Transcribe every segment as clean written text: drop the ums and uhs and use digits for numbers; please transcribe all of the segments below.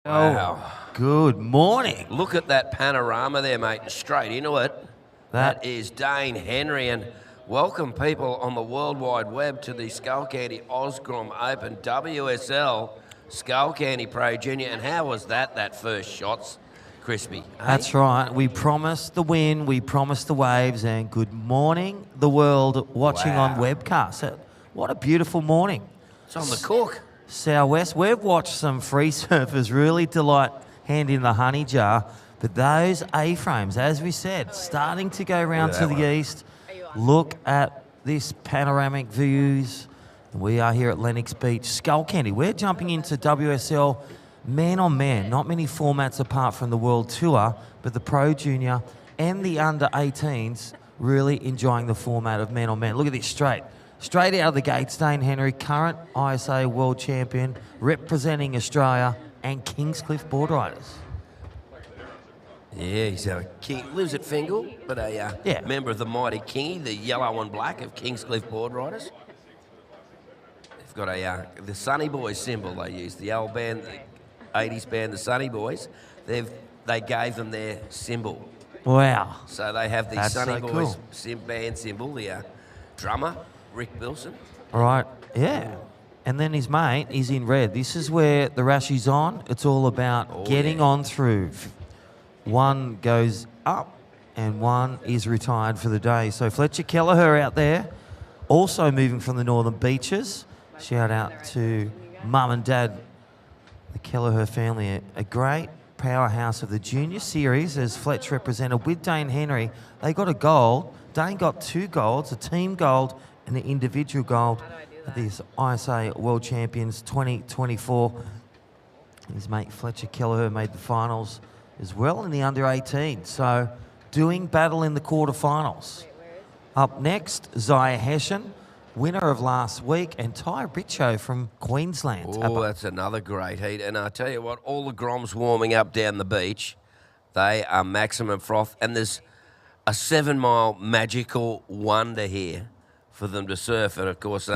Wow. Good morning. Look at that panorama there, mate, and straight into it. That That is Dane Henry, and welcome people on the World Wide Web to the Skullcandy Grom Open WSL Skullcandy Pro Junior. And how was that first shot's crispy? That's right. We promised the win, we promised the waves, and good morning, the world watching on webcast. What a beautiful morning. It's on the cook. Southwest, we've watched some free surfers really delight hand in the honey jar, but those A-frames, as we said, starting to go round to the east. Look at this panoramic views. We are here at Lennox Beach, Skullcandy. We're jumping into WSL man on man. Not many formats apart from the World Tour, but the Pro Junior and the under-18s really enjoying the format of man on man. Look at this straight. Straight out of the gates, Dane Henry, current ISA World Champion, representing Australia and Kingscliff Board Riders. Yeah, he's a king, lives at Fingal, but a member of the mighty Kingy, the yellow and black of Kingscliff Board Riders. They've got the Sunny Boys symbol they use, the old band, the 80s band, the Sunny Boys. They gave them their symbol. Wow. So they have the That's Sunny so Boys cool. band symbol, the drummer, Rick Wilson. All right, yeah. And then his mate is in red. This is where the Rashi's on. It's all about getting on through. One goes up and one is retired for the day. So Fletcher Kelleher out there, also moving from the Northern Beaches. Shout out to Mum and Dad, the Kelleher family, a great powerhouse of the junior series as Fletch represented with Dane Henry. They got a gold. Dane got 2 golds, a team gold and an individual gold at this ISA World Champions 2024. His mate Fletcher Kelleher made the finals as well in the under-18. So doing battle in the quarterfinals. Up next, Zaya Hessian, winner of last week, and Ty Richo from Queensland. Oh, that's another great heat. And I tell you what, all the Groms warming up down the beach, they are maximum froth. And there's a 7-mile magical wonder here for them to surf. And, of course,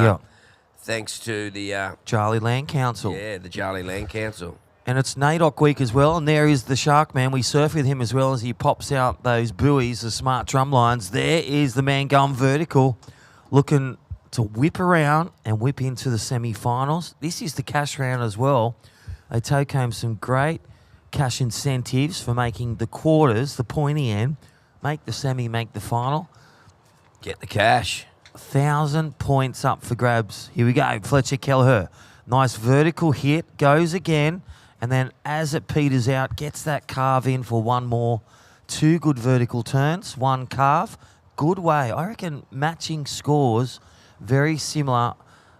thanks to the Charlie Land Council. Yeah, the Charlie Land Council. And it's NAIDOC week as well, and there is the Shark Man. We surf with him as well as he pops out those buoys, the smart drum lines. There is the man going vertical, looking to whip around and whip into the semi-finals. This is the cash round as well. They take home some great cash incentives for making the quarters, the pointy end, make the semi, make the final. Get the cash. 1,000 points up for grabs. Here we go, Fletcher Kelleher. Nice vertical hit, goes again, and then as it peters out, gets that carve in for one more. 2 good vertical turns, 1 carve. Good way. I reckon matching scores, very similar,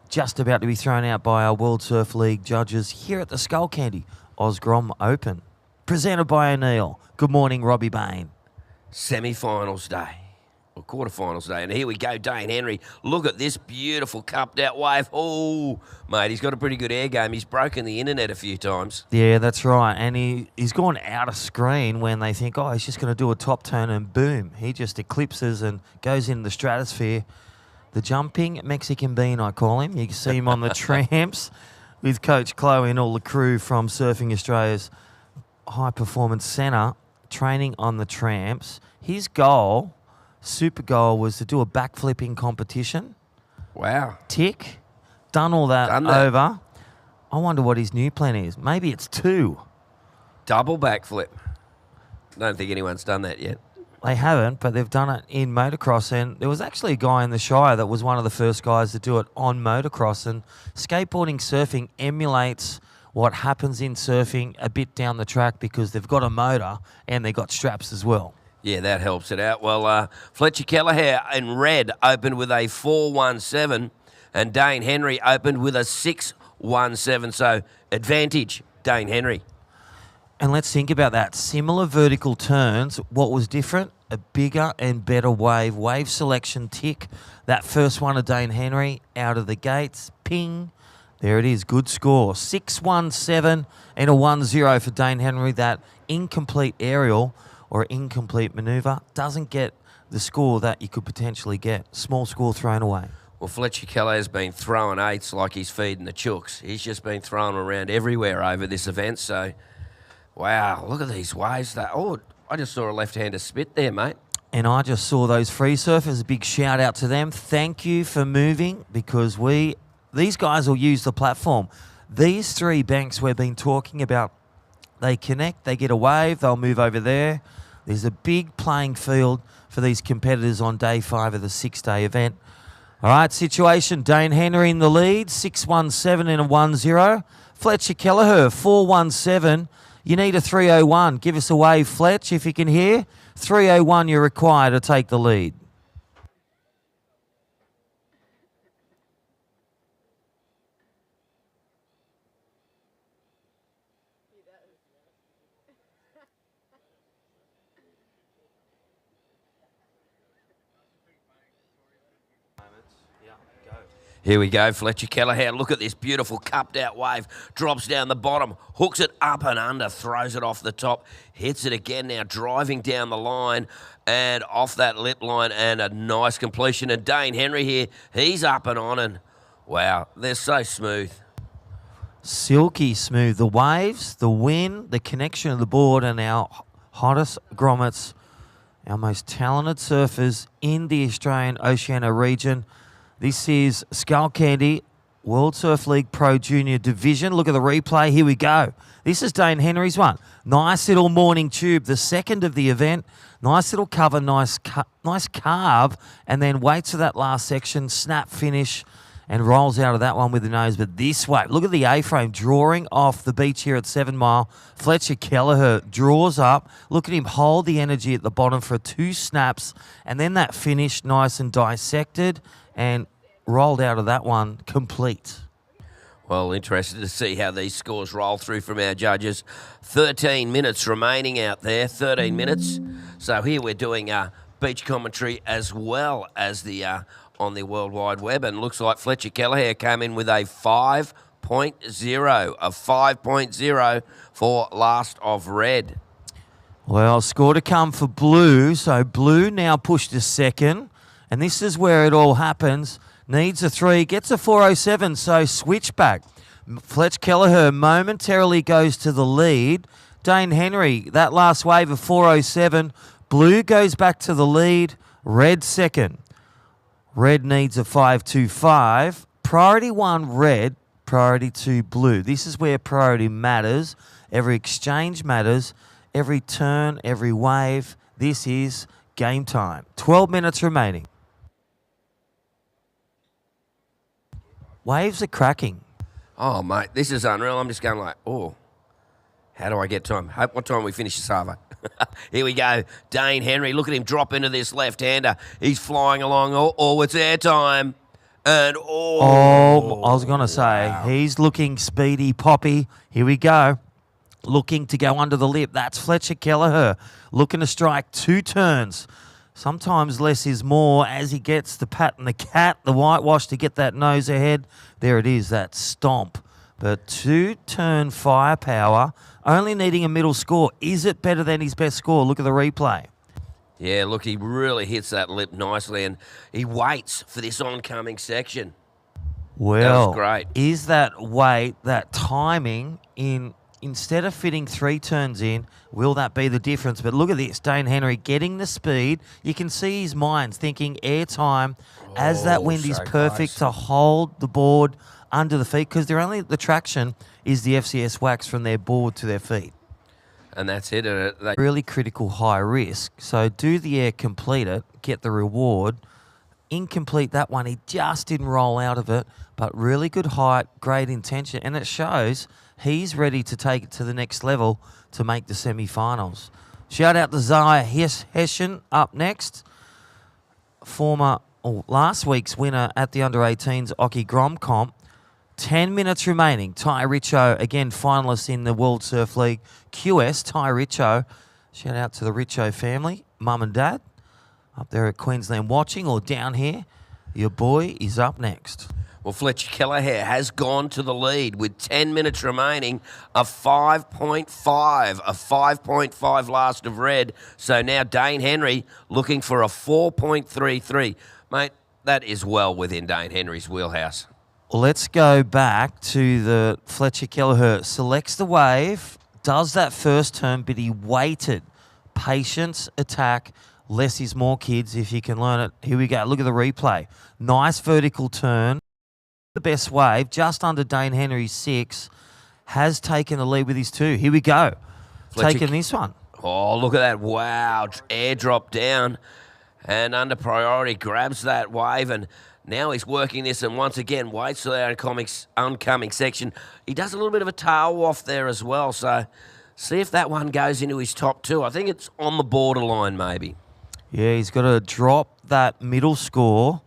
just about to be thrown out by our World Surf League judges here at the Skullcandy Grom Open. Presented by O'Neill. Good morning, Robbie Bain. Semi-finals day. Or quarterfinals day. And here we go, Dane Henry. Look at this beautiful cupped out wave. Oh, mate, he's got a pretty good air game. He's broken the internet a few times. Yeah, that's right. And he's gone out of screen when they think, oh, he's just going to do a top turn, and boom, he just eclipses and goes into the stratosphere. The jumping Mexican bean, I call him. You can see him on the tramps with Coach Chloe and all the crew from Surfing Australia's High Performance Centre training on the tramps. His goal, super goal, was to do a backflipping competition. Wow. Tick. Done all that over. I wonder what his new plan is. Maybe it's 2. Double backflip. Don't think anyone's done that yet. They haven't, but they've done it in motocross. And there was actually a guy in the Shire that was one of the first guys to do it on motocross. And skateboarding, surfing emulates what happens in surfing a bit down the track because they've got a motor and they've got straps as well. Yeah, that helps it out. Well, Fletcher Kelleher in red opened with a 4.17, and Dane Henry opened with a 6.17. So advantage, Dane Henry. And let's think about that. Similar vertical turns. What was different? A bigger and better wave. Wave selection tick. That first one of Dane Henry out of the gates. Ping. There it is. Good score. 6.17 and a 1.0 for Dane Henry. That incomplete aerial or incomplete manoeuvre doesn't get the score that you could potentially get. Small score thrown away. Well, Fletcher Kelleher's been throwing 8s like he's feeding the chooks. He's just been throwing around everywhere over this event, so Wow, look at these waves. I just saw a left-hander spit there, mate. And I just saw those free surfers. A big shout out to them. Thank you for moving, because these guys will use the platform. These 3 banks we've been talking about, they connect, they get a wave, they'll move over there. There's a big playing field for these competitors on day 5 of the 6-day event. All right, situation, Dane Henry in the lead, 6-1-7 and a 1-0. Fletcher Kelleher, 4-1-7. You need a 3-0-1. Give us a wave, Fletch, if you can hear. 3-0-1, you're required to take the lead. Here we go, Fletcher Kelleher. Look at this beautiful cupped out wave. Drops down the bottom, hooks it up and under, throws it off the top, hits it again now, driving down the line and off that lip line, and a nice completion. And Dane Henry here, he's up and on, and wow, they're so smooth. Silky smooth. The waves, the wind, the connection of the board, and our hottest grommets, our most talented surfers in the Australian Oceania region. This is Skullcandy, World Surf League Pro Junior Division. Look at the replay. Here we go. This is Dane Henry's one. Nice little morning tube, the second of the event. Nice little cover, nice carve, and then waits for that last section, snap finish, and rolls out of that one with the nose. But this wave, look at the A-frame drawing off the beach here at 7 Mile. Fletcher Kelleher draws up. Look at him hold the energy at the bottom for 2 snaps, and then that finish nice and dissected and rolled out of that one complete. Well, interested to see how these scores roll through from our judges. 13 minutes remaining out there, 13 minutes. So here we're doing beach commentary as well as the on the World Wide Web, and looks like Fletcher Kelleher came in with a 5.0 for last of red. Well, score to come for Blue. So Blue now pushed to second, and this is where it all happens. Needs a 3, gets a 4.07, so switch back. Fletch Kelleher momentarily goes to the lead. Dane Henry, that last wave of 4.07. Blue goes back to the lead. Red second. Red needs a 5.25. Priority 1 red, priority 2 blue. This is where priority matters. Every exchange matters. Every turn, every wave. This is game time. 12 minutes remaining. Waves are cracking. Oh, mate, this is unreal. I'm just going like, oh, how do I get time? What time we finish the servo? Here we go. Dane Henry, look at him drop into this left-hander. He's flying along. Oh, it's air time. And I was going to say, wow. He's looking speedy, poppy. Here we go. Looking to go under the lip. That's Fletcher Kelleher. Looking to strike 2 turns. Sometimes less is more as he gets the pat and the cat, the whitewash to get that nose ahead. There it is, that stomp. But 2-turn firepower, only needing a middle score. Is it better than his best score? Look at the replay. Yeah, look, he really hits that lip nicely, and he waits for this oncoming section. Well, that was great. Is that weight, that timing instead of fitting 3 turns in, will that be the difference? But look at this, Dane Henry getting the speed. You can see his mind thinking airtime as that wind is perfect to hold the board under the feet, because the traction is the FCS wax from their board to their feet. And that's it. Really critical high risk. So do the air, complete it, get the reward. Incomplete that one. He just didn't roll out of it, but really good height, great intention, and it shows he's ready to take it to the next level to make the semi-finals. Shout out to Zaya Hessian up next. Last week's winner at the under-18s Oki Grom comp. 10 minutes remaining. Ty Richo, again, finalist in the World Surf League QS. Ty Richo. Shout out to the Richo family, mum and dad, up there at Queensland watching, or down here. Your boy is up next. Well, Fletcher Kelleher has gone to the lead with 10 minutes remaining, a 5.5 last of red. So now Dane Henry looking for a 4.33. Mate, that is well within Dane Henry's wheelhouse. Let's go back to the Fletcher Kelleher. Selects the wave, does that first turn, but he waited. Patience, attack, less is more, kids, if you can learn it. Here we go. Look at the replay. Nice vertical turn. The best wave, just under Dane Henry's 6, has taken the lead with his 2. Here we go. Taking this one. Oh, look at that. Wow. Airdrop down. And under priority, grabs that wave, and now he's working this, and once again, waits for the oncoming section. He does a little bit of a tail waft there as well, so see if that one goes into his top 2. I think it's on the borderline, maybe. Yeah, he's got to drop that middle score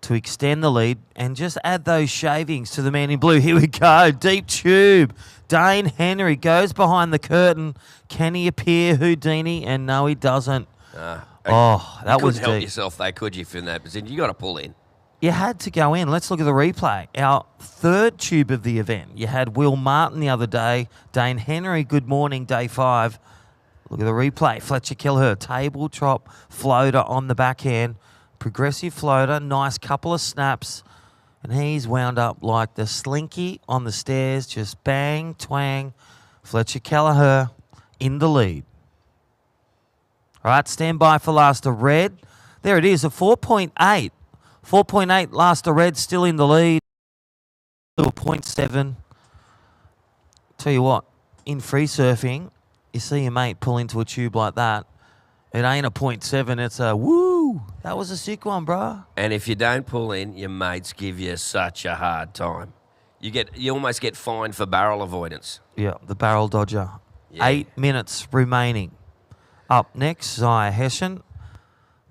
to extend the lead and just add those shavings to the man in blue. Here we go. Deep tube. Dane Henry goes behind the curtain. Can he appear Houdini? And no, he doesn't. That was deep. Couldn't help yourself, though, could you, in that position? You got to pull in. You had to go in. Let's look at the replay. Our third tube of the event. You had Will Martin the other day. Dane Henry, good morning, day 5. Look at the replay. Fletcher Kelleher, tabletop floater on the backhand. Progressive floater, nice couple of snaps. And he's wound up like the slinky on the stairs. Just bang, twang. Fletcher Kelleher in the lead. All right, stand by for last of red. There it is, a 4.8. 4.8 last of red, still in the lead. To a 0.7. Tell you what, in free surfing, you see your mate pull into a tube like that. It ain't a 0.7, it's a woo. That was a sick one, bro. And if you don't pull in, your mates give you such a hard time. You almost get fined for barrel avoidance. Yeah, the barrel dodger. Yeah. 8 minutes remaining. Up next, Zaya Hessian,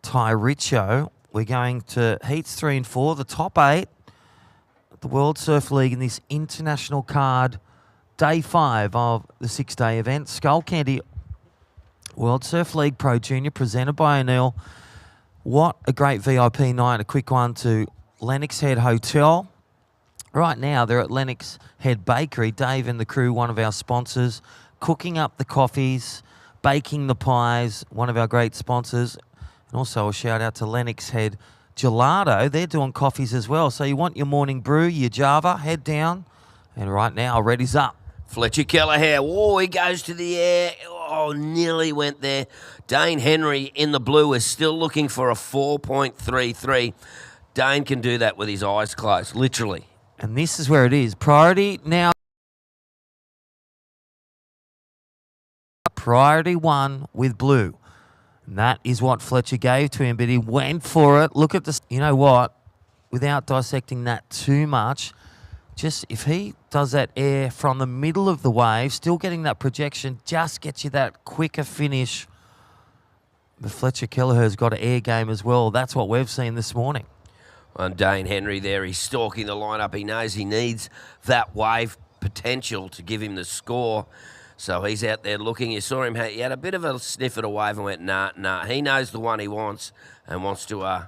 Ty Richo. We're going to heats 3 and 4, the top 8. The World Surf League in this international card, day 5 of the 6-day event. Skullcandy World Surf League Pro Junior presented by O'Neill. What a great VIP night. A quick one to Lennox Head Hotel. Right now, they're at Lennox Head Bakery. Dave and the crew, one of our sponsors, cooking up the coffees, baking the pies, one of our great sponsors. And also a shout out to Lennox Head Gelato. They're doing coffees as well. So you want your morning brew, your Java, head down. And right now, Reddy's up. Fletcher Kelleher. Oh, he goes to the air. Oh, nearly went there. Dane Henry in the blue is still looking for a 4.33. Dane can do that with his eyes closed, literally. And this is where it is. Priority now. Priority 1 with blue. And that is what Fletcher gave to him, but he went for it. Look at this. You know what? Without dissecting that too much, just if he does that air from the middle of the wave, still getting that projection, just gets you that quicker finish. But Fletcher Kelleher's got an air game as well. That's what we've seen this morning. And Dane Henry there, he's stalking the lineup. He knows he needs that wave potential to give him the score. So he's out there looking. You saw him, he had a bit of a sniff at a wave and went, nah. He knows the one he wants and wants to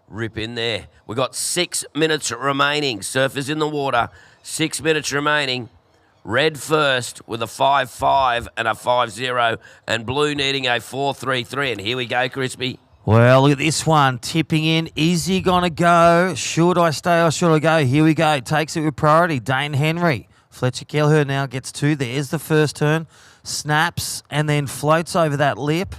rip in there. We've got 6 minutes remaining. Surfers in the water, 6 minutes remaining. Red first with a 5.5 and a 5.0, and blue needing a 4.33. And here we go, Crispy. Well, look at this one. Tipping in. Is he going to go? Should I stay or should I go? Here we go. Takes it with priority. Dane Henry. Fletcher Kelleher now gets 2. There's the first turn. Snaps and then floats over that lip.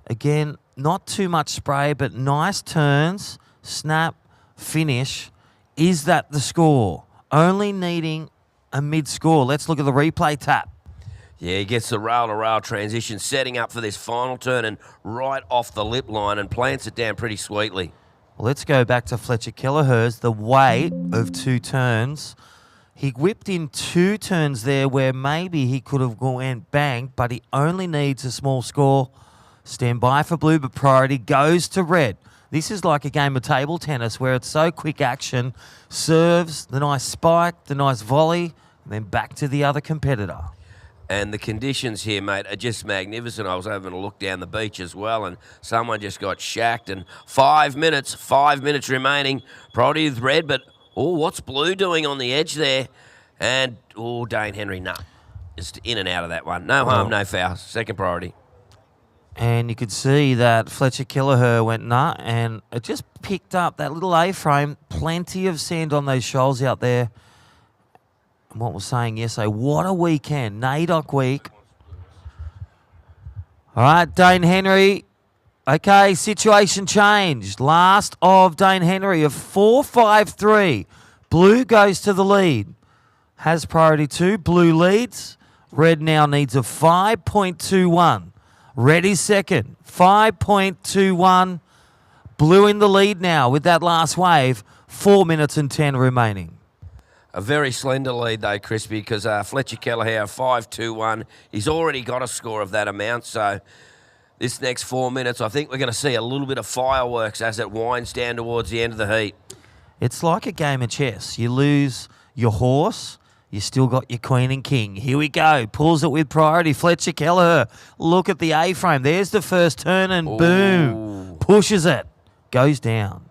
Again, not too much spray, but nice turns. Snap, finish. Is that the score? Only needing a mid-score. Let's look at the replay tap. Yeah, he gets the rail-to-rail transition, setting up for this final turn and right off the lip line and plants it down pretty sweetly. Well, let's go back to Fletcher Kelleher's. The weight of 2 turns. He whipped in 2 turns there where maybe he could have gone and bang, but he only needs a small score. Stand by for blue, but priority goes to red. This is like a game of table tennis where it's so quick action. Serves, the nice spike, the nice volley, and then back to the other competitor. And the conditions here, mate, are just magnificent. I was having a look down the beach as well, and someone just got shacked. And 5 minutes remaining. Priority is red, but what's blue doing on the edge there? And, Dane Henry, just in and out of that one. No harm, no foul. Second priority. And you could see that Fletcher Kelleher went and it just picked up that little A-frame. Plenty of sand on those shoals out there. And what we're saying yesterday, what a weekend. NAIDOC week. All right, Dane Henry. Okay, situation changed. Last of Dane Henry of 4-5-3. Blue goes to the lead. Has priority 2. Blue leads. Red now needs a 5.21. Red is second. 5.21. Blue in the lead now with that last wave. 4 minutes and 10 remaining. A very slender lead, though, Crispy, because Fletcher Kelleher, 5-2-1. He's already got a score of that amount, so this next 4 minutes, I think we're going to see a little bit of fireworks as it winds down towards the end of the heat. It's like a game of chess. You lose your horse, you still got your queen and king. Here we go. Pulls it with priority. Fletcher Kelleher. Look at the A-frame. There's the first turn and boom. Pushes it. Goes down.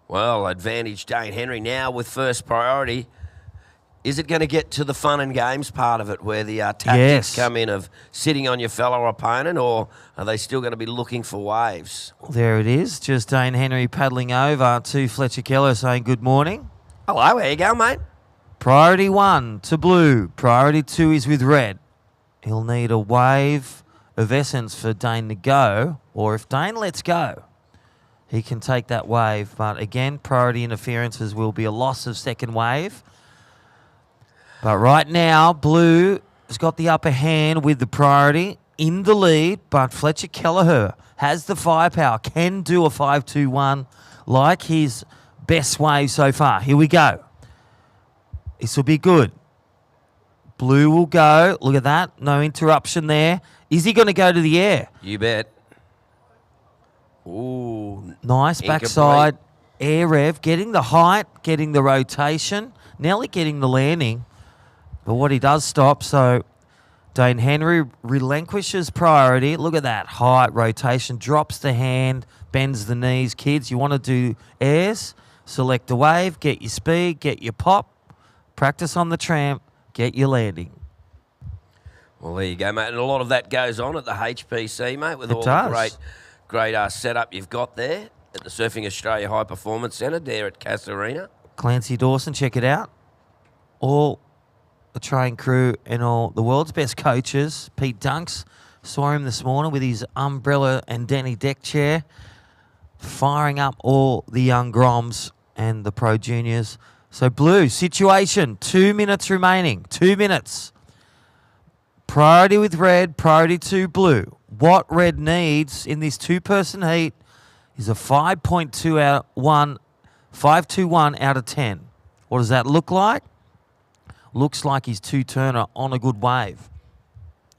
Well, advantage Dane Henry now with first priority. Is it going to get to the fun and games part of it where the tactics come in of sitting on your fellow opponent, or are they still going to be looking for waves? Well, there it is. Just Dane Henry paddling over to Fletcher Kelleher saying good morning. Hello, how you going, mate? Priority 1 to blue. Priority 2 is with red. He'll need a wave of essence for Dane to go, or if Dane lets go, he can take that wave. But again, priority interferences will be a loss of second wave. But right now, blue has got the upper hand with the priority in the lead, but Fletcher Kelleher has the firepower, can do a 5-2-1 like his best wave so far. Here we go. This will be good. Blue will go. Look at that. No interruption there. Is he going to go to the air? You bet. Ooh. Nice backside air rev. Getting the height, getting the rotation, nearly getting the landing. But what he does stop, so Dane Henry relinquishes priority. Look at that. Height, rotation, drops the hand, bends the knees. Kids, you want to do airs? Select a wave, get your speed, get your pop. Practice on the tramp, get your landing. Well, there you go, mate. And a lot of that goes on at the HPC, mate, with all the great setup you've got there at the Surfing Australia High Performance Centre there at Cass Arena. Clancy Dawson, check it out. All the train crew and all the world's best coaches. Pete Dunks, saw him this morning with his umbrella and Denny deck chair, firing up all the young Groms and the pro juniors. So blue, situation, 2 minutes remaining, 2 minutes. Priority with red, priority to blue. What red needs in this two-person heat is a 5.21 out of 10. What does that look like? Looks like his two-turner on a good wave.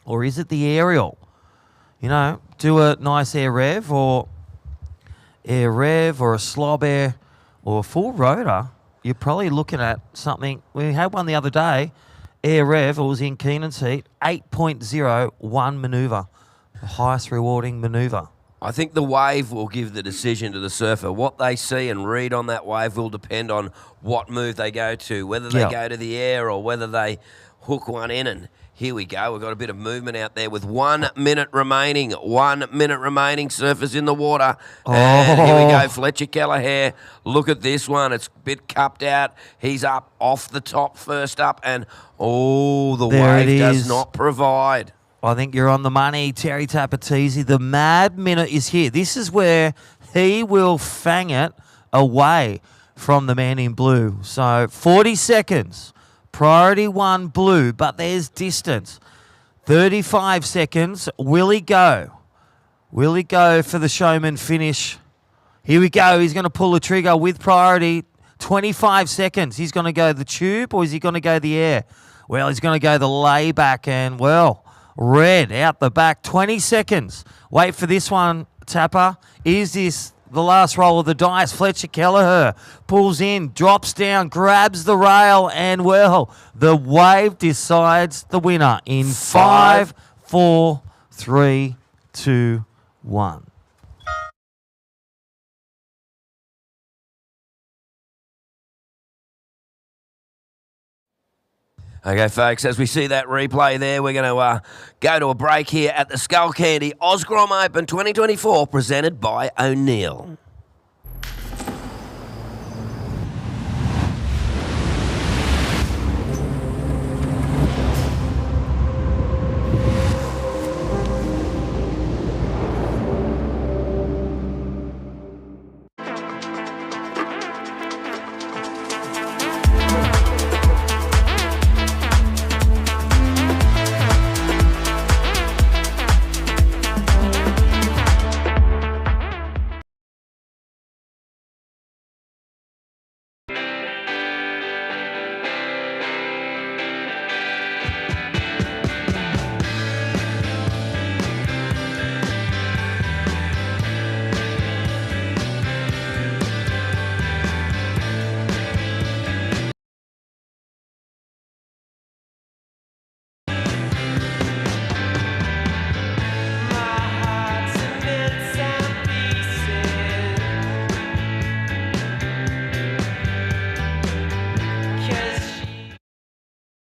Or is it the aerial? You know, do a nice air rev or a slob air or a full rotor. You're probably looking at something. We had one the other day, air rev. It was in Keenan's heat, 8.01 manoeuvre, the highest rewarding manoeuvre. I think the wave will give the decision to the surfer. What they see and read on that wave will depend on what move they go to, whether they go to the air or whether they hook one in. And here we go. We've got a bit of movement out there with 1 minute remaining. 1 minute remaining. Surfers in the water. And here we go. Fletcher Kelleher. Look at this one. It's a bit cupped out. He's up off the top first up. And, the wave does not provide. I think you're on the money, Terry Tapatese. The mad minute is here. This is where he will fang it away from the man in blue. So 40 seconds. Priority 1 blue, but there's distance. 35 seconds. Will he go? Will he go for the showman finish? Here we go. He's going to pull the trigger with priority. 25 seconds. He's going to go the tube or is he going to go the air? Well, he's going to go the layback and, red out the back. 20 seconds. Wait for this one, Tapper. Is this the last roll of the dice? Fletcher Kelleher pulls in, drops down, grabs the rail, and, the wave decides the winner in 5, 4, 3, 2, 1. Okay, folks, as we see that replay there, we're going to go to a break here at the Skullcandy Grom Open 2024, presented by O'Neill.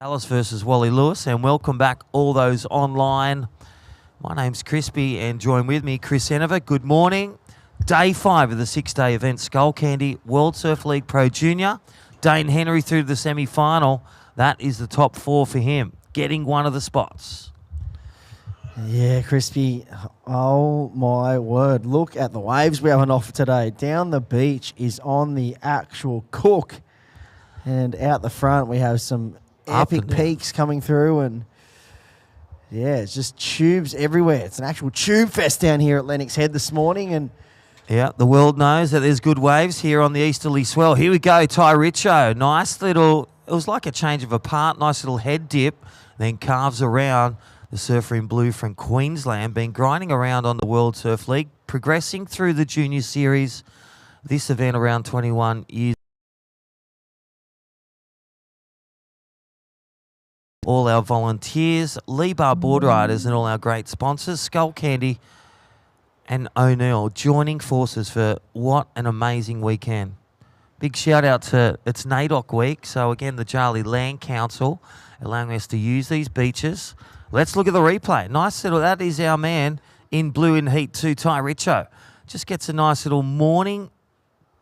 Alice versus Wally Lewis, and welcome back all those online. My name's Crispy, and join with me, Chris Enever. Good morning. Day 5 of the 6-day event, Skullcandy World Surf League Pro Junior. Dane Henry through to the semi-final. That is the top 4 for him, getting one of the spots. Yeah, Crispy. Oh, my word. Look at the waves we have on offer today. Down the beach is on the actual Cook. And out the front, we have some epic peaks coming through. And, yeah, it's just tubes everywhere. It's an actual tube fest down here at Lennox Head this morning. And yeah, the world knows that there's good waves here on the easterly swell. Here we go, Ty Richo. Nice little, it was like a change of a part. Nice little head dip. Then carves around. The surfer in blue from Queensland, been grinding around on the World Surf League, progressing through the junior series. This event around 21 years. All our volunteers, Lee Bar board riders, and all our great sponsors, Skullcandy and O'Neill, joining forces for what an amazing weekend. Big shout out to, it's NAIDOC week, so again, the Jarlee Land Council allowing us to use these beaches. Let's look at the replay. Nice little, that is our man in blue in heat 2, Ty Richo. Just gets a nice little morning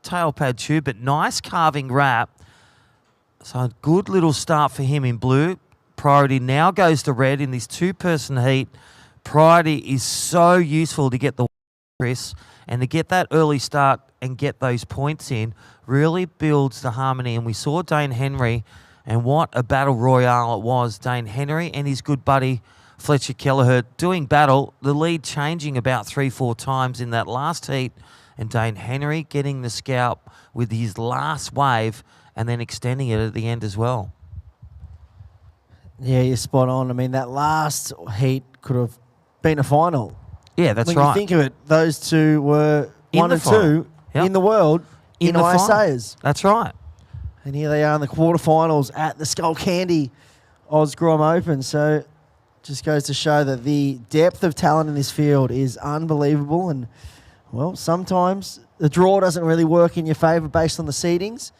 tail pad tube, but nice carving wrap. So a good little start for him in blue. Priority now goes to red in this 2-person heat. Priority is so useful to get the Chris, and to get that early start and get those points in really builds the harmony. And we saw Dane Henry, and what a battle royale it was. Dane Henry and his good buddy Fletcher Kelleher doing battle, the lead changing about 3-4 times in that last heat, and Dane Henry getting the scalp with his last wave and then extending it at the end as well. yeah, you're spot on. I mean, that last heat could have been a final. Yeah, that's when right. When you think of it, those two were in 1 and final. 2 in the world in ISAs. That's right. And here they are in the quarterfinals at the Skullcandy Grom Open. So just goes to show that the depth of talent in this field is unbelievable. And, well, sometimes the draw doesn't really work in your favour based on the seedings.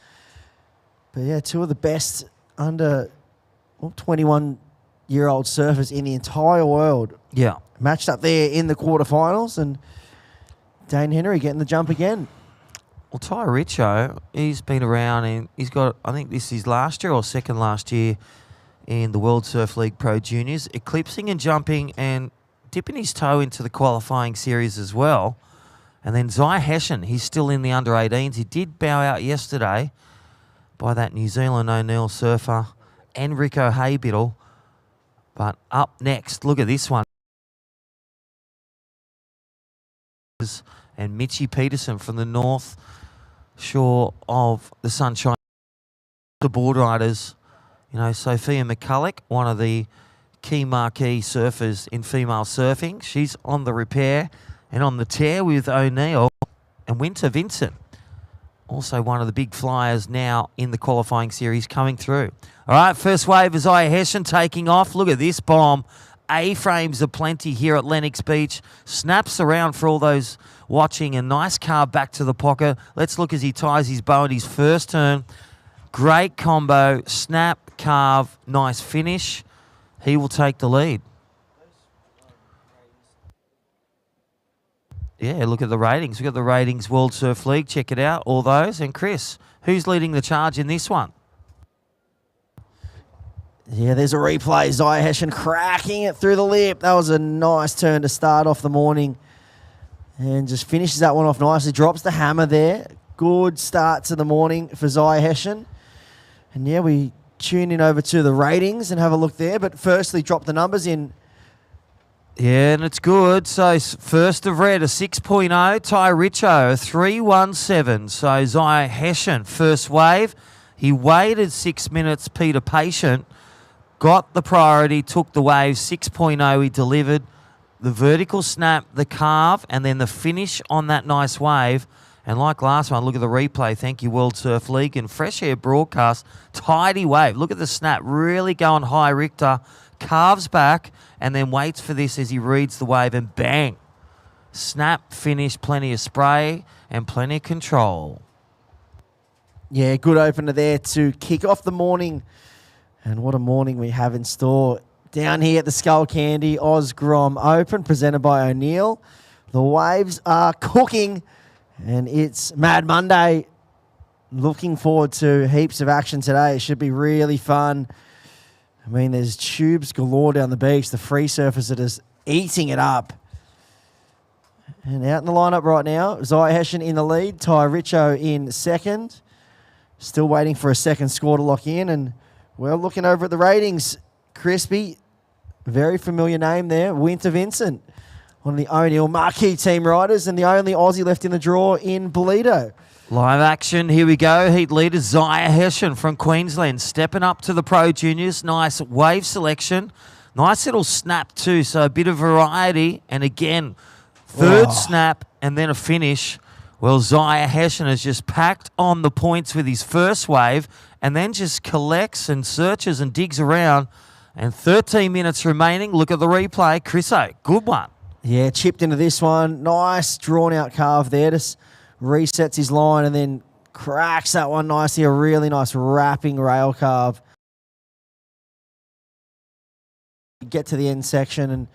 But, yeah, 2 of the best under 21-year-old surfers in the entire world. Yeah. Matched up there in the quarterfinals. And Dane Henry getting the jump again. Well, Ty Richo, he's been around and he's got, I think this is last year or second last year in the World Surf League Pro Juniors, eclipsing and jumping and dipping his toe into the qualifying series as well. And then Zy Hession, he's still in the under-18s. He did bow out yesterday by that New Zealand O'Neill surfer, Enrico Haybiddle. But up next, look at this one. And Mitchy Peterson from the north shore of the Sunshine. The board riders, you know, Sophia McCulloch, one of the key marquee surfers in female surfing. She's on the repair and on the tear with O'Neill and Winter Vincent. Also one of the big flyers now in the qualifying series coming through. All right, first wave is Aya Hession taking off. Look at this bomb. A-frames aplenty here at Lennox Beach. Snaps around for all those watching. A nice carve back to the pocket. Let's look as he ties his bow at his first turn. Great combo. Snap, carve, nice finish. He will take the lead. Yeah, look at the ratings. We've got the ratings World Surf League. Check it out, all those. And Chris, who's leading the charge in this one? Yeah, there's a replay. Zy Hession cracking it through the lip. That was a nice turn to start off the morning. And just finishes that one off nicely. Drops the hammer there. Good start to the morning for Zy Hession. And yeah, we tune in over to the ratings and have a look there. But firstly, drop the numbers in. Yeah, and it's good. So first of red, a 6.0. Ty Richo, a 3.17. So Zy Hession, first wave. He waited 6 minutes, Peter Patient. Got the priority, took the wave, 6.0 he delivered. The vertical snap, the carve, and then the finish on that nice wave. And like last one, look at the replay. Thank you, World Surf League and Fresh Air Broadcast. Tidy wave. Look at the snap, really going high Richter. Carves back and then waits for this as he reads the wave and bang. Snap, finish, plenty of spray and plenty of control. Yeah, good opener there to kick off the morning. And what a morning we have in store down here at the Skullcandy Grom Open, presented by O'Neill. The waves are cooking, and it's Mad Monday. Looking forward to heaps of action today. It should be really fun. I mean, there's tubes galore down the beach. The free surfers are just eating it up. And out in the lineup right now, Zaya Hessian in the lead, Ty Richo in second. Still waiting for a second score to lock in. And, well, looking over at the ratings, Crispy, very familiar name there, Winter Vincent, one of the O'Neill marquee team riders and the only Aussie left in the draw in Bolito. Live action, here we go. Heat leader Zaya Hessian from Queensland stepping up to the Pro Juniors. Nice wave selection. Nice little snap too, so a bit of variety. And again, third snap and then a finish. Well, Zaya Hessian has just packed on the points with his first wave and then just collects and searches and digs around. And 13 minutes remaining. Look at the replay. Chriso, good one. Yeah, chipped into this one. Nice drawn-out carve there. Just resets his line and then cracks that one nicely. A really nice wrapping rail carve. Get to the end section and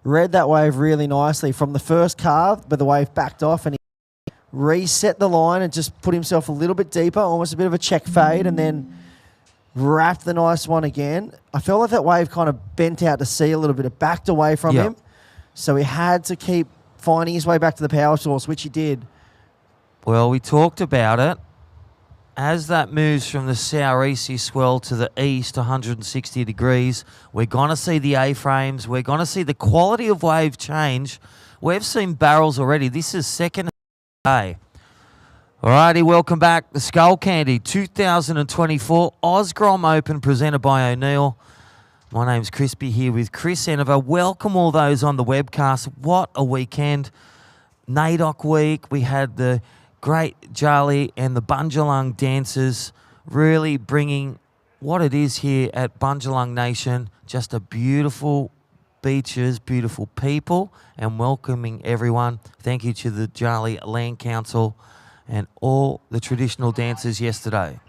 read that wave really nicely from the first carve, but the wave backed off and he reset the line and just put himself a little bit deeper, almost a bit of a check fade, and then wrapped the nice one again. I felt like that wave kind of bent out to sea a little bit. It backed away from him, so he had to keep finding his way back to the power source, which he did. Well, we talked about it. As that moves from the southeasterly swell to the east, 160 degrees, we're going to see the A-frames. We're going to see the quality of wave change. We've seen barrels already. This is second day. All righty, welcome back. The Skullcandy 2024 Grom Open presented by O'Neill. My name's Crispy here with Chris Enover. Welcome all those on the webcast. What a weekend. NAIDOC week. We had the great Charlie and the Bundjalung dancers really bringing what it is here at Bundjalung Nation. Just a beautiful beaches, beautiful people, and welcoming everyone. Thank you to the Charlie Land Council and all the traditional dancers yesterday.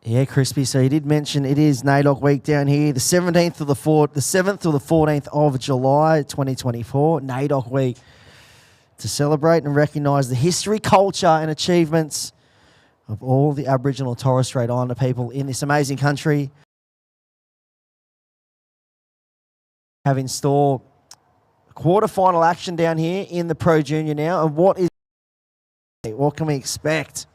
Yeah, Crispy. So he did mention it is NAIDOC week down here, the 7th to the 14th of July, 2024, NAIDOC week, to celebrate and recognise the history, culture, and achievements of all the Aboriginal and Torres Strait Islander people in this amazing country. Have in store quarterfinal action down here in the Pro Junior now, and what can we expect?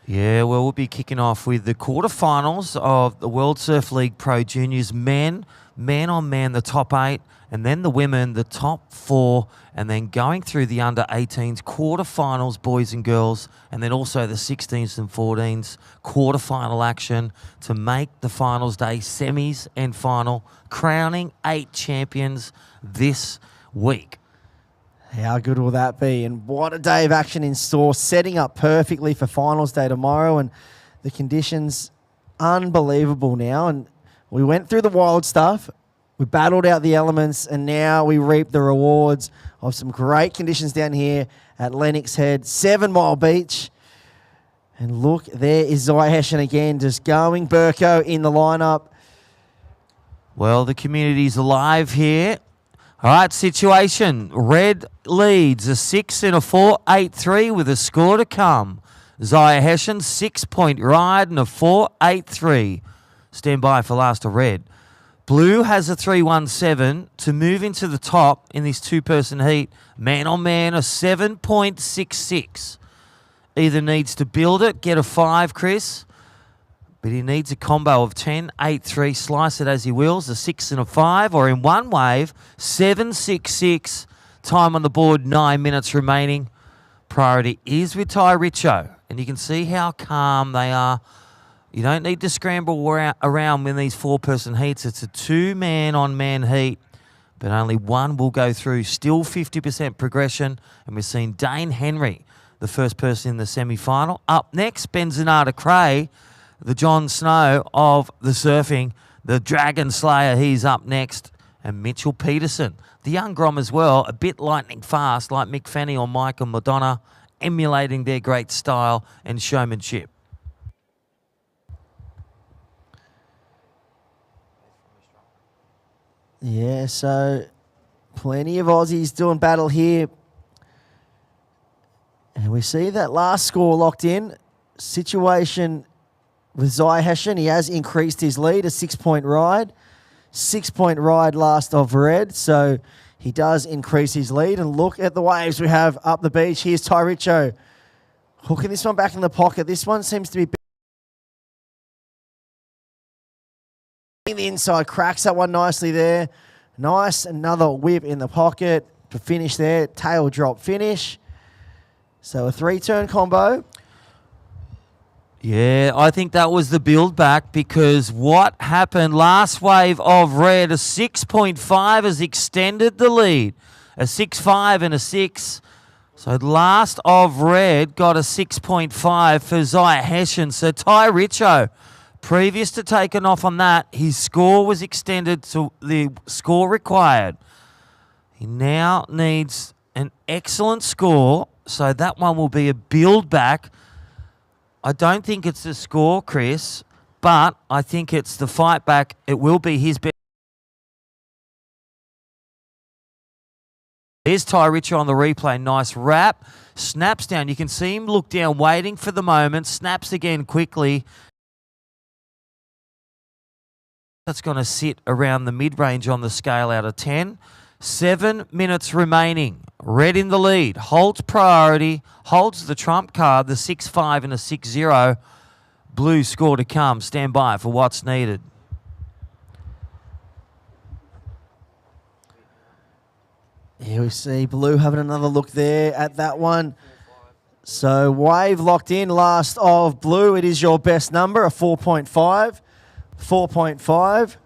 Yeah, well, we'll be kicking off with the quarterfinals of the World Surf League Pro Juniors men, man-on-man, the top 8, and then the women, the top 4, and then going through the under-18s quarterfinals, boys and girls, and then also the 16s and 14s quarterfinal action to make the finals day semis and final, crowning 8 champions this week. How good will that be? And what a day of action in store, setting up perfectly for finals day tomorrow. And the conditions, unbelievable now. And we went through the wild stuff. We battled out the elements. And now we reap the rewards of some great conditions down here at Lennox Head, 7 Mile Beach. And look, there is Zaya Hessian again, just going Burko in the lineup. Well, the community's alive here. All right, situation. Red leads a 6 and a 4, 8-3 with a score to come. Zaya Hessian, 6-point ride and a 4, 8-3. Stand by for last to red. Blue has a 3-1-7 to move into the top in this 2-person heat. Man on man, a 7.66. Either needs to build it, get a 5, Chris, but he needs a combo of 10, 8, 3, slice it as he wills, a 6 and a 5, or in one wave, 7, 6, 6. Time on the board, 9 minutes remaining. Priority is with Ty Richo, and you can see how calm they are. You don't need to scramble around in these four-person heats. It's a two-man-on-man heat, but only one will go through. Still 50% progression, and we've seen Dane Henry, the first person in the semi-final. Up next, Benzonata Cray, the Jon Snow of the surfing, the Dragon Slayer, he's up next, and Mitchell Peterson, the young Grom as well, a bit lightning fast like Mick Fanny or Michael Madonna, emulating their great style and showmanship. Yeah, so plenty of Aussies doing battle here. And we see that last score locked in. Situation with Zai Hession, he has increased his lead, a 6-point ride. 6-point ride last of red, so he does increase his lead. And look at the waves we have up the beach. Here's Ty Richo hooking this one back in the pocket. This one seems to be the inside, cracks that one nicely there. Nice, another whip in the pocket to finish there. Tail drop finish. So a 3-turn combo. Yeah, I think that was the build back, because what happened last wave of red, a 6.5 has extended the lead. A 6.5 and a 6. So last of red got a 6.5 for Zai Hession. So Ty Richo, previous to taking off on that, his score was extended to the score required. He now needs an excellent score, so that one will be a build back. I don't think it's the score, Chris, but I think it's the fight back. It will be his best. There's Ty Richo on the replay. Nice wrap. Snaps down. You can see him look down, waiting for the moment. Snaps again quickly. That's going to sit around the mid-range on the scale out of 10. 7 minutes remaining. Red in the lead. Holds priority. Holds the trump card, the 6-5 and a 6-0. Blue score to come. Stand by for what's needed. Here we see Blue having another look there at that one. So wave locked in. Last of Blue. It is your best number, a 4.5. 4.5.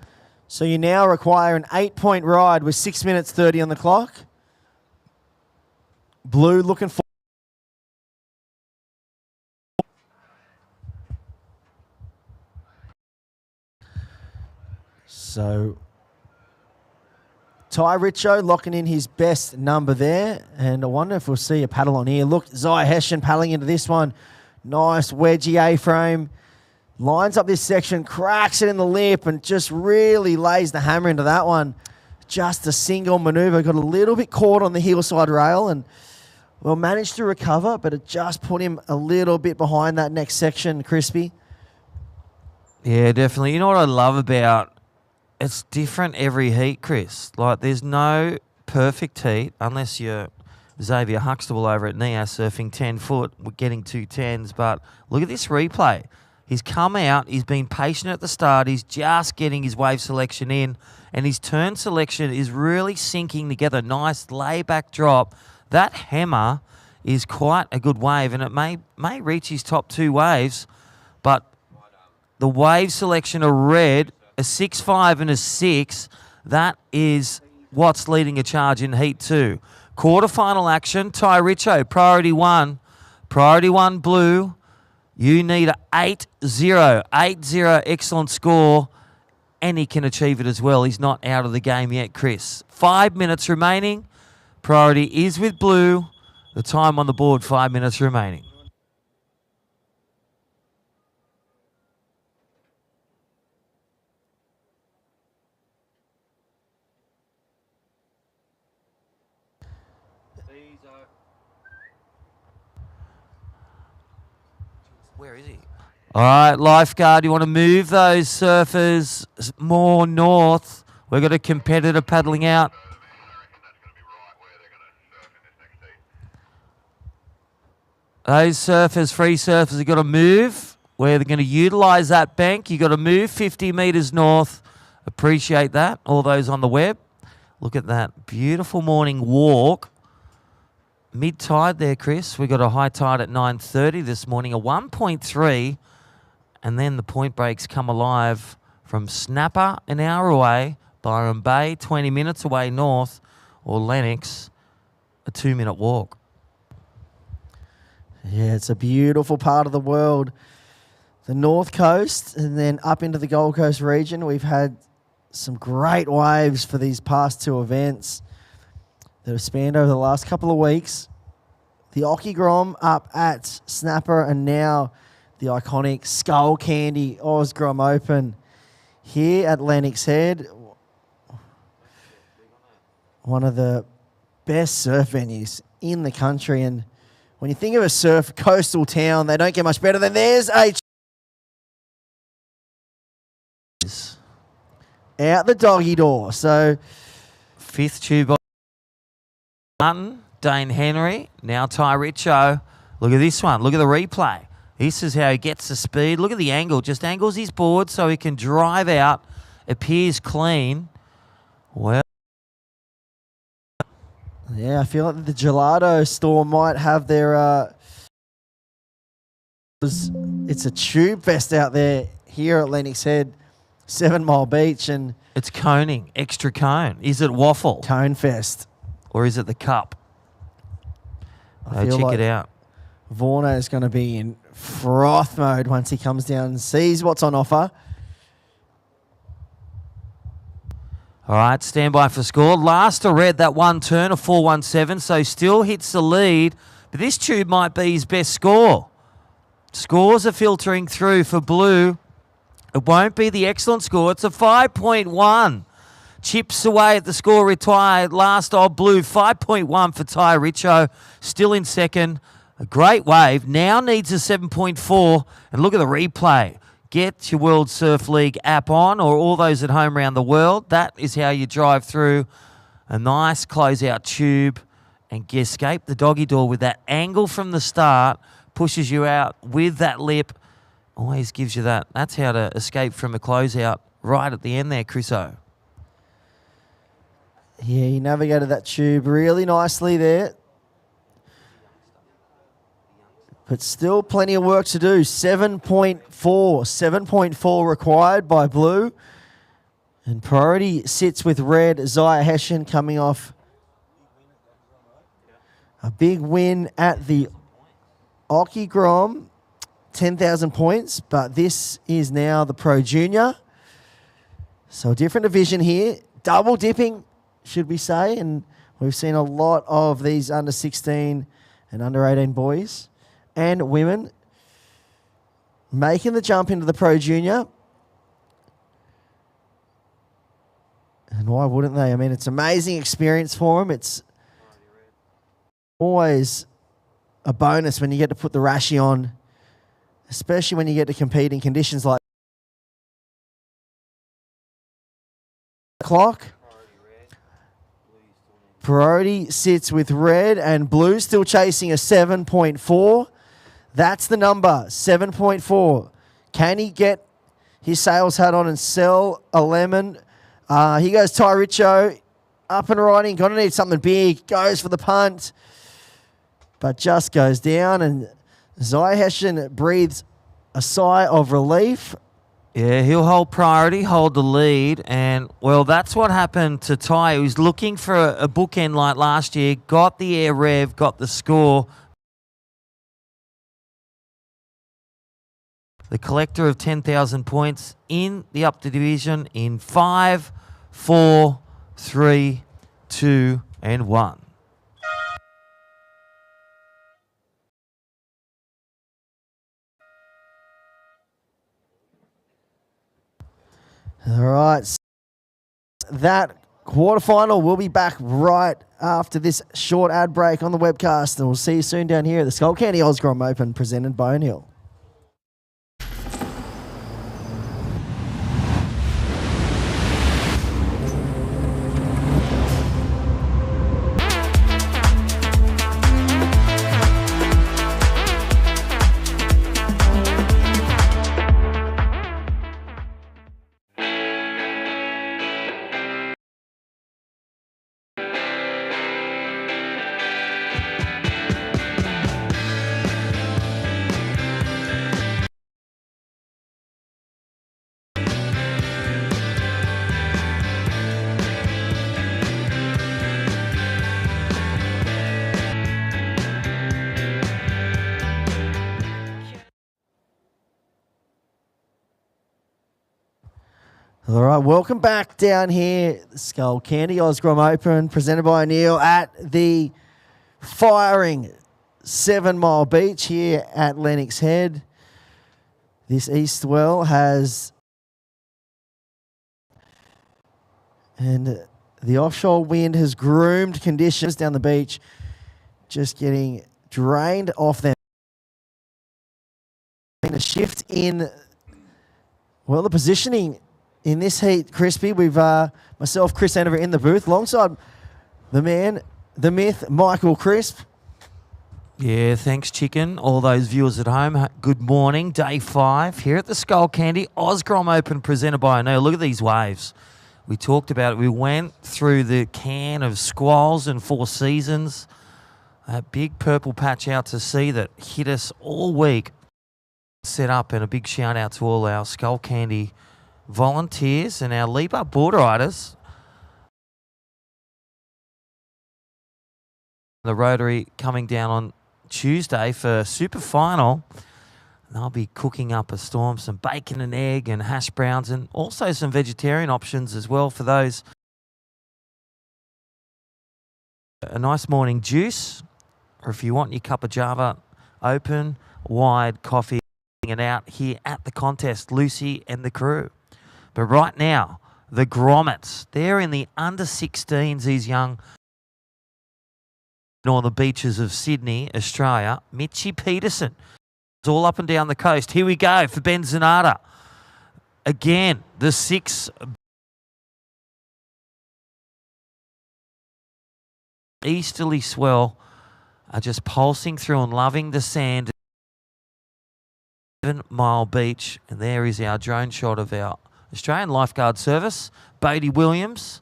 So you now require an 8-point ride with 6 minutes 30 on the clock. Blue looking for. So Ty Richo locking in his best number there. And I wonder if we'll see a paddle on here. Look, Zai Hession paddling into this one. Nice wedgie A-frame. Lines up this section, cracks it in the lip, and just really lays the hammer into that one. Just a single maneuver. Got a little bit caught on the hillside rail and, well, managed to recover, but it just put him a little bit behind that next section, Crispy. Yeah, definitely. You know what I love about it's different every heat, Chris. Like, there's no perfect heat unless you're Xavier Huxtable over at Nia surfing 10 foot. We're getting 2 10s, but look at this replay. He's come out, he's been patient at the start, he's just getting his wave selection in, and his turn selection is really sinking together. Nice layback drop. That hammer is quite a good wave, and it may reach his top 2 waves, but the wave selection of red, a 6.5 and a 6, that is what's leading a charge in Heat 2. Quarterfinal action, Ty Richo, priority 1. Priority 1 blue. You need a 8-0. 8-0, excellent score, and he can achieve it as well. He's not out of the game yet, Chris. 5 minutes remaining. Priority is with blue. The time on the board, 5 minutes remaining. Where is he? All right, lifeguard, you want to move those surfers more north. We've got a competitor paddling out. Those surfers, free surfers, have got to move. Where they're going to utilise that bank. You've got to move 50 metres north. Appreciate that. All those on the web. Look at that beautiful morning walk. Mid-tide there, Chris. We got a high tide at 9:30 this morning, a 1.3, And then the point breaks come alive from Snapper an hour away, Byron Bay 20 minutes away north, or Lennox a 2-minute walk. Yeah, it's a beautiful part of the world. The North Coast and then up into the Gold Coast region. We've had some great waves for these past two events that have spanned over the last couple of weeks. The Occy Grom up at Snapper, and now the iconic Skullcandy Oz Grom Open here at Lennox Head. One of the best surf venues in the country. And when you think of a surf coastal town, they don't get much better than there's a out the doggy door. So fifth tube Martin, Dane Henry, now Ty Richo. Look at this one. Look at the replay. This is how he gets the speed. Look at the angle. Just angles his board so he can drive out. Appears clean. Well, yeah, I feel like the gelato store might have their it's a tube fest out there here at Lennox Head, 7 Mile Beach, and it's coning, extra cone. Is it waffle? Cone fest. Or is it the cup? Check it out. Vorno is going to be in froth mode once he comes down and sees what's on offer. All right, stand by for score. Last to red, that one turn, a 4.17, so still hits the lead. But this tube might be his best score. Scores are filtering through for blue. It won't be the excellent score. It's a 5.1. Chips away at the score retired. Last old blue, 5.1 for Ty Richo. Still in second. A great wave. Now needs a 7.4. And look at the replay. Get your World Surf League app on, or all those at home around the world. That is how you drive through a nice closeout tube and escape the doggy door with that angle from the start. Pushes you out with that lip. Always gives you that. That's how to escape from a closeout right at the end there, Chriso. Yeah, he navigated that tube really nicely there. But still plenty of work to do. 7.4 required by blue. And priority sits with red. Zaya Hessian coming off a big win at the Occy Grom. 10,000 points, but this is now the Pro Junior. So a different division here. Double dipping, should we say. And we've seen a lot of these under 16 and under 18 boys and women making the jump into the Pro Junior. And why wouldn't they? I mean, it's an amazing experience for them. It's always a bonus when you get to put the rashie on, especially when you get to compete in conditions like clock. Priority sits with red, and blue still chasing a 7.4. That's the number, 7.4. Can he get his sales hat on and sell a lemon? Here goes Ty Richo, up and riding. Going to need something big. Goes for the punt, but just goes down. And Zaya Hessian breathes a sigh of relief. Yeah, he'll hold priority, hold the lead. And, well, that's what happened to Ty. He was looking for a bookend like last year, got the air rev, got the score. The collector of 10,000 points in the up to division in 5, 4, 3, 2, and 1. All right. That quarterfinal will be back right after this short ad break on the webcast, and we'll see you soon down here at the Skullcandy Oz Grom Open presented by O'Neill. All right, welcome back down here. Skullcandy Oz Grom Open, presented by Neil at the firing 7 Mile Beach here at Lennox Head. This east well has, and the offshore wind has groomed conditions down the beach, just getting drained off them. A shift in, well, the positioning in this heat, Crispy. We've myself, Chris Andover, in the booth, alongside the man, the myth, Michael Crisp. Yeah, thanks, Chicken. All those viewers at home, good morning. Day 5 here at the Skullcandy Oz Grom Open, presented by O'Neill. Look at these waves. We talked about it. We went through the can of squalls and Four Seasons. That big purple patch out to sea that hit us all week. Set up, and a big shout out to all our Skullcandy volunteers and our leap up board riders. The Rotary coming down on Tuesday for super final. They'll be cooking up a storm, some bacon and egg and hash browns, and also some vegetarian options as well for those. A nice morning juice, or if you want your cup of Java, open, wide coffee. And out here at the contest, Lucy and the crew. But right now, the Grommets, they're in the under 16s, these young, on the beaches of Sydney, Australia. Mitchie Peterson, it's all up and down the coast. Here we go for Ben Zanata. Again, the 6 easterly swell are just pulsing through and loving the sand. 7 Mile Beach, and there is our drone shot of our Australian Lifeguard Service. Bodie Williams,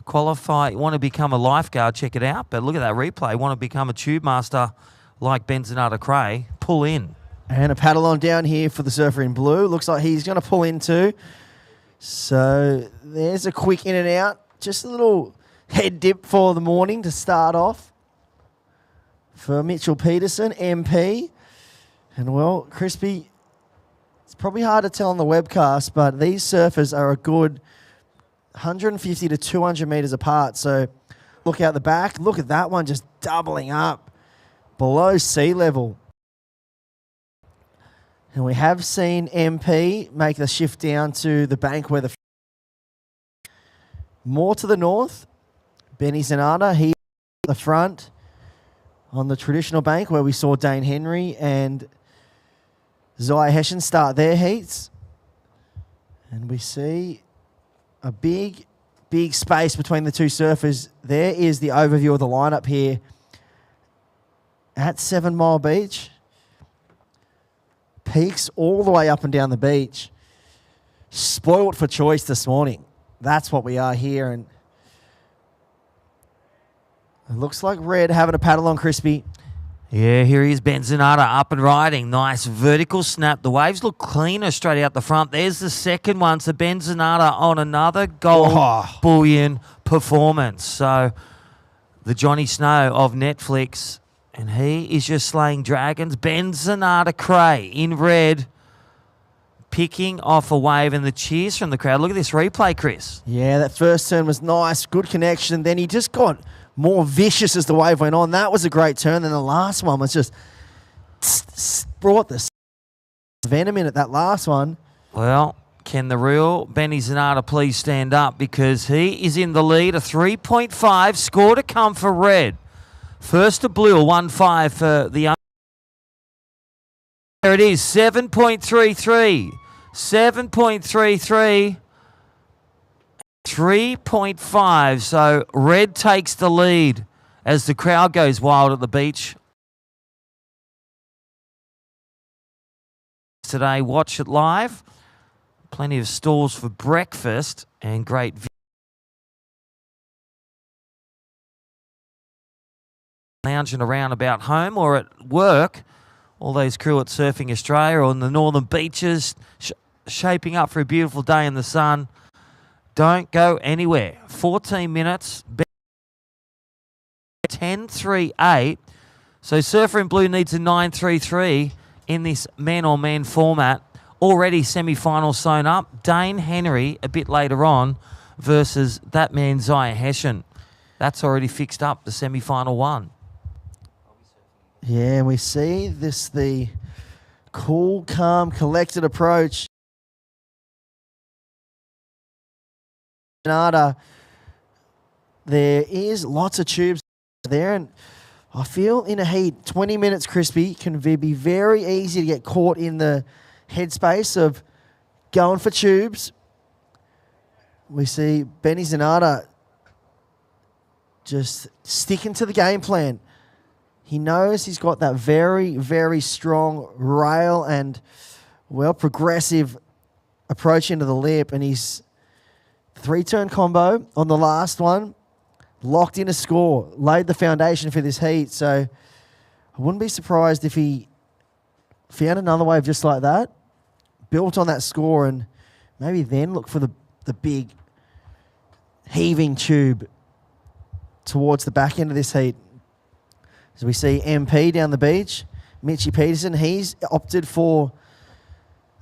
qualify, want to become a lifeguard, check it out. But look at that replay, want to become a tube master like Benzonata Cray, pull in. And a paddle on down here for the surfer in blue. Looks like he's going to pull in too. So there's a quick in and out. Just a little head dip for the morning to start off for Mitchell Peterson, MP. And well, Crispy, it's probably hard to tell on the webcast, but these surfers are a good 150 to 200 metres apart. So look out the back. Look at that one just doubling up below sea level. And we have seen MP make the shift down to the bank where the... More to the north, Benny Zanata, he at the front on the traditional bank where we saw Dane Henry and Zaya Hessian start their heats. And we see a big, big space between the two surfers. There is the overview of the lineup here at 7 Mile Beach. Peaks all the way up and down the beach. Spoiled for choice this morning. That's what we are here. And it looks like Red having a paddle on, Crispy. Yeah, here he is, Benzonata up and riding. Nice vertical snap. The waves look cleaner straight out the front. There's the second one. So Benzonata on another gold bullion performance. So the Johnny Snow of Netflix, and he is just slaying dragons. Benzonata Cray in red, picking off a wave, and the cheers from the crowd. Look at this replay, Chris. Yeah, that first turn was nice. Good connection. Then he just got more vicious as the wave went on. That was a great turn. Then the last one was just brought the venom in at that last one. Well, can the real Benny Zanata please stand up, because he is in the lead. A 3.5 score to come for Red. First to blue, a 1.5 for the... There it is, 7.33. 7.33. 3.5, so Red takes the lead as the crowd goes wild at the beach. Today, watch it live. Plenty of stalls for breakfast and great lounging around about home or at work. All those crew at Surfing Australia on the northern beaches, shaping up for a beautiful day in the sun. Don't go anywhere. 14 minutes. 10.38. So Surfer in Blue needs a 9.33 in this man-on-man format. already semi-final sewn up. Dane Henry a bit later on versus that man Zaya Hessian. That's already fixed up, the semi-final one. Yeah, and we see the cool, calm, collected approach. There is lots of tubes there, and I feel in a heat, 20 minutes, Crispy, can be very easy to get caught in the headspace of going for tubes. We see Benny Zanata just sticking to the game plan. He knows he's got that very, very strong rail and, well, progressive approach into the lip, and he's 3-turn combo on the last one. Locked in a score, laid the foundation for this heat. So I wouldn't be surprised if he found another wave just like that, built on that score, and maybe then look for the big heaving tube towards the back end of this heat. As we see MP down the beach, Mitchie Peterson, he's opted for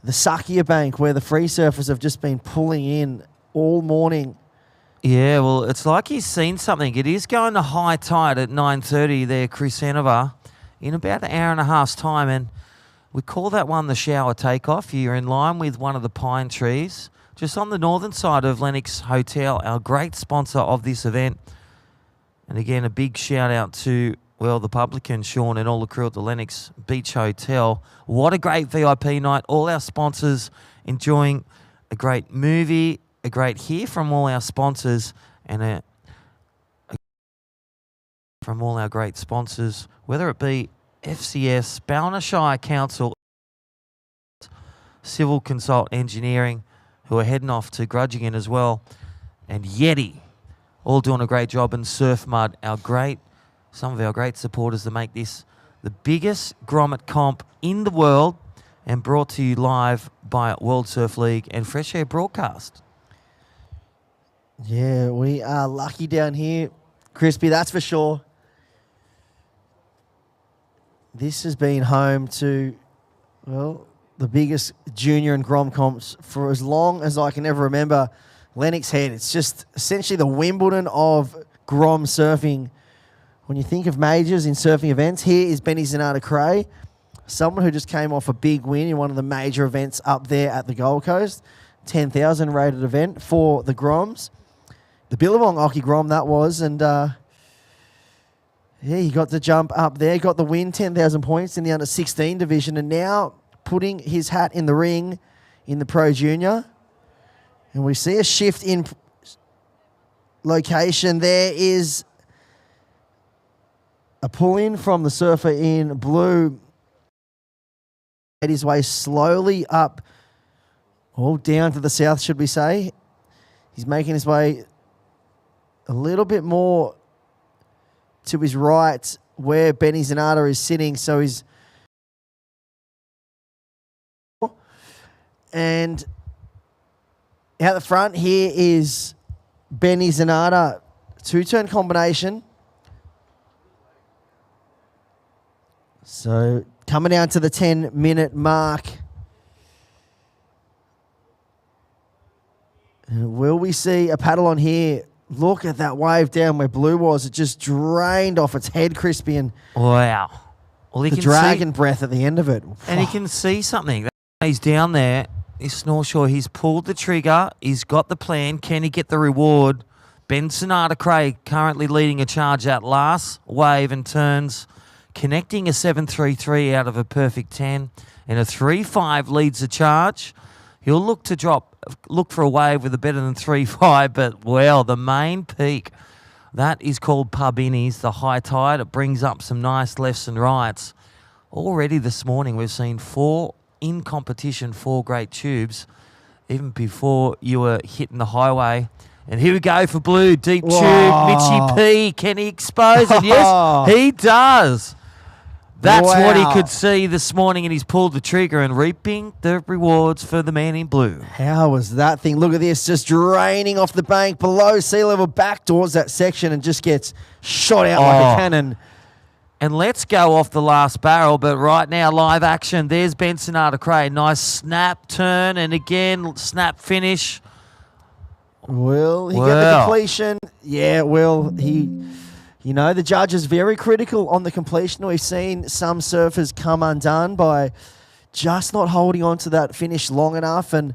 the suckier bank where the free surfers have just been pulling in all morning. Yeah, well, it's like he's seen something. It is going to high tide at 9:30 there, Chris Hanover, in about an hour and a half's time. And we call that one the shower takeoff. You're in line with one of the pine trees, just on the northern side of Lennox Hotel, our great sponsor of this event. And again, a big shout out to, well, the publican, Sean, and all the crew at the Lennox Beach Hotel. What a great VIP night. All our sponsors enjoying a great movie, a great hear from all our sponsors, and from all our great sponsors, whether it be FCS, Ballina Shire Council, Civil Consult Engineering, who are heading off to Grudgingen as well, and Yeti, all doing a great job, and Surf Mud, some of our great supporters that make this the biggest grommet comp in the world, and brought to you live by World Surf League and Fresh Air Broadcast. Yeah, we are lucky down here, Crispy, that's for sure. This has been home to, well, the biggest junior and Grom comps for as long as I can ever remember. Lennox Head, it's just essentially the Wimbledon of Grom surfing. When you think of majors in surfing events, here is Benny Zanata Cray, someone who just came off a big win in one of the major events up there at the Gold Coast, 10,000 rated event for the Groms. The Billabong Oki Grom that was, and yeah, he got to jump up there, got the win, 10,000 points in the under-16 division, and now putting his hat in the ring in the Pro Junior. And we see a shift in location. There is a pull-in from the surfer in blue. Made his way slowly up, all down to the south, should we say. He's making his way a little bit more to his right where Benny Zanata is sitting. So he's... And out the front here is Benny Zanata, 2-turn combination. So coming down to the 10-minute mark. And will we see a paddle on here? Look at that wave down where blue was. It just drained off its head, Crispy, and wow. Well, the dragon breath at the end of it. And he can see something. He's down there. He's Snorshaw. He's pulled the trigger. He's got the plan. Can he get the reward? Ben Sonata Craig currently leading a charge out last wave and turns, connecting a 7.33 out of a perfect 10, and a 3.5 leads the charge. He'll look for a wave with a better than 3.5, but, well, the main peak, that is called Pub Innies, the high tide. It brings up some nice lefts and rights. Already this morning we've seen 4 in competition, 4 great tubes, even before you were hitting the highway. And here we go for blue, deep tube, Mitchie P. Can he expose it? Yes, he does. That's what he could see this morning, and he's pulled the trigger and reaping the rewards for the man in blue. How was that thing? Look at this, just draining off the bank below sea level, back towards that section, and just gets shot out like a cannon. And let's go off the last barrel, but right now, live action. There's Benson Cray. Nice snap turn, and again, snap finish. Will he get the completion? Yeah, will. The judge is very critical on the completion. We've seen some surfers come undone by just not holding on to that finish long enough, and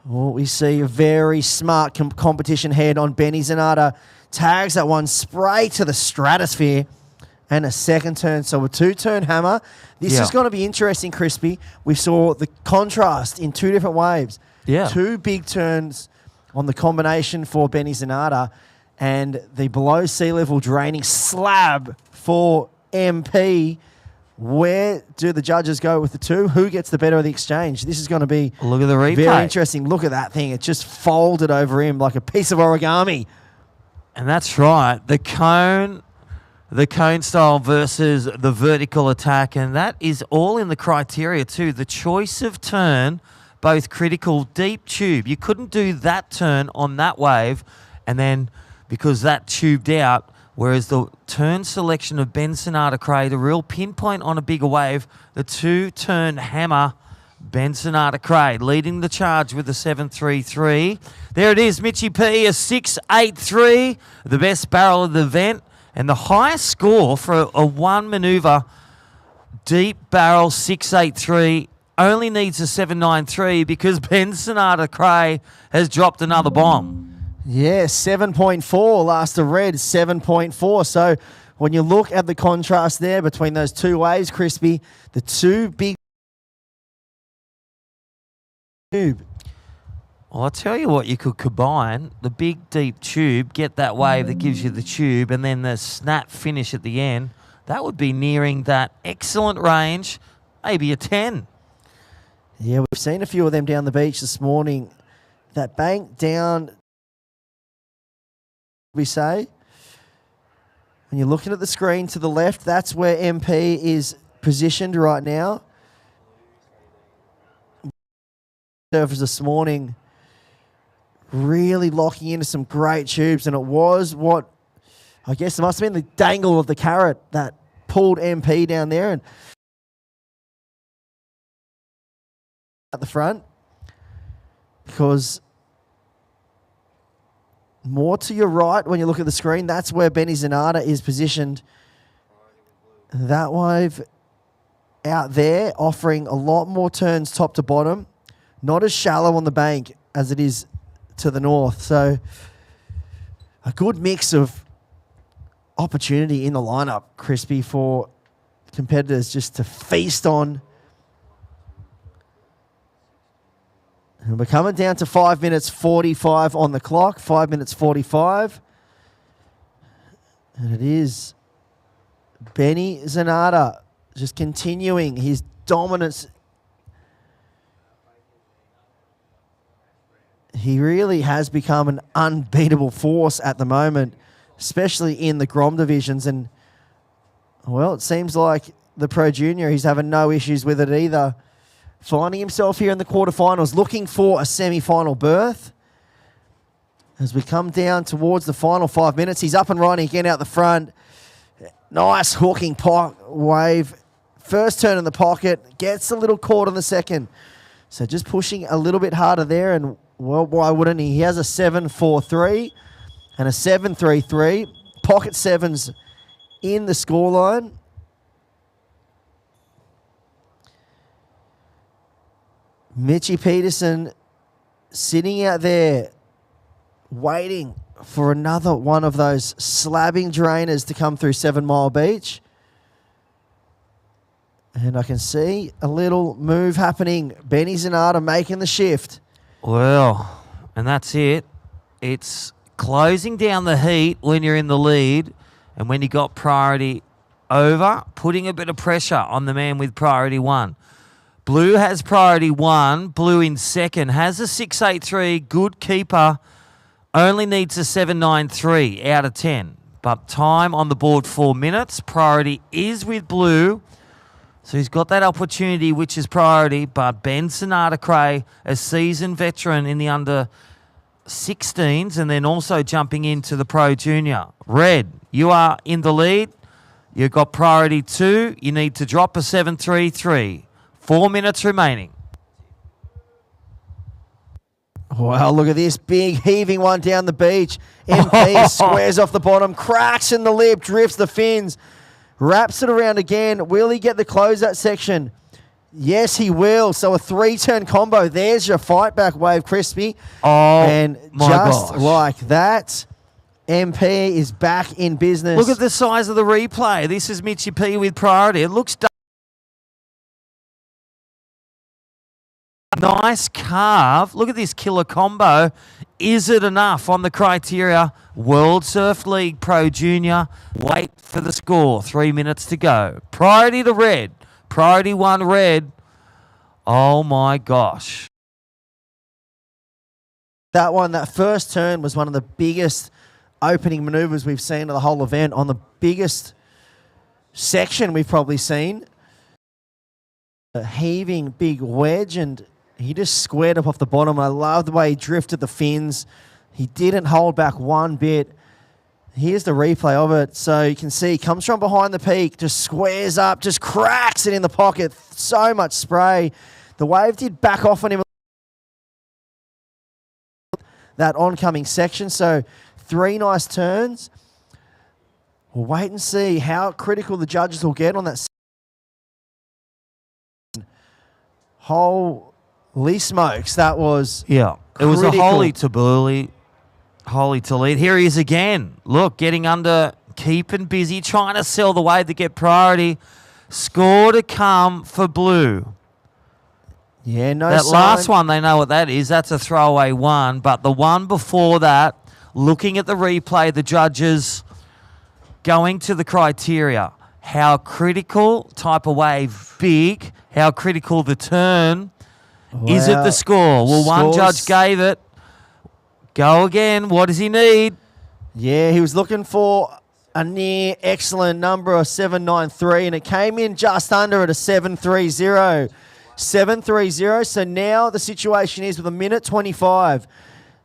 we see a very smart competition head on Benny Zanata. Tags that one spray to the stratosphere. And a second turn, so a 2-turn hammer. This is going to be interesting, Crispy. We saw the contrast in 2 different waves. Yeah. 2 big turns on the combination for Benny Zanata, and the below sea level draining slab for MP. Where do the judges go with the 2? Who gets the better of the exchange? This is going to be look at the replay. Very interesting. Look at that thing. It just folded over him like a piece of origami. And that's right. The cone style versus the vertical attack, and that is all in the criteria too. The choice of turn, both critical, deep tube. You couldn't do that turn on that wave, and then because that tubed out, whereas the turn selection of Benson Cray, the real pinpoint on a bigger wave, the 2-turn hammer, Benson Cray leading the charge with a 7.33. There it is, Mitchie P, a 6.83, the best barrel of the event. And the highest score for a one manoeuvre, deep barrel 6.83, only needs a 7.93 because Benson Cray has dropped another bomb. Yeah, 7.4 last I read, 7.4. So when you look at the contrast there between those 2 waves, Crispy, the 2 big tube. Well, I'll tell you what, you could combine the big, deep tube, get that wave that gives you the tube, and then the snap finish at the end. That would be nearing that excellent range, maybe a 10. Yeah, we've seen a few of them down the beach this morning. That bank down, we say. When you're looking at the screen to the left, that's where MP is positioned right now. Surfers this morning really locking into some great tubes, and it was what I guess it must have been the dangle of the carrot that pulled MP down there and at the front, because more to your right when you look at the screen, that's where Benny Zanata is positioned. That wave out there offering a lot more turns top to bottom, not as shallow on the bank as it is to the north. So a good mix of opportunity in the lineup, Crispy, for competitors just to feast on. And we're coming down to 5 minutes 45 on the clock, 5 minutes 45. And it is Benny Zanata just continuing his dominance. He really has become an unbeatable force at the moment, especially in the Grom divisions. And, well, it seems like the Pro Junior, he's having no issues with it either. Finding himself here in the quarterfinals, looking for a semi-final berth. As we come down towards the final 5 minutes, he's up and running again out the front. Nice hooking wave. First turn in the pocket, gets a little caught on the second. So just pushing a little bit harder there, and well, why wouldn't he? He has a 7.43 and a 7.33. Pocket sevens in the scoreline. Mitchie Peterson sitting out there waiting for another one of those slabbing drainers to come through 7 Mile Beach. And I can see a little move happening. Benny Zanata making the shift. Well, and that's it. It's closing down the heat when you're in the lead, and when you got priority over, putting a bit of pressure on the man with priority 1. Blue has priority 1. Blue in second has a 6.83. Good keeper. Only needs a 7.93 out of 10. But time on the board 4 minutes. Priority is with Blue. So he's got that opportunity, which is priority. But Benson Cray, a seasoned veteran in the under 16s, and then also jumping into the Pro Junior. Red, you are in the lead. You've got priority 2. You need to drop a 7.33. 4 minutes remaining. Wow, look at this big heaving one down the beach. MP squares off the bottom, cracks in the lip, drifts the fins, wraps it around again. Will he get the closeout section? Yes, he will. So a 3-turn combo. There's your fight back wave, Crispy. Oh, and my just gosh. like that, MP is back in business. Look at the size of the replay. This is Mitchie P with priority. It looks nice carve. Look at this killer combo. Is it enough on the criteria? World Surf League Pro Junior. Wait for the score. 3 minutes to go. Priority to red. Priority 1 red. Oh my gosh. That one, that first turn was one of the biggest opening maneuvers we've seen of the whole event, on the biggest section we've probably seen. A heaving big wedge, and he just squared up off the bottom. I love the way he drifted the fins. He didn't hold back one bit. Here's the replay of it. So you can see he comes from behind the peak, just squares up, just cracks it in the pocket. So much spray. The wave did back off on him that oncoming section. So 3 nice turns. We'll wait and see how critical the judges will get on that. Holy smokes, that was It was a critical. holy to lead. Here he is again. Look, getting under, keeping busy, trying to sell the wave to get priority. Score to come for blue. Yeah, no That sign. last one, they know what that is. That's a throwaway one. But the one before that, looking at the replay, the judges going to the criteria. How critical type of wave, big. How critical the turn. Is it the Wow. score? Well, one Scores. judge gave it. Go again. What does he need? Yeah, he was looking for a near excellent number, a 793, and it came in just under at a 730. 730. So now the situation is with a minute 25.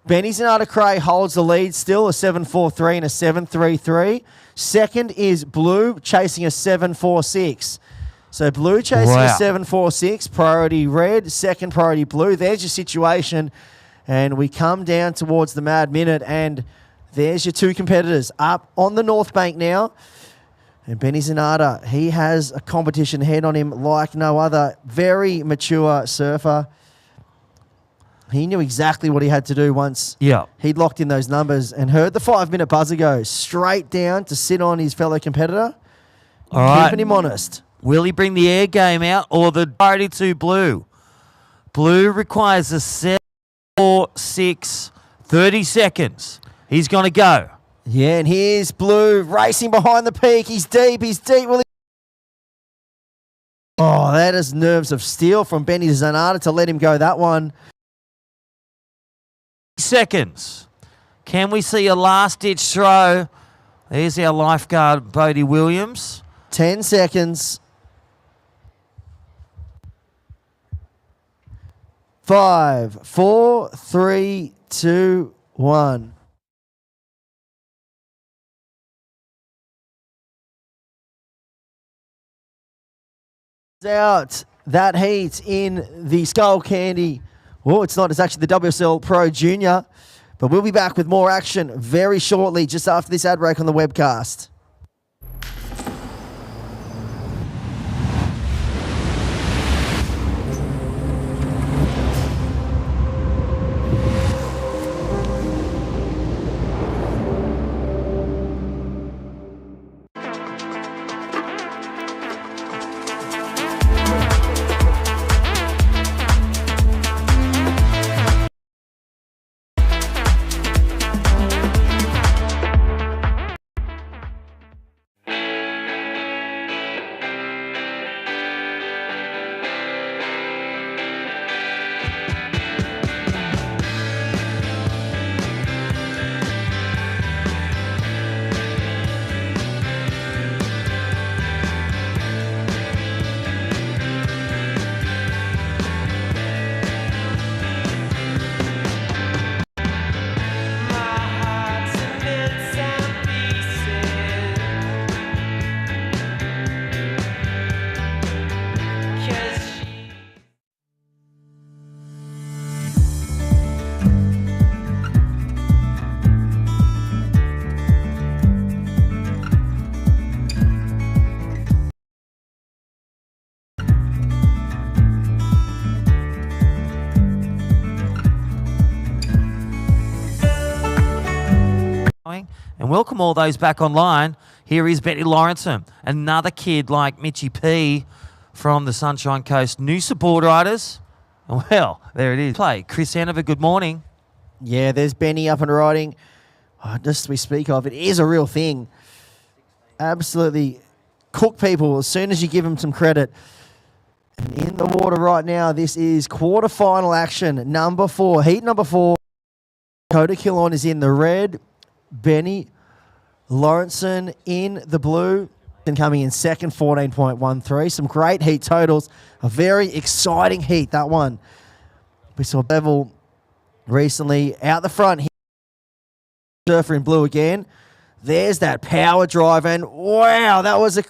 Benny Zanata-Cray holds the lead still, a 743 and a 733. Second is Blue chasing a 746. So Blue chasing a 746, priority red, second priority blue. There's your situation. And we come down towards the mad minute, and there's your 2 competitors up on the North Bank now. And Benny Zanata, he has a competition head on him like no other. Very mature surfer. He knew exactly what he had to do once he'd locked in those numbers, and heard the 5-minute buzzer go straight down to sit on his fellow competitor. All right. Keeping him honest. Will he bring the air game out or the priority to blue? Blue requires a 7-4-6, 30 seconds. He's going to go. Yeah, and here's Blue racing behind the peak. He's deep. Will he? Oh, that is nerves of steel from Benny Zanata to let him go that one. Seconds. Can we see a last-ditch throw? There's our lifeguard, Bodie Williams. 10 seconds. 5, 4, 3, 2, 1. Out that heat in the Skullcandy. Oh, it's not. It's actually the WSL Pro Junior. But we'll be back with more action very shortly, just after this ad break on the webcast. going. And welcome all those back online. Here is Betty Lawrenson, another kid like Mitchie P from the Sunshine Coast Noosa Board Riders. Well, there it is. Play. Chris Hanover, good morning. Yeah, there's Benny up and riding. Just we speak of, it is a real thing. Absolutely cook people as soon as you give them some credit. And in the water right now, this is quarterfinal action, number 4. Heat number 4. Dakota Killorn is in the red. Benny Lawrenson in the blue. And coming in second, 14.13. Some great heat totals. A very exciting heat, that one. We saw Bevel recently out the front. Surfer in blue again. There's that power drive. And wow, that was a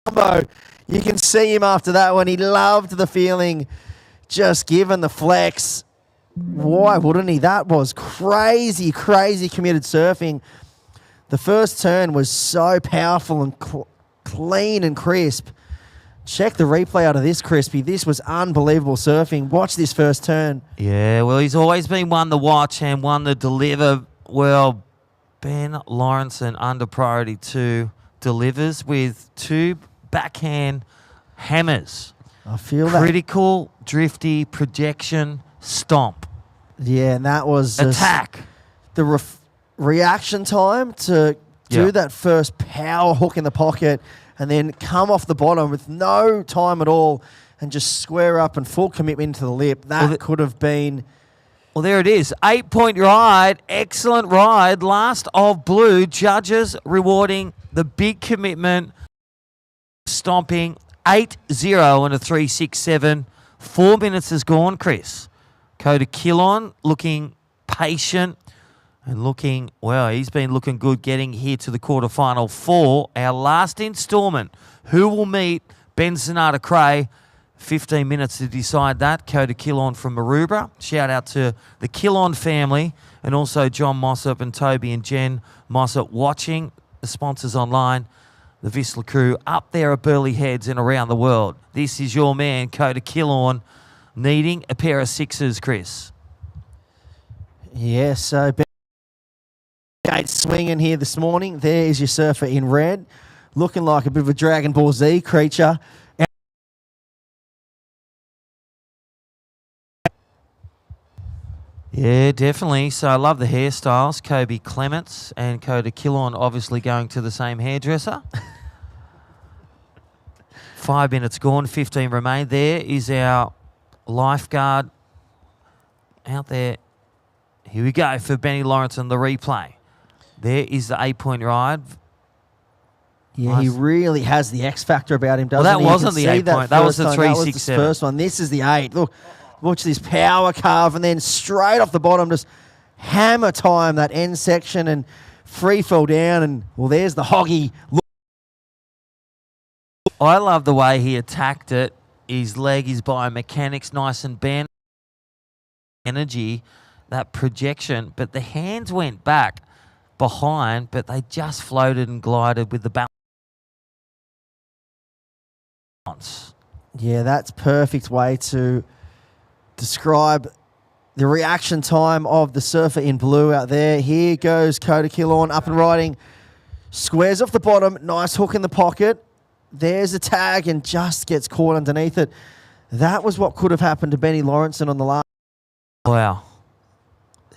combo. You can see him after that one. He loved the feeling, just given the flex. Why wouldn't he? That was crazy, crazy committed surfing. The first turn was so powerful and clean and crisp. Check the replay out of this, Crispy. This was unbelievable surfing. Watch this first turn. Yeah, well, he's always been one to watch and one to deliver. Well, Ben Lawrenson under priority 2 delivers with 2 backhand hammers. I feel critical, drifty, projection, stomp. Yeah, and that was attack. The reaction time to do that first power hook in the pocket and then come off the bottom with no time at all and just square up and full commitment into the lip. That could have been... Well, there it is. 8-point ride. Excellent ride. Last of blue. Judges rewarding the big commitment. Stomping 8-0 and a 3-6-7. 4 minutes is gone, Chris. Dakota Killorn looking patient and looking, well, he's been looking good getting here to the quarterfinal 4. Our last installment. Who will meet Ben Sonata Cray? 15 minutes to decide that. Dakota Killorn from Maroubra. Shout out to the Killorn family and also John Mossop and Toby and Jen Mossop watching. The sponsors online. The Vissla crew up there at Burleigh Heads and around the world. This is your man, Dakota Killorn, needing a pair of 6s, Chris. Yeah, so gate swinging here this morning. There is your surfer in red, looking like a bit of a Dragon Ball Z creature. Yeah, definitely. So I love the hairstyles. Kobe Clements and Dakota Killorn obviously going to the same hairdresser. 5 minutes gone, 15 remain. There is our lifeguard out there. Here we go for Benny Lawrenson, the replay. There is the 8-point ride. Yeah, nice. He really has the X factor about him, doesn't he? Well, that wasn't the 8-point. That was the 3-6-7. That was the first one. This is the 8. Look, watch this power carve and then straight off the bottom, just hammer time that end section and free fall down. And, well, there's the hoggy. I love the way he attacked it. His leg, his biomechanics, nice and bent. Energy, that projection. But the hands went back behind, but they just floated and glided with the balance. Yeah, that's perfect way to describe the reaction time of the surfer in blue out there. Here goes Dakota Killorn up and riding. Squares off the bottom. Nice hook in the pocket. There's a tag and just gets caught underneath it. That was what could have happened to Benny Lawrenson on the last. Wow.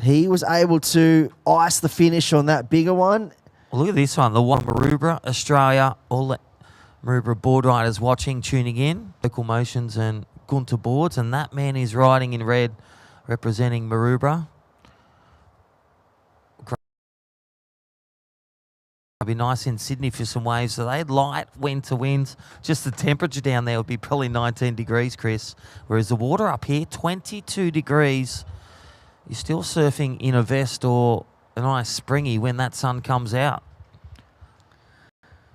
He was able to ice the finish on that bigger one. Look at this one. The one Maroubra, Australia. All the Maroubra board riders watching, tuning in. Local Motions and Gunter Boards. And that man is riding in red, representing Maroubra. It'd be nice in Sydney for some waves. So they had light winter winds. Just the temperature down there would be probably 19 degrees, Chris. Whereas the water up here, 22 degrees. You're still surfing in a vest or a nice springy when that sun comes out.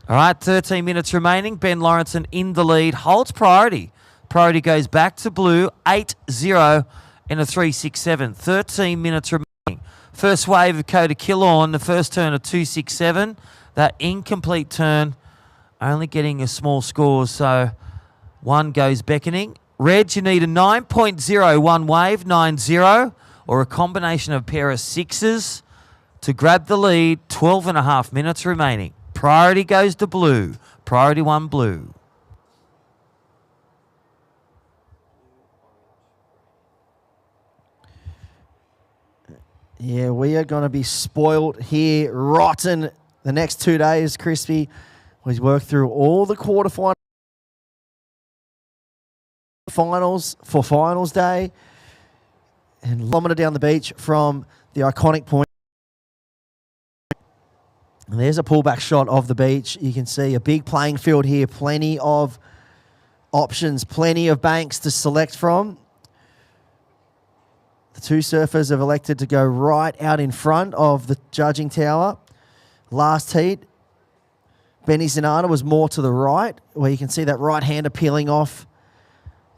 All right, 13 minutes remaining. Ben Lawrenson in the lead. Holds priority. Priority goes back to blue. 8-0 and a 3-6-7. 13 minutes remaining. First wave of Dakota Killorn. The first turn of 2-6-7. That incomplete turn only getting a small score. So one goes beckoning. Red, you need a 9.01 wave. 9-0. Or a combination of a pair of 6s to grab the lead. 12.5 minutes remaining. Priority goes to blue. Priority 1 blue. Yeah, we are going to be spoiled here, rotten the next 2 days, Crispy. We've worked through all the quarterfinals for finals day and kilometre down the beach from the iconic point. And there's a pullback shot of the beach. You can see a big playing field here, plenty of options, plenty of banks to select from. The two surfers have elected to go right out in front of the judging tower. Last heat, Benny Zanata was more to the right, where you can see that right-hander peeling off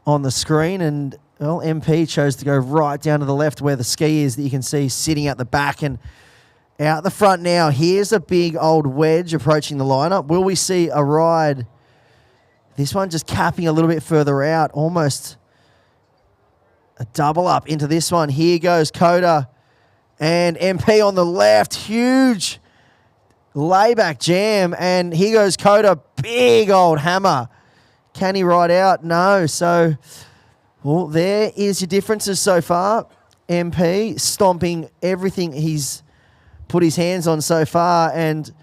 on the screen. And, well, MP chose to go right down to the left where the ski is that you can see sitting at the back. And out the front now, here's a big old wedge approaching the lineup. Will we see a ride? This one just capping a little bit further out, almost a double up into this one. Here goes Coda and MP on the left. Huge layback jam. And here goes Coda. Big old hammer. Can he ride out? No. So, well, there is your differences so far. MP stomping everything he's put his hands on so far. And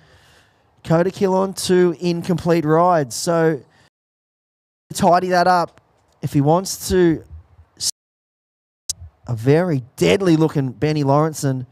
Coda Kill on 2 incomplete rides. So, tidy that up. If he wants to, a very deadly looking Benny Lawrenson.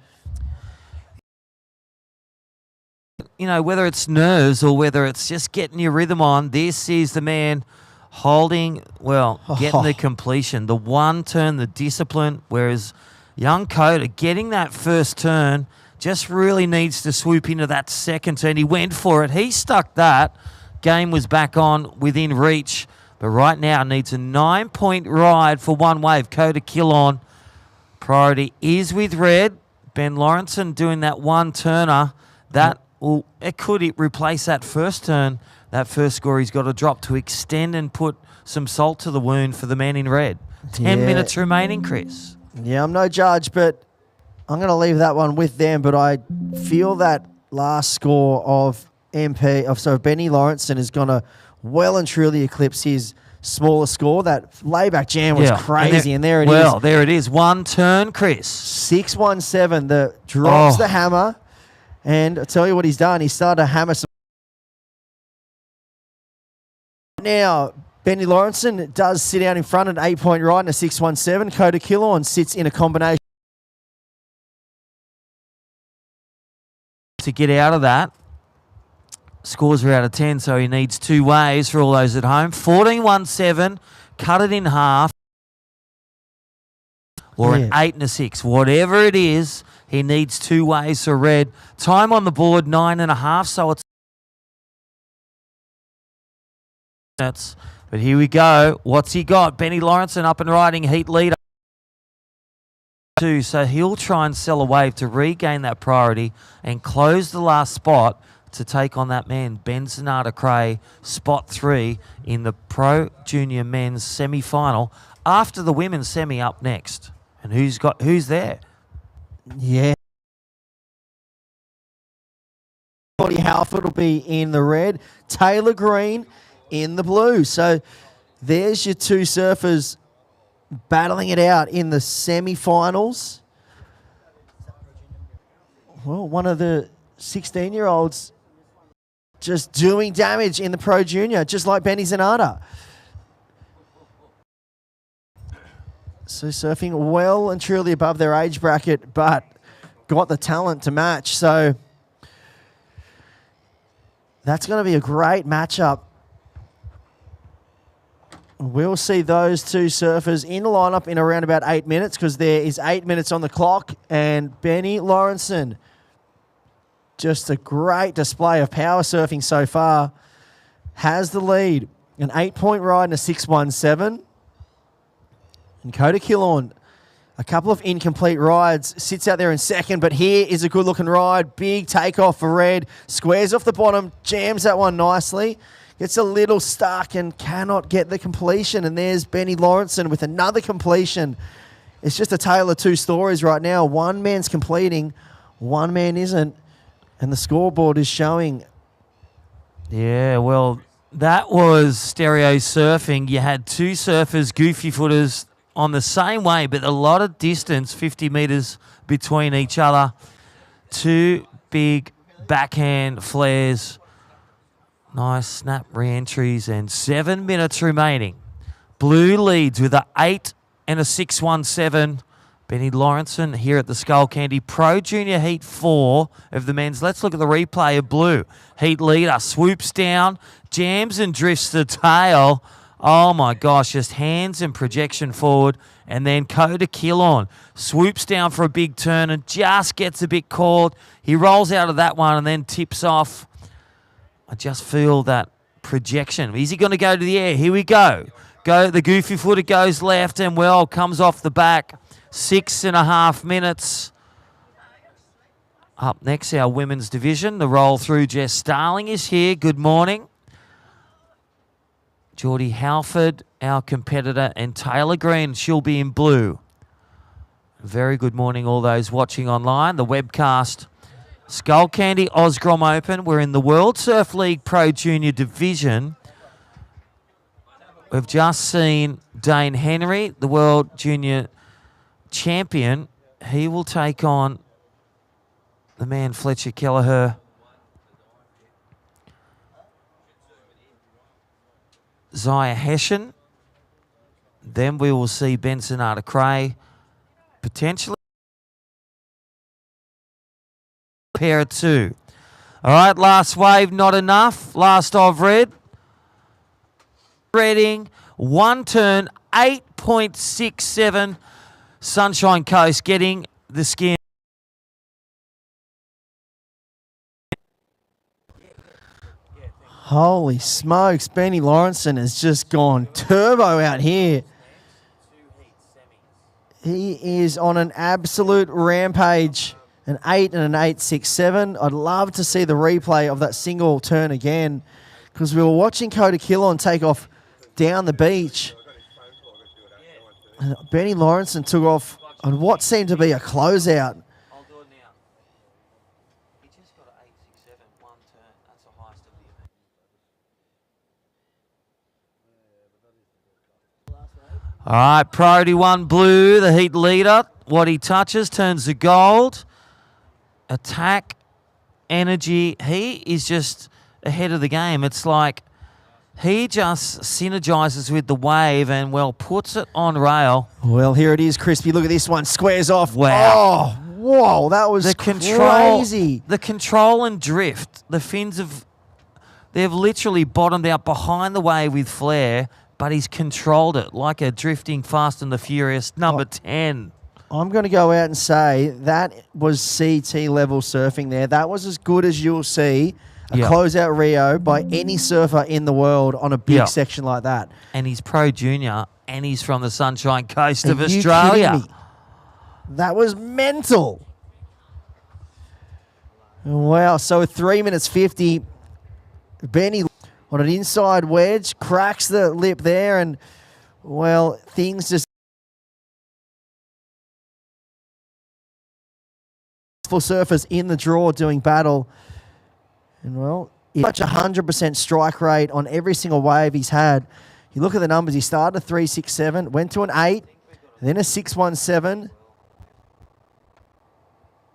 You know, whether it's nerves or whether it's just getting your rhythm on, this is the man holding, well, getting the completion, the one turn, the discipline, whereas young Coda getting that first turn just really needs to swoop into that second turn. He went for it. He stuck that. Game was back on within reach, but right now needs a 9-point ride for one wave. Coda Kill on. Priority is with red. Ben Lawrenson doing that one turner. That will, it could replace that first turn, that first score he's got to drop to extend and put some salt to the wound for the man in red. 10 minutes remaining, Chris. Yeah, I'm no judge, but I'm going to leave that one with them. But I feel that last score of Benny Lawrenson is going to well and truly eclipse his smaller score. That layback jam was crazy, and there it is. Well, there it is. One turn, Chris. 617. Drops the hammer, and I'll tell you what he's done. He started to hammer some. Now, Benny Lawrenson does sit out in front at an 8-point ride in a 617. Coda Kill on sits in a combination to get out of that. Scores are out of 10, so he needs 2 waves for all those at home. 14-1-7, cut it in half, or an 8 and a 6. Whatever it is, he needs 2 waves for red. Time on the board, 9.5, so it's minutes. But here we go. What's he got? Benny Lawrenson up and riding, heat leader. So he'll try and sell a wave to regain that priority and close the last spot to take on that man, Ben Sonata Cray, spot 3 in the Pro Junior Men's semi-final after the women's semi up next. And who's there? Yeah. Cody Halford will be in the red. Taylor Green in the blue. So there's your 2 surfers battling it out in the semi-finals. Well, one of the 16-year-olds just doing damage in the Pro Junior, just like Benny Zanata. So surfing well and truly above their age bracket, but got the talent to match. So that's going to be a great matchup. We'll see those 2 surfers in the lineup in around about 8 minutes, because there is 8 minutes on the clock. And Benny Lawrenson, just a great display of power surfing so far, has the lead. An 8-point ride in a 617. And Coda Kill on, a couple of incomplete rides, sits out there in second, but here is a good-looking ride. Big takeoff for red. Squares off the bottom, jams that one nicely. Gets a little stuck and cannot get the completion. And there's Benny Lawrenson with another completion. It's just a tale of 2 stories right now. One man's completing, one man isn't. And the scoreboard is showing. Yeah, well, that was stereo surfing. You had two surfers, goofy footers, on the same wave, but a lot of distance, 50 metres between each other. Two big backhand flares. Nice snap re-entries and 7 minutes remaining. Blue leads with a 8 and a 6.17. Benny Lawrenson here at the Skullcandy Pro Junior Heat 4 of the men's. Let's look at the replay of Blue. Heat leader swoops down, jams and drifts the tail. Oh my gosh, just hands and projection forward. And then Coda Killon swoops down for a big turn and just gets a bit caught. He rolls out of that one and then tips off. I just feel that projection. Is he going to go to the air? Here we go. The goofy footer goes left and well, comes off the back. 6.5 minutes. Up next, our women's division. The roll through. Jess Starling is here. Good morning. Geordie Halford, our competitor, and Taylor Green. She'll be in blue. Very good morning, all those watching online. The webcast. Skullcandy Grom Open. We're in the World Surf League Pro Junior Division. We've just seen Dane Henry, the World Junior Champion. He will take on the man Fletcher Kelleher. Zaya Hessian. Then we will see Benson Arta-Cray potentially. Pair of two. All right, last wave, not enough. Last I've read. Reading, one turn, 8.67. Sunshine Coast getting the skin. Holy smokes, Benny Lawrenson has just gone turbo out here. He is on an absolute rampage. An 8 and an 8.67. I'd love to see the replay of that single turn again because we were watching Coda Killon take off down the beach. And Benny Lawrenson took off on what seemed to be a closeout. I'll do it now. He just got an 8.67, one turn. That's the highest of the event. All right, priority one blue, the heat leader. What he touches turns to gold. Attack, energy. He is just ahead of the game. It's like he just synergizes with the wave and, well, puts it on rail. Well, here it is, Crispy. Look at this one. Squares off. Wow. Oh, whoa. That was crazy. The control and drift. The fins they've literally bottomed out behind the wave with flare, but he's controlled it like a drifting Fast and the Furious number 10. I'm going to go out and say that was CT level surfing there. That was as good as you'll see a closeout Rio by any surfer in the world on a big section like that. And he's pro junior and he's from the Sunshine Coast of Are you Australia. kidding me? That was mental. Wow. So 3 minutes 50. Benny on an inside wedge cracks the lip there and, well, things just for surfers in the draw doing battle. And, well, such 100% strike rate on every single wave he's had. You look at the numbers. He started a 3.67, went to an 8, then a 6.17.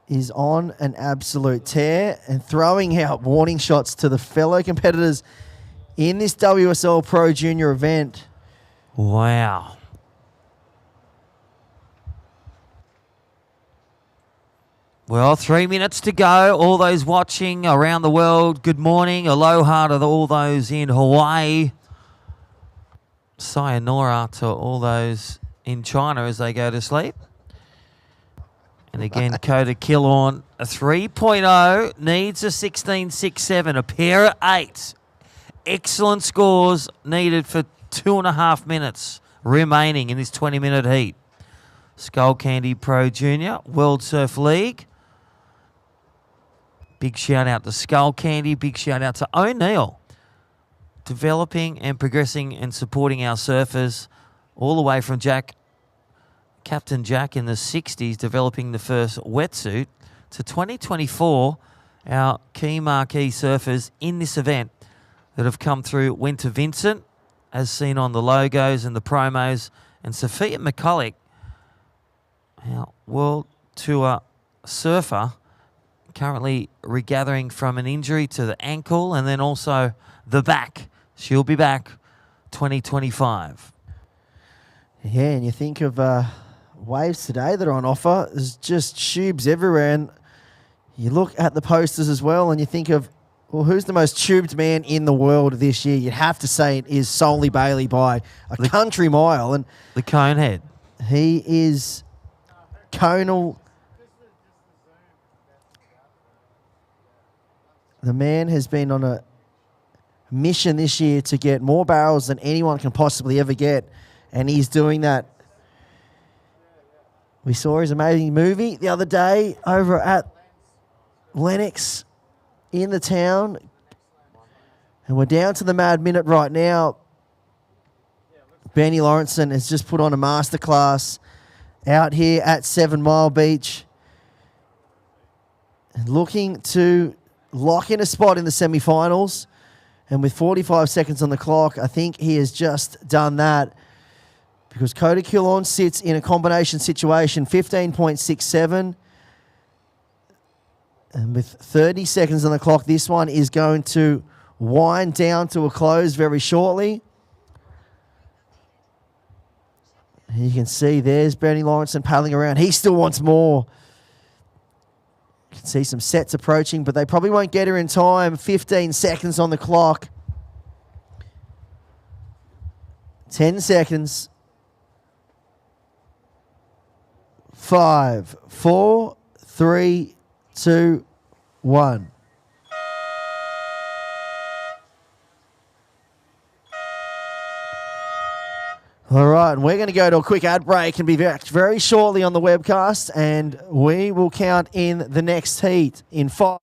Is on an absolute tear and throwing out warning shots to the fellow competitors in this WSL Pro Junior event. Wow. Well, 3 minutes to go. All those watching around the world, good morning. Aloha to all those in Hawaii. Sayonara to all those in China as they go to sleep. And again, Coda Killon, a 3.0, needs a 16.67, a pair of 8s. Excellent scores needed for 2.5 minutes remaining in this 20-minute heat. Skullcandy Pro Junior, World Surf League. Big shout out to Skullcandy. Big shout out to O'Neill. Developing and progressing and supporting our surfers all the way from Captain Jack in the 60s, developing the first wetsuit to 2024, our key marquee surfers in this event that have come through went to Vincent, as seen on the logos and the promos, and Sophia McCulloch, our World Tour surfer, currently regathering from an injury to the ankle and then also the back. She'll be back 2025. Yeah, and you think of waves today that are on offer. There's just tubes everywhere. And you look at the posters as well and you think of, well, who's the most tubed man in the world this year? You'd have to say it is Solly Bailey by a country mile. And the Conehead. He is conal. The man has been on a mission this year to get more barrels than anyone can possibly ever get, and he's doing that. We saw his amazing movie the other day over at Lennox in the town, and we're down to the mad minute right now. Benny Lawrenson has just put on a masterclass out here at 7 Mile Beach, and looking to lock in a spot in the semifinals. And with 45 seconds on the clock, I think he has just done that, because Coda Quilon sits in a combination situation, 15.67. And with 30 seconds on the clock, this one is going to wind down to a close very shortly. And you can see there's Bernie Lawrenson paddling around. He still wants more. You can see some sets approaching, but they probably won't get her in time. 15 seconds on the clock. 10 seconds. 5, 4, 3, 2, 1. All right, and we're going to go to a quick ad break and be back very shortly on the webcast, and we will count in the next heat in 5.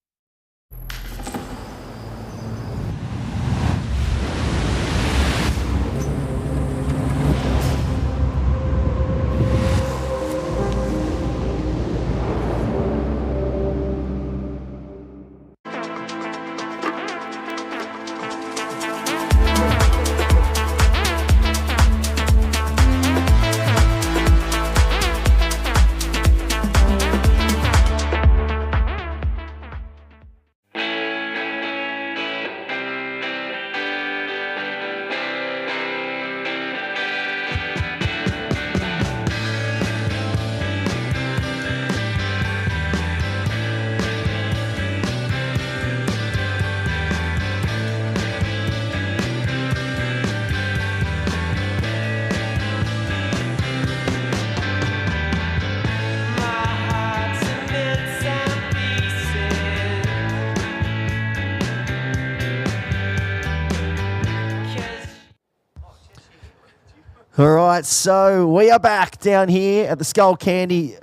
All right, so we are back down here at the Skullcandy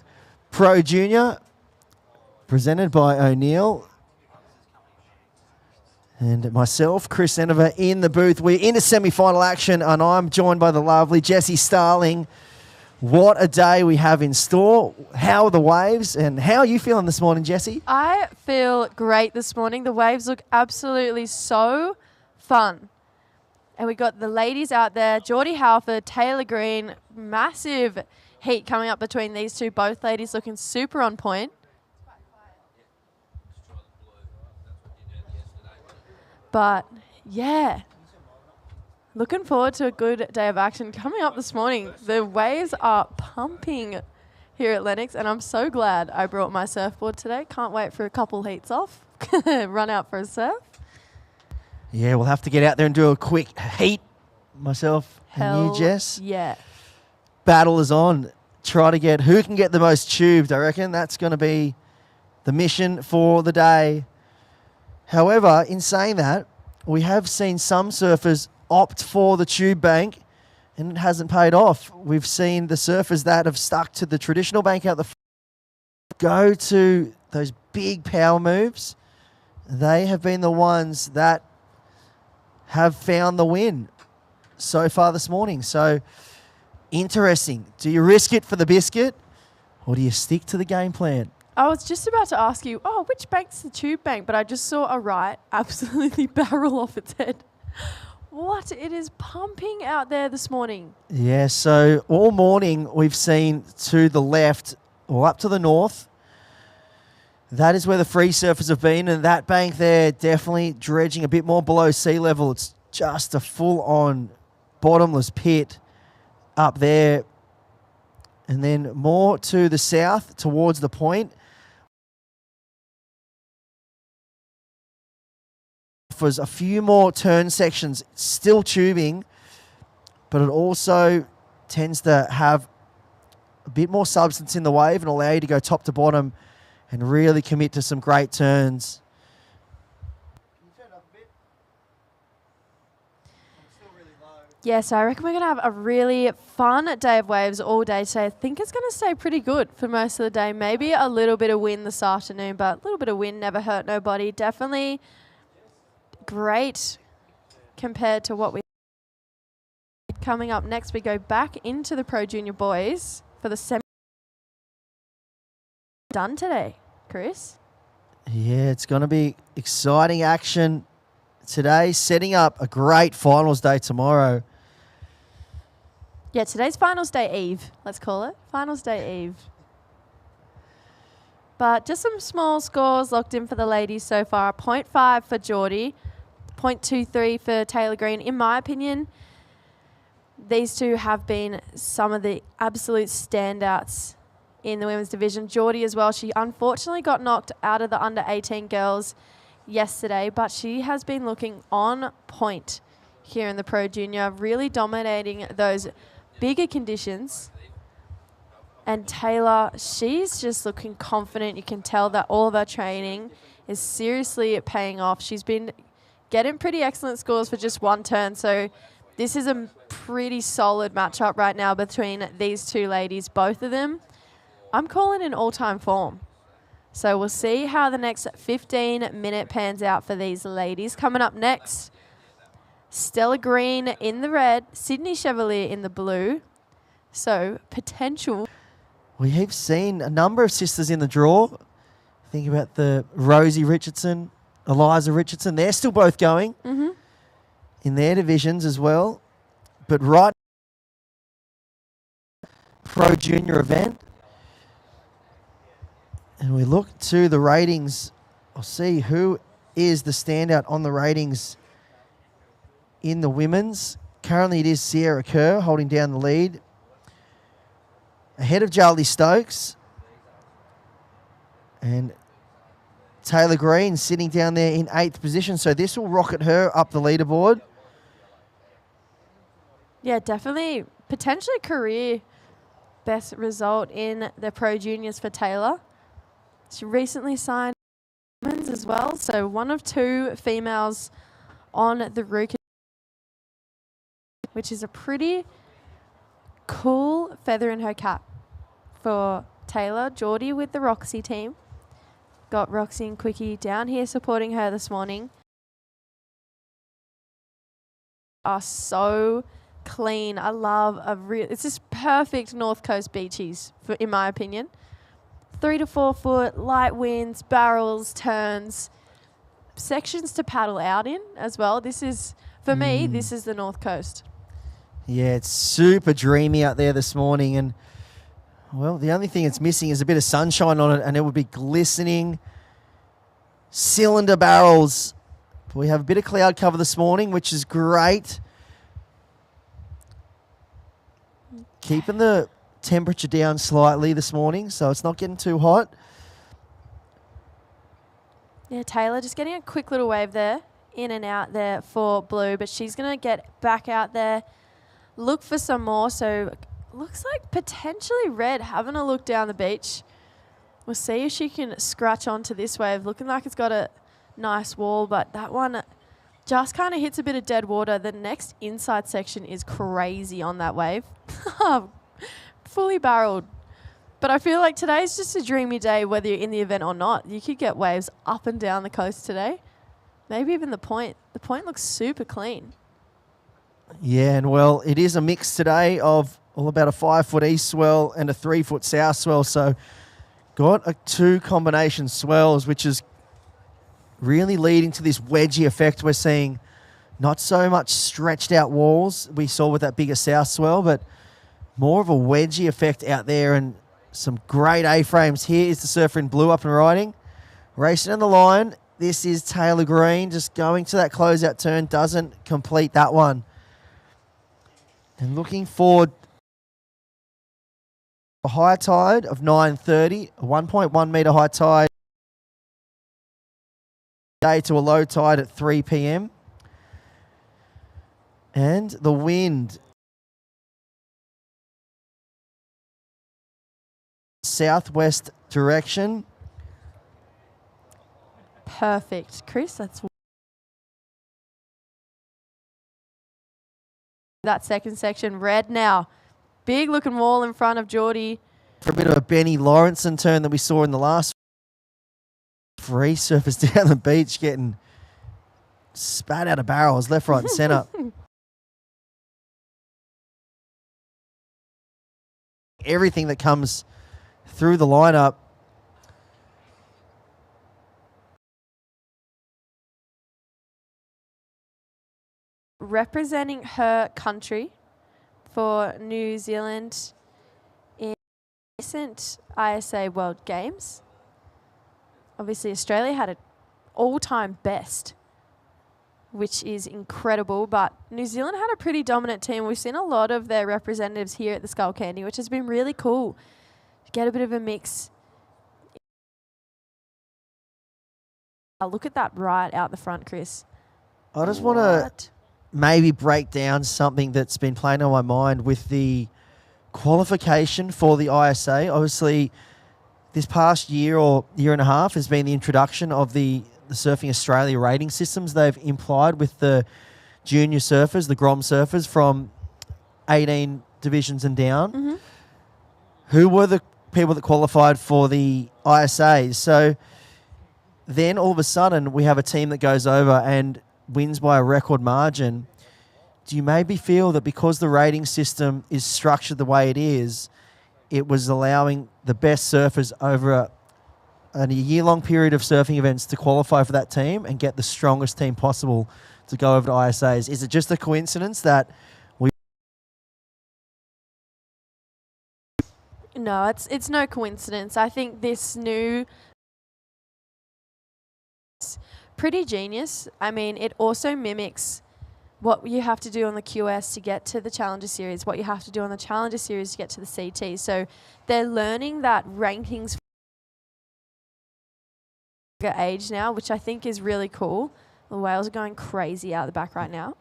Pro Junior, presented by O'Neill. And myself, Chris Enover, in the booth. We're into semi-final action, and I'm joined by the lovely Jessie Starling. What a day we have in store. How are the waves, and how are you feeling this morning, Jessie? I feel great this morning. The waves look absolutely so fun. And we got the ladies out there, Geordie Halford, Taylor Green, massive heat coming up between these two. Both ladies looking super on point. But, yeah, looking forward to a good day of action coming up this morning. The waves are pumping here at Lennox, and I'm so glad I brought my surfboard today. Can't wait for a couple heats off, run out for a surf. Yeah, we'll have to get out there and do a quick heat, myself and you, Jess. Yeah. Battle is on. Try to get who can get the most tubed, I reckon. That's going to be the mission for the day. However, in saying that, we have seen some surfers opt for the tube bank, and it hasn't paid off. We've seen the surfers that have stuck to the traditional bank out the front go to those big power moves. They have been the ones that have found the win so far this morning. So, interesting. Do you risk it for the biscuit, or do you stick to the game plan? I was just about to ask you, which bank's the tube bank? But I just saw a right absolutely barrel off its head. What? It is pumping out there this morning. Yeah, so all morning we've seen to the left or up to the north. That is where the free surfers have been, and that bank there definitely dredging a bit more below sea level. It's just a full-on bottomless pit up there. And then more to the south towards the point offers a few more turn sections, still tubing, but it also tends to have a bit more substance in the wave and allow you to go top to bottom and really commit to some great turns. Yeah, so I reckon we're going to have a really fun day of waves all day today. I think it's going to stay pretty good for most of the day. Maybe a little bit of wind this afternoon, but a little bit of wind never hurt nobody. Definitely great compared to what we... Coming up next, we go back into the Pro Junior boys for the semi... Done today, Chris. Yeah, it's going to be exciting action today, setting up a great finals day tomorrow. Yeah, today's finals day eve, let's call it. Finals day eve. But just some small scores locked in for the ladies so far. 0.5 for Geordie, 0.23 for Taylor Green. In my opinion, these two have been some of the absolute standouts in the women's division. Geordie as well. She unfortunately got knocked out of the under-18 girls yesterday, but she has been looking on point here in the Pro Junior, really dominating those bigger conditions. And Taylor, she's just looking confident. You can tell that all of her training is seriously paying off. She's been getting pretty excellent scores for just one turn, so this is a pretty solid matchup right now between these two ladies, both of them. I'm calling in all-time form. So we'll see how the next 15-minute pans out for these ladies. Coming up next, Stella Green in the red, Sydney Chevalier in the blue. So potential. We have seen a number of sisters in the draw. Think about the Rosie Richardson, Eliza Richardson. They're still both going in their divisions as well. But right Pro Junior event. And we look to the ratings. I'll see who is the standout on the ratings in the women's. Currently, it is Sierra Kerr holding down the lead, ahead of Charlie Stokes. And Taylor Green sitting down there in 8th position. So this will rocket her up the leaderboard. Yeah, definitely. Potentially career best result in the Pro Juniors for Taylor. She recently signed women's as well, so one of two females on the rookie, which is a pretty cool feather in her cap for Taylor. Geordie with the Roxy team. Got Roxy and Quickie down here supporting her this morning. Are so clean. I love it's just perfect North Coast beaches, in my opinion. 3 to 4 foot, light winds, barrels, turns, sections to paddle out in as well. This is, for me, this is the North Coast. Yeah, it's super dreamy out there this morning. And, well, the only thing it's missing is a bit of sunshine on it, and it would be glistening cylinder barrels. We have a bit of cloud cover this morning, which is great. Keeping the temperature down slightly this morning, so it's not getting too hot. Yeah, Taylor just getting a quick little wave there, in and out there for blue, but she's going to get back out there, look for some more. So looks like potentially red having a look down the beach. We'll see if she can scratch onto this wave. Looking like it's got a nice wall, but that one just kind of hits a bit of dead water. The next inside section is crazy on that wave. Fully barreled. But I feel like today's just a dreamy day, whether you're in the event or not. You could get waves up and down the coast today. Maybe even the point. The point looks super clean. Yeah, and well, it is a mix today of all about a 5 foot east swell and a 3 foot south swell. So got a 2 combination swells, which is really leading to this wedgie effect we're seeing. Not so much stretched out walls we saw with that bigger south swell, but more of a wedgie effect out there, and some great A-frames. Here is the surfer in blue up and riding. Racing on the line. This is Taylor Green just going to that closeout turn. Doesn't complete that one. And looking forward, a high tide of 9:30, a 1.1 metre high tide day to a low tide at 3 p.m. And the wind southwest direction. Perfect. Chris, that's that second section. Red now. Big looking wall in front of Geordie. For a bit of a Benny Lawrenson turn that we saw in the last. Free surfers down the beach getting spat out of barrels left, right and centre. Everything that comes through the lineup. Representing her country for New Zealand in recent ISA World Games. Obviously, Australia had an all-time best, which is incredible, but New Zealand had a pretty dominant team. We've seen a lot of their representatives here at the Skullcandy, which has been really cool. Get a bit of a mix. Look at that right out the front, Chris. I just want to maybe break down something that's been playing on my mind with the qualification for the ISA. Obviously, this past year or year and a half has been the introduction of the Surfing Australia rating systems they've implied with the junior surfers, the Grom surfers from 18 divisions and down. Mm-hmm. Who were the people that qualified for the ISA? So then all of a sudden we have a team that goes over and wins by a record margin. Do you maybe feel that because the rating system is structured the way it is, it was allowing the best surfers over a year-long period of surfing events to qualify for that team and get the strongest team possible to go over to ISAs? Is it just a coincidence that we... No, it's no coincidence. I think this new... pretty genius. I mean, it also mimics what you have to do on the QS to get to the Challenger Series, what you have to do on the Challenger Series to get to the CT. So they're learning that rankings for age now, which I think is really cool. The whales are going crazy out the back right now.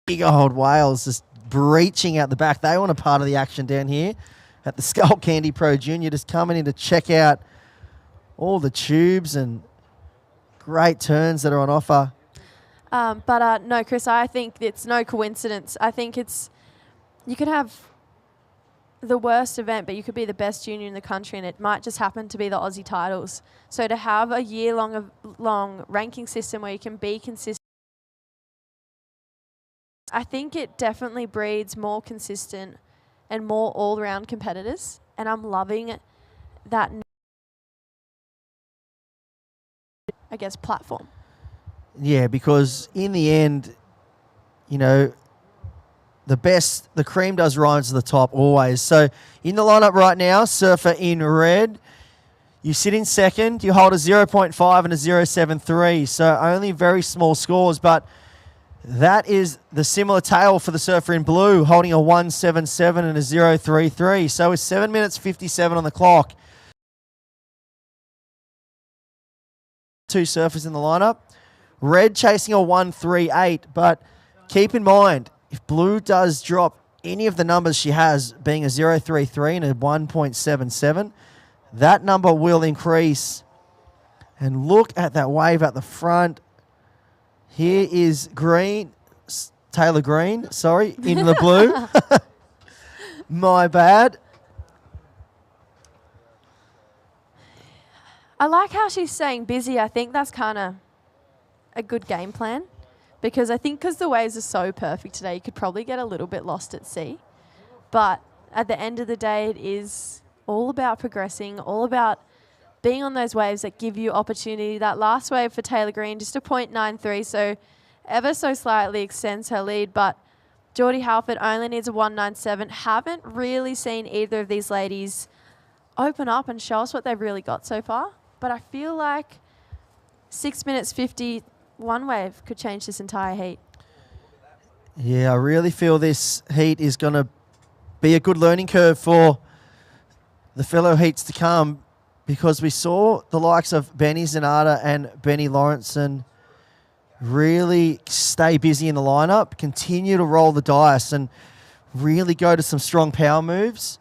Big old whales just breaching out the back. They want a part of the action down here at the Skullcandy Pro Junior, just coming in to check out all the tubes and great turns that are on offer. But no, Chris, I think it's no coincidence. I think you could have the worst event, but you could be the best junior in the country, and it might just happen to be the Aussie titles. So to have a year-long ranking system where you can be consistent, I think it definitely breeds more consistent and more all-round competitors, and I'm loving that, I guess, platform. Yeah, because in the end, you know, the cream does rise to the top always. So in the lineup right now, surfer in red. You sit in second. You hold a 0.5 and a 0.73. So only very small scores, but that is the similar tail for the surfer in blue, holding a 1.77 and a 0.33. So with 7 minutes 57 on the clock. 2 surfers in the lineup. Red chasing a 1.38, but keep in mind, if blue does drop any of the numbers she has, being a 0.33 and a 1.77, that number will increase. And look at that wave at the front. Here is Taylor Green, sorry, in the blue. My bad. I like how she's saying busy. I think that's kind of a good game plan, because I think because the waves are so perfect today, you could probably get a little bit lost at sea. But at the end of the day, it is all about progressing, all about being on those waves that give you opportunity. That last wave for Taylor Green, just a .93, so ever so slightly extends her lead, but Geordie Halford only needs a 197. Haven't really seen either of these ladies open up and show us what they've really got so far, but I feel like 6 minutes 50 one wave could change this entire heat. Yeah, I really feel this heat is going to be a good learning curve for the fellow heats to come, because we saw the likes of Benny Zanata and Benny Lawrenson really stay busy in the lineup, continue to roll the dice and really go to some strong power moves.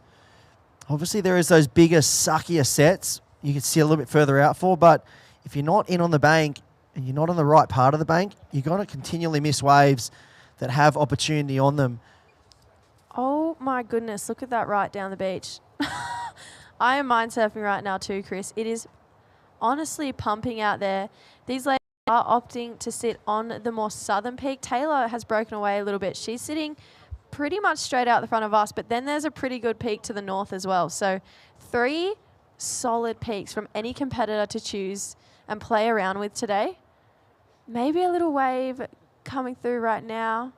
Obviously, there is those bigger, suckier sets you can see a little bit further out for, but if you're not in on the bank and you're not on the right part of the bank, you're going to continually miss waves that have opportunity on them. Oh my goodness, look at that right down the beach. I am mind surfing right now too, Chris. It is honestly pumping out there. These ladies are opting to sit on the more southern peak. Taylor has broken away a little bit. She's sitting pretty much straight out the front of us, but then there's a pretty good peak to the north as well. So 3 solid peaks from any competitor to choose and play around with today. Maybe a little wave coming through right now.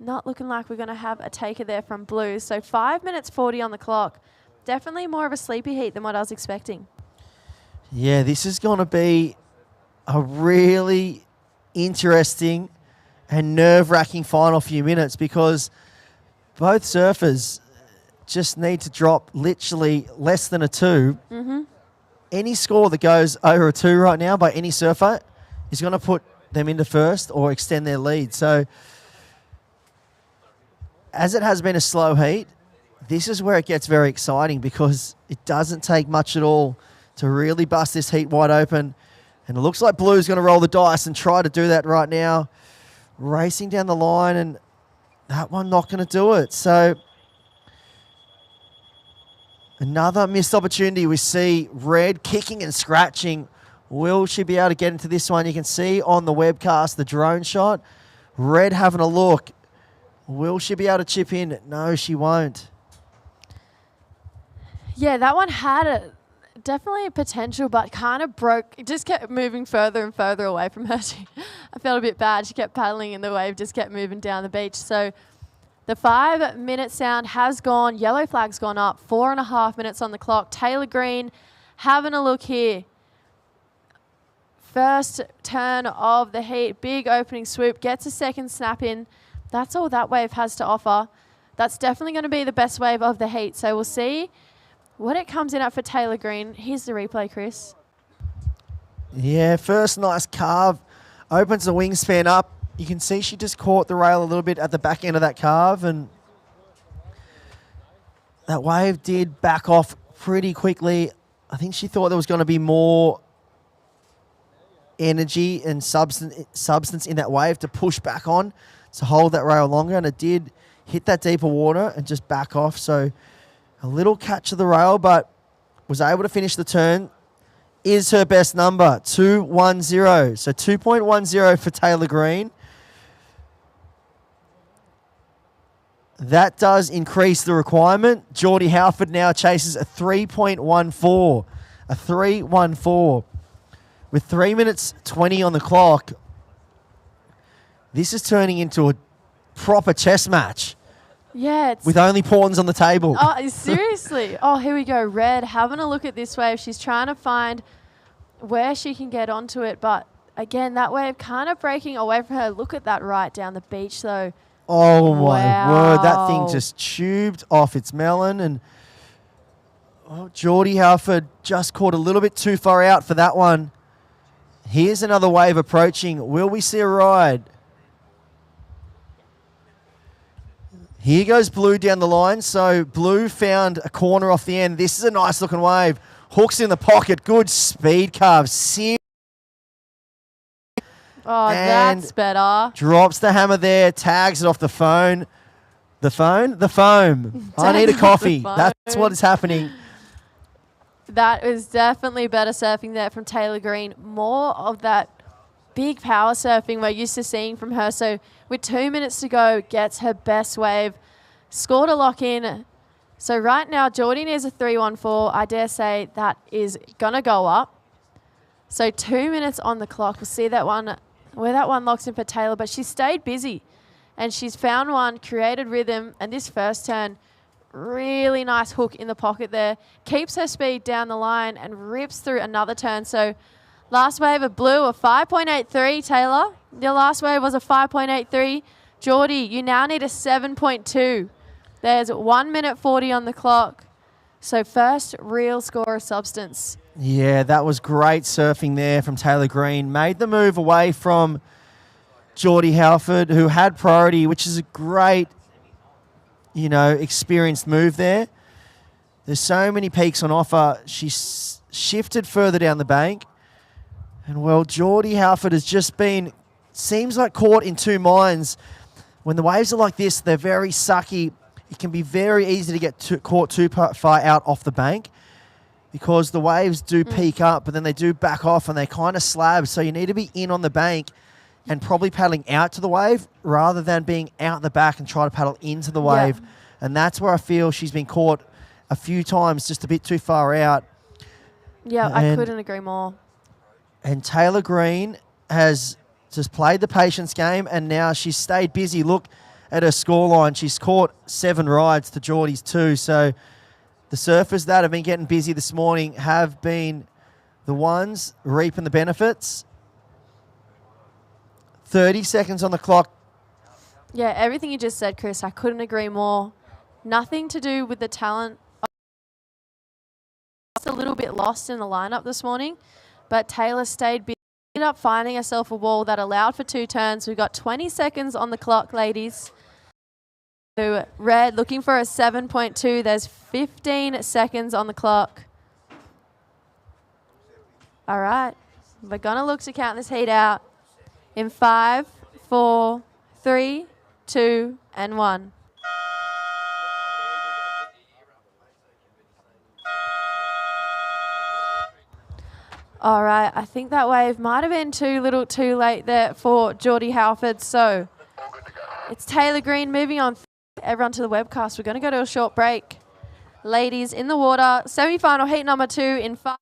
Not looking like we're going to have a taker there from Blue. So 5 minutes 40 on the clock. Definitely more of a sleepy heat than what I was expecting. Yeah, this is going to be a really interesting and nerve-wracking final few minutes, because both surfers just need to drop literally less than a 2. Mm-hmm. Any score that goes over a 2 right now by any surfer is going to put them into first or extend their lead. So as it has been a slow heat, this is where it gets very exciting, because it doesn't take much at all to really bust this heat wide open. And it looks like Blue's going to roll the dice and try to do that right now. Racing down the line, and that one not going to do it. So another missed opportunity. We see Red kicking and scratching. Will she be able to get into this one? You can see on the webcast the drone shot. Red having a look. Will she be able to chip in? No, she won't. Yeah, that one had definitely a potential, but kind of broke. It just kept moving further and further away from her. I felt a bit bad. She kept paddling and the wave just kept moving down the beach. So the 5 minute sound has gone. Yellow flag's gone up. 4.5 minutes on the clock. Taylor Green having a look here. First turn of the heat. Big opening swoop. Gets a second snap in. That's all that wave has to offer. That's definitely going to be the best wave of the heat. So we'll see what it comes in at for Taylor Green. Here's the replay, Chris. Yeah, first nice carve. Opens the wingspan up. You can see she just caught the rail a little bit at the back end of that carve, and that wave did back off pretty quickly. I think she thought there was going to be more energy and substance in that wave to push back on, to hold that rail longer, and it did hit that deeper water and just back off. So a little catch of the rail, but was able to finish the turn. Is her best number, 2.10. So 2.10 for Taylor Green. That does increase the requirement. Geordie Halford now chases a 3.14. A 3.14. With 3 minutes 20 on the clock, this is turning into a proper chess match. Yeah. It's with only pawns on the table. Oh, seriously. Oh, here we go. Red having a look at this wave. She's trying to find where she can get onto it. But again, that wave kind of breaking away from her. Look at that right down the beach, though. Oh, my word. That thing Wow. just tubed off its melon. And Geordie Halford just caught a little bit too far out for that one. Here's another wave approaching. Will we see a ride? Here goes Blue down the line. So Blue found a corner off the end. This is a nice looking wave. Hooks in the pocket. Good speed carve. Oh, And that's better. Drops the hammer there. Tags it off the phone. The phone? The foam. I need a Tags off the coffee. phone. That's what is happening. That was definitely better surfing there from Taylor Green. More of that big power surfing we're used to seeing from her. So with 2 minutes to go, gets her best wave. Score to lock in. So right now, Geordie needs a 3-1-4. I dare say that is going to go up. So 2 minutes on the clock. We'll see that one, where that one locks in for Taylor. But she stayed busy, and she's found one, created rhythm, and this first turn, really nice hook in the pocket there. Keeps her speed down the line and rips through another turn. So last wave of blue, a 5.83, Taylor. Your last wave was a 5.83. Geordie, you now need a 7.2. There's 1 minute 40 on the clock. So first real score of substance. Yeah, that was great surfing there from Taylor Green. Made the move away from Geordie Halford, who had priority, which is a great, experienced move there. There's so many peaks on offer. She shifted further down the bank. And, well, Geordie Halford has just been, seems like caught in two minds. When the waves are like this, they're very sucky. It can be very easy to get caught too far out off the bank because the waves do peak up, but then they do back off and they kind of slab. So you need to be in on the bank and probably paddling out to the wave rather than being out the back and try to paddle into the wave. Yeah. And that's where I feel she's been caught a few times just a bit too far out. Yeah, I couldn't agree more. And Taylor Green has just played the patience game, and now she's stayed busy. Look at her scoreline. She's caught 7 rides to Geordie's 2. So the surfers that have been getting busy this morning have been the ones reaping the benefits. 30 seconds on the clock. Yeah, everything you just said, Chris, I couldn't agree more. Nothing to do with the talent. A little bit lost in the lineup this morning, but Taylor stayed busy. Ended up finding herself a wall that allowed for 2 turns. We've got 20 seconds on the clock, ladies. So Red looking for a 7.2. There's 15 seconds on the clock. All right. We're going to look to count this heat out in 5, 4, 3, 2, and 1. All right, I think that wave might have been too little too late there for Geordie Halford. So it's Taylor Green moving on. Everyone to the webcast. We're going to go to a short break. Ladies in the water, semi-final heat number 2 in 5.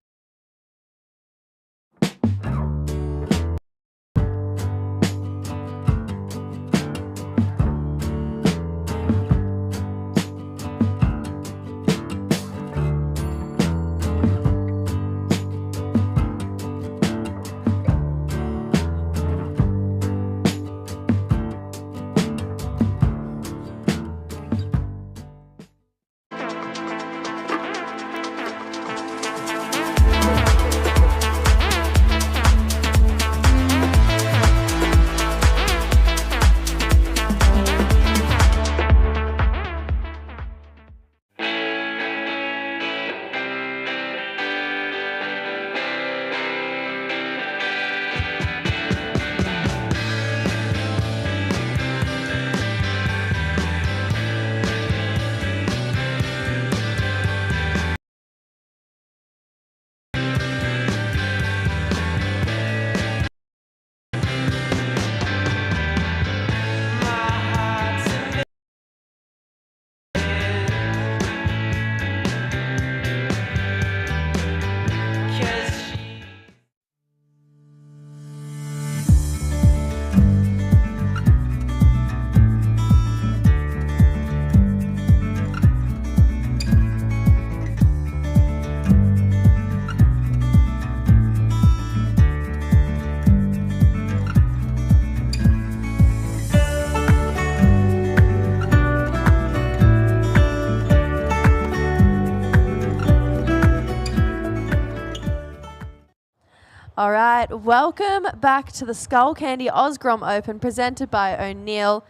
All right, welcome back to the Skullcandy Grom Open presented by O'Neill.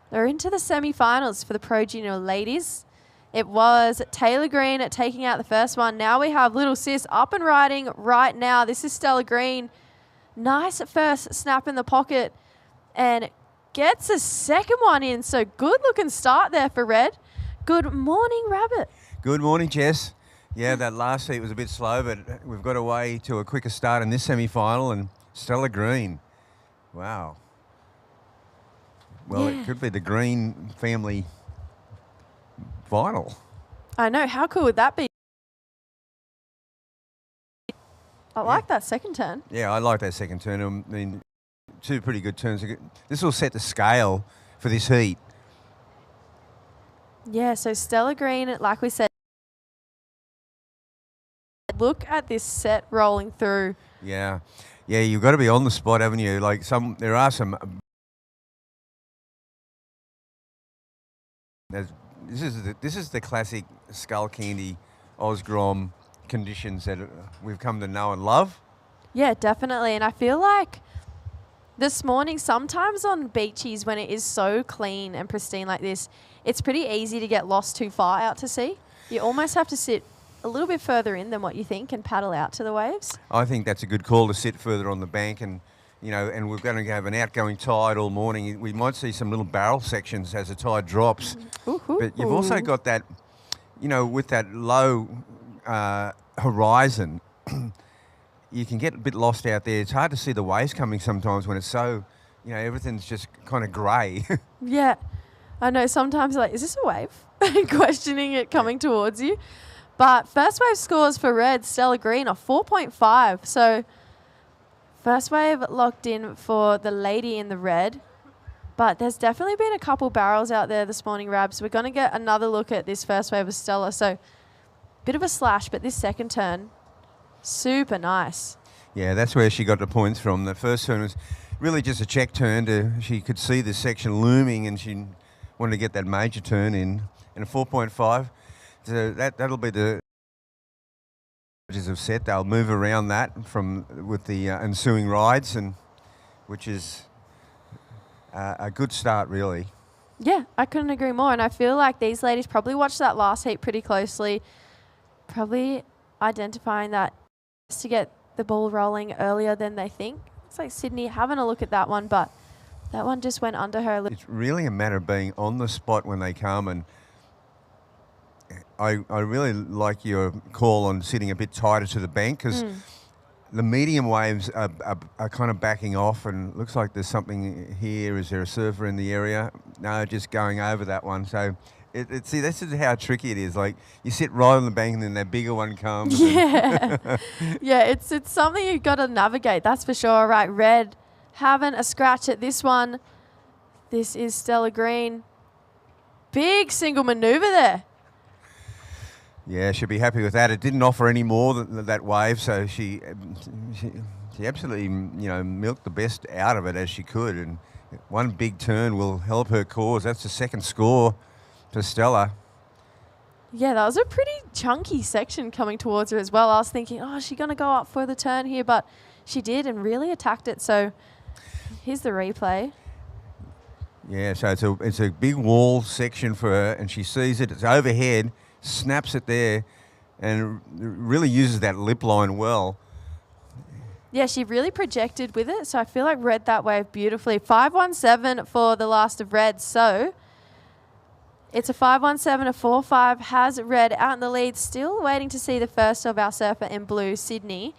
They're into the semi-finals for the Pro Junior ladies. It was Taylor Green taking out the first one. Now we have Little Sis up and riding right now. This is Stella Green. Nice first snap in the pocket and gets a second one in. So good looking start there for Red. Good morning, Rabbit. Good morning, Jess. Yeah, that last heat was a bit slow, but we've got away to a quicker start in this semi-final, and Stella Green. Wow. Well, yeah. It could be the Green family final. I know. How cool would that be? I like that second turn. Yeah, I like that second turn. I mean, two pretty good turns. This will set the scale for this heat. Yeah, so Stella Green, like we said, look at this set rolling through. Yeah. Yeah, you've got to be on the spot, haven't you? Like there are some. This is the classic Skullcandy Grom conditions that we've come to know and love. Yeah, definitely. And I feel like this morning, sometimes on beaches when it is so clean and pristine like this, it's pretty easy to get lost too far out to sea. You almost have to sit a little bit further in than what you think and paddle out to the waves. I think that's a good call to sit further on the bank, and and we're going to have an outgoing tide all morning. We might see some little barrel sections as the tide drops. But you've also got that, with that low horizon, you can get a bit lost out there. It's hard to see the waves coming sometimes when it's so, everything's just kind of grey. Yeah, I know. Sometimes like, is this a wave? Questioning it coming towards you. But first wave scores for red, Stella Green, are 4.5. So first wave locked in for the lady in the red. But there's definitely been a couple barrels out there this morning, Rabs. We're going to get another look at this first wave of Stella. So bit of a slash, but this second turn, super nice. Yeah, that's where she got the points from. The first turn was really just a check turn. She could see this section looming, and she wanted to get that major turn in. And a 4.5. So that'll be the judges have set. They'll move around that with the ensuing rides, and which is a good start, really. Yeah, I couldn't agree more. And I feel like these ladies probably watched that last heat pretty closely, probably identifying that to get the ball rolling earlier than they think. It's like Sydney having a look at that one, but that one just went under her. It's really a matter of being on the spot when they come, and I really like your call on sitting a bit tighter to the bank, because the medium waves are kind of backing off, and it looks like there's something here. Is there a surfer in the area? No, just going over that one. So see, this is how tricky it is. Like, you sit right on the bank, and then that bigger one comes. Yeah. Yeah, it's something you've got to navigate, that's for sure. All right, red having a scratch at this one. This is Stella Green. Big single maneuver there. Yeah, she'll be happy with that. It didn't offer any more than that wave, so she absolutely, milked the best out of it as she could. And one big turn will help her cause. That's the second score for Stella. Yeah, that was a pretty chunky section coming towards her as well. I was thinking, is she going to go up for the turn here? But she did and really attacked it. So here's the replay. Yeah, so it's a big wall section for her, and she sees it. It's overhead. Snaps it there and really uses that lip line well. Yeah, she really projected with it, so I feel like read that wave beautifully. 517 for the last of red, so it's a 517, a 4-5, has red out in the lead, still waiting to see the first of our surfer in blue, Sydney,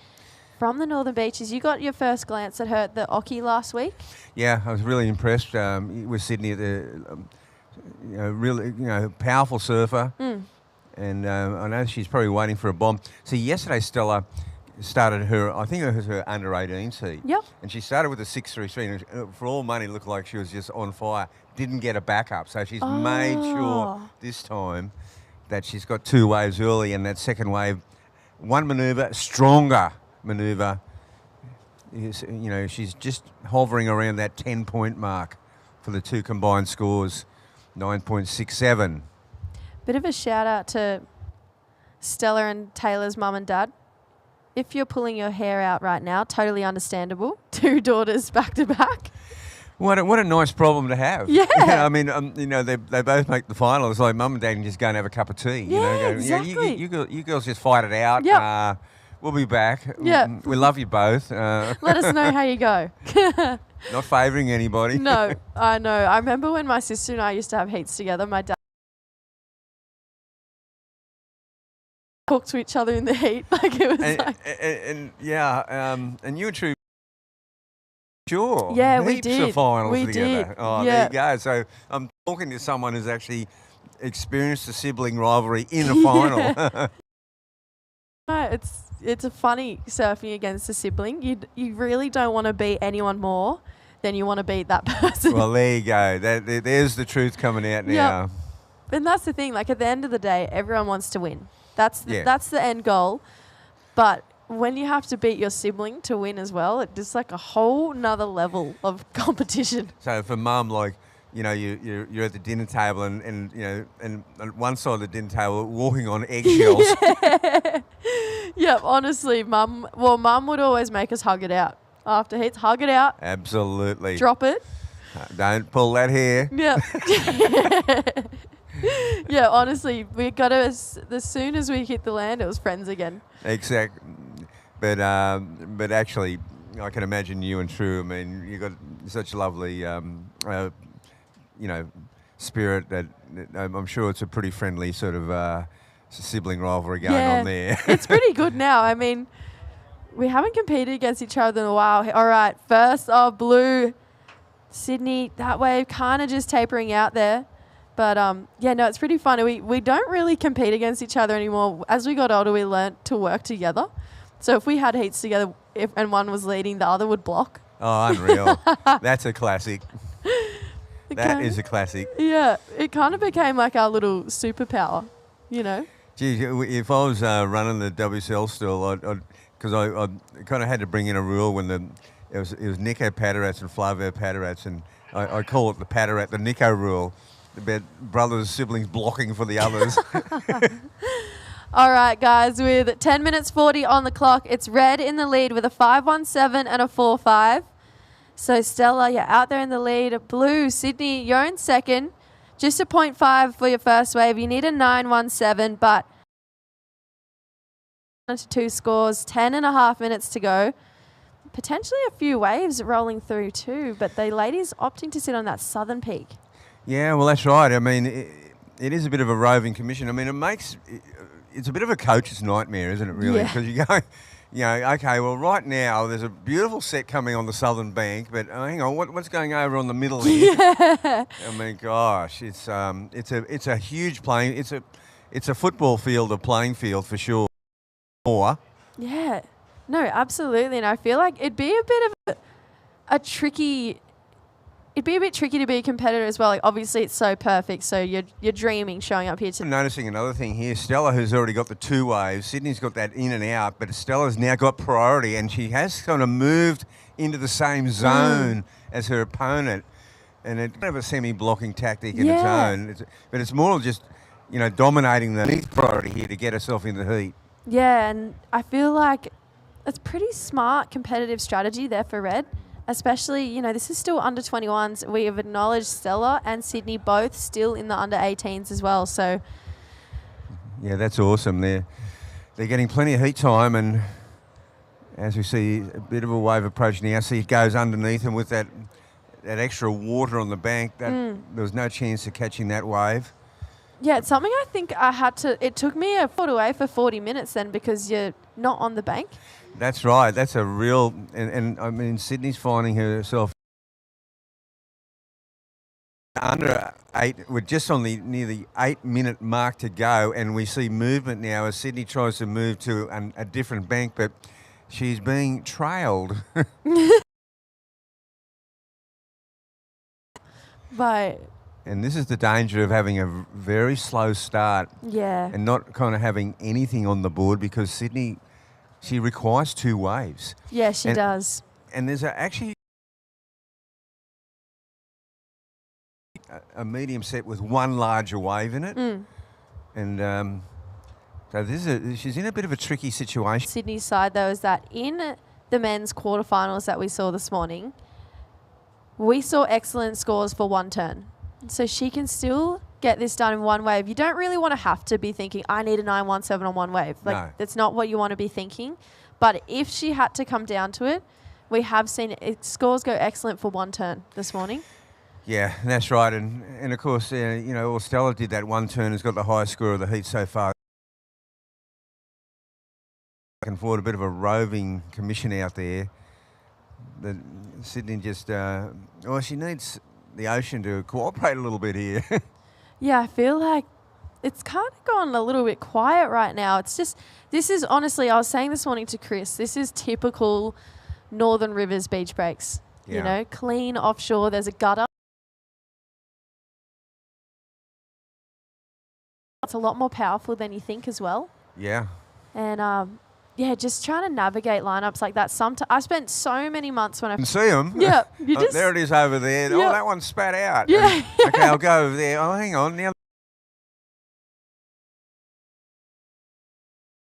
from the Northern Beaches. You got your first glance at her at the Oki last week? Yeah, I was really impressed with Sydney, really powerful surfer. And I know she's probably waiting for a bomb. See, yesterday Stella started her, I think it was her under-18 seat. Yep. And she started with a 6.33, and for all money, looked like she was just on fire. Didn't get a backup. So she's made sure this time that she's got two waves early, and that second wave, one manoeuvre, stronger manoeuvre. She's just hovering around that 10-point mark for the two combined scores, 9.67. Bit of a shout out to Stella and Taylor's mum and dad. If you're pulling your hair out right now, totally understandable. Two daughters back to back. What a nice problem to have. Yeah. I mean, they both make the final. It's like mum and dad can just go and have a cup of tea. Yeah, exactly. You girls just fight it out. Yep. We'll be back. Yep. We love you both. Let us know how you go. Not favouring anybody. No, I know. I remember when my sister and I used to have heats together. My dad talked to each other in the heat. Like it was and you and True. Sure. Yeah, we Heaps did. of finals We together. did. Oh, yeah. there you go. So I'm talking to someone who's actually experienced a sibling rivalry in a final. It's a funny surfing against a sibling. You really don't want to beat anyone more than you want to beat that person. Well, there you go. There's the truth coming out now. Yep. And that's the thing. Like, at the end of the day, everyone wants to win. That's the end goal. But when you have to beat your sibling to win as well, it's just like a whole nother level of competition. So for mum, like, you know, you're at the dinner table and you know, and on one side of the dinner table walking on eggshells. Yep, honestly, mum would always make us hug it out. After heats, hug it out. Absolutely. Drop it. Don't pull that hair. Yeah. Yeah, honestly, we got to, as soon as we hit the land, it was friends again. Exactly. But actually, I can imagine you and True. I mean, you got such a lovely, spirit that I'm sure it's a pretty friendly sort of sibling rivalry going on there. It's pretty good now. I mean, we haven't competed against each other in a while. All right, first blue, Sydney, that wave kind of just tapering out there. But, it's pretty funny. We don't really compete against each other anymore. As we got older, we learnt to work together. So if we had heats together and one was leading, the other would block. Oh, unreal. That's a classic. That is a classic. Yeah, it kind of became like our little superpower, you know? Gee, if I was running the WSL still, because I kind of had to bring in a rule when it was Nico Padarats and Flavio Padarats, and I call it the Nico rule. About brothers, siblings blocking for the others. All right, guys, with 10 minutes 40 on the clock, it's Red in the lead with a 5.17 and a 4.5. So, Stella, you're out there in the lead. Blue, Sydney, you're in second. Just a 0.5 for your first wave. You need a 9.17, but to 2 scores, 10.5 minutes to go. Potentially a few waves rolling through too, but the ladies opting to sit on that southern peak. Yeah, well, that's right. I mean, it is a bit of a roving commission. I mean, it's a bit of a coach's nightmare, isn't it, really? Because you go, okay, well, right now there's a beautiful set coming on the southern bank, but hang on, what's going over on the middle here? I mean, gosh, it's a huge playing. It's a football field, a playing field for sure. Yeah, no, absolutely, and I feel like it'd be a bit of a tricky. It'd be a bit tricky to be a competitor as well. Like, obviously, it's so perfect, so you're dreaming showing up here. I'm noticing another thing here. Stella, who's already got the 2 waves, Sydney's got that in and out, but Stella's now got priority, and she has kind of moved into the same zone as her opponent, and it's kind of a semi-blocking tactic in its own. But it's more just, dominating the lead priority here to get herself in the heat. Yeah, and I feel like it's pretty smart competitive strategy there for Red. Especially, this is still under 21s. We have acknowledged Stella and Sydney both still in the under 18s as well. So, yeah, that's awesome. They're getting plenty of heat time, and as we see a bit of a wave approach now, see it goes underneath them with that extra water on the bank. There was no chance of catching that wave. Yeah, it's something I think it took me a foot away for 40 minutes then because you're not on the bank. That's right. That's a real, and I mean, Sydney's finding herself under 8. We're just on near the 8-minute mark to go, and we see movement now as Sydney tries to move to a different bank, but she's being trailed. Right. And this is the danger of having a very slow start. Yeah. And not kind of having anything on the board because Sydney, she requires 2 waves. Yeah, she does. And there's actually a medium set with 1 larger wave in it. And so she's in a bit of a tricky situation. Sydney's side, though, is that in the men's quarterfinals that we saw this morning, we saw excellent scores for 1 turn. So she can still get this done in 1 wave. You don't really want to have to be thinking, I need a 9.17 on 1 wave. That's not what you want to be thinking. But if she had to come down to it, we have seen scores go excellent for 1 turn this morning. Yeah, that's right. And of course, Stella did that 1 turn, has got the highest score of the heat so far. Back and forward, a bit of a roving commission out there. But Sydney just, she needs the ocean to cooperate a little bit here. Yeah, I feel like it's kind of gone a little bit quiet right now. It's just, this is honestly, I was saying this morning to Chris, this is typical Northern Rivers beach breaks. Yeah. You know, clean offshore, there's a gutter. It's a lot more powerful than you think as well. Yeah. And yeah, just trying to navigate lineups like that. I spent so many months when I You can see them. Yeah, you just there it is over there. Oh, Yep. that one spat out. Yeah. And, okay, I'll go over there. Oh, hang on. Now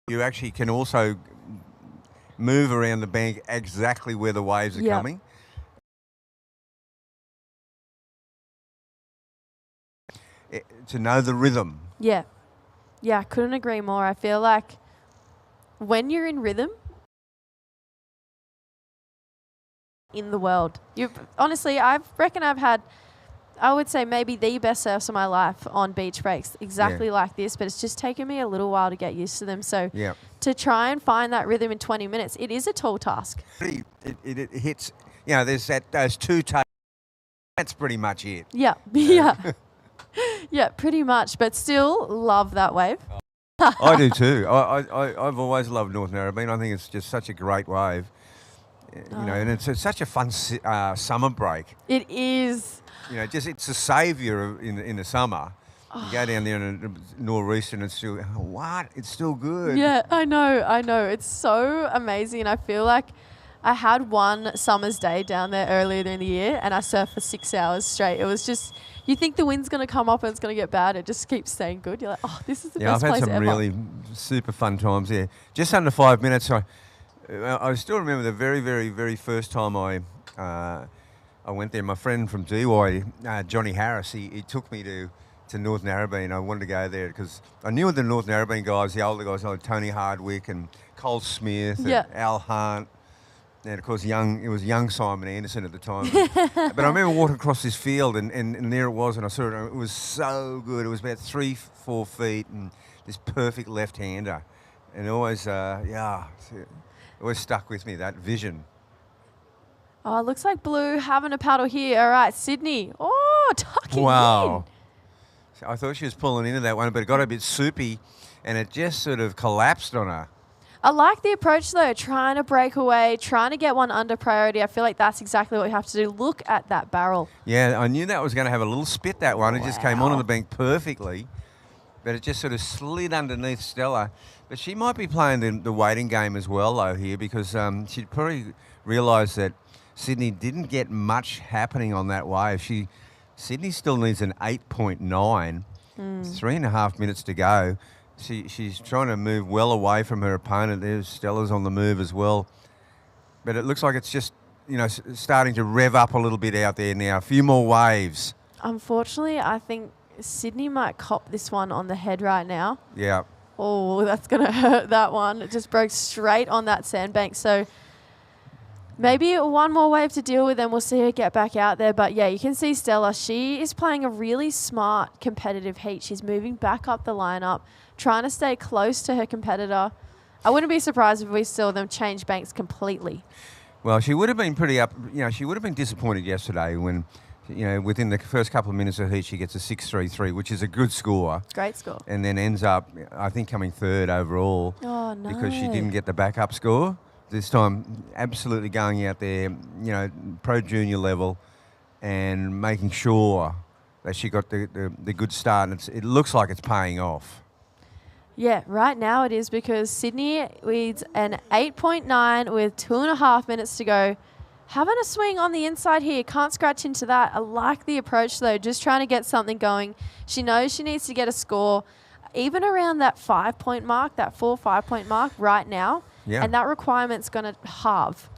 you actually can also move around the bank exactly where the waves are Yep. coming. To know the rhythm. Yeah. Yeah, I couldn't agree more. I feel like when you're in rhythm in the world, honestly, I reckon I've had, I would say maybe the best surfs of my life on beach breaks, exactly like this, but it's just taken me a little while to get used to them. So Yeah. to try and find that rhythm in 20 minutes, it is a tall task. It hits, you know, there's those two takes. That's pretty much it. Yeah. Yeah. Yeah, pretty much, but still love that wave. I do too. I've always loved North Narrabeen. I think it's just such a great wave. You know, and it's such a fun summer break. It is. You know, just it's a saviour in the summer. You go down there in a nor'easter and it's still, what? It's still good. Yeah, I know. It's so amazing. I feel like I had one summer's day down there earlier in the year and I surfed for 6 hours straight. It was just, you think the wind's going to come up and it's going to get bad. It just keeps staying good. You're like, oh, this is the best place ever. I've had some really super fun times there. Just under 5 minutes. I still remember the very, very, very first time I went there. My friend from DY, Johnny Harris, he took me to North Narrabeen. I wanted to go there because I knew the North Narrabeen guys, the older guys, like Tony Hardwick and Cole Smith and Al Hunt. And of course, it was young Simon Anderson at the time. But I remember walking across this field and there it was, and I saw it. It was so good. It was about 3-4 feet and this perfect left-hander. And always, it always stuck with me, that vision. Oh, it looks like Blue having a paddle here. All right, Sydney. Oh, tucking Wow. So I thought she was pulling into that one, but it got a bit soupy and it just sort of collapsed on her. I like the approach, though, trying to break away, trying to get one under priority. I feel like that's exactly what you have to do. Look at that barrel. Yeah, I knew that was going to have a little spit, that one. It just came onto the bank perfectly, but it just sort of slid underneath Stella. But she might be playing the waiting game as well, though, here, because she'd probably realised that Sydney didn't get much happening on that wave. Sydney still needs an 8.9, 3.5 minutes to go. She's trying to move well away from her opponent. There's Stella's on the move as well. But it looks like it's just, you know, starting to rev up a little bit out there now. A few more waves. Unfortunately, I think Sydney might cop this one on the head right now. Yeah. Oh, that's going to hurt, that one. It just broke straight on that sandbank. So maybe one more wave to deal with and we'll see her get back out there. But yeah, you can see Stella. She is playing a really smart competitive heat. She's moving back up the lineup, trying to stay close to her competitor. I wouldn't be surprised if we saw them change banks completely. Well, she would have been she would have been disappointed yesterday when, you know, within the first couple of minutes of heat, she gets a 6.33, which is a good score. Great score. And then ends up, I think, coming third overall. Oh, no. Because she didn't get the backup score. This time, absolutely going out there, you know, pro junior level and making sure that she got the good start. And it looks like it's paying off. Yeah, right now it is because Sydney leads an 8.9 with 2.5 minutes to go. Having a swing on the inside here. Can't scratch into that. I like the approach, though. Just trying to get something going. She knows she needs to get a score even around that 5-point mark, that 5-point mark right now. Yeah. And that requirement's going to halve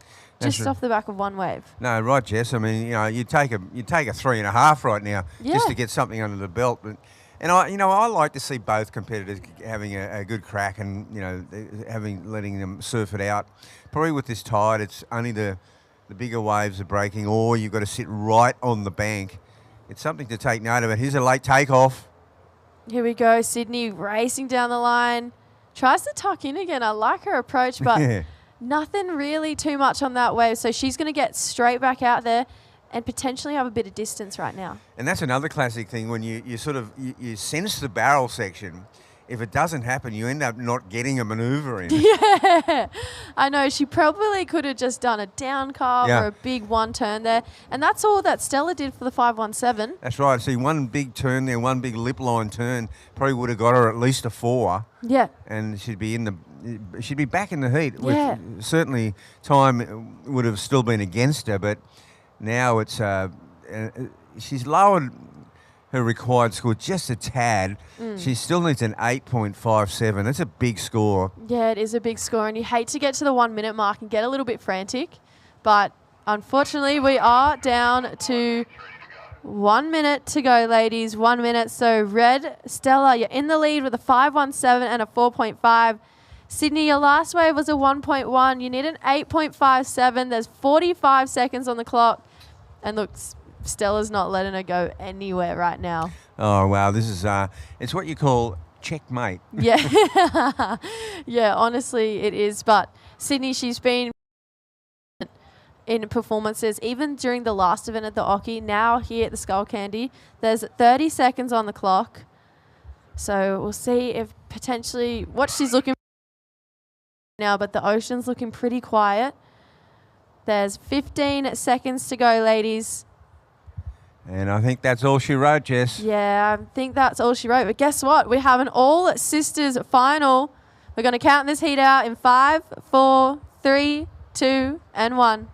just right. off the back of one wave. No, right, Jess. I mean, you know, you take a 3.5 right now just to get something under the belt. And I like to see both competitors having a good crack and, you know, letting them surf it out. Probably with this tide, it's only the bigger waves are breaking, or you've got to sit right on the bank. It's something to take note of. It. Here's a late takeoff. Here we go. Sydney racing down the line. Tries to tuck in again. I like her approach, but nothing really too much on that wave. So she's going to get straight back out there. and potentially have a bit of distance right now. And that's another classic thing when you sort of you sense the barrel section. If it doesn't happen, you end up not getting a manoeuvre in. Yeah, I know. She probably could have just done a down carve Yeah. or a big one turn there. And that's all that Stella did for the 517. That's right. See, one big turn there, one big lip line turn, probably would have got her at least a 4, Yeah. and she'd be back in the heat. Yeah. Certainly, time would have still been against her, but now it's she's lowered her required score just a tad. She still needs an 8.57. That's a big score. Yeah, it is a big score, and you hate to get to the 1 minute mark and get a little bit frantic, but unfortunately we are down to 1 minute to go, ladies. 1 minute. So Red, Stella, you're in the lead with a 517 and a 4.5. Sydney, your last wave was a 1.1. You need an 8.57. There's 45 seconds on the clock, and look, Stella's not letting her go anywhere right now. Oh, wow. This is, it's what you call checkmate. Yeah. Yeah, honestly, it is. But Sydney, she's been in performances, even during the last event at the Oki, now here at the Skullcandy. There's 30 seconds on the clock. So we'll see if potentially what she's looking for now, but the ocean's looking pretty quiet. There's 15 seconds to go, ladies. And I think that's all she wrote, Jess. Yeah, I think that's all she wrote. But guess what? We have an all-sisters final. We're going to count this heat out in 5, 4, 3, 2, and 1.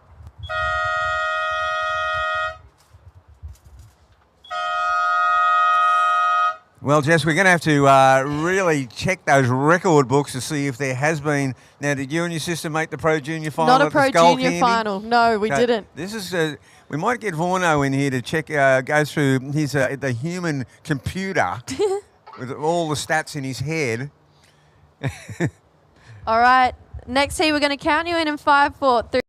Well, Jess, we're going to have to really check those record books to see if there has been. Now, did you and your sister make the Pro Junior final? Not a at the Pro Junior Skullcandy? final. No, we Okay, didn't. This is. We might get Vorno in here to check, go through his the human computer with all the stats in his head. All right. Next heat, we're going to count you in 5, 4, 3.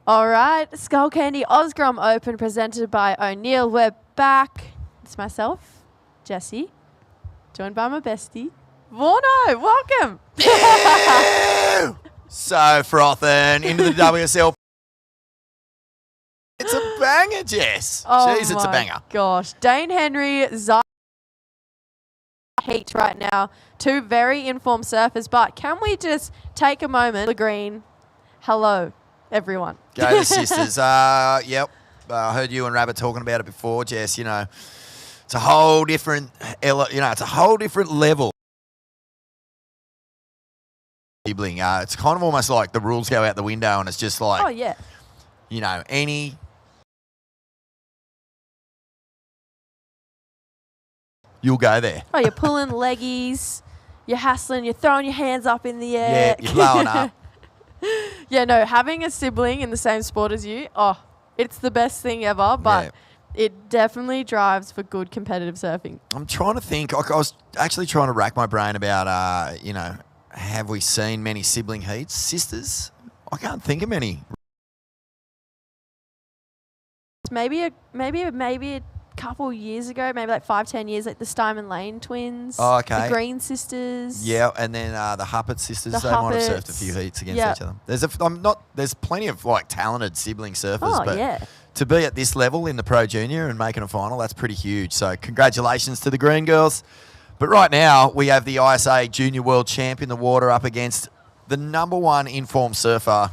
All right, Skullcandy Grom Open presented by O'Neill. We're back. It's myself, Jessie, joined by my bestie, Vorno. Welcome. So frothing into the WSL. It's a banger, Jess. Oh Jeez, it's a my banger. Gosh, Dane Henry, heat right now. Two very informed surfers, but can we just take a moment? The green. Hello, everyone. Go the sisters. Yep. I heard you and Rabbit talking about it before, Jess. You know, it's a whole different, it's a whole different level. It's kind of almost like the rules go out the window, and it's just like, Oh yeah. you know, you'll go there. Oh, you're pulling leggies, you're hassling, you're throwing your hands up in the air. Yeah, you're blowing up. Yeah, no, having a sibling in the same sport as you, it's the best thing ever, but it definitely drives for good competitive surfing. I'm trying to think. I was actually trying to rack my brain about, have we seen many sibling heats? Sisters? I can't think of many. Maybe a couple years ago, maybe like 5-10 years, like the Steinman Lane twins. Oh, okay. The Green sisters. Yeah, and then the Huppert sisters, The they might have surfed a Hupperts. few heats against Yeah. each other. There's plenty of like talented sibling surfers, Oh, but yeah. to be at this level in the Pro Junior and making a final, that's pretty huge. So congratulations to the Green girls. But right now, we have the ISA Junior World Champ in the water up against the #1 informed surfer,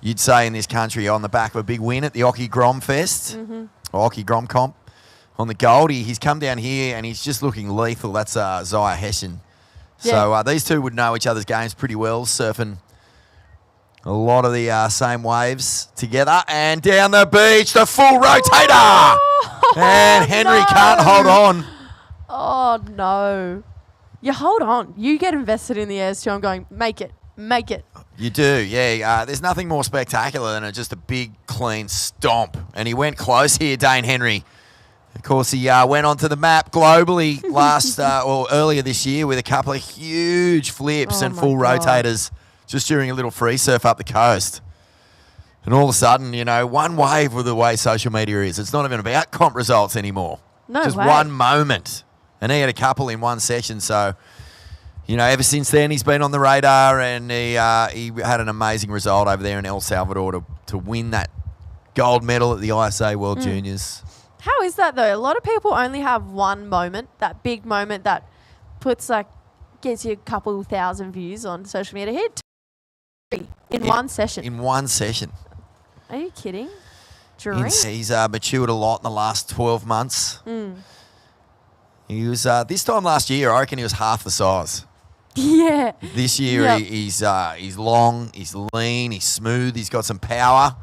you'd say, in this country, on the back of a big win at the Oki Grom Fest, or Oki Grom Comp on the Goldie. He's come down here and he's just looking lethal. That's Zaya Hessian. So these two would know each other's games pretty well, surfing a lot of the same waves together. And down the beach, the full rotator! And Henry can't hold on. Oh, no. You hold on. You get invested in the airs too. I'm going, make it. Make it. You do, yeah. There's nothing more spectacular than just a big, clean stomp. And he went close here, Dane Henry. Of course, he went onto the map globally earlier this year with a couple of huge flips and full rotators just during a little free surf up the coast. And all of a sudden, one wave with the way social media is. It's not even about comp results anymore. No just way. one moment. And he had a couple in one session. So, ever since then, he's been on the radar, and he had an amazing result over there in El Salvador to win that gold medal at the ISA World Juniors. How is that, though? A lot of people only have one moment, that big moment that gets you a couple thousand views on social media. He had 2 in one session. In one session. Are you kidding? Drink? He's matured a lot in the last 12 months. He was, this time last year, I reckon he was half the size. Yeah. This year, he's long, he's lean, he's smooth, he's got some power.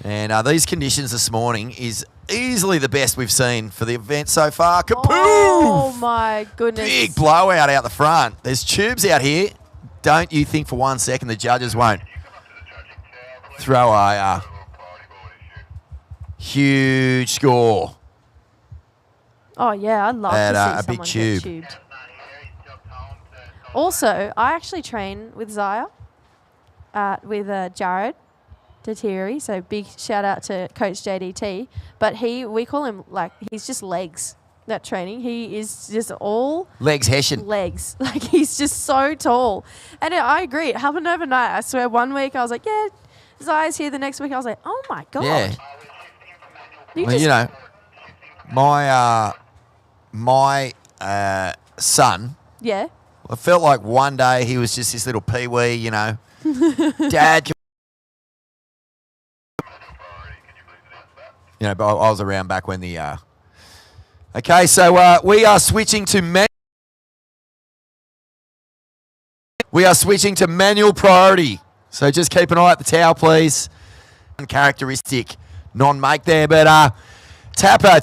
And these conditions this morning is easily the best we've seen for the event so far. Kapoof! Oh, my goodness. Big blowout out the front. There's tubes out here. Don't you think for 1 second the judges won't throw a huge score? Oh, yeah, I'd love to see a someone big tube. get tubed. Also, I actually train with Zaya, with Jared Tatiri, so big shout out to Coach JDT. But we call him, he's just legs, that training. He is just all... Legs Hessian. Legs. He's just so tall. And I agree. It happened overnight. I swear, one week I was like, yeah, Zaya's here. The next week I was like, oh, my God. Yeah. You my son... Yeah. I felt like one day he was just this little peewee, Dad. But I was around back when the. Okay, so we are switching to manual priority. So just keep an eye at the towel, please. Uncharacteristic non-make there, but Tapper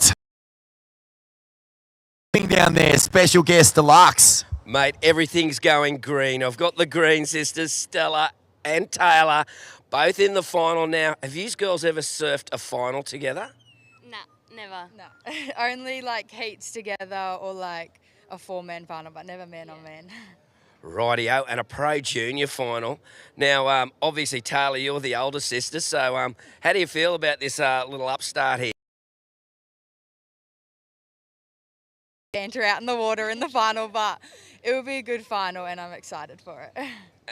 down there, special guest deluxe. Mate, everything's going green. I've got the Green sisters, Stella and Taylor, both in the final now. Have you girls ever surfed a final together? Nah, never. No, only heats together or a 4-man final, but never man on man. Rightio, and a pro junior final. Now, obviously, Taylor, you're the older sister, so how do you feel about this little upstart here? Banter out in the water in the final, but it will be a good final and I'm excited for it.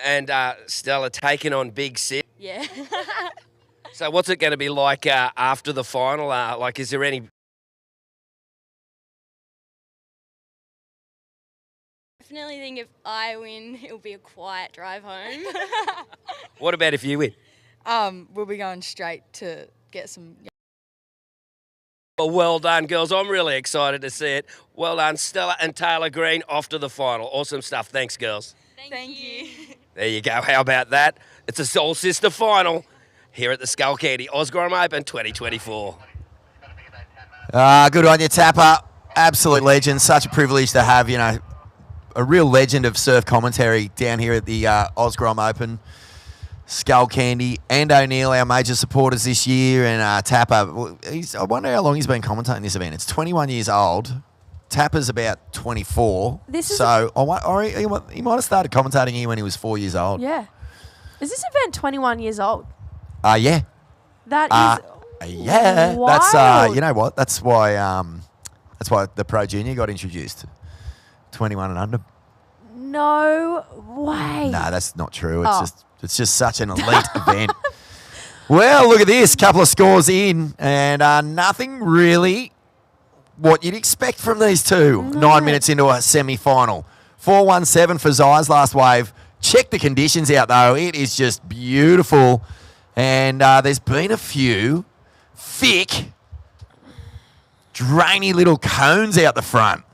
And Stella taking on Big Sis. Yeah. So what's it going to be like after the final? Is there any... Definitely think if I win, it'll be a quiet drive home. What about if you win? We'll be going straight to get some... Well done, girls. I'm really excited to see it. Well done, Stella and Taylor Green, off to the final. Awesome stuff. Thanks, girls. Thank you. There you go. How about that? It's a soul sister final here at the Skullcandy Grom Open 2024. Good on you, Tapper. Absolute legend. Such a privilege to have, a real legend of surf commentary down here at the Grom Open. Skullcandy and O'Neill, our major supporters this year, and Tapper. I wonder how long he's been commentating this event. It's 21 years old. Tapper's about 24. He might have started commentating here when he was 4 years old. Yeah. Is this event 21 years old? Yeah. That is yeah. wild. That's you know what? That's why the Pro Junior got introduced. 21 and under. No way. No, that's not true. It's just such an elite event. Well, look at this. Couple of scores in, and nothing really what you'd expect from these two. 9 minutes into a semi-final. 4-1-7 for Zai's last wave. Check the conditions out, though. It is just beautiful. And there's been a few thick, drainy little cones out the front.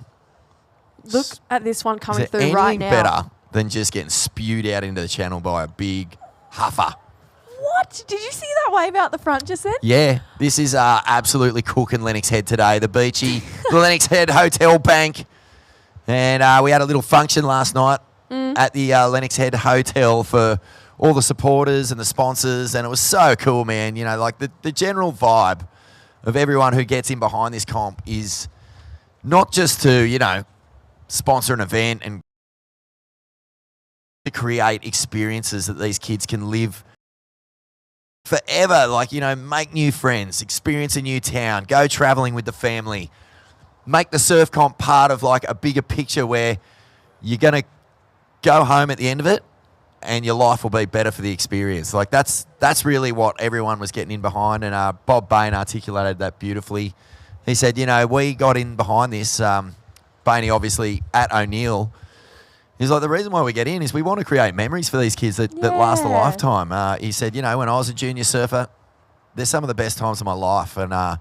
Look at this one coming Is there through right anything now. better than just getting spewed out into the channel by a big huffer? What? Did you see that wave out the front just then? Yeah, this is absolutely cooking Lennox Head today. The beachy, the Lennox Head Hotel Bank. And we had a little function last night at the Lennox Head Hotel for all the supporters and the sponsors. And it was so cool, man. You know, like the general vibe of everyone who gets in behind this comp is not just to, you know, sponsor an event and to create experiences that these kids can live forever. Like, you know, make new friends, experience a new town, go traveling with the family, make the surf comp part of like a bigger picture where you're going to go home at the end of it and your life will be better for the experience. Like that's really what everyone was getting in behind. And Bob Bain articulated that beautifully. He said, you know, we got in behind this, Bainey obviously at O'Neill. He's like, the reason why we get in is we want to create memories for these kids that last a lifetime. He said, you know, when I was a junior surfer, they're some of the best times of my life. And yeah,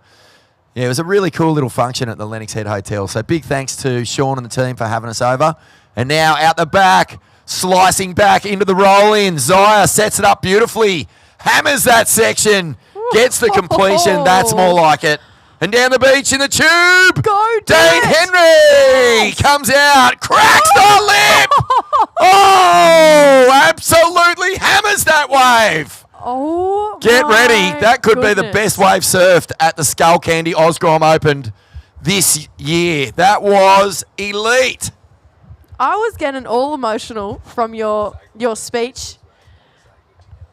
it was a really cool little function at the Lennox Head Hotel. So big thanks to Sean and the team for having us over. And now out the back, slicing back into the roll-in. Zaya sets it up beautifully, hammers that section, gets the completion. That's more like it. And down the beach in the tube, Go, Dane Henry comes out, cracks the lip. Oh, absolutely hammers that wave. Oh, Get ready. That could be the goodness. best wave surfed at the Skullcandy Grom Open this year. That was elite. I was getting all emotional from your speech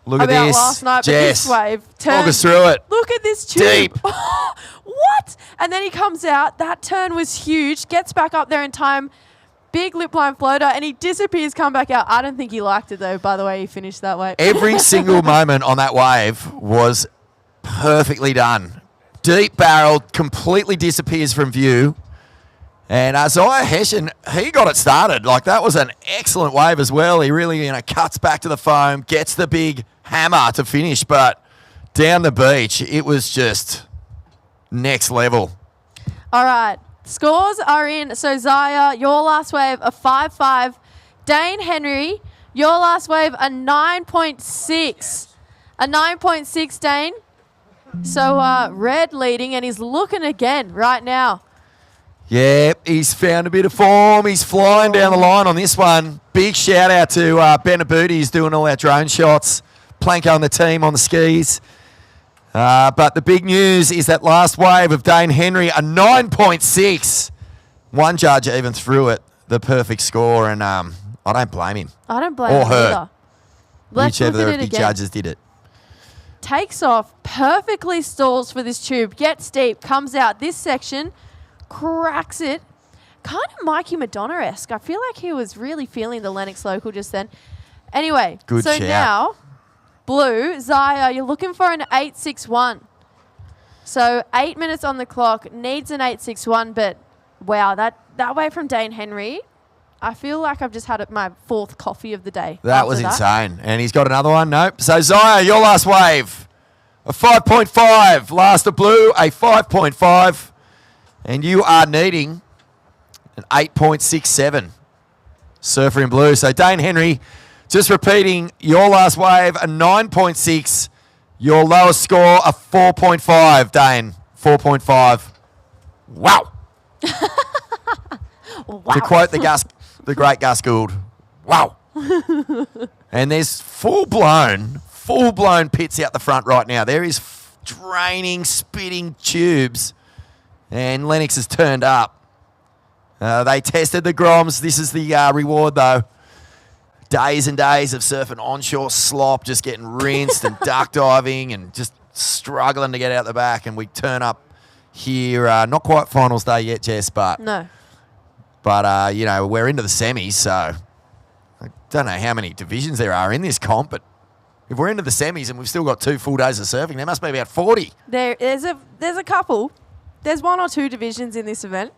Look at about this, last night, Jess. but this wave Walk turned. us through it. Look at this tube. Deep. What? And then he comes out. That turn was huge. Gets back up there in time. Big lip line floater, and he disappears. Come back out. I don't think he liked it though. By the way, he finished that way. Every single moment on that wave was perfectly done. Deep barreled, completely disappears from view. And Isaiah Hessian, he got it started. Like, that was an excellent wave as well. He really, you know, cuts back to the foam, gets the big hammer to finish. But down the beach, it was just next level. All right. Scores are in. So, Zaya, your last wave, a 5.5. Dane Henry, your last wave, a 9.6. A 9.6, Dane. So, Red leading, and he's looking again right now. Yeah, he's found a bit of form. He's flying down the line on this one. Big shout out to Ben Aboudi. He's doing all our drone shots. Planko and the team on the skis. But the big news is that last wave of Dane Henry, a 9.6. One judge even threw it the perfect score, and I don't blame him. I don't blame Or him her. either. Let's look Whichever at of it the again. judges did it. Takes off, perfectly stalls for this tube, gets deep, comes out this section, cracks it. Kind of Mikey Madonna-esque. I feel like he was really feeling the Lennox local just then. Anyway, Good so shout. now, Blue, Zaya, you're looking for an 8.61. So 8 minutes on the clock, needs an 8.61, but wow, that way from Dane Henry, I feel like I've just had my fourth coffee of the day. That was after that. insane. And he's got another one. Nope. So, Zaya, your last wave, a 5.5. Last of Blue, a 5.5. And you are needing an 8.67. Surfer in Blue. So, Dane Henry, just repeating, your last wave, a 9.6. Your lowest score, a 4.5, Dane. 4.5. Wow. Wow. To quote the great Gus Gould, wow. And there's full-blown pits out the front right now. There is draining, spitting tubes. And Lennox has turned up. They tested the Groms. This is the reward, though. Days and days of surfing onshore slop, just getting rinsed and duck diving and just struggling to get out the back. And we turn up here, not quite finals day yet, Jess, but No. you know, we're into the semis, so I don't know how many divisions there are in this comp, but if we're into the semis and we've still got 2 full days of surfing, there must be about 40. There's a couple. there's one or two divisions in this event.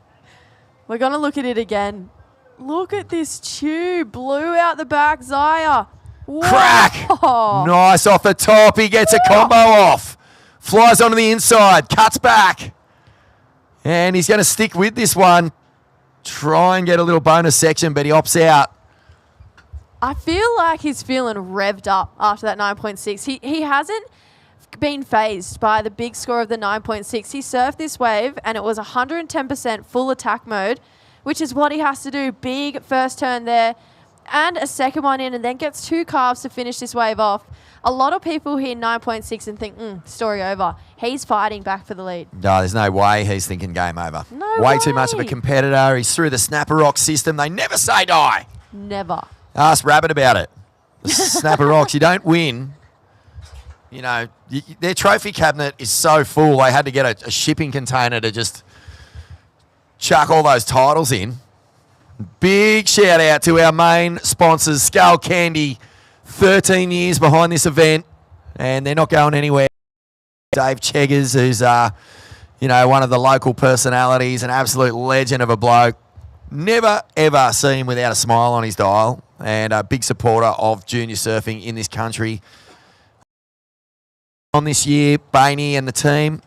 We're going to look at it again. Look at this tube. Blue out the back, Zaya. Whoa. Crack! Nice off the top. He gets a combo off. Flies onto the inside. Cuts back. And he's going to stick with this one. Try and get a little bonus section, but he opts out. I feel like he's feeling revved up after that 9.6. He hasn't been phased by the big score of the 9.6. He surfed this wave and it was 110% full attack mode, which is what he has to do. Big first turn there and a second one in, and then gets 2 carbs to finish this wave off. A lot of people hear 9.6 and think, story over. He's fighting back for the lead. No, there's no way he's thinking game over. No way way. Too much of a competitor. He's through the Snapper Rock system. They never say die. Never. Ask Rabbit about it. The Snapper Rocks, you don't win. You know, their trophy cabinet is so full, they had to get a shipping container to just chuck all those titles in. Big shout out to our main sponsors, Skullcandy, 13 years behind this event, and they're not going anywhere. Dave Cheggers, who's one of the local personalities, an absolute legend of a bloke. Never ever see him without a smile on his dial, and a big supporter of junior surfing in this country. On this year, Bainey and the team,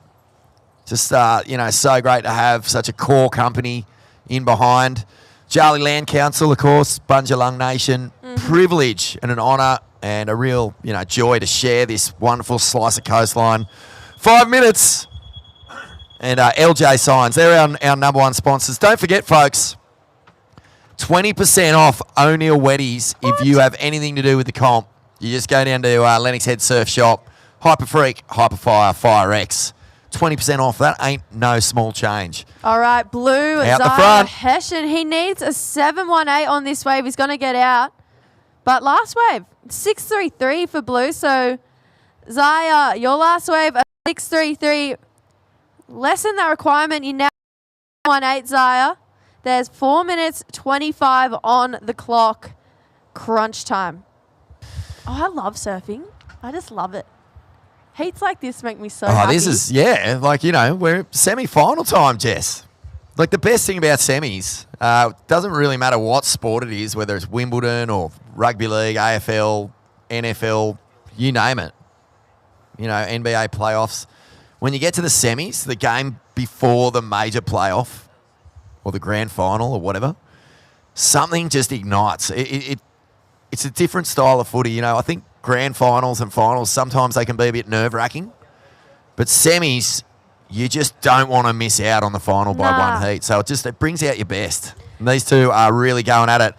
just so great to have such a core company in behind. Charlie Land Council, of course, Bunjalung Nation, privilege and an honour and a real joy to share this wonderful slice of coastline. 5 minutes, and LJ Signs, they're our number one sponsors. Don't forget, folks, 20% off O'Neill Weddies if you have anything to do with the comp. You just go down to Lennox Head Surf Shop, Hyperfreak, Hyperfire, Fire X. 20% off. That ain't no small change. All right, Blue, out Zaya the front. Hessian. He needs a 718 on this wave. He's going to get out. But last wave, 633 for Blue. So, Zaya, your last wave, a 633. Lessen that requirement. You now 18, Zaya. There's 4 minutes 25 on the clock. Crunch time. Oh, I love surfing. I just love it. Heats like this make me so happy. This is, we're semi-final time, Jess. Like, the best thing about semis, doesn't really matter what sport it is, whether it's Wimbledon or rugby league, AFL, NFL, you name it. NBA playoffs. When you get to the semis, the game before the major playoff or the grand final or whatever, something just ignites. It's a different style of footy. I think grand finals and finals, sometimes they can be a bit nerve-wracking. But semis, you just don't want to miss out on the final by one heat. So it brings out your best. And these two are really going at it.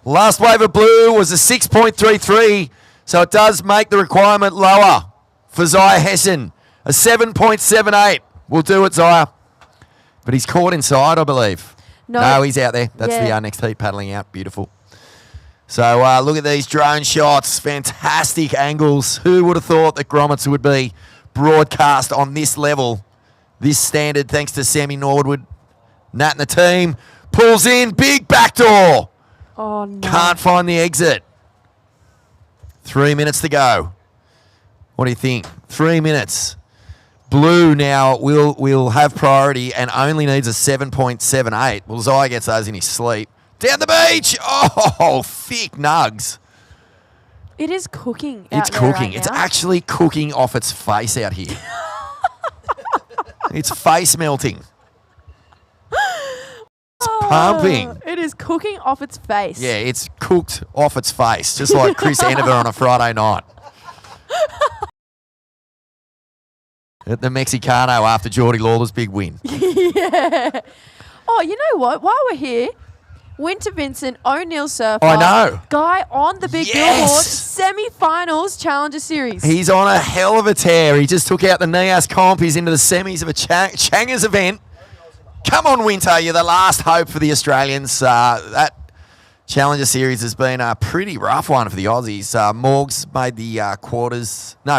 Last wave of Blue was a 6.33, so it does make the requirement lower for Zaya Hessen. A 7.78 will do it, Zaya. But he's caught inside, I believe. No, he's out there. That's the next heat paddling out. Beautiful. So look at these drone shots. Fantastic angles. Who would have thought that grommets would be broadcast on this level, this standard, thanks to Sammy Nordwood. Nat and the team. Pulls in. Big backdoor. Oh, no. Can't find the exit. 3 minutes to go. What do you think? 3 minutes. Blue now will have priority and only needs a 7.78. Well, Zaya gets those in his sleep. Down the beach. Oh, thick nugs. It is cooking. It's out there cooking. right It's now. actually cooking off its face out here. It's face melting. It's pumping. It is cooking off its face. Yeah, it's cooked off its face, just like Chris Enever on a Friday night. At the Mexicano after Geordie Lawler's big win. Yeah. Oh, you know what? While we're here, Winter Vincent, O'Neill Surfer. I know. Guy on the big billboard. Semi-finals Challenger Series. He's on a hell of a tear. He just took out the NIAS comp. He's into the semis of a Changers event. Come on, Winter. You're the last hope for the Australians. That Challenger Series has been a pretty rough one for the Aussies. Morgs made the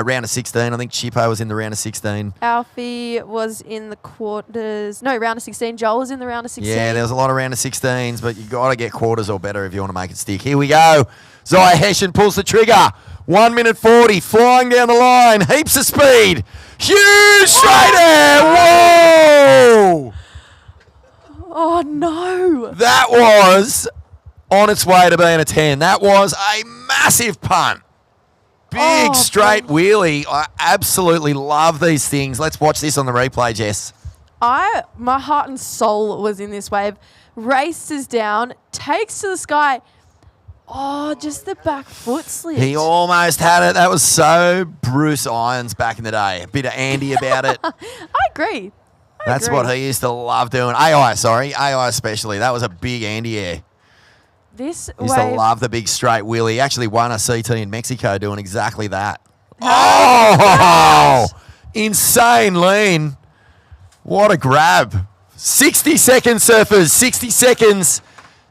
round of 16. I think Chippo was in the round of 16. Alfie was in the quarters. No, round of 16. Joel was in the round of 16. Yeah, there was a lot of round of 16s, but you got to get quarters or better if you want to make it stick. Here we go. Zaya Hessian pulls the trigger. 1 minute 40, flying down the line, heaps of speed. Huge straight air. Whoa! Oh, no. That was on its way to being a 10. That was a massive punt. Big straight wheelie. I absolutely love these things. Let's watch this on the replay, Jess. My heart and soul was in this wave. Races down, takes to the sky. Oh, just the back foot slip. He almost had it. That was so Bruce Irons back in the day. A bit of Andy about it. I agree. That's what he used to love doing. AI especially. That was a big Andy air. This He used to wave. love the big straight wheelie. He actually won a CT in Mexico doing exactly that. Oh! Insane lean. What a grab. 60 seconds, surfers. 60 seconds.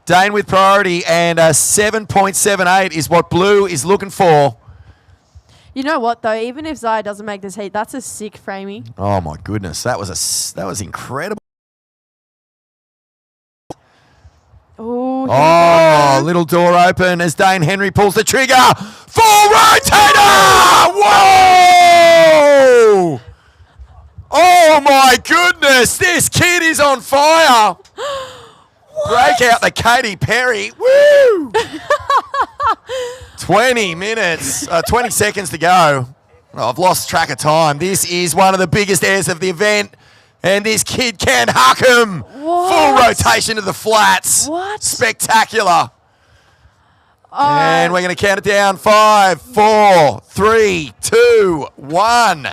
Dane with priority, and 7.78 is what Blue is looking for. You know what, though? Even if Zaya doesn't make this heat, that's a sick framey. Oh, my goodness. That was incredible. Ooh, Oh, little door open as Dane Henry pulls the trigger. Full rotator! Whoa! Oh, my goodness. This kid is on fire. Break out the Katy Perry. Woo! 20 minutes, 20 seconds to go. Oh, I've lost track of time. This is one of the biggest airs of the event. And this kid can huck him. What? Full rotation to the flats. What? Spectacular. And we're going to count it down. 5, 4, 3, 2, 1.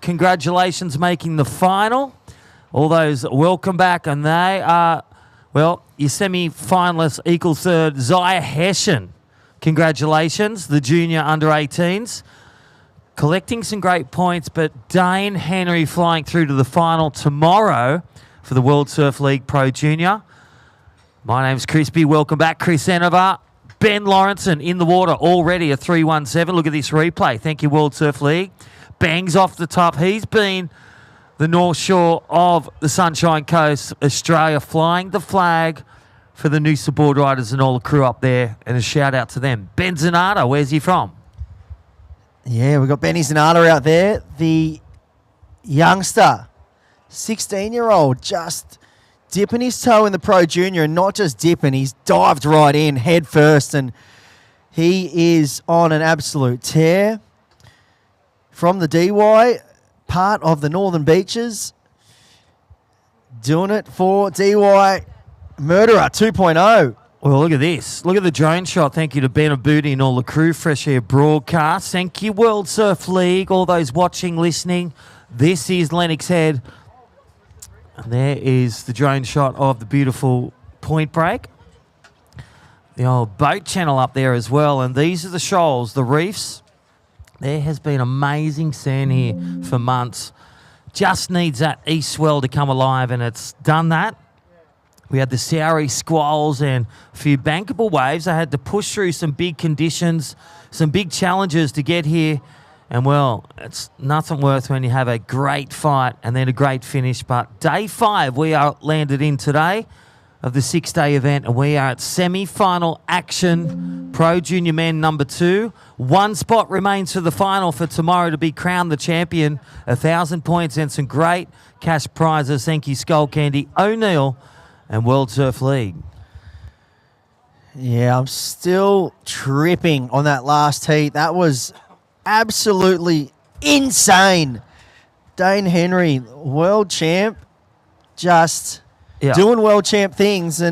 Congratulations making the final. All those welcome back, and they are, well, your semi-finalists equal third, Zaya Hessian. Congratulations, the junior under-18s. Collecting some great points, but Dane Henry flying through to the final tomorrow for the World Surf League Pro Junior. My name's Crispy. Welcome back, Chris Enover. Ben Lawrenson in the water already, a 3.17. Look at this replay. Thank you, World Surf League. Bangs off the top. He's been the North Shore of the Sunshine Coast, Australia, flying the flag for the Noosa board riders and all the crew up there. And a shout out to them. Ben Zanata, where's he from? Yeah, we've got Benny Zanata out there, the youngster, 16-year-old, just dipping his toe in the Pro Junior, and not just dipping, he's dived right in head first, and he is on an absolute tear. From the DY, part of the Northern Beaches, doing it for DY Murderer 2.0. Well, look at this. Look at the drone shot. Thank you to Ben Aboudi and all the crew, Fresh Air Broadcast. Thank you, World Surf League, all those watching, listening. This is Lennox Head. And there is the drone shot of the beautiful point break. The old boat channel up there as well. And these are the shoals, the reefs. There has been amazing sand here for months. Just needs that east swell to come alive, and it's done that. We had the Sowry squalls and a few bankable waves. I had to push through some big conditions, some big challenges to get here. And, well, it's nothing worth when you have a great fight and then a great finish. But day 5 we are landed in today of the 6-day event, and we are at semi-final action. Pro Junior Men number 2. 1 spot remains for the final for tomorrow to be crowned the champion. 1,000 points and some great cash prizes. Thank you, Skullcandy, O'Neill, and World Surf League. Yeah, I'm still tripping on that last heat. That was absolutely insane. Dane Henry, world champ, just doing world champ things.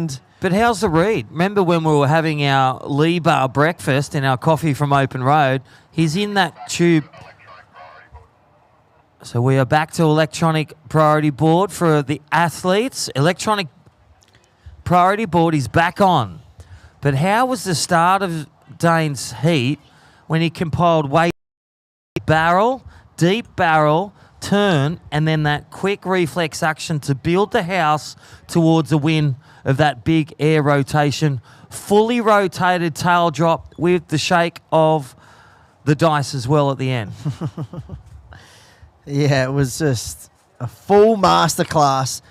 But how's the read? Remember when we were having our Lee Bar breakfast and our coffee from Open Road? He's in that tube. So we are back to electronic priority board for the athletes. Electronic priority board is back on. But how was the start of Dane's heat when he compiled weight barrel, deep barrel, turn, and then that quick reflex action to build the house towards the win of that big air rotation, fully rotated tail drop with the shake of the dice as well at the end. Yeah, it was just a full masterclass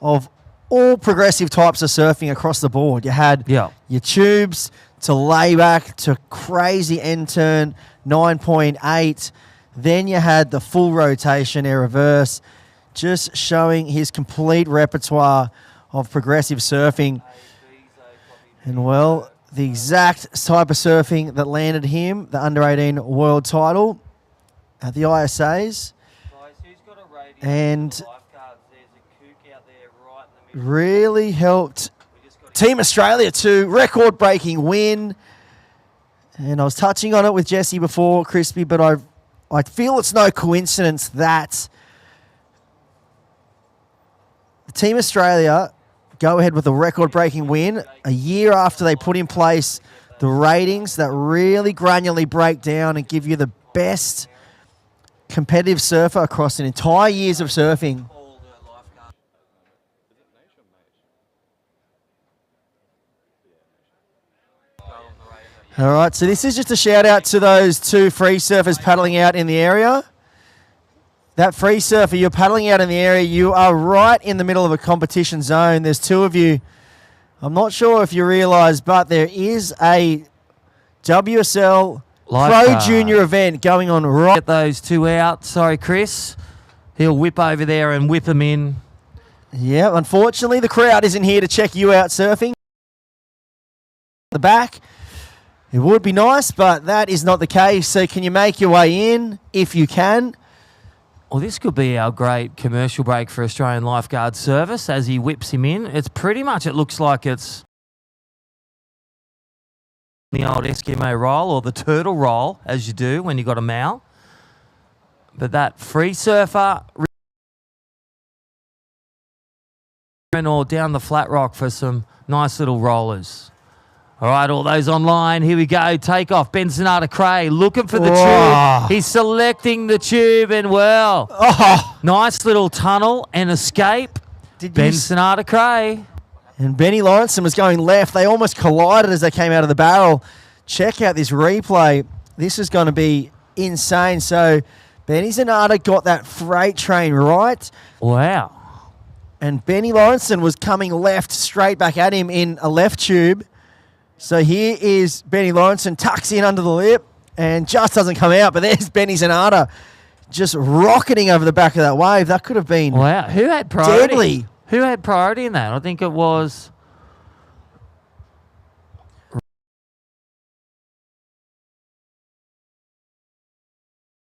of all progressive types of surfing across the board. You had your tubes to layback to crazy end turn, 9.8. Then you had the full rotation air reverse, just showing his complete repertoire of progressive surfing. And, well, the exact type of surfing that landed him the under-18 world title at the ISAs. And really helped Team Australia to record-breaking win. And I was touching on it with Jesse before, Crispy, but I feel it's no coincidence that Team Australia go ahead with a record-breaking win a year after they put in place the ratings that really granularly break down and give you the best competitive surfer across an entire years of surfing. All right, so this is just a shout out to those 2 free surfers paddling out in the area. That free surfer, you're paddling out in the area, you are right in the middle of a competition zone. There's 2 of you. I'm not sure if you realise, but there is a WSL Pro Junior event going on right. Get those 2 out. Sorry, Chris. He'll whip over there and whip them in. Yeah, unfortunately, the crowd isn't here to check you out surfing. The back. It would be nice, but that is not the case. So can you make your way in if you can? Well, this could be our great commercial break for Australian Lifeguard Service as he whips him in. It's pretty much, it looks like it's the old Eskimo roll or the turtle roll, as you do when you got a mal. But that free surfer or down the flat rock for some nice little rollers. All right, all those online, here we go. Take off. Ben Sonata Cray looking for the tube. He's selecting the tube and, well, nice little tunnel and escape. Ben Sonata Cray. And Benny Lawrenson was going left. They almost collided as they came out of the barrel. Check out this replay. This is going to be insane. So Benny Sonata got that freight train right. Wow. And Benny Lawrenson was coming left straight back at him in a left tube. So here is Benny Lawrenson, tucks in under the lip and just doesn't come out. But there's Benny Zanata just rocketing over the back of that wave. That could have been Who had priority? Deadly. Who had priority in that? I think it was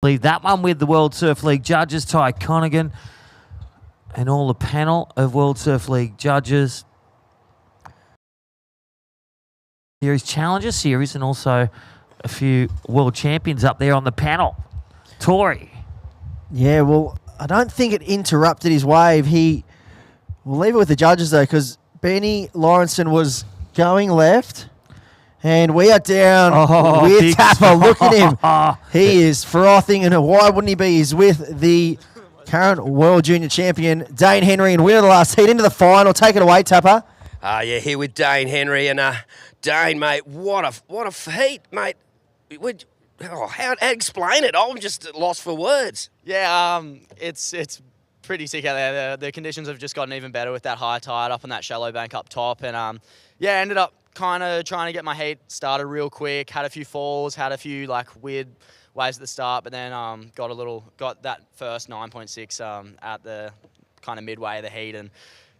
leave that one with the World Surf League judges, Ty Connigan, and all the panel of World Surf League judges. Series Challenger Series and also a few world champions up there on the panel. Tory. Yeah, well, I don't think it interrupted his wave. He We'll leave it with the judges, though, because Benny Lawrenson was going left. And we are down with big Tapper. Look at him. He is frothing, and why wouldn't he be? He's with the current World Junior Champion, Dane Henry, and winner of the last heat into the final. Take it away, Tapper. Yeah, here with Dane Henry. And Dane, mate, what a heat, mate. How explain it? I'm just lost for words. Yeah, it's pretty sick out there. The conditions have just gotten even better with that high tide up on that shallow bank up top. And, yeah, ended up kind of trying to get my heat started real quick. Had a few falls, had a few, like, weird waves at the start, but then got that first 9.6 at the kind of midway of the heat. And,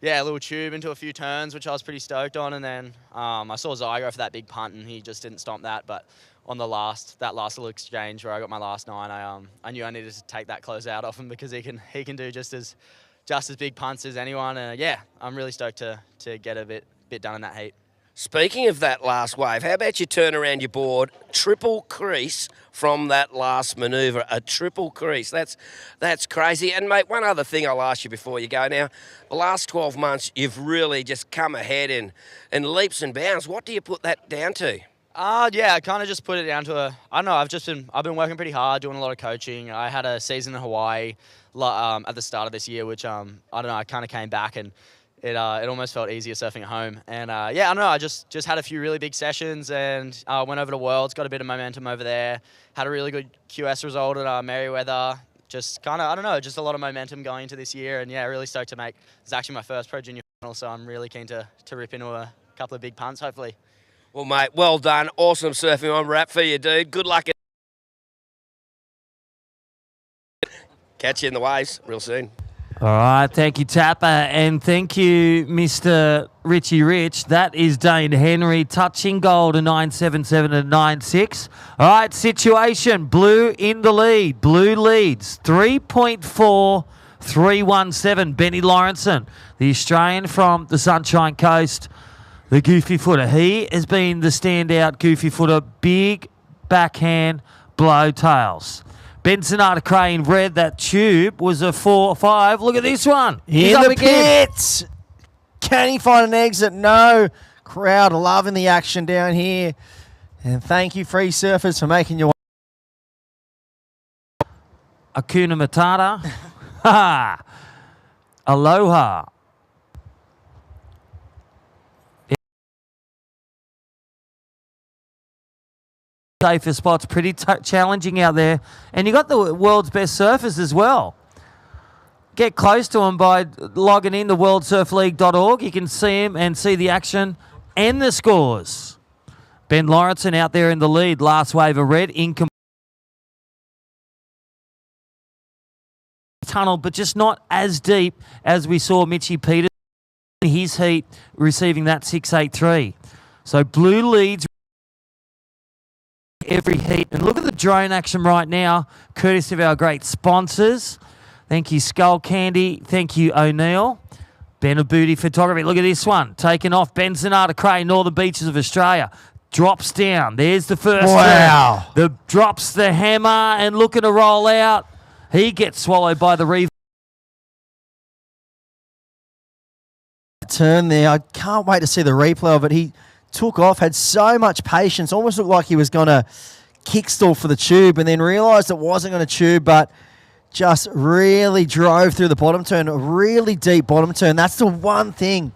yeah, a little tube into a few turns, which I was pretty stoked on. And then I saw Zygo for that big punt, and he just didn't stomp that. But on that last little exchange where I got my last 9, I knew I needed to take that close out off him because he can do just as big punts as anyone. And yeah, I'm really stoked to get a bit done in that heat. Speaking of that last wave, how about you turn around your board, triple crease from that last manoeuvre, a triple crease. That's crazy. And, mate, one other thing I'll ask you before you go now. The last 12 months, you've really just come ahead in leaps and bounds. What do you put that down to? Yeah, I kind of just put it down to I don't know, I've been working pretty hard, doing a lot of coaching. I had a season in Hawaii at the start of this year, which, I don't know, I kind of came back and it almost felt easier surfing at home. And, yeah, I don't know, I just had a few really big sessions and went over to Worlds, got a bit of momentum over there, had a really good QS result at Merriweather. Just kind of, I don't know, just a lot of momentum going into this year. And, yeah, really stoked to make, it's actually my first Pro Junior final, so I'm really keen to rip into a couple of big punts, hopefully. Well, mate, well done. Awesome surfing on wrap for you, dude. Good luck. Catch you in the waves real soon. All right, thank you, Tapper, and thank you, Mr. Richie Rich. That is Dane Henry touching gold to 9.77 and 9.6. All right, situation, Blue in the lead. Blue leads 3.4317. Benny Lawrenson, the Australian from the Sunshine Coast, the goofy footer. He has been the standout goofy footer, big backhand blow tails. Bensonata Crane red, that tube was a 4-5. Look at this one. He's in up the again. pits. Can he find an exit? No. Crowd loving the action down here. And thank you, free surfers, for making your Akuna Matata. Ha! Aloha. Safer spots, pretty challenging out there. And you got the world's best surfers as well. Get close to them by logging in to worldsurfleague.org. You can see them and see the action and the scores. Ben Lawrenson out there in the lead. Last wave of red. Tunnel, but just not as deep as we saw Mitchie Peters in his heat receiving that 6.83. So blue leads every heat. And look at the drone action right now, courtesy of our great sponsors. Thank you, Skullcandy. Thank you, O'Neill. Benabooti Photography. Look at this one. Taken off Bensonata Crane, Northern Beaches of Australia. Drops down. There's the first. Wow. Drops the hammer and looking to roll out. He gets swallowed by the reef. Turn there. I can't wait to see the replay of it. He took off, had so much patience, almost looked like he was going to kickstall for the tube and then realised it wasn't going to tube, but just really drove through the bottom turn, a really deep bottom turn. That's the one thing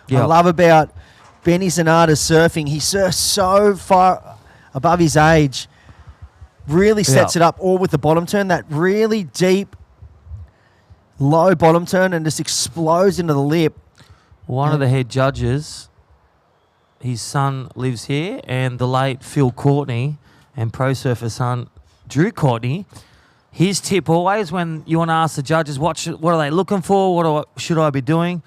I love about Benny Zanata's surfing. He surfs so far above his age, really sets it up all with the bottom turn, that really deep, low bottom turn, and just explodes into the lip. One of the head judges, his son lives here, and the late Phil Courtney and pro surfer son Drew Courtney. His tip always when you want to ask the judges what are they looking for, what should I be doing?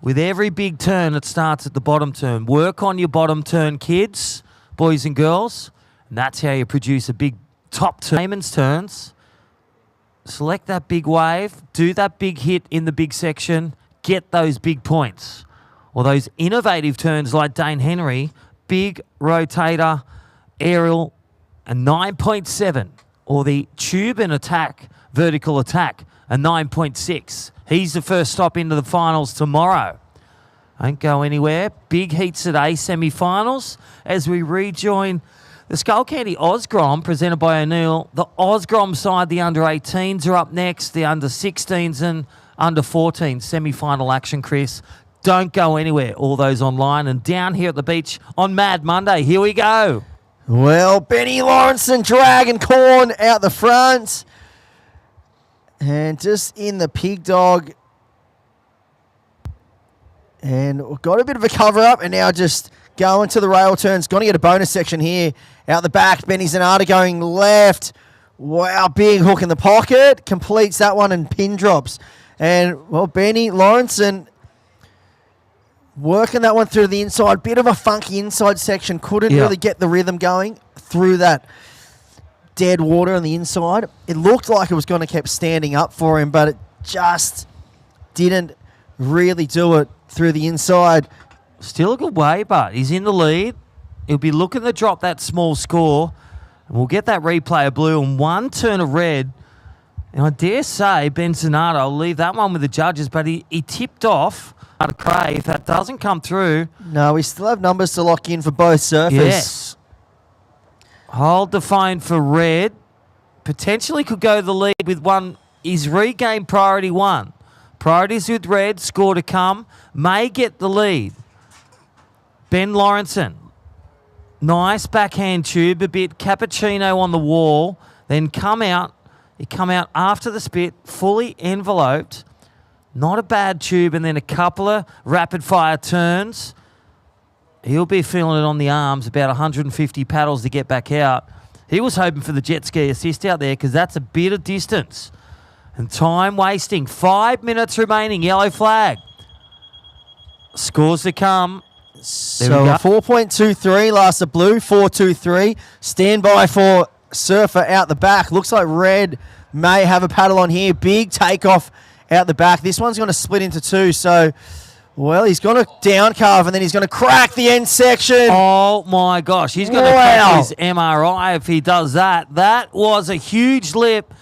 With every big turn, it starts at the bottom turn. Work on your bottom turn, kids, boys and girls, and that's how you produce a big top turn. Layman's turns. Select that big wave, do that big hit in the big section, get those big points. Or those innovative turns like Dane Henry, big rotator, aerial, a 9.7. Or the tube and attack, vertical attack, a 9.6. He's the first stop into the finals tomorrow. Don't go anywhere. Big heats today, semi-finals, as we rejoin the Skullcandy Grom presented by O'Neill. The Grom side, the under-18s are up next, the under-16s and under-14s. Semi-final action, Chris. Don't go anywhere. All those online and down here at the beach on Mad Monday. Here we go. Well, Benny Lawrenson, Dragon Corn out the front. And just in the pig dog. And we've got a bit of a cover up and now just going to the rail turns. Going to get a bonus section here. Out the back, Benny Zanata going left. Wow, big hook in the pocket. Completes that one and pin drops. And, well, Benny Lawrenson working that one through the inside. Bit of a funky inside section. Couldn't really get the rhythm going through that dead water on the inside. It looked like it was going to keep standing up for him, but it just didn't really do it through the inside. Still a good way, but he's in the lead. He'll be looking to drop that small score. And we'll get that replay of blue and one turn of red. And I dare say Ben Zanata, I'll leave that one with the judges, but he tipped off out of Cray. If that doesn't come through. No, we still have numbers to lock in for both surfers. Yes. Hold the phone for red. Potentially could go the lead with one. He's regained priority one. Priorities with red, score to come. May get the lead. Ben Lawrenson. Nice backhand tube, a bit cappuccino on the wall. Then come out. He come out after the spit, fully enveloped. Not a bad tube, and then a couple of rapid-fire turns. He'll be feeling it on the arms, about 150 paddles to get back out. He was hoping for the jet ski assist out there because that's a bit of distance. And time wasting. 5 minutes remaining. Yellow flag. Scores to come. So 4.23 last of blue, 4.23. Standby for surfer out the back. Looks like red may have a paddle on here. Big takeoff out the back. This one's going to split into two. So, well, he's going to down carve and then he's going to crack the end section. Oh, my gosh. He's going to crack his MRI if he does that. That was a huge lip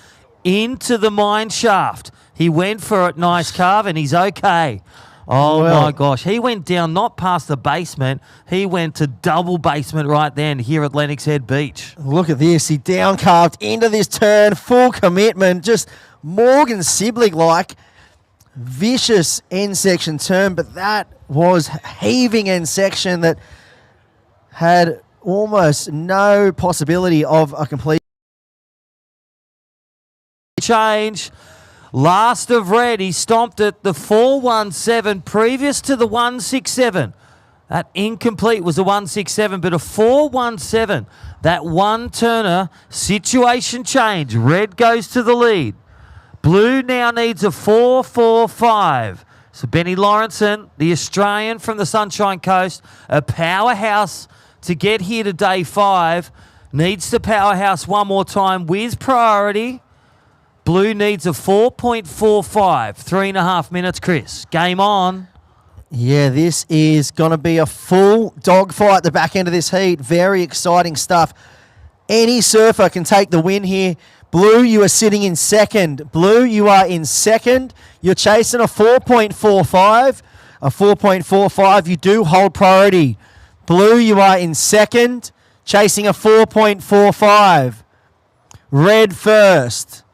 into the mine shaft. He went for it. Nice carve and he's okay. Oh, my gosh. He went down not past the basement. He went to double basement right then here at Lennox Head Beach. Look at this. He down carved into this turn. Full commitment. Just Morgan Sibling-like. Vicious end section turn, but that was heaving end section that had almost no possibility of a complete change. Last of red, he stomped it, the 417 previous to the 167. That incomplete was a 167, but a 417. That one turner, situation change. Red goes to the lead. Blue now needs a 445. So Benny Lawrenson, the Australian from the Sunshine Coast, a powerhouse to get here to day 5. Needs the powerhouse one more time with priority. Blue needs a 4.45. 3.5 minutes, Chris. Game on. Yeah, this is going to be a full dogfight at the back end of this heat. Very exciting stuff. Any surfer can take the win here. Blue, you are sitting in second. Blue, you are in second. You're chasing a 4.45. A 4.45. You do hold priority. Blue, you are in second. Chasing a 4.45. Red first.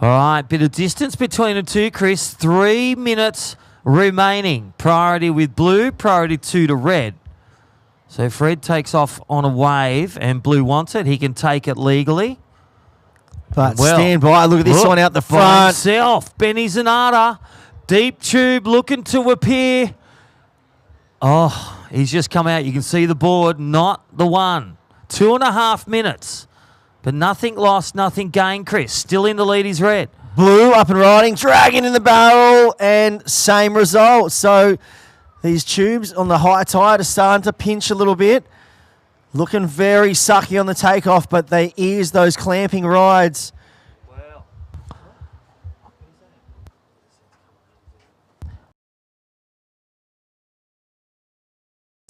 All right, bit of distance between the two, Chris. 3 minutes remaining. Priority with blue, priority 2 to red. So if red takes off on a wave and blue wants it, he can take it legally. But stand by. Look at this one out the front. Himself, Benny Zanata. Deep tube looking to appear. Oh, he's just come out. You can see the board, not the one. 2.5 minutes. But nothing lost, nothing gained, Chris. Still in the lead, he's red. Blue up and riding, dragon in the barrel, and same result. So these tubes on the high tide are starting to pinch a little bit. Looking very sucky on the takeoff, but they ease those clamping rides. Wow.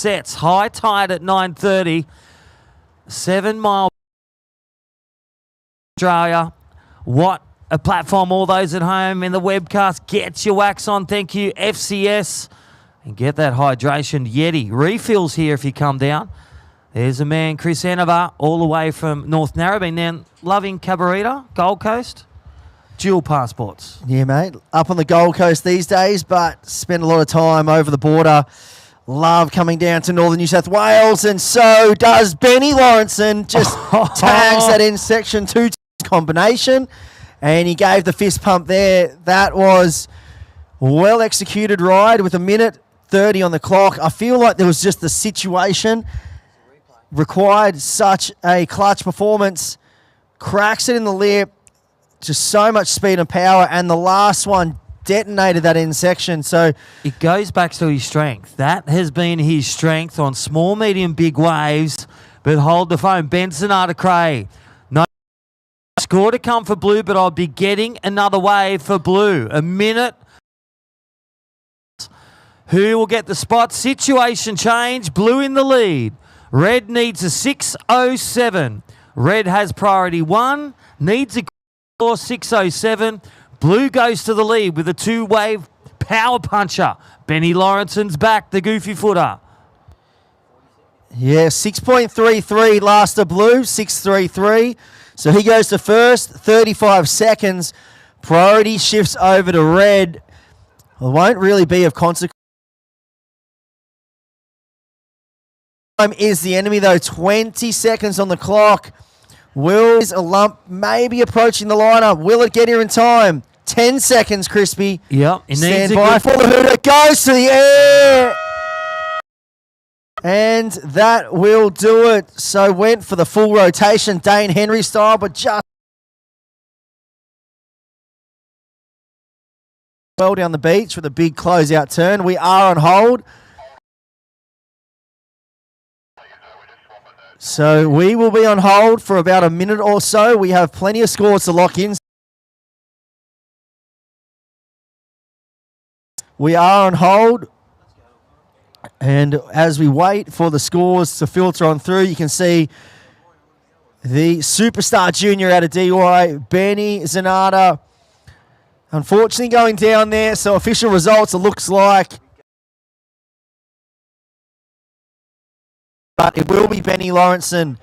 Sets, high tide at 9:30. 7 mile Australia. What a platform. All those at home in the webcast, get your wax on. Thank you, FCS. And get that hydration. Yeti refills here if you come down. There's a man, Chris Enover, all the way from North Narrabeen. Now, loving Cabarita, Gold Coast, dual passports. Yeah, mate. Up on the Gold Coast these days, but spend a lot of time over the border. Love coming down to northern New South Wales, and so does Benny Lawrenson. Just tags that in section 2 combination, and he gave the fist pump there. That was well executed ride with 1:30 on the clock. I feel like there was just the situation required such a clutch performance. Cracks it in the lip, just so much speed and power, and the last one detonated that in section. So it goes back to his strength. That has been his strength on small, medium, big waves. But hold the phone. Ben Sonata Cray. No score to come for Blue, but I'll be getting another wave for Blue. A minute. Who will get the spot? Situation change. Blue in the lead. Red needs a 6:07. Red has priority 1. Needs a score 6:07. Blue goes to the lead with a 2-wave power puncher. Benny Lawrenson's back, the goofy footer. Yeah, 6.33 last of Blue, 6.33. So he goes to first, 35 seconds. Priority shifts over to Red. Well, it won't really be of consequence. Time is the enemy, though. 20 seconds on the clock. Will a lump maybe approaching the lineup? Will it get here in time? 10 seconds, Crispy. Yep. Stand by for the hooter. Goes to the air. And that will do it. So went for the full rotation, Dane Henry style, but just well down the beach with a big closeout turn. We are on hold. So we will be on hold for about a minute or so. We have plenty of scores to lock in. We are on hold. And as we wait for the scores to filter on through, you can see the superstar junior out of DY, Benny Zanata, unfortunately going down there. So official results, it looks like. But it will be Benny Lawrenson.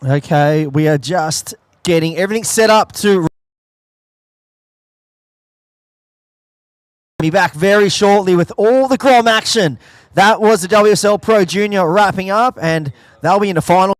Okay, we are just getting everything set up to be back very shortly with all the Grom action. That was the WSL Pro Junior wrapping up, and they'll be in the final.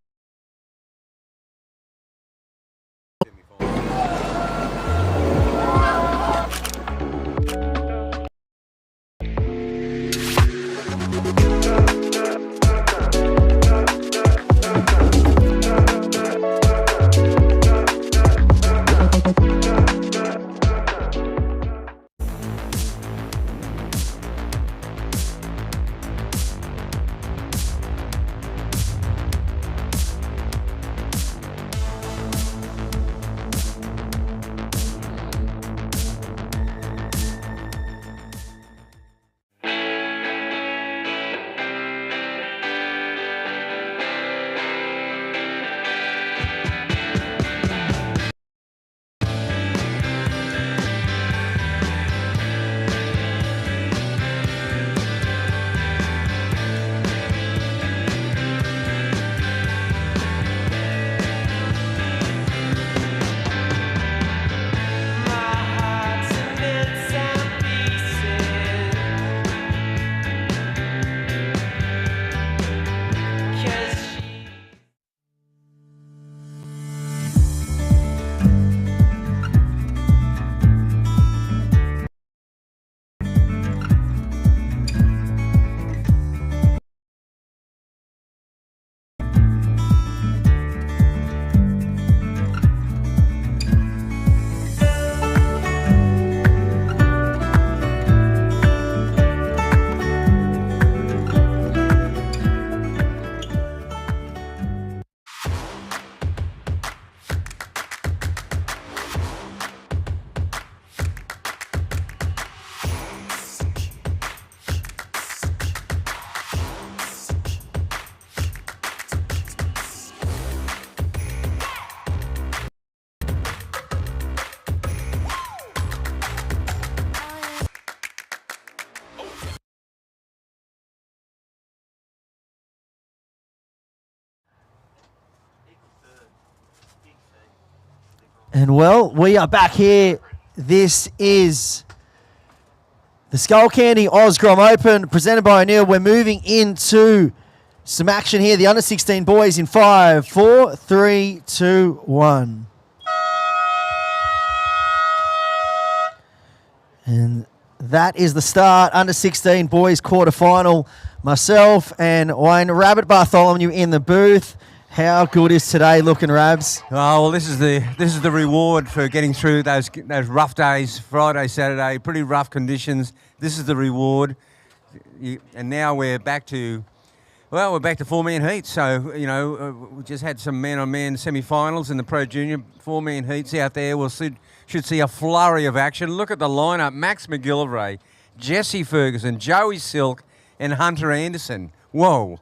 And well, we are back here. This is the Skullcandy Grom Open presented by O'Neill. We're moving into some action here. The under 16 boys in 5, 4, 3, 2, 1. And that is the start. Under 16 boys quarterfinal. Myself and Wayne Rabbit Bartholomew in the booth. How good is today looking, Rabs? Oh, well, this is the reward for getting through those rough days, Friday, Saturday, pretty rough conditions. This is the reward. And now we're back to 4-man heats. So, we just had some man-on-man semi-finals in the Pro Junior 4-man heats out there. We'll should see a flurry of action. Look at the lineup. Max McGillivray, Jesse Ferguson, Joey Silk, and Hunter Anderson. Whoa.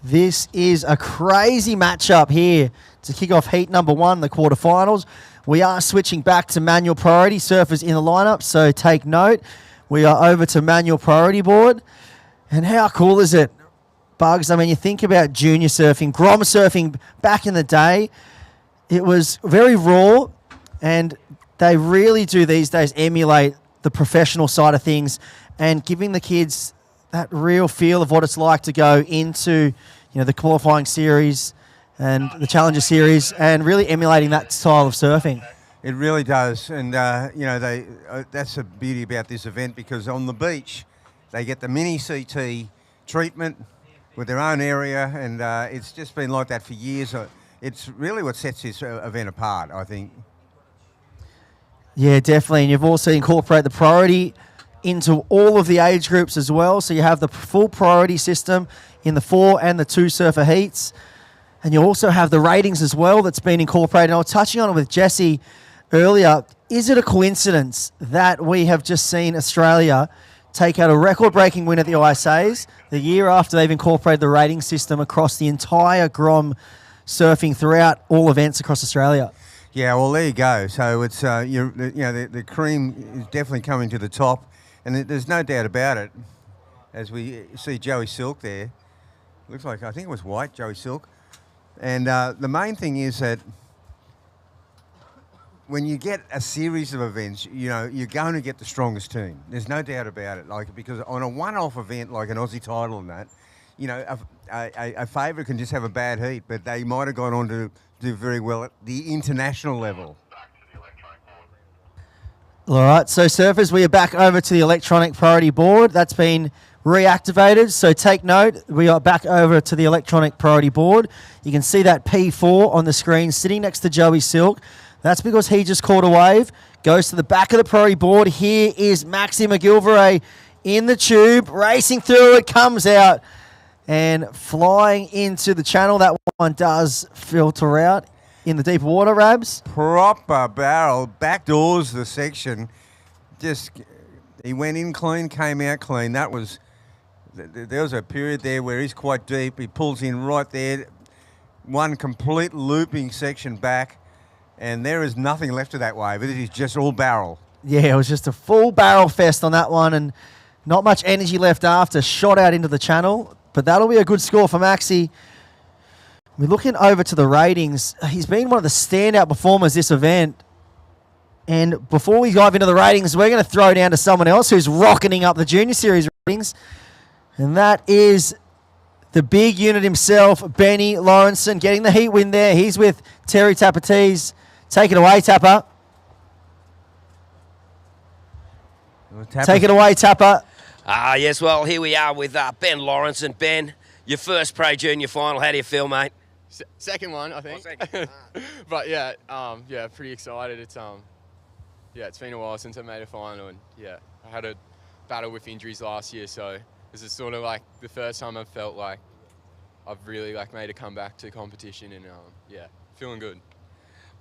This is a crazy matchup here to kick off heat number 1, the quarterfinals. We are switching back to manual priority surfers in the lineup, so take note. We are over to manual priority board. And how cool is it, Bugs? I mean, you think about junior surfing, Grom surfing back in the day. It was very raw, and they really do these days emulate the professional side of things and giving the kids that real feel of what it's like to go into the qualifying series and the Challenger series and really emulating that style of surfing. It really does. And, that's the beauty about this event, because on the beach, they get the mini CT treatment with their own area, and it's just been like that for years. It's really what sets this event apart, I think. Yeah, definitely. And you've also incorporated the priority into all of the age groups as well. So you have the full priority system in the 4 and the 2 surfer heats. And you also have the ratings as well that's been incorporated. And I was touching on it with Jesse earlier. Is it a coincidence that we have just seen Australia take out a record-breaking win at the ISAs the year after they've incorporated the rating system across the entire Grom surfing throughout all events across Australia? Yeah, well, there you go. So it's the cream is definitely coming to the top, and there's no doubt about it. As we see Joey Silk there, looks like, I think it was white, Joey Silk, and the main thing is that when you get a series of events, you're going to get the strongest team. There's no doubt about it. Because on a one-off event like an Aussie title and that, a favourite can just have a bad heat, but they might have gone on to do very well at the international level. All right, so surfers, we are back over to the electronic priority board. That's been reactivated, so take note. We are back over to the electronic priority board. You can see that P4 on the screen sitting next to Joey Silk. That's because he just caught a wave. Goes to the back of the priority board. Here is Maxi McGillivray in the tube, racing through it, comes out and flying into the channel. That one does filter out in the deep water, Rabs. Proper barrel, backdoors the section. He went in clean, came out clean. There was a period there where he's quite deep. He pulls in right there, one complete looping section back, and there is nothing left of that wave. It is just all barrel. Yeah, it was just a full barrel fest on that one, and not much energy left after. Shot out into the channel, but that'll be a good score for Maxi. We're looking over to the ratings. He's been one of the standout performers this event. And before we dive into the ratings, we're going to throw down to someone else who's rocketing up the Junior Series ratings. And that is the big unit himself, Benny Lawrenson, getting the heat win there. He's with Terry Tapatees. Take it away, Tapper. Take it away, Tapper. Yes, well, here we are with Ben Lawrenson. Ben, your first Pro Junior final. How do you feel, mate? Second one, I think. But yeah, pretty excited. It's it's been a while since I made a final, and I had a battle with injuries last year, so this is sort of like the first time I've felt like I've really made a comeback to competition, and feeling good.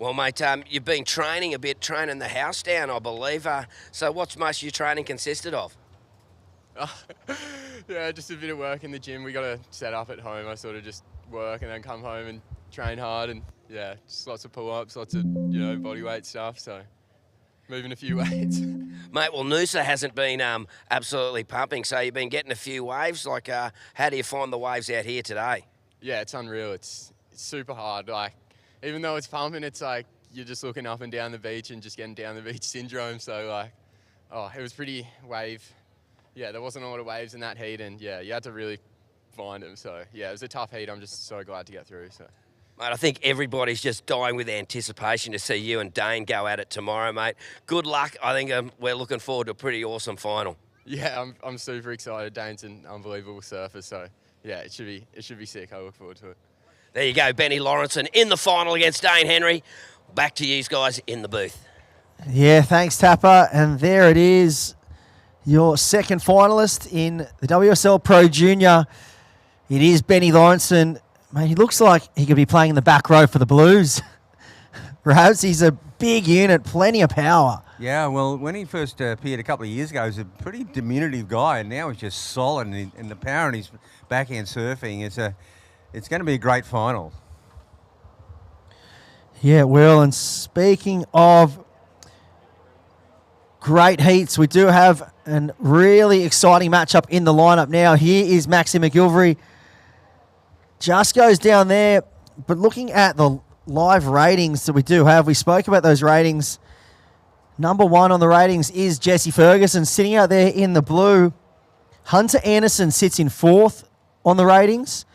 Well, mate, you've been training the house down, I believe. So what's most of your training consisted of? Just a bit of work in the gym. We got a set up at home. I sort of just work and then come home and train hard, and just lots of pull-ups, lots of body weight stuff. So moving a few weights. Mate, well, Noosa hasn't been absolutely pumping, so you've been getting a few waves. How do you find the waves out here today? Yeah, it's unreal. It's super hard. Even though it's pumping, it's you're just looking up and down the beach and just getting down the beach syndrome. So like, it was pretty wave. Yeah, there wasn't a lot of waves in that heat, and yeah, you had to really find them. So yeah, it was a tough heat. I'm just so glad to get through. So. Mate, I think everybody's just dying with anticipation to see you and Dane go at it tomorrow, mate. Good luck. I think we're looking forward to a pretty awesome final. Yeah, I'm super excited. Dane's an unbelievable surfer, so yeah, it should be sick. I look forward to it. There you go, Benny Lawrenson in the final against Dane Henry. Back to you guys in the booth. Yeah, thanks, Tapper. And there it is, your second finalist in the WSL Pro Junior. It is Benny Lawrenson. Mate, he looks like he could be playing in the back row for the Blues. Perhaps he's a big unit, plenty of power. Yeah, well, when he first appeared a couple of years ago, he was a pretty diminutive guy, and now he's just solid, and the power in his backhand surfing, it's going to be a great final. Yeah, it will. And speaking of great heats, we do have a really exciting matchup in the lineup now. Here is Maxi McGilvery. Just goes down there, but looking at the live ratings that we do have, we spoke about those ratings. Number one on the ratings is Jesse Ferguson sitting out there in the blue. Hunter Anderson sits in fourth on the ratings.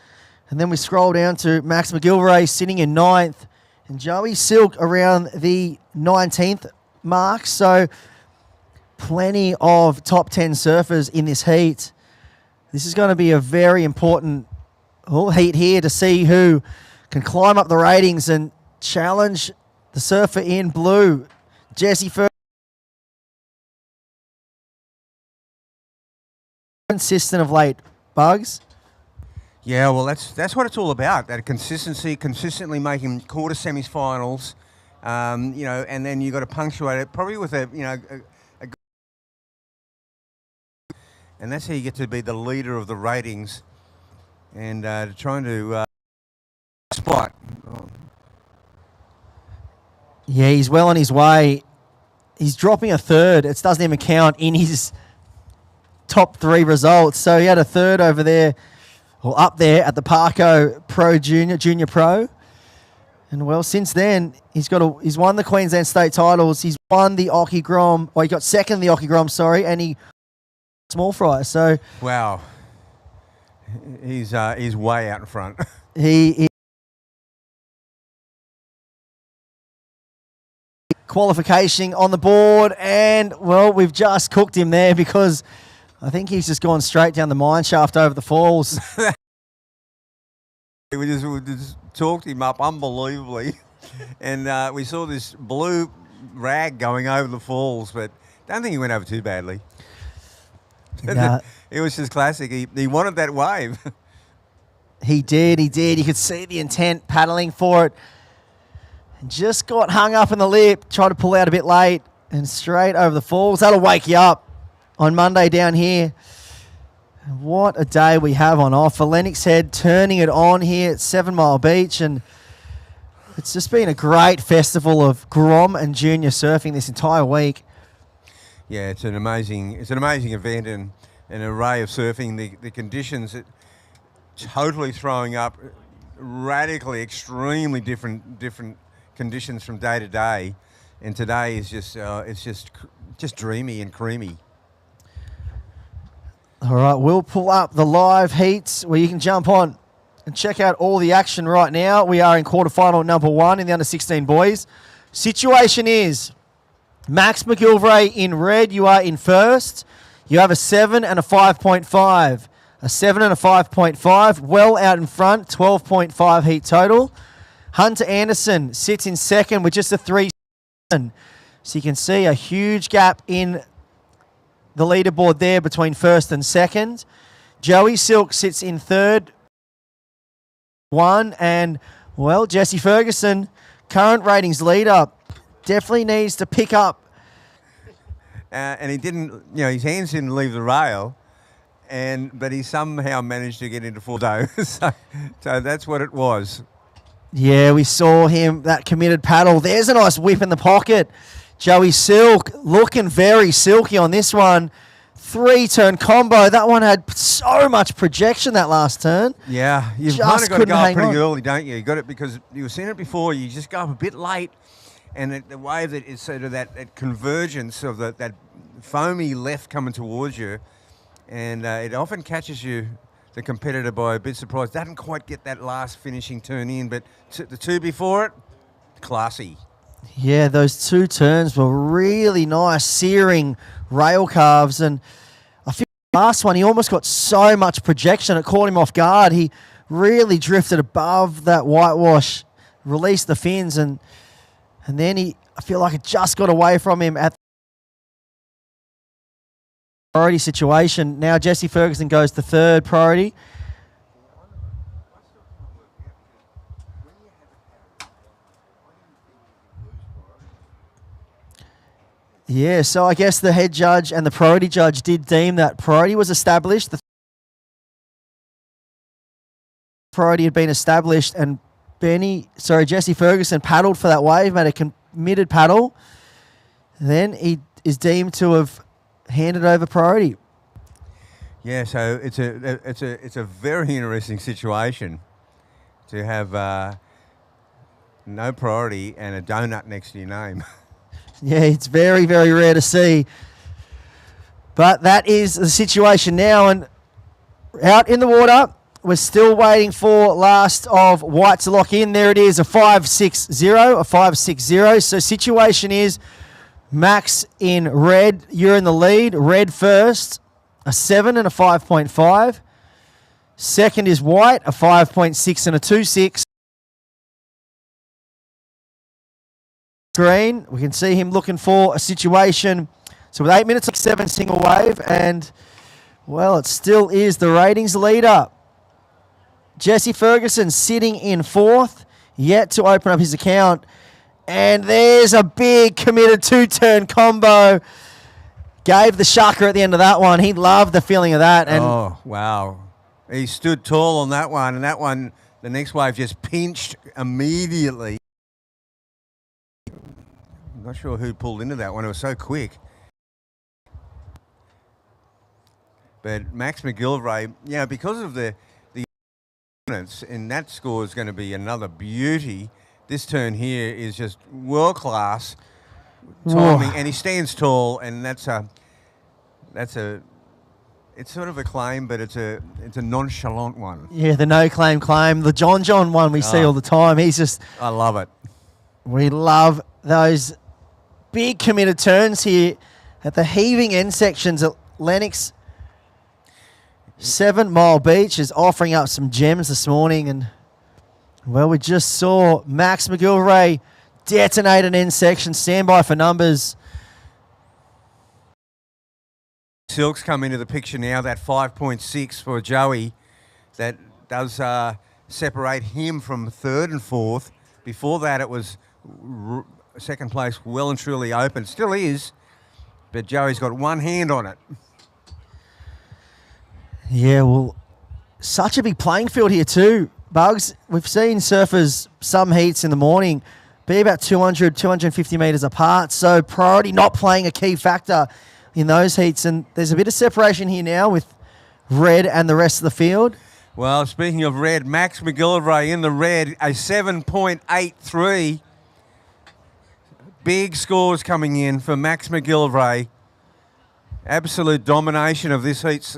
And then we scroll down to Max McGilvray sitting in ninth, and Joey Silk around the 19th mark. So plenty of top 10 surfers in this heat. This is going to be a very important heat here to see who can climb up the ratings and challenge the surfer in blue, Jesse Ferguson. Consistent of late, Bugs. Yeah, well, that's what it's all about. That consistency, consistently making quarter semi-finals, and then you got to punctuate it probably with a and that's how you get to be the leader of the ratings, and trying to spot. Yeah, he's well on his way. He's dropping a third. It doesn't even count in his top three results. So he had a third over there, or up there at the Parco Pro Junior Pro. And well, since then, he's won the Queensland State titles. He's won the Occy Grom, or he got second in the Occy Grom, and he small fry. So wow, he's way out in front. he qualification on the board, and well, we've just cooked him there because I think he's just gone straight down the mine shaft over the falls. we just talked him up unbelievably, and we saw this blue rag going over the falls, but don't think he went over too badly. Nah. It was just classic. He wanted that wave. He did. You could see the intent paddling for it. Just got hung up in the lip, tried to pull out a bit late, and straight over the falls. That'll wake you up on Monday down here. What a day we have on offer. Lennox Head turning it on here at 7 Mile Beach, and it's just been a great festival of Grom and junior surfing this entire week. Yeah, it's an amazing event, and an array of surfing. The conditions totally throwing up radically, extremely different conditions from day to day, and today is just dreamy and creamy. All right, we'll pull up the live heats where you can jump on and check out all the action right now. We are in quarterfinal number 1 in the under-16 boys. Situation is Max McGilvray in red. You are in first. You have a 7 and a 5.5. A 7 and a 5.5, well out in front, 12.5 heat total. Hunter Anderson sits in second with just a 3. So you can see a huge gap in the leaderboard there between first and second. Joey Silk sits in third, 1. And, well, Jesse Ferguson, current ratings leader, definitely needs to pick up. And he didn't, his hands didn't leave the rail. But he somehow managed to get into full dough. so that's what it was. Yeah, we saw him, that committed paddle. There's a nice whip in the pocket. Joey Silk looking very silky on this one. 3-turn combo. That one had so much projection that last turn. Yeah, you've kind of got to go up pretty early, don't you? You got it because you were seeing it before. You just go up a bit late, and the wave that is sort of that convergence of that foamy left coming towards you, and it often catches you, the competitor, by a bit surprised. Doesn't quite get that last finishing turn in, but the two before it, classy. Yeah, those two turns were really nice, searing rail carves, and I feel the last one he almost got so much projection it caught him off guard. He really drifted above that whitewash, released the fins, and then I feel like it just got away from him at the priority situation. Now Jesse Ferguson goes to third priority. Yeah, so I guess the head judge and the priority judge did deem that priority was established. The priority had been established, and Jesse Ferguson paddled for that wave, made a committed paddle. Then he is deemed to have handed over priority. Yeah, so it's a very interesting situation to have no priority and a donut next to your name. Yeah, it's very, very rare to see. But that is the situation now. And out in the water, we're still waiting for last of white to lock in. There it is, a 5.60, a 5.60. So situation is Max in red. You're in the lead. Red first, a 7 and a 5.5. Second is white, a 5.6 and a 2.6. Green, we can see him looking for a situation. So with 8 minutes, 7 single wave, and well, it still is the ratings leader. Jesse Ferguson sitting in fourth, yet to open up his account. And there's a big committed two-turn combo. Gave the shucker at the end of that one. He loved the feeling of that. And oh, wow. He stood tall on that one, and that one, the next wave just pinched immediately. I'm not sure who pulled into that one. It was so quick. But Max McGillivray, because of the opponents, and that score is going to be another beauty. This turn here is just world-class timing, and he stands tall, and it's sort of a claim, but it's a nonchalant one. Yeah, the no claim. The John one we see all the time. I love it. We love those big committed turns here at the heaving end sections at Lennox. 7 Mile Beach is offering up some gems this morning, and well, we just saw Max McGillivray detonate an end section. Stand by for numbers. Silks come into the picture now, that 5.6 for Joey. That does separate him from third and fourth. Before that, it was second place well and truly open. Still is, but Joey's got one hand on it. Yeah, well, such a big playing field here too, Bugs. We've seen surfers, some heats in the morning, be about 200, 250 metres apart. So priority not playing a key factor in those heats. And there's a bit of separation here now with red and the rest of the field. Well, speaking of red, Max McGillivray in the red, a 7.83. Big scores coming in for Max McGillivray. Absolute domination of this heat's.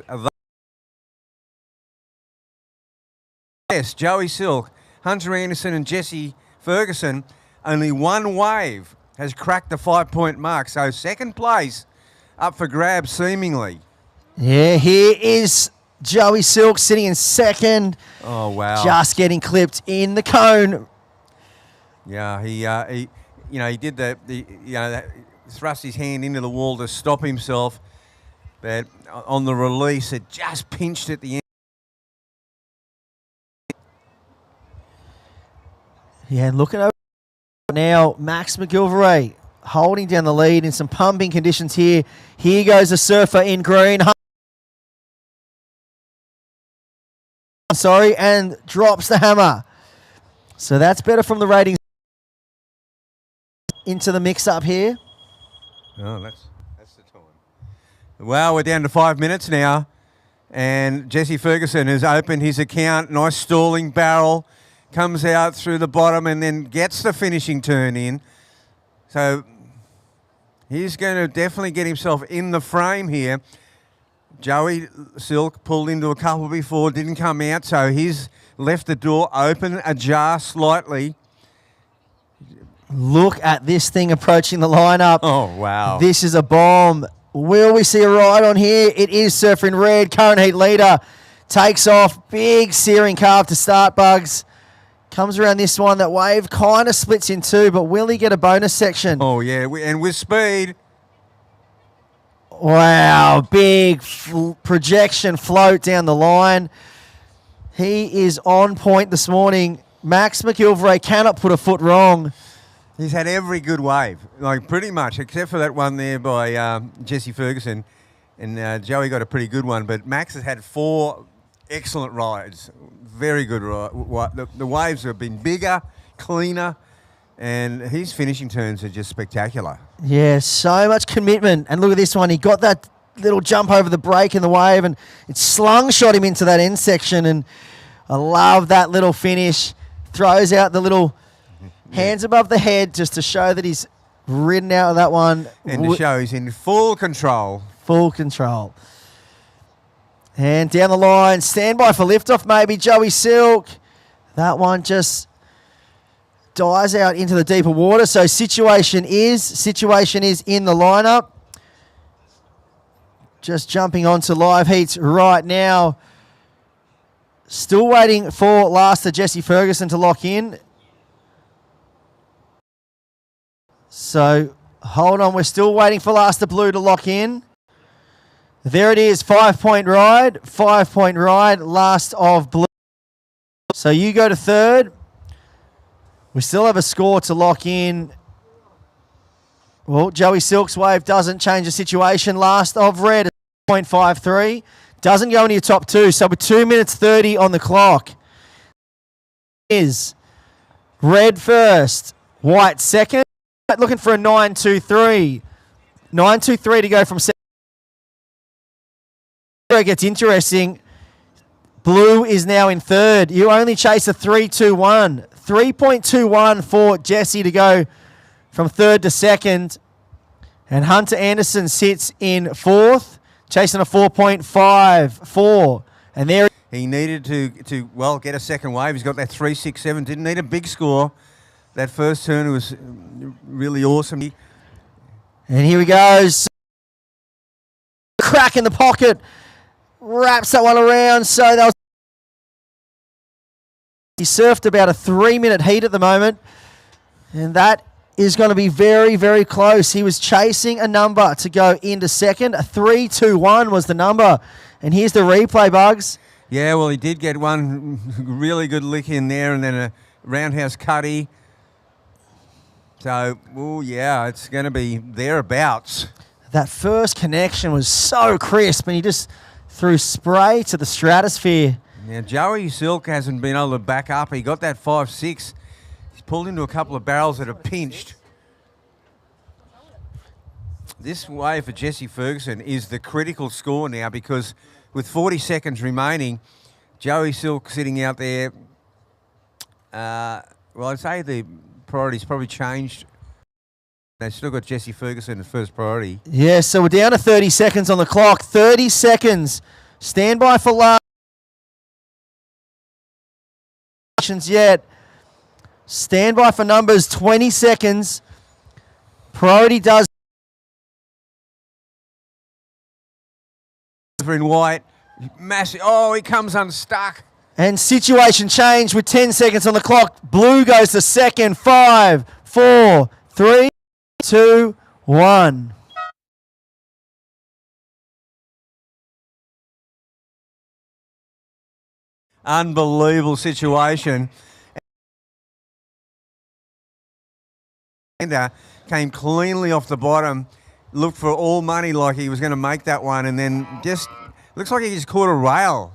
Yes, Joey Silk, Hunter Anderson and Jesse Ferguson. Only one wave has cracked the 5-point mark. So second place up for grabs seemingly. Yeah, here is Joey Silk sitting in second. Oh, wow. Just getting clipped in the cone. Yeah, he did thrust his hand into the wall to stop himself. But on the release, it just pinched at the end. Yeah, looking over now, Max McGillivray holding down the lead in some pumping conditions here. Here goes a surfer in green. And drops the hammer. So that's better from the ratings. Into the mix-up here. Oh, that's the time. Well, we're down to 5 minutes now. And Jesse Ferguson has opened his account. Nice stalling barrel. Comes out through the bottom and then gets the finishing turn in. So he's going to definitely get himself in the frame here. Joey Silk pulled into a couple before, didn't come out, so he's left the door open, ajar slightly. Look at this thing approaching the lineup. Oh, wow. This is a bomb. Will we see a ride on here? It is Surfer in Red. Current heat leader takes off. Big searing carve to start, Bugs. Comes around this one. That wave kind of splits in two, but will he get a bonus section? Oh, yeah, and with speed. Wow, big projection float down the line. He is on point this morning. Max McIlvray cannot put a foot wrong. He's had every good wave, like pretty much, except for that one there by Jesse Ferguson. And Joey got a pretty good one, but Max has had 4 excellent rides. Very good ride. The waves have been bigger, cleaner, and his finishing turns are just spectacular. Yeah, so much commitment. And look at this one. He got that little jump over the break in the wave, and it slungshot him into that end section. And I love that little finish. Throws out the little hands above the head just to show that he's ridden out of that one. And to show he's in full control. Full control. And down the line, standby for liftoff maybe, Joey Silk. That one just dies out into the deeper water. So situation is in the lineup. Just jumping onto live heats right now. Still waiting for Laster Jesse Ferguson to lock in. So hold on, we're still waiting for Laster Blue to lock in. There it is, 5-point ride, last of Blue. So you go to third. We still have a score to lock in. Well, Joey Silk's wave doesn't change the situation. Last of Red, 0.53. Doesn't go into your top 2, so we're 2 minutes 30 on the clock. Is Red first, White second. Looking for a 9.23. 9.23 to go from second. It gets interesting. Blue is now in third. You only chase a 3.21. 3.21 for Jesse to go from third to second. And Hunter Anderson sits in fourth, chasing a 4.54. And there he needed to get a second wave. He's got that 3.67. Didn't need a big score. That first turn was really awesome. And here he goes. Crack in the pocket. Wraps that one around. So that was. He surfed about a 3-minute heat at the moment. And that is going to be very, very close. He was chasing a number to go into second. A 3.21 was the number. And here's the replay, Bugs. Yeah, well, he did get one really good lick in there and then a roundhouse cutty. So, yeah, it's going to be thereabouts. That first connection was so crisp, and he just threw spray to the stratosphere. Yeah, Joey Silk hasn't been able to back up. He got that 5.6. He's pulled into a couple of barrels that have pinched. This wave for Jesse Ferguson is the critical score now because with 40 seconds remaining, Joey Silk sitting out there, I'd say the priority's probably changed. They've still got Jesse Ferguson as first priority. Yeah, so we're down to 30 seconds on the clock. 30 seconds. Stand by for last. Yet. Stand by for numbers. 20 seconds. Priority does. In white. Massive. Oh, he comes unstuck. And situation change with 10 seconds on the clock. Blue goes to second. 5, 4, 3, 2, 1. Unbelievable situation. And came cleanly off the bottom. Looked for all money like he was going to make that one, and then just looks like he just caught a rail.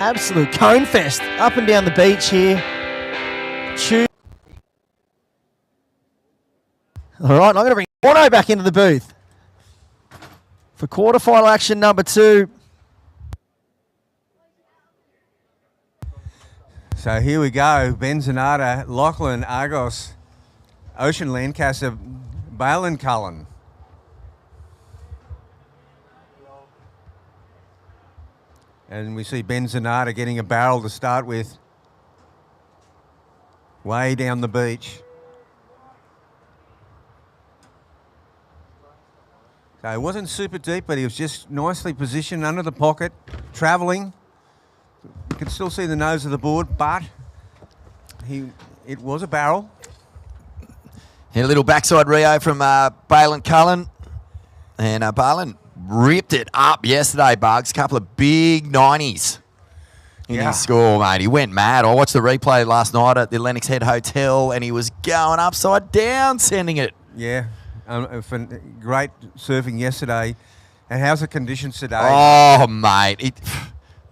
Absolute cone fest up and down the beach here. All right, I'm going to bring Bono back into the booth for quarterfinal action number 2. So here we go. Benzonata, Lachlan, Argos, Ocean Lancaster, Balin Cullen. And we see Benzonata getting a barrel to start with. Way down the beach. So it wasn't super deep, but he was just nicely positioned under the pocket, travelling. You can still see the nose of the board, but it was a barrel. And a little backside Rio from Balin Cullen. And Balin ripped it up yesterday, Bugs. Couple of big 90s in his score, mate. He went mad. I watched the replay last night at the Lennox Head Hotel, and he was going upside down sending it. Yeah, great surfing yesterday. And how's the conditions today? Oh, mate.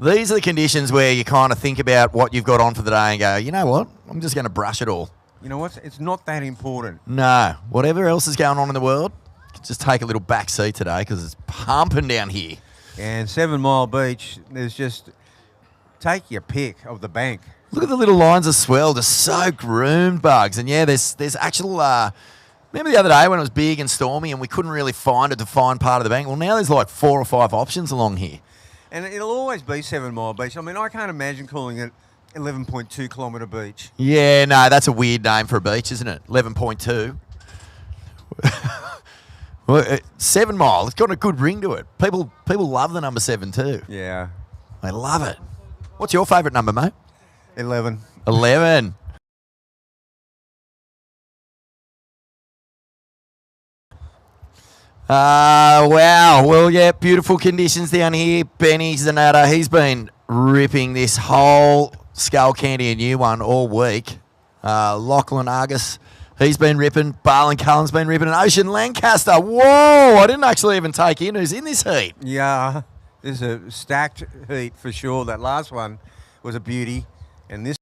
These are the conditions where you kind of think about what you've got on for the day and go, you know what? I'm just going to brush it all. You know what? It's not that important. No. Whatever else is going on in the world, just take a little back seat today because it's pumping down here. And 7 Mile Beach, there's just, take your pick of the bank. Look at the little lines of swell, just so groomed, Bugs. And yeah, there's actual, remember the other day when it was big and stormy and we couldn't really find a defined part of the bank? Well, now there's like 4 or 5 options along here. And it'll always be 7 Mile Beach. I mean, I can't imagine calling it 11.2 kilometre beach. Yeah, no, that's a weird name for a beach, isn't it? 11.2. Well, 7 Mile, it's got a good ring to it. People love the number 7 too. Yeah. They love it. What's your favourite number, mate? 11. 11. Wow. Well, yeah, beautiful conditions down here. Benny Zanata, he's been ripping this whole Skullcandy, a new one, all week. Lachlan Argus, he's been ripping. Balin Cullen's been ripping. And Ocean Lancaster, whoa, I didn't actually even take in who's in this heat. Yeah, there's a stacked heat for sure. That last one was a beauty. And this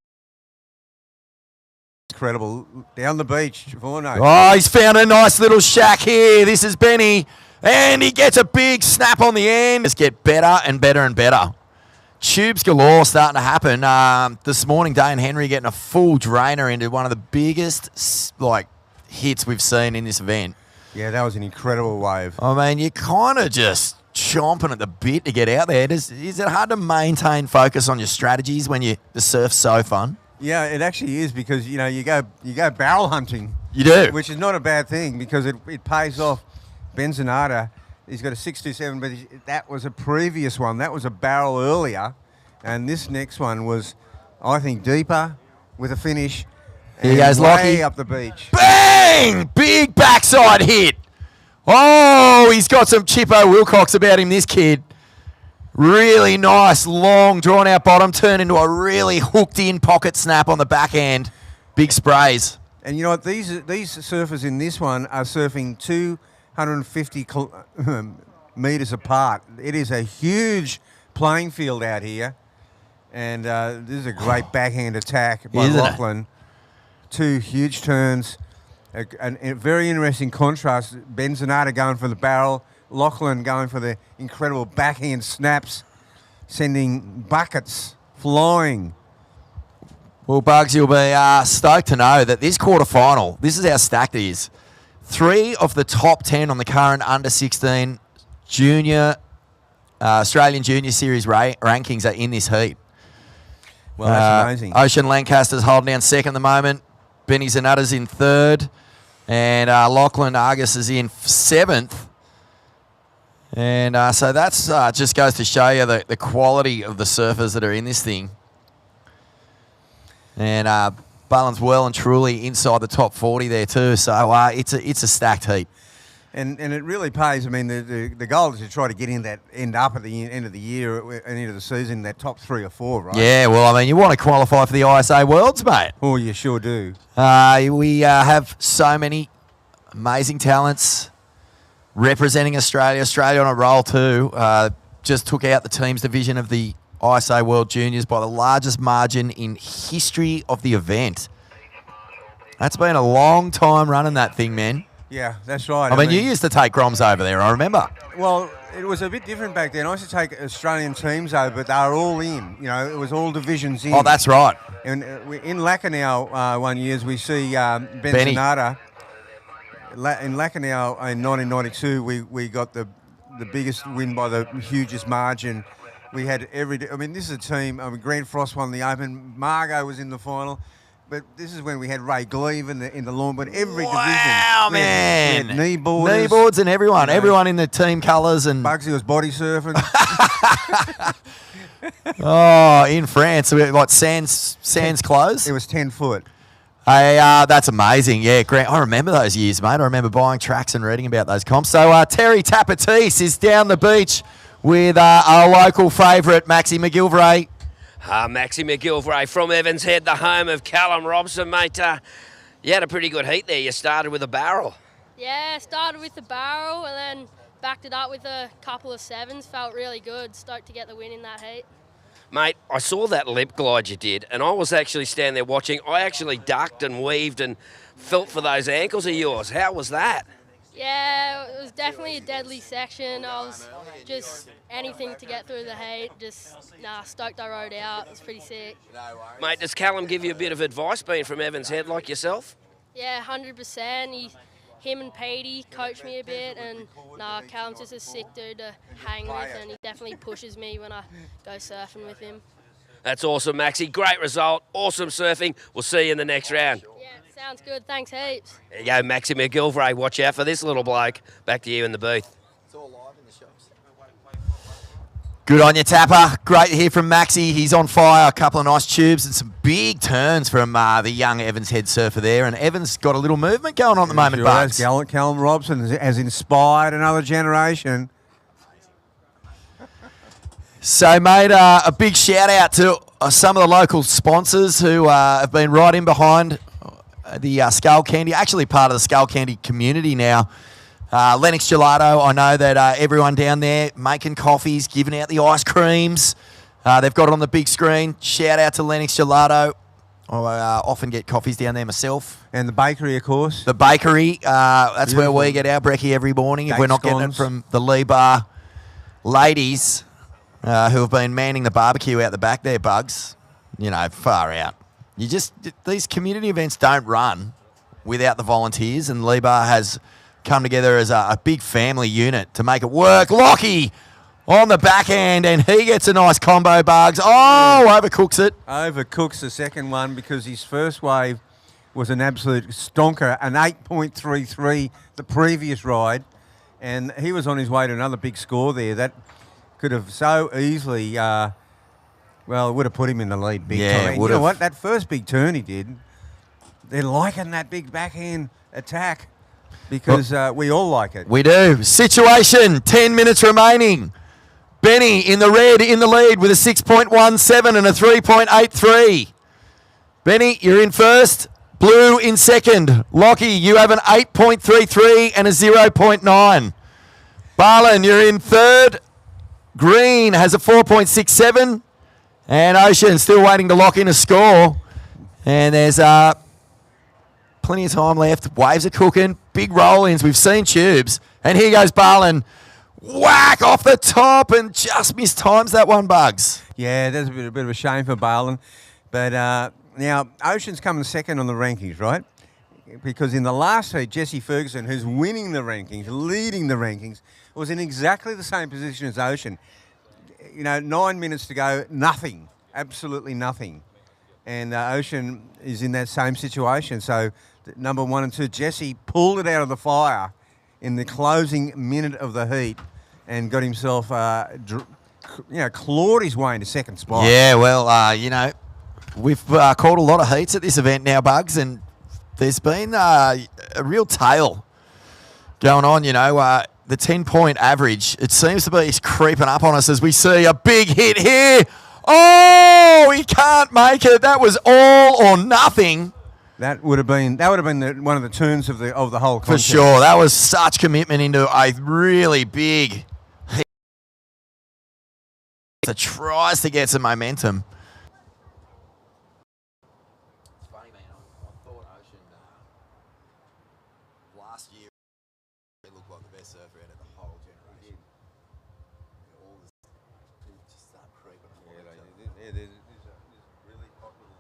incredible down the beach. Oh, he's found a nice little shack here. This is Benny. And he gets a big snap on the end. Just get better and better and better. Tubes galore starting to happen. This morning, Dane Henry getting a full drainer into one of the biggest hits we've seen in this event. Yeah, that was an incredible wave. I mean, you're kind of just chomping at the bit to get out there. Is it hard to maintain focus on your strategies when the surf's so fun? Yeah, it actually is because, you go barrel hunting. You do. Which is not a bad thing because it pays off. Benzonata, he's got a 627, but that was a previous one. That was a barrel earlier. And this next one was, I think, deeper with a finish. Here he goes, Lockie. Way up the beach. Bang! Big backside hit. Oh, he's got some Chippo Wilcox about him, this kid. Really nice, long, drawn-out bottom, turn into a really hooked-in pocket snap on the backhand. Big sprays. And you know what? These surfers in this one are surfing 250 metres apart. It is a huge playing field out here. And this is a great backhand attack by Lachlan. 2 huge turns. A very interesting contrast. Benzonata going for the barrel. Lachlan going for the incredible backhand snaps, sending buckets flying. Well, Bugs, you'll be stoked to know that this quarterfinal, this is how stacked it is. 3 of the top 10 on the current under-16 junior Australian Junior Series rankings are in this heat. Well, that's amazing. Ocean Lancaster's holding down second at the moment. Benny Zanata's in third. And Lachlan Argus is in 7th. And so that's just goes to show you the quality of the surfers that are in this thing. And Balin's well and truly inside the top 40 there too. So it's a stacked heat. And it really pays. I mean, the goal is to try to get in that end up at the end of the year and end of the season, that top 3 or 4, right? Yeah, well, I mean, you want to qualify for the ISA Worlds, mate. Oh, you sure do. We have so many amazing talents representing Australia. Australia on a roll too. Just took out the teams division of the ISA World Juniors by the largest margin in history of the event. That's been a long time running that thing, man. Yeah, that's right. I mean, you used to take Groms over there, I remember. Well, it was a bit different back then. I used to take Australian teams over, but they were all in. You know, it was all divisions in. Oh, that's right. And in Lacanau one year, we see Benny. Benzonata. In Lacanau in 1992, we got the biggest win by the hugest margin. We had I mean, this is a team. I mean, Grant Frost won the Open. Margot was in the final. But this is when we had Ray Gleave in the lawn, but every division. Wow, man. We had knee boarders. Knee boards and everyone. You know, everyone in the team colours. And Bugsy was body surfing. oh, in France. What, Sans clothes? It was 10 foot. That's amazing. Yeah, Grant. I remember those years, mate. I remember buying tracks and reading about those comps. So Terry Tapatis is down the beach with our local favourite, Maxi McGilvray. Maxi McGilvray from Evans Head, the home of Callum Robson, mate. You had a pretty good heat there. You started with a barrel. Yeah, started with the barrel and then backed it up with a couple of sevens. Felt really good. Stoked to get the win in that heat. Mate, I saw that lip glide you did, and I was actually standing there watching. I actually ducked and weaved and felt for those ankles of yours. How was that? Yeah, it was definitely a deadly section. I was just anything to get through the heat. Stoked I rode out. It was pretty sick. Mate, does Callum give you a bit of advice being from Evans Head like yourself? Yeah, 100%. Him and Petey coach me a bit, and Callum's just a sick dude to hang with, and he definitely pushes me when I go surfing with him. That's awesome, Maxie. Great result. Awesome surfing. We'll see you in the next round. Yeah, sounds good. Thanks heaps. There you go, Maxie McGilvray. Watch out for this little bloke. Back to you in the booth. It's all live in the shops. Good on you, Tapper. Great to hear from Maxie. He's on fire. A couple of nice tubes and some big turns from the young Evans Head surfer there. And Evans got a little movement going on at the moment, Bugs. Callum Robson has inspired another generation. So, mate, a big shout out to some of the local sponsors who have been right in behind the Skullcandy, actually part of the Skullcandy community now. Lennox Gelato, I know that everyone down there making coffees, giving out the ice creams. They've got it on the big screen. Shout out to Lennox Gelato. I often get coffees down there myself. And the bakery, of course. The bakery, that's beautiful. Where we get our brekkie every morning. If we're not getting it from the Lee Bar ladies who have been manning the barbecue out the back there, Bugs. You know, far out. These community events don't run without the volunteers, and Lee Bar has come together as a big family unit to make it work. Lockie on the backhand, and he gets a nice combo, Bugs. Oh, overcooks it. Overcooks the second one because his first wave was an absolute stonker, an 8.33 the previous ride, and he was on his way to another big score there. That could have so easily, it would have put him in the lead big time. You know what? That first big turn he did, they're liking that big backhand attack because we all like it. We do. Situation, 10 minutes remaining. Benny in the red in the lead with a 6.17 and a 3.83. Benny, you're in first. Blue in second. Lockie, you have an 8.33 and a 0.9. Barlin, you're in third. Green has a 4.67. And Ocean still waiting to lock in a score. And there's plenty of time left. Waves are cooking. Big roll-ins. We've seen tubes. And here goes Barlin. Whack off the top and just mistimes that one, Bugs. Yeah, that's a bit of a shame for Barlin. But now, Ocean's coming second on the rankings, right? Because in the last heat, Jesse Ferguson, who's winning the rankings, leading the rankings, was in exactly the same position as Ocean. You know, 9 minutes to go, nothing, absolutely nothing. And Ocean is in that same situation. So number 1 and 2, Jesse pulled it out of the fire in the closing minute of the heat and got himself, clawed his way into second spot. Yeah, well, we've called a lot of heats at this event now, Bugs, and there's been a real tale going on, the 10-point average, it seems to be creeping up on us as we see a big hit here. Oh, he can't make it. That was all or nothing. That would have been one of the turns of the whole contest. For sure. That was such commitment into a really big hit. tries to get some momentum. It's funny, man. I thought Ocean last year he looked like the best surfer out of the whole generation. All this just start creeping. There's a really hot little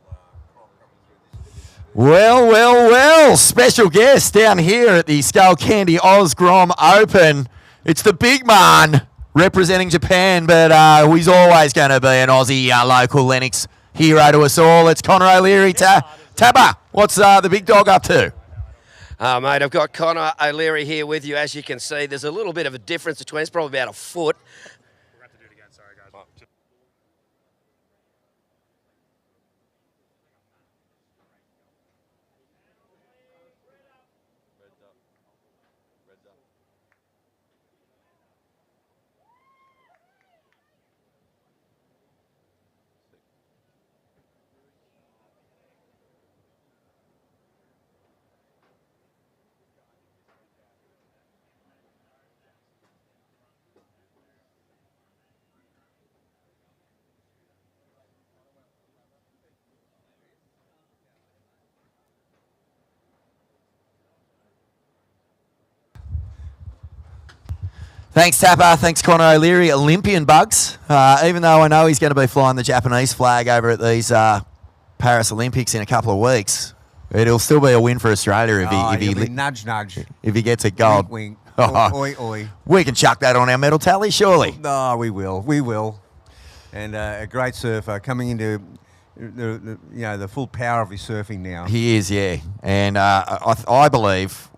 crop coming through this. Well, well, well. Special guest down here at the Skullcandy Oz Grom Open. It's the big man representing Japan, but he's always going to be an Aussie local Lennox hero to us all. It's Connor O'Leary. Tapper, what's the big dog up to? Mate, I've got Connor O'Leary here with you. As you can see, there's a little bit of a difference between, it's probably about a foot. We'll have to do it again, sorry guys. Thanks, Tapper. Thanks, Connor O'Leary. Olympian bugs. Even though I know he's going to be flying the Japanese flag over at these Paris Olympics in a couple of weeks, it'll still be a win for Australia if he gets a gold. Wink, wink. Oi, oi. We can chuck that on our medal tally, surely. No, we will. We will. And a great surfer coming into the full power of his surfing now. He is, yeah. And I believe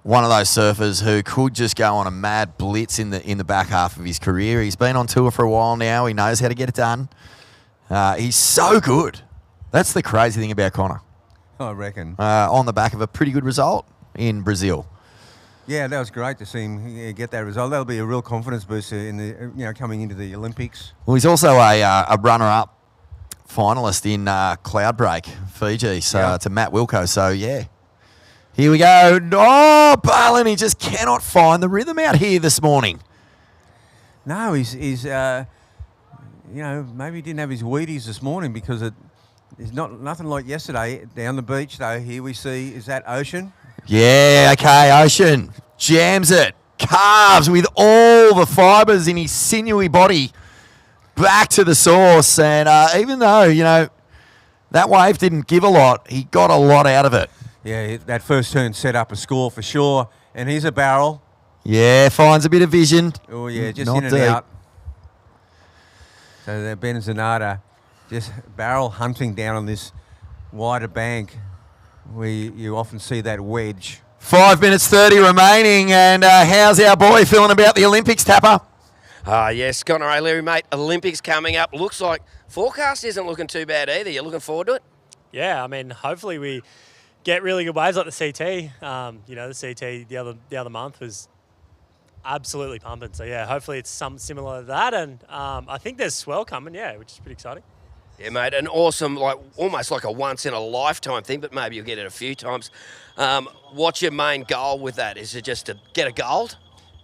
one of those surfers who could just go on a mad blitz in the back half of his career. He's been on tour for a while now. He knows how to get it done. He's so good. That's the crazy thing about Connor. I reckon. On the back of a pretty good result in Brazil. Yeah, that was great to see him get that result. That'll be a real confidence booster in the coming into the Olympics. Well, he's also a runner-up finalist in Cloudbreak, Fiji. So to Matt Wilco. So yeah. Here we go. Oh, Barlin, he just cannot find the rhythm out here this morning. No, he's maybe he didn't have his Wheaties this morning because it's nothing like yesterday. Down the beach, though, here we see, is that Ocean? Yeah, okay, Ocean jams it. Carves with all the fibres in his sinewy body back to the source. And even though, that wave didn't give a lot, he got a lot out of it. Yeah, that first turn set up a score for sure. And here's a barrel. Yeah, finds a bit of vision. Oh, yeah, just Not in and deep. out. So Ben Zanata just barrel hunting down on this wider bank where you often see that wedge. 5 minutes 30 remaining. And how's our boy feeling about the Olympics, Tapper? Yes, Connor O'Leary, mate. Olympics coming up. Looks like forecast isn't looking too bad either. You're looking forward to it? Yeah, I mean, hopefully we get really good waves like the CT. The CT the other month was absolutely pumping. So yeah, hopefully it's something similar to that. And I think there's swell coming, which is pretty exciting. Yeah, mate, an awesome, almost like a once-in-a-lifetime thing, but maybe you'll get it a few times. What's your main goal with that? Is it just to get a gold?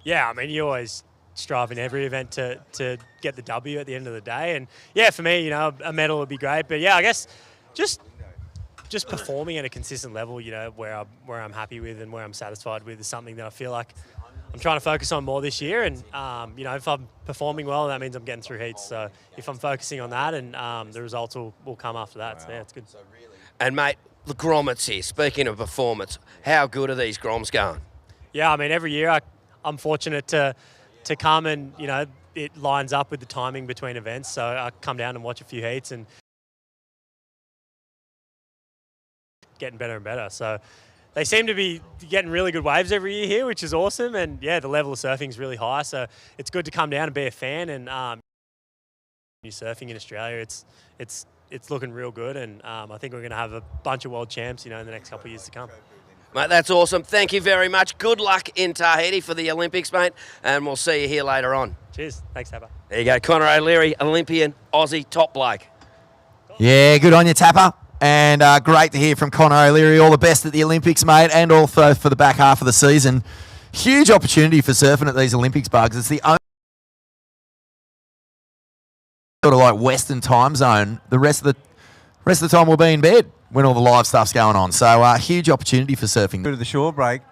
Yeah, I mean, you always strive in every event to get the W at the end of the day. And yeah, for me, a medal would be great. But yeah, I guess just performing at a consistent level, where I'm happy with and where I'm satisfied with is something that I feel like I'm trying to focus on more this year. And, if I'm performing well, that means I'm getting through heats. So if I'm focusing on that, and the results will come after that. Wow. So yeah, it's good. And mate, the grommets here, speaking of performance, how good are these groms going? Yeah, I mean, every year I'm fortunate to come and, it lines up with the timing between events. So I come down and watch a few heats and getting better and better. So they seem to be getting really good waves every year here, which is awesome. And yeah, the level of surfing is really high. So it's good to come down and be a fan. And new surfing in Australia, it's looking real good. And I think we're going to have a bunch of world champs, in the next couple of years to come. Mate, that's awesome. Thank you very much. Good luck in Tahiti for the Olympics, mate. And we'll see you here later on. Cheers. Thanks, Tapper. There you go. Connor O'Leary, Olympian, Aussie, top bloke. Yeah, good on you, Tapper. And great to hear from Connor O'Leary. All the best at the Olympics, mate, and also for the back half of the season. Huge opportunity for surfing at these Olympics, Bugs. It's the sort of like Western time zone, the rest of the time we'll be in bed when all the live stuff's going on. So huge opportunity for surfing. To the shore break,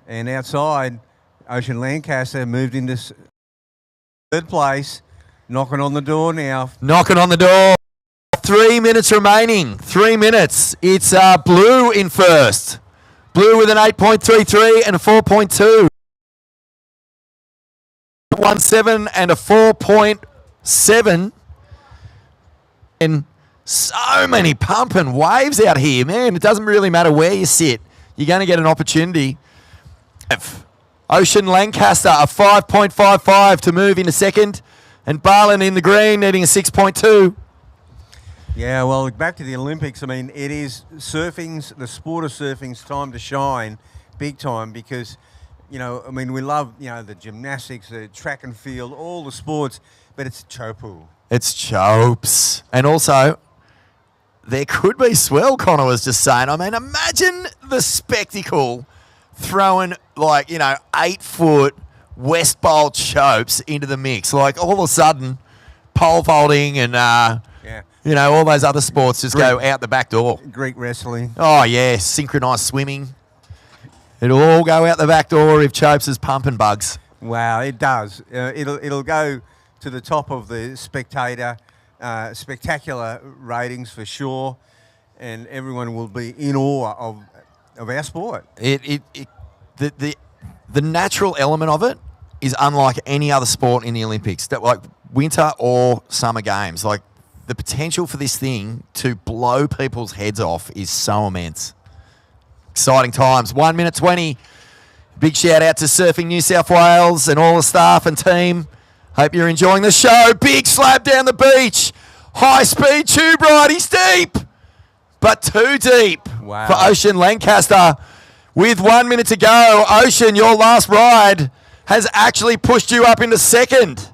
and outside, Ocean Lancaster moved into third place, knocking on the door now. Knocking on the door. 3 minutes remaining. 3 minutes. It's Blue in first. Blue with an 8.33 and a 4.2. 1.7 and a 4.7. And so many pumping waves out here, man. It doesn't really matter where you sit. You're going to get an opportunity. Ocean Lancaster, a 5.55 to move into second. And Barlin in the green, needing a 6.2. Yeah, well, back to the Olympics. I mean, it is the sport of surfing's time to shine big time because, you know, I mean, we love, you know, the gymnastics, the track and field, all the sports, but it's chopu. It's chopes. And also, there could be swell, Connor was just saying. I mean, imagine the spectacle throwing, like, you know, 8-foot West Bowl chopes into the mix. Like, all of a sudden, pole vaulting and, you know, all those other sports just go out the back door. Greek wrestling. Oh, yeah, synchronised swimming. It'll all go out the back door if chopes is pumping bugs. Wow, it does. It'll go to the top of the spectacular ratings for sure, and everyone will be in awe of our sport. The natural element of it is unlike any other sport in the Olympics, that like winter or summer games. Like the potential for this thing to blow people's heads off is so immense. Exciting times. 1 minute 20. Big shout out to Surfing New South Wales and all the staff and team. Hope you're enjoying the show. Big slab down the beach. High speed tube ride. He's deep, but too deep for Ocean Lancaster. With 1 minute to go, Ocean, your last ride has actually pushed you up into second.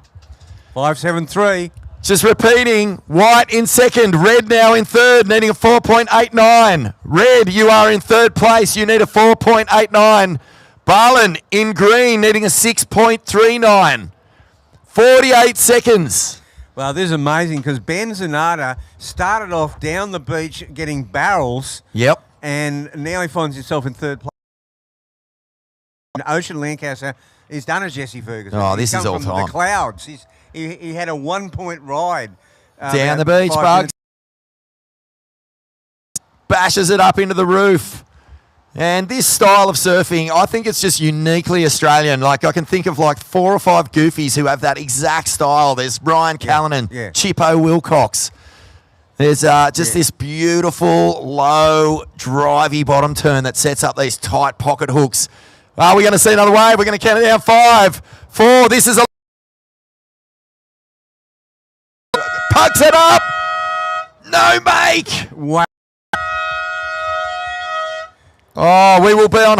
5.73. Just repeating, White in second, Red now in third, needing a 4.89. Red, you are in third place, you need a 4.89. Barlin in green, needing a 6.39. 48 seconds. Well, this is amazing because Ben Zanata started off down the beach getting barrels. Yep. And now he finds himself in third place. Ocean Lancaster, he's done a Jesse Ferguson. Oh, this is all from time. The clouds. He had a 1 point ride. Down the beach, Bugs. Bashes it up into the roof. And this style of surfing, I think it's just uniquely Australian. Like, I can think of like 4 or 5 goofies who have that exact style. There's Ryan Callanan, Chippo Wilcox. There's just this beautiful, low, drivey bottom turn that sets up these tight pocket hooks. Are we going to see another wave? We're going to count it down. 5, 4. This is a... Pucks it up. No make. Wow. Oh, we will be on.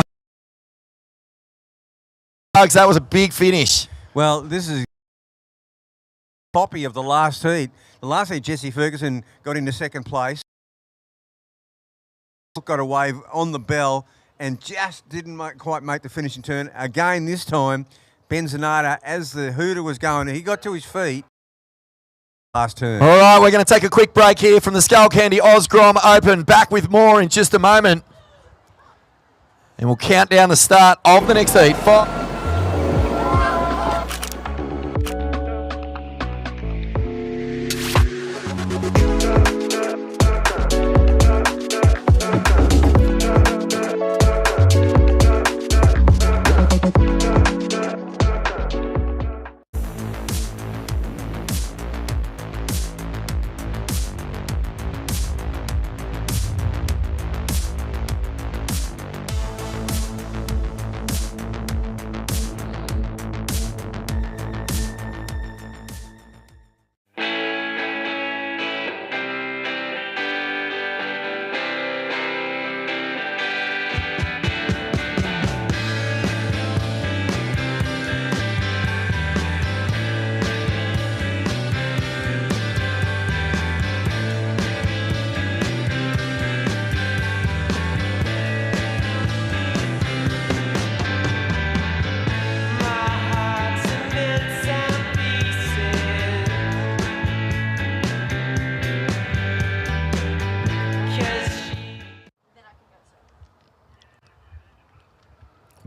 Bugs, that was a big finish. Well, this is a copy of the last heat. The last heat, Jesse Ferguson got into second place. Got a wave on the bell and just didn't quite make the finishing turn. Again, this time, Ben Zanata, as the hooter was going, he got to his feet. Last turn. All right, we're going to take a quick break here from the Skullcandy Oz Grom Open. Back with more in just a moment. And we'll count down the start of the next heat. 5.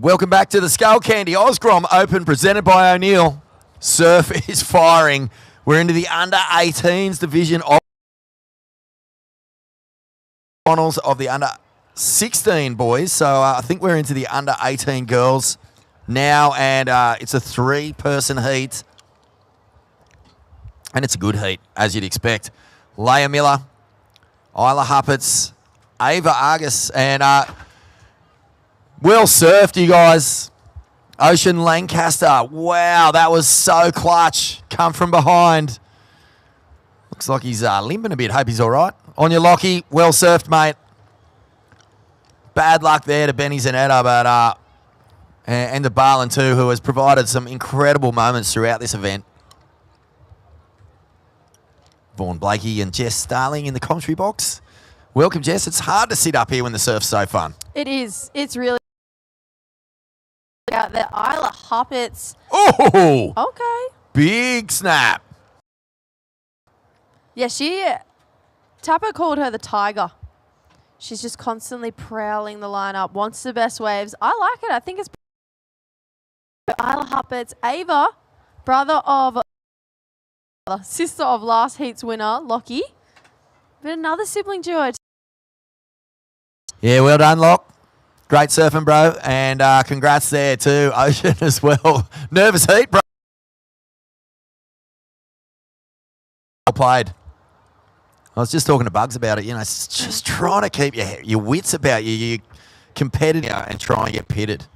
Welcome back to the Skullcandy Grom Open presented by O'Neill. Surf is firing. We're into the under-18s division of finals of the under-16 boys. So I think we're into the under-18 girls now, and it's a 3-person heat. And it's a good heat, as you'd expect. Leah Miller, Isla Huppets, Ava Argus, and well surfed, you guys. Ocean Lancaster. Wow, that was so clutch. Come from behind. Looks like he's limping a bit. Hope he's all right. On your Lockie. Well surfed, mate. Bad luck there to Benny Zanetta, but and to Barlin too, who has provided some incredible moments throughout this event. Vaughan Blakey and Jess Starling in the commentary box. Welcome, Jess. It's hard to sit up here when the surf's so fun. It is. It's really out there. Isla Huppets. Oh! Okay. Big snap. Yeah, Tapper called her the tiger. She's just constantly prowling the lineup, wants the best waves. I like it. I think it's Isla Huppets. Ava, sister of last heat's winner, Lockie. But another sibling duo. Yeah, well done, Lock. Great surfing, bro. And congrats there to Ocean as well. Nervous heat, bro. Well played. I was just talking to Bugs about it. You know, it's just trying to keep your wits about you. You're competitive and trying to get pitted.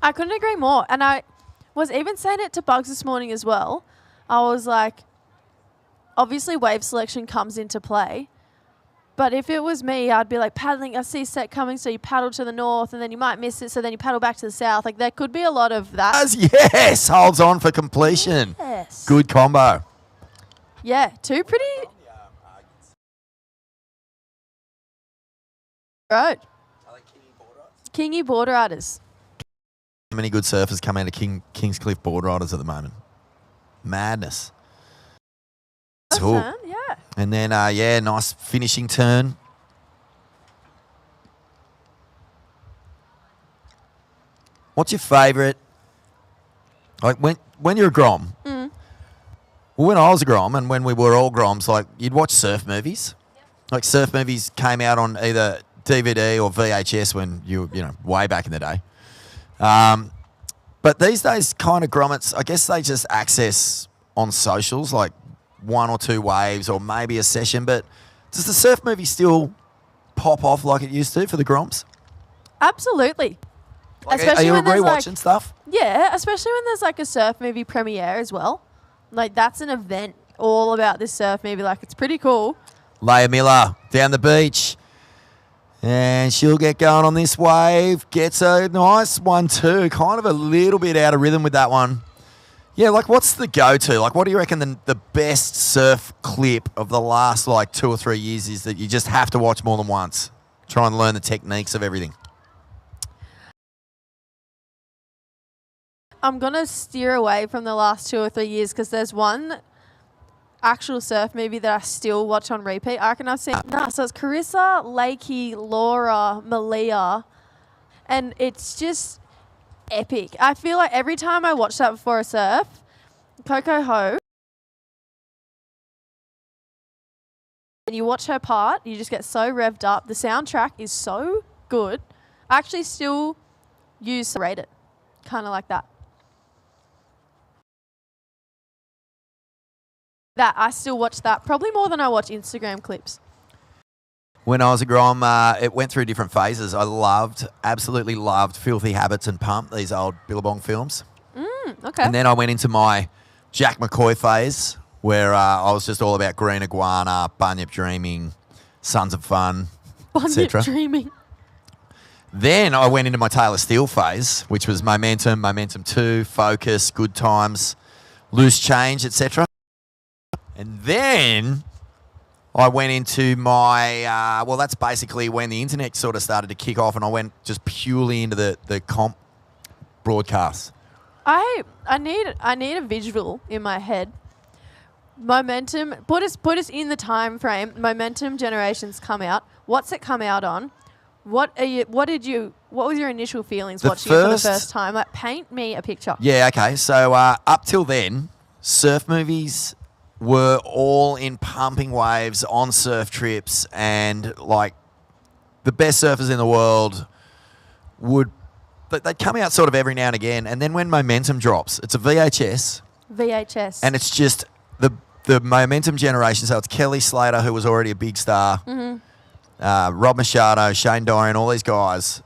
I couldn't agree more. And I was even saying it to Bugs this morning as well. I was like, obviously wave selection comes into play. But if it was me, I'd be like paddling. I see set coming, so you paddle to the north, and then you might miss it, so then you paddle back to the south. Like, there could be a lot of that. Yes, holds on for completion. Yes. Good combo. Yeah, two pretty... Right. Kingy border riders. Many good surfers come out of Kingscliff board riders at the moment. Madness. Cool. Yeah. And then, nice finishing turn. What's your favourite? Like when you're a Grom. Well, when I was a Grom and when we were all Groms, like you'd watch surf movies. Like surf movies came out on either DVD or VHS when you know, way back in the day. But these days, kind of grommets, I guess they just access on socials, like 1 or 2 waves or maybe a session. But does the surf movie still pop off like it used to for the Groms? Absolutely. Like, are you rewatching stuff? Yeah, especially when there's like a surf movie premiere as well. Like that's an event all about this surf movie. Like it's pretty cool. Leah Miller down the beach. And she'll get going on this wave. Gets a nice 1-2. Kind of a little bit out of rhythm with that one. Yeah, like what's the go-to? Like what do you reckon the best surf clip of the last like 2 or 3 years is that you just have to watch more than once? Try and learn the techniques of everything. I'm going to steer away from the last 2 or 3 years because there's one actual surf movie that I still watch on repeat. I reckon I've seen... so it's Carissa, Lakey, Laura, Malia, and it's just epic. I feel like every time I watch that before a surf, Coco Ho, and you watch her part, you just get so revved up. The soundtrack is so good. I actually still rate it, kind of like that. That I still watch that probably more than I watch Instagram clips. When I was a Grom, it went through different phases. I absolutely loved Filthy Habits and Pump, these old Billabong films. Okay. And then I went into my Jack McCoy phase where I was just all about Green Iguana, Bunyip Dreaming, Sons of Fun, etc. Dreaming. Then I went into my Taylor Steele phase, which was Momentum, Momentum 2, Focus, Good Times, Loose Change, etc. And then I went into my, that's basically when the internet sort of started to kick off and I went just purely into the comp broadcasts. I need a visual in my head. Momentum, put us in the time frame. Momentum Generations come out. What's it come out on? What did you what was your initial feelings The watching it for the first- first time? Like, paint me a picture. Yeah, okay. So up till then, surf movies were all in pumping waves on surf trips, and like the best surfers in the world they'd come out sort of every now and again. And then when Momentum drops, it's a VHS, VHS. and it's just the Momentum generation. So it's Kelly Slater, who was already a big star, Rob Machado, Shane Dorian, all these guys.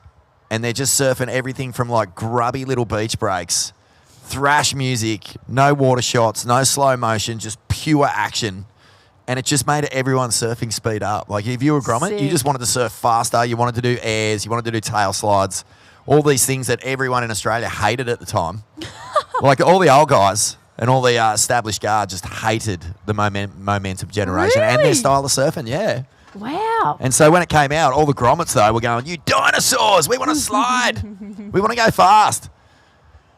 And they're just surfing everything from like grubby little beach breaks, thrash music, no water shots, no slow motion, just pure action. And it just made everyone surfing speed up. Like if you were Gromit, you Sick. just wanted to surf faster. You wanted to do airs. You wanted to do tail slides. All these things that everyone in Australia hated at the time. Like all the old guys and all the established guards just hated the Momentum generation and their Really? style of surfing, yeah. Wow. And so when it came out, all the grommets, though, were going, you dinosaurs, we want to slide. We want to go fast.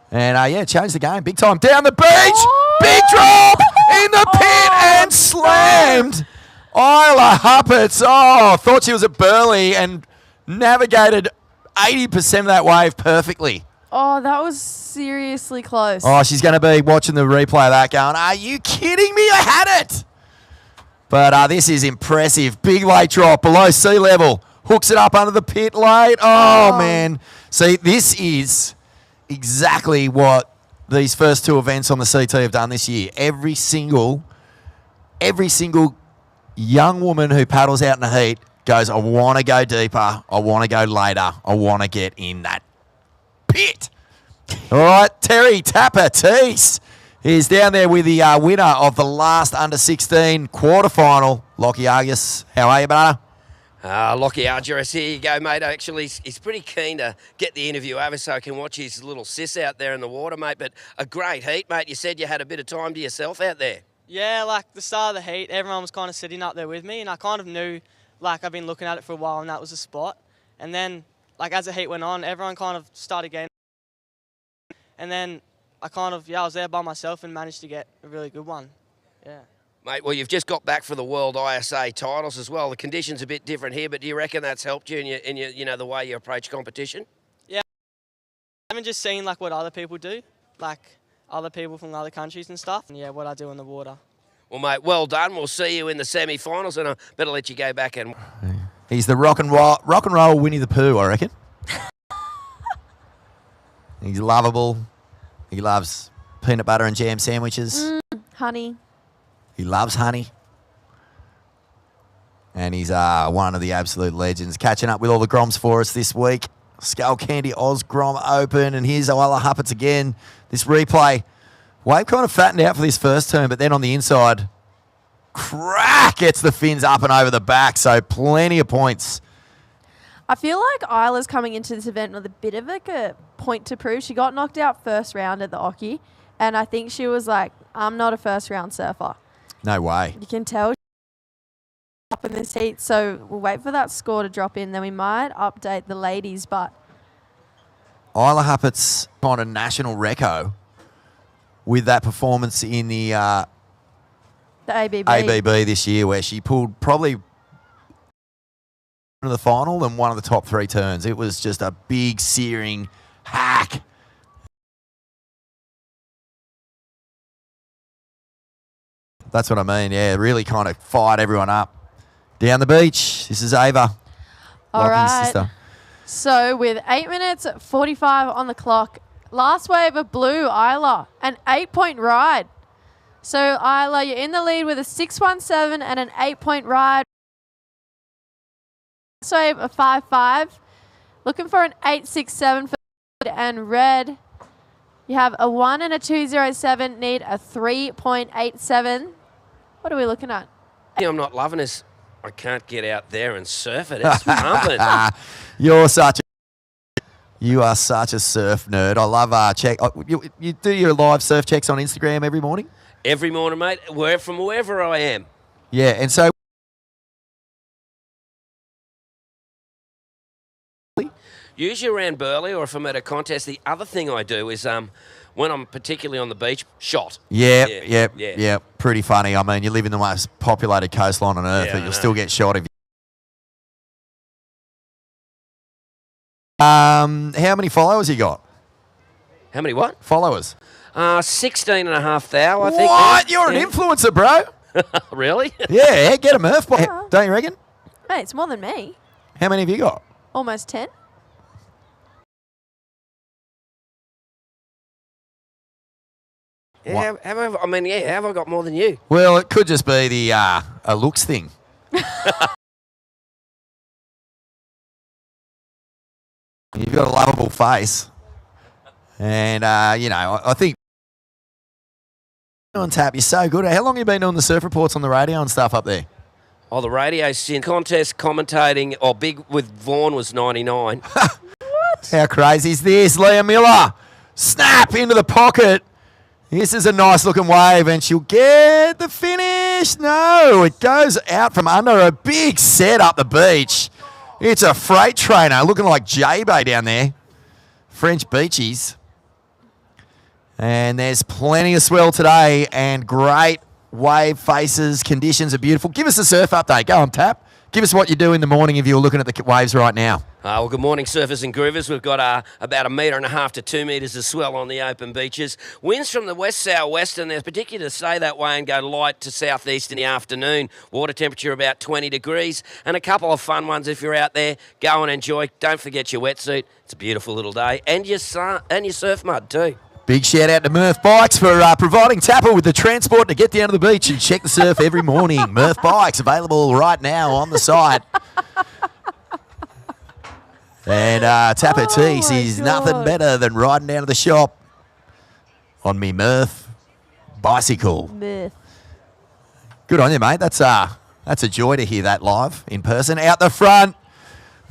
And, yeah, changed the game big time. Down the beach, big drop in the pit and slammed. Isla Huppets, thought she was at Burley and navigated 80% of that wave perfectly. Oh, that was seriously close. Oh, she's going to be watching the replay of that going, are you kidding me? I had it. But this is impressive. Big late drop below sea level. Hooks it up under the pit late. Oh, man. See, this is exactly what these first two events on the CT have done this year. Every single young woman who paddles out in the heat goes, I want to go deeper. I want to go later. I want to get in that pit. All right, Terry Tapper-Teese is down there with the winner of the last under-16 quarterfinal. Lockie Argus, how are you, brother? Lockie Argyris, here you go, mate. Actually, he's pretty keen to get the interview over so I can watch his little sis out there in the water, mate. But a great heat, mate. You said you had a bit of time to yourself out there. Yeah, like the start of the heat, everyone was kind of sitting up there with me, and I kind of knew, like I've been looking at it for a while, and that was the spot. And then, like as the heat went on, everyone kind of started getting. And then I was there by myself and managed to get a really good one. Yeah. Mate, well, you've just got back for the World ISA titles as well. The conditions a bit different here, but do you reckon that's helped you in your the way you approach competition? Yeah. I haven't just seen like what other people do, like other people from other countries and stuff, and yeah, what I do in the water. Well, mate, well done. We'll see you in the semi-finals, and I better let you go back and... He's the rock and roll Winnie the Pooh, I reckon. He's lovable. He loves peanut butter and jam sandwiches. Honey. He loves honey. And he's one of the absolute legends. Catching up with all the Groms for us this week. Skullcandy Oz Grom Open. And here's Isla Huppets again. This replay. Wave kind of fattened out for this first turn, but then on the inside, crack, gets the fins up and over the back. So plenty of points. I feel like Isla's coming into this event with a bit of like a point to prove. She got knocked out first round at the Oki, and I think she was like, I'm not a first round surfer. No way. You can tell she's up in this heat, so we'll wait for that score to drop in, then we might update the ladies, but... Isla Huppets on a national reco with that performance in the ABB this year, where she pulled probably to the final and one of the top three turns. It was just a big searing hack. That's what I mean. Yeah, really kind of fired everyone up. Down the beach. This is Ava. All Lockie's right. sister. So with 8 minutes 45 on the clock, last wave of blue, Isla, an 8-point ride. So Isla, you're in the lead with a 6.17 and an 8-point ride. Last wave a 5.5. Looking for an 8.67 for and red. You have a 1 and a 2.07, need a 3.87. What are we looking at? I'm not loving this. I can't get out there and surf it. It's pumping. You are such a surf nerd. I love check. You do your live surf checks on Instagram every morning? Every morning, mate, from wherever I am. Yeah, and so Usually around Burley, or if I'm at a contest, the other thing I do is when I'm particularly on the beach, shot. Yeah. Pretty funny. I mean, you live in the most populated coastline on earth, but you'll still get shot if How many followers you got? How many what? Followers. 16,500, I think. What? You're an influencer, bro. Really? Yeah, get a Murph boy. Don't you reckon? Hey, it's more than me. How many have you got? Almost 10. Yeah, how have I got more than you? Well, it could just be the a looks thing. You've got a lovable face. And, I think on tap, you're so good. How long have you been doing the surf reports on the radio and stuff up there? Oh, the radio sin contest commentating, big with Vaughan was 99. What? How crazy is this? Leah Miller, snap into the pocket. This is a nice looking wave and she'll get the finish. No, it goes out from under a big set up the beach. It's a freight trainer looking like J-Bay down there. French beachies. And there's plenty of swell today and great wave faces. Conditions are beautiful. Give us a surf update. Go on, Tap. Give us what you do in the morning if you're looking at the waves right now. Well, good morning, surfers and groovers. We've got about 1.5 metres to 2 metres of swell on the open beaches. Winds from the west-southwest, and there's particularly to stay that way and go light to southeast in the afternoon. Water temperature about 20 degrees, and a couple of fun ones if you're out there. Go and enjoy. Don't forget your wetsuit. It's a beautiful little day, and your surf mud too. Big shout out to Murph Bikes for providing Tapper with the transport to get down to the beach and check the surf every morning. Murph Bikes available right now on the site. And Tapper Tees is nothing better than riding down to the shop on me Murph bicycle. Murph. Good on you, mate. That's a joy to hear that live in person. Out the front.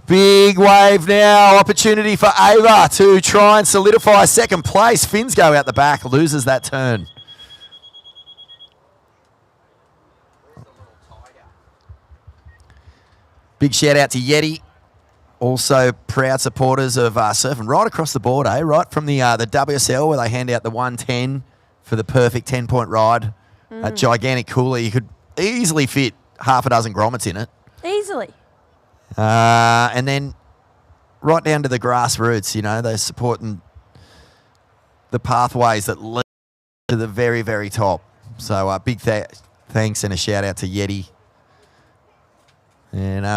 Big wave now. Opportunity for Ava to try and solidify second place. Fins go out the back. Loses that turn. Big shout out to Yeti. Also proud supporters of surfing right across the board, right from the WSL where they hand out the 110 for the perfect 10-point ride. A gigantic cooler. You could easily fit half a dozen grommets in it. Easily. And then right down to the grassroots, they're supporting the pathways that lead to the very, very top. So big thanks and a shout out to Yeti. And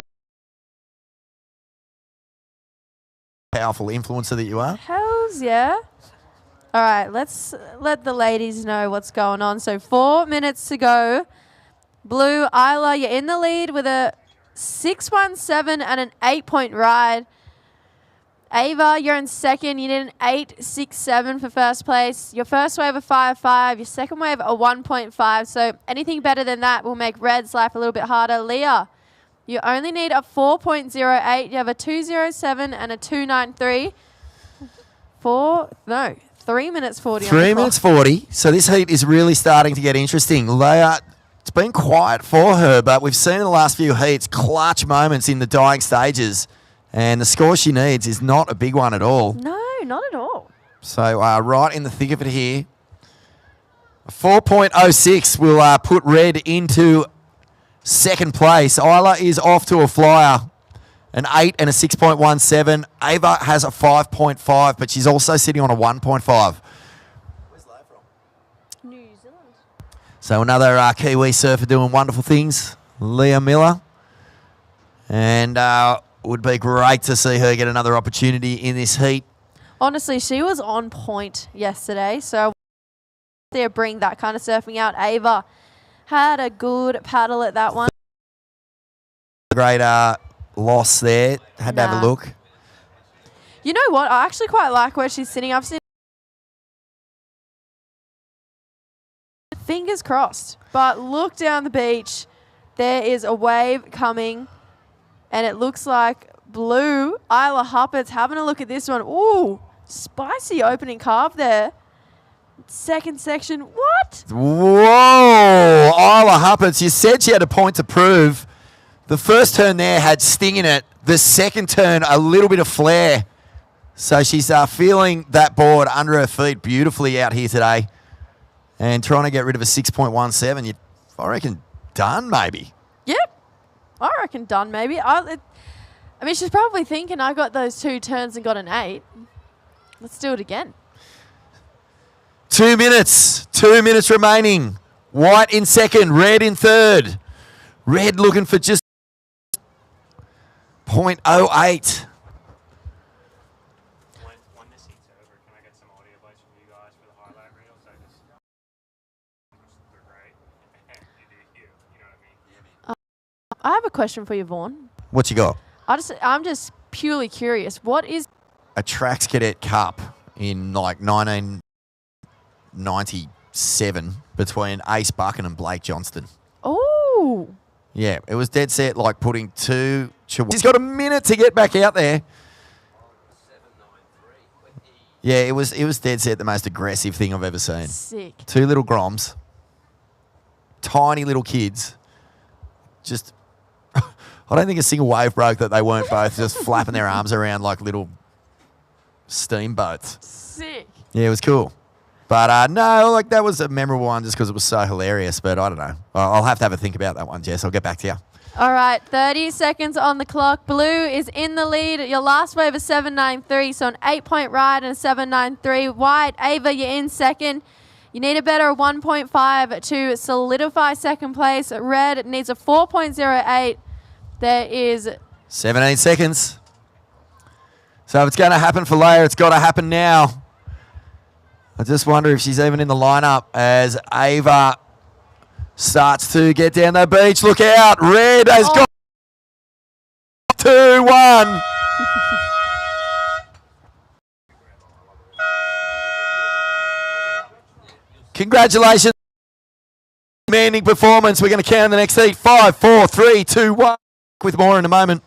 powerful influencer that you are. Hells yeah. All right, let's let the ladies know what's going on. So 4 minutes to go. Blue, Isla, you're in the lead with a 617 and an 8-point ride. Ava, you're in second. You need an 867 for first place. Your first wave a 5.5. Your second wave a 1.5. So anything better than that will make Red's life a little bit harder. Leah, you only need a 4.08. You have a 207 and a 293. 3 minutes 40. 3 minutes 40. So this heat is really starting to get interesting. Leah, it's been quiet for her, but we've seen in the last few heats clutch moments in the dying stages, and the score she needs is not a big one at all. No, not at all. So right in the thick of it here. A 4.06 will put Red into second place. Isla is off to a flyer. An 8 and a 6.17. Ava has a 5.5, but she's also sitting on a 1.5. So another Kiwi surfer doing wonderful things, Leah Miller. And would be great to see her get another opportunity in this heat. Honestly, she was on point yesterday, so there bring that kind of surfing out. Ava had a good paddle at that one. Great loss there. Had to have a look. You know what? I actually quite like where she's sitting. I've seen fingers crossed. But look down the beach. There is a wave coming, and it looks like Blue, Isla Huppert's having a look at this one. Ooh, spicy opening carve there. Second section. What? Whoa, Isla Huppert's. You said she had a point to prove. The first turn there had sting in it. The second turn, a little bit of flare. So she's feeling that board under her feet beautifully out here today. And trying to get rid of a 6.17. I reckon done, maybe. Yep. I reckon done, maybe. I mean, she's probably thinking, I got those 2 turns and got an 8. Let's do it again. 2 minutes. 2 minutes remaining. White in second. Red in third. Red looking for just 0.08. I have a question for you, Vaughn. What you got? I'm just purely curious. What is A Trax Cadet Cup in like 1997 between Ace Buchan and Blake Johnston. Oh. Yeah, it was dead set like putting 2 Chihuahuas. He's got a minute to get back out there. Yeah, it was dead set the most aggressive thing I've ever seen. Sick. 2 little Groms. Tiny little kids. Just I don't think a single wave broke that they weren't both just flapping their arms around like little steamboats. Sick. Yeah, it was cool. But no, like that was a memorable one just because it was so hilarious. But I don't know. I'll have to have a think about that one, Jess. I'll get back to you. All right, 30 seconds on the clock. Blue is in the lead. Your last wave is 7.93, so an 8-point ride and a 7.93. White, Ava, you're in second. You need a better 1.5 to solidify second place. Red needs a 4.08. There is 17 seconds. So if it's going to happen for Leia, it's got to happen now. I just wonder if she's even in the lineup as Ava starts to get down the beach. Look out. Red has got 2-1. Congratulations. Demanding performance. We're going to count the next heat. 5, 4, 3, 2, 1. With more in a moment.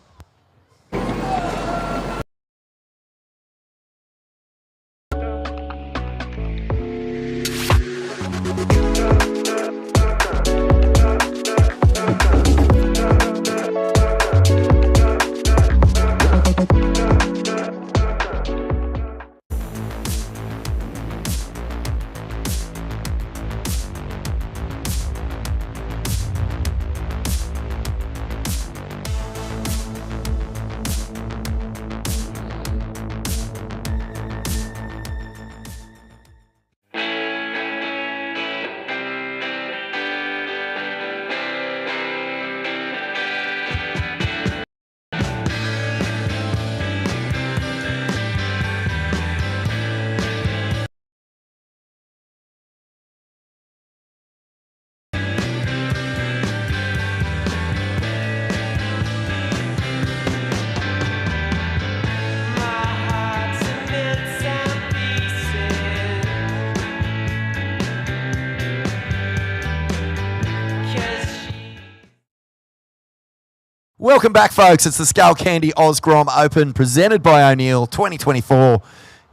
Welcome back, folks. It's the Skullcandy Grom Open presented by O'Neill 2024.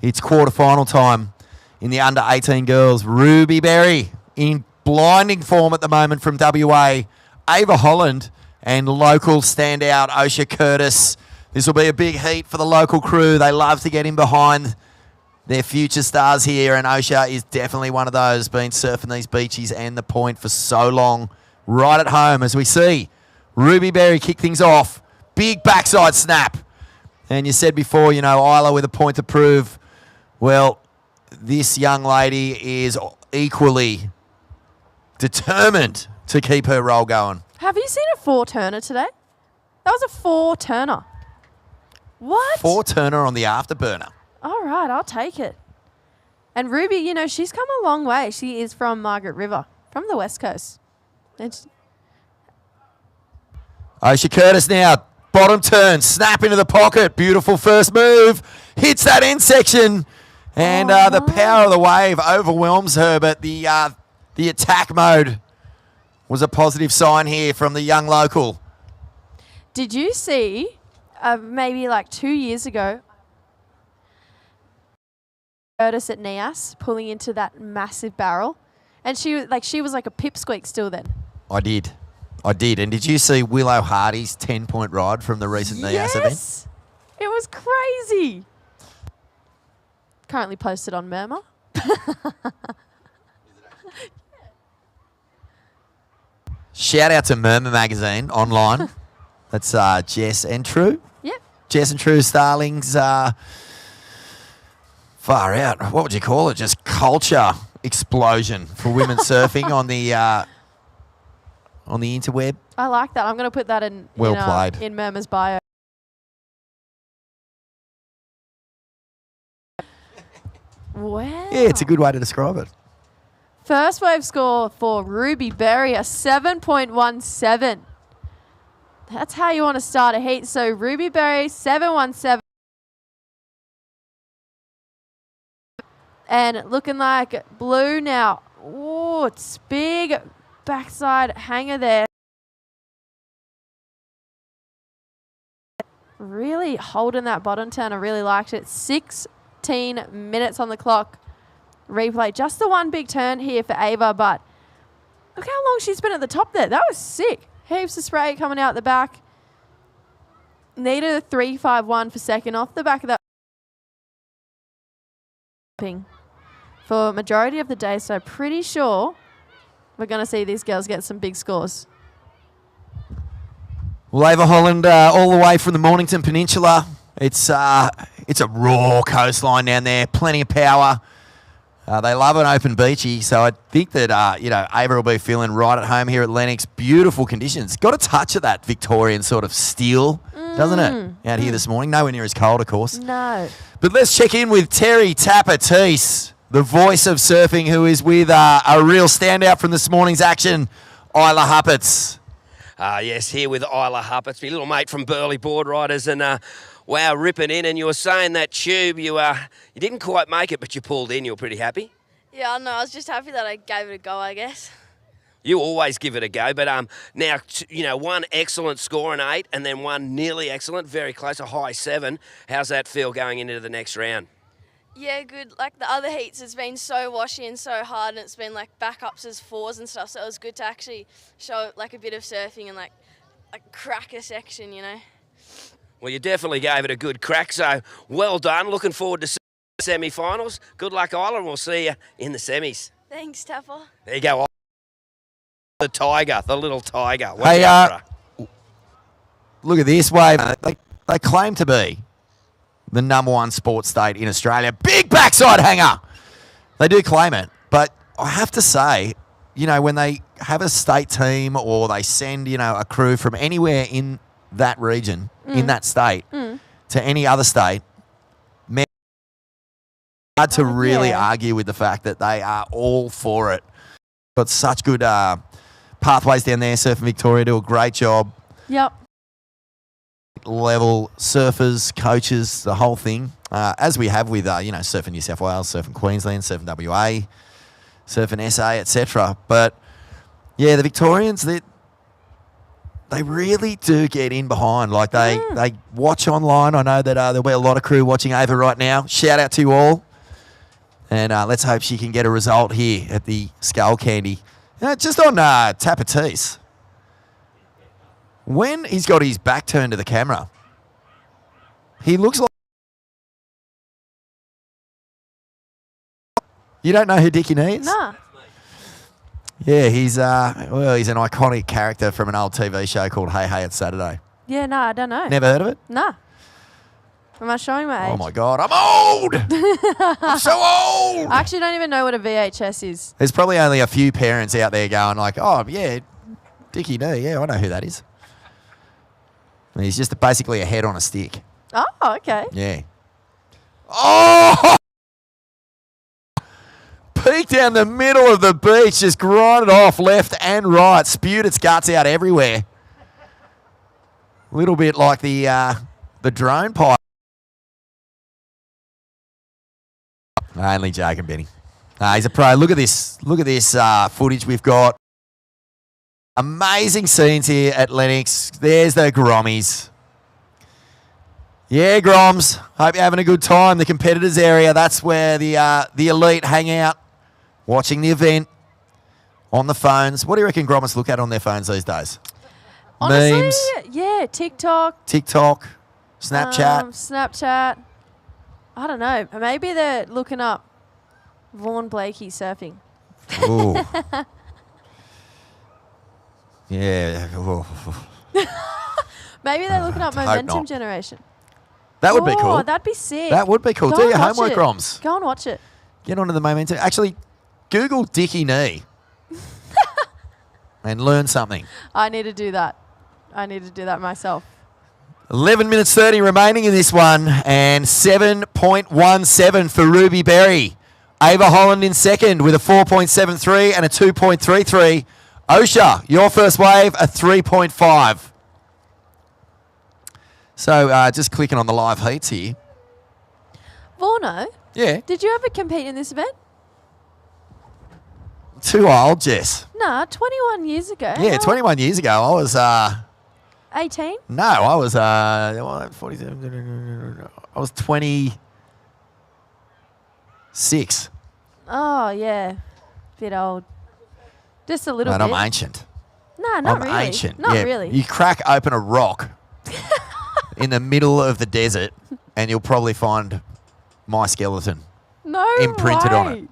It's quarterfinal time in the under-18 girls. Ruby Berry in blinding form at the moment from WA. Ava Holland and local standout Osha Curtis. This will be a big heat for the local crew. They love to get in behind their future stars here, and Osha is definitely one of those, been surfing these beaches and the point for so long. Right at home as we see Ruby Berry kick things off. Big backside snap. And you said before, you know, Isla with a point to prove. Well, this young lady is equally determined to keep her roll going. Have you seen a 4-turner today? That was a 4-turner. What? 4-turner on the afterburner. All right, I'll take it. And Ruby, you know, she's come a long way. She is from Margaret River, from the West Coast. Osha Curtis now, bottom turn, snap into the pocket. Beautiful first move. Hits that end section. And the power of the wave overwhelms her, but the attack mode was a positive sign here from the young local. Did you see, maybe like 2 years ago, Curtis at Nias pulling into that massive barrel? And she was like a pipsqueak still then. I did. And did you see Willow Hardy's 10-point ride from the recent Nias event? Yes! It was crazy. Currently posted on Murmur. Shout out to Murmur Magazine online. That's Jess and True. Yep. Jess and True Starlings, far out. What would you call it? Just culture explosion for women surfing on the interweb. I like that. I'm going to put that in Well played. in Murma's bio. Wow. Yeah, it's a good way to describe it. First wave score for Ruby Berry, a 7.17. That's how you want to start a heat. So Ruby Berry, 7.17. And looking like blue now. Oh, it's big backside hanger there. Really holding that bottom turn. I really liked it. 16 minutes on the clock. Replay. Just the one big turn here for Ava, but look how long she's been at the top there. That was sick. Heaps of spray coming out the back. Needed a 3.51 for second off the back of that. For majority of the day, so pretty sure we're going to see these girls get some big scores. Well, Ava Holland, all the way from the Mornington Peninsula. It's a raw coastline down there, plenty of power. They love an open beachy, so I think that Ava will be feeling right at home here at Lennox. Beautiful conditions. Got a touch of that Victorian sort of steel, doesn't it? Out here this morning. Nowhere near as cold, of course. No. But let's check in with Terry Tapatis, the voice of surfing, who is with a real standout from this morning's action, Isla Huppets. Yes, here with Isla Huppets, my little mate from Burleigh Board Riders, and wow, ripping in. And you were saying that tube, you didn't quite make it, but you pulled in. You were pretty happy. Yeah, no, I was just happy that I gave it a go, I guess. You always give it a go, but now one excellent score, an 8, and then one nearly excellent, very close, a high 7. How's that feel going into the next round? Yeah, good. Like the other heats, it's been so washy and so hard, and it's been like backups as 4s and stuff. So it was good to actually show like a bit of surfing and like crack a section, you know. Well, you definitely gave it a good crack, so well done. Looking forward to semi-finals. Good luck, Isla, and we'll see you in the semis. Thanks, Tapper. There you go. The tiger, the little tiger. Hey, look at this wave. They claim to be the #1 sports state in Australia. Big backside hanger. They do claim it, but I have to say, when they have a state team or they send, a crew from anywhere in that region, in that state, to any other state, man, hard to really argue with the fact that they are all for it. Got such good pathways down there. Surfing Victoria do a great job. Yep. Level surfers, coaches, the whole thing, as we have with Surfing New South Wales, Surfing Queensland, Surfing WA, Surfing SA, etc. But yeah, the Victorians, they really do get in behind. Like they watch online. I know that there'll be a lot of crew watching Ava right now. Shout out to you all, and let's hope she can get a result here at the Skullcandy. Just on Tapatis. When he's got his back turned to the camera, he looks like... You don't know who Dickie Nee is? Nah. Yeah, he's an iconic character from an old TV show called Hey Hey It's Saturday. Yeah, no, I don't know. Never heard of it? Nah. Am I showing my age? Oh my God, I'm old! I'm so old! I actually don't even know what a VHS is. There's probably only a few parents out there going like, oh yeah, Dickie Nee, yeah, I know who that is. And he's just basically a head on a stick. Oh, okay. Yeah. Oh! Peak down the middle of the beach, just grinded off left and right, spewed its guts out everywhere. A little bit like the drone pilot. Only joking, Benny. He's a pro. Look at this. Look at this footage we've got. Amazing scenes here at Lennox. There's the Grommies. Yeah, Groms. Hope you're having a good time. The competitors area, that's where the elite hang out, watching the event on the phones. What do you reckon Grommers look at on their phones these days? Honestly, memes? Yeah, TikTok, Snapchat? Snapchat. I don't know. Maybe they're looking up Vaughan Blakey surfing. Ooh. Yeah. Maybe they're looking up hope Momentum not. Generation. That would be cool. Oh, that'd be sick. That would be cool. Go Do and your watch homework, it. Groms. Go and watch it. Get onto the momentum. Actually, Google Dickie Knee and learn something. I need to do that. I need to do that myself. 11 minutes 30 remaining in this one, and 7.17 for Ruby Berry. Ava Holland in second with a 4.73 and a 2.33. Osha, your first wave, a 3.5. So just clicking on the live heats here. Vorno, Yeah. did you ever compete in this event? Too old, Jess. Nah, 21 years ago. Yeah, 21 years ago, I was... 18? No, I was 47. I was 26. Oh, yeah. Bit old. Just a little Mate, bit. I'm ancient. Nah, not I'm really. ancient. Not yeah. really. You crack open a rock in the middle of the desert, and you'll probably find my skeleton No imprinted way. on it.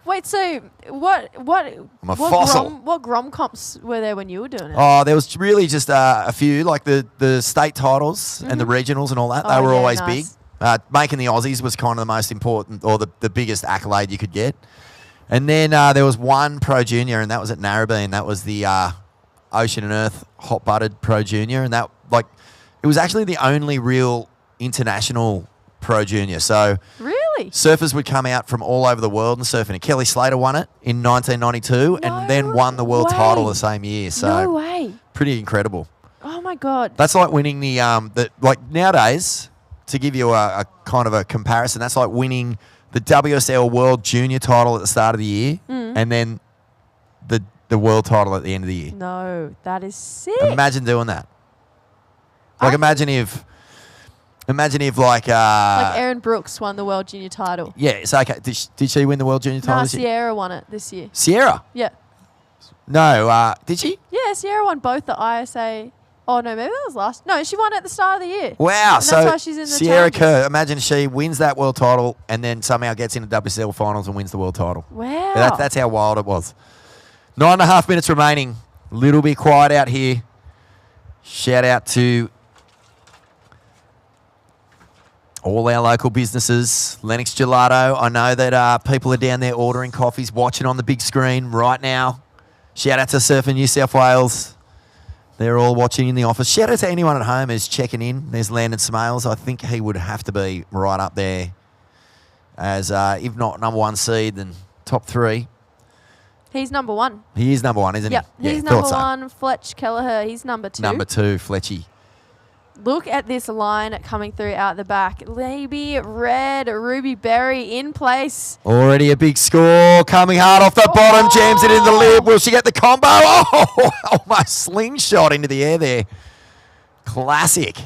Wait, so what I'm a fossil. What Grom comps were there when you were doing it? Oh, there was really just a few, like the state titles and the regionals and all that. They Oh, were yeah, always nice. big. Making the Aussies was kind of the most important, or the biggest accolade you could get. And then there was one Pro Junior, and that was at Narrabeen. That was the Ocean and Earth Hot Buttered Pro Junior, and that it was actually the only real international Pro Junior. So Really? surfers would come out from all over the world and surfing. And Kelly Slater won it in 1992, and then won the world way. title the same year. So No way. pretty incredible. Oh my god. That's like winning the like nowadays, to give you a kind of a comparison, that's like winning the WSL World Junior title at the start of the year, and then the world title at the end of the year. No, that is sick. Imagine doing that. Like imagine if like Erin Brooks won the World Junior title. yeah, it's okay. Did she win the World Junior title Nah, this year? Sierra won it this year. Sierra? Yeah. No, did she? Yeah, Sierra won both the ISA. Oh no, maybe that was last. No, she won at the start of the year. Wow, And so that's why she's in the Sierra challenges. Kerr, imagine she wins that world title and then somehow gets into WSL finals and wins the world title. Wow. Yeah, that's how wild it was. 9.5 minutes remaining. Little bit quiet out here. Shout out to all our local businesses. Lennox Gelato. I know that people are down there ordering coffees, watching on the big screen right now. Shout out to Surfing New South Wales. They're all watching in the office. Shout out to anyone at home who's checking in. There's Landon Smales. I think he would have to be right up there as, if not number one seed, then top three. He's number one. He is number one, isn't Yep, he? he's thought number so. one. Fletch Kelleher, he's number two. Number two, Fletchy. Look at this line coming through out the back. Lady Red, Ruby Berry in place. Already a big score. Coming hard off the bottom. Jams it in the lip. Will she get the combo? Oh, almost slingshot into the air there. Classic.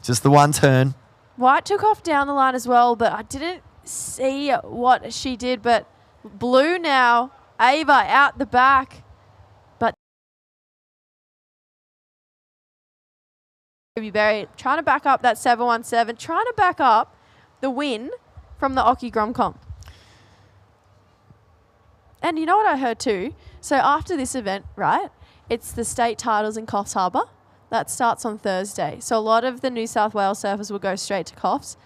Just the one turn. White took off down the line as well, but I didn't see what she did. But blue now, Ava out the back. But Ruby Berry trying to back up that 717, trying to back up the win from the Oki Grom comp. And you know what I heard too? So after this event, right, it's the state titles in Coffs Harbour. That starts on Thursday. So a lot of the New South Wales surfers will go straight to Coffs.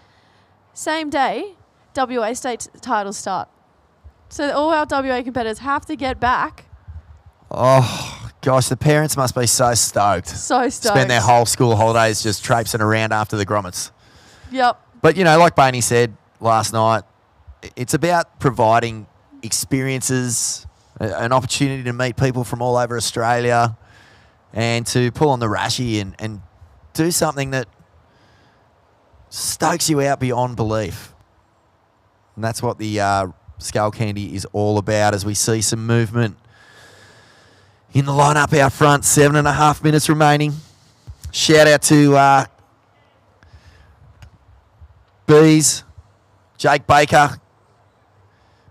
Same day, WA state titles start. So all our WA competitors have to get back. Oh, gosh, the parents must be so stoked. So stoked. Spend their whole school holidays just traipsing around after the grommets. Yep. But, you know, like Bainey said last night, it's about providing experiences, an opportunity to meet people from all over Australia and to pull on the Rashi and do something that stokes you out beyond belief. And that's what the Skullcandy is all about as we see some movement in the lineup out front. 7.5 minutes remaining. Shout out to Bees, Jake Baker,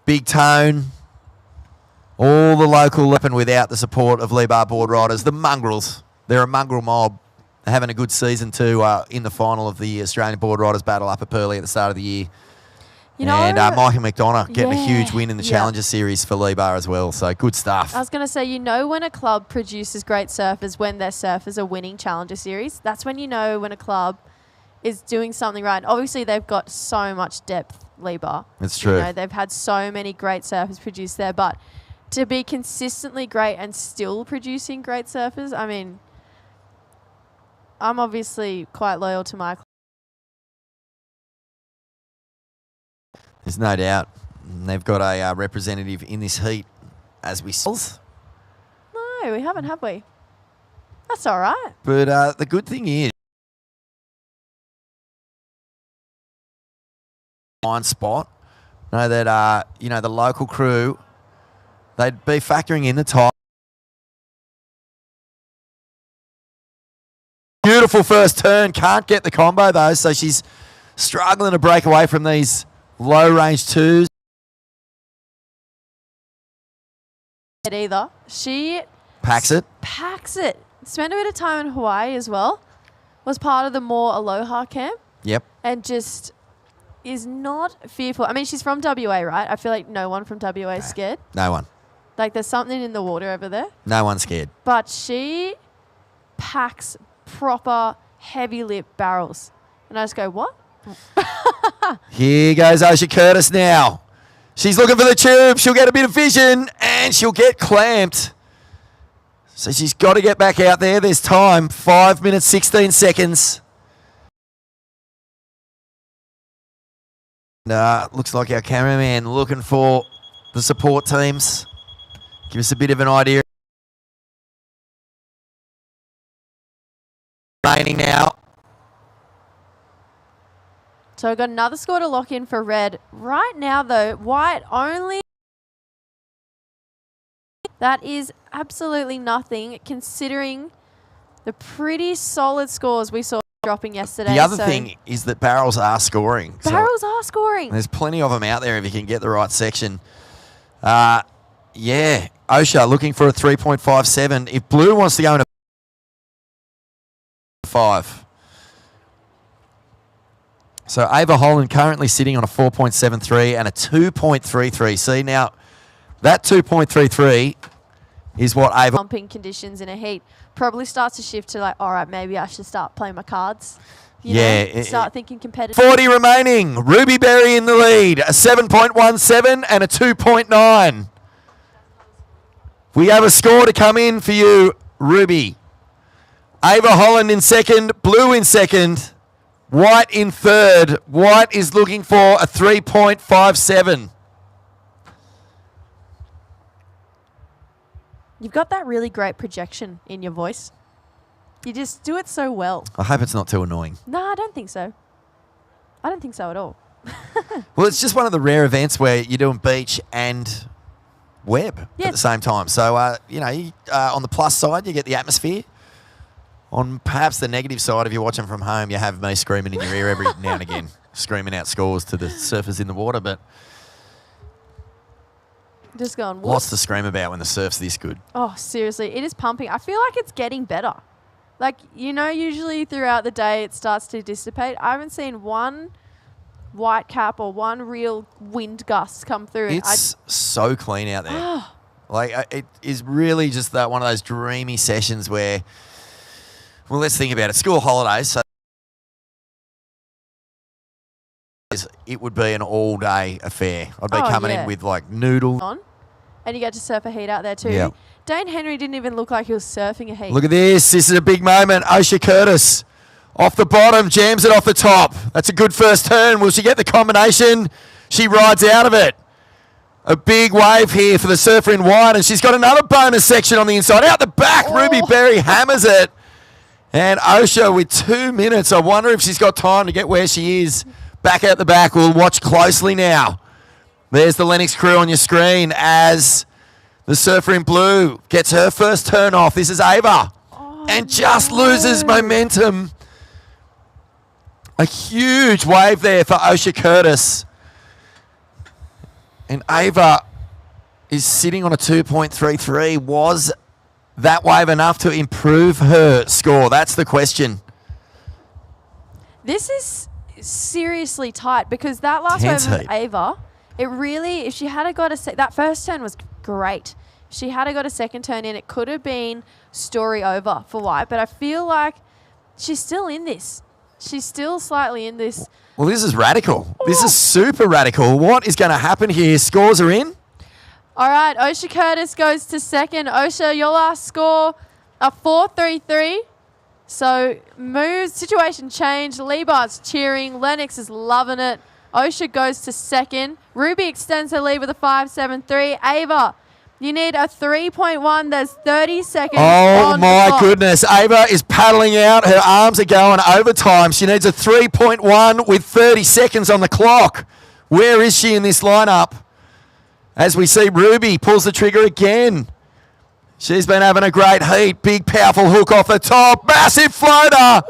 Big Tone, all the local weapon without the support of Lebar board riders. The mongrels, they're a mongrel mob, having a good season too in the final of the Australian Board Riders Battle up at Purley at the start of the year. You know, And Michael McDonough getting a huge yeah, win in the yeah. Challenger Series for Lebar as well. So good stuff. I was going to say, you know when a club produces great surfers when their surfers are winning Challenger Series? That's when you know when a club is doing something right. Obviously, they've got so much depth, Liba. It's true. You know, they've had so many great surfers produced there, but to be consistently great and still producing great surfers, I mean, I'm obviously quite loyal to my club. There's no doubt. And they've got a representative in this heat as we saw. No, we haven't, have we? That's all right. But the good thing is, fine spot. Know that you know, the local crew, they'd be factoring in the time. Beautiful first turn, can't get the combo though, so she's struggling to break away from these low range twos. Either she Packs it. Packs it. Spent a bit of time in Hawaii as well. Was part of the more Aloha camp. Yep. And just is not fearful. I mean, she's from WA, right? I feel like no one from WA is scared. No one. Like there's something in the water over there. No one's scared. But she packs proper heavy lip barrels. And I just go, what? Here goes Osha Curtis now. She's looking for the tube. She'll get a bit of vision and she'll get clamped. So she's got to get back out there. There's time. 5 minutes, 16 seconds. Looks like our cameraman looking for the support teams. Give us a bit of an idea. Remaining now. So I've got another score to lock in for red. Right now, though, white only. That is absolutely nothing, considering the pretty solid scores we saw dropping yesterday. The other thing is that barrels are scoring. Barrels are scoring. There's plenty of them out there if you can get the right section. Yeah, Osha looking for a 3.57. If blue wants to go into 5. So Ava Holland currently sitting on a 4.73 and a 2.33. See, now that 2.33 is what Ava... Pumping conditions in a heat probably starts to shift to like, all right, maybe I should start playing my cards. You know, start thinking competitive. 40 remaining. Ruby Berry in the lead. A 7.17 and a 2.9. We have a score to come in for you, Ruby. Ava Holland in second. Blue in second. White in third. White is looking for a 3.57. You've got that really great projection in your voice. You just do it so well. I hope it's not too annoying. No, I don't think so. I don't think so at all. Well, it's just one of the rare events where you're doing beach and web at the same time. So, you know, on the plus side, you get the atmosphere. On perhaps the negative side, if you're watching from home, you have me screaming in your ear every now and again, screaming out scores to the surfers in the water. But just going, what's to scream about when the surf's this good? Oh, seriously, it is pumping. I feel like it's getting better. Like, you know, usually throughout the day it starts to dissipate. I haven't seen one white cap or one real wind gust come through. It's so clean out there. Like, it is really just that one of those dreamy sessions where, well, let's think about it. School holidays, so it would be an all-day affair. I'd be coming in with, like, noodles. And you get to surf a heat out there too. Yeah. Dane Henry didn't even look like he was surfing a heat. Look at this. This is a big moment. Osha Curtis off the bottom, jams it off the top. That's a good first turn. Will she get the combination? She rides out of it. A big wave here for the surfer in white, and she's got another bonus section on the inside. Out the back, Ruby Berry hammers it. And Osha with 2 minutes. I wonder if she's got time to get where she is. Back out the back. We'll watch closely now. There's the Lennox crew on your screen as the surfer in blue gets her first turn off. This is Ava. And just loses momentum. A huge wave there for Osha Curtis. And Ava is sitting on a 2.33. Was that wave enough to improve her score? That's the question. This is seriously tight because that last wave of Ava, it really, if she had got that first turn was great. If she had got a second turn in, it could have been story over for White. But I feel like she's still in this. She's still slightly in this. Well, this is radical. This is super radical. What is going to happen here? Scores are in. All right, Osha Curtis goes to second. Osha, your last score, a 4-3-3. So situation change. Lebart's cheering. Lennox is loving it. Osha goes to second. Ruby extends her lead with a 5-7-3. Ava, you need a 3.1. There's 30 seconds. Oh my goodness. Ava is paddling out. Her arms are going overtime. She needs a 3.1 with 30 seconds on the clock. Where is she in this lineup? As we see Ruby pulls the trigger again. She's been having a great heat. Big, powerful hook off the top. Massive floater.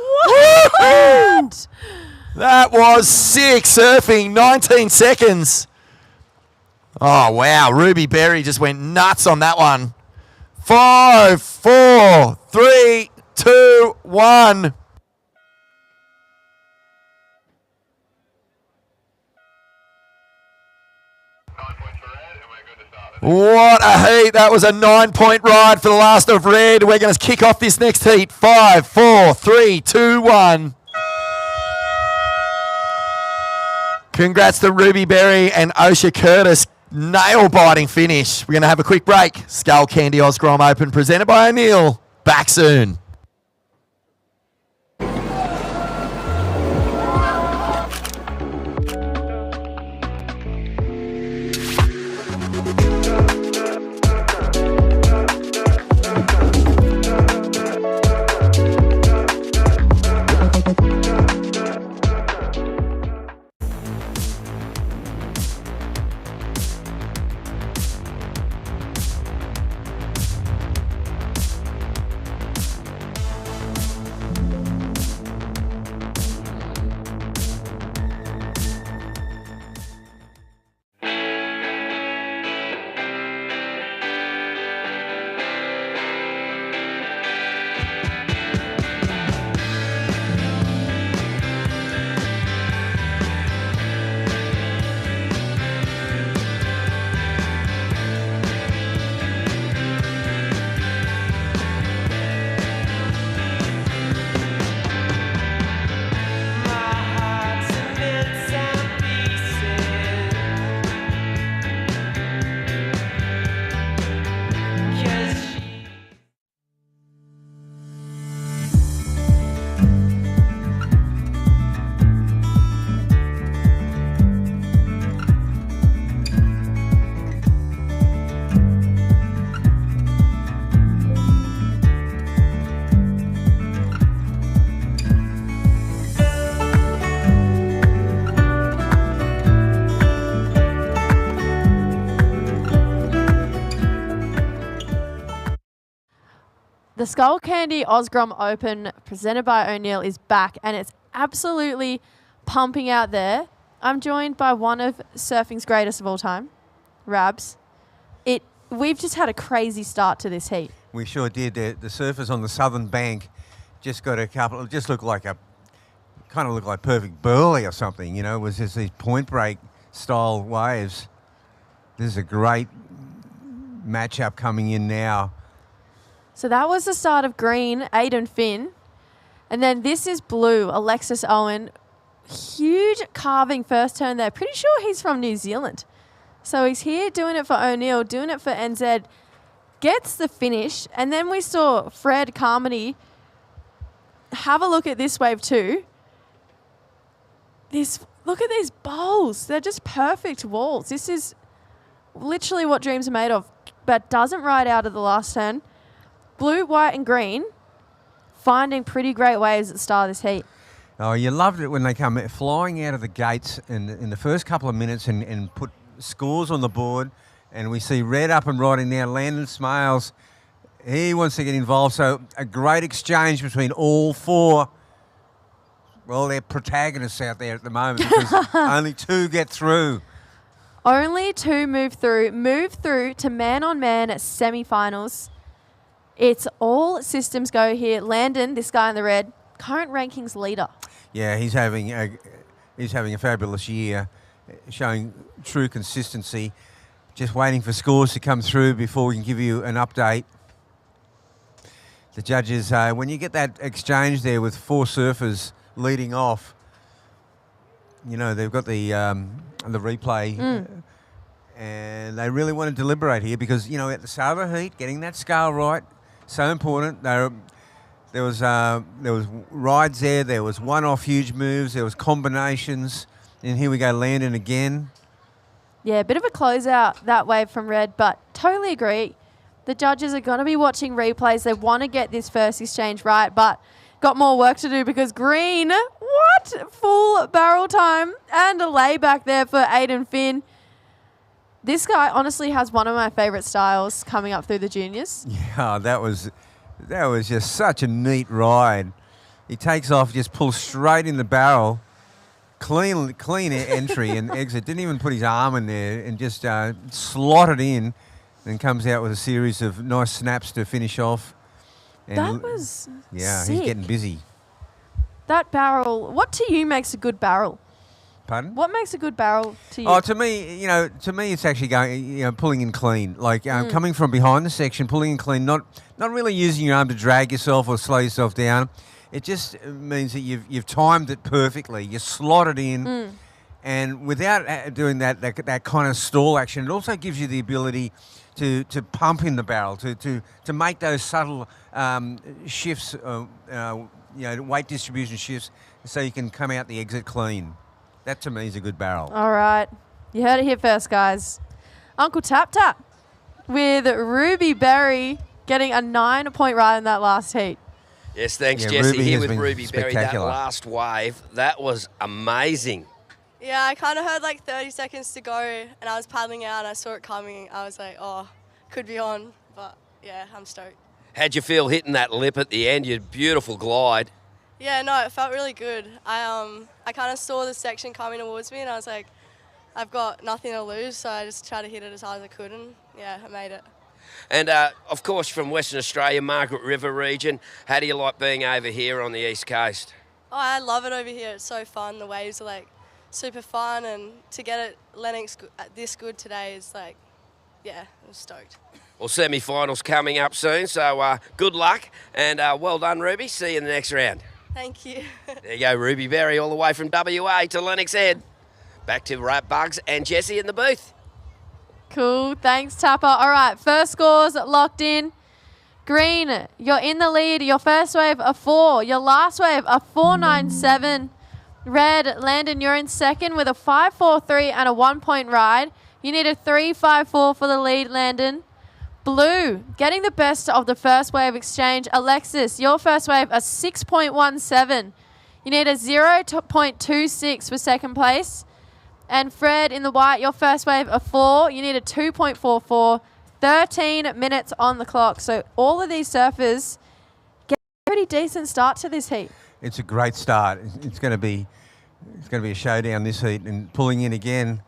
What? That was sick surfing. 19 seconds. Oh, wow. Ruby Berry just went nuts on that one. 5, 4, 3, 2, 1. What a heat. That was a 9-point ride for the last of red. We're going to kick off this next heat. 5, 4, 3, 2, 1. Congrats to Ruby Berry and Osha Curtis. Nail-biting finish. We're going to have a quick break. Skullcandy Grom Open presented by O'Neill. Back soon. The Skullcandy Grom Open presented by O'Neill is back, and it's absolutely pumping out there. I'm joined by one of surfing's greatest of all time, Rabs. We've just had a crazy start to this heat. We sure did. The surfers on the southern bank just got a couple. Just looked like perfect burley or something. You know, it was just these point break style waves. This is a great matchup coming in now. So that was the start of green, Aiden Finn. And then this is blue, Alexis Owen. Huge carving first turn there. Pretty sure he's from New Zealand. So he's here doing it for O'Neill, doing it for NZ. Gets the finish. And then we saw Fred Carmody have a look at this wave too. Look at these bowls. They're just perfect walls. This is literally what dreams are made of. But doesn't ride out of the last turn. Blue, white and green finding pretty great waves at the start of this heat. Oh, you loved it when they come flying out of the gates in the first couple of minutes and put scores on the board. And we see Red up and riding now. Landon Smales, he wants to get involved. So a great exchange between all four. Well, they're protagonists out there at the moment because only two get through. Only two move through to man-on-man at semifinals. It's all systems go here. Landon, this guy in the red, current rankings leader. Yeah, he's having a fabulous year, showing true consistency. Just waiting for scores to come through before we can give you an update. The judges, when you get that exchange there with four surfers leading off. You know, they've got the replay, and they really want to deliberate here because, you know, at the start of the heat, getting that scale right, so important. There was rides there. There was one-off huge moves. There was combinations. And here we go, Landon again. Yeah, a bit of a closeout that wave from Red, but totally agree. The judges are going to be watching replays. They want to get this first exchange right, but got more work to do because Green, what? Full barrel time and a layback there for Aiden Finn. This guy honestly has one of my favourite styles coming up through the juniors. Yeah, that was just such a neat ride. He takes off, just pulls straight in the barrel. Clean entry and exit. Didn't even put his arm in there and just slotted in and comes out with a series of nice snaps to finish off. And that was yeah, sick. He's getting busy. That barrel, what to you makes a good barrel? Pardon? What makes a good barrel to you? Oh, to me, it's actually going, pulling in clean. Like coming from behind the section, pulling in clean, not really using your arm to drag yourself or slow yourself down. It just means that you've timed it perfectly. You slot it in, and without doing that kind of stall action, it also gives you the ability to pump in the barrel, to make those subtle shifts, weight distribution shifts, so you can come out the exit clean. That to me is a good barrel. All right, you heard it here first, guys. Uncle Tap Tap with Ruby Berry getting a 9-point ride in that last heat. Yes, thanks, Yeah, Jesse. Ruby Here has with been Ruby Berry, that spectacular. last wave, that was amazing. Yeah, I kind of heard like 30 seconds to go, and I was paddling out, and I saw it coming. I was like, oh, could be on, but yeah, I'm stoked. How'd you feel hitting that lip at the end? Your beautiful glide. Yeah, no, it felt really good. I kind of saw the section coming towards me, and I was like, I've got nothing to lose, so I just tried to hit it as hard as I could, and yeah, I made it. And, of course, from Western Australia, Margaret River region, how do you like being over here on the East Coast? Oh, I love it over here. It's so fun. The waves are like super fun, and to get it Lennox this good today is like, yeah, I'm stoked. Well, semi-finals coming up soon, so good luck and well done, Ruby. See you in the next round. Thank you. There you go, Ruby Berry, all the way from WA to Lennox Head. Back to Rat Bugs and Jesse in the booth. Cool, thanks Tapper. All right, first scores locked in. Green, you're in the lead. Your first wave, a 4. Your last wave, a 4.97. Red, Landon, you're in second with a 5.43 and a 1-point ride. You need a 3.54 for the lead, Landon. Blue, getting the best of the first wave exchange. Alexis, your first wave, a 6.17. You need a 0.26 for second place. And Fred, in the white, your first wave, a 4. You need a 2.44. 13 minutes on the clock. So all of these surfers get a pretty decent start to this heat. It's a great start. It's going to be a showdown this heat, and pulling in again.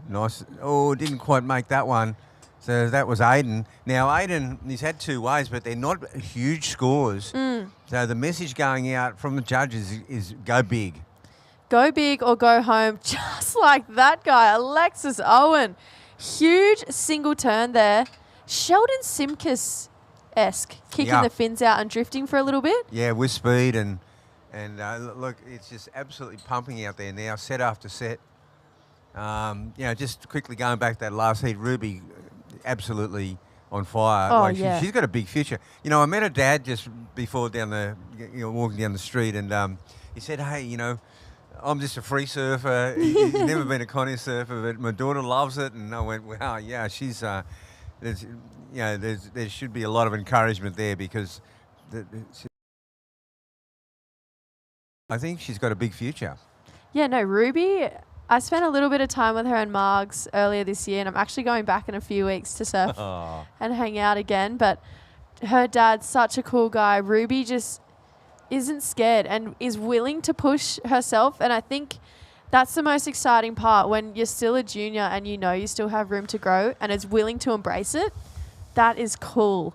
Nice. Oh, didn't quite make that one. So that was Aiden. Now Aiden, he's had 2 waves, but they're not huge scores. So the message going out from the judges is go big. Go big or go home, just like that guy, Alexis Owen. Huge single turn there. Sheldon Simkus-esque, kicking the fins out and drifting for a little bit. Yeah, with speed and look, it's just absolutely pumping out there now, set after set. Just quickly going back to that last heat, Ruby absolutely on fire. Oh, She's got a big future. You know, I met her dad just before walking down the street, and he said, "Hey, I'm just a free surfer. He's never been a conning surfer, but my daughter loves it." And I went, "Wow, yeah, she's there should be a lot of encouragement there because I think she's got a big future." Yeah, no, Ruby, I spent a little bit of time with her and Margs earlier this year, and I'm actually going back in a few weeks to surf and hang out again. But her dad's such a cool guy. Ruby just isn't scared and is willing to push herself. And I think that's the most exciting part when you're still a junior and you still have room to grow and is willing to embrace it. That is cool.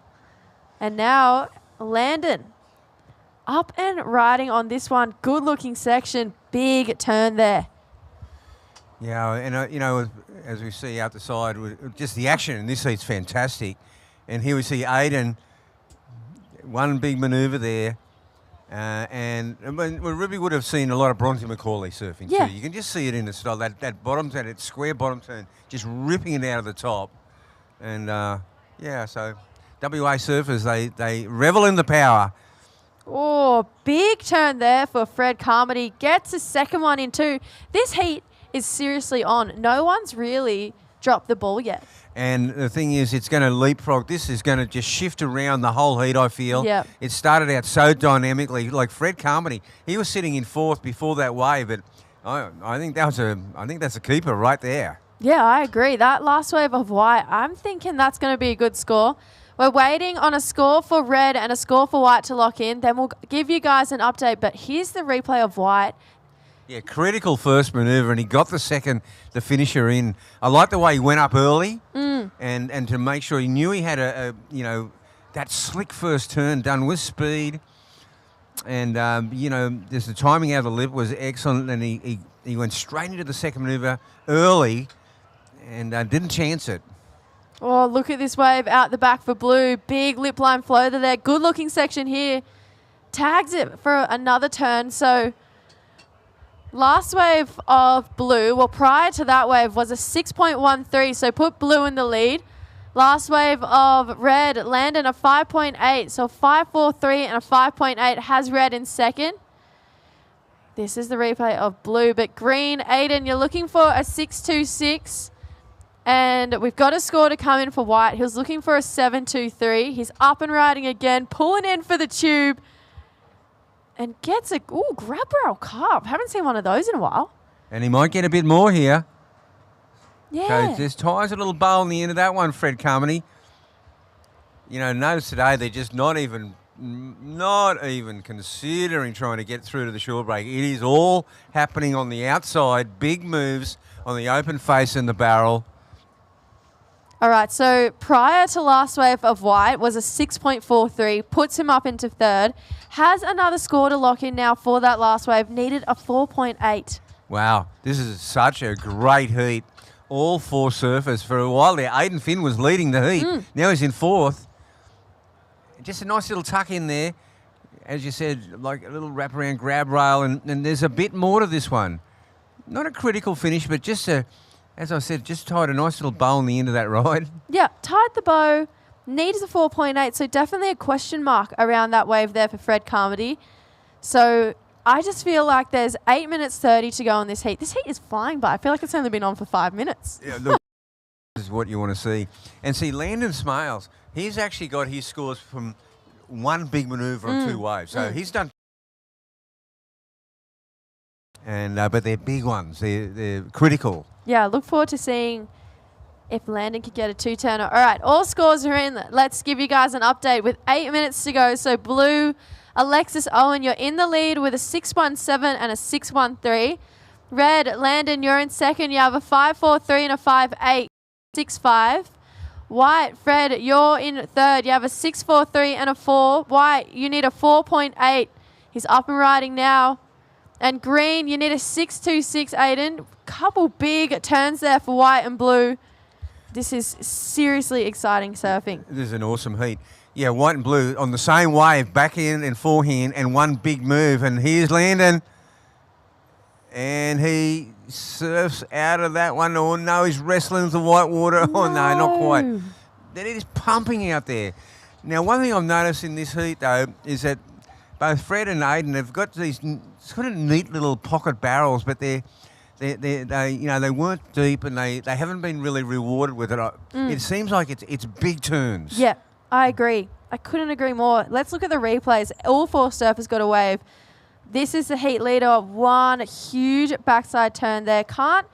And now Landon up and riding on this one. Good looking section. Big turn there. Yeah, and as we see out the side, just the action in this heat's fantastic. And here we see Aiden, one big manoeuvre there. And we really would have seen a lot of Bronte McCauley surfing Yeah. too. You can just see it in the style, that bottom turn, that square bottom turn, just ripping it out of the top. And so WA surfers, they revel in the power. Oh, big turn there for Fred Carmody. Gets a second one in too. This heat is seriously on. No one's really dropped the ball yet. And the thing is, it's going to leapfrog. This is going to just shift around the whole heat, I feel. Yep. It started out so dynamically. Like Fred Carmody, he was sitting in fourth before that wave, but I think that's a keeper right there. Yeah, I agree. That last wave of white, I'm thinking that's going to be a good score. We're waiting on a score for red and a score for white to lock in. Then we'll give you guys an update. But here's the replay of white. Yeah, critical first manoeuvre, and he got the finisher in. I like the way he went up early, and to make sure he knew he had that slick first turn done with speed, and just the timing out of the lip was excellent, and he went straight into the second manoeuvre early, and didn't chance it. Oh, look at this wave out the back for blue. Big lip line floater there. Good looking section here. Tags it for another turn. So last wave of blue, well, prior to that wave was a 6.13, so put blue in the lead. Last wave of red, Landon a 5.8, so 5.43 and a 5.8 has red in second. This is the replay of blue, but green, Aiden, you're looking for a 6.26, and we've got a score to come in for white. He was looking for a 7.23. He's up and riding again, pulling in for the tube. And gets a grab barrel carp. Haven't seen one of those in a while. And he might get a bit more here. Yeah. So just ties a little bow on the end of that one, Fred Carmody. Notice today they're just not even considering trying to get through to the shore break. It is all happening on the outside. Big moves on the open face and the barrel. All right, so prior to last wave of white was a 6.43, puts him up into third. Has another score to lock in now for that last wave. Needed a 4.8. Wow, this is such a great heat. All four surfers. For a while there, Aiden Finn was leading the heat. Now he's in fourth. Just a nice little tuck in there. As you said, like a little wraparound grab rail, and there's a bit more to this one. Not a critical finish, but just as I said, just tied a nice little bow on the end of that ride. Yeah, tied the bow. Needs a 4.8, so definitely a question mark around that wave there for Fred Carmody. So I just feel like there's 8 minutes 30 to go in this heat. This heat is flying by. I feel like it's only been on for 5 minutes. Yeah, look, this is what you want to see. And see, Landon Smales, he's actually got his scores from one big manoeuvre on two waves. So he's done. And but they're big ones. They're critical. Yeah, look forward to seeing if Landon could get a two-turner. All right, all scores are in. Let's give you guys an update with 8 minutes to go. So blue, Alexis Owen, you're in the lead with a 6.17 and a 6.13. Red, Landon, you're in second. You have a 5.43 and a 5.8, 6.5. White, Fred, you're in third. You have a 6.43 and a 4. White, you need a 4.8. He's up and riding now. And green, you need a 6.26, Aiden. Couple big turns there for white and blue. This is seriously exciting surfing. This is an awesome heat. Yeah, white and blue on the same wave, backhand and forehand, and one big move. And here's Landon. And he surfs out of that one. Oh, no, he's wrestling with the white water. No. Oh, no, not quite. Then it is pumping out there. Now, one thing I've noticed in this heat, though, is that both Fred and Aiden have got these sort of neat little pocket barrels, but they weren't deep, and they haven't been really rewarded with it. It seems like it's big turns. Yeah, I agree. I couldn't agree more. Let's look at the replays. All four surfers got a wave. This is the heat leader. One huge backside turn there. Can't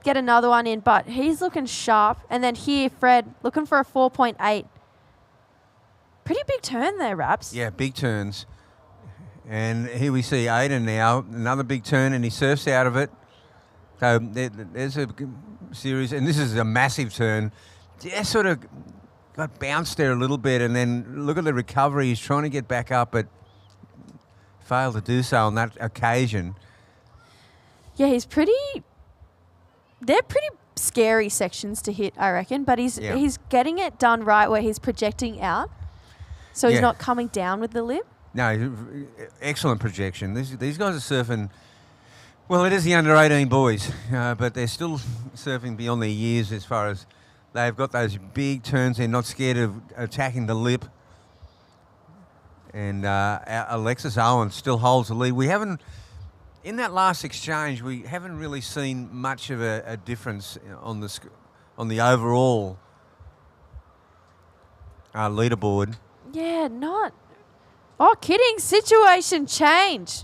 get another one in, but he's looking sharp. And then here, Fred, looking for a 4.8. Pretty big turn there, Raps. Yeah, big turns. And here we see Aiden now, another big turn, and he surfs out of it. So there's a series, and this is a massive turn. Just sort of got bounced there a little bit, and then look at the recovery. He's trying to get back up, but failed to do so on that occasion. Yeah, they're pretty scary sections to hit, I reckon, but he's getting it done right where he's projecting out, so he's not coming down with the lip. No, excellent projection. These guys are surfing. Well, it is the under-18 boys, but they're still surfing beyond their years as far as they've got those big turns. They're not scared of attacking the lip. And Alexis Owen still holds the lead. We haven't, in that last exchange, we haven't really seen much of a difference on the overall leaderboard. Yeah, not. Oh, kidding. Situation change.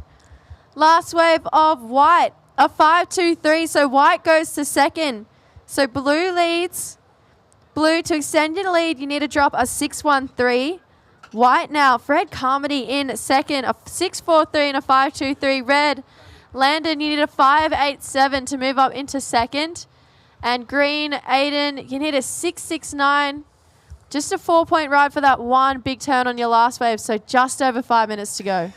Last wave of white. A 5-2-3. So white goes to second. So blue leads. Blue, to extend your lead, you need to drop a 6-1-3. White now. Fred Carmody in second. A 6-4-3 and a 5-2-3. Red. Landon, you need a 5-8-7 to move up into second. And green, Aiden, you need a 6-6-9. Just a 4-point ride for that one big turn on your last wave, so just over 5 minutes to go.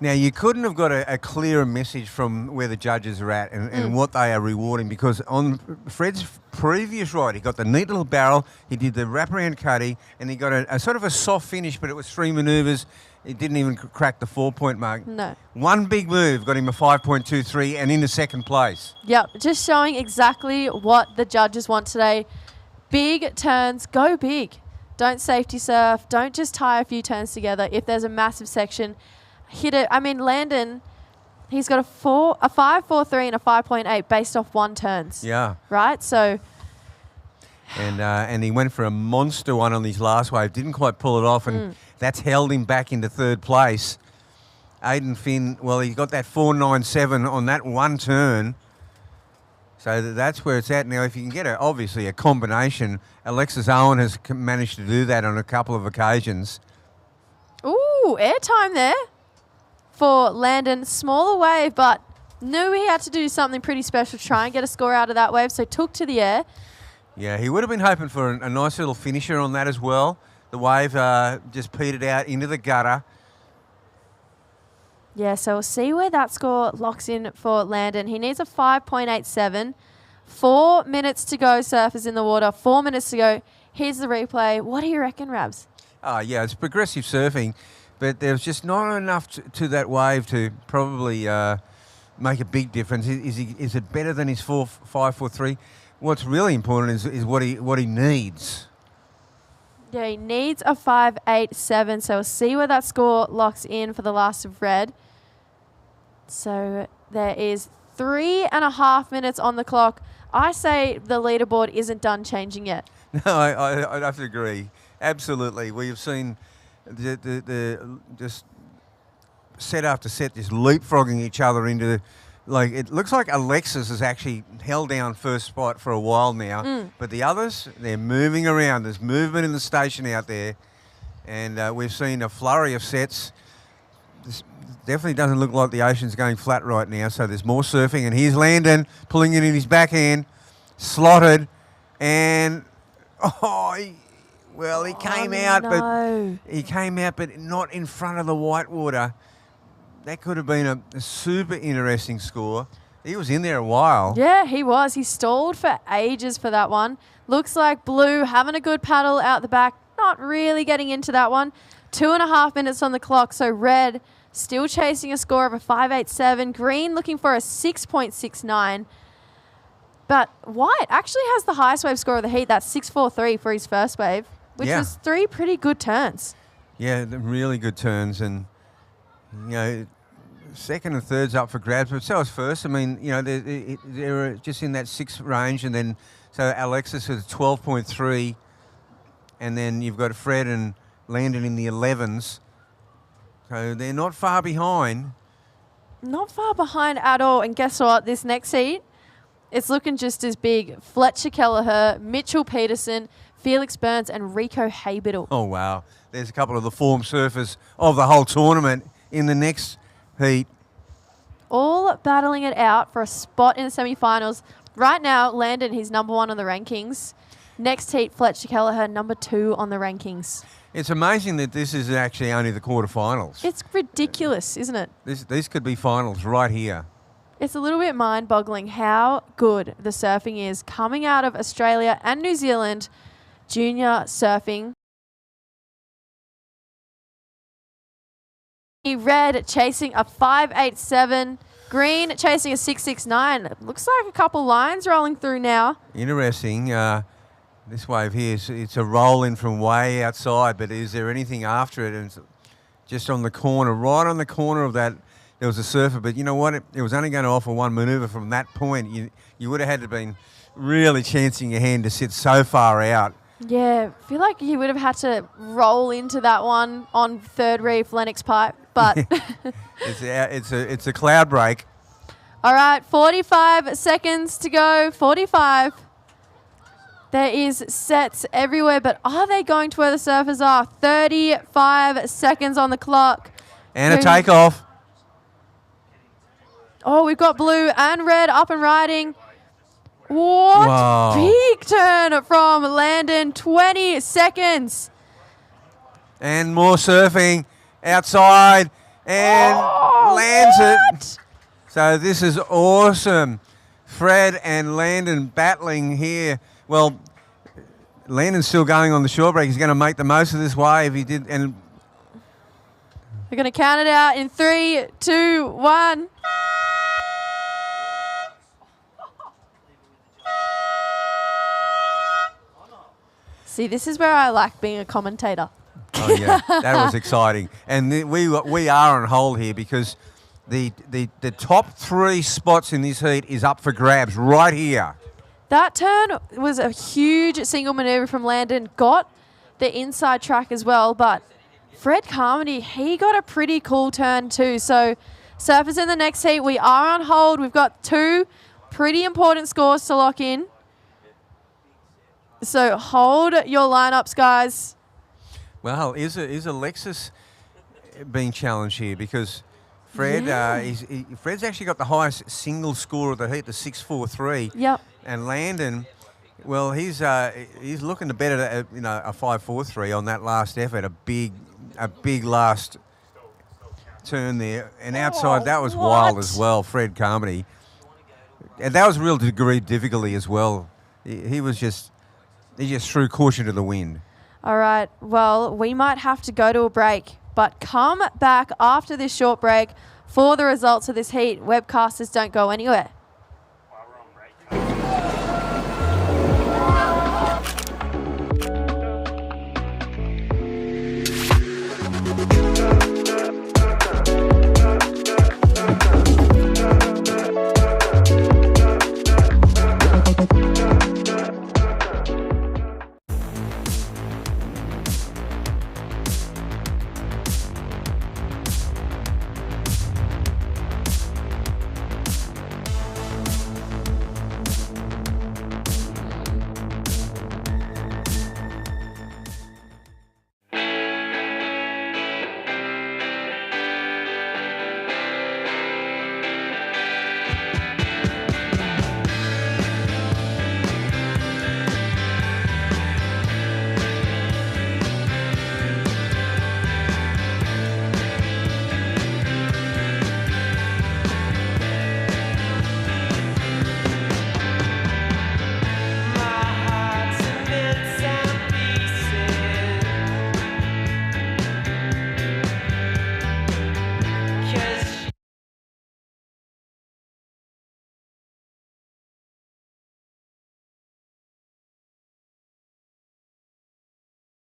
Now, you couldn't have got a clearer message from where the judges are at and what they are rewarding, because on Fred's previous ride, he got the neat little barrel, he did the wraparound cutty, and he got a sort of a soft finish, but it was 3 manoeuvres. It didn't even crack the 4-point mark. No. One big move got him a 5.23 and into second place. Yep, just showing exactly what the judges want today. Big turns, go big. Don't safety surf. Don't just tie a few turns together. If there's a massive section, hit it. I mean, Landon, he's got a 5.43 and a 5.8 based off one turns. Yeah. Right? So. And he went for a monster one on his last wave. Didn't quite pull it off, and that's held him back into third place. Aiden Finn, well, he got that 4.97 on that one turn. So that's where it's at. Now, if you can get, obviously, a combination, Alexis Owen has managed to do that on a couple of occasions. Ooh, airtime there for Landon. Smaller wave, but knew he had to do something pretty special to try and get a score out of that wave, so took to the air. Yeah, he would have been hoping for a nice little finisher on that as well. The wave just petered out into the gutter. Yeah, so we'll see where that score locks in for Landon. He needs a 5.87. 4 minutes to go, surfers in the water. 4 minutes to go. Here's the replay. What do you reckon, Rabs? Yeah, it's progressive surfing, but there's just not enough to that wave to probably make a big difference. Is it better than his 5.43? What's really important is what he needs. Yeah, he needs a 5.87, so we'll see where that score locks in for the last of red. So there is 3.5 minutes on the clock. I say the leaderboard isn't done changing yet. No, I'd have to agree. Absolutely. We have seen the just set after set just leapfrogging each other into, like, it looks like Alexis has actually held down first spot for a while now, but the others, they're moving around. There's movement in the station out there, and we've seen a flurry of sets. This definitely doesn't look like the ocean's going flat right now, so there's more surfing, and here's Landon pulling it in his backhand, slotted, and he came out, but not in front of the whitewater. That could have been a super interesting score. He was in there a while. Yeah, he was. He stalled for ages for that one. Looks like Blue having a good paddle out the back. Not really getting into that one. 2.5 minutes on the clock. So Red still chasing a score of a 5.87. Green looking for a 6.69. But White actually has the highest wave score of the heat. That's 6.43 for his first wave, which was 3 pretty good turns. Yeah, really good turns. And, you know, second and third's up for grabs, but so is first. I mean, you know, they were just in that 6 range, and then so Alexis is 12.3, and then you've got Fred and Landon in the 11s. So they're not far behind. Not far behind at all. And guess what? This next heat, it's looking just as big. Fletcher Kelleher, Mitchell Peterson, Felix Burns, and Rico Haybiddle. Oh, wow. There's a couple of the form surfers of the whole tournament in the next heat. All battling it out for a spot in the semifinals. Right now, Landon, he's number 1 on the rankings. Next heat, Fletcher Kelleher, number 2 on the rankings. It's amazing that this is actually only the quarterfinals. It's ridiculous, isn't it? These could be finals right here. It's a little bit mind-boggling how good the surfing is coming out of Australia and New Zealand. Junior surfing Red chasing a 5.87. Green chasing a 6.69. Looks like a couple lines rolling through now. Interesting. This wave here, it's a roll in from way outside, but is there anything after it? And it's just on the corner, right on the corner of that, there was a surfer. But you know what? It was only going to offer one manoeuvre from that point. You would have had to been really chancing your hand to sit so far out. Yeah, I feel like he would have had to roll into that one on third reef Lennox Pipe, but it's a cloud break. All right, 45 seconds to go. 45. There is sets everywhere, but are they going to where the surfers are? 35 seconds on the clock. And a takeoff. Oh, we've got blue and red up and riding. What? Wow. Big turn from Landon. 20 seconds. And more surfing outside and lands it. So this is awesome. Fred and Landon battling here. Well, Landon's still going on the short break. He's going to make the most of this wave. He did, and we're going to count it out in 3, 2, 1. See, this is where I like being a commentator. Oh yeah, that was exciting. And we are on hold here because the top 3 spots in this heat is up for grabs right here. That turn was a huge single manoeuvre from Landon. Got the inside track as well, but Fred Carmody, he got a pretty cool turn too. So surfers in the next heat, we are on hold. We've got 2 pretty important scores to lock in. So hold your lineups, guys. Well, is Alexis being challenged here? Because Fred, Fred's actually got the highest single score of the heat, the 6.43. Yep. And Landon, well, he's looking to bet at a 5.43 on that last effort, a big last turn there, and outside that was wild as well. Fred Carmody, and that was a real degree of difficulty as well. He just threw caution to the wind. All right, well, we might have to go to a break, but come back after this short break for the results of this heat. Webcasters, don't go anywhere.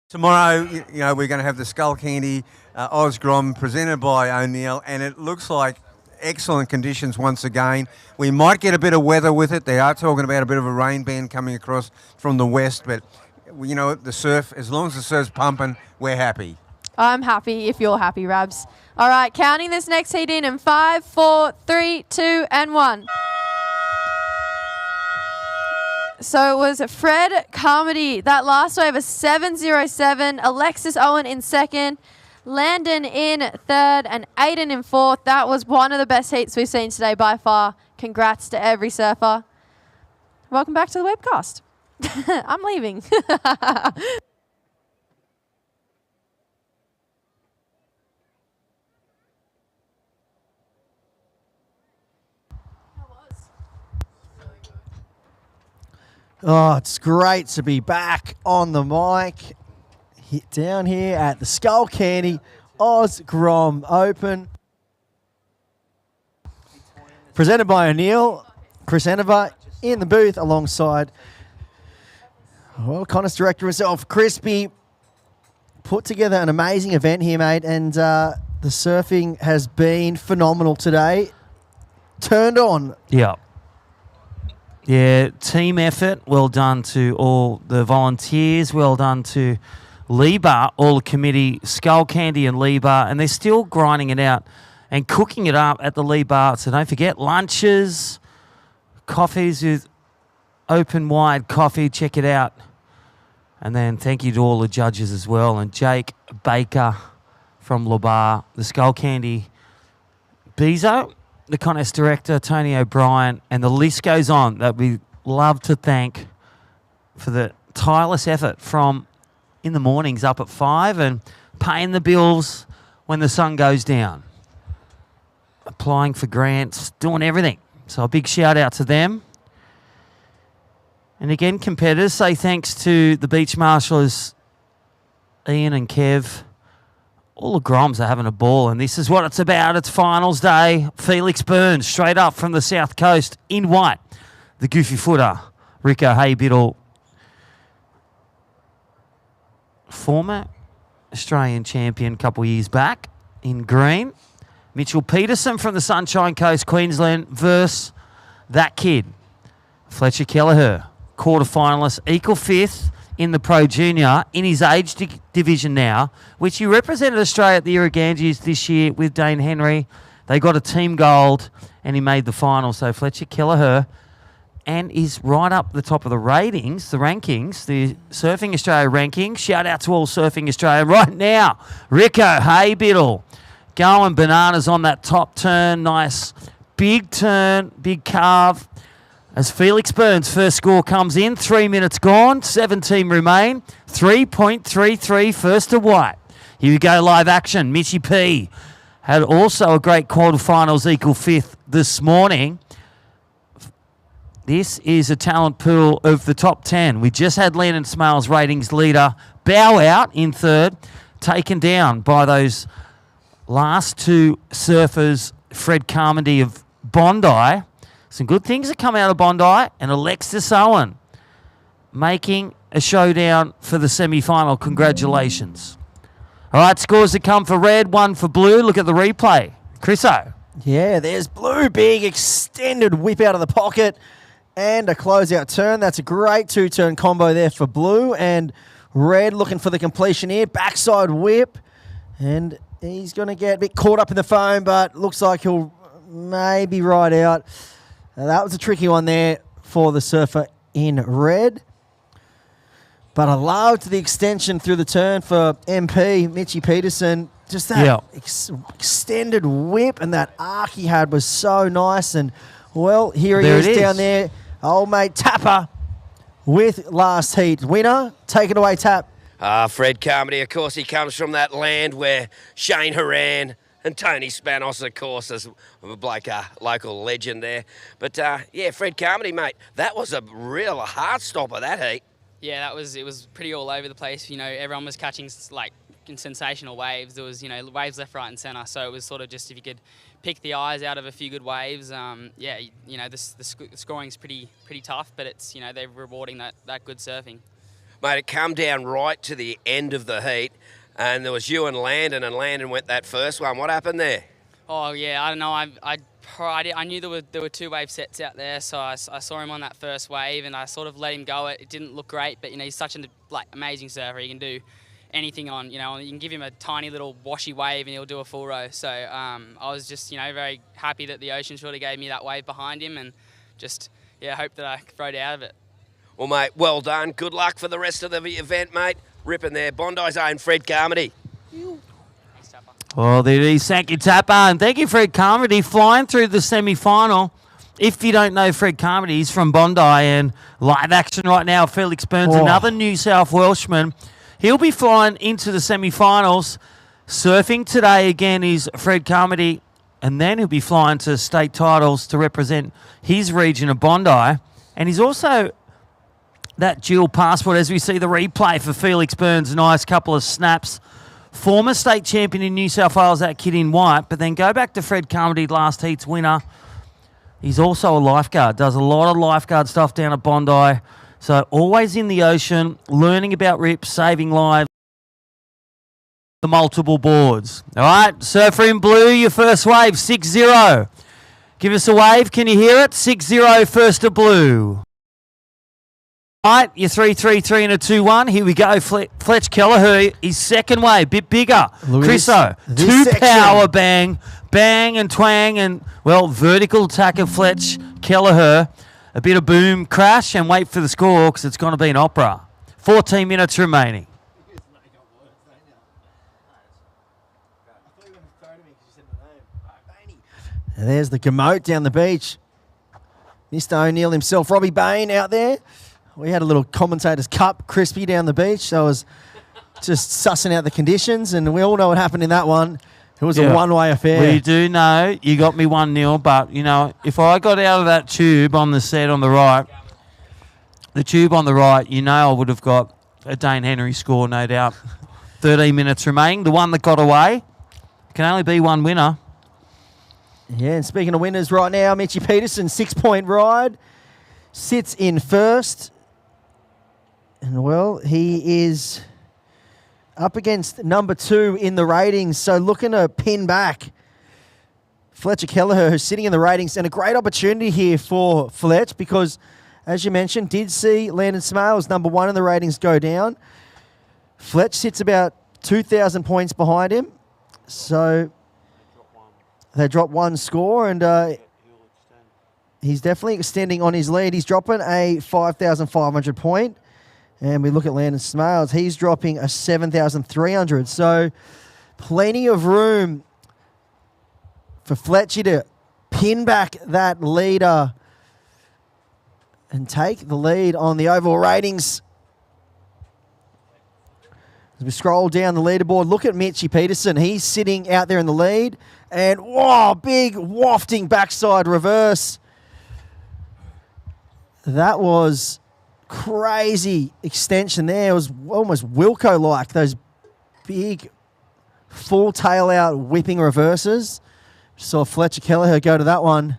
Tomorrow, we're going to have the Skullcandy Oz Grom presented by O'Neill, and it looks like excellent conditions once again. We might get a bit of weather with it. They are talking about a bit of a rain band coming across from the west, but the surf, as long as the surf's pumping, we're happy. I'm happy if you're happy, Rabs. All right, counting this next heat in 5, 4, 3, 2, and 1. So it was Fred Carmody. That last wave, a 7.07. Alexis Owen in second. Landon in third and Aiden in fourth. That was one of the best heats we've seen today by far. Congrats to every surfer. Welcome back to the webcast. I'm leaving. Oh, it's great to be back on the mic down here at the Skullcandy Oz Grom Open. Presented by O'Neill. Chris Enover in the booth alongside, well, contest director himself, Crispy. Put together an amazing event here, mate, and the surfing has been phenomenal today. Turned on. Yeah. Yeah, team effort. Well done to all the volunteers. Well done to Liba, all the committee, Skullcandy and Liba, and they're still grinding it out and cooking it up at the Liba. So don't forget, lunches, coffees with open wide coffee. Check it out. And then thank you to all the judges as well. And Jake Baker from Labar, the Skullcandy, Bezo, the contest director, Tony O'Brien, and the list goes on that we love to thank for the tireless effort from in the mornings up at 5 and paying the bills when the sun goes down. Applying for grants, doing everything. So a big shout out to them. And again, competitors, say thanks to the beach marshallers, Ian and Kev. All the Groms are having a ball, and this is what it's about. It's finals day. Felix Burns, straight up from the south coast, in white. The goofy footer, Rico Haybiddle, former Australian champion a couple of years back, in green. Mitchell Peterson from the Sunshine Coast, Queensland, versus that kid, Fletcher Kelleher, quarterfinalist, equal fifth in the Pro Junior in his age division now, which he represented Australia at the Irriganges this year with Dane Henry. They got a team gold, and he made the final. So Fletcher Kelleher, and is right up the top of the ratings, the rankings, the Surfing Australia rankings. Shout out to all Surfing Australia right now. Rico Haybiddle going bananas on that top turn. Nice big turn, big carve. As Felix Burns' first score comes in, 3 minutes gone, 17 remain, 3.33 first to white. Here we go, live action. Mitchy P had also a great quarterfinals equal fifth this morning. This is a talent pool of the top 10. We just had Landon Smales, ratings leader, bow out in third, taken down by those last two surfers, Fred Carmody of Bondi. Some good things that come out of Bondi, and Alexis Owen making a showdown for the semi-final. Congratulations. All right, scores that come for red, one for blue. Look at the replay. Chriso. Yeah, there's blue, big extended whip out of the pocket and a closeout turn. That's a great two-turn combo there for blue, and red looking for the completion here. Backside whip, and he's going to get a bit caught up in the foam, but looks like he'll maybe ride out. That was a tricky one there for the surfer in red. But I loved the extension through the turn for MP, Mitchy Peterson. Just that extended whip and that arc he had was so nice. And, well, here he is down there. Old mate Tapper with last heat winner. Take it away, Tap. Fred Carmody, of course, he comes from that land where Shane Horan and Tony Spanos, of course, as a bloke, local legend there. But, yeah, Fred Carmody, mate, that was a real heart stopper, that heat. Yeah, it was pretty all over the place. You know, everyone was catching, like, sensational waves. There was, you know, waves left, right and centre. So it was sort of just if you could pick the eyes out of a few good waves, yeah, you know, the scoring's pretty tough, but it's, you know, they're rewarding that good surfing. Mate, it come down right to the end of the heat, and there was you and Landon went that first one. What happened there? Oh yeah, I don't know. I knew there were two wave sets out there, so I saw him on that first wave, and I sort of let him go. It didn't look great, but you know he's such an amazing surfer. He can do anything on, you know, you can give him a tiny little washy wave and he'll do a full row. So I was just, you know, very happy that the ocean sort of gave me that wave behind him, and just hope that I rode out of it. Well, mate, well done. Good luck for the rest of the event, mate. Ripping there. Bondi's own Fred Carmody. Well, there it is. Thank you, Tapper. And thank you, Fred Carmody, flying through the semi-final. If you don't know Fred Carmody, he's from Bondi, and live action right now, Felix Burns, another New South Welshman. He'll be flying into the semi-finals. Surfing today again is Fred Carmody, and then he'll be flying to state titles to represent his region of Bondi. And he's also that dual passport, as we see the replay for Felix Burns. Nice couple of snaps Former state champion in New South Wales, that kid in white. But then go back to Fred Carmody, last heat's winner. He's also a lifeguard, does a lot of lifeguard stuff down at Bondi. So always in the ocean, learning about rips, saving lives. The multiple boards. All right, surfer in blue, your first wave, 6-0. Give us a wave, can you hear it? 6-0, first to blue. All right, your 3-3-3 and a 2-1. Here we go. Fletch Kelleher, his second wave, bit bigger. Chriso, two power bang, bang and twang, and, well, vertical attack of Fletch Kelleher. A bit of boom, crash, and wait for the score because it's going to be an opera. 14 minutes remaining. And there's the Gamote down the beach. Mr. O'Neill himself, Robbie Bain out there. We had a little commentator's cup crispy down the beach. So I was just sussing out the conditions, and we all know what happened in that one. It was a one-way affair. We do know you got me 1-0, but, you know, if I got out of that tube on the set on the right, you know I would have got a Dane Henry score, no doubt. 13 minutes remaining. The one that got away can only be one winner. Yeah, and speaking of winners right now, Mitchy Peterson, 6-point ride, sits in first. And, well, he is up against number 2 in the ratings, so looking to pin back Fletcher Kelleher, who's sitting in the ratings, and a great opportunity here for Fletch because, as you mentioned, did see Landon Smales, number 1 in the ratings, go down. Fletch sits about 2,000 points behind him, so they drop one score, and he's definitely extending on his lead. He's dropping a 5,500 point. And we look at Landon Smales. He's dropping a 7,300. So plenty of room for Fletcher to pin back that leader and take the lead on the overall ratings. As we scroll down the leaderboard, look at Mitchy Peterson. He's sitting out there in the lead. And, whoa, big wafting backside reverse. That was crazy extension there. It was almost Wilco-like, those big full tail out whipping reverses. Saw Fletcher Kelleher go to that one.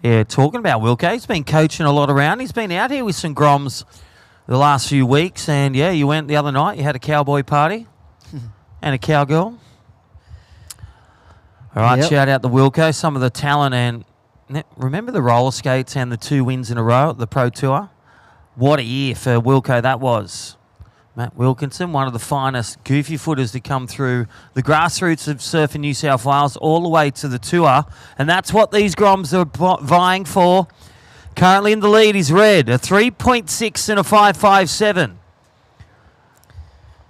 Yeah, talking about Wilco, he's been coaching a lot around. He's been out here with some Groms the last few weeks, and yeah, you went the other night, you had a cowboy party and a cowgirl. All right, shout out to Wilco, some of the talent, and remember the roller skates and the 2 wins in a row at the Pro Tour? What a year for Wilco that was. Matt Wilkinson, one of the finest goofy footers to come through the grassroots of surfing New South Wales all the way to the tour. And that's what these Groms are vying for. Currently in the lead is Red, a 3.6 and a 5.57.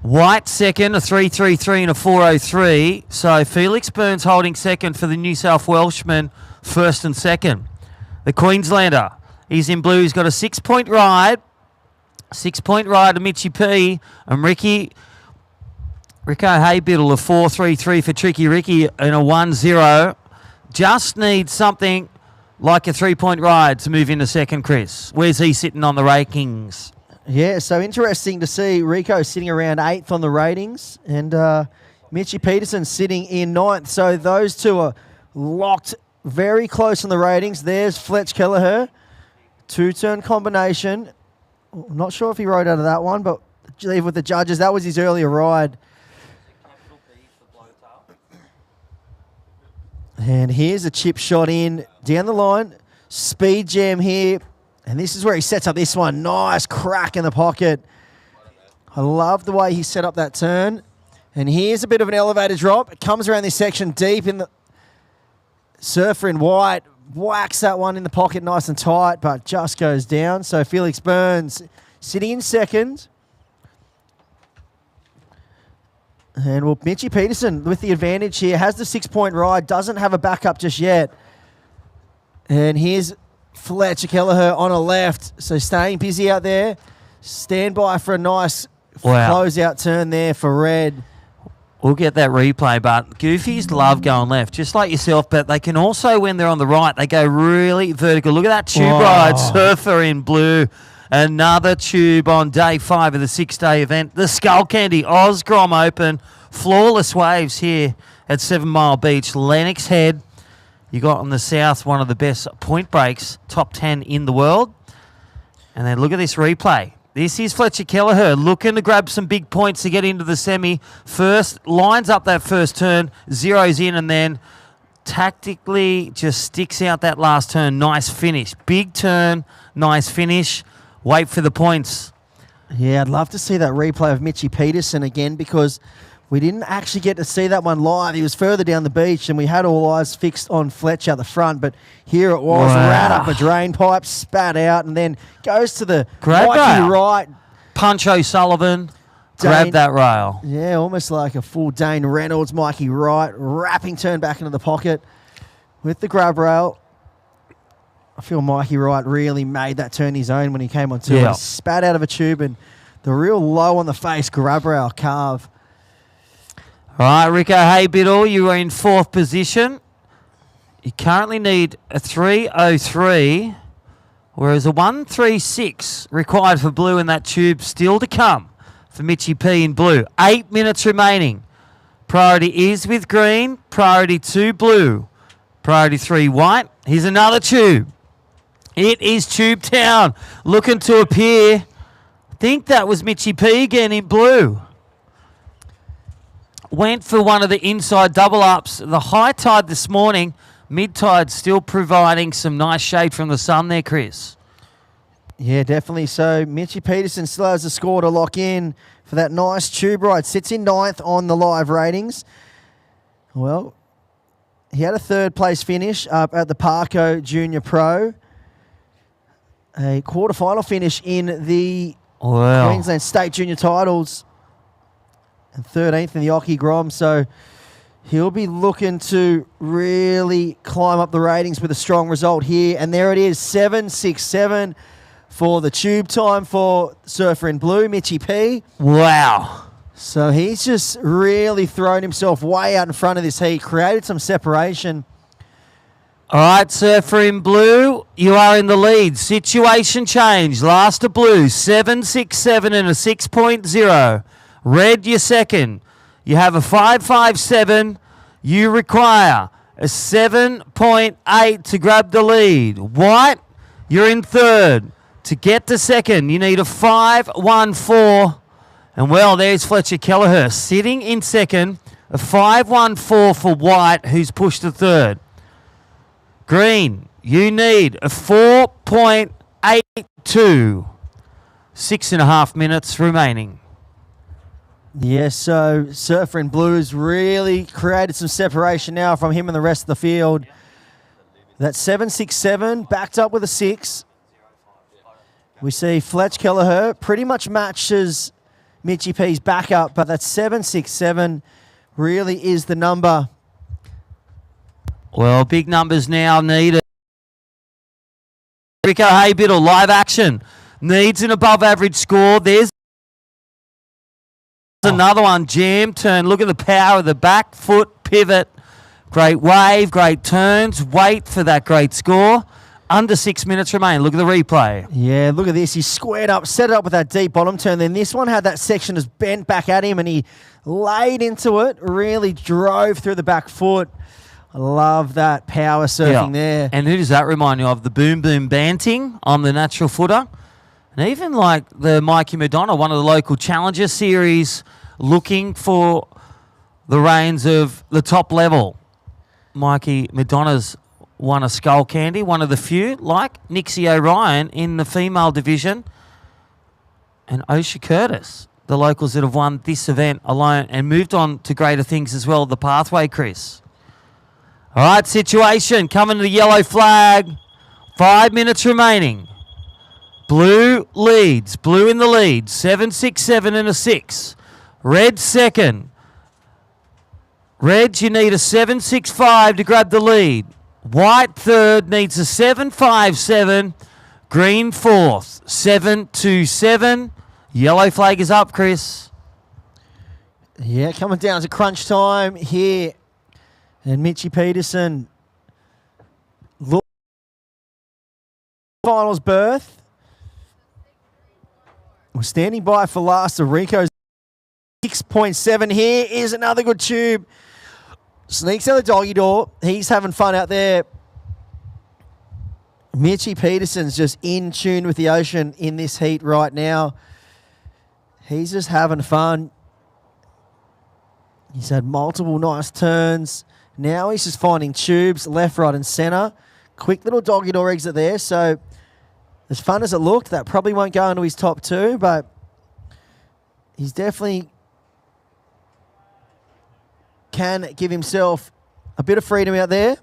White second, a 3.33 and a 4.03. So Felix Burns holding second for the New South Welshman, first and second. The Queenslander, he's in blue. He's got a 6-point ride. 6-point ride to Mitchy P. And Rico Haybiddle, a 4.33 for Tricky Ricky and a 1-0. Just needs something like a 3-point ride to move into second, Chris. Where's he sitting on the rankings? Yeah, so interesting to see Rico sitting around 8th on the ratings and Mitchy Peterson sitting in 9th. So those two are locked very close on the ratings. There's Fletch Kelleher, 2-turn combination. Not sure if he rode out of that one, but leave with the judges. That was his earlier ride. And here's a chip shot in down the line. Speed jam here. And this is where he sets up this one. Nice crack in the pocket. I love the way he set up that turn. And here's a bit of an elevator drop. It comes around this section deep in the surfer in white. Whacks that one in the pocket nice and tight, but just goes down. So Felix Burns sitting in second. And well, Mitchy Peterson with the advantage here, has the 6-point ride, doesn't have a backup just yet. And here's Fletcher Kelleher on a left. So staying busy out there. Stand by for a nice close-out turn there for Red. We'll get that replay, but Goofies love going left, just like yourself, but they can also, when they're on the right, they go really vertical. Look at that tube ride, surfer in blue. Another tube on day 5 of the 6-day event. The Skullcandy Oz Grom Open. Flawless waves here at 7 Mile Beach. Lennox Head. You got on the south one of the best point breaks, top 10 in the world. And then look at this replay. This is Fletcher Kelleher looking to grab some big points to get into the semi. First, lines up that first turn, zeroes in, and then tactically just sticks out that last turn. Nice finish. Big turn, nice finish. Wait for the points. Yeah, I'd love to see that replay of Mitchie Peterson again because we didn't actually get to see that one live. He was further down the beach and we had all eyes fixed on Fletcher at the front, but here it was, rat up a drain pipe, spat out, and then goes to the Mikey right. Punch O'Sullivan, grab that rail. Yeah, almost like a full Dane Reynolds, Mikey right, wrapping turn back into the pocket with the grab rail. I feel Mikey Wright really made that turn his own when he came on tour. Yeah. He spat out of a tube and the real low on the face grab rail carve. All right, Rico Haybiddle, you are in 4th position. You currently need a 3:03, whereas a 1:36 required for blue in that tube still to come for Mitchie P in blue. 8 minutes remaining. Priority is with green, priority 2 blue, priority 3 white. Here's another tube. It is Tube Town looking to appear. I think that was Mitchie P again in blue. Went for one of the inside double ups. The high tide this morning, mid tide still providing some nice shade from the sun there, Chris. Yeah, definitely. So Mitchie Peterson still has a score to lock in for that nice tube ride. Sits in 9th on the live ratings. Well, he had a 3rd place finish up at the Parco Junior Pro. A quarterfinal finish in the Queensland State Junior Titles. And 13th in the Oki Grom. So he'll be looking to really climb up the ratings with a strong result here. And there it is, 7.67 for the tube time for surfer in blue, Mitchie P. Wow. So he's just really thrown himself way out in front of this heat, created some separation. All right, surfer in blue, you are in the lead. Situation change. Last to blue, 7.67 and a 6.0. Red, you're second. You have a 5.57. You require a 7.8 to grab the lead. White, you're in third. To get to second, you need a 5.14. And well, there's Fletcher Kelleher sitting in second. A 5.14 for White, who's pushed to third. Green, you need a 4.82. 6.5 minutes remaining. Yes, so Surfer in Blue has really created some separation now from him and the rest of the field. That 7.67 backed up with a 6. We see Fletch Kelleher pretty much matches Mitchie P's backup, but that 7.67 really is the number. Well, big numbers now needed. Rico Haybiddle, live action. Needs an above average score. There's another one, jam turn. Look at the power of the back foot pivot. Great wave, great turns. Wait for that great score. Under 6 minutes remain. Look at the replay. Yeah, look at this. He squared up, set it up with that deep bottom turn. Then this one had that section just bent back at him and he laid into it, really drove through the back foot. I love that power surfing there. And who does that remind you of? The Boom Boom Banting on the natural footer. And even like the Mikey Madonna, one of the local Challenger series, looking for the reins of the top level. Mikey Madonna's won a Skullcandy, one of the few, like Nixie O'Ryan in the female division. And Osha Curtis, the locals that have won this event alone and moved on to greater things as well, the pathway, Chris. All right, situation, coming to the yellow flag. 5 minutes remaining. Blue leads. Blue in the lead. 7.67 and a 6. Red second. Red, you need a 7.65 to grab the lead. White third needs a 7.57. Green fourth. 7.27. Yellow flag is up, Chris. Yeah, coming down to crunch time here. And Mitchie Peterson, look, finals berth. We're standing by for last. The Rico's 6.7. Here is another good tube. Sneaks out the doggy door. He's having fun out there. Mitchie Peterson's just in tune with the ocean in this heat right now. He's just having fun. He's had multiple nice turns. Now he's just finding tubes left, right, and centre. Quick little doggy door exit there. So as fun as it looked, that probably won't go into his top two, but he's definitely can give himself a bit of freedom out there.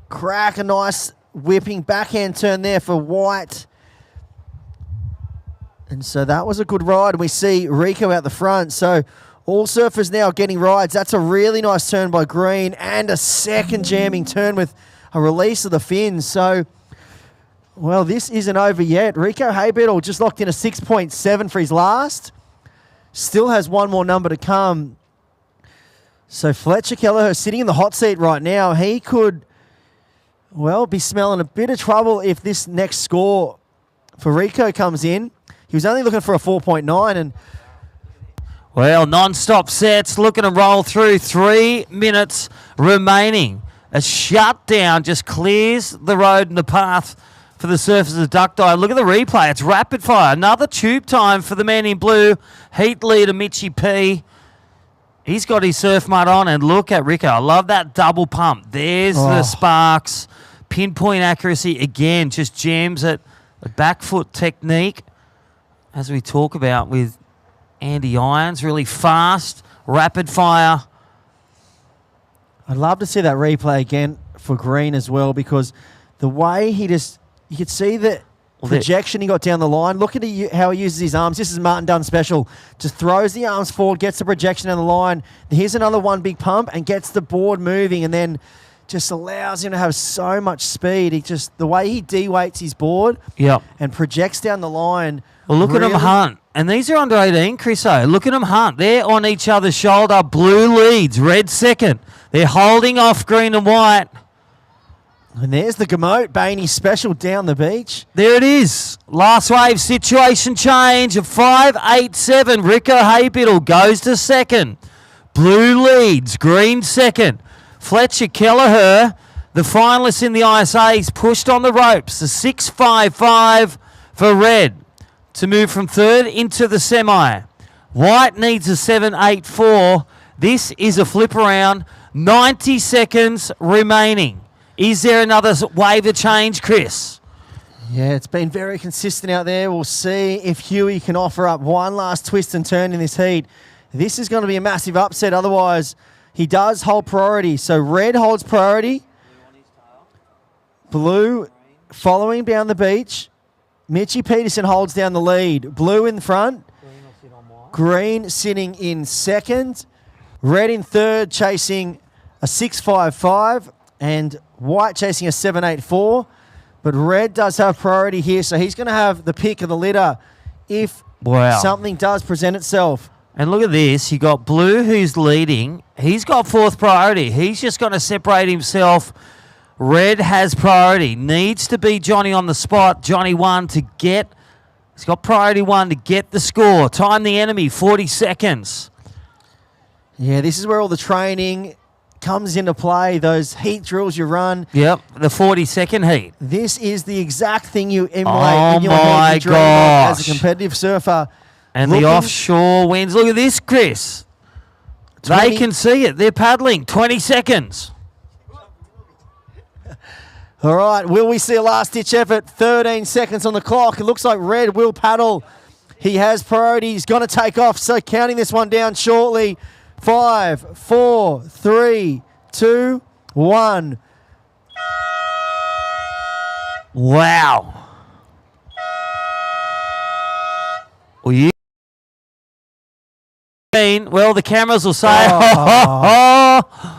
Crack a nice whipping backhand turn there for White. And so that was a good ride. And we see Rico out the front. So all surfers now getting rides. That's a really nice turn by Green and a second jamming turn with a release of the fins. So, well, this isn't over yet. Rico Haybiddle just locked in a 6.7 for his last. Still has one more number to come. So Fletcher Kelleher sitting in the hot seat right now. He could, well, be smelling a bit of trouble if this next score for Rico comes in. He was only looking for a 4.9 and well, non-stop sets, looking to roll through. 3 minutes remaining. A shutdown just clears the road and the path for the surfers of Duck Dive. Look at the replay. It's rapid fire. Another tube time for the man in blue. Heat leader Mitchie P. He's got his surf mud on, and look at Rico. I love that double pump. There's the sparks. Pinpoint accuracy again. Just jams it. A back foot technique, as we talk about with Andy Irons, really fast, rapid fire. I'd love to see that replay again for Green as well, because the way he just, you could see the projection he got down the line. Look at how he uses his arms. This is Martin Dunn special. Just throws the arms forward, gets the projection down the line. Here's another one big pump and gets the board moving, and then just allows him to have so much speed. He just, the way he de-weights his board and projects down the line. Well, look at him hunt. And these are under 18, Chriso. Look at them hunt. They're on each other's shoulder. Blue leads, red second. They're holding off Green and White. And there's the Gamote Bainey special down the beach. There it is. Last wave situation change of 5.87. Rico Haybiddle goes to second. Blue leads, Green second. Fletcher Kelleher, the finalist in the ISA's, pushed on the ropes. A 6.55 for red to move from third into the semi. White needs a 7.84. This is a flip around. 90 seconds remaining. Is there another wave of change, Chris? Yeah, it's been very consistent out there. We'll see if Huey can offer up one last twist and turn in this heat. This is going to be a massive upset. Otherwise, he does hold priority. So red holds priority. Blue following down the beach. Mitchie Peterson holds down the lead. Blue in front. Green sitting in second. Red in third, chasing a 6.55. And White chasing a 7.84. But red does have priority here, so he's going to have the pick of the litter if something does present itself. And look at this. You got blue who's leading. He's got fourth priority. He's just going to separate himself. Red has priority. Needs to be Johnny on the spot. Johnny one to get. He's got priority one to get the score. Time the enemy, 40 seconds. Yeah, this is where all the training comes into play. Those heat drills you run. Yep, the 40-second heat. This is the exact thing you emulate in your head. You dream of as a competitive surfer. And the offshore winds. Look at this, Chris. They can see it. They're paddling. 20 seconds. All right, will we see a last-ditch effort? 13 seconds on the clock. It looks like red will paddle. He has priority. He's going to take off. So counting this one down shortly. 5, 4, 3, 2, 1. Wow. Well, the cameras will say,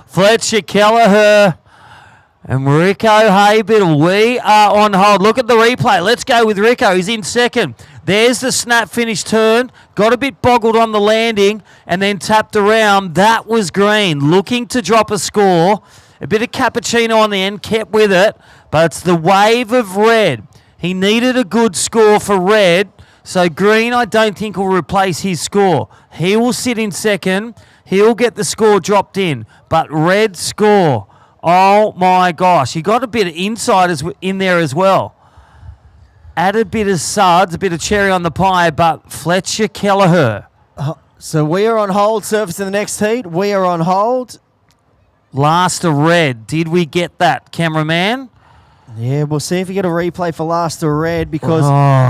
Fletcher Kelleher and Rico Haybiddle. We are on hold. Look at the replay. Let's go with Rico. He's in second. There's the snap finish turn. Got a bit boggled on the landing and then tapped around. That was Green. Looking to drop a score. A bit of cappuccino on the end. Kept with it. But it's the wave of red. He needed a good score for red So green, I don't think will replace his score. He will sit in second. He'll get the score dropped in. But red score, oh my gosh. You got a bit of insiders in there as well. Add a bit of suds, a bit of cherry on the pie, but Fletcher Kelleher. So we are on hold, surface in the next heat. We are on hold. Last of red. Did we get that, cameraman? Yeah, we'll see if we get a replay for last of red because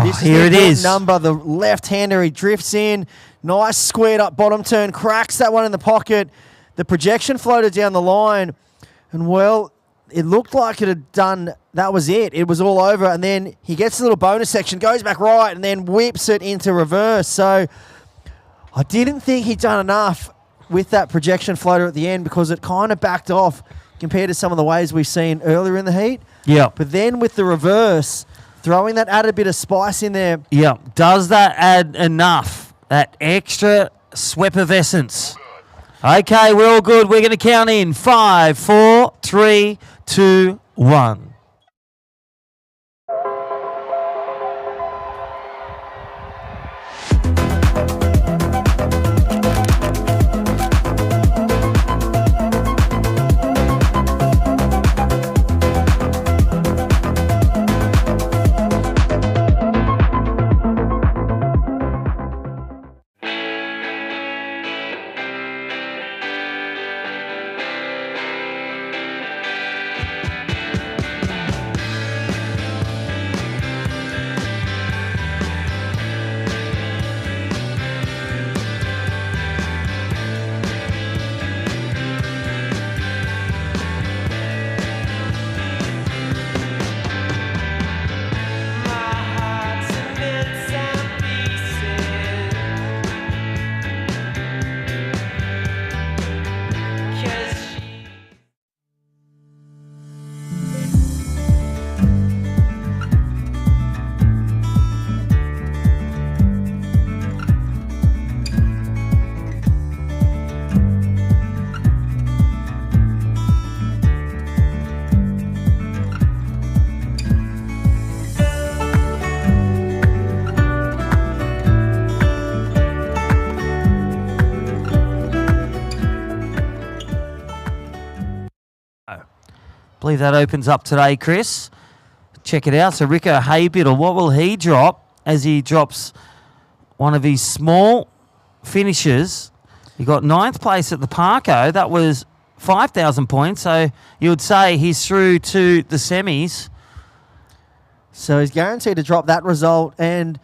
this is here the it important is. number. The left-hander, he drifts in. Nice squared up bottom turn, cracks that one in the pocket. The projection floated down the line. And, well, it looked like it had done, that was it. It was all over. And then he gets a little bonus section, goes back right, and then whips it into reverse. So I didn't think he'd done enough with that projection floater at the end because it kind of backed off compared to some of the ways we've seen earlier in the heat. Yeah. But then with the reverse, throwing that added bit of spice in there. Yeah. Does that add enough? That extra sweep of essence. Okay, we're all good. We're going to count in 5, 4, 3, 2, 1. Believe that opens up today, Chris. Check it out. So Rico Haybiddle, what will he drop as he drops one of his small finishes? He got 9th place at the Parco. That was 5,000 points. So you would say he's through to the semis. So he's guaranteed to drop that result. And,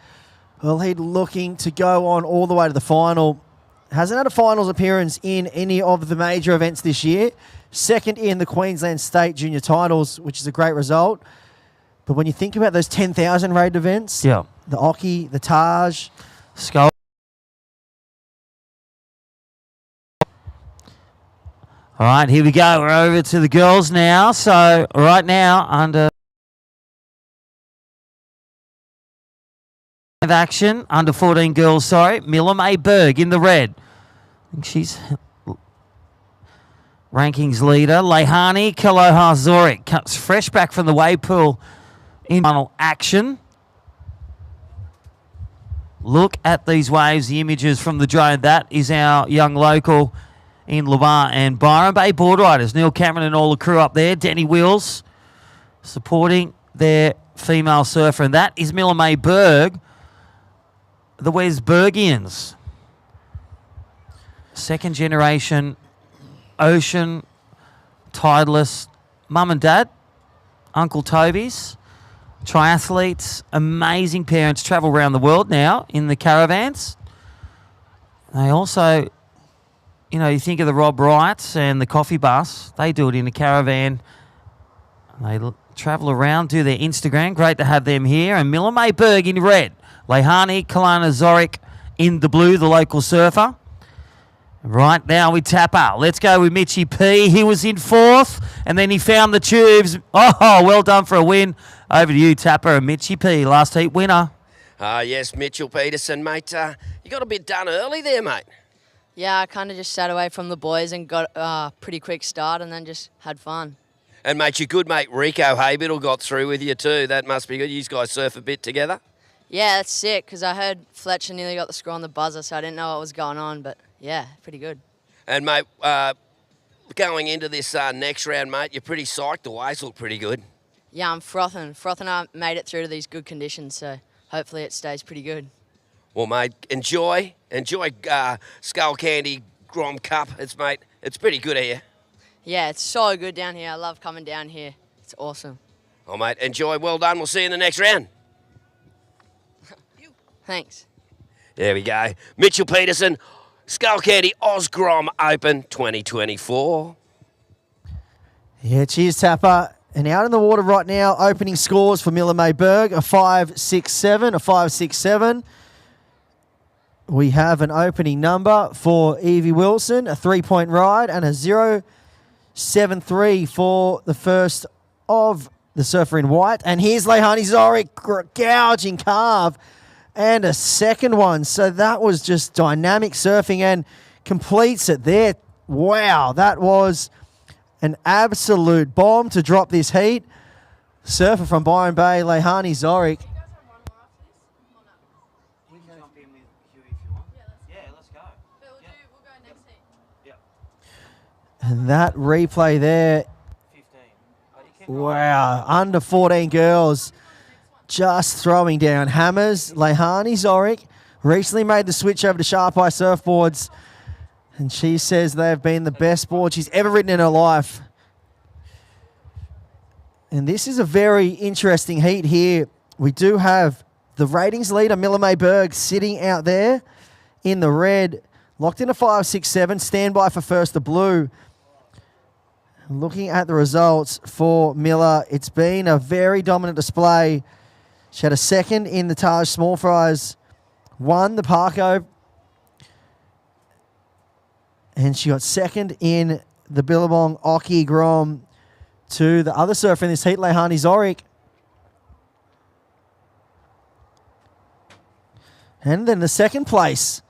well, he's looking to go on all the way to the final. Hasn't had a finals appearance in any of the major events this year. Second in the Queensland State Junior Titles, which is a great result. But when you think about those 10,000 rated events, yeah, the Oki, the Taj, Skull. All right, here we go. We're over to the girls now. So right now, under action, under 14 girls, sorry. Miller May Berg in the red. I think she's rankings leader. Lehani Kaloha Zorik comes fresh back from the wave pool in final action. Look at these waves, the images from the drone. That is our young local in Lamar and Byron Bay board riders. Neil Cameron and all the crew up there. Denny Wheels supporting their female surfer. And that is Miller May Berg, the Wesbergians. Second generation ocean Titleist mum and dad, Uncle Toby's, triathletes, amazing parents, travel around the world now in the caravans. They also, you know, you think of the Rob Wrights and the coffee bus, they do it in a caravan. They travel around, do their Instagram. Great to have them here. And Miller May Berg in red. Lehani Kalana Zorik in the blue, the local surfer. Right now with Tapper. Let's go with Mitchie P. He was in 4th and then he found the tubes. Oh, well done for a win. Over to you, Tapper and Mitchie P. Last heat winner. Yes, Mitchell Peterson, mate. You got a bit done early there, mate. Yeah, I kind of just sat away from the boys and got a pretty quick start and then just had fun. And, mate, your good mate Rico Haybiddle got through with you too. That must be good. You guys surf a bit together? Yeah, that's sick because I heard Fletcher nearly got the score on the buzzer, so I didn't know what was going on. But yeah, pretty good. And, mate, going into this next round, mate, you're pretty psyched. The waves look pretty good. Yeah, I'm frothing. I made it through to these good conditions, so hopefully it stays pretty good. Well, mate, enjoy Skullcandy Grom Cup. It's pretty good here. Yeah, it's so good down here. I love coming down here. It's awesome. Oh, mate, enjoy. Well done. We'll see you in the next round. Thanks. There we go. Mitchell Peterson, Skullcandy Grom Open 2024. Yeah, cheers, Tapper. And out in the water right now, opening scores for Miller May Berg, a 5-6-7, a 5-6-7. We have an opening number for Evie Wilson, a 3-point ride, and a 0.73 for the first of the surfer in white. And here's Lehani Zorik, gouging carve, and a second one. So that was just dynamic surfing and completes it there. Wow, that was an absolute bomb to drop this heat. Surfer from Byron Bay, Lehani Zorik. And that replay there. Wow, under 14 girls just throwing down hammers. Lehani Zorik recently made the switch over to Sharp Eye Surfboards, and she says they've been the best board she's ever ridden in her life. And this is a very interesting heat here. We do have the ratings leader, Miller May Berg, sitting out there in the red, locked in a 5-6-7, standby for first, the blue. Looking at the results for Miller, it's been a very dominant display. She had a second in the Taj Small Fries, won the Parko, and she got second in the Billabong Oki Grom to the other surfer in this heat, Lehani Zorik. And then the second place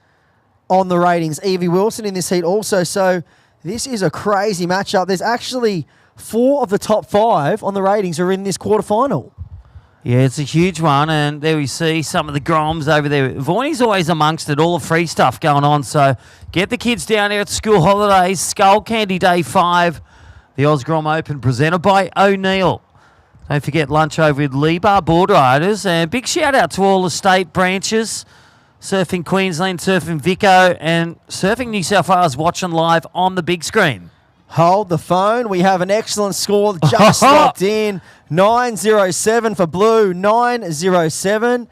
on the ratings, Evie Wilson in this heat also. So this is a crazy matchup. There's actually 4 of the top 5 on the ratings are in this quarterfinal. Yeah, it's a huge one, and there we see some of the Groms over there. Voyney's always amongst it, all the free stuff going on, so get the kids down there at school holidays. Skullcandy Day 5, the Grom Open presented by O'Neill. Don't forget lunch over with Lebar Board Riders, and big shout out to all the state branches, Surfing Queensland, Surfing Vico, and Surfing New South Wales watching live on the big screen. Hold the phone. We have an excellent score just locked in. 907 for blue, 907.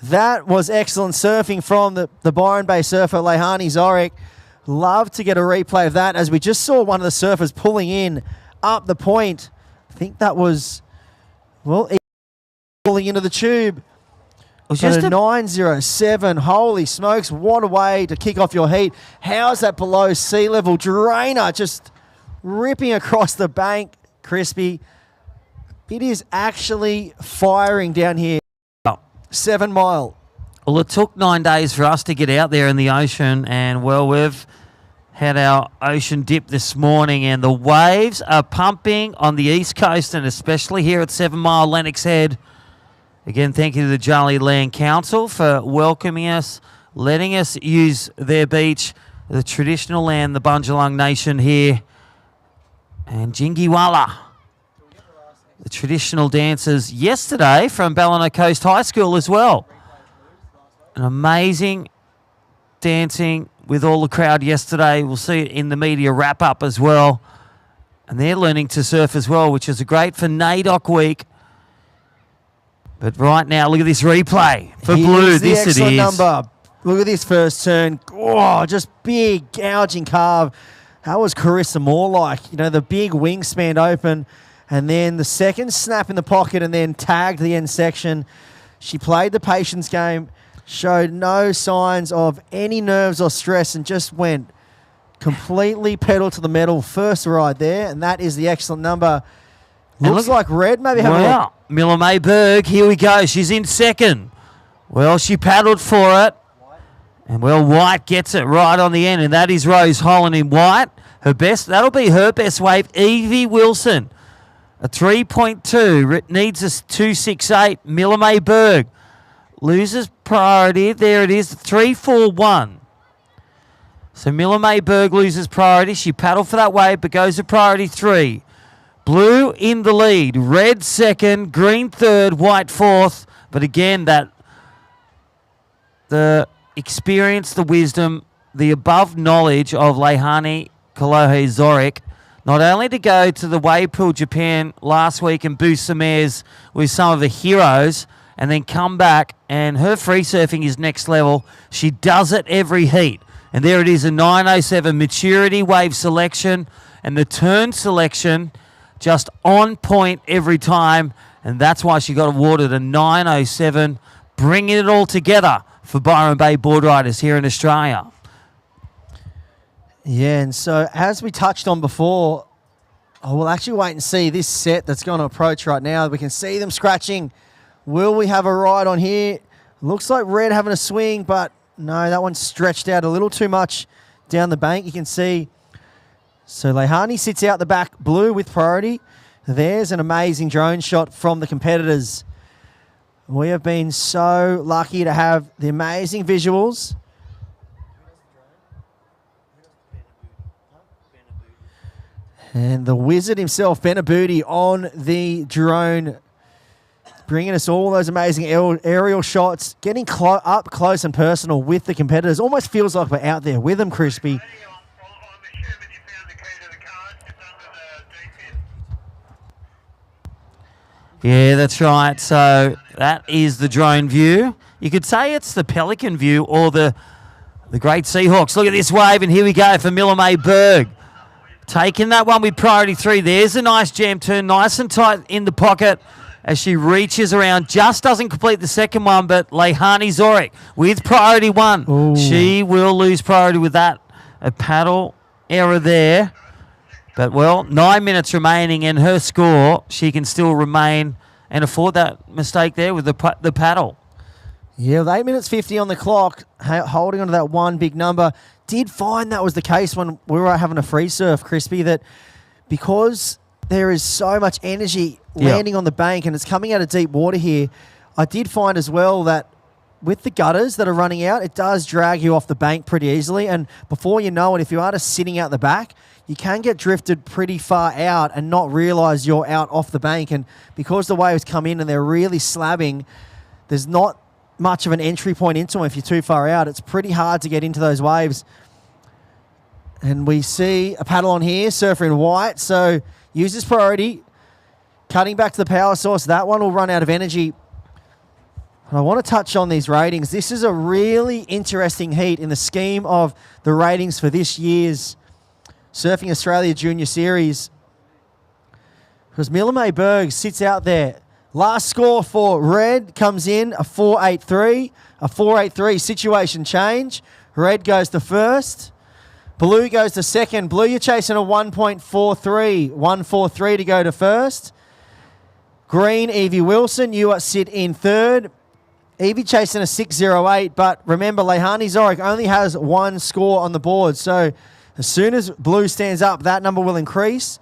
That was excellent surfing from the Byron Bay surfer, Lehani Zorik. Love to get a replay of that as we just saw one of the surfers pulling in up the point. I think that was, well, pulling into the tube. It was just a 907. Holy smokes, what a way to kick off your heat. How's that below sea level drainer just ripping across the bank, Crispy? It is actually firing down here. 7 Mile. Well, it took 9 days for us to get out there in the ocean, and, well, we've had our ocean dip this morning, and the waves are pumping on the east coast, and especially here at 7 Mile, Lennox Head. Again, thank you to the Jolly Land Council for welcoming us, letting us use their beach, the traditional land, the Bundjalung Nation here, and Jingiwala, the traditional dancers yesterday from Ballina Coast High School as well. An amazing dancing with all the crowd yesterday. We'll see it in the media wrap-up as well. And they're learning to surf as well, which is great for NAIDOC week. But right now, look at this replay for blue. This it is. Number. Look at this first turn. Oh, just big gouging carve. That was Carissa Moore like. You know, the big wingspan open. And then the second snap in the pocket and then tagged the end section. She played the patience game, showed no signs of any nerves or stress, and just went completely pedal to the metal first ride there. And that is the excellent number. Looks like red. Maybe have a look. Miller May Berg, here we go. She's in second. Well, she paddled for it. And, well, White gets it right on the end, and that is Rose Holland in white. Her best, that'll be her best wave. Evie Wilson, a 3.2, needs a 2.68. Miller May Berg loses priority. There it is, 3-4-1. So Miller Mayberg loses priority. She paddled for that wave, but goes to priority 3. Blue in the lead, red second, green third, white fourth. But again, the experience, the wisdom, the above knowledge of Leilani Kolohe Zoric, not only to go to the wave pool Japan last week and boost some airs with some of the heroes, and then come back, and her free surfing is next level. She does it every heat. And there it is, a 907 maturity wave selection, and the turn selection just on point every time. And that's why she got awarded a 907, bringing it all together for Byron Bay board riders here in Australia. Yeah, and so as we touched on before, we'll actually wait and see this set that's going to approach right now. We can see them scratching. Will we have a ride on here? Looks like red having a swing, but no, that one's stretched out a little too much down the bank. You can see. So Leilani sits out the back, blue with priority. There's an amazing drone shot from the competitors. We have been so lucky to have the amazing visuals. And the wizard himself, Benaboudi, on the drone, bringing us all those amazing aerial shots, getting up close and personal with the competitors. Almost feels like we're out there with them, Crispy. Yeah, that's right. So that is the drone view. You could say it's the Pelican view or the Great Seahawks. Look at this wave, and here we go for Miller Mayberg. Taking that one with priority 3. There's a nice jam turn, nice and tight in the pocket as she reaches around. Just doesn't complete the second one, but Leilani Zoric with priority 1. Ooh. She will lose priority with that. A paddle error there. But, well, 9 minutes remaining, and her score, she can still remain and afford that mistake there with the paddle. Yeah, with 8 minutes 50 on the clock, holding on to that one big number. Did find that was the case when we were having a free surf, Crispy, that because there is so much energy landing on the bank and it's coming out of deep water here, I did find as well that with the gutters that are running out, it does drag you off the bank pretty easily. And before you know it, if you are just sitting out the back, you can get drifted pretty far out and not realise you're out off the bank. And because the waves come in and they're really slabbing, there's not much of an entry point into them if you're too far out. It's pretty hard to get into those waves. And we see a paddle on here, surfer in white, so uses priority. Cutting back to the power source, that one will run out of energy. And I want to touch on these ratings. This is a really interesting heat in the scheme of the ratings for this year's Surfing Australia Junior Series. Because Miller Mayberg sits out there. Last score for red comes in, a 4.83. A 4.83 situation change. Red goes to first. Blue goes to second. Blue, you're chasing a 1.43. 1.43 to go to first. Green, Evie Wilson, you sit in third. Evie chasing a 6.08, but remember, Leilani Zoric only has one score on the board. So as soon as blue stands up, that number will increase.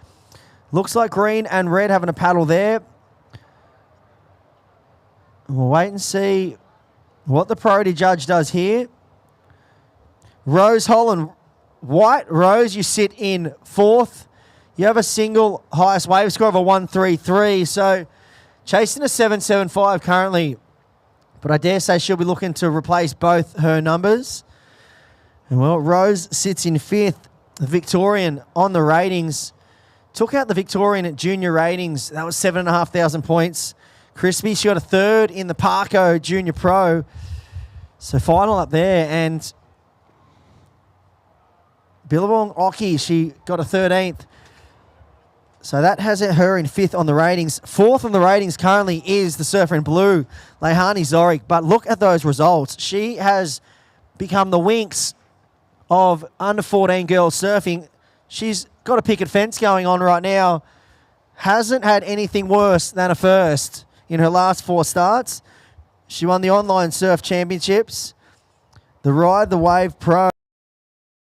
Looks like green and red having a paddle there. We'll wait and see what the priority judge does here. Rose, Holland, white. Rose, you sit in fourth. You have a single highest wave score of a 1.33. So chasing a 7.75 currently. But I dare say she'll be looking to replace both her numbers. And well, Rose sits in fifth. The Victorian on the ratings. Took out the Victorian at junior ratings. That was 7,500 points. Crispy, she got a third in the Parco Junior Pro. So final up there. And Billabong Oki, she got a 13th. So that has her in fifth on the ratings. Fourth on the ratings currently is the surfer in blue, Leilani Zoric. But look at those results. She has become the Winx of under 14 girls surfing. She's got a picket fence going on right now. Hasn't had anything worse than a first in her last 4 starts. She won the Online Surf Championships, the Ride the Wave Pro.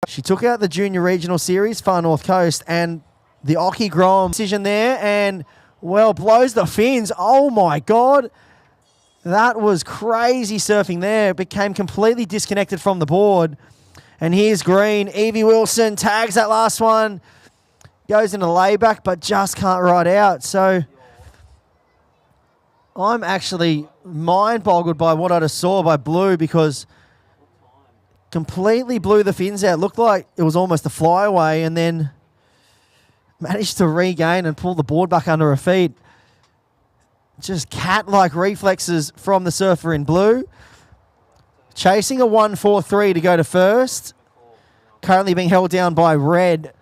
She took out the Junior Regional Series, Far North Coast, and the Oki Grom decision there, and, well, blows the fins. Oh, my God. That was crazy surfing there. Became completely disconnected from the board. And here's Green. Evie Wilson tags that last one. Goes into layback, but just can't ride out. So I'm actually mind-boggled by what I just saw by Blue, because completely blew the fins out. Looked like it was almost a flyaway, and then managed to regain and pull the board back under her feet. Just cat-like reflexes from the surfer in blue. Chasing a 1-4-3 to go to first. Currently being held down by red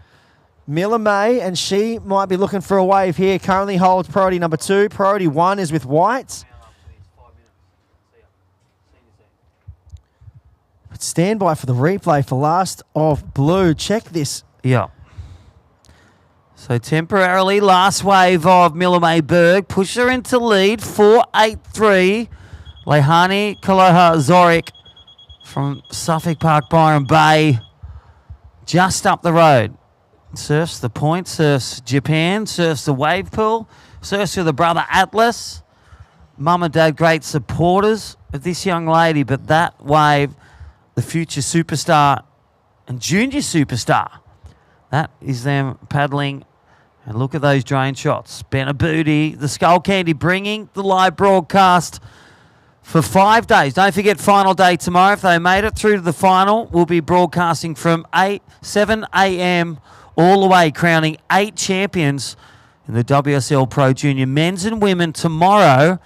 Miller May, and she might be looking for a wave here. Currently holds priority number 2. Priority 1 is with white. But stand by for the replay for last of blue. Check this. Yeah. So temporarily, last wave of Miller May Berg. Push her into lead, 4-8-3. Lehani Kaloha Zorik from Suffolk Park, Byron Bay. Just up the road. Surfs the point, surfs Japan, surfs the wave pool, surfs with her brother Atlas. Mum and Dad, great supporters of this young lady, but that wave, the future superstar and junior superstar, that is them paddling. And look at those drone shots. Benaboudi, the Skullcandy, bringing the live broadcast for 5 days. Don't forget final day tomorrow. If they made it through to the final, we'll be broadcasting from 7 a.m. all the way, crowning 8 champions in the WSL Pro Junior men's and women tomorrow.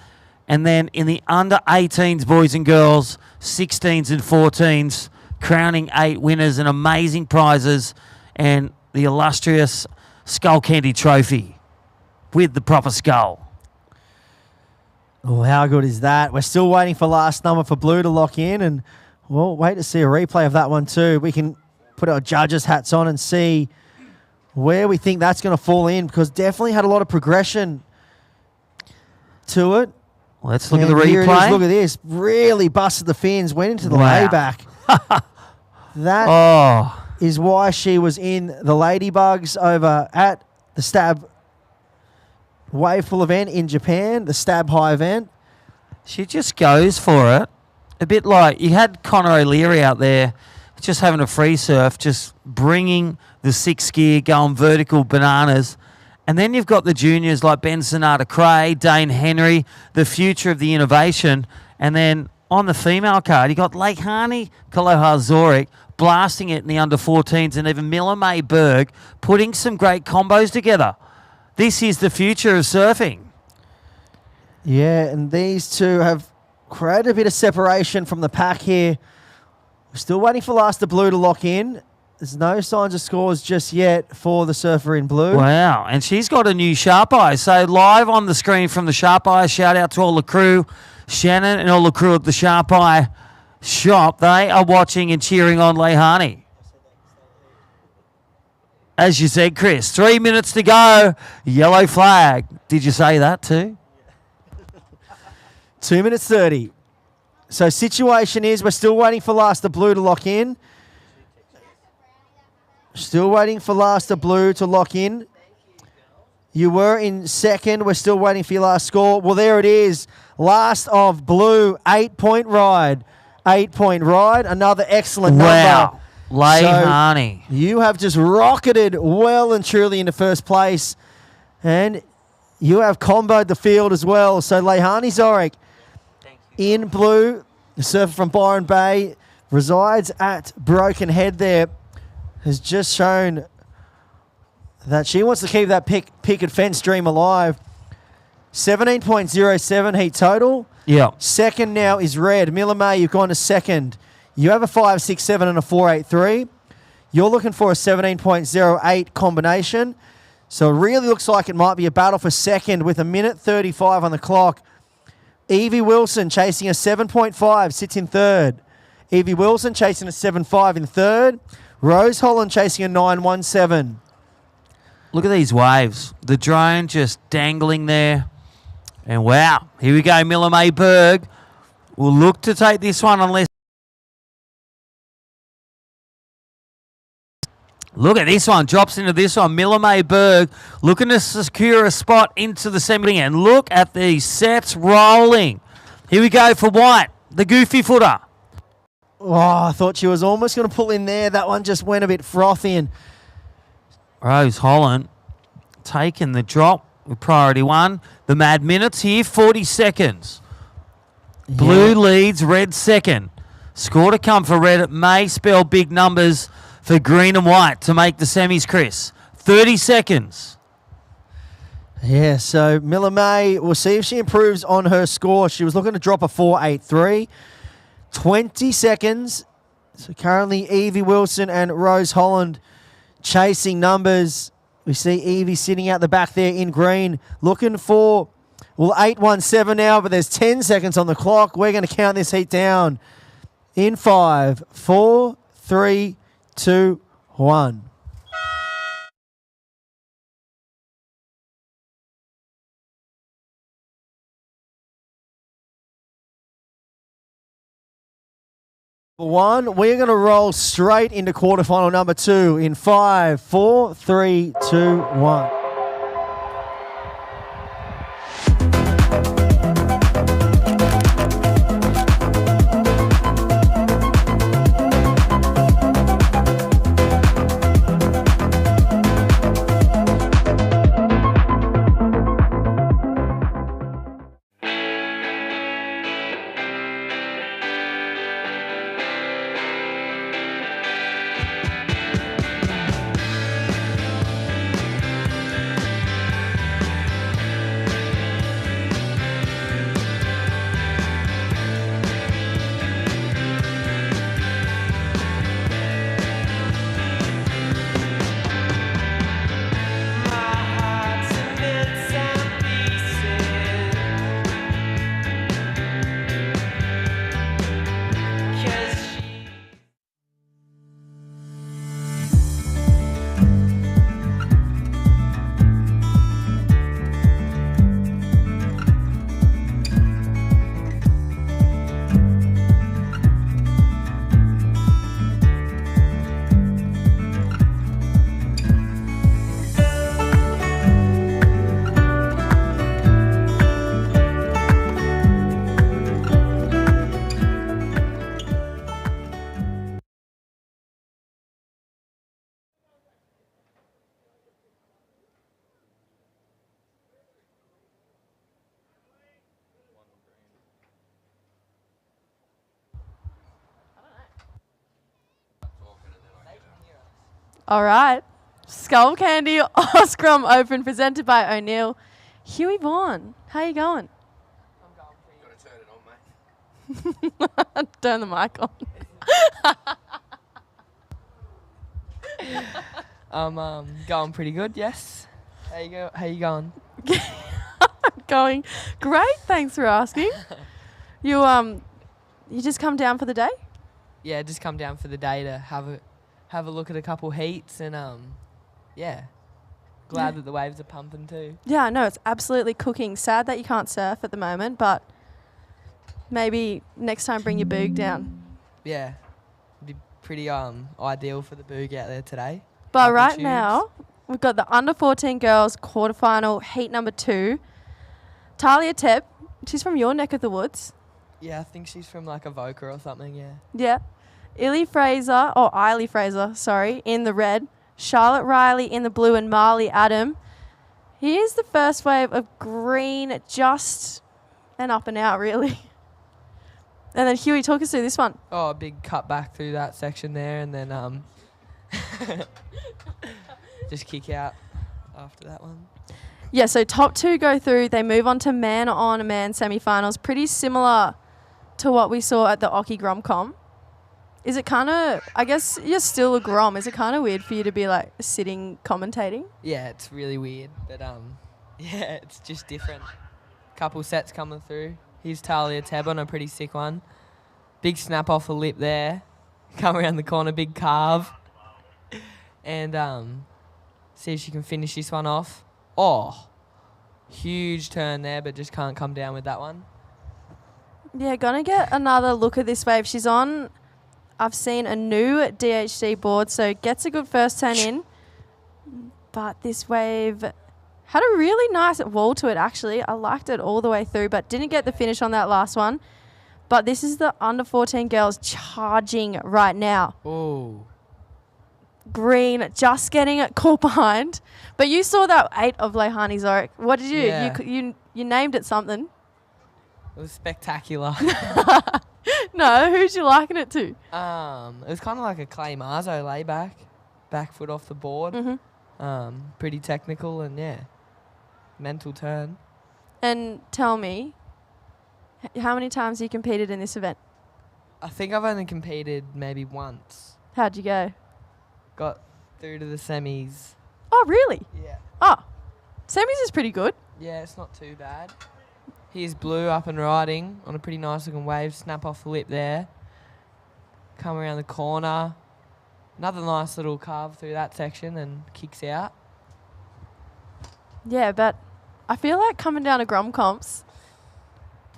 And then in the under 18s, boys and girls, 16s and 14s, crowning 8 winners and amazing prizes and the illustrious Skullcandy trophy with the proper skull. Oh, how good is that? We're still waiting for last number for blue to lock in, and we'll wait to see a replay of that one too. We can put our judges' hats on and see where we think that's going to fall in, because definitely had a lot of progression to it. Let's look at And the here it is. replay. Look at this. Really busted the fins, went into the Wow. layback. That is why she was in the Ladybugs over at the Stab Wave Pool event in Japan, the Stab High event. She just goes for it. A bit like you had Connor O'Leary out there just having a free surf, just bringing the 6th gear, going vertical bananas. And then you've got the juniors like Ben Sonata Cray, Dane Henry, the future of the innovation. And then on the female card, you got Lehani Kaloha Zorik blasting it in the under 14s, and even Miller May Berg putting some great combos together. This is the future of surfing. Yeah, and these two have created a bit of separation from the pack here. We're still waiting for Last of Blue to lock in. There's no signs of scores just yet for the surfer in blue. Wow, and she's got a new Sharp Eye. So live on the screen from the Sharp Eye, shout out to all the crew, Shannon and all the crew at the Sharp Eye shop. They are watching and cheering on Lehani. As you said, Chris, 3 minutes to go. Yellow flag. Did you say that too? 2 minutes 30. So situation is we're still waiting for Last of Blue to lock in. Still waiting for Last of Blue to lock in. You were in second. We're still waiting for your last score. Well, there it is. Last of Blue, 8-point ride. 8-point ride. Another excellent number. Wow. Lehani. So you have just rocketed well and truly into first place. And you have comboed the field as well. So Lehani Zorik in blue, the surfer from Byron Bay, resides at Broken Head there, has just shown that she wants to keep that picket fence dream alive. 17.07 heat total. Yeah. Second now is red. Miller May, you've gone to second. You have a 5.67 and a 4.83. You're looking for a 17.08 combination. So it really looks like it might be a battle for second with a minute 35 on the clock. Evie Wilson chasing a 7.5, sits in third. Evie Wilson chasing a 7.5 in third. Rose Holland chasing a 9.17. Look at these waves. The drone just dangling there. And wow, here we go. Miller May Berg will look to take this one unless... Look at this one. Drops into this one. Miller May Berg looking to secure a spot into the semi. And look at these sets rolling. Here we go for White, the goofy footer. Oh, I thought she was almost going to pull in there. That one just went a bit frothy. And Rose Holland taking the drop with priority 1. The mad minutes here, 40 seconds. Blue leads, red second. Score to come for red. It may spell big numbers for green and white to make the semis, Chris. 30 seconds. yeah, so Miller May, we'll see if she improves on her score. She was looking to drop a 4.83. 20 seconds. So currently Evie Wilson and Rose Holland chasing numbers. We see Evie sitting out the back there in green, looking for, 8.17 now, but there's 10 seconds on the clock. We're going to count this heat down in 5, 4, 3, 2, 1. We're going to roll straight into quarterfinal number 2 in 5, 4, 3, 2, 1. All right. Skullcandy Oscrom Open presented by O'Neill. Huey Vaughan, how you going? Turn the mic on. I'm going pretty good, yes. How you going? Going great, thanks for asking. You just come down for the day? Yeah, just come down for the day to have a look at a couple heats and yeah. Glad that the waves are pumping too. Yeah, no, it's absolutely cooking. Sad that you can't surf at the moment, but maybe next time bring your boog down. Yeah. It'd be pretty ideal for the boog out there today. But Couple right tubes. now, we've got the under 14 girls quarterfinal heat number 2. Talia Teb, she's from your neck of the woods. Yeah, I think she's from like Avoca or something, yeah. Yeah. Eiley Fraser, sorry, in the red. Charlotte Riley in the blue and Marley Adam. Here's the first wave of green, just an up and out, really. And then Huey, talk us through this one. Oh, a big cut back through that section there and then just kick out after that one. Yeah, so top 2 go through. They move on to man-on-man semifinals. Pretty similar to what we saw at the Oki Grom Com. Is it kind of, I guess you're still a Grom. Is it kind of weird for you to be like sitting commentating? Yeah, it's really weird, but yeah, it's just different. Couple sets coming through. Here's Talia Tab on a pretty sick one. Big snap off the lip there. Come around the corner, big carve. And see if she can finish this one off. Oh, huge turn there, but just can't come down with that one. Yeah, gonna get another look at this wave. She's on, I've seen a new DHD board, so gets a good first turn in. But this wave Had a really nice wall to it, actually. I liked it all the way through, but didn't get the finish on that last one. But this is the under 14 girls charging right now. Oh. Green just getting it caught behind. But you saw that 8 of Leilani Zorek. What did you? Yeah. You named it something. It was spectacular. No, who's you liking it to? It was kind of like a Clay Marzo layback, back foot off the board. Pretty technical and mental turn. And tell me, how many times you competed in this event? I think I've only competed maybe once. How'd you go? Got through to the semis. Oh, really? Yeah. Oh, semis is pretty good. Yeah, it's not too bad. Here's Blue up and riding on a pretty nice looking wave. Snap off the lip there. Come around the corner. Another nice little carve through that section and kicks out. Yeah, but I feel like coming down to Grom comps,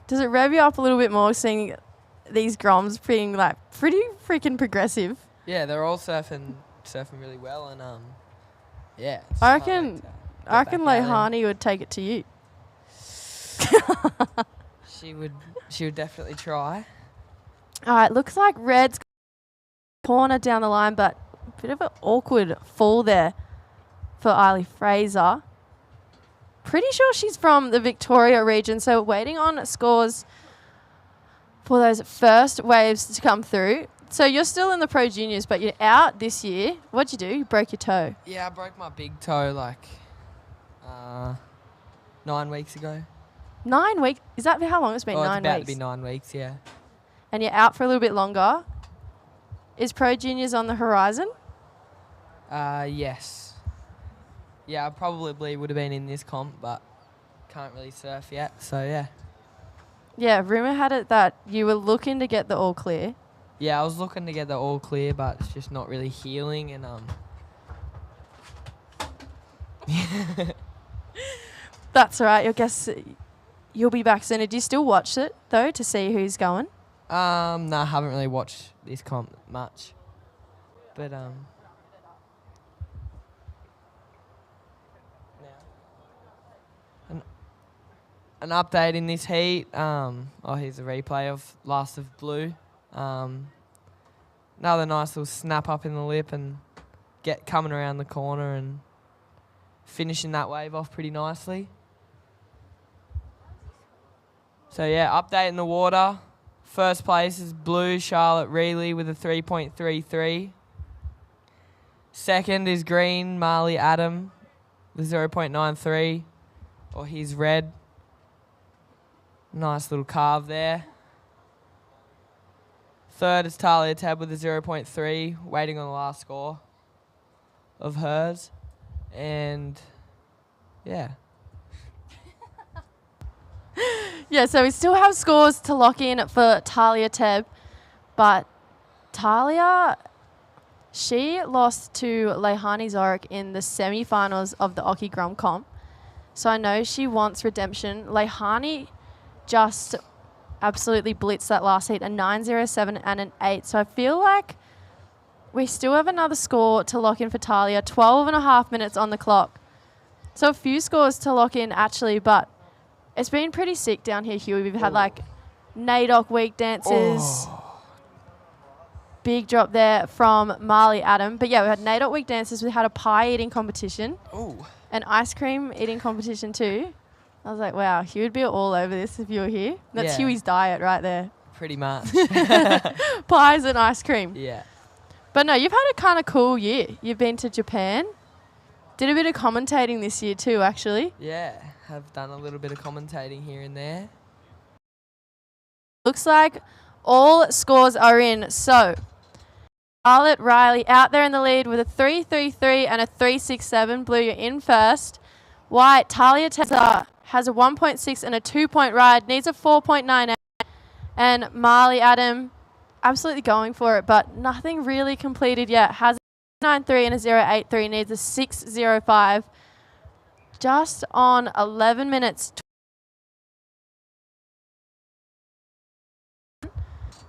does it rev you up a little bit more seeing these Groms being like pretty freaking progressive? Yeah, they're all surfing really well and yeah. I reckon Leilani would take it to you. She would definitely try. All right, looks like Red's corner down the line, but a bit of an awkward fall there for Eiley Fraser. Pretty sure she's from the Victoria region, so waiting on scores for those first waves to come through. So you're still in the Pro Juniors, but you're out this year. What'd you do? You broke your toe. Yeah, I broke my big toe like 9 weeks ago. 9 weeks? Is that how long it's been? 9 It's about weeks? to be 9 weeks, yeah. And you're out for a little bit longer. Is Pro Juniors on the horizon? Yes. Yeah, I probably would have been in this comp, but can't really surf yet, so yeah. Yeah, rumour had it that you were looking to get the all clear. Yeah, I was looking to get the all clear, but it's just not really healing and That's all right. I guess you'll be back soon. Do you still watch it though to see who's going? No, I haven't really watched this comp much. But an update in this heat. Here's a replay of Last of Blue. Another nice little snap up in the lip and coming around the corner and finishing that wave off pretty nicely. So yeah, update in the water. First place is Blue Charlotte Reilly with a 3.33. Second is Green Marley Adam with 0.93. Or he's Red. Nice little carve there. Third is Talia Tab with a 0.3, waiting on the last score of hers. And yeah. Yeah, so we still have scores to lock in for Talia Teb, but Talia, she lost to Leilani Zorek in the semifinals of the Oki Grom comp. So I know she wants redemption. Leilani just absolutely blitzed that last heat, a 9.07 and an 8. So I feel like we still have another score to lock in for Talia, 12 and a half minutes on the clock. So a few scores to lock in actually, but it's been pretty sick down here, Huey. We've had like NAIDOC week dances. Big drop there from Marley Adam. But yeah, we had NAIDOC week dances. We had a pie eating competition. An ice cream eating competition too. I was like, wow, Huey would be all over this if you were here. That's Yeah. Huey's diet right there. Pretty much. Pies and ice cream. Yeah. But no, you've had a kind of cool year. You've been to Japan. Did a bit of commentating this year too, actually. Yeah, have done a little bit of commentating here and there. Looks like all scores are in. So, Charlotte Riley out there in the lead with a 3.33 and a 3.67. Blue, you're in first. White, Talia Teza has a 1.6 and a 2-point ride. Needs a 4.98. And Marley Adam absolutely going for it, but nothing really completed yet. Has a 9.3 and a 0.83. Needs a 6.05. Just on 11 minutes.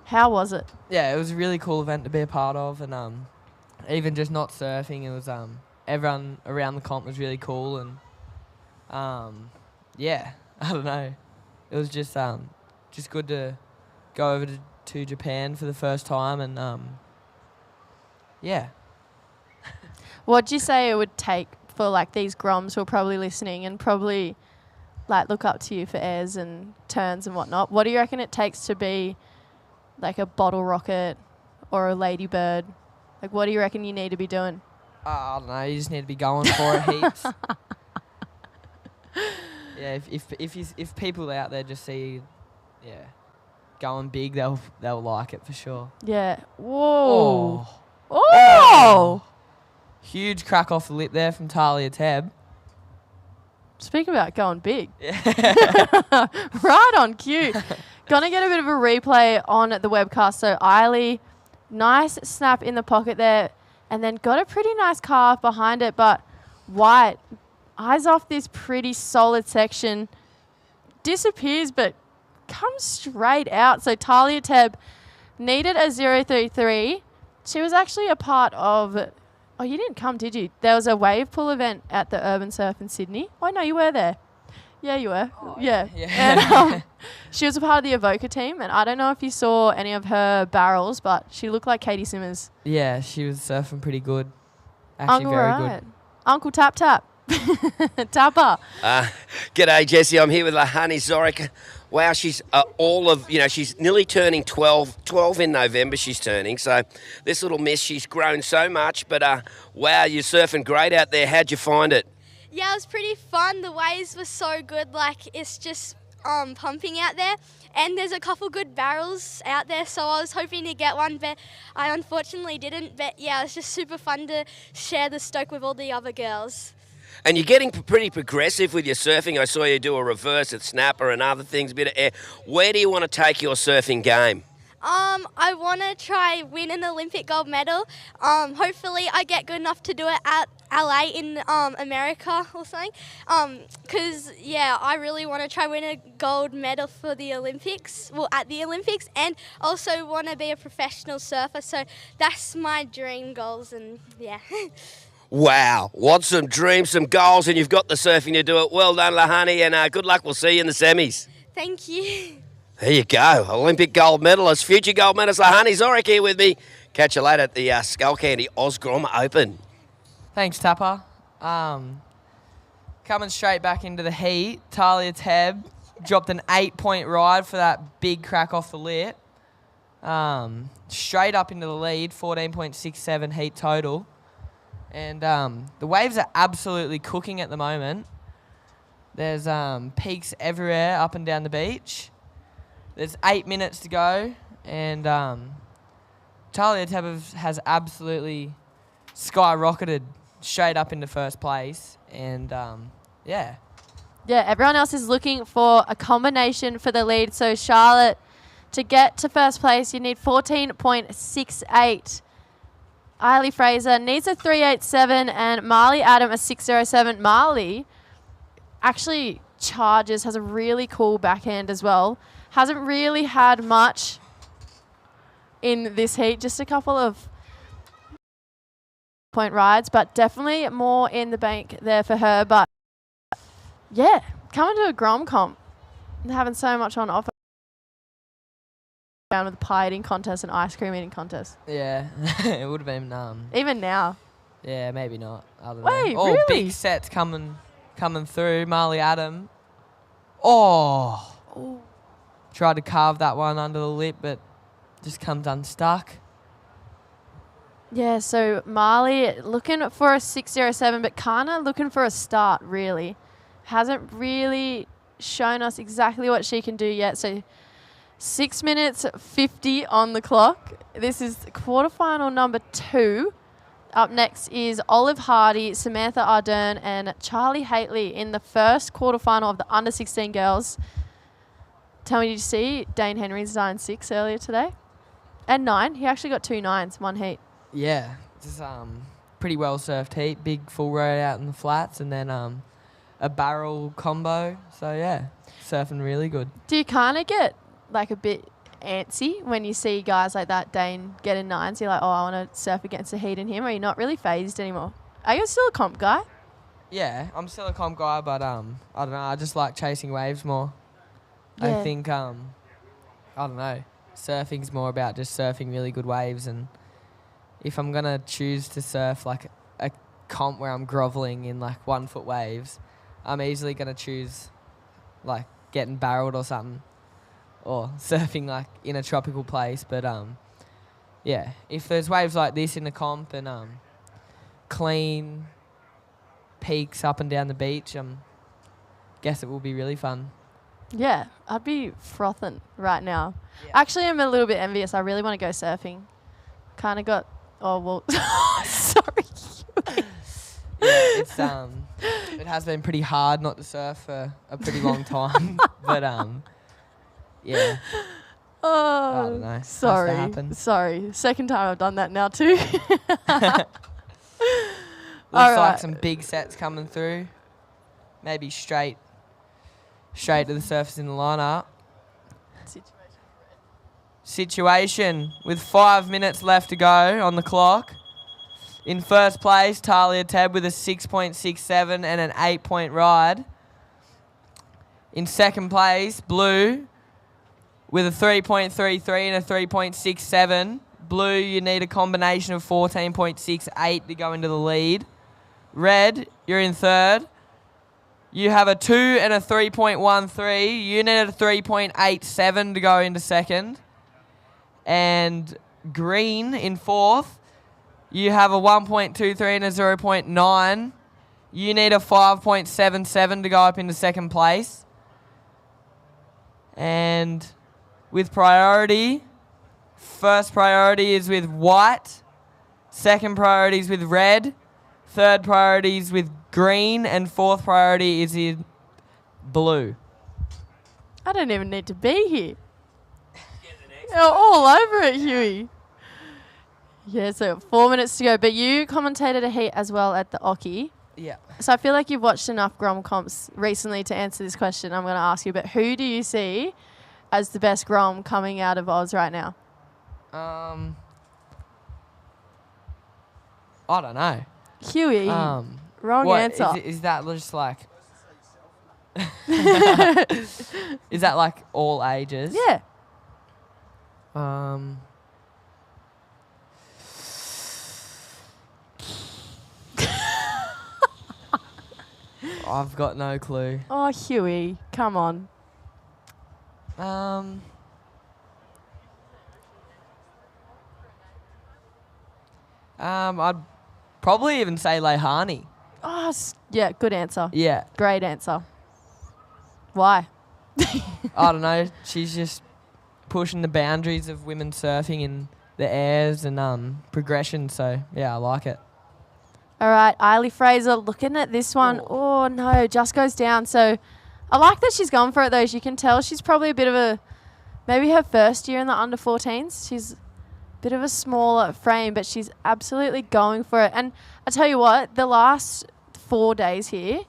How was it? Yeah, it was a really cool event to be a part of, and even just not surfing, it was everyone around the comp was really cool, and Yeah, I don't know. It was just good to go over to Japan for the first time, and yeah. What'd you say it would take for like these Groms who are probably listening and probably like look up to you for airs and turns and whatnot? What do you reckon it takes to be like a bottle rocket or a ladybird? Like, what do you reckon you need to be doing? I don't know. You just need to be going for it heaps. Yeah, if people out there just see, going big, they'll like it for sure. Yeah. Whoa. Oh. Oh. Huge crack off the lip there from Talia Tebb. Speaking about going big. Right on cue. Gonna get a bit of a replay on the webcast. So Eiley, nice snap in the pocket there, and then got a pretty nice carve behind it. But White, eyes off this pretty solid section, disappears but comes straight out. So Talia Tebb needed a 0.33. She was actually a part of... Oh, you didn't come, did you? There was a wave pool event at the Urban Surf in Sydney. Oh, no, you were there. Yeah, you were. Oh, yeah. And she was a part of the Evoca team, and I don't know if you saw any of her barrels, but she looked like Katie Simmers. Yeah, she was surfing pretty good. Actually, very good. Uncle Tap Tap. Tapper. G'day, Jesse. I'm here with Lahani Zorik. Wow, she's she's nearly turning 12 in November she's turning. So this little miss, she's grown so much. But wow, you're surfing great out there. How'd you find it? Yeah, it was pretty fun. The waves were so good. Like, it's just pumping out there. And there's a couple good barrels out there, so I was hoping to get one, but I unfortunately didn't. But yeah, it's just super fun to share the stoke with all the other girls. And you're getting pretty progressive with your surfing. I saw you do a reverse at snapper and other things, a bit of air. Where do you want to take your surfing game? I want to try win an Olympic gold medal. Hopefully I get good enough to do it at LA in America or something. Because, I really want to try win a gold medal for the Olympics, at the Olympics, and also want to be a professional surfer. So that's my dream goals, and yeah. Wow, want some dreams, some goals, and you've got the surfing to do it. Well done, Lahani, and good luck. We'll see you in the semis. Thank you. There you go, Olympic gold medalist, future gold medalist Lahani Zorik here with me. Catch you later at the Skullcandy Grom Open. Thanks, Tapper. Coming straight back into the heat, Talia Tebb dropped an 8-point ride for that big crack off the lip. Straight up into the lead, 14.67 heat total. And the waves are absolutely cooking at the moment. There's peaks everywhere up and down the beach. There's 8 minutes to go, and Talia Tebb has absolutely skyrocketed straight up into first place. And yeah, everyone else is looking for a combination for the lead. So Charlotte, to get to first place, you need 14.68. Eiley Fraser needs a 3.87 and Marley Adam a 6.07. Marley actually charges, has a really cool backhand as well. Hasn't really had much in this heat, just a couple of point rides, but definitely more in the bank there for her. But yeah, coming to a Grom comp, having so much on offer. Down with a pie eating contest and ice cream eating contest. Yeah, it would have been. Even now. Yeah, maybe not. I don't Wait, know. really? Big sets coming through. Marley Adam. Oh. Tried to carve that one under the lip, but just comes unstuck. Yeah, so Marley looking for a 6.07, but kind of looking for a start, really. Hasn't really shown us exactly what she can do yet. So 6 minutes 50 on the clock. This is quarterfinal number 2. Up next is Olive Hardy, Samantha Ardern, and Charlie Haitley in the first quarterfinal of the under-16 girls. Tell me, did you see Dane Henry's 9.6 earlier today? And 9. He actually got 2 9s, one heat. Yeah, just pretty well surfed heat. Big full road out in the flats, and then a barrel combo. So yeah, surfing really good. Do you kind of get like a bit antsy when you see guys like that, Dane, getting 9s? You're like, oh, I want to surf against the heat in him, or are you not really phased anymore? Are you still a comp guy? Yeah, I'm still a comp guy, but I don't know. I just like chasing waves more. Yeah. I think I don't know. Surfing's more about just surfing really good waves, and if I'm gonna choose to surf like a comp where I'm groveling in like 1 foot waves, I'm easily gonna choose like getting barreled or something, or surfing like in a tropical place. But yeah, if there's waves like this in the comp and clean peaks up and down the beach, guess it will be really fun. Yeah, I'd be frothing right now. Actually, I'm a little bit envious. I really want to go surfing. Kind of got. Oh well. Sorry. Yeah, it's it has been pretty hard not to surf for a pretty long time, but yeah. Oh, I don't know. Has to sorry. happen. Sorry. Second time I've done that now too. Looks like some big sets coming through. Maybe straight to the surface in the lineup. Situation with 5 minutes left to go on the clock. In first place, Talia Tebb with a 6.67 and an 8-point ride. In second place, Blue with a 3.33 and a 3.67. Blue, you need a combination of 14.68 to go into the lead. Red, you're in third. You have a 2 and a 3.13. You need a 3.87 to go into second. And Green in fourth. You have a 1.23 and a 0.9. You need a 5.77 to go up into second place. And with priority, first priority is with white. Second priority is with red. Third priority is with green. And fourth priority is in blue. I don't even need to be here. You're all over it, Huey. Yeah, so 4 minutes to go. But you commentated a heat as well at the Oki. Yeah. So I feel like you've watched enough Grom comps recently to answer this question I'm going to ask you. But who do you see as the best Grom coming out of Oz right now? I don't know. Huey. Wrong answer. Is that just like... is that like all ages? Yeah. I've got no clue. Oh, Huey, come on. I'd probably even say Lehani. Oh, yeah, good answer. Yeah. Great answer. Why? I don't know. She's just pushing the boundaries of women surfing in the airs and progression. So, yeah, I like it. All right, Eiley Fraser looking at this one. Oh, no, just goes down. So I like that she's gone for it, though. As you can tell, she's probably a bit of a, maybe her first year in the under 14s. She's a bit of a smaller frame, but she's absolutely going for it. And I tell you what, the last 4 days here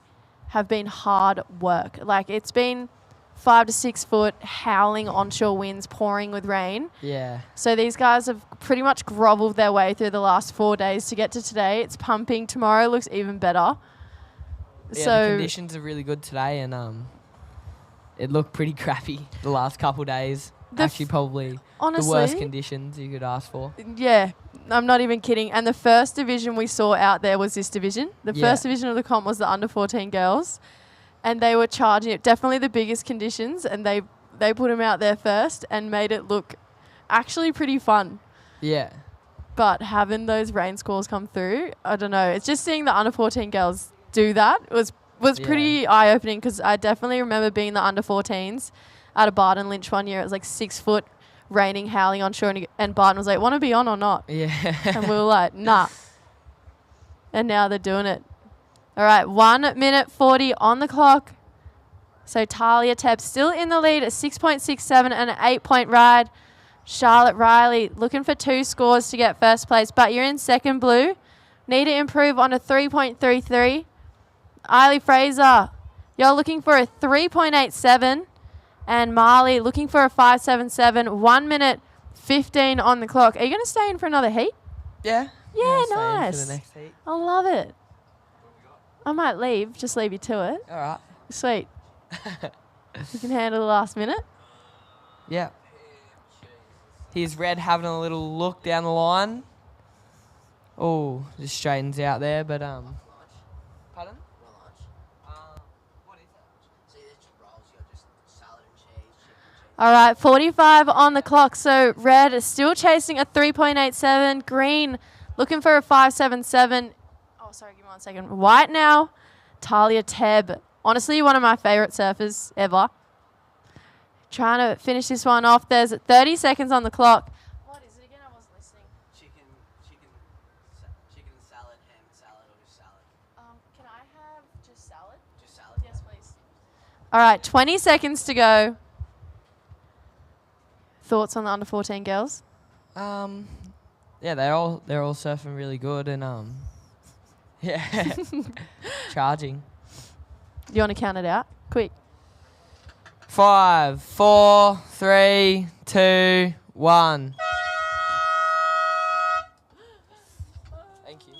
have been hard work. Like, it's been 5 to 6 foot howling onshore winds pouring with rain. Yeah. So these guys have pretty much grovelled their way through the last 4 days to get to today. It's pumping. Tomorrow looks even better. Yeah, so the conditions are really good today, and it looked pretty crappy the last couple days. Actually, probably honestly, the worst conditions you could ask for. Yeah, I'm not even kidding. And the first division we saw out there was this division. The first division of the comp was the under 14 girls. And they were charging it, definitely the biggest conditions, and they put them out there first and made it look actually pretty fun. Yeah. But having those rain scores come through, I don't know. It's just seeing the under 14 girls do that was pretty eye-opening, because I definitely remember being the under 14s at a Barton Lynch one year. It was like 6 foot, raining, howling onshore, and Barton was like, want to be on or not? Yeah. And we were like, nah. And now they're doing it. All right, 1 minute 40 on the clock. So Talia Tebb still in the lead at 6.67 and an 8-point ride. Charlotte Riley looking for 2 scores to get first place, but you're in second, Blue. Need to improve on a 3.33. Eiley Fraser, you're looking for a 3.87. And Marley looking for a 5.77. 1 minute 15 on the clock. Are you going to stay in for another heat? Yeah. Yeah, Stay in nice. for the next heat. I love it. I might leave. Just leave you to it. All right. Sweet. You can handle the last minute. Yeah. Here's Red having a little look down the line. Oh, just straightens out there, but Pardon? All right, 45 on the clock. So Red is still chasing a 3.87. Green looking for a 5.77. Oh, sorry, give me 1 second. White now, Talia Tebb. Honestly, one of my favorite surfers ever. Trying to finish this one off. There's 30 seconds on the clock. What is it again? I wasn't listening. Chicken salad, ham salad, or just salad? Can I have just salad? Just salad? Yes, please. All right, 20 seconds to go. Thoughts on the under 14 girls? Yeah, they're all surfing really good and yeah, charging. You want to count it out? Quick. 5, 4, 3, 2, 1. Thank you.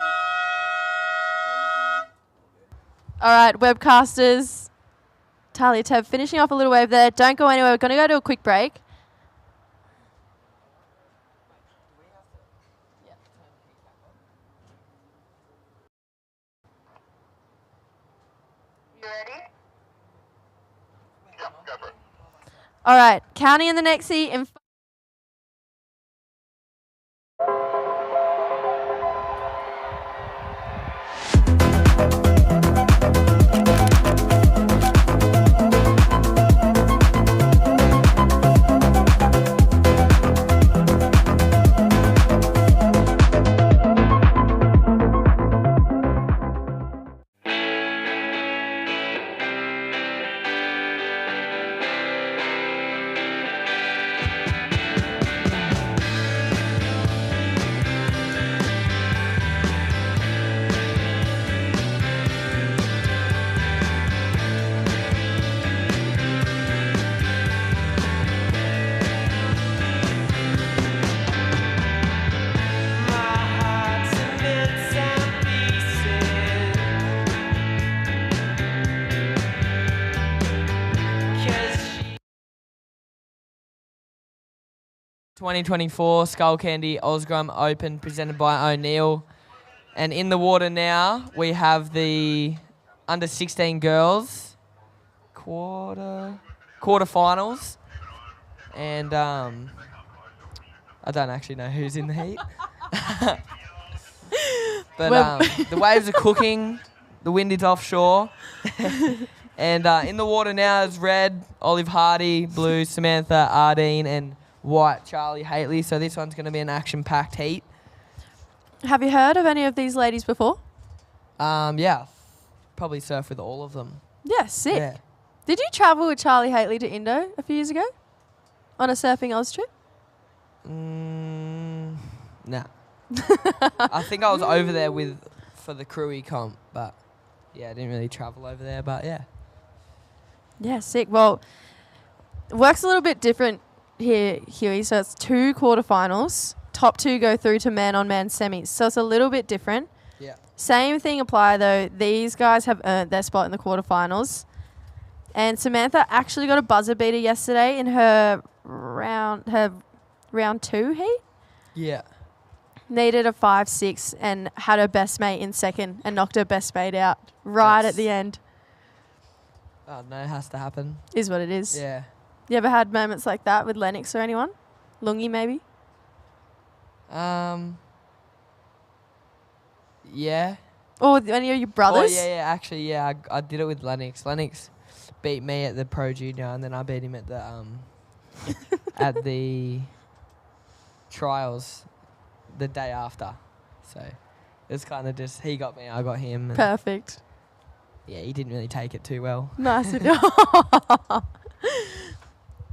All right, webcasters. Talia Tebb finishing off a little wave there. Don't go anywhere. We're going to go to a quick break. All right, counting in the next heat in '24 Skullcandy Grom Open presented by O'Neill. And in the water now, we have the under 16 girls quarterfinals. And I don't actually know who's in the heat. But the waves are cooking. The wind is offshore. And in the water now is Red, Olive Hardy, Blue, Samantha, Ardeen, and White, Charlie Haitley. So this one's going to be an action-packed heat. Have you heard of any of these ladies before? Yeah, probably surf with all of them. Yeah, sick. Yeah. Did you travel with Charlie Haitley to Indo a few years ago on a surfing Oz trip? Nah. I think I was over there for the Crewy comp, but yeah, I didn't really travel over there, but yeah. Yeah, sick. Well, it works a little bit different here, Huey. So it's 2 quarterfinals. Top 2 go through to man-on-man semis. So it's a little bit different. Yeah. Same thing apply, though. These guys have earned their spot in the quarterfinals. And Samantha actually got a buzzer beater yesterday in her round 2 heat. Yeah. Needed a 5.6 and had her best mate in second and knocked her best mate out right at the end. Oh, no, it has to happen. Is what it is. Yeah. You ever had moments like that with Lennox or anyone? Lungi, maybe? Yeah. Or any of your brothers? Oh, yeah, actually, yeah, I did it with Lennox. Lennox beat me at the Pro Junior, and then I beat him at the at the trials the day after. So it's kind of just he got me, I got him. Perfect. Yeah, he didn't really take it too well. Nice.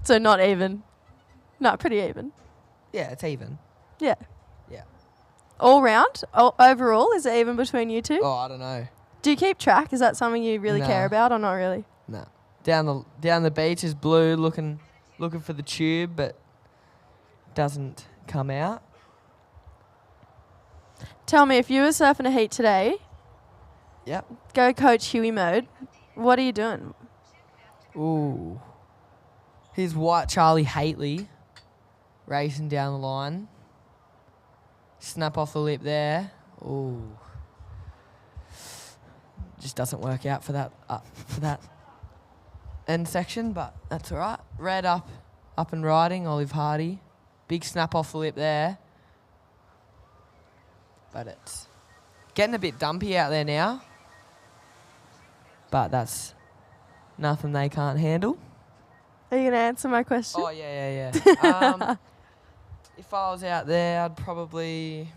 So not even. No, pretty even. Yeah, it's even. Yeah. Yeah. All round? Overall, is it even between you two? Oh, I don't know. Do you keep track? Is that something you really care about or not really? No. Down the beach is Blue looking for the tube, but doesn't come out. Tell me, if you were surfing a heat today, Yep. Go Coach Huey mode. What are you doing? Ooh. Here's White Charlie Haitley racing down the line. Snap off the lip there. Ooh. Just doesn't work out for that end section, but that's all right. Red up and riding, Olive Hardy. Big snap off the lip there. But it's getting a bit dumpy out there now. But that's nothing they can't handle. Are you going to answer my question? Oh, yeah. If I was out there, I'd probably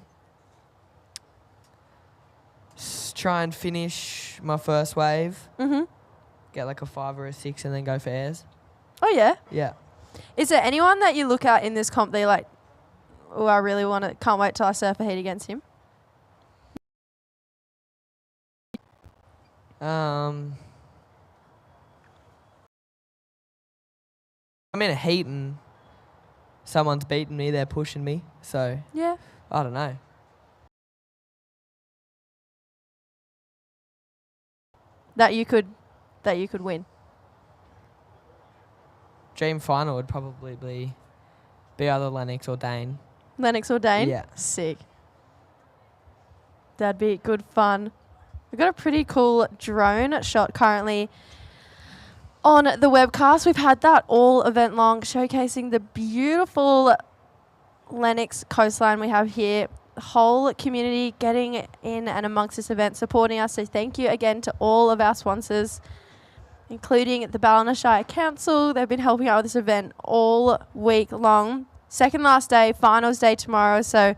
try and finish my first wave. Mm-hmm. Get like a 5 or a 6 and then go for airs. Oh, yeah? Yeah. Is there anyone that you look at in this comp that you're like, oh, I really can't wait till I surf a heat against him? I'm in a heat and someone's beating me, they're pushing me, so yeah, I don't know. That you could win. Dream final would probably be either Lennox or Dane. Lennox or Dane? Yeah. Sick. That'd be good fun. We've got a pretty cool drone shot currently on the webcast. We've had that all event long, showcasing the beautiful Lennox coastline we have here. The whole community getting in and amongst this event, supporting us. So thank you again to all of our sponsors, including the Ballina Shire Council. They've been helping out with this event all week long. Second last day, finals day tomorrow. So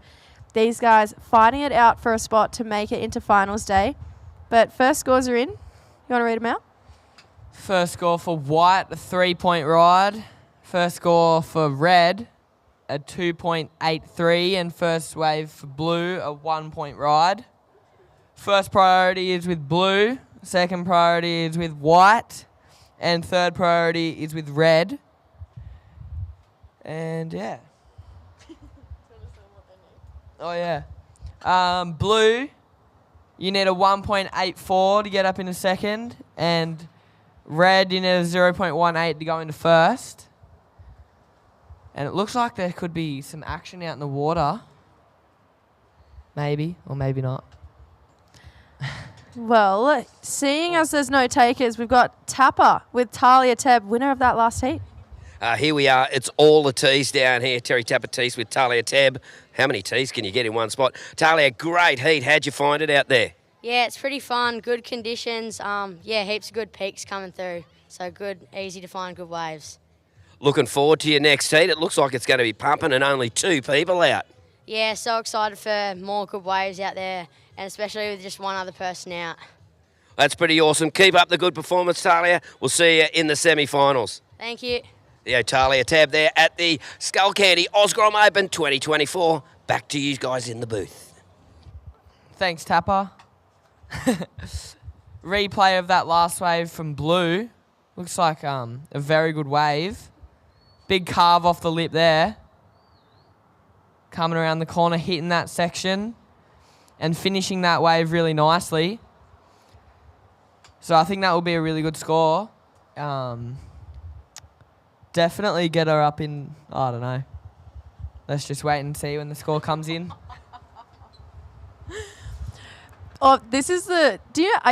these guys fighting it out for a spot to make it into finals day. But first scores are in. You want to read them out? First score for white, a 3-point ride. First score for red, a 2.83. And first wave for blue, a 1-point ride. First priority is with blue. Second priority is with white. And third priority is with red. And yeah. Oh, yeah. Blue, you need a 1.84 to get up into second. And red, you need a 0.18 to go into first. And it looks like there could be some action out in the water. Maybe, or maybe not. Well, seeing as there's no takers, we've got Tapper with Talia Teb, winner of that last heat. Here we are. It's all the tees down here. Terry Tapper tees with Talia Teb. How many tees can you get in one spot? Talia, great heat. How'd you find it out there? Yeah, it's pretty fun. Good conditions. Yeah, heaps of good peaks coming through. So good, easy to find good waves. Looking forward to your next heat. It looks like it's going to be pumping and only 2 people out. Yeah, so excited for more good waves out there, and especially with just one other person out. That's pretty awesome. Keep up the good performance, Talia. We'll see you in the semi-finals. Thank you. Yeah, Talia Tab there at the Skullcandy Grom Open 2024. Back to you guys in the booth. Thanks, Tapper. Replay of that last wave from blue. Looks like a very good wave. Big carve off the lip there. Coming around the corner, hitting that section and finishing that wave really nicely. So I think that will be a really good score. Definitely get her up in, I don't know. Let's just wait and see when the score comes in. Oh, this is are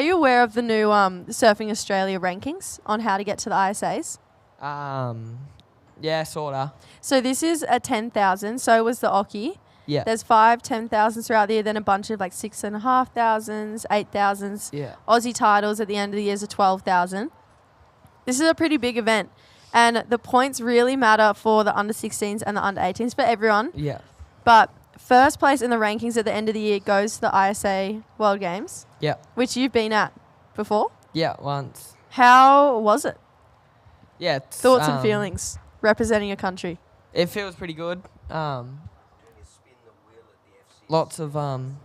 you aware of the new Surfing Australia rankings on how to get to the ISAs? Yeah, sorta. So this is a 10,000. So was the Oki. Yeah. There's 5 10,000s throughout the year, then a bunch of like 6,500s, 8,000s. Yeah. Aussie titles at the end of the year is a 12,000. This is a pretty big event. And the points really matter for the under 16s and the under 18s for everyone. Yeah. But first place in the rankings at the end of the year goes to the ISA World Games. Yeah. Which you've been at before. Yeah, once. How was it? Yeah. Thoughts and feelings representing your country. It feels pretty good. Lots of good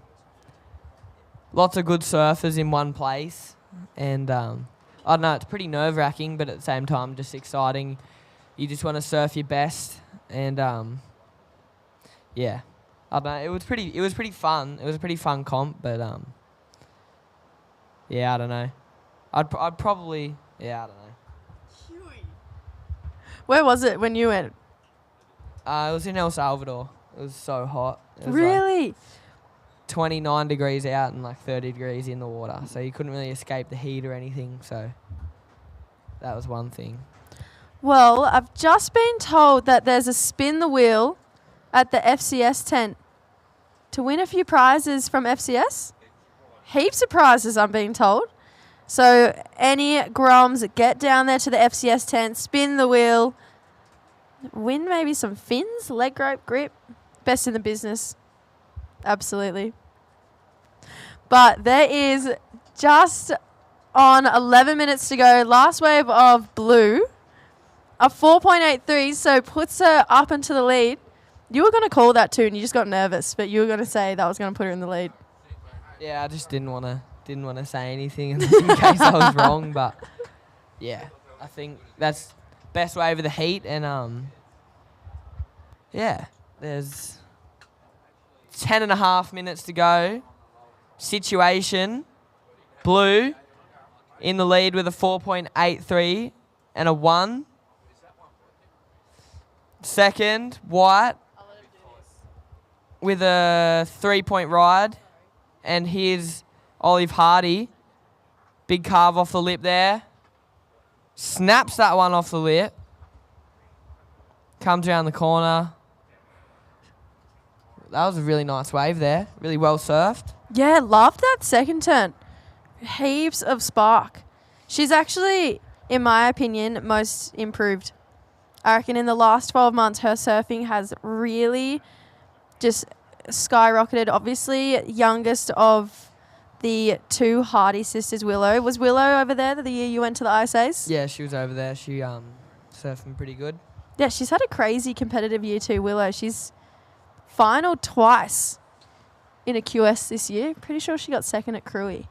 surfers in one place, and I don't know. It's pretty nerve-wracking, but at the same time, just exciting. You just want to surf your best, and yeah, I don't know. It was pretty fun. It was a pretty fun comp, but Yeah, I don't know. I'd probably, yeah, I don't know. Where was it when you went? It was in El Salvador. It was so hot. It was like Really? 29 degrees out and like 30 degrees in the water. So you couldn't really escape the heat or anything. So that was one thing. Well, I've just been told that there's a spin the wheel at the FCS tent to win a few prizes from FCS. Heaps of prizes, I'm being told. So any Groms, get down there to the FCS tent, spin the wheel, win maybe some fins, leg rope, grip. Best in the business. Absolutely. But there is just on 11 minutes to go, last wave of blue, a 4.83, so puts her up into the lead. You were going to call that too, and you just got nervous, but you were going to say that was going to put her in the lead. Yeah, I just didn't want to say anything in case I was wrong, but yeah, I think that's best wave of the heat, and yeah, there's 10.5 minutes to go. Situation, blue in the lead with a 4.83 and a 1. Second, white with a 3-point ride. And here's Olive Hardy. Big carve off the lip there. Snaps that one off the lip. Comes around the corner. That was a really nice wave there. Really well surfed. Yeah, loved that second turn. Heaps of spark. She's actually, in my opinion, most improved. I reckon in the last 12 months, her surfing has really just skyrocketed. Obviously, youngest of the two Hardy sisters, Willow. Was Willow over there the year you went to the ISAs? Yeah, she was over there. She surfing pretty good. Yeah, she's had a crazy competitive year too, Willow. She's final twice in a QS this year. Pretty sure she got second at Cruy.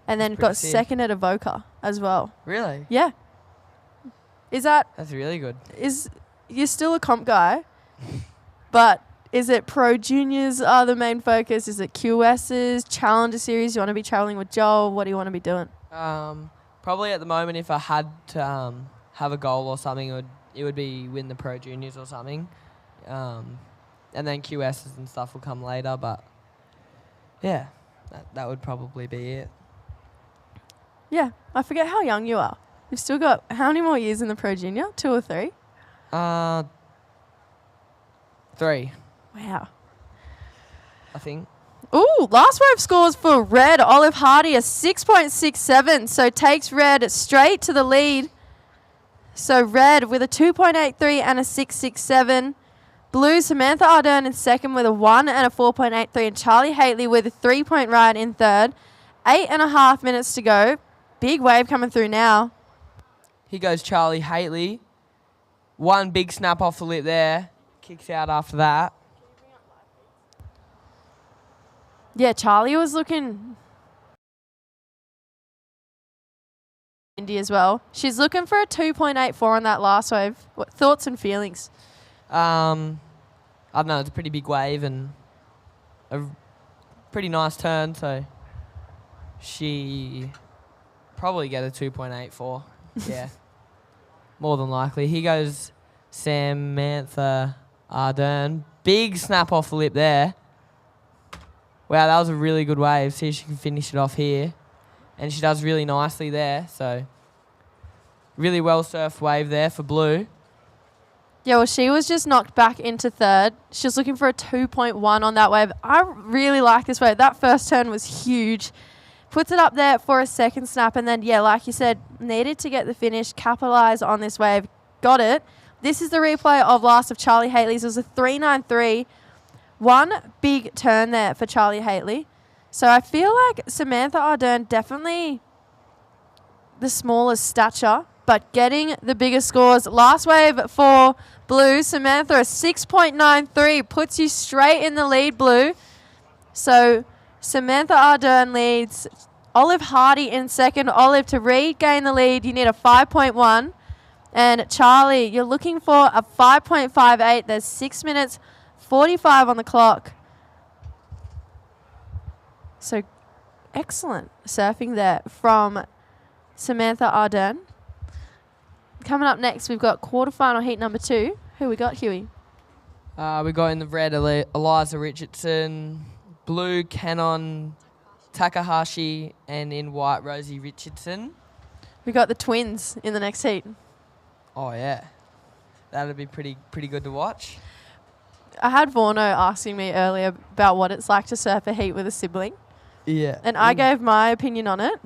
And then got sick. second at Avoca as well. Really? Yeah. That's really good. You're still a comp guy, but is it Pro Juniors are the main focus? Is it QSs, Challenger Series? You want to be traveling with Joel? What do you want to be doing? Probably at the moment, if I had to have a goal or something, it would be win the Pro Juniors or something. And then QSs and stuff will come later, but yeah, that would probably be it. Yeah, I forget how young you are. You've still got how many more years in the Pro Junior? 2 or 3? 3. Wow. I think. Ooh, last wave scores for Red. Olive Hardy, a 6.67, so takes Red straight to the lead. So Red with a 2.83 and a 6.67. Blue, Samantha Ardern in second with a 1 and a 4.83, and Charlie Haitley with a 3-point ride in third. 8.5 minutes to go. Big wave coming through now. Here goes Charlie Haitley. One big snap off the lip there. Kicks out after that. Yeah, Charlie was looking Indy as well. She's looking for a 2.84 on that last wave. What thoughts and feelings? I don't know, it's a pretty big wave and a pretty nice turn, so she probably get a 2.84. Yeah, more than likely. Here goes Samantha Ardern. Big snap off the lip there. Wow, that was a really good wave. See if she can finish it off here. And she does really nicely there, so really well surfed wave there for Blue. Yeah, well, she was just knocked back into third. She was looking for a 2.1 on that wave. I really like this wave. That first turn was huge. Puts it up there for a second snap, and then, yeah, like you said, needed to get the finish, capitalise on this wave. Got it. This is the replay of last of Charlie Haitley's. It was a 3.93. One big turn there for Charlie Haitley. So I feel like Samantha Ardern definitely the smallest stature, but getting the bigger scores. Last wave for Blue, Samantha, a 6.93 puts you straight in the lead, Blue. So Samantha Ardern leads. Olive Hardy in second. Olive, to regain the lead, you need a 5.1. And Charlie, you're looking for a 5.58. There's 6 minutes 45 on the clock. So excellent surfing there from Samantha Ardern. Coming up next, we've got quarterfinal heat number 2. Who we got, Huey? We got in the red Eliza Richardson, blue Canon Takahashi, and in white Rosie Richardson. We got the twins in the next heat. Oh yeah, that'd be pretty good to watch. I had Vorno asking me earlier about what it's like to surf a heat with a sibling. Yeah. And I gave my opinion on it.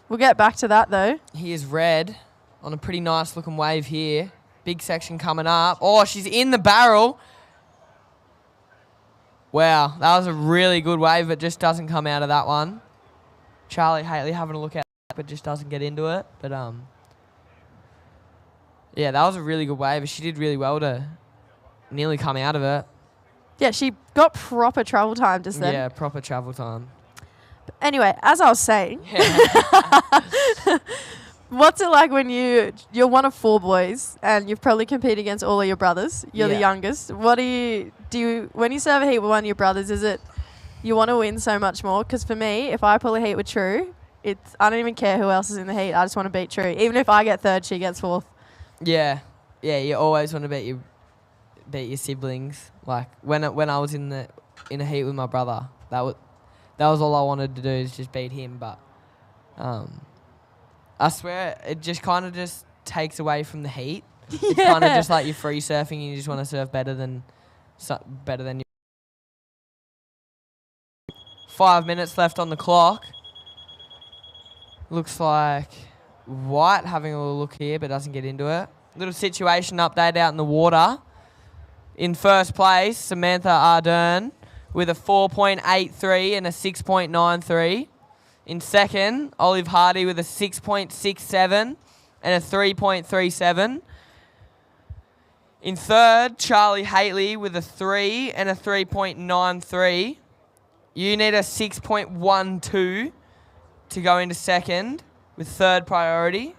We'll get back to that though. He is red on a pretty nice looking wave here. Big section coming up. Oh, she's in the barrel. Wow, that was a really good wave, but just doesn't come out of that one. Charlie Haley having a look at it, but just doesn't get into it. But yeah, that was a really good wave. She did really well to nearly come out of it. Yeah, she got proper travel time just then. Yeah, proper travel time. Anyway, as I was saying, what's it like when you're one of 4 boys and you've probably competed against all of your brothers? You're the youngest. What do you when you serve a heat with one of your brothers? Is it you want to win so much more? Because for me, if I pull a heat with True, I don't even care who else is in the heat. I just want to beat True. Even if I get 3rd, she gets 4th. Yeah, you always want to beat your siblings. Like when I was in a heat with my brother, that was all I wanted to do is just beat him. But I swear it just kind of just takes away from the heat. It's kind of just like you're free surfing. And you just want to surf better than you. 5 minutes left on the clock. Looks like White having a little look here, but doesn't get into it. Little situation update out in the water. In first place, Samantha Ardern with a 4.83 and a 6.93. In second, Olive Hardy with a 6.67 and a 3.37. In third, Charlie Haley with a 3 and a 3.93. You need a 6.12 to go into second with third priority.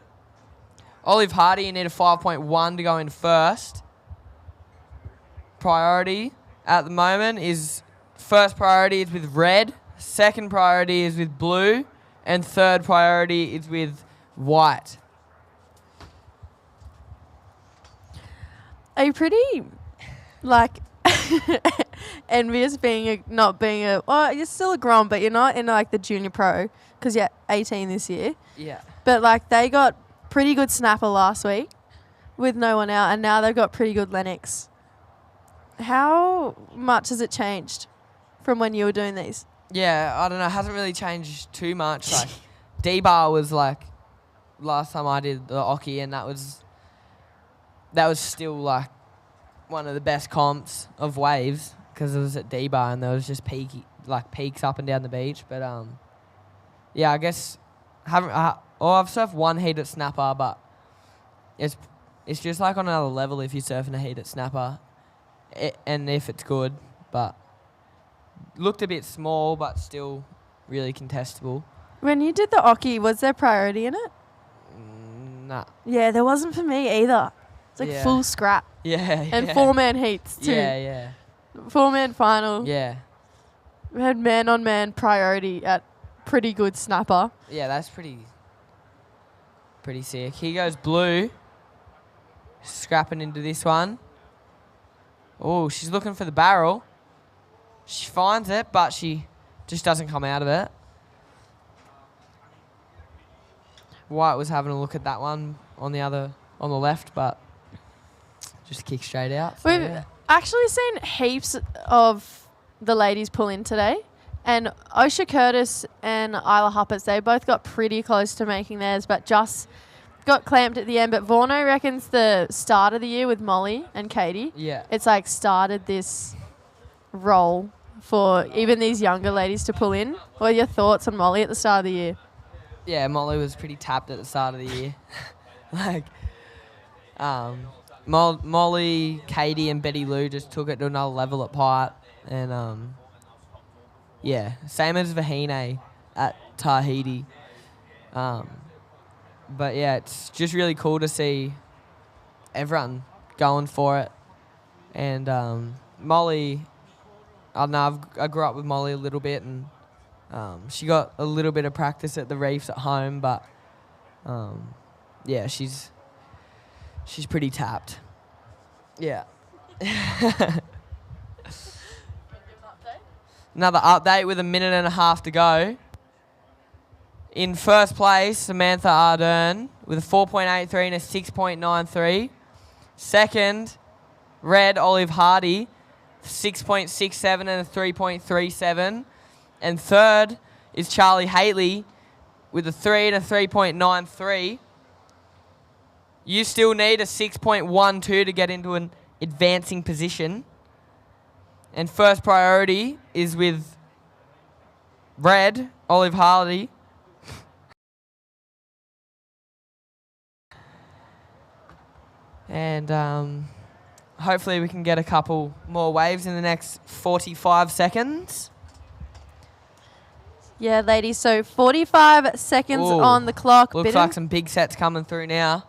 Olive Hardy, you need a 5.1 to go in first. Priority at the moment is first priority is with red, second priority is with blue, and third priority is with white. Are you pretty, envious not being you're still a Grom, but you're not in the junior pro because you're 18 this year. Yeah. But they got pretty good snapper last week with no one out, and now they've got pretty good Lennox. How much has it changed from when you were doing these? Yeah, I don't know. It hasn't really changed too much. D-bar was last time I did the Oki, and that was still one of the best comps of waves because it was at D-bar and there was just peaks up and down the beach. But yeah, I guess I've surfed one heat at snapper, but it's just on another level if you're surfing a heat at snapper, and if it's good. But looked a bit small, but still really contestable. When you did the Oki, was there priority in it? Nah. Yeah, there wasn't for me either. It's full scrap. Yeah, and 4-man heats too. Yeah. 4-man final. Yeah. We had man-on-man priority at pretty good snapper. Yeah, that's pretty sick. Here goes blue. Scrapping into this one. Oh, she's looking for the barrel. She finds it, but she just doesn't come out of it. White was having a look at that one on the left, but just kicked straight out. So We've actually seen heaps of the ladies pull in today. And Osha Curtis and Isla Huppets, they both got pretty close to making theirs, but just got clamped at the end. But Vorno reckons the start of the year with Molly and Katie, it's started this role for even these younger ladies to pull in. What are your thoughts on Molly at the start of the year? Yeah, Molly was pretty tapped at the start of the year. Molly, Katie, and Betty Lou just took it to another level at Pipe. And, same as Vahine at Tahiti. But, yeah, it's just really cool to see everyone going for it. And Molly, I don't know, I grew up with Molly a little bit, and She got a little bit of practice at the reefs at home, but yeah, she's pretty tapped. Yeah. Another update with 1.5 minutes to go. In first place, Samantha Ardern with a 4.83 and a 6.93. Second, Red Olive Hardy, 6.67 and a 3.37. And third is Charlie Haley with a 3 and a 3.93. You still need a 6.12 to get into an advancing position. And first priority is with Red Olive Hardy. And hopefully we can get a couple more waves in the next 45 seconds. Yeah, ladies, so 45 seconds Ooh, on the clock. Looks like some big sets coming through now.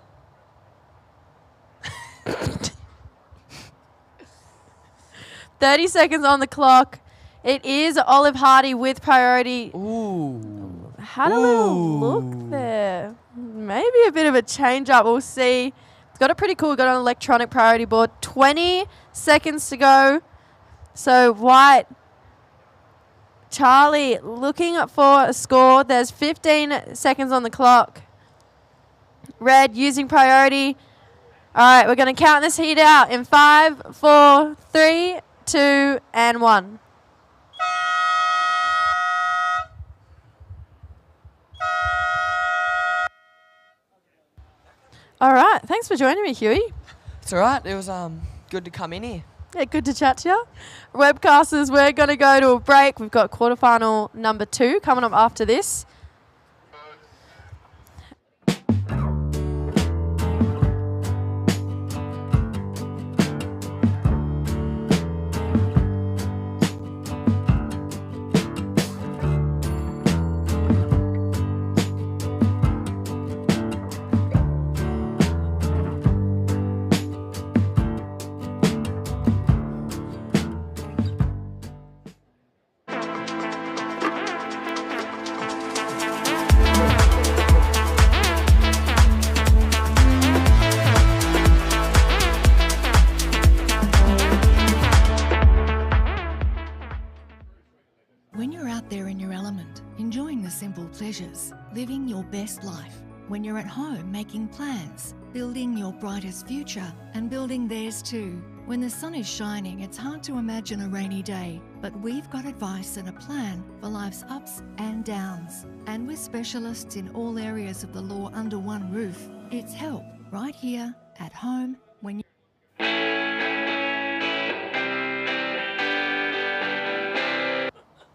30 seconds on the clock. It is Olive Hardy with priority. Ooh. Had a little look there. Maybe a bit of a change up. We'll see. It's got it pretty cool. Got an electronic priority board. 20 seconds to go. So White, Charlie looking for a score. There's 15 seconds on the clock. Red using priority. All right, we're going to count this heat out in 5, 4, 3, 2, and 1. All right, thanks for joining me, Huey. It's all right. It was good to come in here. Yeah, good to chat to you. Webcasters, we're going to go to a break. We've got quarterfinal number 2 coming up after this. When you're out there in your element, enjoying the simple pleasures, living your best life. When you're at home making plans, building your brightest future and building theirs too. When the sun is shining, it's hard to imagine a rainy day, but we've got advice and a plan for life's ups and downs. And with specialists in all areas of the law under one roof, it's help right here at home when you...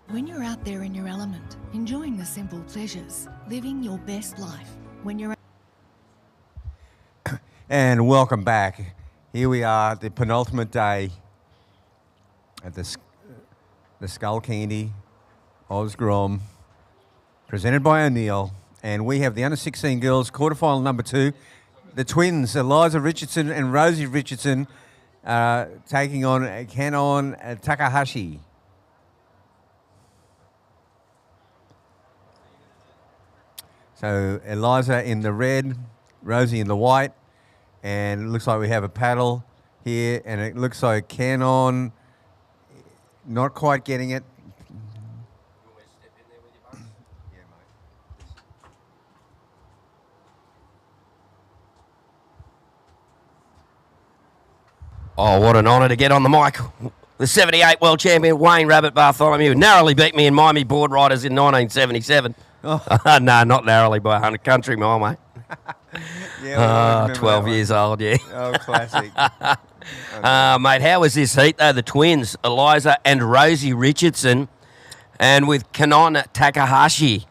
When you're out there in your element, enjoying the simple pleasures, living your best life. When you're... And welcome back. Here we are, the penultimate day at the Skullcandy Grom, presented by O'Neill. And we have the under-16 girls quarterfinal number 2. The twins, Eliza Richardson and Rosie Richardson, taking on Kanon Takahashi. So Eliza in the red, Rosie in the white, and it looks like we have a paddle here, and it looks like Kanon not quite getting it. Oh, what an honour to get on the mic. The 78 world champion Wayne Rabbit Bartholomew narrowly beat me in Miami Board Riders in 1977. Oh. No, not narrowly by 100 country mile, mate. Yeah, 12 years old, yeah. Oh, classic. Mate, how was this heat, though? The twins, Eliza and Rosie Richardson, and with Kanon Takahashi,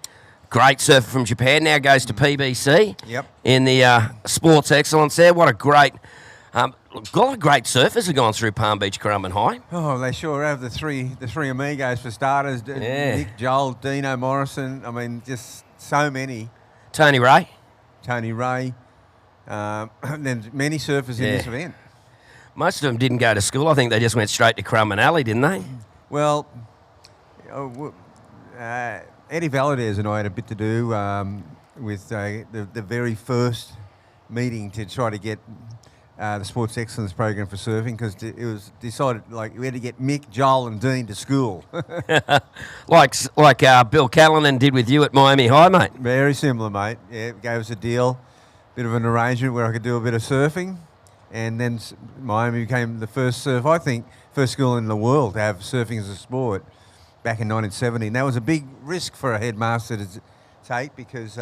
great surfer from Japan, now goes to PBC. Yep. In the sports excellence there. What a great... a lot of great surfers have gone through Palm Beach, Currumbin High. Oh, they sure have. The three amigos for starters. Yeah. Nick, Joel, Dino Morrison. I mean, just so many. Tony Ray. And then many surfers in this event. Most of them didn't go to school. I think they just went straight to Currumbin Alley, didn't they? Well, Eddie Valadez and I had a bit to do with the very first meeting to try to get the Sports Excellence program for surfing, because it was decided we had to get Mick, Joel and Dean to school. like Bill Callanan did with you at Miami High, mate. Very similar, mate. Yeah, gave us a deal, bit of an arrangement where I could do a bit of surfing, and then Miami became the first first school in the world to have surfing as a sport back in 1970. And that was a big risk for a headmaster to take, because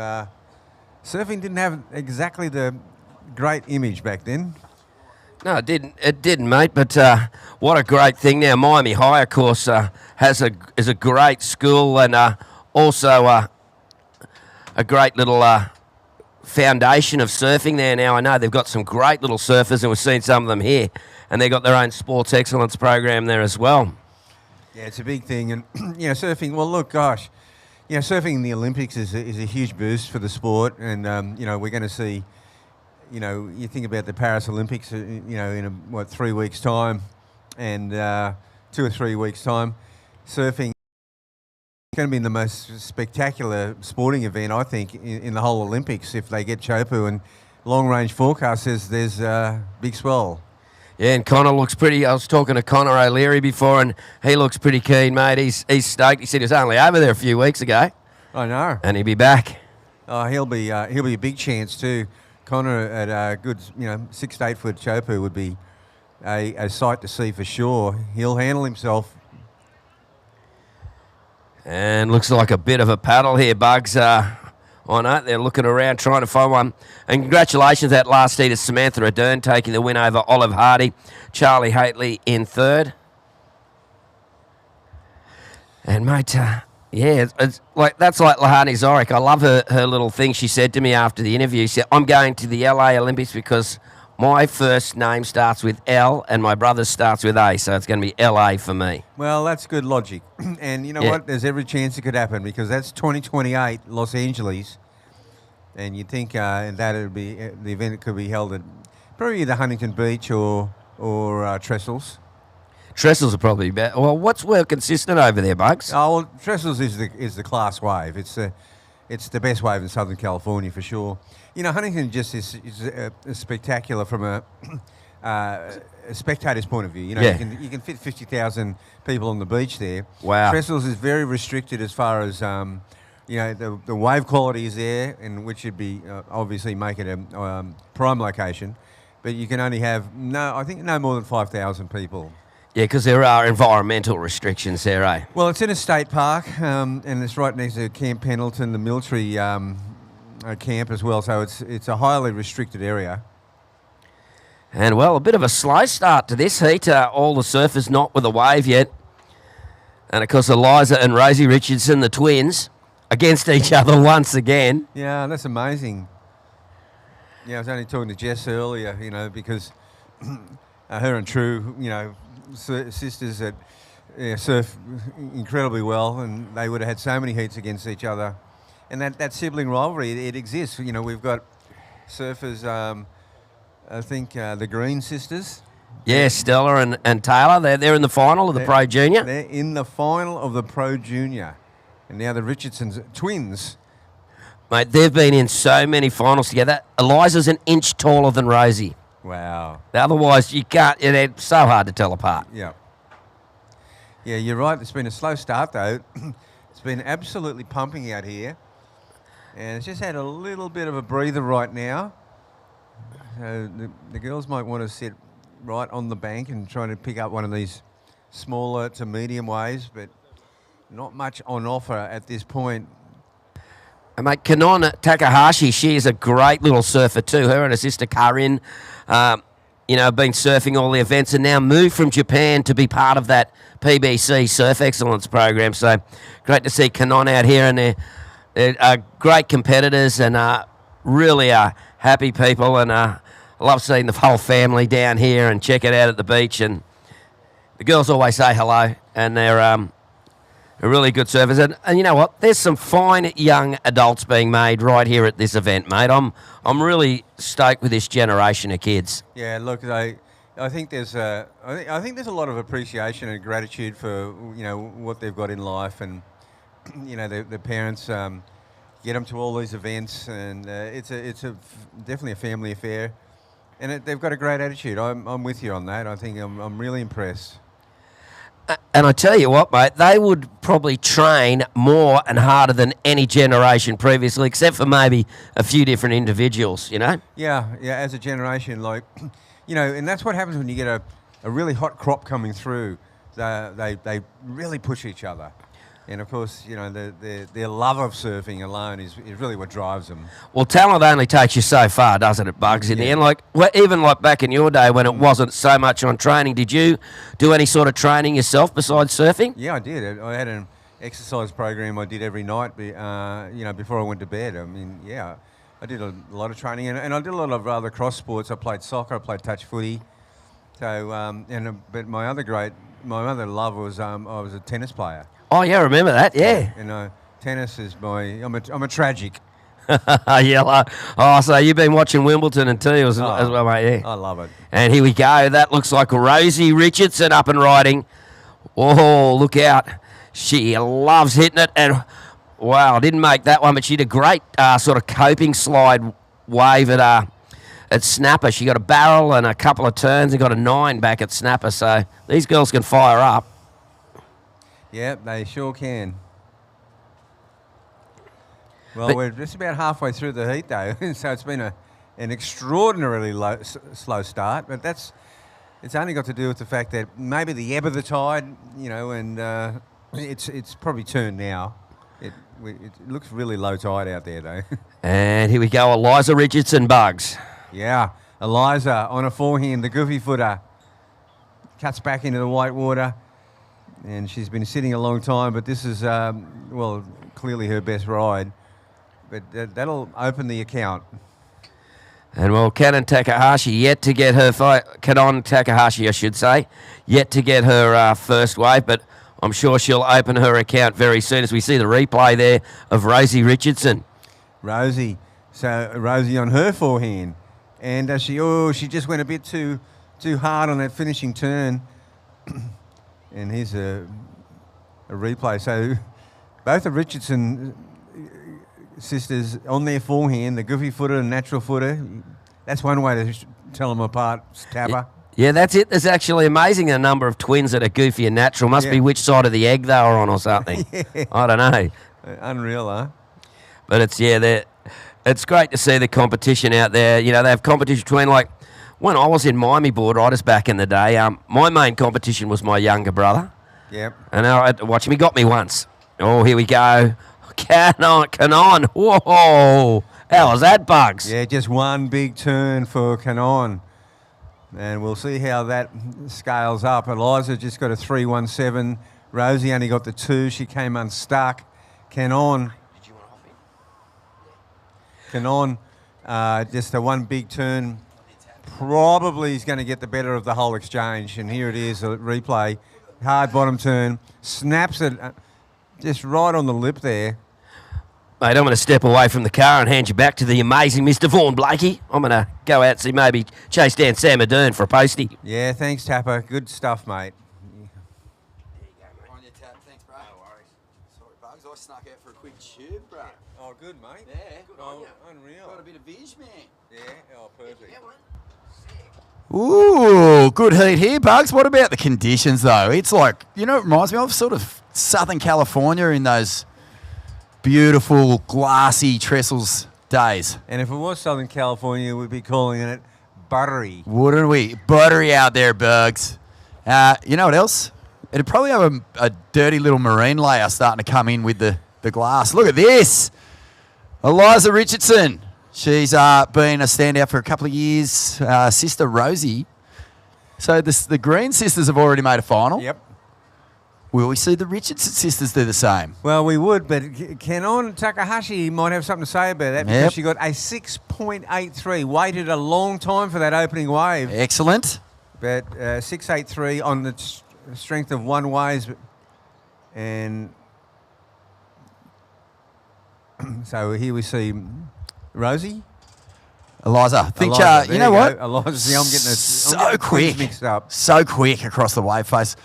surfing didn't have exactly the great image back then. No, it didn't. It didn't, mate. But what a great thing now. Miami High, of course, is a great school, and also a great little foundation of surfing there now. I know they've got some great little surfers, and we've seen some of them here, and they've got their own sports excellence program there as well. Yeah, it's a big thing, and surfing. Well, look, gosh, surfing in the Olympics is a huge boost for the sport, and we're going to see. You think about the Paris Olympics, in 3 weeks' time, and 2 or 3 weeks' time, surfing is going to be the most spectacular sporting event, I think, in the whole Olympics, if they get Chopu, and long-range forecast says there's a big swell. Yeah, and Connor looks pretty. I was talking to Connor O'Leary before, and he looks pretty keen, mate. He's stoked. He said he was only over there a few weeks ago. I know. And he'll be back. Oh, he'll be a big chance too. Connor at a good, 6 to 8 foot Chopu would be a sight to see for sure. He'll handle himself. And looks like a bit of a paddle here, Bugs. On it, they're looking around trying to find one. And congratulations that last heat to Samantha Ardern taking the win over Olive Hardy. Charlie Haitley in third. And mate, it's like that's like Lahani Zorek. I love her little thing she said to me after the interview. She said, I'm going to the LA Olympics because my first name starts with L and my brother's starts with A, so it's going to be LA for me. Well, that's good logic. And you know what? There's every chance it could happen, because that's 2028 Los Angeles. And you'd think that it'd be the event could be held at probably either Huntington Beach or Trestles. Trestles are probably better. Well, what's well consistent over there, Bugs? Oh, well, Trestles is the class wave. It's the best wave in Southern California for sure. Huntington just is spectacular from a spectator's point of view. You can fit 50,000 people on the beach there. Wow. Trestles is very restricted as far as the wave quality is there, and which would be obviously make it a prime location. But you can only have no more than 5,000 people. Yeah, because there are environmental restrictions there, eh? Well, it's in a state park, and it's right next to Camp Pendleton, the military camp as well. So it's a highly restricted area. And, well, a bit of a slow start to this heat. All the surfers not with a wave yet. And, of course, Eliza and Rosie Richardson, the twins, against each other once again. Yeah, that's amazing. Yeah, I was only talking to Jess earlier, because her and True, sisters that surf incredibly well, and they would have had so many heats against each other. And that sibling rivalry, it exists. We've got surfers, I think the Green sisters. Yeah, Stella and Taylor, they're in the final of the Pro Junior. They're in the final of the Pro Junior. And now the Richardsons, twins. Mate, they've been in so many finals together. Eliza's an inch taller than Rosie. Wow. Otherwise, you can't. They're so hard to tell apart. Yeah. Yeah, you're right. It's been a slow start, though. It's been absolutely pumping out here. And it's just had a little bit of a breather right now. So the girls might want to sit right on the bank and try to pick up one of these smaller to medium waves, but not much on offer at this point. And mate, Kanon Takahashi, she is a great little surfer too. Her and her sister Karin, have been surfing all the events and now moved from Japan to be part of that PBC Surf Excellence program. So great to see Kanon out here, and they're great competitors and really happy people. And I love seeing the whole family down here and check it out at the beach. And the girls always say hello, and they're really good surfers. And you know what? There's some fine young adults being made right here at this event, mate. I'm really stoked with this generation of kids. Yeah, look, I think there's a lot of appreciation and gratitude for what they've got in life, and the parents get them to all these events, and it's definitely a family affair, and they've got a great attitude. I'm with you on that. I think I'm really impressed. And I tell you what, mate, they would probably train more and harder than any generation previously, except for maybe a few different individuals, Yeah, as a generation, and that's what happens when you get a really hot crop coming through. They really push each other. And, of course, their love of surfing alone is really what drives them. Well, talent only takes you so far, doesn't it, Bugs, in the end? Even back in your day when it wasn't so much on training, did you do any sort of training yourself besides surfing? Yeah, I did. I had an exercise program I did every night, before I went to bed. I mean, yeah, I did a lot of training. And I did a lot of other cross sports. I played soccer, I played touch footy. So, but my other love was I was a tennis player. Oh, yeah, I remember that, yeah. Tennis is I'm a tragic. Yellow. Oh, so you've been watching Wimbledon and too as well, mate, yeah. I love it. And here we go. That looks like Rosie Richardson up and riding. Oh, look out. She loves hitting it. And, wow, didn't make that one, but she did a great sort of coping slide wave at Snapper. She got a barrel and a couple of turns and got a 9 back at Snapper. So these girls can fire up. Yeah, they sure can. Well, we're just about halfway through the heat, though, so it's been an extraordinarily slow start. But it's only got to do with the fact that maybe the ebb of the tide, and it's probably turned now. It looks really low tide out there, though. And here we go, Eliza Richardson, Bugs. Yeah, Eliza on a forehand, the goofy footer, cuts back into the white water. And she's been sitting a long time, but this is, clearly her best ride. But that'll open the account. And, Kanon Takahashi yet to get her Kanon Takahashi, I should say, yet to get her first wave, but I'm sure she'll open her account very soon as we see the replay there of Rosie Richardson. Rosie on her forehand. And she just went a bit too hard on that finishing turn. And here's a replay. So both the Richardson sisters on their forehand, the goofy footer and natural footer. That's one way to tell them apart, Tapper. Yeah, that's it. There's actually amazing a number of twins that are goofy and natural. Must be which side of the egg they were on or something. Yeah. I don't know. Unreal, huh? But it's great to see the competition out there. They have competition between when I was in Miami board riders back in the day, my main competition was my younger brother. Yep. And I had to watch him. He got me once. Oh, here we go. Kanon. Whoa. How was that, Bugs? Yeah, just one big turn for Kanon. And we'll see how that scales up. Eliza just got a 3.17. Rosie only got the 2. She came unstuck. Kanon, just a one big turn. Probably he's going to get the better of the whole exchange. And here it is, a replay. Hard bottom turn. Snaps it just right on the lip there. Mate, I'm going to step away from the car and hand you back to the amazing Mr. Vaughan Blakey. I'm going to go out and see maybe chase down Sam Ardern for a postie. Yeah, thanks, Tapper. Good stuff, mate. On your tap. Thanks, bro. No worries. Sorry, Bugs. I snuck out for a quick tube, bro. Oh, good, mate. Yeah. Good on you. Unreal. Got a bit of viz, man. Yeah, perfect. Ooh, good heat here, Bugs. What about the conditions, though? It's it reminds me of sort of Southern California in those beautiful, glassy trestles days. And if it was Southern California, we'd be calling it buttery. Wouldn't we? Buttery out there, Bugs. You know what else? It'd probably have a dirty little marine layer starting to come in with the glass. Look at this. Eliza Richardson. She's been a standout for a couple of years. Sister Rosie. So the Green sisters have already made a final. Yep. Will we see the Richardson sisters do the same? Well, we would, but Kanon Takahashi might have something to say about that because she got a 6.83. Waited a long time for that opening wave. Excellent. But 6.83 on the strength of one wave. And so here we see Rosie. Eliza. You know what? Eliza, I'm getting so quick. mixed up. So quick across the wave face.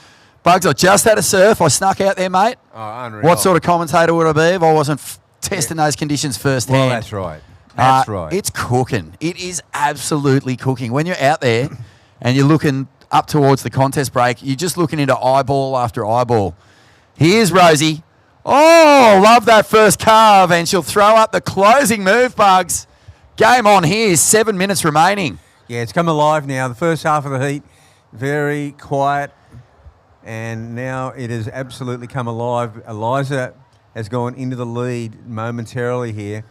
Bugs, I just had a surf. I snuck out there, mate. Oh, unreal. What sort of commentator would I be if I wasn't testing those conditions firsthand? Well, that's right. That's right. It's cooking. It is absolutely cooking. When you're out there and you're looking up towards the contest break, you're just looking into eyeball after eyeball. Here's Rosie. Oh, love that first carve, and she'll throw up the closing move, Bugs. Game on here, 7 minutes remaining. Yeah, it's come alive now. The first half of the heat, very quiet, and now it has absolutely come alive. Eliza has gone into the lead momentarily here.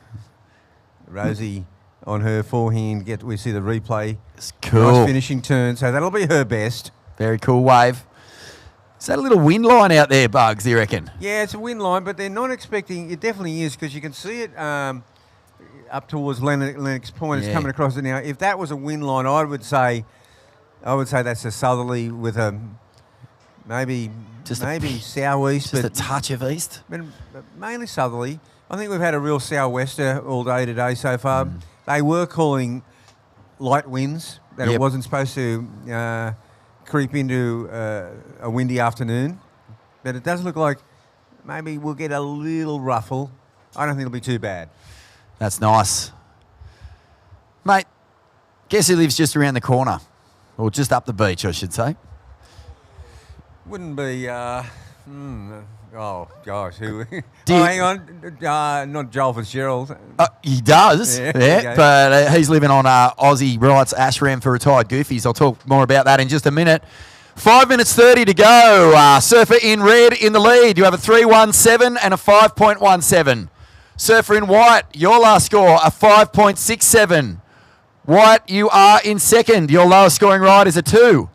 Rosie on her forehand. We see the replay. It's cool. Nice finishing turn, so that'll be her best. Very cool wave. Is that a little wind line out there, Bugs, you reckon? Yeah, it's a wind line, but they're not expecting, it definitely is, because you can see it up towards Lennox Point. It's coming across it now. If that was a wind line, I would say that's a southerly with a maybe southeast. Just a touch of east? But mainly southerly. I think we've had a real sou'wester all day today so far. They were calling light winds, that it wasn't supposed to creep into a windy afternoon. But it does look like maybe we'll get a little ruffle. I don't think it'll be too bad. That's nice. Mate, guess who lives just around the corner? Or just up the beach, I should say. Wouldn't be... oh, gosh. Who? Hang on. Not Joel Fitzgerald. He does, Yeah. but he's living on Aussie Rights Ashram for retired goofies. I'll talk more about that in just a minute. 5 minutes 30 to go. Surfer in red in the lead. You have a 3.17 and a 5.17. Surfer in white, your last score, a 5.67. White, you are in second. Your lowest scoring ride is a 2.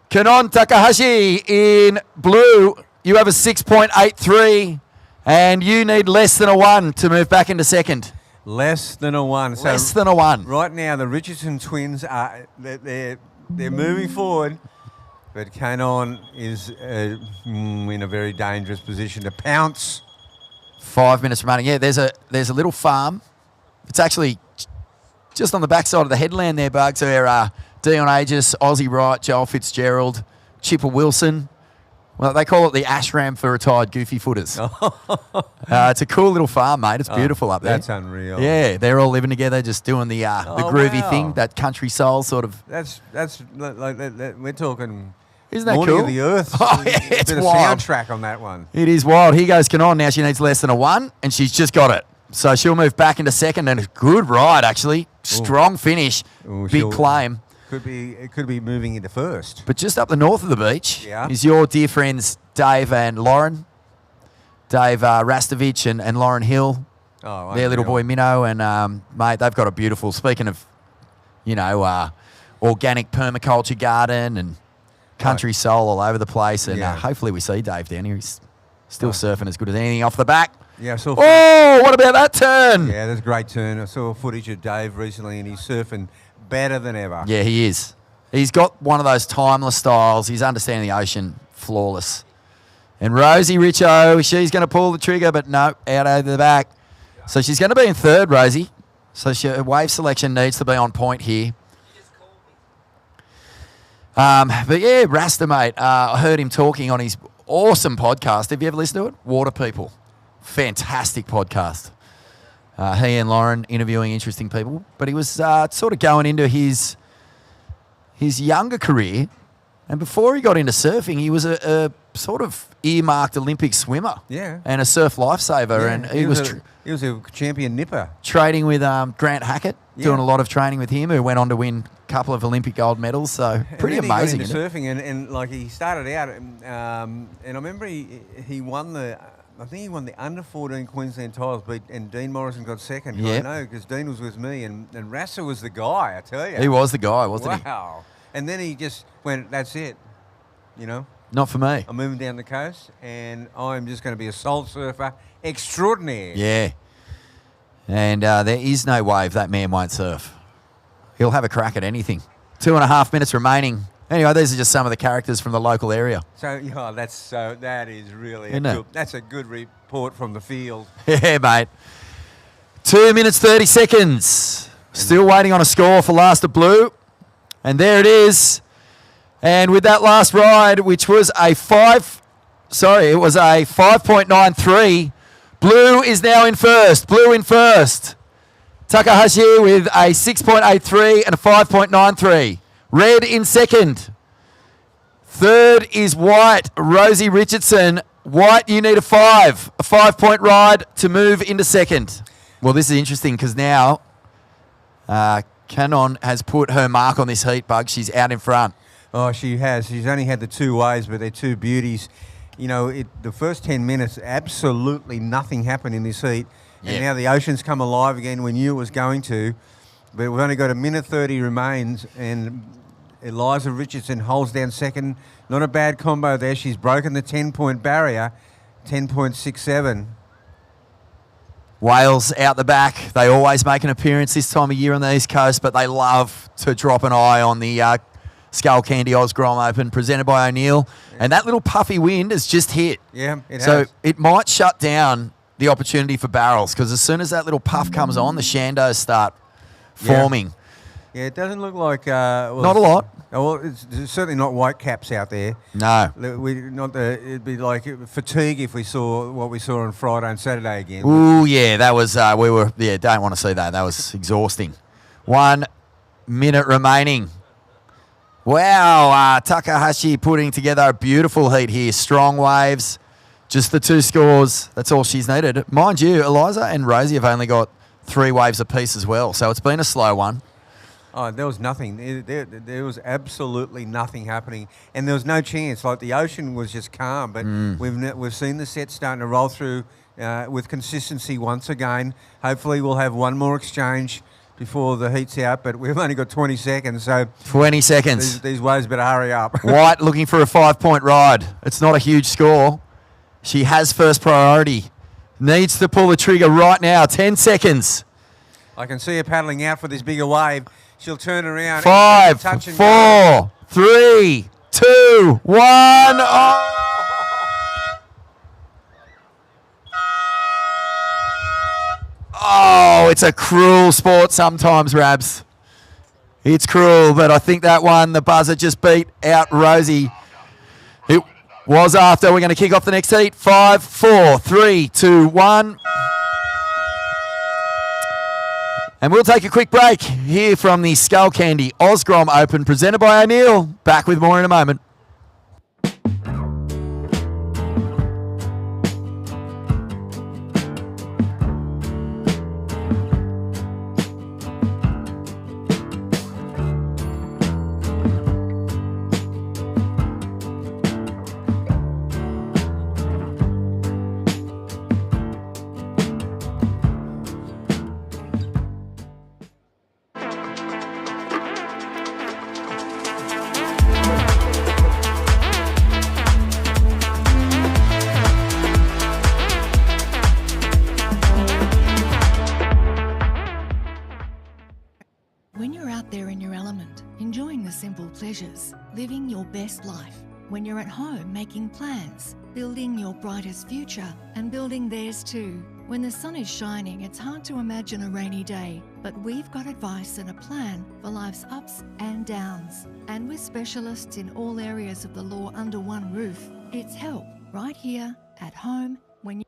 Kanon Takahashi in blue, you have a 6.83, and you need less than a 1 to move back into second. Less than a 1. Less than a 1. Right now, the Richardson twins they're moving forward, but Kanon is in a very dangerous position to pounce. 5 minutes remaining. Yeah, there's a little farm. It's actually just on the backside of the headland there, Bugs. Where Dion Aegis, Aussie Wright, Joel Fitzgerald, Chipper Wilson. Well, they call it the ashram for retired goofy footers. It's a cool little farm, mate. It's beautiful up there. That's unreal. Yeah, they're all living together, just doing the groovy thing, that country soul sort of. That's like we're talking. Isn't that Morning cool? of the Earth. Oh, yeah, it's bit of wild. soundtrack on that one. It is wild. Here goes Kanon. Now she needs less than a 1, and she's just got it. So she'll move back into second, and a good ride, actually. Strong finish. Big claim. It could be moving into first. But just up the north of the beach is your dear friends Dave and Lauren. Dave Rastovich and Lauren Hill. Oh, their little boy Minnow. And, mate, they've got a beautiful, speaking of, organic permaculture garden and country soul all over the place. And hopefully we see Dave down here. He's still surfing as good as anything off the back. Yeah, I saw. Oh, what about that turn? Yeah, that's a great turn. I saw footage of Dave recently, and he's surfing better than ever. Yeah, he is. He's got one of those timeless styles. He's understanding the ocean flawless. And Rosie Richo, she's going to pull the trigger, but no, out over the back. So she's going to be in third, Rosie. So her wave selection needs to be on point here. But yeah, Rasta, mate, I heard him talking on his awesome podcast. Have you ever listened to it? Water People. Fantastic podcast. He and Lauren interviewing interesting people. But he was sort of going into his younger career. And before he got into surfing, he was a sort of earmarked Olympic swimmer. Yeah. And a surf lifesaver. Yeah, And he was a champion nipper. Trading with Grant Hackett, doing a lot of training with him, who went on to win a couple of Olympic gold medals. So pretty amazing. He got into surfing, and like he started out, and I remember he won I think he won the under-14 Queensland titles, and Dean Morrison got second. Yep. I know, because Dean was with me, and Rassa was the guy, I tell you. He was the guy, wasn't he? Wow. And then he just went, that's it, Not for me. I'm moving down the coast, and I'm just going to be a soul surfer extraordinaire. Yeah. And there is no wave that man won't surf. He'll have a crack at anything. 2.5 minutes remaining. Anyway, these are just some of the characters from the local area. So, that is really Isn't it? that's a good report from the field. Yeah, mate. 2 minutes, 30 seconds. Still waiting on a score for Last of Blue. And there it is. And with that last ride, which was a 5.93, Blue is now in first. Blue in first. Takahashi with a 6.83 and a 5.93. Red in second. Third is White, Rosie Richardson. White, you need a 5-point ride to move into second. Well, this is interesting because now Cannon has put her mark on this heat, Bug. She's out in front. Oh, she has. She's only had the 2 waves, but they're 2 beauties. You know, the first 10 minutes, absolutely nothing happened in this heat. Yeah. And now the ocean's come alive again. We knew it was going to. But we've only got 1:30 remains, and Eliza Richardson holds down second. Not a bad combo there. She's broken the 10-point barrier, 10.67. Wales out the back. They always make an appearance this time of year on the East Coast, but they love to drop an eye on the Skullcandy Oz Grom Open presented by O'Neill. Yeah. And that little puffy wind has just hit. Yeah, it so has. It might shut down the opportunity for barrels because as soon as that little puff comes on, the shandos start forming. Yeah, it doesn't look like... not a lot. Well, it's certainly not white caps out there. No. It'd be like fatigue if we saw what we saw on Friday and Saturday again. Ooh, yeah, that was... don't want to see that. That was exhausting. 1 minute remaining. Wow, Takahashi putting together a beautiful heat here. Strong waves, just the 2 scores. That's all she's needed. Mind you, Eliza and Rosie have only got 3 waves apiece as well, so it's been a slow one. Oh, there was nothing. There was absolutely nothing happening, and there was no chance. Like the ocean was just calm, but we've seen the set starting to roll through with consistency once again. Hopefully, we'll have one more exchange before the heat's out, but we've only got 20 seconds, so... 20 seconds. These waves better hurry up. White looking for a 5-point ride. It's not a huge score. She has first priority. Needs to pull the trigger right now. 10 seconds. I can see her paddling out for this bigger wave. She'll turn around. 5, touch and 4, 3, 2, 1. Oh! Oh, it's a cruel sport sometimes, Rabs. It's cruel, but I think that one, the buzzer just beat out Rosie. It was after. We're going to kick off the next heat. 5, 4, 3, 2, 1. And we'll take a quick break here from the Skullcandy Oz Grom Open presented by O'Neill. Back with more in a moment. When you're out there in your element, enjoying the simple pleasures, living your best life. When you're at home making plans, building your brightest future and building theirs too. When the sun is shining, it's hard to imagine a rainy day, but we've got advice and a plan for life's ups and downs. And with specialists in all areas of the law under one roof, it's help right here at home when you...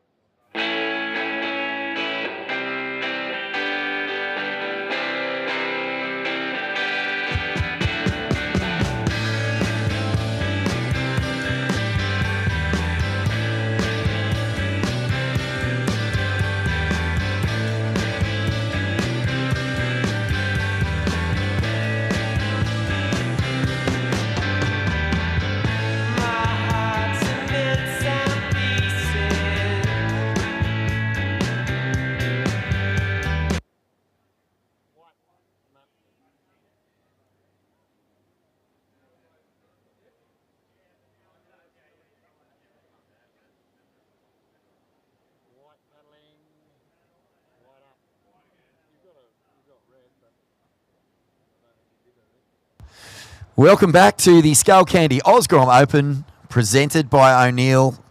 Welcome back to the Skullcandy Oz Grom Open presented by O'Neill.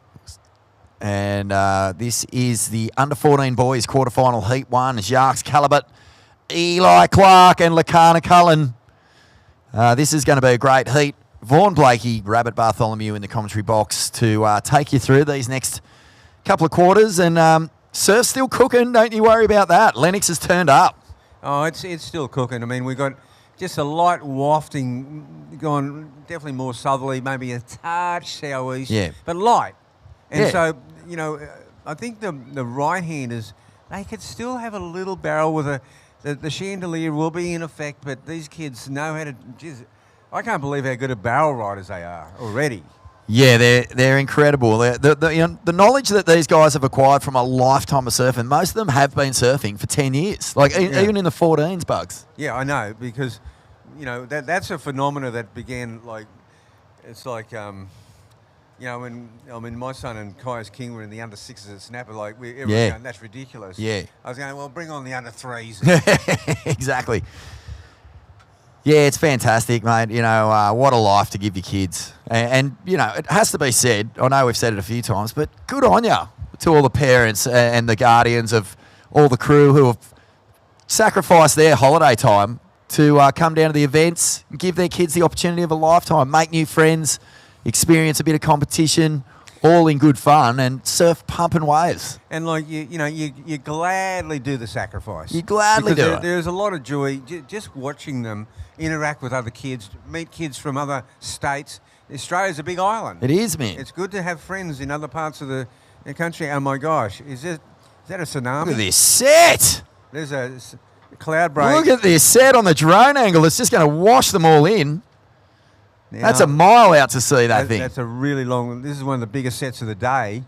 And this is the under-14 boys quarterfinal heat 1. Jacques Calabut, Eli Clark and Lakana Cullen. This is going to be a great heat. Vaughan Blakey, Rabbit Bartholomew in the commentary box to take you through these next couple of quarters. And surf's still cooking, don't you worry about that. Lennox has turned up. Oh, it's still cooking. I mean, we've got just a light wafting going, definitely more southerly, maybe a touch southeast, but light. And so, you know, I think the right-handers, they could still have a little barrel with the chandelier will be in effect, but these kids know how to. Geez, I can't believe how good a barrel riders they are already. Yeah, they're incredible. The knowledge that these guys have acquired from a lifetime of surfing, most of them have been surfing for 10 years, even in the 14s, Bugs. Yeah, I know, because, you know, that's a phenomena that began, it's like, you know, when my son and Kai's King were in the under sixes at Snapper, everyone's going, that's ridiculous. Yeah. I was going, well, bring on the under threes. Exactly. Yeah, it's fantastic, mate. You know, what a life to give your kids. And, you know, it has to be said, I know we've said it a few times, but good on you to all the parents and the guardians of all the crew who have sacrificed their holiday time to come down to the events, give their kids the opportunity of a lifetime, make new friends, experience a bit of competition, all in good fun, and surf pumping waves. And you gladly do the sacrifice. You gladly do it. There's a lot of joy just watching them interact with other kids, meet kids from other states. Australia's a big island. It is, man. It's good to have friends in other parts of the country. Oh my gosh, is that a tsunami? Look at this set. There's a cloud break. Look at this set on the drone angle. It's just going to wash them all in. Now, that's a mile out to see that thing. That's a really long. This is one of the biggest sets of the day.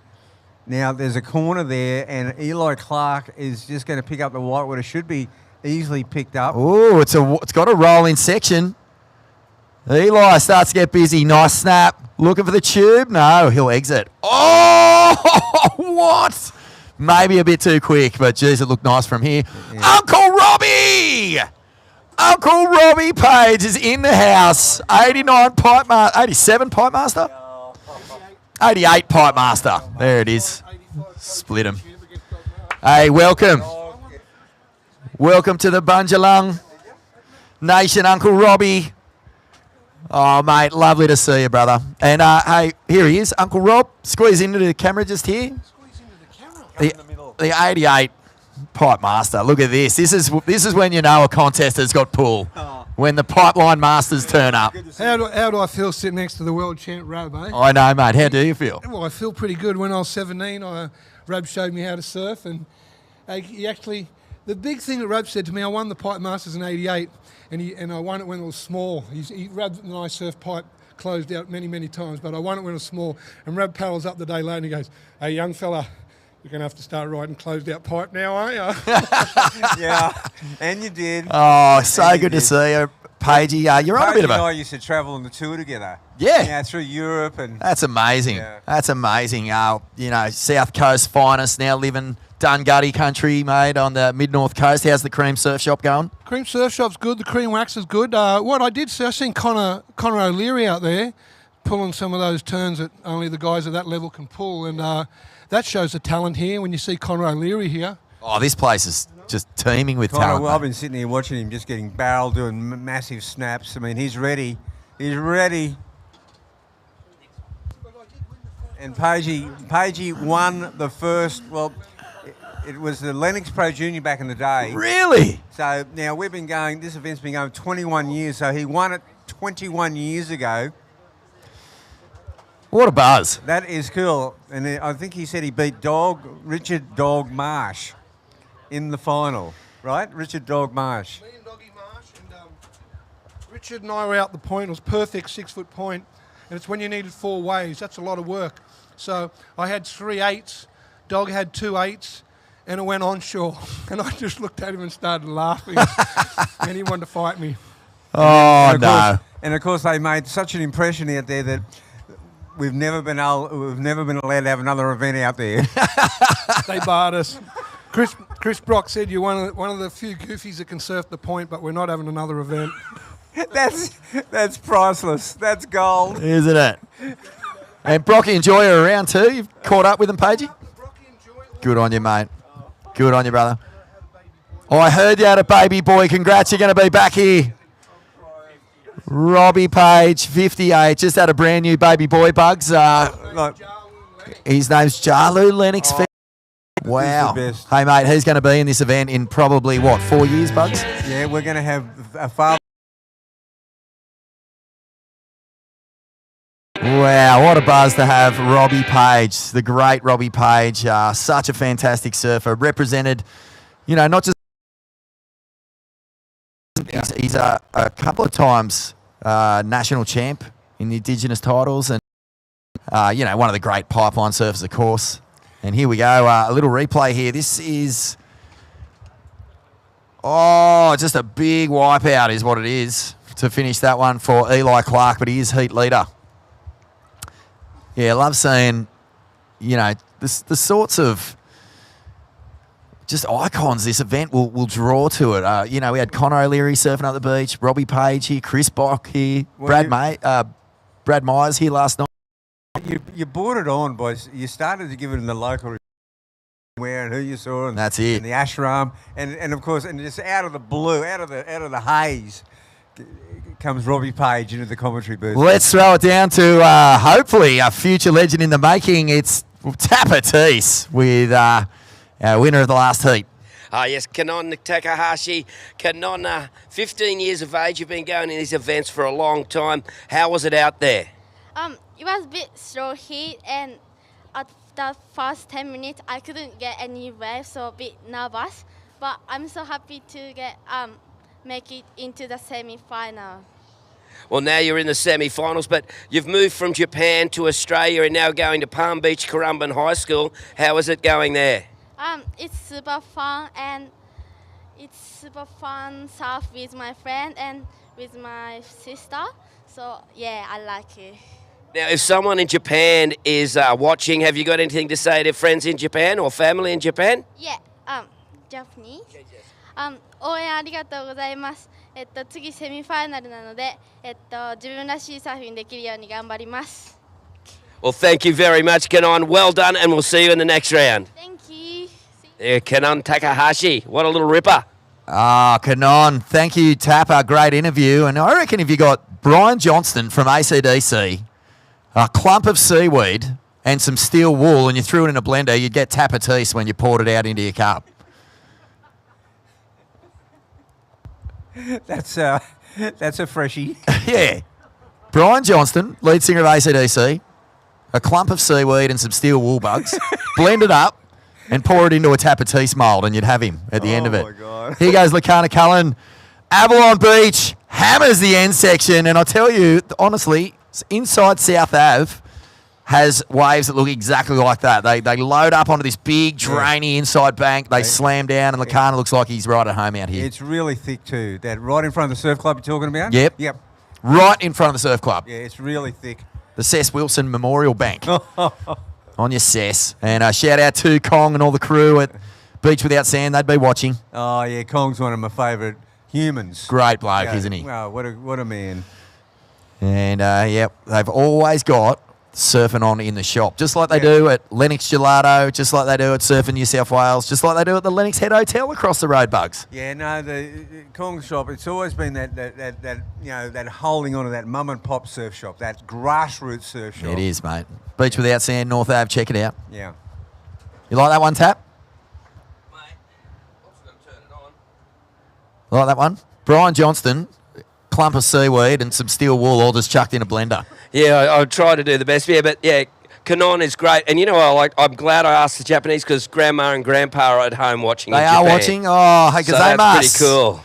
Now there's a corner there, and Eli Clark is just going to pick up the whitewater. Should be easily picked up. Oh, it's got a rolling section. Eli starts to get busy. Nice snap. Looking for the tube. No, he'll exit. Oh, what? Maybe a bit too quick, but geez, it looked nice from here. Yeah. Uncle Robbie! Uncle Robbie Page is in the house. 87 Pipe Master? 88 Pipe Master. There it is. Split him. Hey, welcome. Welcome to the Bunjalung Nation, Uncle Robbie. Oh, mate, lovely to see you, brother. And, hey, here he is, Uncle Rob. Squeeze into the camera just here. The 88 Pipe Master. Look at this. This is when you know a contest has got pull. When the Pipeline Masters turn up. How do I feel sitting next to the world champ Rab, eh? I know, mate. How do you feel? Well, I feel pretty good. When I was 17, Rab showed me how to surf, and he actually, the big thing that Rab said to me, I won the Pipe Masters in '88, and I won it when it was small. Rab and I surfed pipe closed out many, many times, but I won it when it was small. And Rab paddles up the day later and he goes, "Hey, young fella, you're going to have to start riding closed-out pipe now, aren't you?" Yeah, and you did. Oh, so good to see you, Pagey. You're on a bit of a... and I used to travel on the tour together. Yeah. Through Europe. And that's amazing. Yeah. That's amazing. South Coast finest, now living Dungutty country, mate, on the mid-north coast. How's the Cream Surf Shop going? Cream Surf Shop's good. The Cream Wax is good. What I did see, I seen Connor O'Leary out there pulling some of those turns that only the guys at that level can pull, and that shows the talent here when you see Connor O'Leary here. Oh, this place is just teeming with talent. Well, I've been sitting here watching him just getting barrel, doing massive snaps. I mean, he's ready. He's ready. And Pagey won the first, it was the Lennox Pro Junior back in the day. Really? So now this event's been going 21 years, so he won it 21 years ago. What a buzz. That is cool. And I think he said he beat Richard Dog Marsh in the final, right? Richard Dog Marsh. Me and Doggy Marsh. And Richard and I were out the point. It was perfect 6-foot point. And it's when you needed 4 waves. That's a lot of work. So I had 3 8s. Dog had 2 8s. And it went onshore. And I just looked at him and started laughing. And he wanted to fight me. Oh, no. And of course, they made such an impression out there that we've never been allowed to have another event out there. They barred us. Chris Brock said you're one of the few goofies that can surf the point, but we're not having another event. That's priceless. That's gold, isn't it? And Brocky and Joy are around too. You've caught up with them, Pagey? Good on you, mate. Good on you, brother. Oh, I heard you had a baby boy. Congrats, you're going to be back here. Robbie Page, 58, just had a brand new baby boy, Bugs. His name's Jalu Lennox. Wow. Hey, mate, he's going to be in this event in probably, 4 years, Bugs? Yeah, we're going to have a far. Wow, what a buzz to have Robbie Page, the great Robbie Page. Such a fantastic surfer. Represented, not just... He's a couple of times national champ in the Indigenous titles and, one of the great pipeline surfers, of course. And here we go, a little replay here. This is... just a big wipeout is what it is to finish that one for Eli Clark, but he is heat leader. Yeah, I love seeing, the sorts of just icons this event will draw to it. We had Connor O'Leary surfing up the beach, Robbie Page here, Chris Bock here, Brad Myers here last night. You brought it on, boys. You started to give it in the local where and who you saw, and that's it. And the ashram, and of course, and just out of the blue, out of the haze, comes Robbie Page into the commentary booth. Let's throw it down to hopefully a future legend in the making. It's Tapatis with our winner of the last heat. Yes, Kanon Takahashi. Kanon, 15 years of age. You've been going in these events for a long time. How was it out there? It was a bit slow heat, and at the first 10 minutes, I couldn't get any waves, so a bit nervous. But I'm so happy to make it into the semi-final. Well, now you're in the semi-finals, but you've moved from Japan to Australia and now going to Palm Beach Currumbin High School. How is it going there? It's super fun, and it's super fun surf with my friend and with my sister. So yeah, I like it. Now, if someone in Japan is watching, have you got anything to say to friends in Japan or family in Japan? Yeah, Japanese. 応援ありがとうございます。次セミファイナルなので、自分らしいサーフィンできるように頑張ります。Well, thank you very much, Kanon. Well done, and we'll see you in the next round. Thank you. Kanon Takahashi, what a little ripper. Kanon, thank you, Tapper. Great interview. And I reckon if you got Brian Johnston from ACDC, a clump of seaweed and some steel wool, and you threw it in a blender, you'd get Tapatis when you poured it out into your cup. That's a freshie. Yeah. Brian Johnston, lead singer of AC/DC, a clump of seaweed and some steel wool bugs, blend it up and pour it into a Tapatis mould, and you'd have him at the end of it. Oh, my God. Here goes Lakana Cullen. Avalon Beach hammers the end section, and I'll tell you, honestly, inside South Ave has waves that look exactly like that. They load up onto this big, drainy inside bank. They slam down, and Lakana looks like he's right at home out here. It's really thick too. That right in front of the surf club you're talking about? Yep. Yep. Right in front of the surf club. Yeah, it's really thick. The Cess Wilson Memorial Bank. On your Cess. And shout out to Kong and all the crew at Beach Without Sand. They'd be watching. Oh, yeah, Kong's one of my favourite humans. Great bloke, isn't he? Wow, what a man. And, yep, they've always got surfing on in the shop, just like they do at Lennox Gelato, just like they do at Surfing New South Wales, just like they do at the Lennox Head Hotel across the road, Bugs. Yeah, no, the Kong shop, it's always been that holding on to that mum and pop surf shop, that grassroots surf shop. It is, mate. Beach Without Sand, North Ave, check it out. Yeah. You like that one, Tap? Like that one? Brian Johnston, clump of seaweed and some steel wool all just chucked in a blender. Yeah, I try to do the best. Yeah, but yeah, Kanon is great. And you know, I'm glad I asked the Japanese because Grandma and Grandpa are at home watching. They are watching? Oh, hey, because so they must. That's pretty cool.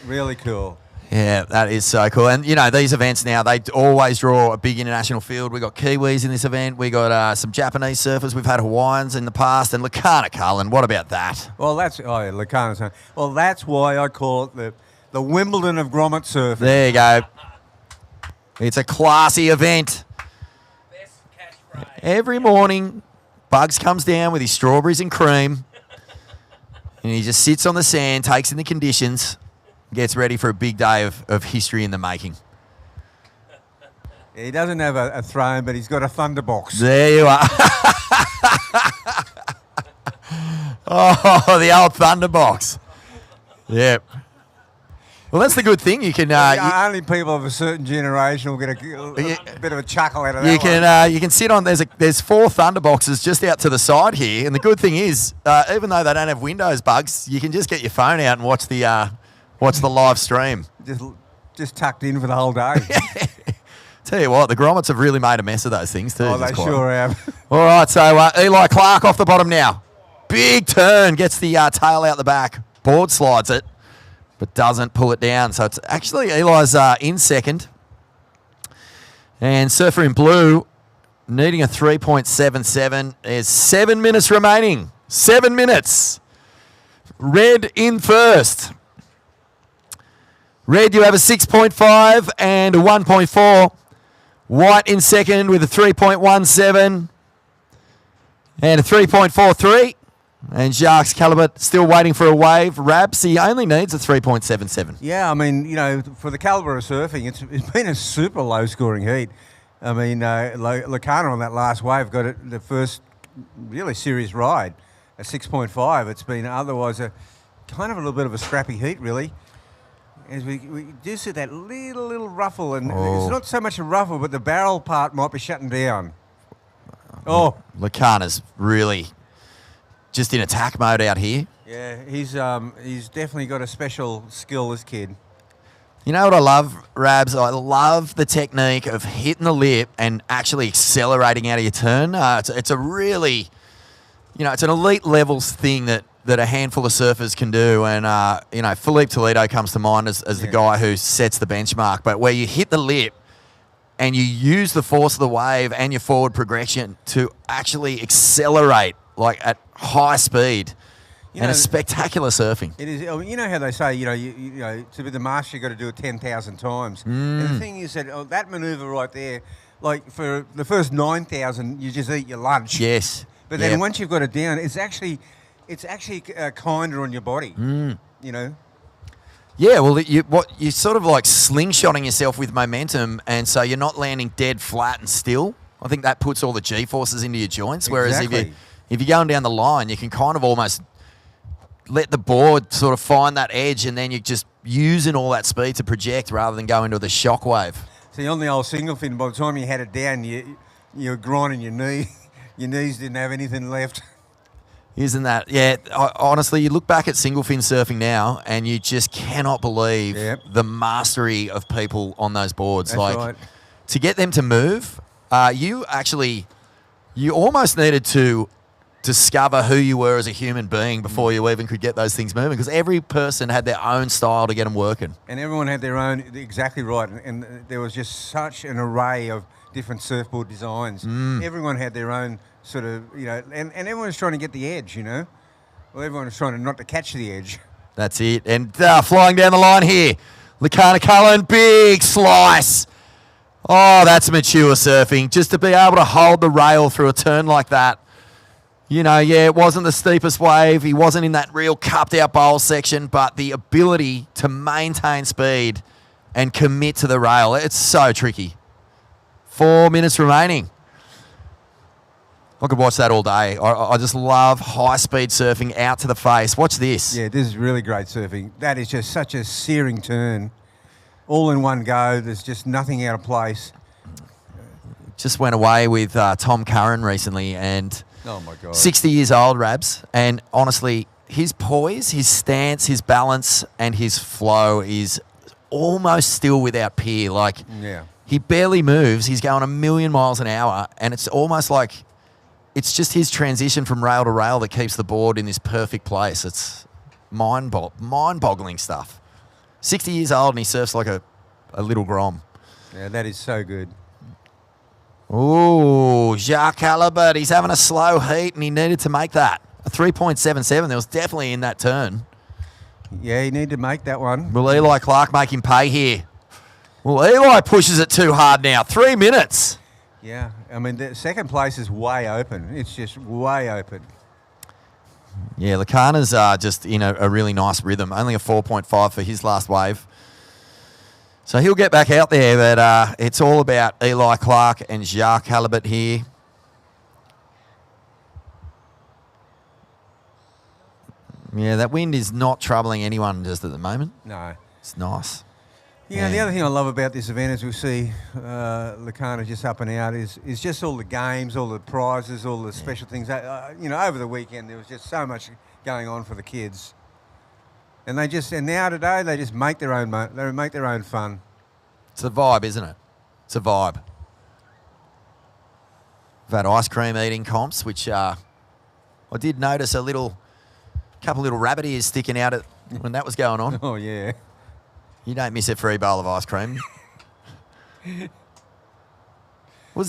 Really cool. Yeah, that is so cool. And, you know, these events now, they always draw a big international field. We've got Kiwis in this event. We got some Japanese surfers. We've had Hawaiians in the past. And Lakana Cullen, what about that? Well, Lakana's. Well, that's why I call it the Wimbledon of grommet surfing. There you go. It's a classy event. Every morning, Bugs comes down with his strawberries and cream. And he just sits on the sand, takes in the conditions, gets ready for a big day of history in the making. He doesn't have a throne, but he's got a thunderbox. There you are. Oh, the old thunderbox. Yep. Well, that's the good thing. You can only people of a certain generation will get a bit of a chuckle out of that. you can sit on. There's 4 thunderboxes just out to the side here, and the good thing is, even though they don't have Windows bugs, you can just get your phone out and watch the live stream. Just tucked in for the whole day. Tell you what, the Grommets have really made a mess of those things too. Oh, they sure have. All right, so Eli Clark off the bottom now. Big turn, gets the tail out the back. Board slides it, but doesn't pull it down. So it's actually Eli's in second. And Surfer in blue needing a 3.77. There's 7 minutes remaining. 7 minutes. Red in first. Red, you have a 6.5 and a 1.4. White in second with a 3.17 and a 3.43. And Jacques Calibut still waiting for a wave. Rabs, he only needs a 3.77. Yeah, I mean, you know, for the calibre of surfing, it's been a super low-scoring heat. I mean, Lacana on that last wave got the first really serious ride, a 6.5. It's been otherwise a kind of a little bit of a scrappy heat, really. As we do see that little ruffle, and it's not so much a ruffle, but the barrel part might be shutting down. Oh, Lacana's really just in attack mode out here. Yeah, he's definitely got a special skill, this kid. You know what I love, Rabs? I love the technique of hitting the lip and actually accelerating out of your turn. It's a really, it's an elite levels thing that a handful of surfers can do. And, Philippe Toledo comes to mind as the guy who sets the benchmark. But where you hit the lip and you use the force of the wave and your forward progression to actually accelerate, like at high speed. It's spectacular surfing. It is. You know how they say, to be the master, you've got to do it 10,000 times. And the thing is that that manoeuvre right there, like for the first 9,000, you just eat your lunch. Yes. But then once you've got it down, it's actually kinder on your body. Yeah, well, you're sort of like slingshotting yourself with momentum, and so you're not landing dead flat and still. I think that puts all the G-forces into your joints, whereas if you're going down the line, you can kind of almost let the board sort of find that edge, and then you're just using all that speed to project rather than go into the shock wave. See, on the old single fin, by the time you had it down, you were grinding your knee. Your knees didn't have anything left. Isn't that? Yeah, honestly, you look back at single fin surfing now, and you just cannot believe the mastery of people on those boards. That's right. To get them to move, you almost needed to discover who you were as a human being before you even could get those things moving, because every person had their own style to get them working. And everyone had their own, exactly right. And there was just such an array of different surfboard designs. Everyone had their own sort of, and everyone was trying to get the edge, Well, everyone was trying not to catch the edge. That's it. And flying down the line here, Lacana Cullen, big slice. Oh, that's mature surfing. Just to be able to hold the rail through a turn like that. It wasn't the steepest wave. He wasn't in that real cupped out bowl section, but the ability to maintain speed and commit to the rail, it's so tricky. 4 minutes remaining. I could watch that all day. I just love high-speed surfing out to the face. Watch this. Yeah, this is really great surfing. That is just such a searing turn. All in one go. There's just nothing out of place. Just went away with Tom Curran recently, and oh my God, 60 years old, Rabs. And honestly, his poise, his stance, his balance, and his flow is almost still without peer. He barely moves. He's going 1,000,000 miles an hour, and it's almost like it's just his transition from rail to rail that keeps the board in this perfect place. It's mind-boggling stuff. 60 years old, and he surfs like a little Grom. Yeah, that is so good. Ooh, Jacques Calibut, he's having a slow heat, and he needed to make that. A 3.77, there was definitely in that turn. Yeah, he needed to make that one. Will Eli Clark make him pay here? Well, Eli pushes it too hard now. 3 minutes. Yeah, I mean, the second place is way open. It's just way open. Yeah, Lacana's just in a really nice rhythm. Only a 4.5 for his last wave. So he'll get back out there, but it's all about Eli Clark and Jacques Calibut here. Yeah, that wind is not troubling anyone just at the moment. No. It's nice. Yeah, the other thing I love about this event, as we see Lucana just up and out, is just all the games, all the prizes, all the special things. Over the weekend there was just so much going on for the kids, and now today they just make their own fun. It's a vibe, isn't it? It's a vibe. We've had ice cream eating comps, which I did notice couple little rabbit ears sticking out when that was going on. Oh yeah. You don't miss a free bowl of ice cream. What was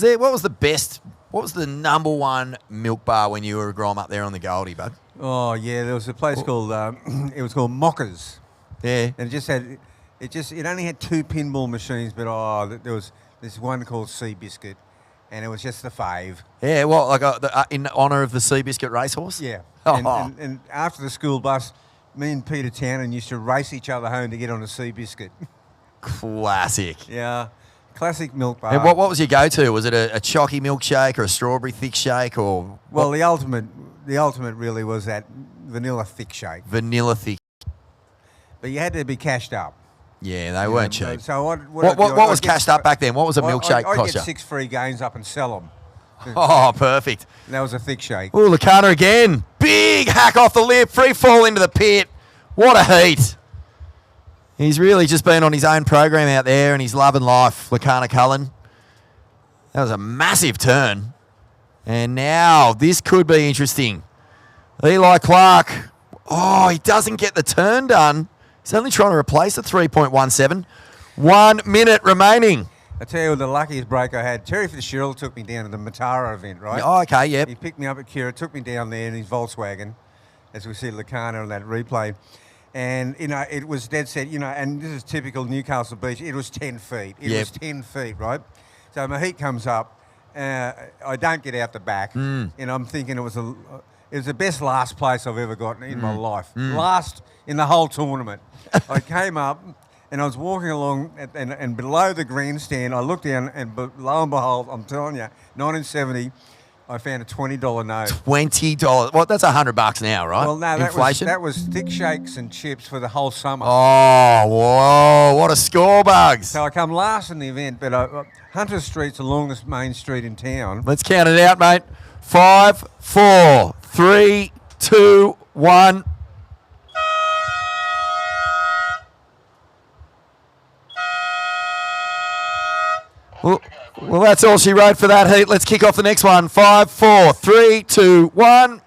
the number one milk bar when you were a Grom up there on the Goldie, bud? Oh yeah, there was a place called it was called Mockers. Yeah. And it only had 2 pinball machines, but there was this one called Seabiscuit, and it was just the fave. Yeah, well, like in honour of the Seabiscuit racehorse? Yeah. Oh. And after the school bus, me and Peter Townend used to race each other home to get on a Seabiscuit. Classic. Yeah. Classic milk bar. And what was your go-to? Was it a chalky milkshake or a strawberry thick shake or? Well, the ultimate really was that vanilla thick shake. Vanilla thick. But you had to be cashed up. Yeah, they weren't cheap. So what was cashed up back then? What was a milkshake cost I'd you? get 6 free games up and sell them. Oh, perfect. That was a thick shake. Oh, Lucana again. Big hack off the lip. Free fall into the pit. What a heat. He's really just been on his own program out there and he's loving life, Lucana Cullen. That was a massive turn. And now this could be interesting. Eli Clark. Oh, he doesn't get the turn done. He's only trying to replace the 3.17. 1 minute remaining. I tell you, the luckiest break I had, Terry Fitzgerald took me down to the Matara event, right? Oh, okay, yep. He picked me up at Kira, took me down there in his Volkswagen, as we see Lucana on that replay. And, it was dead set, and this is typical Newcastle Beach, it was 10 feet. It was 10 feet, right? So my heat comes up, I don't get out the back, and I'm thinking it was the best last place I've ever gotten in my life. Last in the whole tournament. I came up, and I was walking along, and below the grandstand, I looked down, and lo and behold, I'm telling you, 1970, I found a $20 note. $20. Well, that's $100 now, right? Well, no, inflation. That was thick shakes and chips for the whole summer. Oh, whoa! What a score, Bugs. So I come last in the event, but Hunter Street's the longest main street in town. Let's count it out, mate. 5, 4, 3, 2, 1. Well, that's all she wrote for that heat. Let's kick off the next one. 5, 4, 3, 2, 1.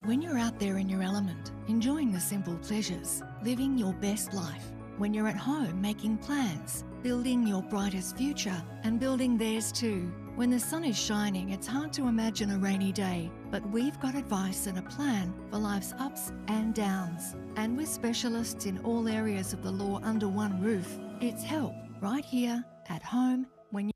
When you're out there in your element, enjoying the simple pleasures, living your best life. When you're at home making plans, building your brightest future and building theirs too. When the sun is shining, it's hard to imagine a rainy day, but we've got advice and a plan for life's ups and downs. And with specialists in all areas of the law under one roof, it's help right here at home when you...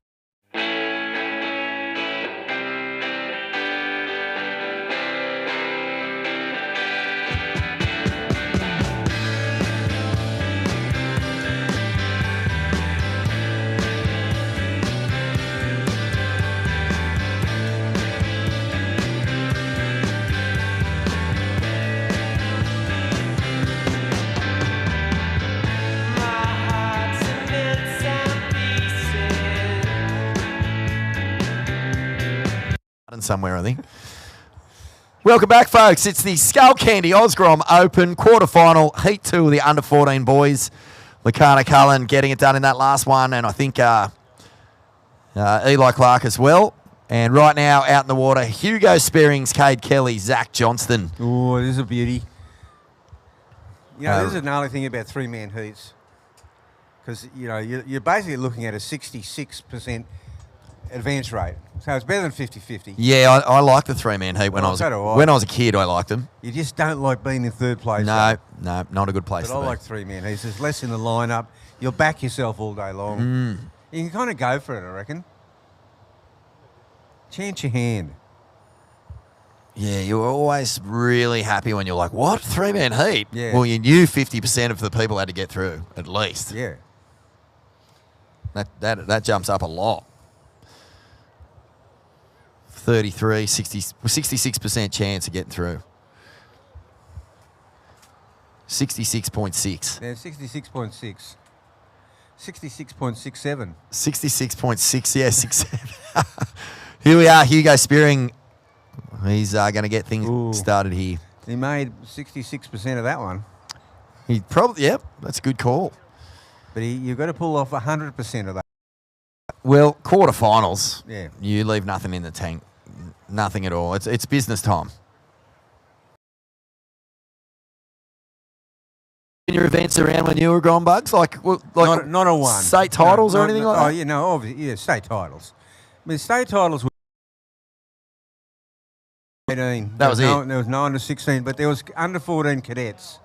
Somewhere, I think. Welcome back, folks. It's the Skullcandy Osgrom Open quarterfinal heat 2 of the under 14 boys. Lucana Cullen getting it done in that last one, and I think Eli Clark as well. And right now, out in the water, Hugo Sperrings, Cade Kelly, Zach Johnston. Oh, this is a beauty. This is another thing about 3-man heats, because you're basically looking at a 66% advance rate. So it's better than 50-50. Yeah, I like the three-man heat when Oh, I was so do I. when I was a kid. I liked them. You just don't like being in third place. No, though. no, not a good place But to I be. like three-man heats. There's less in the lineup. You'll back yourself all day long. Mm. You can kind of go for it, I reckon. Chance your hand. Yeah, you're always really happy when you're like, what? Three-man heat? Yeah. Well, you knew 50% of the people had to get through, at least. Yeah. That jumps up a lot. 33, 66% chance of getting through. 66.6. Yeah, 66.6. 66.67. 66.6, yeah, 67. Here we are, Hugo Spearing. He's going to get things started here. He made 66% of that one. He probably, yep, that's a good call. But you've got to pull off 100% of that. Well, quarterfinals, Yeah. you leave nothing in the tank. Nothing at all. It's business time. In your events around when you were Grom Bugs? Like Not a one. State titles or anything like that? Oh, you know, obviously, yeah, state titles. I mean, state titles were 18. That was it. There was 9 to 16, but there was under 14 cadets.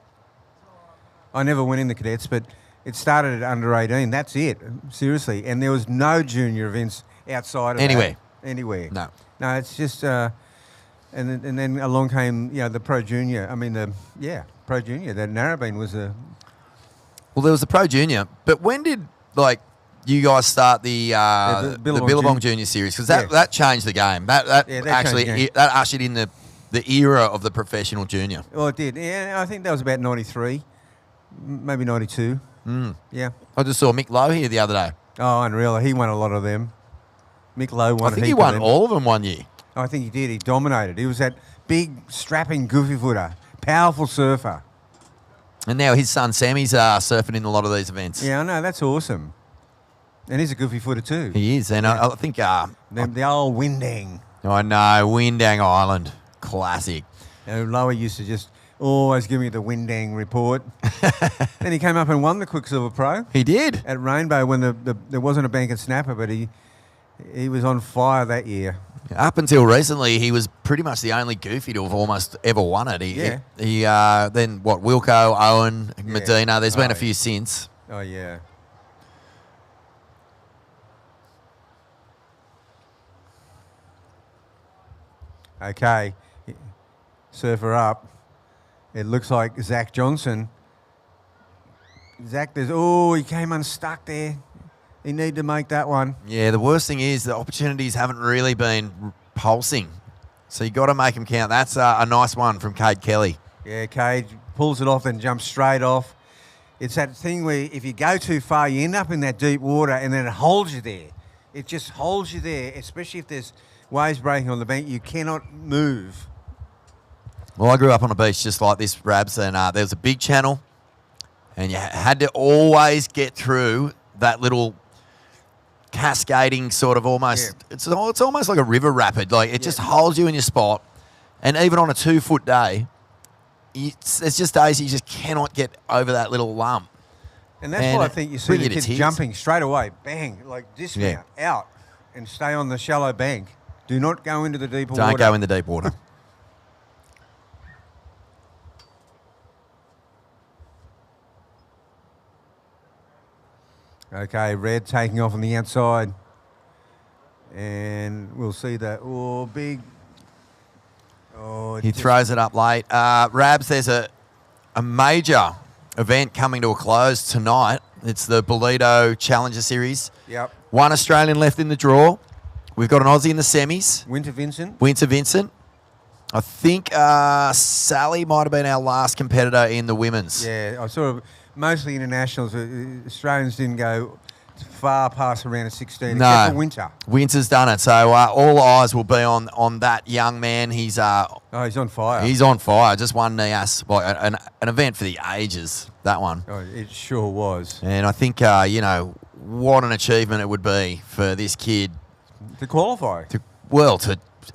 I never went in the cadets, but it started at under 18. That's it, seriously. And there was no junior events outside of Anywhere. that. Anywhere. No. No, it's just, and then along came, the Pro Junior. Pro Junior. That Narrabeen was a... Well, there was the Pro Junior, but when did, you guys start the Billabong Junior Series? Because that changed the game. That actually changed the game. that ushered in the era of the professional junior. Well, it did. Yeah, I think that was about 93, maybe 92. Yeah. I just saw Mick Lowe here the other day. Oh, unreal. He won a lot of them. Mick Lowe won I a think he heap of won them. all of them one year. I think he did. He dominated. He was that big, strapping, goofy footer, powerful surfer. And now his son Sammy's surfing in a lot of these events. Yeah, I know. That's awesome. And he's a goofy footer too. He is. And I think... the old Windang. I know. Windang Island. Classic. Lowe used to just always give me the Windang report. Then he came up and won the Quicksilver Pro. He did. At Rainbow when there wasn't a bank and snapper, but he was on fire that year. Up until recently, he was pretty much the only goofy to have almost ever won it. He then Wilco, Owen, Medina. There's been a few since. Oh yeah. Okay, surfer up. It looks like Zach Johnson. Zach, he came unstuck there. He needed to make that one. Yeah, the worst thing is the opportunities haven't really been pulsing. So you got to make them count. That's a nice one from Cade Kelly. Yeah, Cade pulls it off and jumps straight off. It's that thing where if you go too far, you end up in that deep water and then it holds you there. It just holds you there, especially if there's waves breaking on the bank. You cannot move. Well, I grew up on a beach just like this, Rabs, and there was a big channel, and you had to always get through that little cascading sort of almost. Yeah. It's almost like a river rapid. Like it just holds you in your spot, and even on a 2-foot day, there's just days you just cannot get over that little lump. And that's why I think you see the kids jumping straight away, bang, like dismount, out, and stay on the shallow bank. Do not go into the deeper water. Don't go in the deep water. Okay, Red taking off on the outside. And we'll see that. Big. He throws it up late. Rabs, there's a major event coming to a close tonight. It's the Bolito Challenger Series. Yep. One Australian left in the draw. We've got an Aussie in the semis. Winter Vincent. I think Sally might have been our last competitor in the women's. Yeah, I sort of mostly internationals. Australians didn't go far past around a 16, except for Winter. Winter's done it. So all eyes will be on that young man. He's he's on fire. He's on fire. Just won NIAS, an event for the ages, that one. Oh, it sure was. And I think, what an achievement it would be for this kid. To qualify. To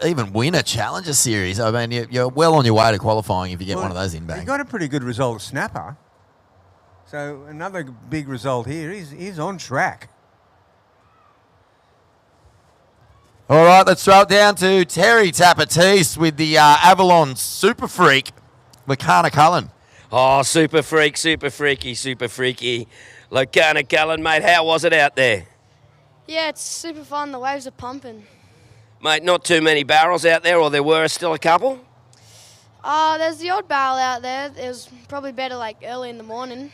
even win a Challenger Series. I mean, you're well on your way to qualifying if you get one of those in bang. He got a pretty good result at Snapper. So another big result here. He's on track. All right, let's throw it down to Terry Tapatis with the Avalon Super Freak, Lacana Cullen. Oh, super freak, super freaky, super freaky. Lacana Cullen, mate, how was it out there? Yeah, it's super fun. The waves are pumping. Mate, not too many barrels out there, or there were still a couple? There's the odd barrel out there. It was probably better like early in the morning.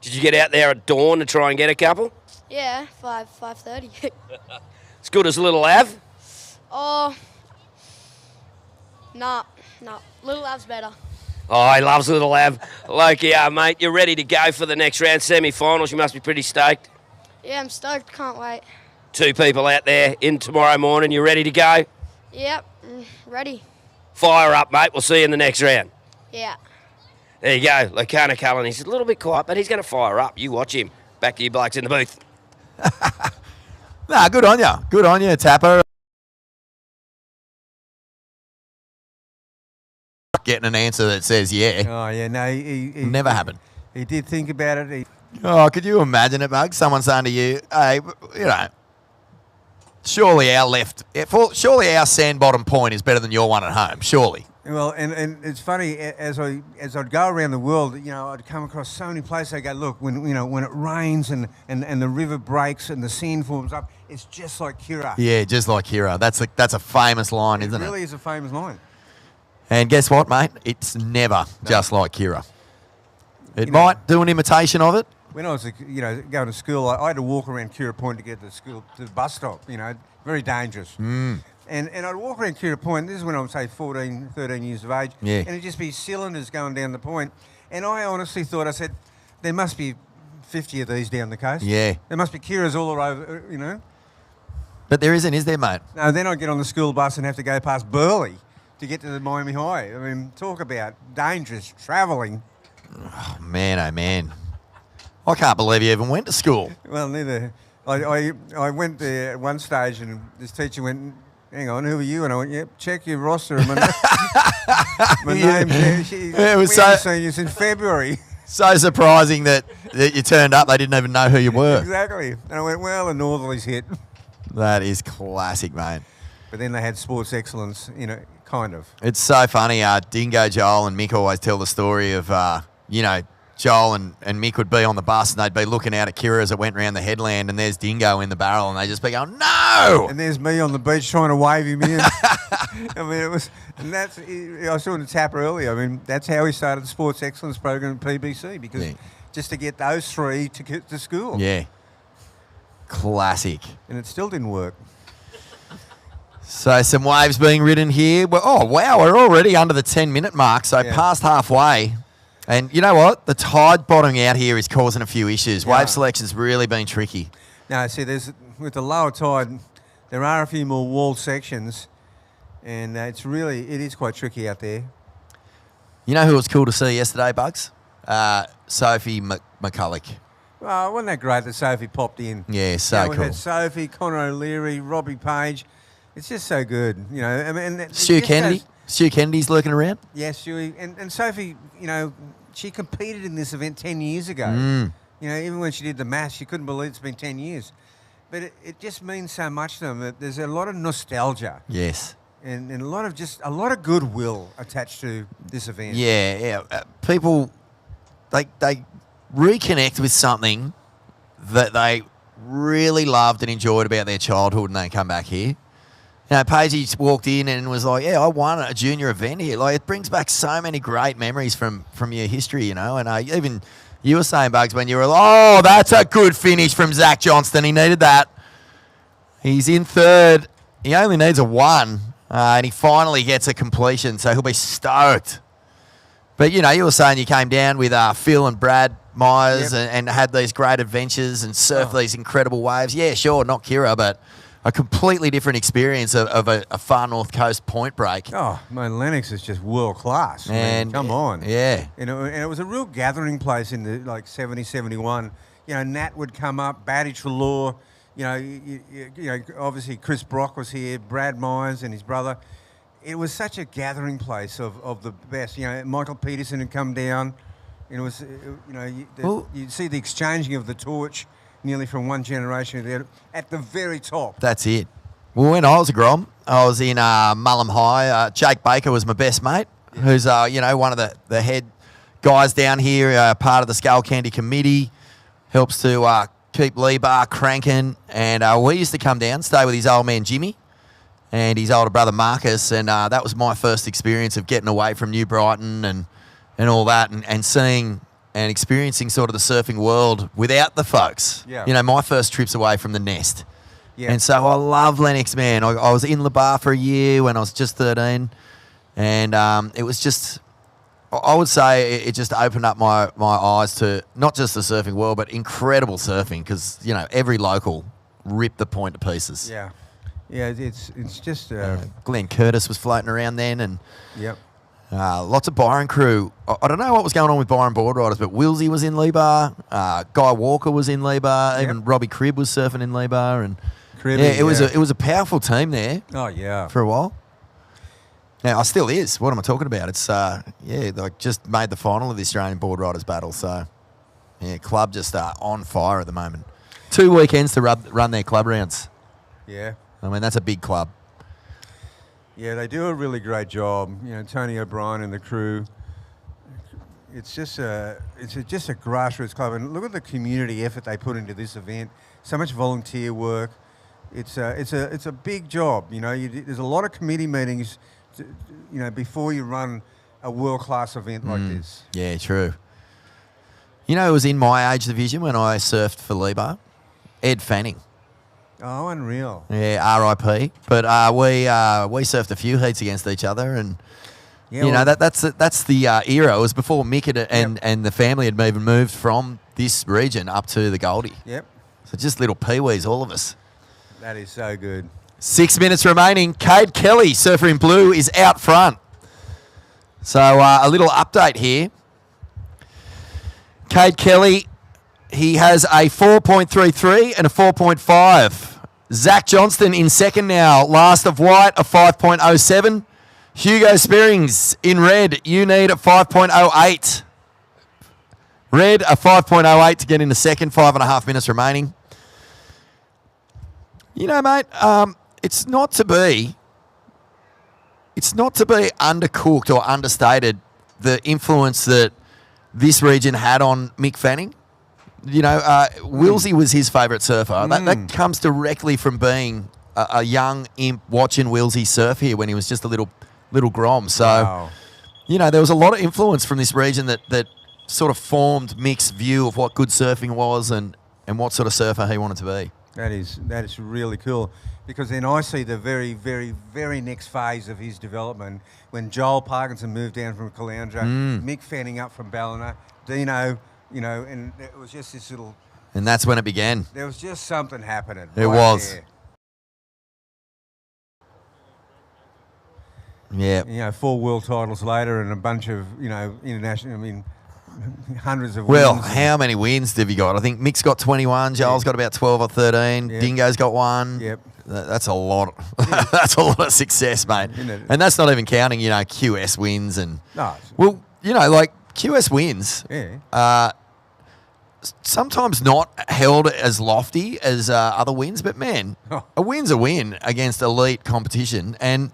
Did you get out there at dawn to try and get a couple? Yeah, 5:30. As good as Little Av? Oh, nah. Little Av's better. Oh, he loves Little Av. Loki, mate, you're ready to go for the next round, semi-finals. You must be pretty stoked. Yeah, I'm stoked. Can't wait. 2 people out there in tomorrow morning. You ready to go? Yep, ready. Fire up, mate. We'll see you in the next round. Yeah. There you go. Lacana Cullen. He's a little bit quiet, but he's going to fire up. You watch him. Back to you blokes in the booth. Nah, good on you. Good on you, Tapper. Getting an answer that says yeah. Oh, yeah, no. He Never happened. He did think about it. Oh, could you imagine it, Mug? Someone saying to you, hey, you know, surely our sand bottom point is better than your one at home, surely. Well, and it's funny, as I'd go around the world, you know, I'd come across so many places. I go, look, when it rains and the river breaks and the sand forms up, it's just like Kira. Yeah, just like Kira. That's a famous line, isn't it? It really is a famous line. And guess what, mate? It's never just like Kira. It might do an imitation of it. When I was, going to school, I had to walk around Kira Point to get to school, to the bus stop, very dangerous. Mm. And I'd walk around Kira Point, this is when I was, say, 14, 13 years of age, Yeah. and it'd just be cylinders going down the point. And I honestly thought, I said, there must be 50 of these down the coast. Yeah. There must be Kiras all over, But there isn't, is there, mate? No, then I'd get on the school bus and have to go past Burleigh to get to the Miami High. I mean, talk about dangerous travelling. Oh, man, oh, man. I can't believe you even went to school. Well, neither. I went there at one stage and this teacher went, hang on, who are you? And I went, yep, check your roster. My name's there. We haven't seen you since February. So surprising that you turned up. They didn't even know who you were. Exactly. And I went, well, the Northerlies hit. That is classic, mate. But then they had sports excellence, kind of. It's so funny. Dingo, Joel and Mick always tell the story of, Joel and Mick would be on the bus and they'd be looking out at Kira as it went round the headland and there's Dingo in the barrel and they'd just be going, no! And there's me on the beach trying to wave him in. I mean, I saw in the tap earlier. I mean, that's how he started the sports excellence program at PBC because just to get those 3 to get to school. Yeah. Classic. And it still didn't work. So some waves being ridden here. Well, oh, wow, we're already under the 10-minute mark, so past halfway. And you know what? The tide bottoming out here is causing a few issues. Yeah. Wave selection's really been tricky. No, see, with the lower tide, there are a few more walled sections, and it is quite tricky out there. You know who was cool to see yesterday, Bugs? Sophie McCulloch. Well, wasn't that great that Sophie popped in? Yeah, so We've cool. had Sophie, Connor O'Leary, Robbie Page. It's just so good, I mean, Stu Kennedy. Stu Kennedy's lurking around. Yes, Stewie. And Sophie, she competed in this event 10 years ago. Mm. Even when she did the maths, she couldn't believe it's been 10 years. But it just means so much to them. That there's a lot of nostalgia. Yes. And a lot of goodwill attached to this event. Yeah. People, they reconnect with something that they really loved and enjoyed about their childhood and they come back here. Paige walked in and was like, yeah, I won a junior event here. Like, it brings back so many great memories from your history, And even you were saying, Bugs, when you were like, oh, that's a good finish from Zach Johnston. He needed that. He's in third. He only needs a 1, and he finally gets a completion, so he'll be stoked. But, you were saying you came down with Phil and Brad Myers and had these great adventures and surfed these incredible waves. Yeah, sure, not Kira, but a completely different experience of a far north coast point break. Oh, man, Lennox is just world class. And come on. Yeah. And it was a real gathering place in the 70, 71. Nat would come up, Batty Trelaw, obviously Chris Brock was here, Brad Myers and his brother. It was such a gathering place of the best. Michael Peterson had come down. It was, you'd see the exchanging of the torch nearly from one generation to the other, at the very top. That's it. Well, when I was a Grom, I was in Mullum High. Jake Baker was my best mate, who's one of the head guys down here, part of the Skullcandy committee, helps to keep Lee Bar cranking. And we used to come down, stay with his old man Jimmy and his older brother Marcus, and that was my first experience of getting away from New Brighton and all that, and seeing and experiencing sort of the surfing world without the folks. Yeah. My first trips away from the nest. Yeah. And so I love Lennox, man. I was in Le Bar for a year when I was just 13, and it was just, I would say it just opened up my eyes to not just the surfing world, but incredible surfing, because, every local ripped the point to pieces. Yeah. Yeah, it's just... Glenn Curtis was floating around then, and Yep. lots of Byron crew. I don't know what was going on with Byron board riders, but Wilsey was in Lee Bar, Guy Walker was in Lee Bar, even Robbie Cribb was surfing in Lee Bar, and it was a powerful team there. Oh, yeah. For a while. Now, I still is. What am I talking about? It's just made the final of the Australian Board Riders Battle. So, club just on fire at the moment. 2 weekends to run their club rounds. Yeah. I mean, that's a big club. Yeah, they do a really great job. Tony O'Brien and the crew. It's just a grassroots club, and look at the community effort they put into this event. So much volunteer work. It's a big job. There's a lot of committee meetings, before you run a world-class event like this. Yeah, true. It was in my age division when I surfed for Lee Bar. Ed Fanning. Oh, unreal. Yeah, R.I.P. But we surfed a few heats against each other, and that's the era. It was before Mick and the family had even moved from this region up to the Goldie. Yep. So just little peewees, all of us. That is so good. 6 minutes remaining. Cade Kelly, surfer in blue, is out front. So a little update here. Cade Kelly, he has a 4.33 and a 4.5. Zach Johnston in second now. Last of white, a 5.07. Hugo Spearings in red. You need a 5.08. Red, a 5.08 to get into second. 5.5 minutes remaining. Mate, it's not to be undercooked or understated the influence that this region had on Mick Fanning. Wilsey was his favourite surfer. That comes directly from being a young imp watching Wilsey surf here when he was just a little Grom. So, wow. There was a lot of influence from this region that sort of formed Mick's view of what good surfing was and what sort of surfer he wanted to be. That is really cool, because then I see the very, very, very next phase of his development when Joel Parkinson moved down from Caloundra, Mick Fanning up from Ballina, Dino, and it was just this little... And that's when it began. There was just something happening. It was. There. Yeah. 4 world titles later and a bunch of, international, hundreds of wins. Well, wins. how many wins have you got? I think Mick's got 21, Joel's got about 12 or 13, Dingo's got 1. Yep. That's a lot. That's a lot of success, mate. And that's not even counting, QS wins and... No. Well, QS wins. Yeah. Sometimes not held as lofty as other wins, but man, a win's a win against elite competition. And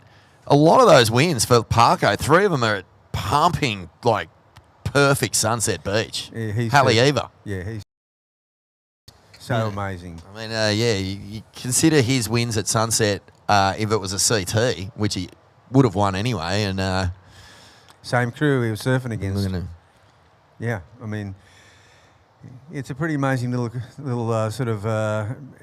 a lot of those wins for Parko, 3 of them are pumping, perfect Sunset Beach. Yeah, he's Haleiwa. Yeah, he's so amazing. I mean, you consider his wins at Sunset, if it was a CT, which he would have won anyway, and... Same crew he was surfing against. Yeah, I mean, it's a pretty amazing little sort of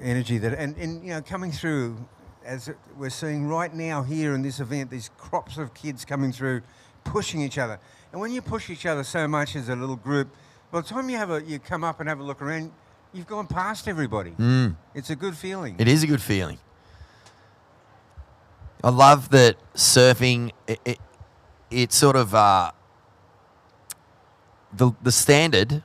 energy that, and coming through, as we're seeing right now here in this event, these crops of kids coming through, pushing each other. And when you push each other so much as a little group, by the time you come up and have a look around, you've gone past everybody. It's a good feeling. It is a good feeling. I love that surfing, it sort of, the standard,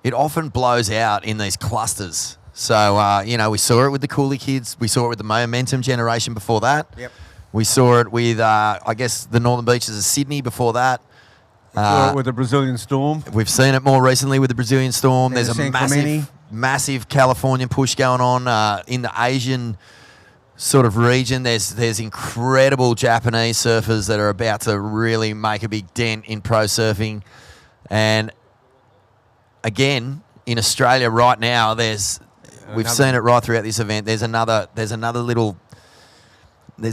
it often blows out in these clusters. So, we saw it with the Cooley kids. We saw it with the Momentum generation before that. Yep. We saw it with, I guess, the Northern Beaches of Sydney before that. With the Brazilian Storm. We've seen it more recently with the Brazilian Storm. There's a San Clemente. massive Californian push going on in the Asian sort of region. There's incredible Japanese surfers that are about to really make a big dent in pro surfing. And again, in Australia right now, we've seen it right throughout this event. There's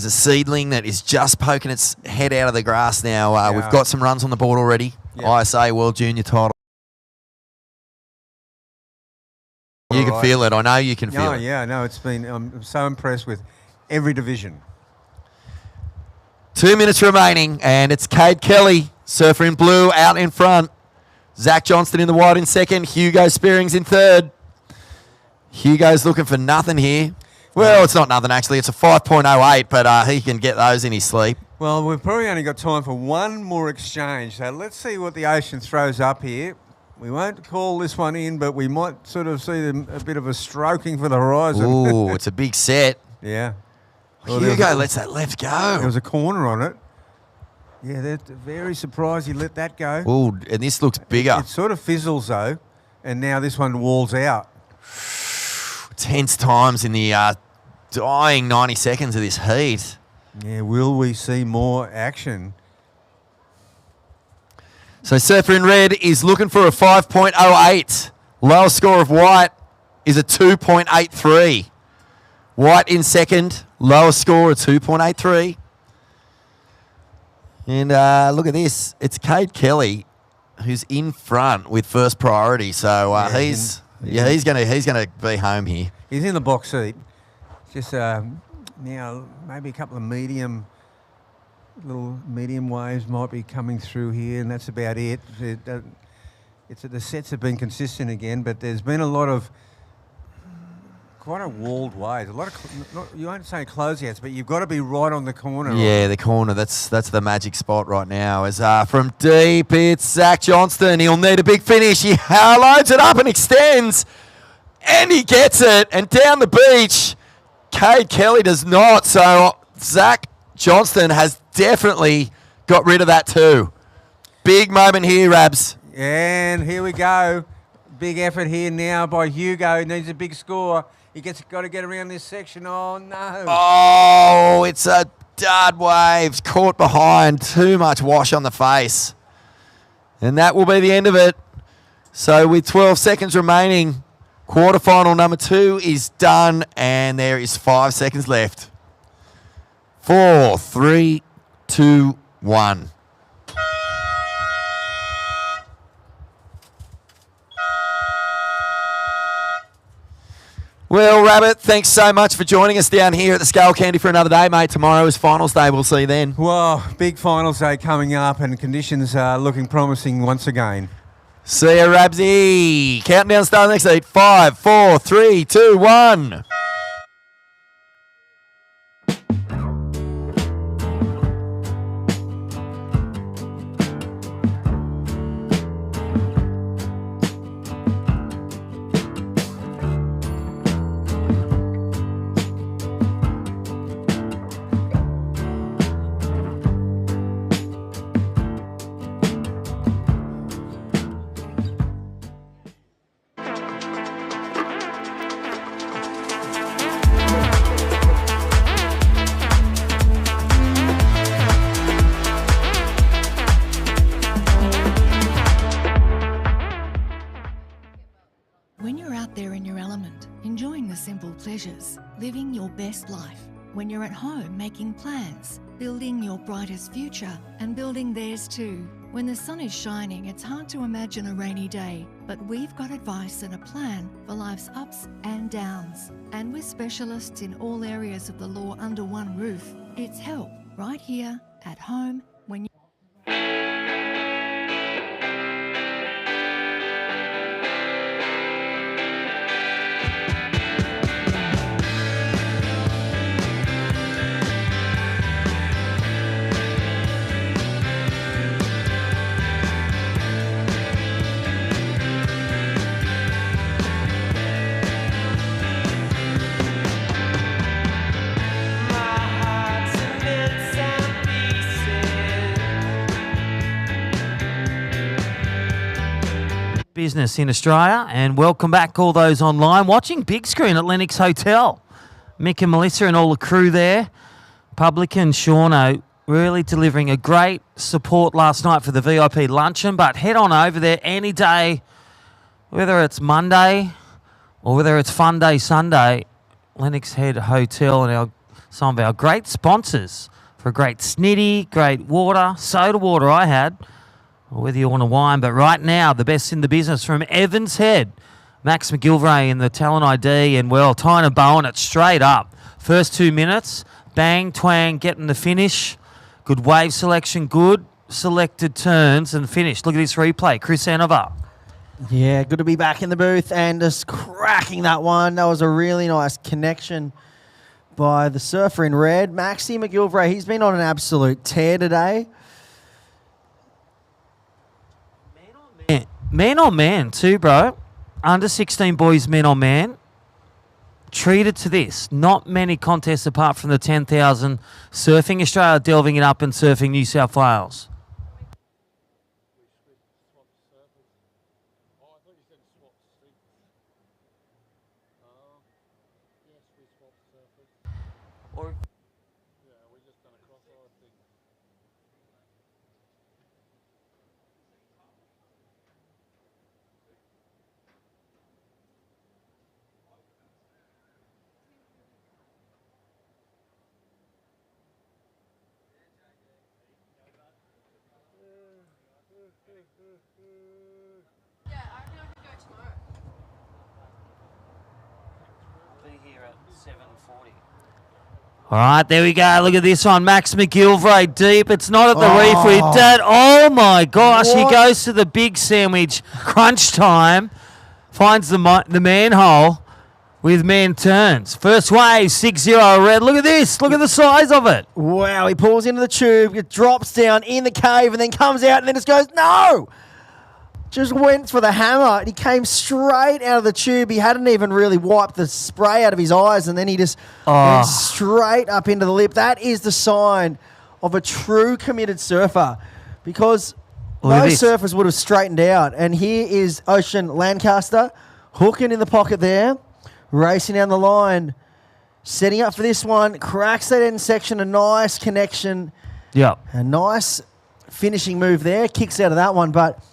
a seedling that is just poking its head out of the grass now. We've got some runs on the board already. ISA World Junior title. You can feel it. I know you can feel it. Yeah, no, it's been. I'm so impressed with every division. 2 minutes remaining, and it's Cade Kelly, surfer in blue, out in front. Zach Johnston in the white in second. Hugo Spearings in third. Hugo's looking for nothing here. Well, it's not nothing, actually. It's a 5.08, but he can get those in his sleep. Well, we've probably only got time for one more exchange, so let's see what the ocean throws up here. We won't call this one in, but we might sort of see a bit of a stroking for the horizon. Ooh, it's a big set. Yeah. Well, Hugo lets that left go. There was a corner on it. Yeah, they're very surprised he let that go. Ooh, and this looks bigger. It sort of fizzles, though, and now this one walls out. Tense times in the dying 90 seconds of this heat. Yeah, will we see more action? So surfer in red is looking for a 5.08. Lowest score of white is a 2.83. White in second, lowest score, a 2.83. And look at this. It's Cade Kelly who's in front with first priority. So he's gonna be home here. He's in the box seat. Just now, maybe a couple of little medium waves might be coming through here, and that's about it. The sets have been consistent again, but there's been a lot of quite a walled wave. A lot of you won't say closeouts, but you've got to be right on the corner. Yeah, the corner. That's the magic spot right now. As from deep, it's Zach Johnston. He'll need a big finish. He loads it up and extends, and he gets it. And down the beach, Cade Kelly does not. So Zach Johnston has definitely got rid of that too. Big moment here, Rabs. And here we go. Big effort here now by Hugo. He needs a big score. He got to get around this section. Oh, no. Oh, it's a dud wave. Caught behind. Too much wash on the face. And that will be the end of it. So with 12 seconds remaining, quarterfinal number 2 is done, and there is 5 seconds left. 4, 3, 2, 1. Well, Rabbit, thanks so much for joining us down here at the Skullcandy for another day, mate. Tomorrow is finals day. We'll see you then. Well, big finals day coming up, and conditions are looking promising once again. See ya, Rabsy. Counting down start the next 8. 5, 4, 3, 2, 1. When you're out there in your element, enjoying the simple pleasures, living your best life. When you're at home making plans, building your brightest future and building theirs too. When the sun is shining, it's hard to imagine a rainy day, but we've got advice and a plan for life's ups and downs. And with specialists in all areas of the law under one roof, it's help right here at home when you... Business in Australia, and welcome back all those online watching big screen at Lennox Hotel. Mick and Melissa and all the crew there. Public and Shauno really delivering a great support last night for the VIP luncheon. But head on over there any day, whether it's Monday or whether it's Fun Day Sunday. Lennox Head Hotel and some of our great sponsors for a great snitty, great water, soda water I had, or whether you want a wine. But right now, the best in the business from Evans Head. Max McGilvray in the talent ID and, well, Tyner Bowen it straight up. First 2 minutes, bang, twang, getting the finish. Good wave selection, good selected turns and finish. Look at this replay. Chris Anover. Yeah, good to be back in the booth and just cracking that one. That was a really nice connection by the surfer in red. Maxie McGilvray, he's been on an absolute tear today. Man on man too, bro. Under 16 boys, men on man. Treated to this. Not many contests apart from the 10,000 Surfing Australia delving it up and Surfing New South Wales. All right, there we go. Look at this one. Max McGilvray deep. It's not at the reef. We did. Oh, my gosh. What? He goes to the big sandwich. Crunch time. Finds the manhole with man turns. First wave, 6-0 red. Look at this. Look at the size of it. Wow, he pulls into the tube, it drops down in the cave, and then comes out, and then just goes, no! Just went for the hammer. He came straight out of the tube. He hadn't even really wiped the spray out of his eyes, and then he just went straight up into the lip. That is the sign of a true committed surfer, because most surfers would have straightened out. And here is Ocean Lancaster, hooking in the pocket there, racing down the line, setting up for this one, cracks that end section, a nice connection. Yeah. A nice finishing move there, kicks out of that one, but...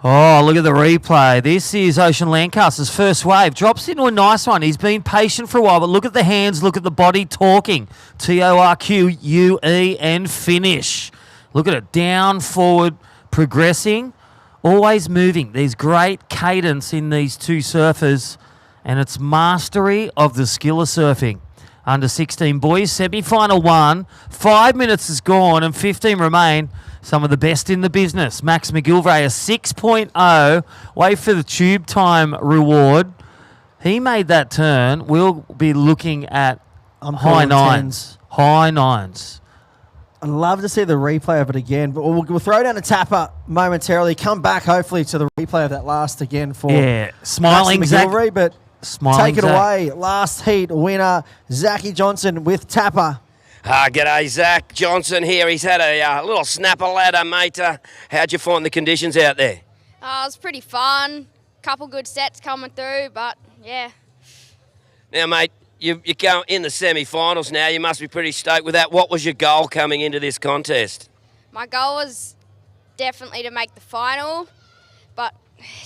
Oh, look at the replay. This is Ocean Lancaster's first wave. Drops into a nice one. He's been patient for a while, but look at the hands, look at the body talking. TORQUE and finish. Look at it. Down, forward, progressing, always moving. There's great cadence in these two surfers, and it's mastery of the skill of surfing. Under 16 boys, semi-final 1. 5 minutes is gone and 15 remain. Some of the best in the business. Max McGilvray, a 6.0. Wait for the tube time reward. He made that turn. We'll be looking at high nines. High nines. I'd love to see the replay of it again, but we'll throw down a tapper momentarily. Come back, hopefully, to the replay of that last again for smiling McGilvray, but smiling take it away. Last heat winner, Zachy Johnson with tapper. G'day, Zach Johnson here. He's had a little snapper ladder, mate. How'd you find the conditions out there? It was pretty fun. Couple good sets coming through, but yeah. Now, mate, you go in the semi-finals now. You must be pretty stoked with that. What was your goal coming into this contest? My goal was definitely to make the final, but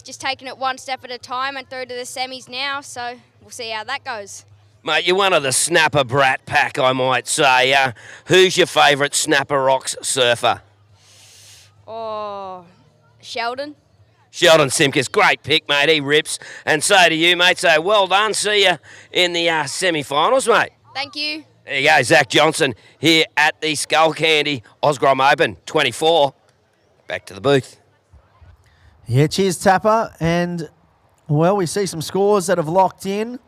just taking it one step at a time and through to the semis now, so we'll see how that goes. Mate, you're one of the snapper brat pack, I might say. Who's your favourite Snapper Rocks surfer? Oh, Sheldon. Sheldon Simkus, great pick, mate. He rips. And so do you, mate. So well done. See you in the semi-finals, mate. Thank you. There you go, Zach Johnson here at the Skullcandy Osgrom Open 24. Back to the booth. Yeah, cheers, Tapper. And, well, we see some scores that have locked in.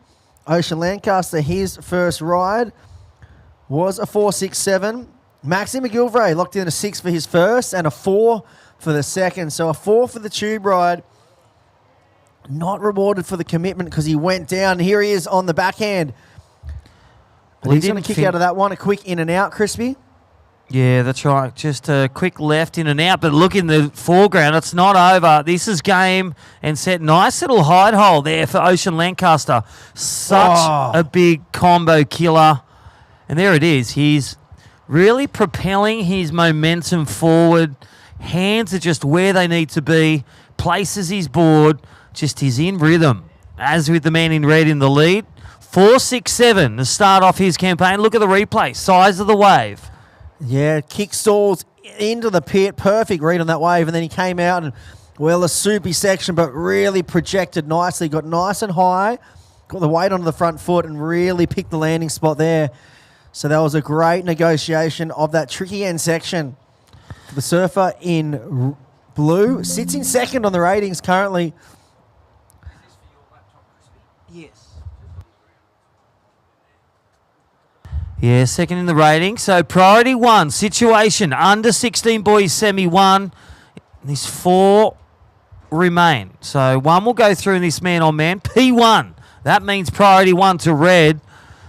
Ocean Lancaster, his first ride was a 4.67. Maxie McGilvray locked in a 6 for his first and a 4 for the second. So a 4 for the tube ride. Not rewarded for the commitment because he went down. Here he is on the backhand. But he's going to kick out of that one. A quick in and out, Crispy. Yeah, that's right. Just a quick left in and out, but look in the foreground. It's not over. This is game and set. Nice little hide hole there for Ocean Lancaster. Such a big combo killer. And there it is. He's really propelling his momentum forward. Hands are just where they need to be. Places his board. Just he's in rhythm. As with the man in red in the lead. 4-6-7 to start off his campaign. Look at the replay. Size of the wave. Yeah, kick stalls into the pit. Perfect read on that wave. And then he came out and, well, a soupy section, but really projected nicely. Got nice and high. Got the weight onto the front foot and really picked the landing spot there. So that was a great negotiation of that tricky end section. The surfer in blue sits in second on the ratings currently. Yeah, second in the rating. So priority 1, situation, under 16 boys semi 1. These 4 remain. So 1 will go through in this man-on-man. P1, that means priority 1 to red.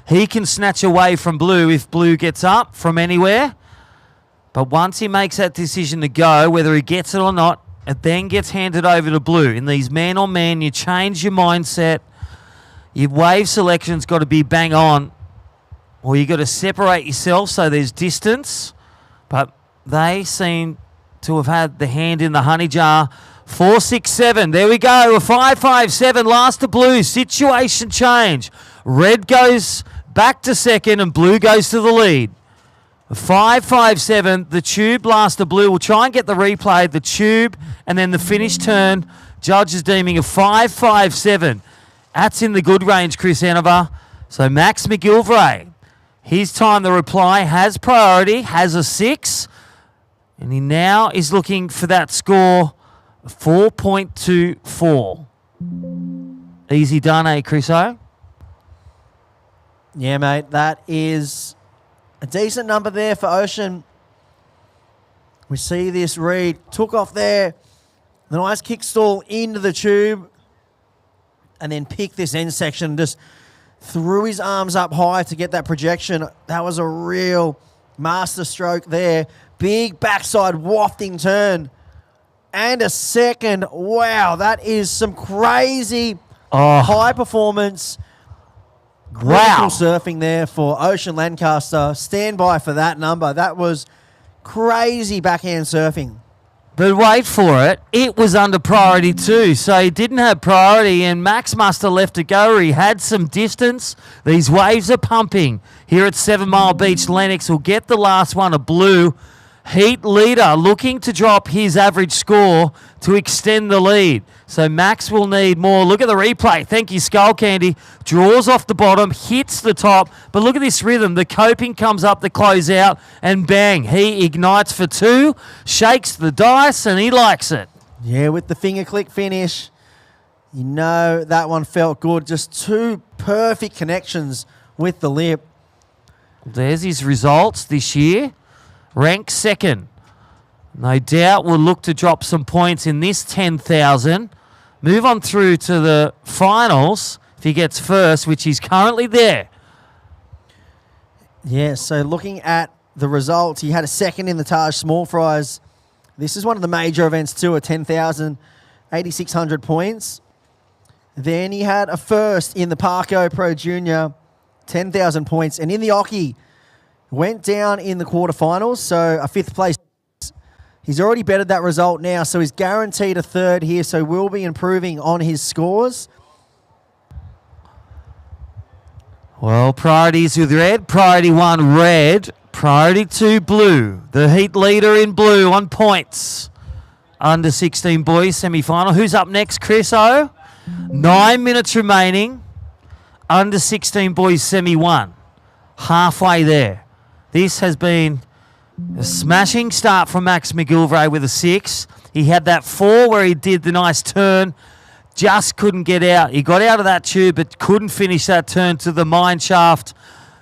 He can snatch away from blue if blue gets up from anywhere. But once he makes that decision to go, whether he gets it or not, it then gets handed over to blue. In these man-on-man, you change your mindset. Your wave selection's got to be bang on. Or you got to separate yourself so there's distance. But they seem to have had the hand in the honey jar. 4-6-7. There we go. A 5-5-7. Last to blue. Situation change. Red goes back to second and blue goes to the lead. 5-5-7. The tube last to blue. We'll try and get the replay. The tube and then the finish turn. Judge is deeming a 5-5-7. That's in the good range, Chris Enover. So Max McGilvray. His time the reply has priority, has a 6, and he now is looking for that score, 4.24. Easy done, eh, Chriso? Yeah, mate, that is a decent number there for Ocean. We see this read, took off there, the nice kick stall into the tube, and then picked this end section, just threw his arms up high to get that projection. That was a real master stroke there. Big backside wafting turn. And a second. Wow, that is some crazy high performance. Critical surfing there for Ocean Lancaster. Stand by for that number. That was crazy backhand surfing. But wait for it. It was under priority too, so he didn't have priority, and Max must have left to go. He had some distance. These waves are pumping. Here at 7 Mile Beach, Lennox will get the last one, a blue. Heat leader looking to drop his average score to extend the lead. So Max will need more. Look at the replay. Thank you, Skullcandy. Draws off the bottom, hits the top. But look at this rhythm. The coping comes up the closeout, and bang, he ignites for 2, shakes the dice, and he likes it. Yeah, with the finger click finish. You know that one felt good. Just 2 perfect connections with the lip. There's his results this year. Ranked second. No doubt will look to drop some points in this 10,000. Move on through to the finals if he gets first, which he's currently there. Yeah, so looking at the results, he had a second in the Taj Small Fries. This is one of the major events too, a 10,000, 8,600 points. Then he had a first in the Parco Pro Junior, 10,000 points. And in the Oki, went down in the quarterfinals, so a 5th place. He's already bettered that result now, so he's guaranteed a 3rd here, so we'll be improving on his scores. Well, priorities with red. Priority 1, red. Priority 2, blue. The heat leader in blue on points. Under 16 boys, semi-final. Who's up next, Chris O? 9 minutes remaining. Under 16 boys, semi-1. Halfway there. This has been a smashing start from Max McGilvray with a 6. He had that 4 where he did the nice turn. Just couldn't get out. He got out of that tube but couldn't finish that turn to the mine shaft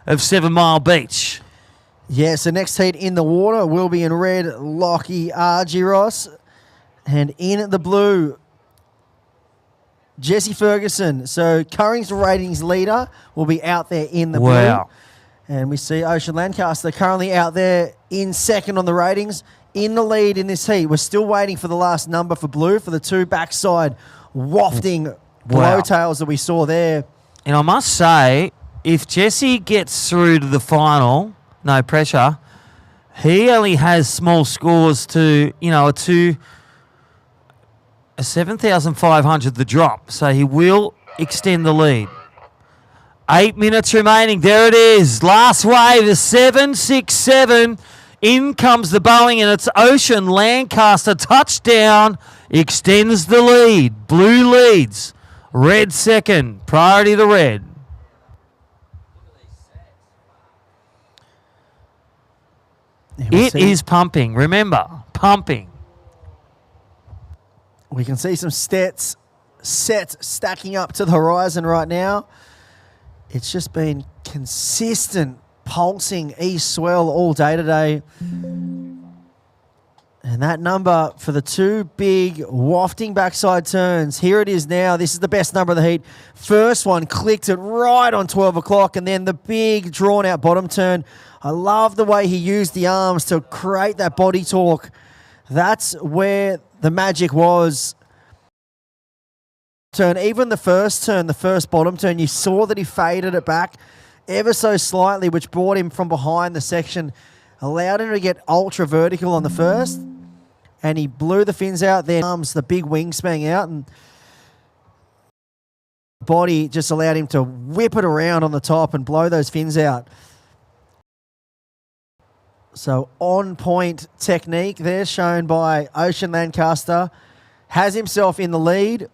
of 7 Mile Beach. Yeah, so next heat in the water will be in red, Lockie Argyros. And in the blue, Jesse Ferguson. So Curring's ratings leader will be out there in the blue. And we see Ocean Lancaster currently out there in second on the ratings, in the lead in this heat. We're still waiting for the last number for blue for the two backside wafting blowtails that we saw there. And I must say, if Jesse gets through to the final, no pressure, he only has small scores to, a 7,500 the drop. So he will extend the lead. 8 minutes remaining. There it is. Last wave, the 7-6-7. In comes the Boeing, and it's Ocean Lancaster. Touchdown. Extends the lead. Blue leads. Red second. Priority to red. It is pumping. Remember, pumping. We can see some sets stacking up to the horizon right now. It's just been consistent pulsing east swell all day today. And that number for the two big wafting backside turns, here it is now. This is the best number of the heat. First one clicked it right on 12 o'clock, and then the big drawn out bottom turn. I love the way he used the arms to create that body torque. That's where the magic was. Turn, even the first turn, the first bottom turn, you saw that he faded it back ever so slightly, which brought him from behind the section, allowed him to get ultra vertical on the first, and he blew the fins out, then arms, the big wingspan out, and body just allowed him to whip it around on the top and blow those fins out. So on point technique there shown by Ocean Lancaster, has himself in the lead.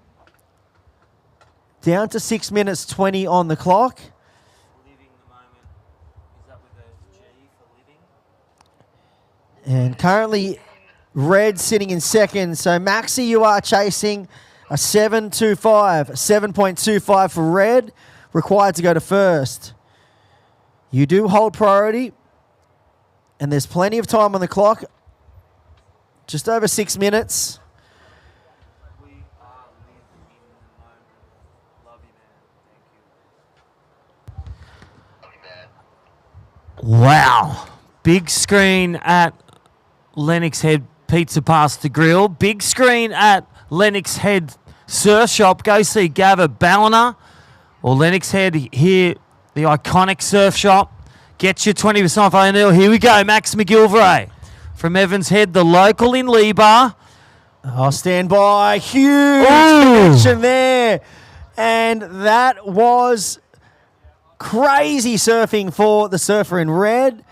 Down to 6 minutes 20 on the clock. And currently red sitting in second. So Maxi, you are chasing a 7.25. 7.25 for red, required to go to first. You do hold priority. And there's plenty of time on the clock. Just over 6 minutes. Wow. Big screen at Lennox Head Pizza Pasta Grill. Big screen at Lennox Head Surf Shop. Go see Gavin Ballina or Lennox Head here, the iconic surf shop. Get your 20% off O'Neill. Here we go. Max McGilvray from Evans Head, the local in Lebar. Oh, stand by. Huge connection there. And that was crazy surfing for the surfer in red.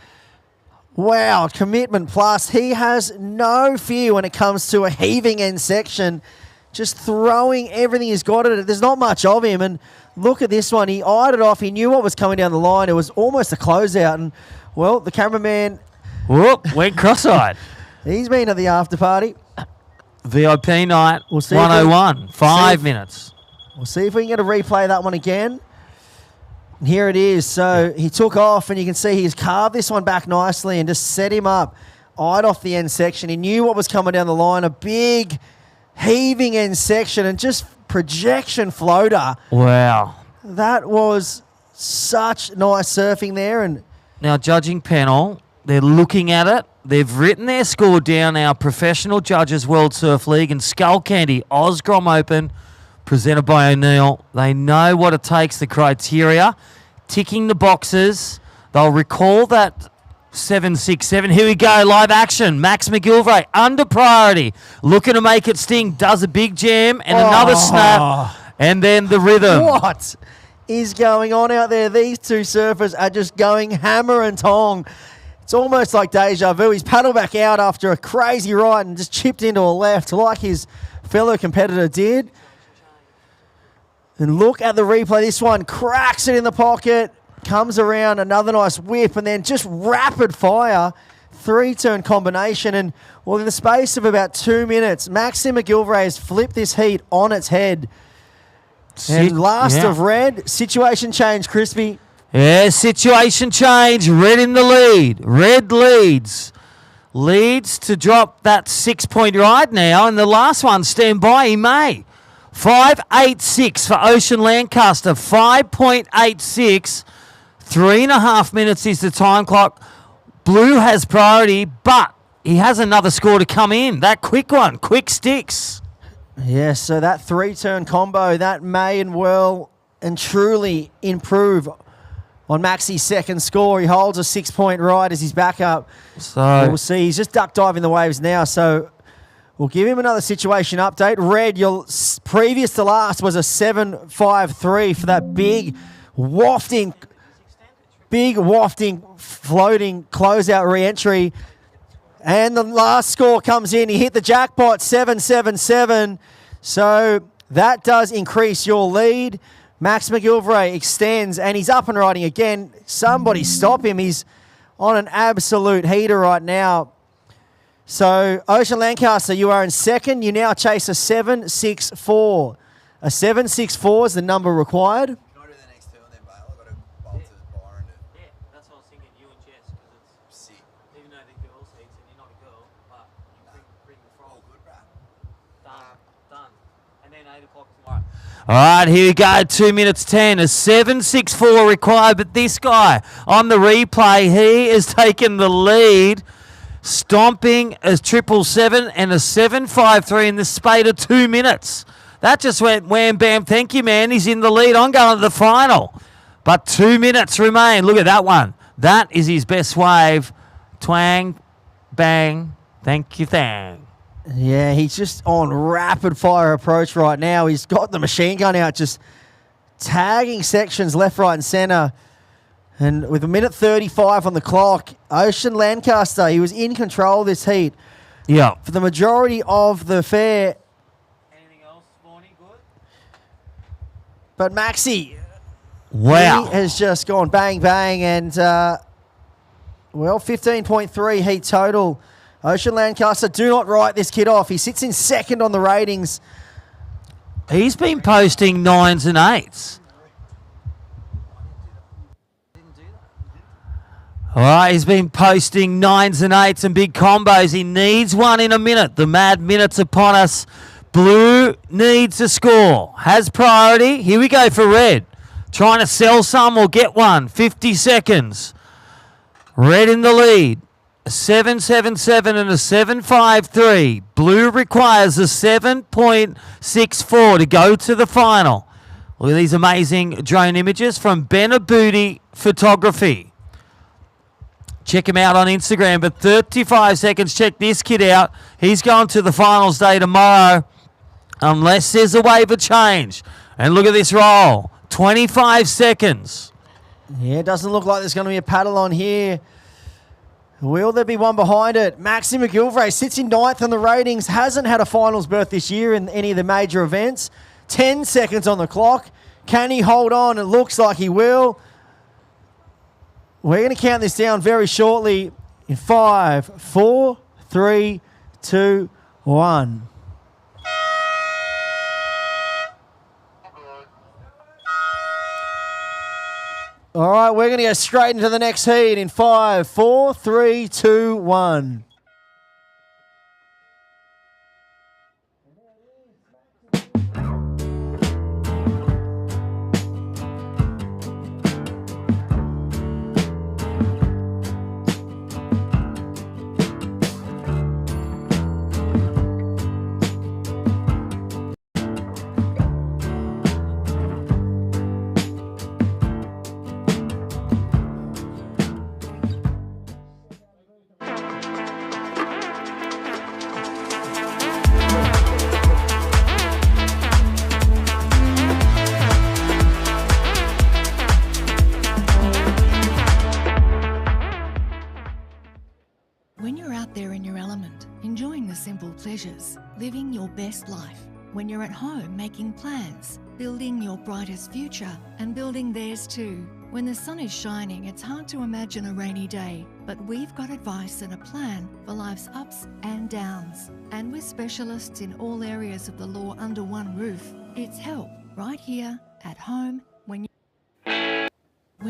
Wow, commitment plus. He has no fear when it comes to a heaving end section. Just throwing everything he's got at it. There's not much of him. And look at this one. He eyed it off. He knew what was coming down the line. It was almost a closeout. And, well, the cameraman... Whoop, went cross-eyed. He's been at the after party. VIP night, 101, 5 minutes. We'll see if we can get a replay of that one again. And here it is. So he took off, and you can see he's carved this one back nicely and just set him up. Eyed off the end section. He knew what was coming down the line. A big heaving end section and just projection floater. Wow. That was such nice surfing there. And now, judging panel, they're looking at it. They've written their score down. Our Professional Judges World Surf League and Skullcandy Grom Open, presented by O'Neill. They know what it takes, the criteria, ticking the boxes. They'll recall that 7.67. Here we go, live action. Max McGilvray under priority, looking to make it sting. Does a big jam and another snap, and then the rhythm. What is going on out there? These two surfers are just going hammer and tong. It's almost like deja vu. He's paddled back out after a crazy ride and just chipped into a left like his fellow competitor did. And look at the replay. This one cracks it in the pocket, comes around, another nice whip, and then just rapid fire, 3-turn combination. And, well, in the space of about 2 minutes, Maxi McGilvray has flipped this heat on its head. And last of red, situation change, Crispy. Yeah, situation change. Red in the lead. Red leads. Leads to drop that 6-point ride now. And the last one, stand by, he may. 5.86 for Ocean Lancaster. 5.86. 3.5 minutes is the time clock. Blue has priority, but he has another score to come in. That quick one, quick sticks. Yeah, so that 3-turn combo, that may and well and truly improve on Maxi's second score. He holds a 6-point ride as his backup. So we'll see. He's just duck diving the waves now, so we'll give him another situation update. Red, your previous to last was a 7.53 for that big wafting, floating closeout re-entry. And the last score comes in. He hit the jackpot, 777. So that does increase your lead. Max McGilvray extends, and he's up and riding again. Somebody stop him. He's on an absolute heater right now. So, Ocean Lancaster, you are in second. You now chase a 7.64. A 7.64 is the number required. That's what I was thinking, you and Jess, because it's sick. Even though the girls heats and you're not a girl, but you bring the frog. Done. And then 8 o'clock tomorrow. All right, here we go. 2 minutes 10. A 7.64 required, but this guy on the replay, he has taken the lead, stomping a 777 and a 7.53 in the spate of 2 minutes. That just went wham, bam, thank you, man. He's in the lead. I'm going to the final. But 2 minutes remain. Look at that one. That is his best wave. Twang, bang, thank you, thang. Yeah, he's just on rapid fire approach right now. He's got the machine gun out, just tagging sections left, right, and center. And with 1:35 on the clock, Ocean Lancaster, he was in control of this heat. Yeah. For the majority of the fair. Anything else, Spawny? Good? But Maxi, wow, he has just gone bang, bang, and 15.3 heat total. Ocean Lancaster, do not write this kid off. He sits in second on the ratings. He's been posting 9s and 8s. All right, he's been posting 9s and 8s and big combos. He needs one in a minute. The mad minute's upon us. Blue needs a score. Has priority. Here we go for red. Trying to sell some or get one. 50 seconds. Red in the lead. A 7.77 and a 7.53. Blue requires a 7.64 to go to the final. Look at these amazing drone images from Benaboudi Photography. Check him out on Instagram. But 35 seconds. Check this kid out. He's going to the finals day tomorrow, unless there's a wave of change. And look at this roll. 25 seconds. Yeah, it doesn't look like there's going to be a paddle on here. Will there be one behind it? Maxi McGilvray sits in 9th on the ratings. Hasn't had a finals berth this year in any of the major events. 10 seconds on the clock. Can he hold on? It looks like he will. We're going to count this down very shortly in 5, 4, 3, 2, 1. All right, we're going to go straight into the next heat in 5, 4, 3, 2, 1. When you're out there in your element, enjoying the simple pleasures, living your best life. When you're at home making plans, building your brightest future and building theirs too. When the sun is shining, it's hard to imagine a rainy day, but we've got advice and a plan for life's ups and downs. And with specialists in all areas of the law under one roof, it's help right here at home when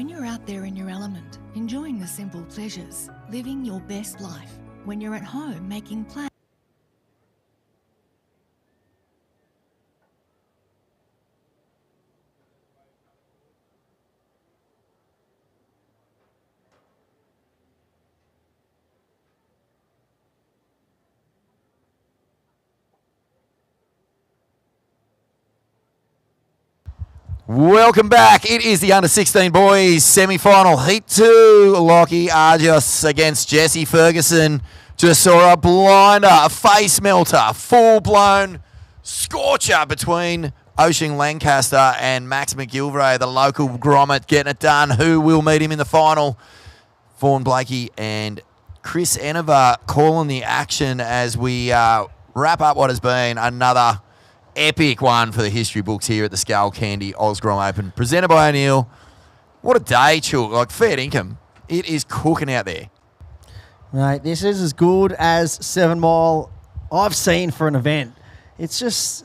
you're out there in your element, enjoying the simple pleasures, living your best life. When you're at home making plans. Welcome back. It is the under-16 boys semi-final. Heat 2. Lockie Argos against Jesse Ferguson. Just saw a blinder, a face melter, full-blown scorcher between Ocean Lancaster and Max McGilvray, the local grommet, getting it done. Who will meet him in the final? Vaughan Blakey and Chris Enever calling the action as we wrap up what has been another epic one for the history books here at the Skullcandy Osgrom Open, presented by O'Neill. What a day, Chook. Like, fair income. It is cooking out there. Mate, this is as good as 7 Mile I've seen for an event. It's just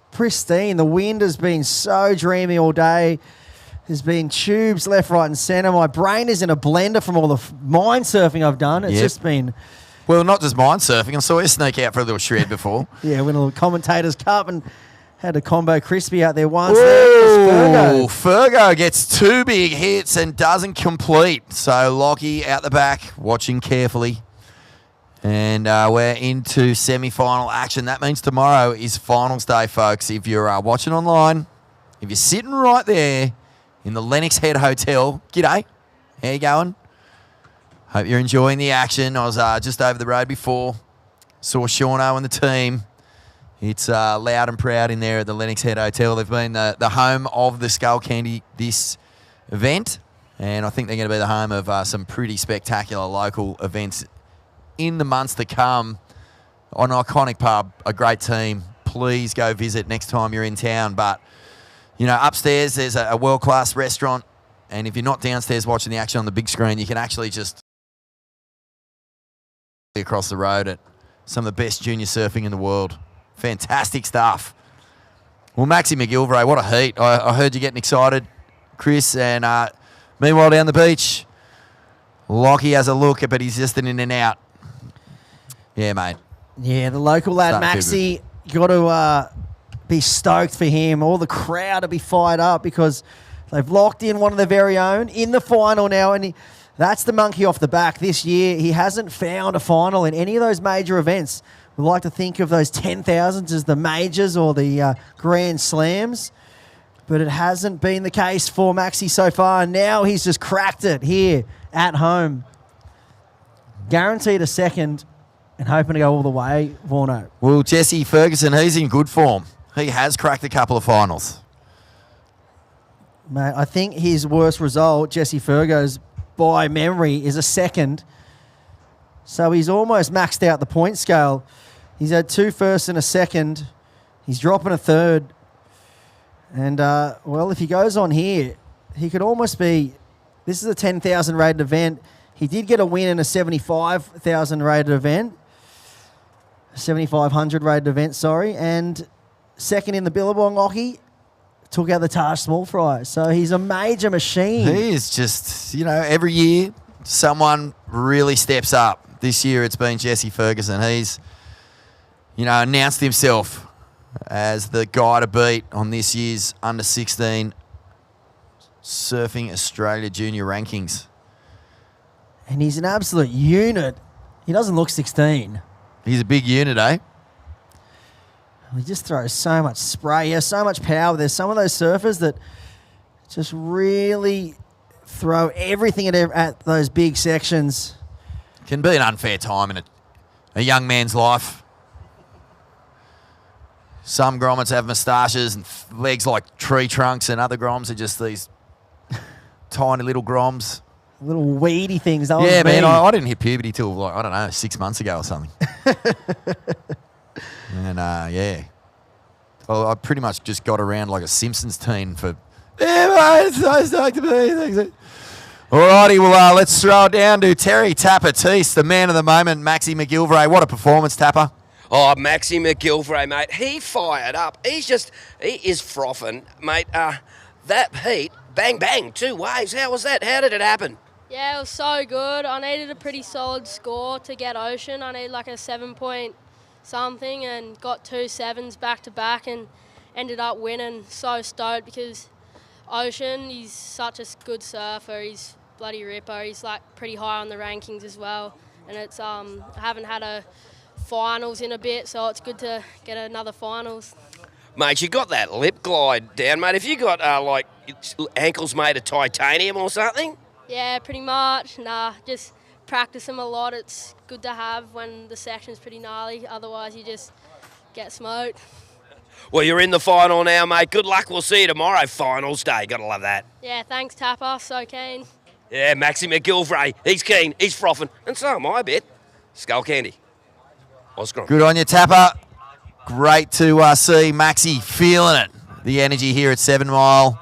pristine. The wind has been so dreamy all day. There's been tubes left, right and centre. My brain is in a blender from all the mind surfing I've done. It's just been... Well, not just mind surfing. I saw you sneak out for a little shred before. Yeah, went a little commentator's cup and had a combo crispy out there once. Ooh, Fergo gets 2 big hits and doesn't complete. So Lockie out the back, watching carefully. And we're into semi-final action. That means tomorrow is finals day, folks. If you're watching online, if you're sitting right there in the Lennox Head Hotel, g'day. How you going? Hope you're enjoying the action. I was just over the road before. Saw Shauno and the team. It's loud and proud in there at the Lennox Head Hotel. They've been the home of the Skullcandy this event. And I think they're going to be the home of some pretty spectacular local events in the months to come. An iconic pub, a great team. Please go visit next time you're in town. But, you know, upstairs there's a world-class restaurant. And if you're not downstairs watching the action on the big screen, you can actually just across the road at some of the best junior surfing in the world. Fantastic stuff. Well, Maxi McGilvray, what a heat. I heard you getting excited, Chris. And meanwhile, down the beach, Lockie has a look, but he's just an in and out. Yeah, mate. Yeah, the local lad, Maxi, got to be stoked for him. All the crowd to be fired up because they've locked in one of their very own in the final now. And that's the monkey off the back this year. He hasn't found a final in any of those major events. We like to think of those 10,000s as the majors or the Grand Slams, but it hasn't been the case for Maxi so far. Now he's just cracked it here at home. Guaranteed a second and hoping to go all the way, Vorno. Well, Jesse Ferguson, he's in good form. He has cracked a couple of finals. Mate, I think his worst result, Jesse Fergo's, by memory, is a second. So he's almost maxed out the point scale. He's had 2 firsts and a second. He's dropping a third. And, well, if he goes on here, he could almost be... This is a 10,000 rated event. He did get a win in a 75,000 rated event. 7,500 rated event, sorry. And second in the Billabong Lockie. Took out the Taj Small Fry. So he's a major machine. He is just, you know, every year someone really steps up. This year it's been Jesse Ferguson. He's, you know, announced himself as the guy to beat on this year's under-16 Surfing Australia Junior Rankings. And he's an absolute unit. He doesn't look 16. He's a big unit, eh? He just throws so much spray. He has so much power. There's some of those surfers that just really throw everything at those big sections. Can be an unfair time in a young man's life. Some grommets have moustaches and legs like tree trunks, and other groms are just these tiny little groms. Little weedy things. Yeah, man, I didn't hit puberty till, like, I don't know, 6 months ago or something. And, yeah. Well, I pretty much just got around like a Simpsons teen for... Yeah, mate, it's so stoked to be here. Alrighty, well, let's throw it down to Terry Tapatis, the man of the moment, Maxi McGilvray. What a performance, Tapper. Oh, Maxi McGilvray, mate. He fired up. He is frothing, mate. That heat, bang, bang, 2 waves. How was that? How did it happen? Yeah, it was so good. I needed a pretty solid score to get Ocean. I needed like a 7-point something and got 2 sevens back to back and ended up winning. So stoked because Ocean, he's such a good surfer. He's bloody ripper. He's like pretty high on the rankings as well. And it's I haven't had a finals in a bit, so it's good to get another finals. Mate, you got that lip glide down, mate. Have you got, like, ankles made of titanium or something? Yeah, pretty much. Nah, just practice them a lot. It's good to have when the section's pretty gnarly. Otherwise, you just get smoked. Well, you're in the final now, mate. Good luck. We'll see you tomorrow. Finals day. Got to love that. Yeah, thanks, Tapper. So keen. Yeah, Maxie McGilvray. He's keen. He's frothing. And so am I a bit. Skullcandy. Oscar. Good on you, Tapper. Great to see Maxie feeling it. The energy here at 7 Mile.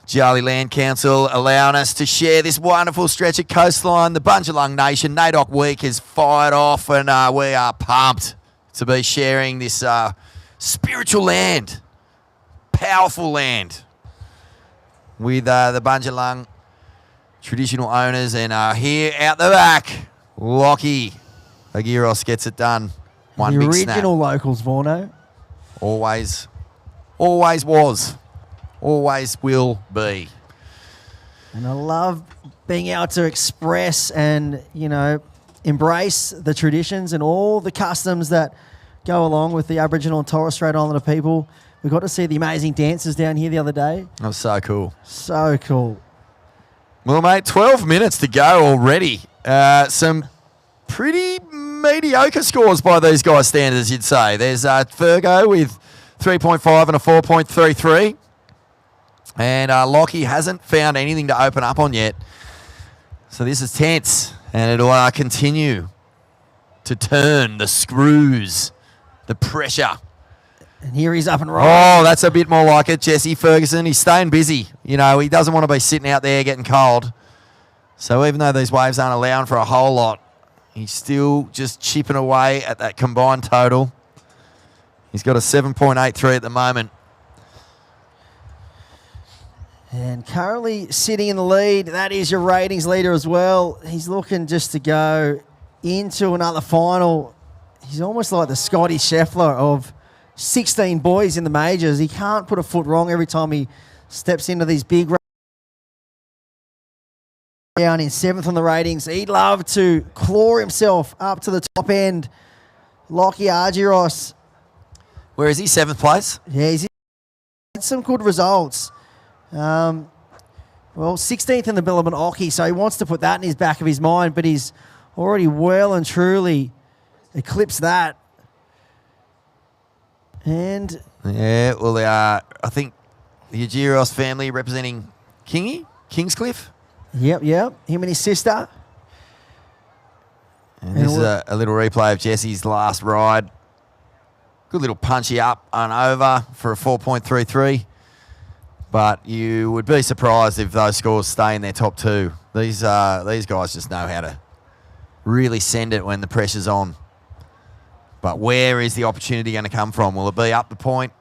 Charlie Land Council allowing us to share this wonderful stretch of coastline. The Bundjalung Nation NAIDOC Week is fired off, and we are pumped to be sharing this spiritual land, powerful land with the Bundjalung traditional owners. And here out the back, Lockie Aguirre gets it done. One the big original snap. locals, Vorno. Always was. Always will be. And I love being able to express and, embrace the traditions and all the customs that go along with the Aboriginal and Torres Strait Islander people. We got to see the amazing dancers down here the other day. That was so cool. So cool. Well, mate, 12 minutes to go already. Some pretty mediocre scores by these guys' standards, you'd say. There's Fergo with 3.5 and a 4.33. And Lockie hasn't found anything to open up on yet. So this is tense. And it'll continue to turn the screws, the pressure. And here he's up and rolling. Oh, that's a bit more like it. Jesse Ferguson, he's staying busy. He doesn't want to be sitting out there getting cold. So even though these waves aren't allowing for a whole lot, he's still just chipping away at that combined total. He's got a 7.83 at the moment. And currently sitting in the lead, that is your ratings leader as well. He's looking just to go into another final. He's almost like the Scotty Scheffler of 16 boys in the majors. He can't put a foot wrong every time he steps into these big races. Down in 7th on the ratings. He'd love to claw himself up to the top end. Lockie Argyros. Where is he? 7th place? Yeah, he's had some good results. 16th in the Billabong Oki, so he wants to put that in his back of his mind, but he's already well and truly eclipsed that. And yeah, well, I think the Agiros family representing Kingscliff. Yep. Him and his sister. And this is a little replay of Jesse's last ride. Good little punchy up and over for a 4.33. But you would be surprised if those scores stay in their top two. These guys just know how to really send it when the pressure's on. But where is the opportunity going to come from? Will it be up the point,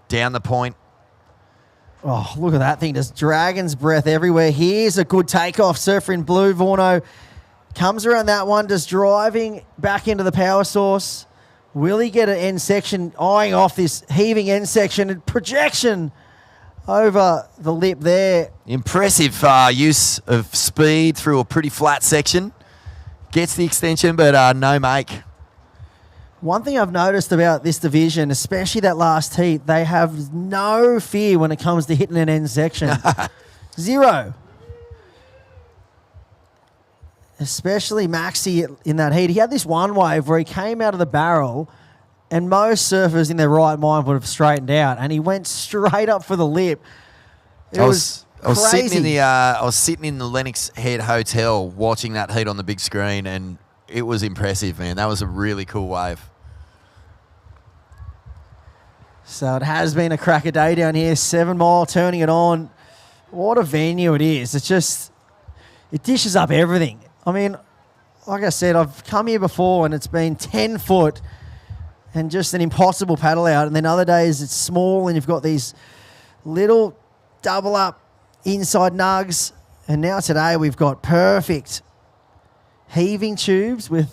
down the point? Oh, look at that thing. Just dragon's breath everywhere. Here's a good takeoff. Surfer in blue, Vorno. Comes around that one, just driving back into the power source. Will he get an end section, eyeing off this heaving end section and projection over the lip there? Impressive use of speed through a pretty flat section. Gets the extension, but no make. One thing I've noticed about this division, especially that last heat, they have no fear when it comes to hitting an end section. Zero. Especially Maxie in that heat. He had this one wave where he came out of the barrel and most surfers in their right mind would have straightened out, and he went straight up for the lip. I was sitting in the Lennox Head Hotel watching that heat on the big screen, and it was impressive, man. That was a really cool wave. So it has been a cracker day down here. 7 Mile turning it on. What a venue it is. It dishes up everything. I mean, like I said, I've come here before and it's been 10 foot and just an impossible paddle out. And then other days it's small and you've got these little double up inside nugs. And now today we've got perfect heaving tubes with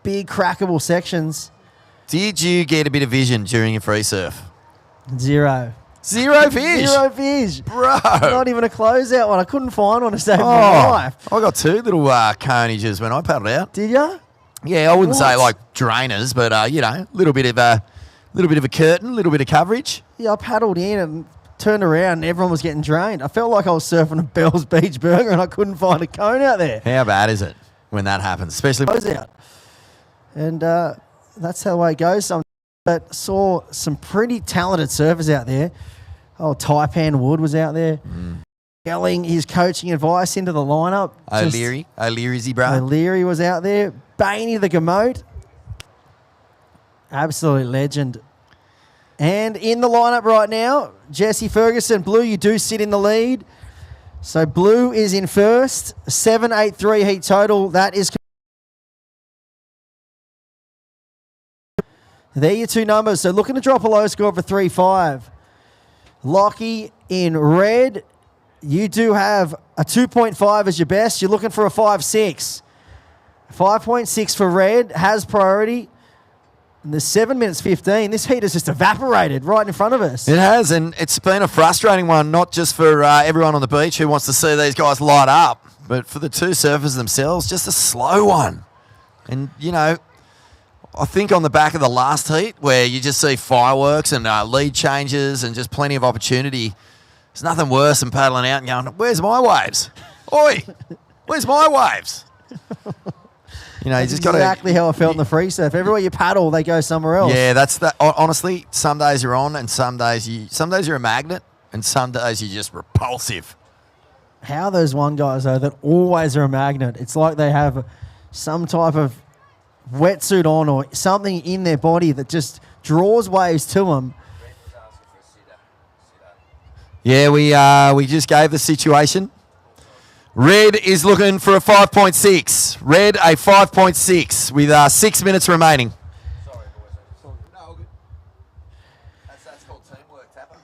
big crackable sections. Did you get a bit of vision during your free surf? Zero. Zero fish? Zero fish. Bro. Not even a closeout one. I couldn't find one to save my life. I got two little conages when I paddled out. Did you? Yeah, I wouldn't say like drainers, but, a little bit of little bit of a curtain, a little bit of coverage. Yeah, I paddled in and turned around and everyone was getting drained. I felt like I was surfing a Bell's Beach burger and I couldn't find a cone out there. How bad is it when that happens? Especially Goes out. And that's how the way it goes. But saw some pretty talented surfers out there. Oh, Taipan Wood was out there. Yelling his coaching advice into the lineup. O'Leary's he, bro. O'Leary was out there. Bainey the Gamote. Absolute legend. And in the lineup right now, Jesse Ferguson. Blue, you do sit in the lead. So Blue is in first. 7.83 heat total. That is... There are your two numbers. So looking to drop a low score for 3-5. Lockie in red. You do have a 2.5 as your best. You're looking for a 5.6. 5.6 for red. Has priority. And the 7 minutes 15. This heat has just evaporated right in front of us. It has, and it's been a frustrating one, not just for everyone on the beach who wants to see these guys light up, but for the two surfers themselves, just a slow one. And, you know, I think on the back of the last heat where you just see fireworks and lead changes and just plenty of opportunity, there's nothing worse than paddling out and going, where's my waves? Oi, where's my waves? You know, you just got exactly how I felt in the free surf. Everywhere you paddle, they go somewhere else. Yeah, that's that. Honestly, some days you're on, and some days you're a magnet, and some days you're just repulsive. How are those one guys though that always are a magnet? It's like they have some type of wetsuit on or something in their body that just draws waves to them. Yeah, we just gave the situation. Red is looking for a 5.6. Red, a 5.6 with 6 minutes remaining. Sorry, boys. No, all good. That's called teamwork, Tapper.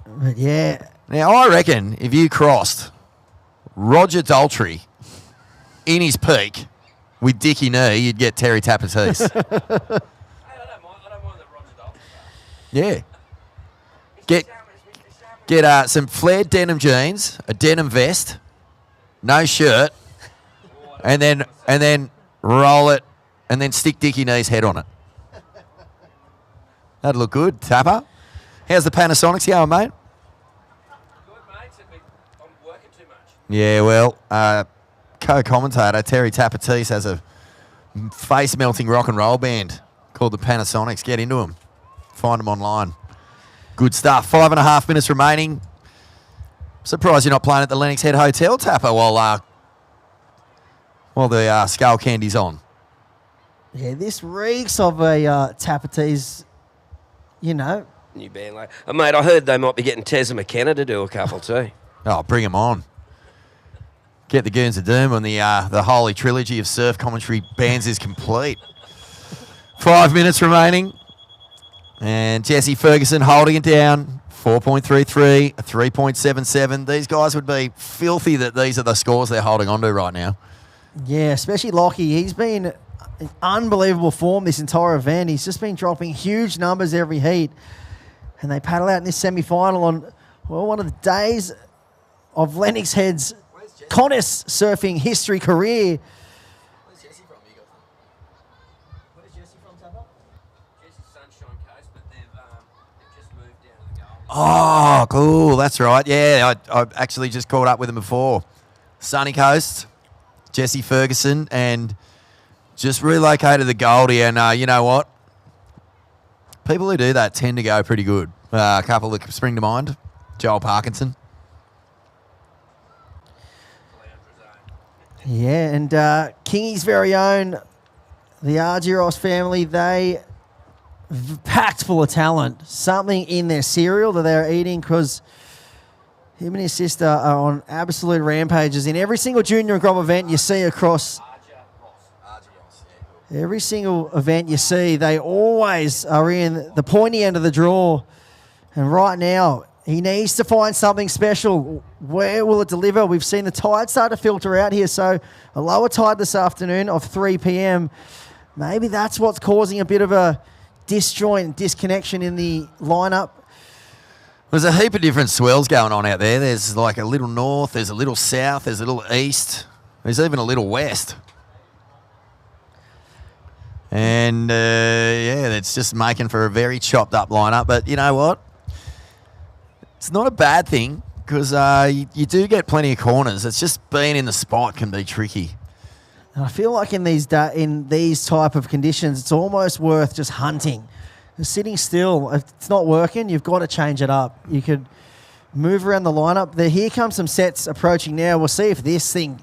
But yeah. Now, I reckon if you crossed Roger Daltrey in his peak with Dickie Knee, you'd get Terry Tapatis. Yeah. Get some flared denim jeans, a denim vest, no shirt, and then roll it, and then stick Dickie Knee's head on it. That'd look good, Tapper. How's the Panasonics going, mate? Good, mate. I'm working too much. Yeah, well, co-commentator Terry Tapatis has a face-melting rock and roll band called the Panasonics. Get into them. Find them online. Good stuff. 5.5 minutes remaining. Surprised you're not playing at the Lennox Head Hotel, Tapper, while the Skullcandy's on. Yeah, this reeks of a Tapatis, you know. New band, like, mate, I heard they might be getting Tezza McKenna to do a couple too. Oh, bring them on. Get the Goons of Doom on the holy trilogy of surf commentary bands is complete. 5 minutes remaining. And Jesse Ferguson holding it down. 4.33, 3.77. These guys would be filthy that these are the scores they're holding on to right now. Yeah, especially Lockie. He's been in unbelievable form this entire event. He's just been dropping huge numbers every heat. And they paddle out in this semi-final on, well, one of the days of Lennox Head's Connis surfing history career. Where's Jesse from? You got from? Where's Jesse from, Tapper? Jesse's Sunshine Coast, but they've just moved down to the Gold. Oh, cool. That's right. Yeah, I actually just caught up with him before. Sunny Coast, Jesse Ferguson, and just relocated to the Goldie. And you know what? People who do that tend to go pretty good. A couple that spring to mind. Joel Parkinson. Yeah, and Kingy's very own, the Argyros family, they packed full of talent. Something in their cereal that they're eating because him and his sister are on absolute rampages. In every single junior and Grom event you see across every single event you see, they always are in the pointy end of the draw. And right now, he needs to find something special. Where will it deliver? We've seen the tide start to filter out here. So a lower tide this afternoon of 3 p.m. Maybe that's what's causing a bit of a disjoint, disconnection in the lineup. There's a heap of different swells going on out there. There's like a little north, there's a little south, there's a little east, there's even a little west. And, it's just making for a very chopped up lineup. But you know what? It's not a bad thing because you do get plenty of corners. It's just being in the spot can be tricky. And I feel like in these type of conditions, it's almost worth just hunting. Sitting still, if it's not working, you've got to change it up. You could move around the lineup. Here comes some sets approaching now. We'll see if this thing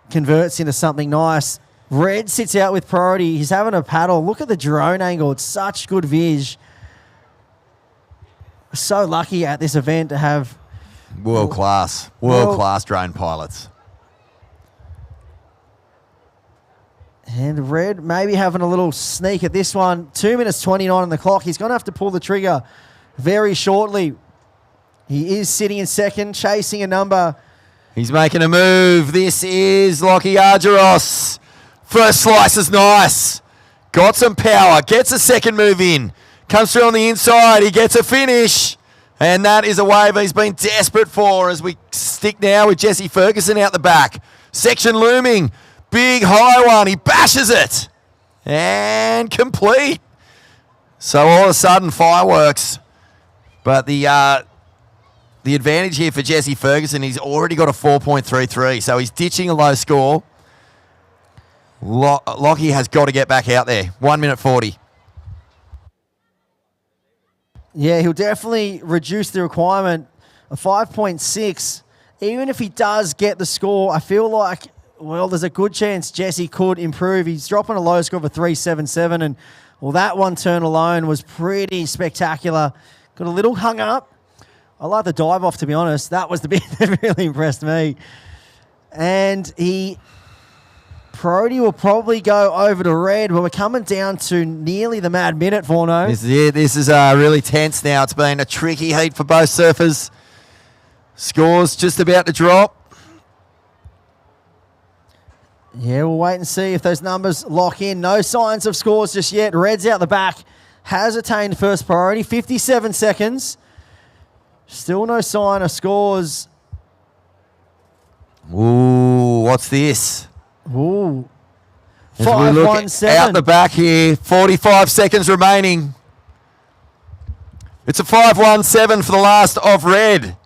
converts into something nice. Red sits out with priority. He's having a paddle. Look at the drone angle. It's such good vis. So lucky at this event to have world class drone pilots. And Red maybe having a little sneak at this one. 2 minutes 29 on the clock. He's going to have to pull the trigger very shortly. He is sitting in second, chasing a number. He's making a move. This is Lockie Argyros. First slice is nice. Got some power. Gets a second move in. Comes through on the inside. He gets a finish. And that is a wave he's been desperate for as we stick now with Jesse Ferguson out the back. Section looming. Big high one. He bashes it. And complete. So all of a sudden, fireworks. But the advantage here for Jesse Ferguson, he's already got a 4.33. So he's ditching a low score. Lockie has got to get back out there. 1 minute 40. Yeah, he'll definitely reduce the requirement. A 5.6. Even if he does get the score, I feel like, well, there's a good chance Jesse could improve. He's dropping a low score of a 3.77, and well, that one turn alone was pretty spectacular. Got a little hung up. I like the dive off, to be honest. That was the bit that really impressed me. And Priority will probably go over to Red, but we're coming down to nearly the mad minute, Vorno. This is it. This is really tense now. It's been a tricky heat for both surfers. Scores just about to drop. Yeah, we'll wait and see if those numbers lock in. No signs of scores just yet. Red's out the back. Has attained first priority. 57 seconds. Still no sign of scores. Ooh, what's this? Ooh. As we look 5-1-7. out the back here, 45 seconds remaining. It's a 5-1-7 for the last of Red.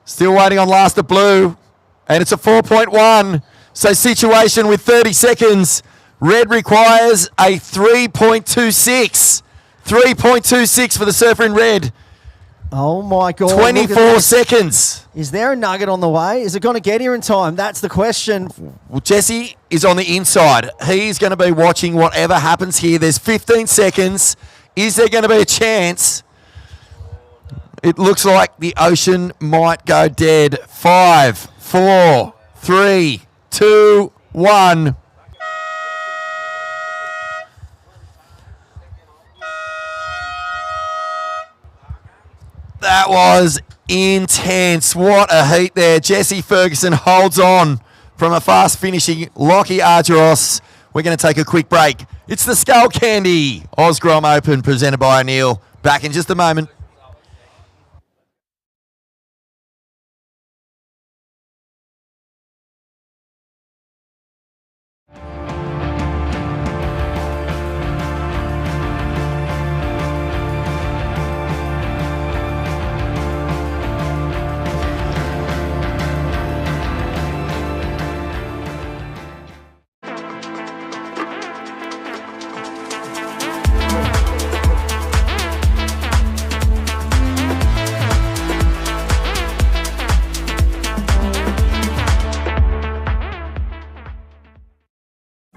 Still waiting on last of Blue. And it's a 4.1. So situation with 30 seconds. Red requires a 3.26. 3.26 for the surfer in red. Oh, my God. 24 seconds. Is there a nugget on the way? Is it going to get here in time? That's the question. Well, Jesse is on the inside. He's going to be watching whatever happens here. There's 15 seconds. Is there going to be a chance? It looks like the ocean might go dead. 5, 4, 3, 2, 1. That was intense. What a heat there. Jesse Ferguson holds on from a fast finishing Lockie Argyros. We're going to take a quick break. It's the Skullcandy Grom Open presented by O'Neill. Back in just a moment.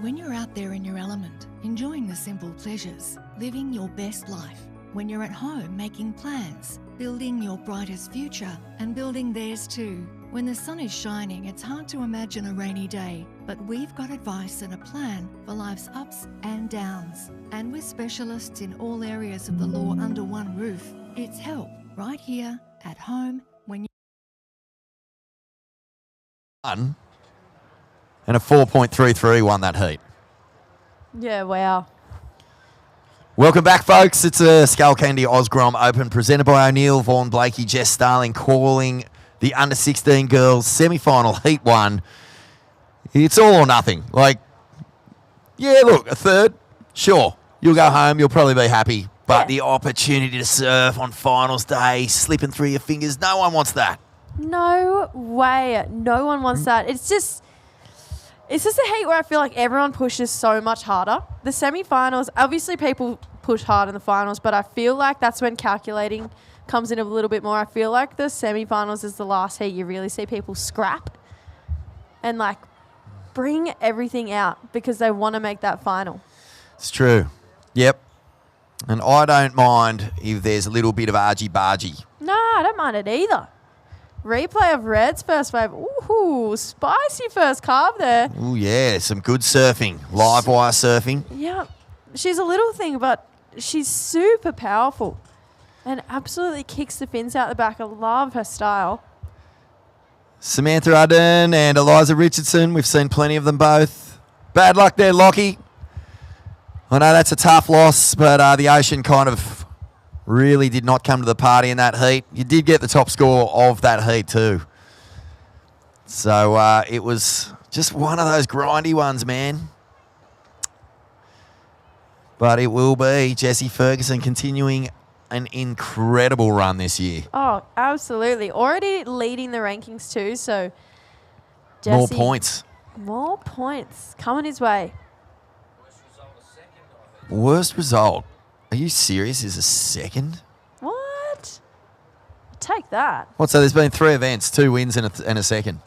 When you're out there in your element, enjoying the simple pleasures, living your best life. When you're at home making plans, building your brightest future and building theirs too. When the sun is shining, it's hard to imagine a rainy day, but we've got advice and a plan for life's ups and downs. And with specialists in all areas of the law under one roof, it's help right here at home when you... And a 4.33 won that heat. Yeah, wow. Welcome back, folks. It's a Skullcandy Grom Open presented by O'Neill, Vaughan Blakey, Jess Starling calling the under-16 girls semi-final heat 1. It's all or nothing. Like, Yeah, look, a third, sure. You'll go home, you'll probably be happy. But the opportunity to surf on finals day, slipping through your fingers, no one wants that. No way. No one wants that. It's just a heat where I feel like everyone pushes so much harder. The semi-finals, obviously people push hard in the finals, but I feel like that's when calculating comes in a little bit more. I feel like the semi-finals is the last heat you really see people scrap and like bring everything out because they want to make that final. It's true. Yep. And I don't mind if there's a little bit of argy-bargy. No, I don't mind it either. Replay of Red's first wave. Ooh, spicy first carve there. Oh, yeah, some good surfing. Live wire surfing. Yeah. She's a little thing, but she's super powerful and absolutely kicks the fins out the back. I love her style. Samantha Ardern and Eliza Richardson. We've seen plenty of them both. Bad luck there, Lockie. I know that's a tough loss, but the Ocean kind of really did not come to the party in that heat. You did get the top score of that heat too. So it was just one of those grindy ones, man. But it will be Jessie Ferguson continuing an incredible run this year. Oh, absolutely. Already leading the rankings too, so More Jessie, points. More points coming his way. Worst result. Are you serious? Is a second? What? Take that. What? So there's been 3 events, 2 wins and a second.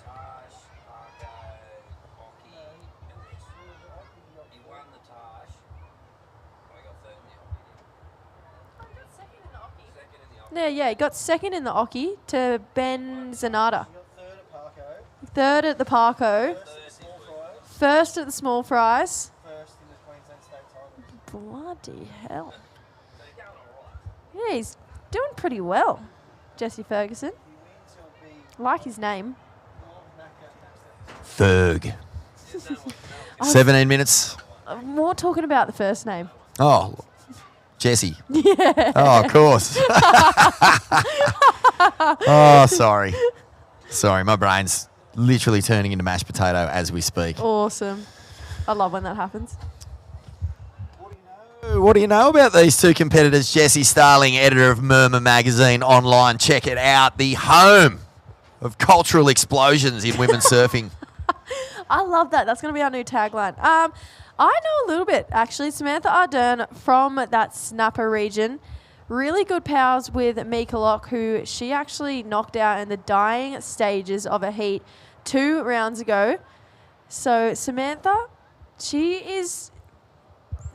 Yeah, he got second in the Oki to Ben Zanata. Third at the Parko. First at the small fries. Bloody hell. Yeah, he's doing pretty well, Jessie Ferguson. Like his name. Ferg. 17 minutes. More talking about the first name. Oh, Jessie. Yeah. Oh, of course. Oh, sorry. Sorry, my brain's literally turning into mashed potato as we speak. Awesome. I love when that happens. What do you know about these 2 competitors? Jessie Starling, editor of Murmur Magazine online. Check it out. The home of cultural explosions in women's surfing. I love that. That's going to be our new tagline. I know a little bit, actually. Samantha Ardern from that Snapper region. Really good pals with Mika Locke, who she actually knocked out in the dying stages of a heat 2 rounds ago. So Samantha, she is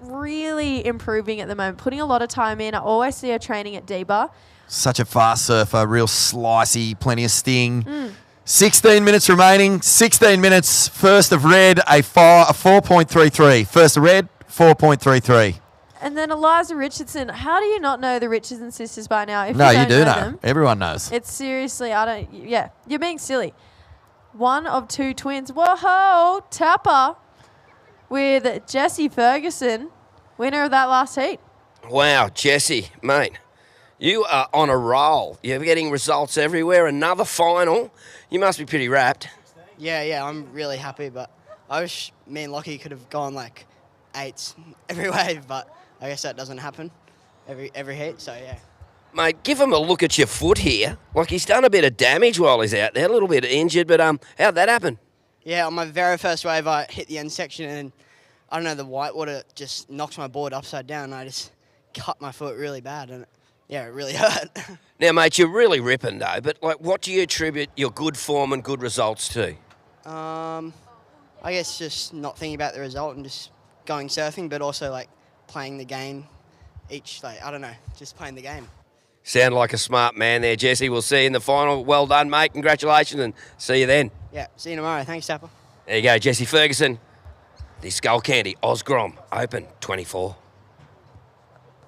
really improving at the moment, putting a lot of time in. I always see her training at Deba. Such a fast surfer, real slicey, plenty of sting. 16 minutes remaining, 16 minutes. First of Red, a 4.33. First of Red, 4.33. And then Eliza Richardson. How do you not know the Richardson sisters by now? If No, you you do know. them, Everyone knows. it's seriously, you're being silly. One of 2 twins. Whoa, Tapper with Jessie Ferguson, winner of that last heat. Wow, Jessie, mate, you are on a roll. You're getting results everywhere. Another final. You must be pretty wrapped. Yeah, I'm really happy, but I wish me and Lockie could have gone like 8s every wave, but I guess that doesn't happen every heat, so yeah. Mate, give him a look at your foot here. Like he's done a bit of damage while he's out there, a little bit injured, but how'd that happen? Yeah, on my very first wave, I hit the end section and I don't know, the whitewater just knocked my board upside down and I just cut my foot really bad and it really hurt. Now, mate, you're really ripping though, but like, what do you attribute your good form and good results to? I guess just not thinking about the result and just going surfing, but also like playing the game just playing the game. Sound like a smart man there, Jessie. We'll see you in the final. Well done, mate. Congratulations and see you then. Yeah, see you tomorrow. Thanks, Tapper. There you go, Jessie Ferguson. The Skullcandy Grom Open 24.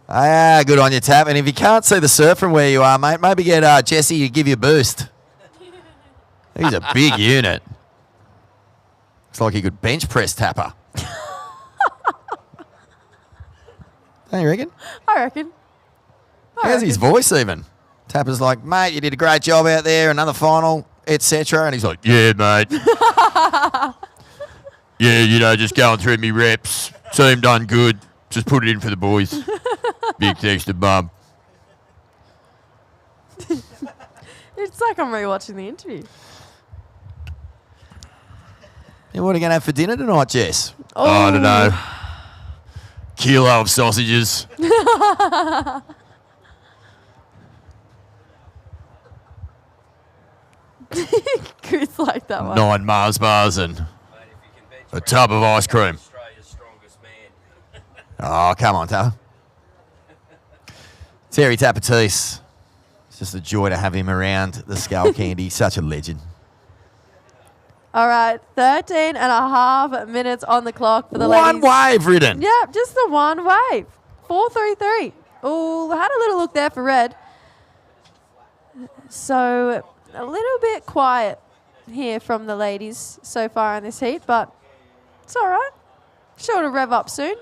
Good on you, Tap. And if you can't see the surf from where you are, mate, maybe get Jessie to give you a boost. He's a big unit. Looks like he could bench press Tapper. Don't you reckon? I reckon. How's his voice even? Tapper's like, mate, you did a great job out there, another final, etc. And he's like, yeah, mate. Yeah, just going through me reps. Team done good. Just put it in for the boys. Big thanks to Mum. It's like I'm rewatching the interview. And what are you going to have for dinner tonight, Jess? Oh. I don't know. Kilo of sausages. Chris like that one. 9 Mars bars and a tub of ice cream. Oh, come on, Taylor. Terry Tapatis. It's just a joy to have him around the Skullcandy. Such a legend. All right, 13 and a half minutes on the clock for the ladies. One wave ridden. Yep, just the one wave. 4-3-3. Oh, had a little look there for red. So a little bit quiet here from the ladies so far in this heat, but it's all right. Sure to rev up soon.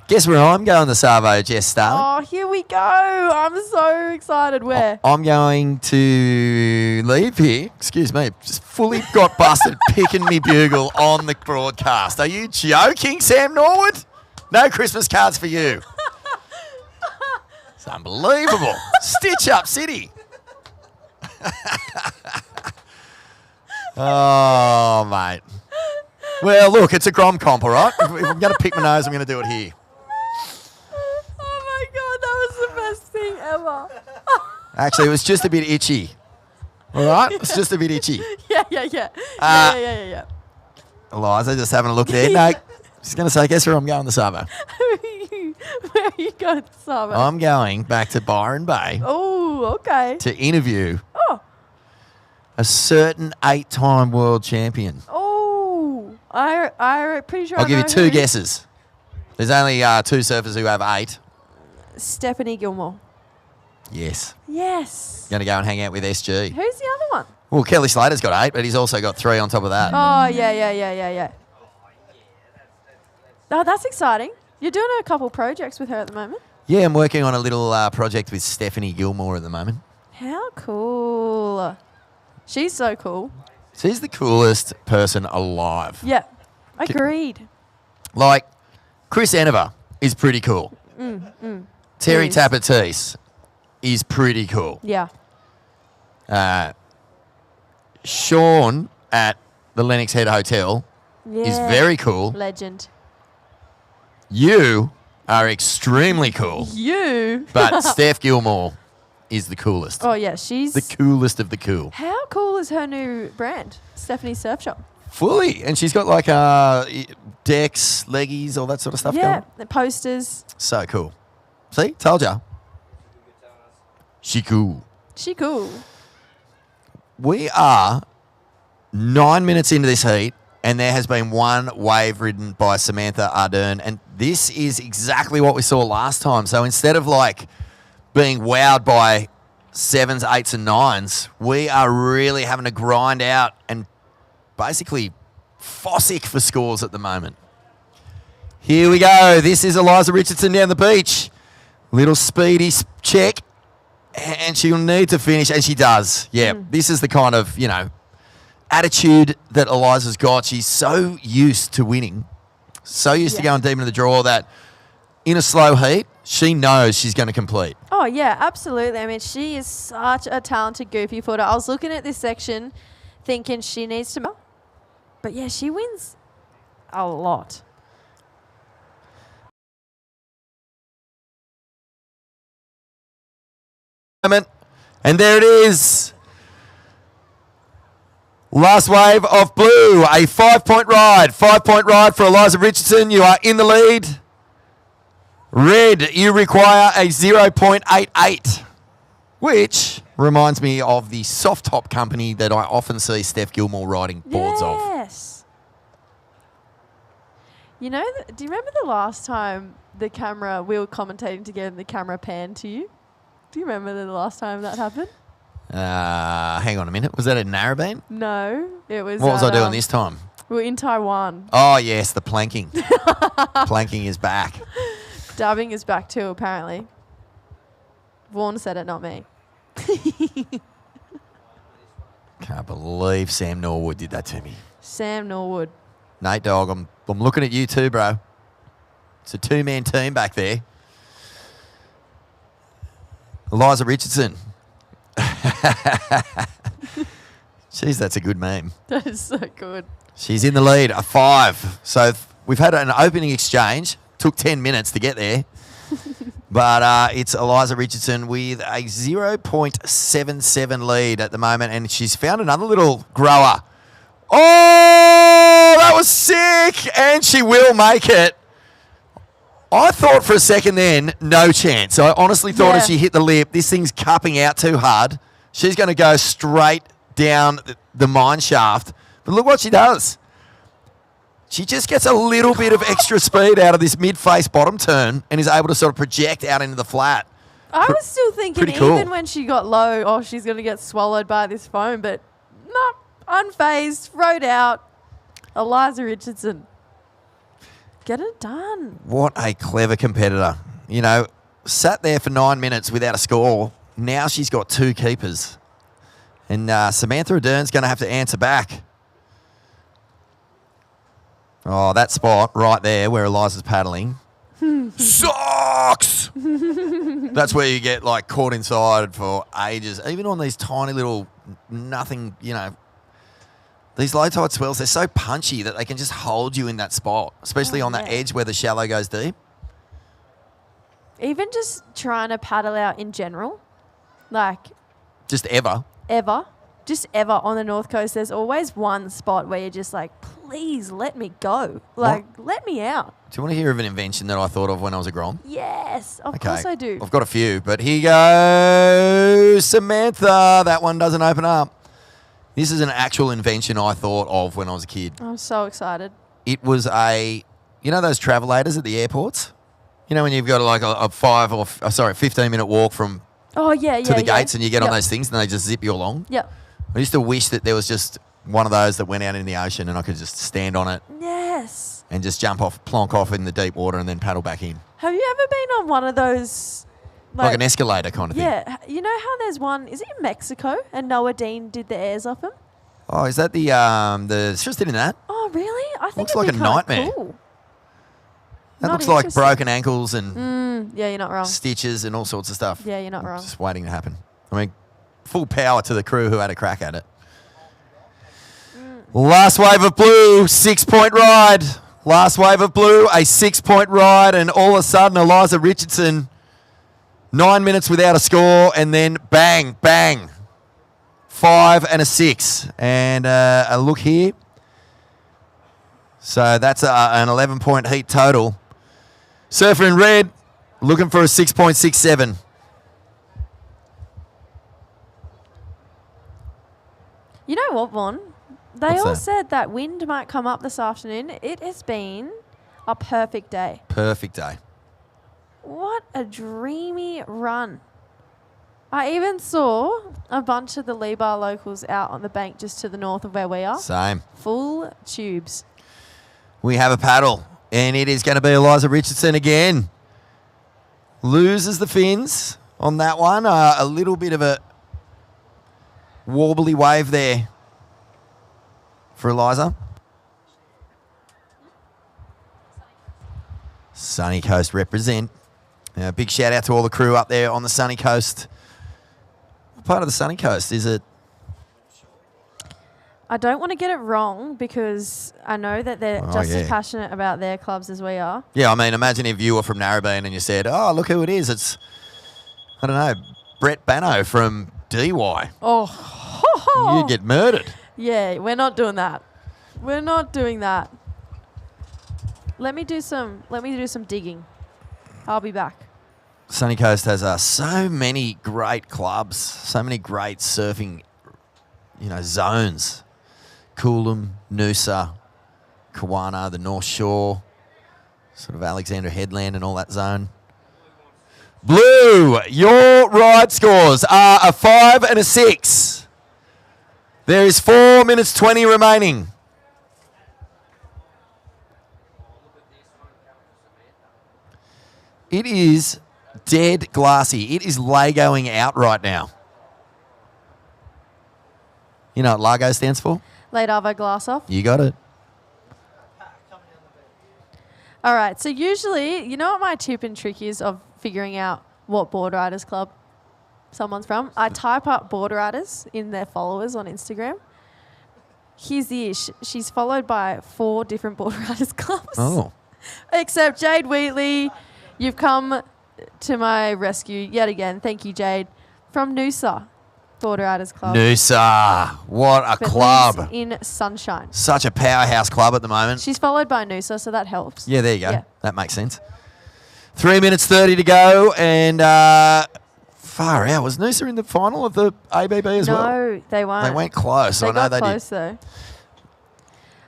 Guess where I'm going the Savo, Jess Starling? Oh, here we go. I'm so excited. Where? I'm going to leave here. Excuse me. Just fully got busted picking me bugle on the broadcast. Are you joking, Sam Norwood? No Christmas cards for you. It's unbelievable. Stitch up City. Oh, mate. Well, look, it's a Grom comp, all right? If I'm going to pick my nose, I'm going to do it here. Oh, my God. That was the best thing ever. Actually, it was just a bit itchy. All right? It's just a bit itchy. Yeah. Yeah. Eliza, just having a look there. No, just going to say, guess where I'm going the Savo? Where are you going, Sabo? I'm going back to Byron Bay Oh, okay. to interview Oh. a certain 8-time world champion. Oh, I pretty sure I'll I give you know 2 who. guesses. There's only 2 surfers who have 8. Stephanie Gilmore. Yes. Yes. Going to go and hang out with SG. Who's the other one? Well, Kelly Slater's got 8, but he's also got 3 on top of that. Oh, yeah. Oh, that's exciting. You're doing a couple projects with her at the moment. Yeah, I'm working on a little project with Stephanie Gilmore at the moment. How cool. She's so cool. She's the coolest person alive. Yeah. Agreed. Like, Chris Enever is pretty cool. Terry Is. Tapatis is pretty cool. Yeah. Sean at the Lennox Head Hotel is Yeah. very cool. Legend. You are extremely cool. You? But Steph Gilmore is the coolest. Oh, yeah. She's... The coolest of the cool. How cool is her new brand? Stephanie's Surf Shop. Fully. And she's got like decks, leggies, all that sort of stuff Yeah. going. The posters. So cool. See? Told ya. She cool. She cool. We are 9 minutes into this heat, and there has been one wave ridden by Samantha Ardern, and this is exactly what we saw last time. So instead of like being wowed by 7s, 8s, and 9s, we are really having to grind out and basically fossick for scores at the moment. Here we go. This is Eliza Richardson down the beach. Little speedy check, and she'll need to finish, and she does. Yeah, this is the kind of, attitude that Eliza's got. She's so used to winning, so used to going deep into the draw that in a slow heat, she knows she's going to complete. Oh, yeah, absolutely. I mean, she is such a talented goofy footer. I was looking at this section thinking she needs to... But, yeah, she wins a lot. And there it is. Last wave of blue, a 5-point ride. 5-point ride for Eliza Richardson. You are in the lead. Red, you require a 0.88, which reminds me of the soft top company that I often see Steph Gilmore riding boards of. Yes. Do you remember the last time we were commentating together and the camera panned to you? Do you remember the last time that happened? Hang on a minute. Was that at Narrabeen? No, it was... What was I doing this time? We were in Taiwan. Oh, yes, the planking. Planking is back. Dubbing is back too, apparently. Vaughan said it, not me. Can't believe Sam Norwood did that to me. Sam Norwood. Nate Dogg, I'm looking at you too, bro. It's a two-man team back there. Eliza Richardson. Jeez, that's a good meme. That is so good. She's in the lead, a 5. So we've had an opening exchange. Took 10 minutes to get there. But it's Eliza Richardson with a 0.77 lead at the moment. And she's found another little grower. Oh, that was sick. And she will make it. I thought for a second then, no chance. I honestly thought as she hit the lip, this thing's cupping out too hard. She's going to go straight down the mine shaft. But look what she does. She just gets a little bit of extra speed out of this mid-face bottom turn and is able to sort of project out into the flat. I was still thinking, pretty cool. even when she got low, oh, she's going to get swallowed by this foam. But no, unfazed, rode out. Eliza Richardson. Get it done. What a clever competitor. You know, sat there for 9 minutes without a score. Now she's got 2 keepers. And Samantha Ardern's going to have to answer back. Oh, that spot right there where Eliza's paddling. Sucks! That's where you get, like, caught inside for ages. Even on these tiny little nothing, you know, these low tide swells, they're so punchy that they can just hold you in that spot, especially on that edge where the shallow goes deep. Even just trying to paddle out in general, like... Just ever. Just ever on the North Coast, there's always one spot where you're just like, please let me go. Like, let me out. Do you want to hear of an invention that I thought of when I was a Grom? Yes, of course I do. I've got a few, but here goes Samantha. That one doesn't open up. This is an actual invention I thought of when I was a kid. I'm so excited. It was you know those travelators at the airports? You know when you've got like a 15-minute walk from to the gates and you get on those things and they just zip you along? Yep. I used to wish that there was just one of those that went out in the ocean and I could just stand on it. Yes. And just plonk off in the deep water and then paddle back in. Have you ever been on one of those? Like an escalator kind of thing. Yeah. You know how there's one, is it in Mexico? And Noah Dean did the airs off him? Oh, is that the Sure, in that? Oh, really? I think looks it'd like be a kinda nightmare. Cool. That Not looks like interesting. broken ankles and Yeah, you're not wrong. stitches and all sorts of stuff. Yeah, you're not wrong. Just waiting to happen. I mean, full power to the crew who had a crack at it. Last wave of blue, 6-point ride. Last wave of blue, a 6-point ride, and all of a sudden, Eliza Richardson, 9 minutes without a score, and then bang, bang, 5 and a 6. And a look here. So that's an 11-point heat total. Surfer in red, looking for a 6.67. You know what, Vaughn? They What's all that? said that wind might come up this afternoon. It has been a perfect day. Perfect day. What a dreamy run. I even saw a bunch of the Lee Bar locals out on the bank just to the north of where we are. Same. Full tubes. We have a paddle, and it is going to be Eliza Richardson again. Loses the fins on that one. A little bit of a warbly wave there for Eliza. Sunny Coast represent. Big shout out to all the crew up there on the Sunny Coast. What part of the Sunny Coast is it? I don't want to get it wrong because I know that they're just as yeah. passionate about their clubs as we are. Yeah, I mean, imagine if you were from Narrabeen and you said, oh, look who it is. It's, I don't know, Brett Bano from DY. Oh, You'd get murdered. Yeah, we're not doing that. We're not doing that. Let me do some digging. I'll be back. Sunny Coast has so many great clubs, so many great surfing, zones. Coolum, Noosa, Kawana, the North Shore, sort of Alexandra Headland and all that zone. Blue, your ride scores are a 5 and a 6. There is 4 minutes 20 remaining. It is dead glassy. It is Lagoing out right now. You know what Lago stands for? Late Arvo glass off. You got it. All right. So usually, you know what my tip and trick is of figuring out what board riders club someone's from? I type up board riders in their followers on Instagram. Here's the ish. She's followed by 4 different board riders clubs. Oh. Except Jade Wheatley, you've come to my rescue yet again. Thank you, Jade. From Noosa Board Riders Club. Noosa. What a But club. lives in Sunshine. Such a powerhouse club at the moment. She's followed by Noosa, so that helps. Yeah, there you go. Yeah. That makes sense. 3 minutes 30 to go, and far out. Was Noosa in the final of the ABB as well? No, they weren't. They went close. They I know got they close, did. though.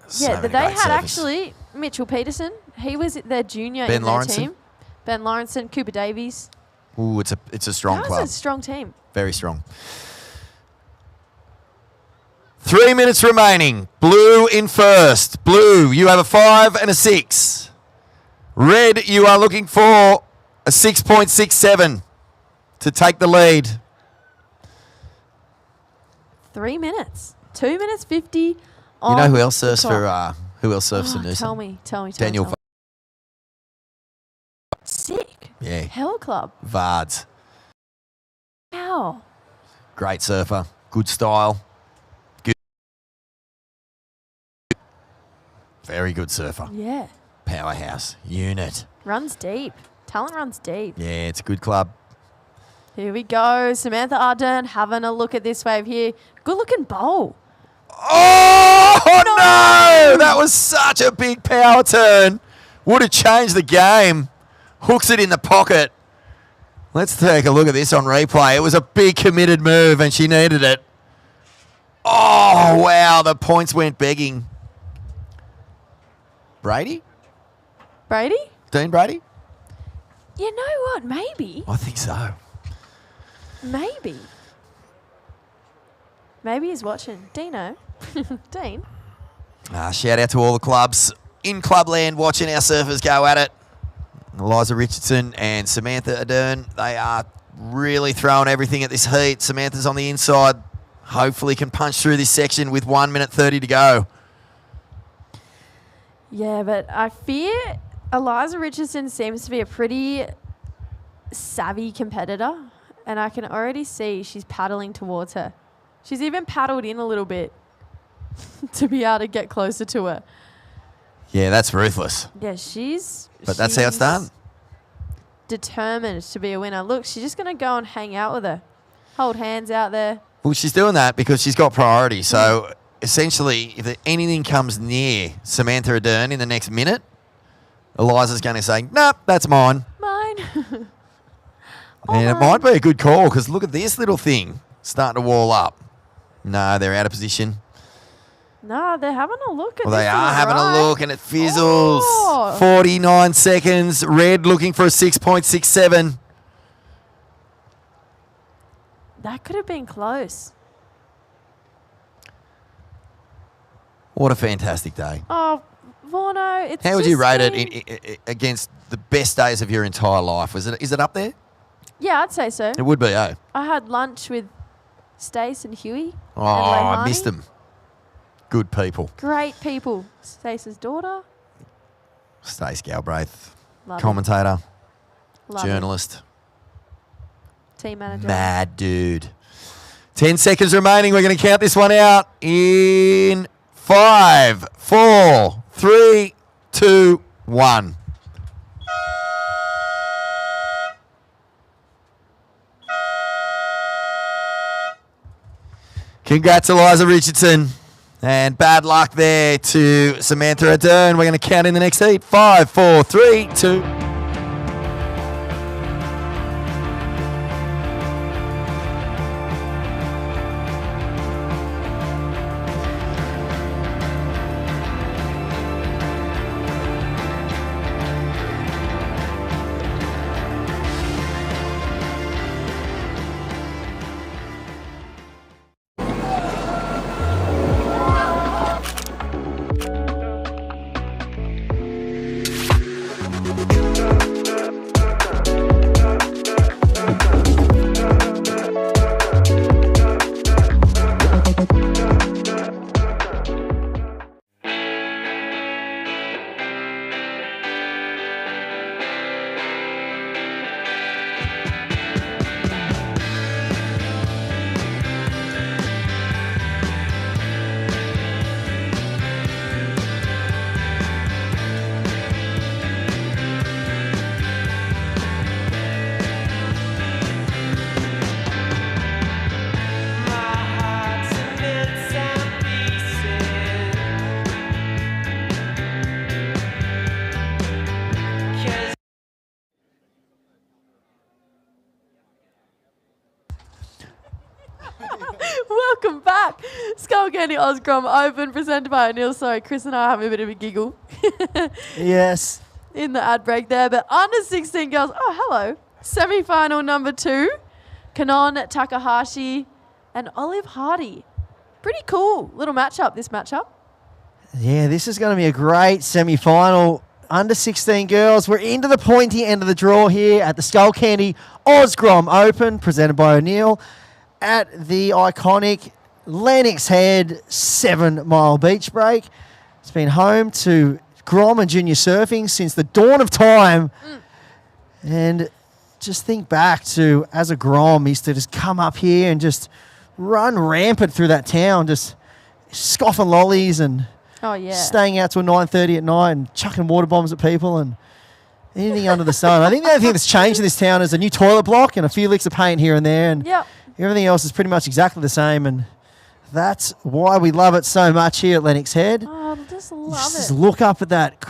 So Yeah, many but they great had servers. actually Mitchell Peterson. He was their junior Ben in their Lawrenson. team. Ben Lawrenson, Cooper Davies. Ooh, it's a strong That club. was a strong team. Very strong. 3 minutes remaining. Blue in first. Blue, you have a 5 and a 6. Red, you are looking for a 6.67 to take the lead. 3 minutes. 2 minutes 50. You know who else surfs for Noosa? Noosa? Tell me. Daniel tell me. Sick. Yeah. Hell Club. Vards. Wow. Great surfer. Good style. Good. Very good surfer. Yeah. Powerhouse. Unit. Runs deep. Talent runs deep. Yeah, it's a good club. Here we go. Samantha Ardern having a look at this wave here. Good looking bowl. Oh, no! That was such a big power turn. Would have changed the game. Hooks it in the pocket. Let's take a look at this on replay. It was a big committed move and she needed it. Oh, wow. The points went begging. Brady? Brady? Dean Brady? You know what? Maybe. I think so. Maybe. Maybe he's watching. Dino. Dean. Shout out to all the clubs in clubland watching our surfers go at it. Eliza Richardson and Samantha Ardern, they are really throwing everything at this heat. Samantha's on the inside. Hopefully can punch through this section with 1 minute 30 to go. Yeah, but I fear Eliza Richardson seems to be a pretty savvy competitor, and I can already see she's paddling towards her. She's even paddled in a little bit to be able to get closer to her. Yeah, that's ruthless. Yeah, she's... But that's how it's done. Determined to be a winner. Look, she's just going to go and hang out with her. Hold hands out there. Well, she's doing that because she's got priority. So essentially, if anything comes near Samantha Ardern in the next minute, Eliza's going to say, nope, that's mine. Mine. And it might be a good call because look at this little thing starting to wall up. No, they're out of position. No, they're having a look at Well, they this are thing, having right? a look and it fizzles. Oh. 49 seconds. Red looking for a 6.67. That could have been close. What a fantastic day. Oh, Vorno, it's How would you just rate been- it against the best days of your entire life? Is it up there? Yeah, I'd say so. It would be, eh? I had lunch with Stace and Huey. Oh, and I Leilani. missed them. Good people. Great people. Stace's daughter. Stace Galbraith, Love it. commentator, Love it. journalist, Team manager. mad dude. 10 seconds remaining. We're going to count this one out in 5, 4, 3, 2, 1. Congrats, Eliza Richardson. And bad luck there to Samantha Ardern. We're going to count in the next heat. 5, 4, 3, 2. Skullcandy Grom Open, presented by O'Neill. Sorry, Chris and I are having a bit of a giggle. Yes. In the ad break there. But under 16 girls, oh, hello. Semi-final number 2, Kanon Takahashi and Olive Hardy. Pretty cool little matchup, this matchup. Yeah, this is going to be a great semi-final. Under 16 girls, we're into the pointy end of the draw here at the Skullcandy Grom Open, presented by O'Neill, at the iconic Lennox Head 7 Mile Beach Break. It's been home to Grom and junior surfing since the dawn of time. And just think back to, as a Grom, used to just come up here and just run rampant through that town, just scoffing lollies and staying out till 9:30 at night and chucking water bombs at people and anything under the sun. I think the only thing that's changed in this town is a new toilet block and a few licks of paint here and there, and everything else is pretty much exactly the same, and that's why we love it so much here at Lennox Head. Oh, I just love Just it. look up at that,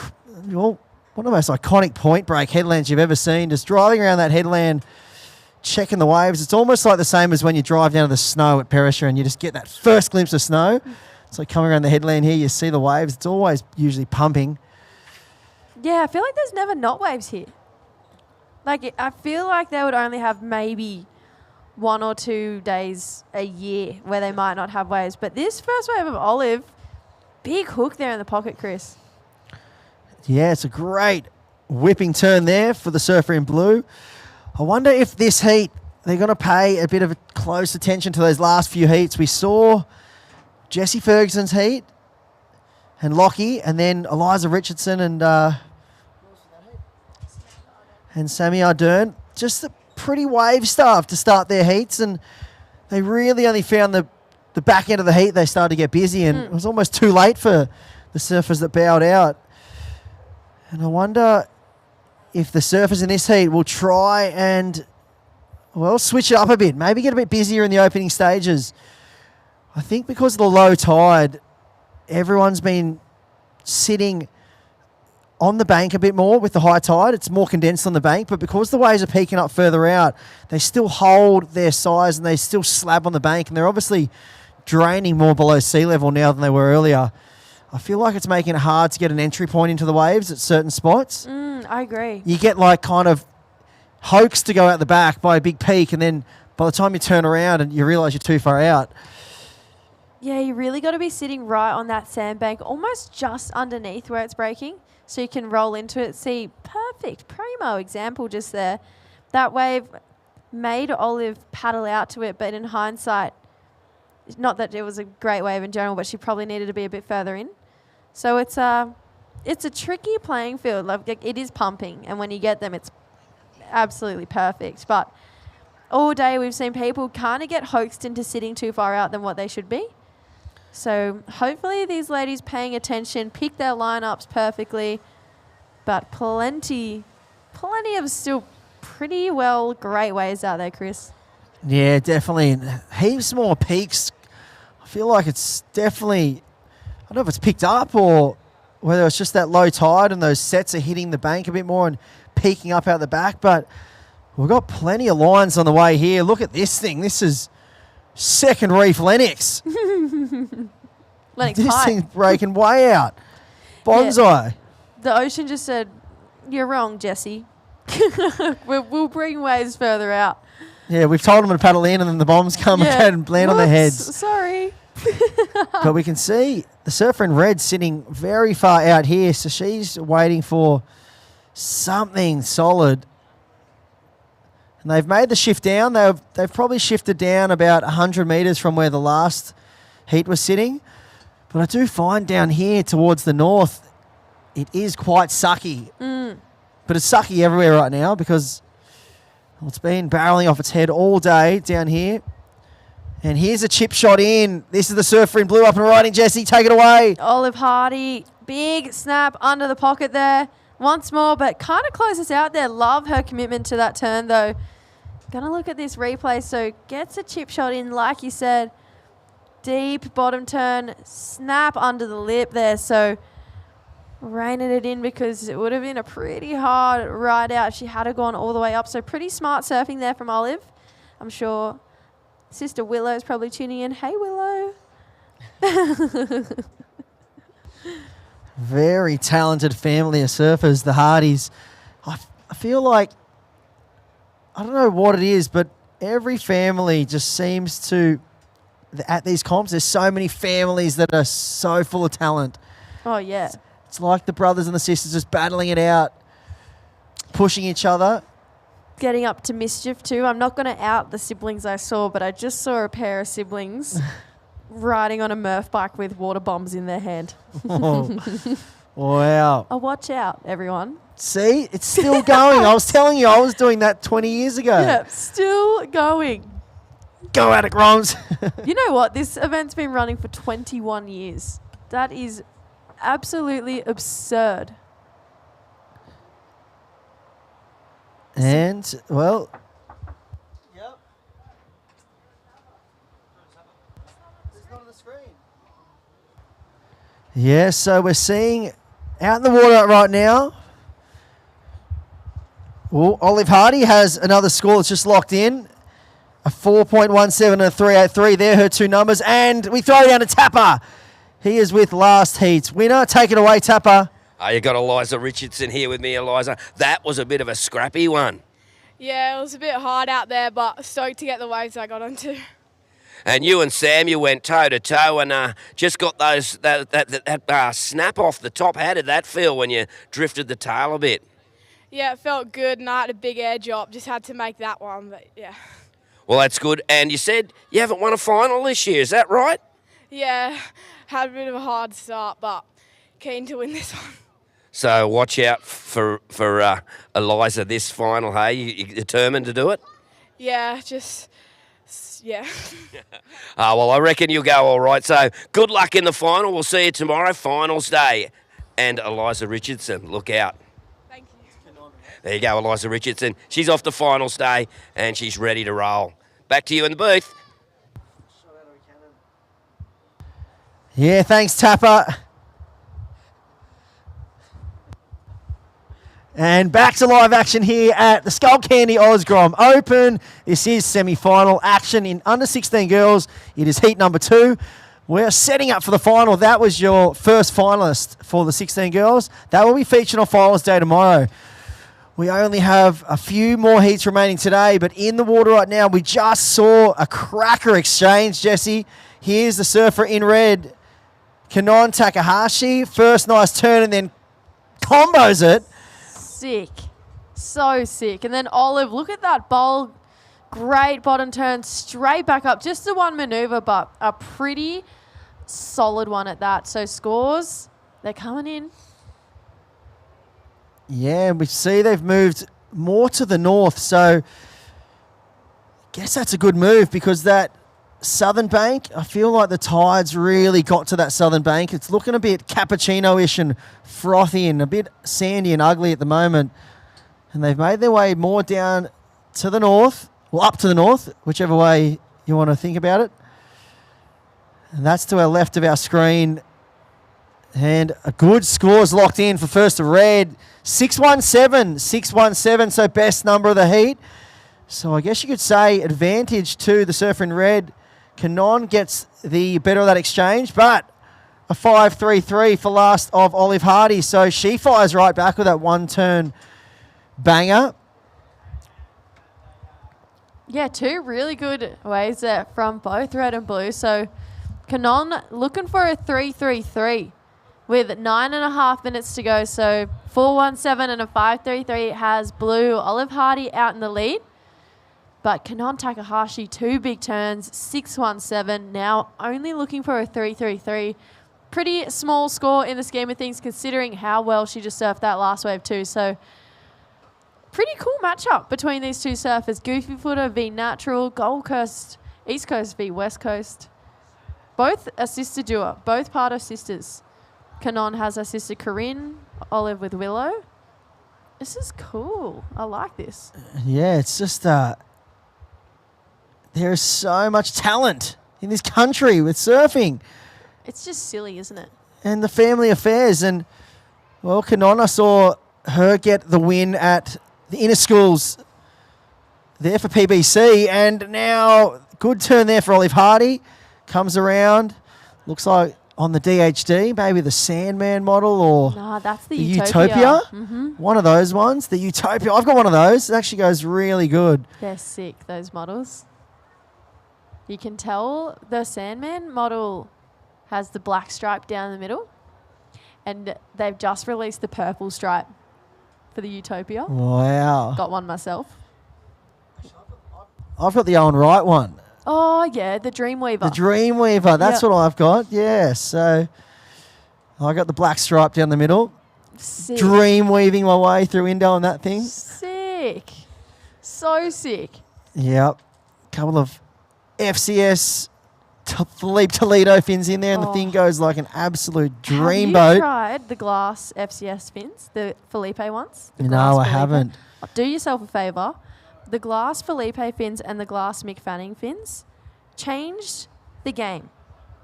well, one of the most iconic point break headlands you've ever seen. Just driving around that headland, checking the waves. It's almost like the same as when you drive down to the snow at Perisher and you just get that first glimpse of snow. It's like coming around the headland here, you see the waves. It's always usually pumping. Yeah, I feel like there's never not waves here. Like, I feel like they would only have maybe 1 or 2 days a year where they might not have waves. But this first wave of Olive, big hook there in the pocket, Chris. Yeah, it's a great whipping turn there for the surfer in blue. I wonder if this heat, they're going to pay a bit of close attention to those last few heats. We saw Jessie Ferguson's heat and Lockie, and then Eliza Richardson and Sammy Ardern. Just a pretty wave stuff to start their heats, and they really only found the back end of the heat they started to get busy, and it was almost too late for the surfers that bowed out. And I wonder if the surfers in this heat will try and, well, switch it up a bit, maybe get a bit busier in the opening stages. I think because of the low tide, everyone's been sitting on the bank a bit more with the high tide. It's more condensed on the bank, but because the waves are peaking up further out, they still hold their size and they still slab on the bank, and they're obviously draining more below sea level now than they were earlier. I feel like it's making it hard to get an entry point into the waves at certain spots. I agree. You get like kind of hoaxed to go out the back by a big peak, and then by the time you turn around and you realise you're too far out. Yeah, you really got to be sitting right on that sandbank, almost just underneath where it's breaking, so you can roll into it. See, perfect, primo example just there. That wave made Olive paddle out to it, but in hindsight, not that it was a great wave in general, but she probably needed to be a bit further in. So it's a tricky playing field. Like, it is pumping, and when you get them, it's absolutely perfect. But all day we've seen people kind of get hoaxed into sitting too far out than what they should be. So hopefully these ladies paying attention, pick their lineups perfectly, but plenty of still pretty well great waves out there, Chris. Yeah, definitely. Heaps more peaks. I feel like it's definitely, I don't know if it's picked up or whether it's just that low tide and those sets are hitting the bank a bit more and peaking up out the back, but we've got plenty of lines on the way here. Look at this thing. This is second reef Lennox. Lennox This high. thing's breaking way out. Bonsai. Yeah. The ocean just said, "You're wrong, Jessie. We'll bring waves further out." Yeah, we've told them to paddle in and then the bombs come and land on their heads. Sorry. But we can see the surfer in red sitting very far out here, so she's waiting for something solid. And they've made the shift down. They've probably shifted down about 100 metres from where the last heat was sitting. But I do find down here towards the north, it is quite sucky. But it's sucky everywhere right now because it's been barreling off its head all day down here. And here's a chip shot in. This is the surfer in blue up and riding. Jessie, take it away. Olive Hardy, big snap under the pocket there. Once more, but kind of closes out there. Love her commitment to that turn, though. Gonna look at this replay. So gets a chip shot in, like you said. Deep bottom turn, snap under the lip there. So reining it in because it would have been a pretty hard ride out if she had gone all the way up. So pretty smart surfing there from Olive. I'm sure Sister Willow's probably tuning in. Hey, Willow. Very talented family of surfers, the Hardys. I feel like, I don't know what it is, but every family just seems to, at these comps, there's so many families that are so full of talent. Oh, yeah. It's like the brothers and the sisters just battling it out, pushing each other. Getting up to mischief too. I'm not going to out the siblings I saw, but I just saw a pair of siblings riding on a Murph bike with water bombs in their hand. Oh, wow. Oh, watch out, everyone. See, it's still going. I was telling you, I was doing that 20 years ago. Yeah, still going. Go at it, Groms. You know what? This event's been running for 21 years. That is absolutely absurd. And, well... Yeah, so we're seeing out in the water right now. Well, Olive Hardy has another score that's just locked in. A 4.17 and a 3.83. They're her two numbers. And we throw down to Tapper. He is with last heats. Winner, take it away, Tapper. You got Eliza Richardson here with me, Eliza. That was a bit of a scrappy one. Yeah, it was a bit hard out there, but stoked to get the waves I got onto. And you and Sam, you went toe-to-toe and just got that snap off the top. How did that feel when you drifted the tail a bit? Yeah, it felt good, and I had a big air drop. Just had to make that one, but yeah. Well, that's good. And you said you haven't won a final this year. Is that right? Yeah, had a bit of a hard start, but keen to win this one. So watch out for Eliza this final, hey? You determined to do it? Yeah, yeah. Well, I reckon you'll go all right. So good luck in the final. We'll see you tomorrow, finals day. And Eliza Richardson, look out. Thank you. There you go, Eliza Richardson. She's off to finals day and she's ready to roll. Back to you in the booth. Yeah, thanks, Tapper. And back to live action here at the Skullcandy Grom Open. This is semi-final action in under 16 girls. It is heat number 2. We're setting up for the final. That was your first finalist for the 16 girls. That will be featured on finals day tomorrow. We only have a few more heats remaining today, but in the water right now, we just saw a cracker exchange, Jesse. Here's the surfer in red, Kanon Takahashi. First nice turn and then combos it. Sick. So sick. And then Olive, look at that bowl. Great bottom turn, straight back up. Just the one maneuver, but a pretty solid one at that. So scores, they're coming in. Yeah, we see they've moved more to the north. So I guess that's a good move because that southern bank, I feel like the tides really got to that southern bank. It's looking a bit cappuccino-ish and frothy and a bit sandy and ugly at the moment. And they've made their way more down to the north, well, up to the north, whichever way you want to think about it. And that's to our left of our screen. And a good score's locked in for first to red. 617, 617, so best number of the heat. So I guess you could say advantage to the surfer in red. Kanon gets the better of that exchange, but a 5.33 for last of Olive Hardy. So she fires right back with that one turn banger. Yeah, two really good waves there from both red and blue. So Kanon looking for a 3.33 with 9.5 minutes to go. So 4.17 and a 5.33 has blue. Olive Hardy out in the lead. But Kanon Takahashi, 2 big turns, 6.17. Now only looking for a 3.33. Pretty small score in the scheme of things considering how well she just surfed that last wave too. So pretty cool matchup between these two surfers. Goofy Footer v Natural, Gold Coast, East Coast v West Coast. Both a sister duo, both part of sisters. Kanon has her sister Corinne, Olive with Willow. This is cool. I like this. Yeah, it's just... there is so much talent in this country with surfing. It's just silly, isn't it? And the family affairs. And, well, Kanon, I saw her get the win at the inner schools there for PBC. And now, good turn there for Olive Hardy. Comes around. Looks like on the DHD, maybe the Sandman model or Nah, that's the Utopia. Mhm. One of those ones. The Utopia. I've got one of those. It actually goes really good. They're sick, those models. You can tell the Sandman model has the black stripe down the middle, and they've just released the purple stripe for the Utopia. Wow. Got one myself. I've got the Owen Wright one. Oh, yeah, the Dreamweaver. The Dreamweaver. That's Yep. what I've got. Yeah. So I got the black stripe down the middle. Sick. Dream weaving my way through Indo on that thing. Sick. So sick. Yep. Couple of FCS Philippe Toledo fins in there, and the thing goes like an absolute Have dreamboat. you tried the glass FCS fins, the Felipe ones? The No, glass I Felipe? haven't. Do yourself a favour. The glass Felipe fins and the glass Mick Fanning fins changed the game.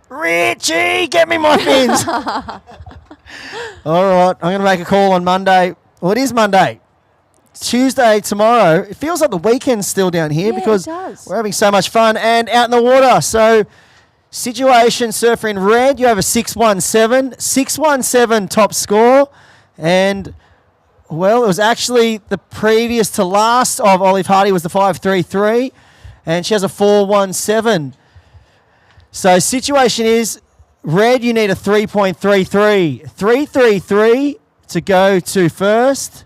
Richie, get me my fins. All right, I'm going to make a call on Monday. Well, it is Monday. Tuesday, tomorrow. It feels like the weekend's still down here because we're having so much fun and out in the water. So, situation, surfer in red, you have a 617. 617 top score. And, well, it was actually the previous to last of Olive Hardy was the 533. And she has a 417. So, situation is red, you need a 3.33. 333 to go to first.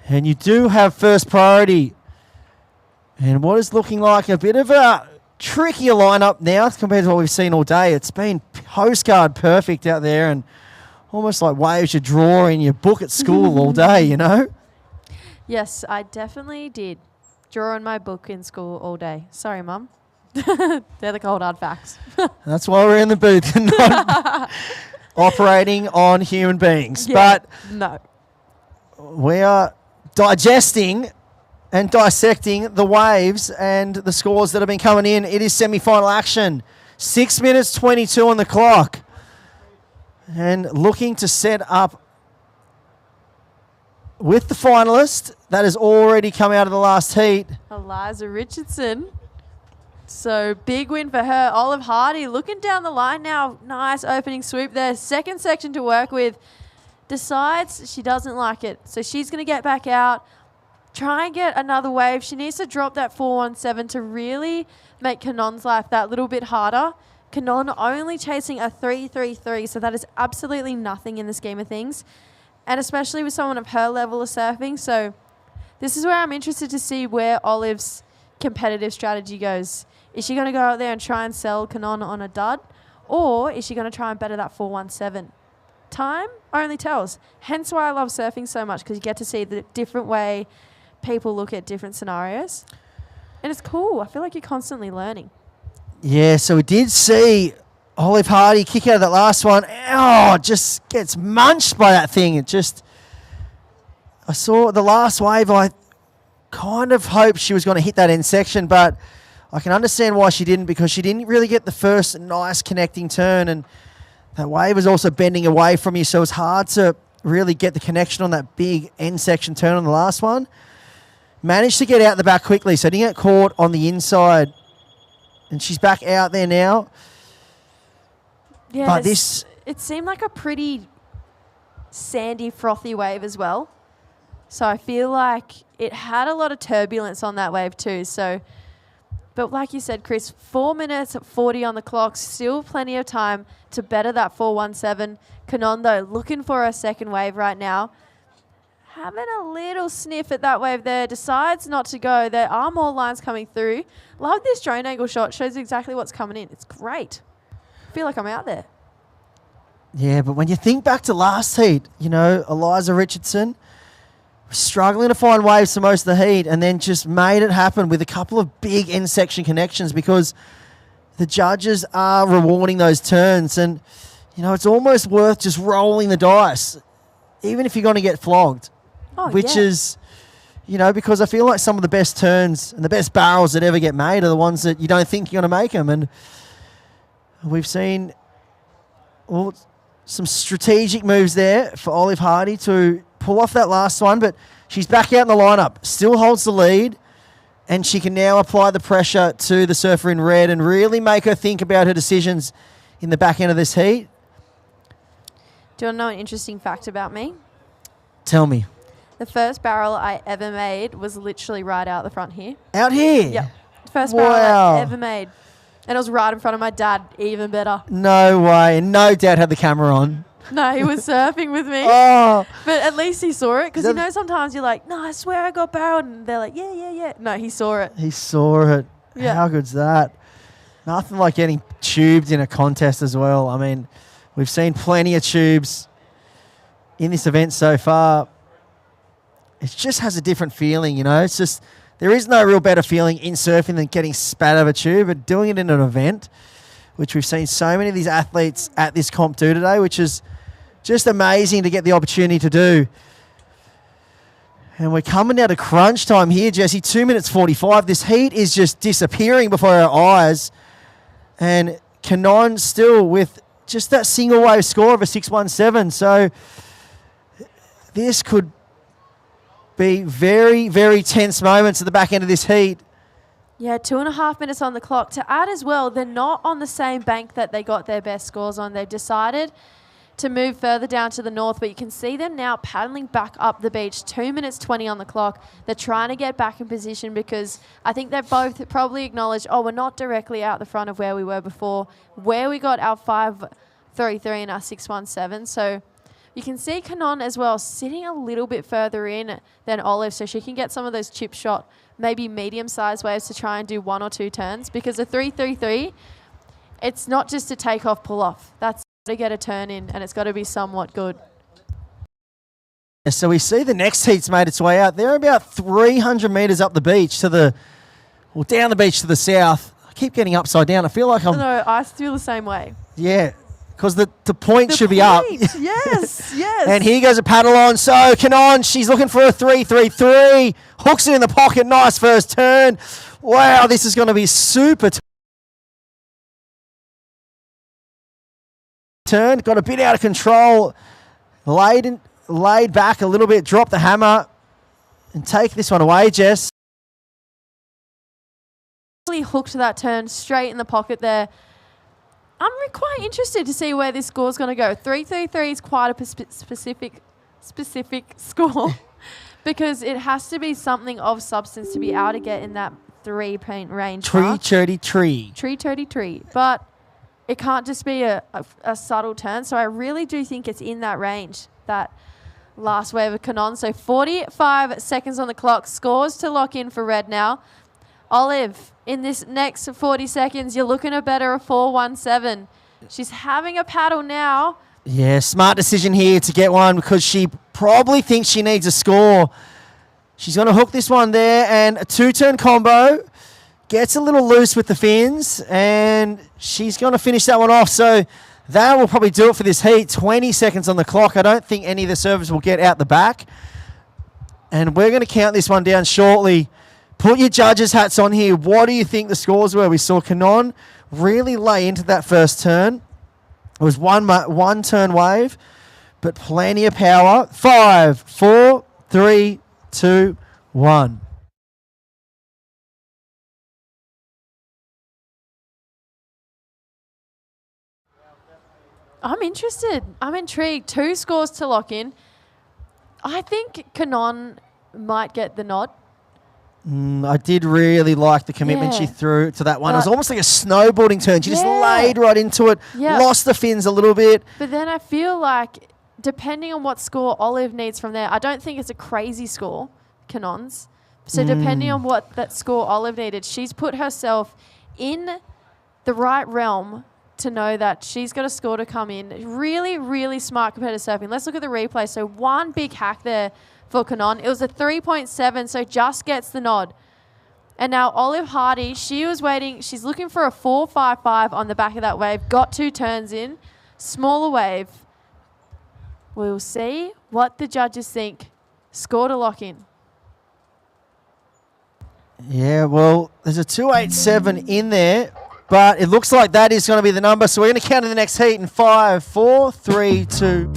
And you do have first priority. And what is looking like a bit of a trickier lineup now compared to what we've seen all day. It's been postcard perfect out there and almost like waves you draw in your book at school all day, you know? Yes, I definitely did. Draw in my book in school all day. Sorry, Mum. They're the cold hard facts. That's why we're in the booth and not operating on human beings. Yeah, But no. we are digesting and dissecting the waves and the scores that have been coming in. It is semi-final action. 6 minutes 22 on the clock. And looking to set up with the finalist that has already come out of the last heat. Eliza Richardson. So big win for her. Olive Hardy looking down the line now. Nice opening swoop there. Second section to work with. Decides she doesn't like it. So she's going to get back out. Try and get another wave. She needs to drop that 417 to really make Kanon's life that little bit harder. Kanon only chasing a 333, so that is absolutely nothing in the scheme of things. And especially with someone of her level of surfing. So this is where I'm interested to see where Olive's competitive strategy goes. Is she going to go out there and try and sell Kanon on a dud? Or is she going to try and better that 417? Time only tells. Hence why I love surfing so much, because you get to see the different way people look at different scenarios. And it's cool. I feel like you're constantly learning. Yeah, so we did see Olive Hardy kick out of that last one. Oh, just gets munched by that thing. It just... I saw the last wave. I kind of hoped she was going to hit that end section, but I can understand why she didn't, because she didn't really get the first nice connecting turn, and that wave was also bending away from you, so it's hard to really get the connection on that big end section turn on the last one. Managed to get out the back quickly, so didn't get caught on the inside. And she's back out there now. Yeah, but this... It seemed like a pretty sandy, frothy wave as well. So I feel like it had a lot of turbulence on that wave too. So, but like you said, Chris, 4 minutes 40 on the clock, still plenty of time to better that 417. Kanon, though, looking for a second wave right now. Having a little sniff at that wave there, decides not to go. There are more lines coming through. Love this drone angle shot, shows exactly what's coming in. It's great. I feel like I'm out there. Yeah, but when you think back to last heat, you know, Eliza Richardson struggling to find waves for most of the heat and then just made it happen with a couple of big end section connections, because the judges are rewarding those turns. And, you know, it's almost worth just rolling the dice, even if you're going to get flogged. Which is, you know, because I feel like some of the best turns and the best barrels that ever get made are the ones that you don't think you're going to make them. And we've seen some strategic moves there for Olive Hardy to pull off that last one, but she's back out in the lineup, still holds the lead, and she can now apply the pressure to the surfer in red and really make her think about her decisions in the back end of this heat. Do you want to know an interesting fact about me? Tell me. The first barrel I ever made was literally right out the front here. Out here? Yep. First barrel I ever made. And it was right in front of my dad, even better. No way. And no dad had the camera on. No, he was surfing with me. Oh. But at least he saw it. Because you know sometimes you're like, no, I swear I got barreled. And they're like, yeah. No, he saw it. He saw it. Yeah. How good's that? Nothing like getting tubed in a contest as well. I mean, we've seen plenty of tubes in this event so far. It just has a different feeling, you know. It's just, there is no real better feeling in surfing than getting spat out of a tube, but doing it in an event, which we've seen so many of these athletes at this comp do today, which is just amazing to get the opportunity to do. And we're coming down to crunch time here, Jesse. 2 minutes 45. This heat is just disappearing before our eyes. And Canon still with just that single wave score of a 617. So this could be very, very tense moments at the back end of this heat. Yeah, 2.5 minutes on the clock. To add as well, they're not on the same bank that they got their best scores on. They've decided to move further down to the north, but you can see them now paddling back up the beach. 2 minutes 20 on the clock. They're trying to get back in position because I think they've both probably acknowledged, we're not directly out the front of where we were before, where we got our 533 and our 617. So you can see Canon as well sitting a little bit further in than Olive, so she can get some of those chip shot, maybe medium-sized waves to try and do 1 or 2 turns, because a 333, it's not just a take-off, pull-off. That's to get a turn in, and it's got to be somewhat good. So we see the next heat's made its way out. They're about 300 metres up the beach down the beach to the south. I keep getting upside down. I feel like I'm... No, I feel the same way. Yeah, because the point should be up. Yes, yes. And here goes a paddle on. So Canon, she's looking for a 333. Hooks it in the pocket. Nice first turn. Wow, this is going to be super turn. Got a bit out of control. Laid back a little bit. Drop the hammer and take this one away, Jess. Really hooked that turn straight in the pocket there. I'm quite interested to see where this score's going to go. 333 is quite a specific score because it has to be something of substance to be able to get in that 3-point range. Tree. But it can't just be a subtle turn. So I really do think it's in that range, that last wave of Canon. So 45 seconds on the clock. Scores to lock in for red now. Olive, in this next 40 seconds, you're looking at better a 417. She's having a paddle now. Yeah, smart decision here to get one because she probably thinks she needs a score. She's going to hook this one there, and a 2-turn combo. Gets a little loose with the fins, and she's going to finish that one off. So that will probably do it for this heat. 20 seconds on the clock. I don't think any of the servers will get out the back. And we're going to count this one down shortly. Put your judges' hats on here. What do you think the scores were? We saw Canon really lay into that first turn. It was one turn wave, but plenty of power. 5, 4, 3, 2, 1. I'm interested. I'm intrigued. 2 scores to lock in. I think Canon might get the nod. I did really like the commitment she threw to that one. It was almost like a snowboarding turn. She just laid right into it, lost the fins a little bit. But then I feel like, depending on what score Olive needs from there, I don't think it's a crazy score, Canon's. So depending on what that score Olive needed, she's put herself in the right realm to know that she's got a score to come in. Really, really smart competitive surfing. Let's look at the replay. So one big hack there for Canon. It was a 3.7, so just gets the nod. And now Olive Hardy, she was waiting. She's looking for a 4.55 on the back of that wave. Got 2 turns in. Smaller wave. We'll see what the judges think. Score to lock in. Yeah, well, there's a 287 in there, but it looks like that is going to be the number. So we're going to count in the next heat in 5, 4, 3, 2.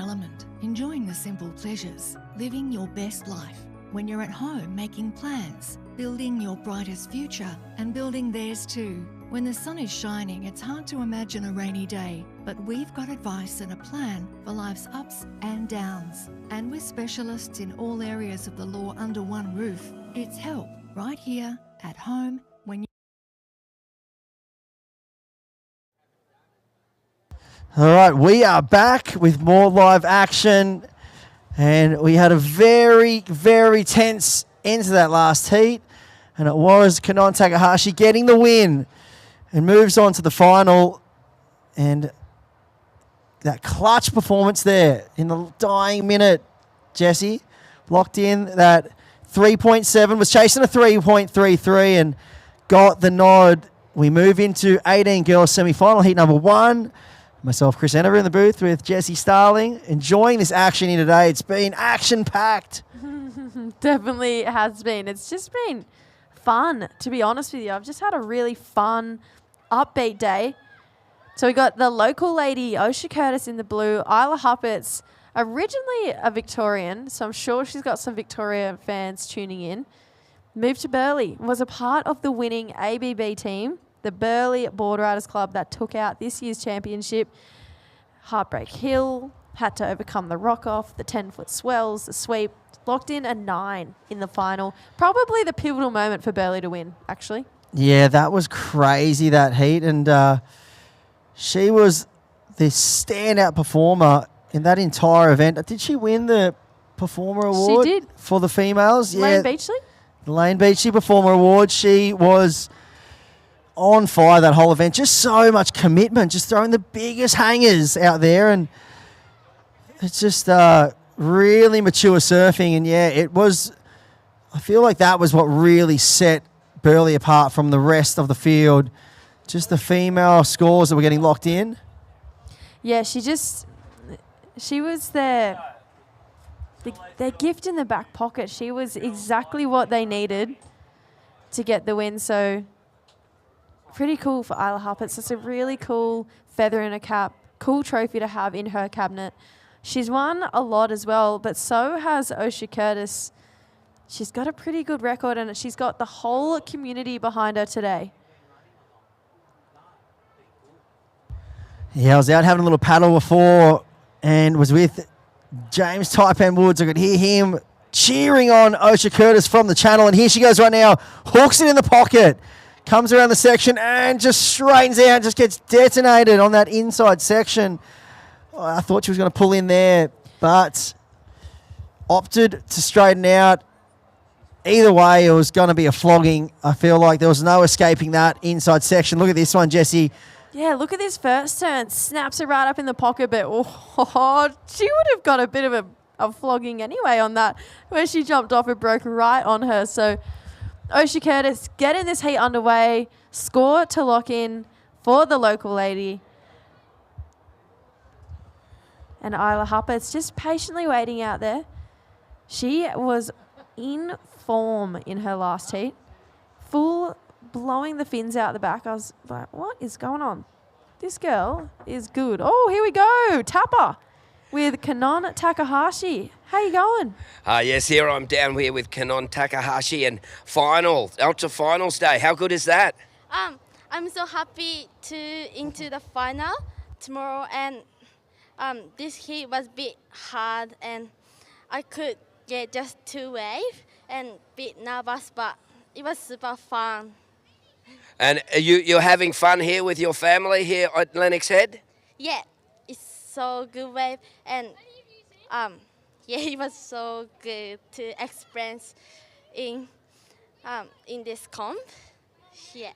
element, enjoying the simple pleasures, living your best life. When you're at home making plans, building your brightest future and building theirs too. When the sun is shining, it's hard to imagine a rainy day, but we've got advice and a plan for life's ups and downs. And with specialists in all areas of the law under one roof, it's help right here at home when you... All right, we are back with more live action. And we had a very, very tense end to that last heat. And it was Kanon Takahashi getting the win and moves on to the final. And that clutch performance there in the dying minute, Jesse, locked in that 3.7, was chasing a 3.33 and got the nod. We move into 18 girls semi-final, heat number 1. Myself, Chris Enever, in the booth with Jesse Starling, enjoying this action here today. It's been action-packed. Definitely has been. It's just been fun, to be honest with you. I've just had a really fun, upbeat day. So we got the local lady, Osha Curtis, in the blue. Isla Huppets, originally a Victorian, so I'm sure she's got some Victoria fans tuning in. Moved to Burleigh, was a part of the winning ABB team, the Burleigh Board Riders Club that took out this year's championship. Heartbreak Hill, had to overcome the rock-off, the 10-foot swells, the sweep, locked in a 9 in the final. Probably the pivotal moment for Burleigh to win, actually. Yeah, that was crazy, that heat. And she was the standout performer in that entire event. Did she win the Performer Award? She did. For the females? Lane Beachley? The Lane Beachley Performer Award. She was on fire that whole event. Just so much commitment, just throwing the biggest hangers out there. And it's just really mature surfing. And yeah, it was, I feel like that was what really set Burleigh apart from the rest of the field. Just the female scores that were getting locked in. Yeah, she was their gift in the back pocket. She was exactly what they needed to get the win. So pretty cool for Isla Huppets. It's a really cool feather in her cap, cool trophy to have in her cabinet. She's won a lot as well, but so has Osha Curtis. She's got a pretty good record, and she's got the whole community behind her today. Yeah, I was out having a little paddle before and was with James Taipan Woods. I could hear him cheering on Osha Curtis from the channel, and here she goes right now. Hooks it in the pocket. Comes around the section and just straightens out, just gets detonated on that inside section. Oh, I thought she was going to pull in there, but opted to straighten out. Either way, it was going to be a flogging. I feel like there was no escaping that inside section. Look at this one, Jesse. Yeah, look at this first turn. Snaps her right up in the pocket, but she would have got a bit of a flogging anyway on that. Where she jumped off, it broke right on her. So Osha Curtis getting this heat underway. Score to lock in for the local lady. And Isla Huppets just patiently waiting out there. She was in form in her last heat. Full blowing the fins out the back. I was like, what is going on? This girl is good. Oh, here we go. Tapper with Kanon Takahashi. How you going? Yes, here I'm down here with Kanon Takahashi and ultra finals day. How good is that? I'm so happy to into the final tomorrow, and this heat was a bit hard, and I could get just 2 waves and a bit nervous, but it was super fun. And you're having fun here with your family here at Lennox Head? Yeah, it's so good wave, and yeah, it was so good to experience in this comp. Yeah.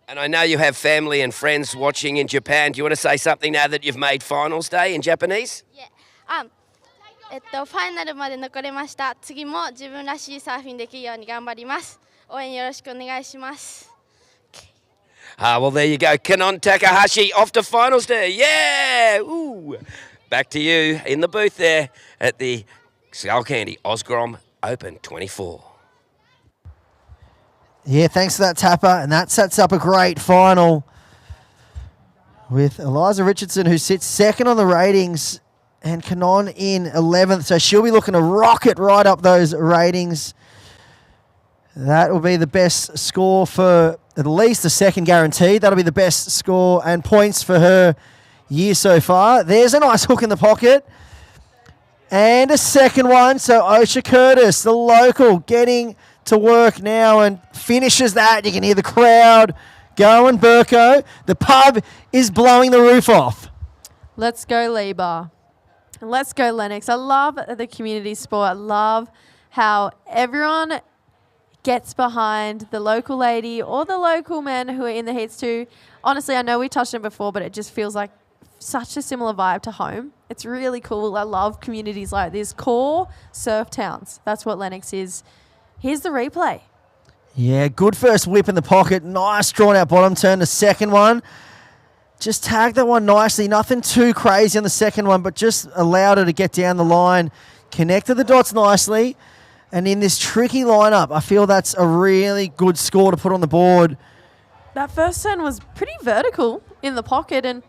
And I know you have family and friends watching in Japan. Do you want to say something now that you've made finals day in Japanese? Yeah. ファイナルまで残れました。次も自分らしいサーフィンできるように頑張ります。応援よろしくお願いします。Well, there you go. Kanon Takahashi off to finals day. Yeah! Ooh. Back to you in the booth there at the Skullcandy Grom Open 24. Yeah, thanks for that, Tapper. And that sets up a great final with Eliza Richardson, who sits second on the ratings And Canon in 11th. So she'll be looking to rocket right up those ratings. That will be the best score for at least the second guaranteed. That'll be the best score and points for her year so far. There's a nice hook in the pocket. And a second one. So Osha Curtis, the local, getting to work now and finishes that. You can hear the crowd going, Burko. The pub is blowing the roof off. Let's go, Lieber. Let's go, Lennox. I love the community sport. I love how everyone gets behind the local lady or the local men who are in the heats too. Honestly, I know we touched on it before, but it just feels like such a similar vibe to home. It's really cool. I love communities like this. Core surf towns. That's what Lennox is. Here's the replay. Yeah, good first whip in the pocket. Nice drawn out bottom turn. The second one. Just tagged that one nicely. Nothing too crazy on the second one, but just allowed her to get down the line. Connected the dots nicely. And in this tricky lineup, I feel that's a really good score to put on the board. That first turn was pretty vertical in the pocket and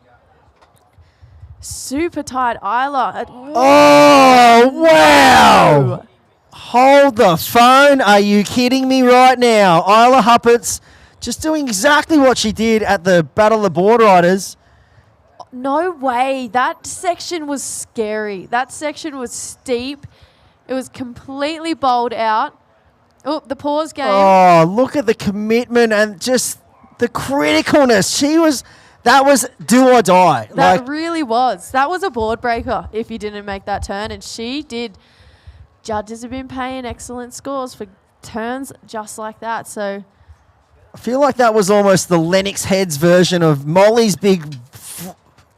super tight. Isla. Oh, wow. Hold the phone. Are you kidding me right now? Isla Huppert's just doing exactly what she did at the Battle of the Board Riders. No way. That section was scary. That section was steep. It was completely bowled out. Oh, the pause game. Oh, look at the commitment and just the criticalness. That was do or die. That really was. That was a board breaker if you didn't make that turn, and she did. Judges have been paying excellent scores for turns just like that. So I feel like that was almost the Lennox Heads version of Molly's big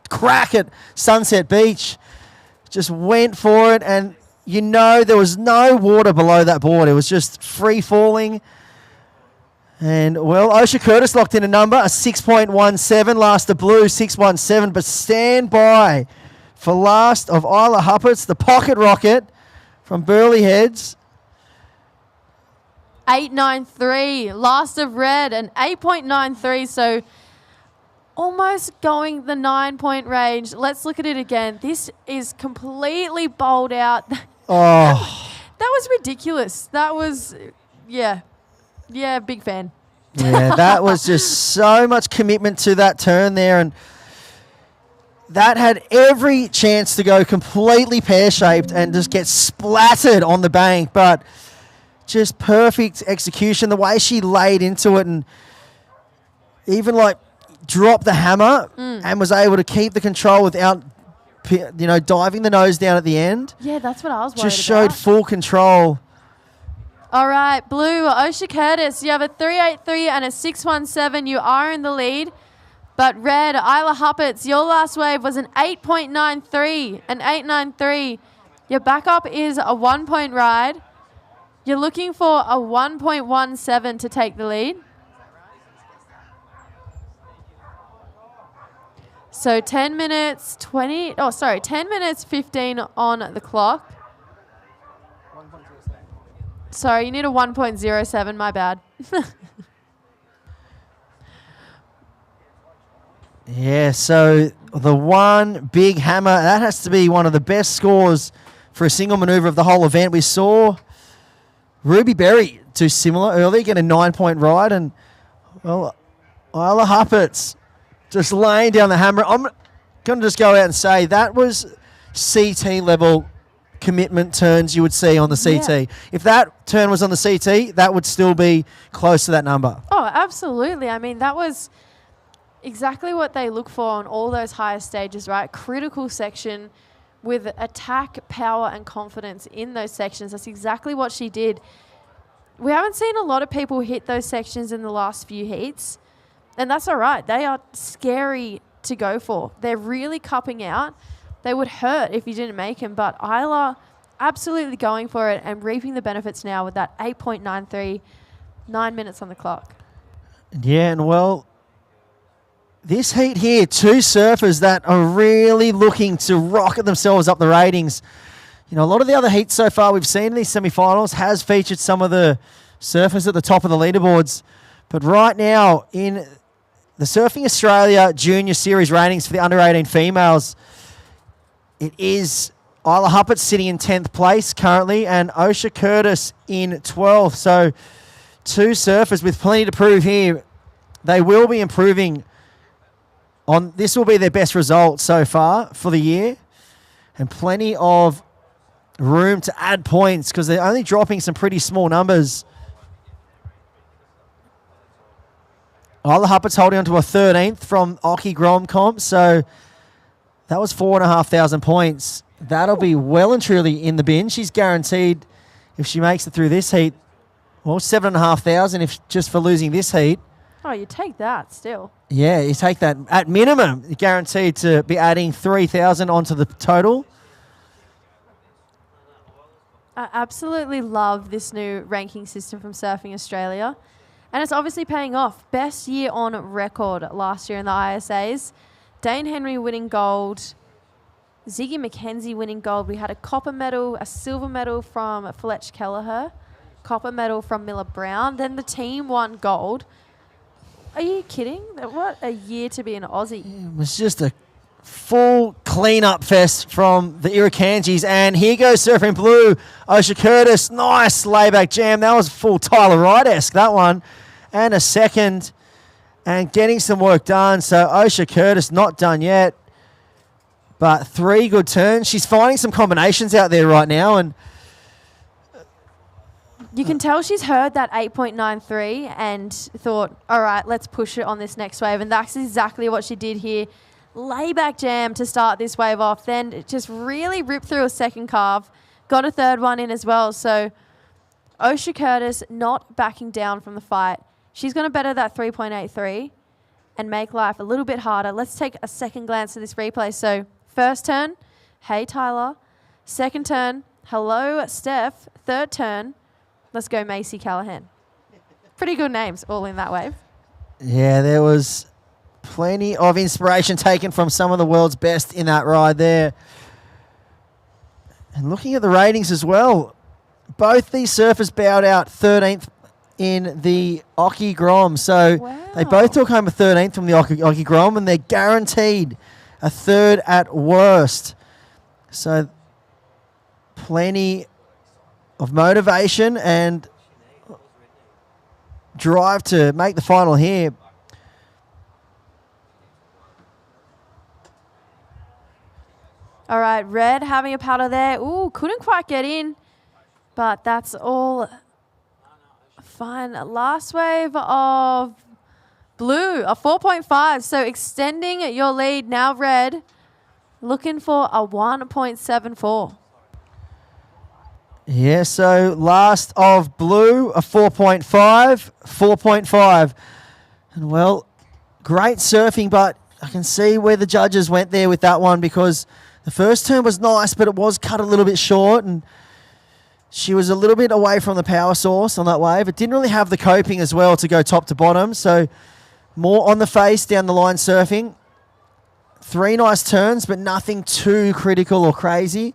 crack at Sunset Beach. Just went for it, and you know there was no water below that board. It was just free falling. And, well, Osha Curtis locked in a number, a 6.17. Last of Blue, 6.17. But stand by for last of Isla Huppert's, the pocket rocket from Burley Heads. 8.93. Last of Red, and 8.93. So almost going the 9-point range. Let's look at it again. This is completely bowled out. Oh. That was ridiculous. That was, yeah, big fan. Yeah, that was just so much commitment to that turn there, and that had every chance to go completely pear-shaped and just get splattered on the bank, but just perfect execution, the way she laid into it and even like dropped the hammer and was able to keep the control without diving the nose down at the end. Yeah, that's what I was worried Just showed about. full control. All right, Blue, Osha Curtis, you have a 3.83 and a 6.17. You are in the lead. But Red, Isla Huppert's, your last wave was an 8.93, an 8.93. Your backup is a 1-point ride. You're looking for a 1.17 to take the lead. So 10 minutes 15 on the clock. Sorry, you need a 1.07, my bad. Yeah, so the one big hammer, that has to be one of the best scores for a single maneuver of the whole event. We saw Ruby Berry do similar earlier, get a 9-point ride, and, well, Isla Huppert's just laying down the hammer. I'm going to just go out and say that was CT level commitment turns you would see on the CT. Yeah. If that turn was on the CT, that would still be close to that number. Oh, absolutely. I mean, that was exactly what they look for on all those higher stages, right? Critical section with attack, power, and confidence in those sections. That's exactly what she did. We haven't seen a lot of people hit those sections in the last few heats, and that's all right. They are scary to go for. They're really cupping out. They would hurt if you didn't make them, but Isla absolutely going for it and reaping the benefits now with that 8.93, 9 minutes on the clock. Yeah, and well, this heat here, two surfers that are really looking to rocket themselves up the ratings. You know, a lot of the other heats so far we've seen in these semifinals has featured some of the surfers at the top of the leaderboards. But right now, in the Surfing Australia Junior Series ratings for the under-18 females, It is Isla Huppert sitting in 10th place currently and Osha Curtis in 12th. So 2 surfers with plenty to prove here. They will be improving on. This will be their best result so far for the year. And plenty of room to add points because they're only dropping some pretty small numbers. Isla Huppert's holding on to a 13th from Occy Grom comp, so that was 4,500 points. That'll be well and truly in the bin. She's guaranteed, if she makes it through this heat, well, 7,500 if just for losing this heat. Oh, you take that still. Yeah, you take that at minimum. You're guaranteed to be adding 3,000 onto the total. I absolutely love this new ranking system from Surfing Australia. And it's obviously paying off. Best year on record last year in the ISAs. Dane Henry winning gold. Ziggy McKenzie winning gold. We had a copper medal, a silver medal from Fletch Kelleher, copper medal from Miller Brown. Then the team won gold. Are you kidding? What a year to be an Aussie. It was just a full clean-up fest from the Irukandjis. And here goes Surfing Blue. Osha Curtis, nice layback jam. That was full Tyler Wright-esque, that one. And a second. And getting some work done. So Osha Curtis not done yet. But 3 good turns. She's finding some combinations out there right now. And you can tell she's heard that 8.93 and thought, all right, let's push it on this next wave. And that's exactly what she did here. Layback jam to start this wave off. Then it just really ripped through a second carve. Got a third one in as well. So Osha Curtis not backing down from the fight. She's going to better that 3.83 and make life a little bit harder. Let's take a second glance at this replay. So first turn, hey Tyler. Second turn, hello Steph. Third turn, let's go Macy Callahan. Pretty good names all in that wave. yeah, there was plenty of inspiration taken from some of the world's best in that ride there. And looking at the ratings as well, both these surfers bowed out 13th in the Occy Grom. So they both took home a 13th from the Occy Grom, and they're guaranteed a third at worst. So plenty of motivation and drive to make the final here. All right, Red having a paddle there. Ooh, couldn't quite get in, but that's all fine. Last wave of Blue, a 4.5. So extending your lead now, Red. Looking for a 1.74. Yeah, so last of Blue, a 4.5, 4.5. And well, great surfing, but I can see where the judges went there with that one because the first turn was nice, but it was cut a little bit short and she was a little bit away from the power source on that wave. It didn't really have the coping as well to go top to bottom, so more on the face down the line surfing. 3 nice turns, but nothing too critical or crazy.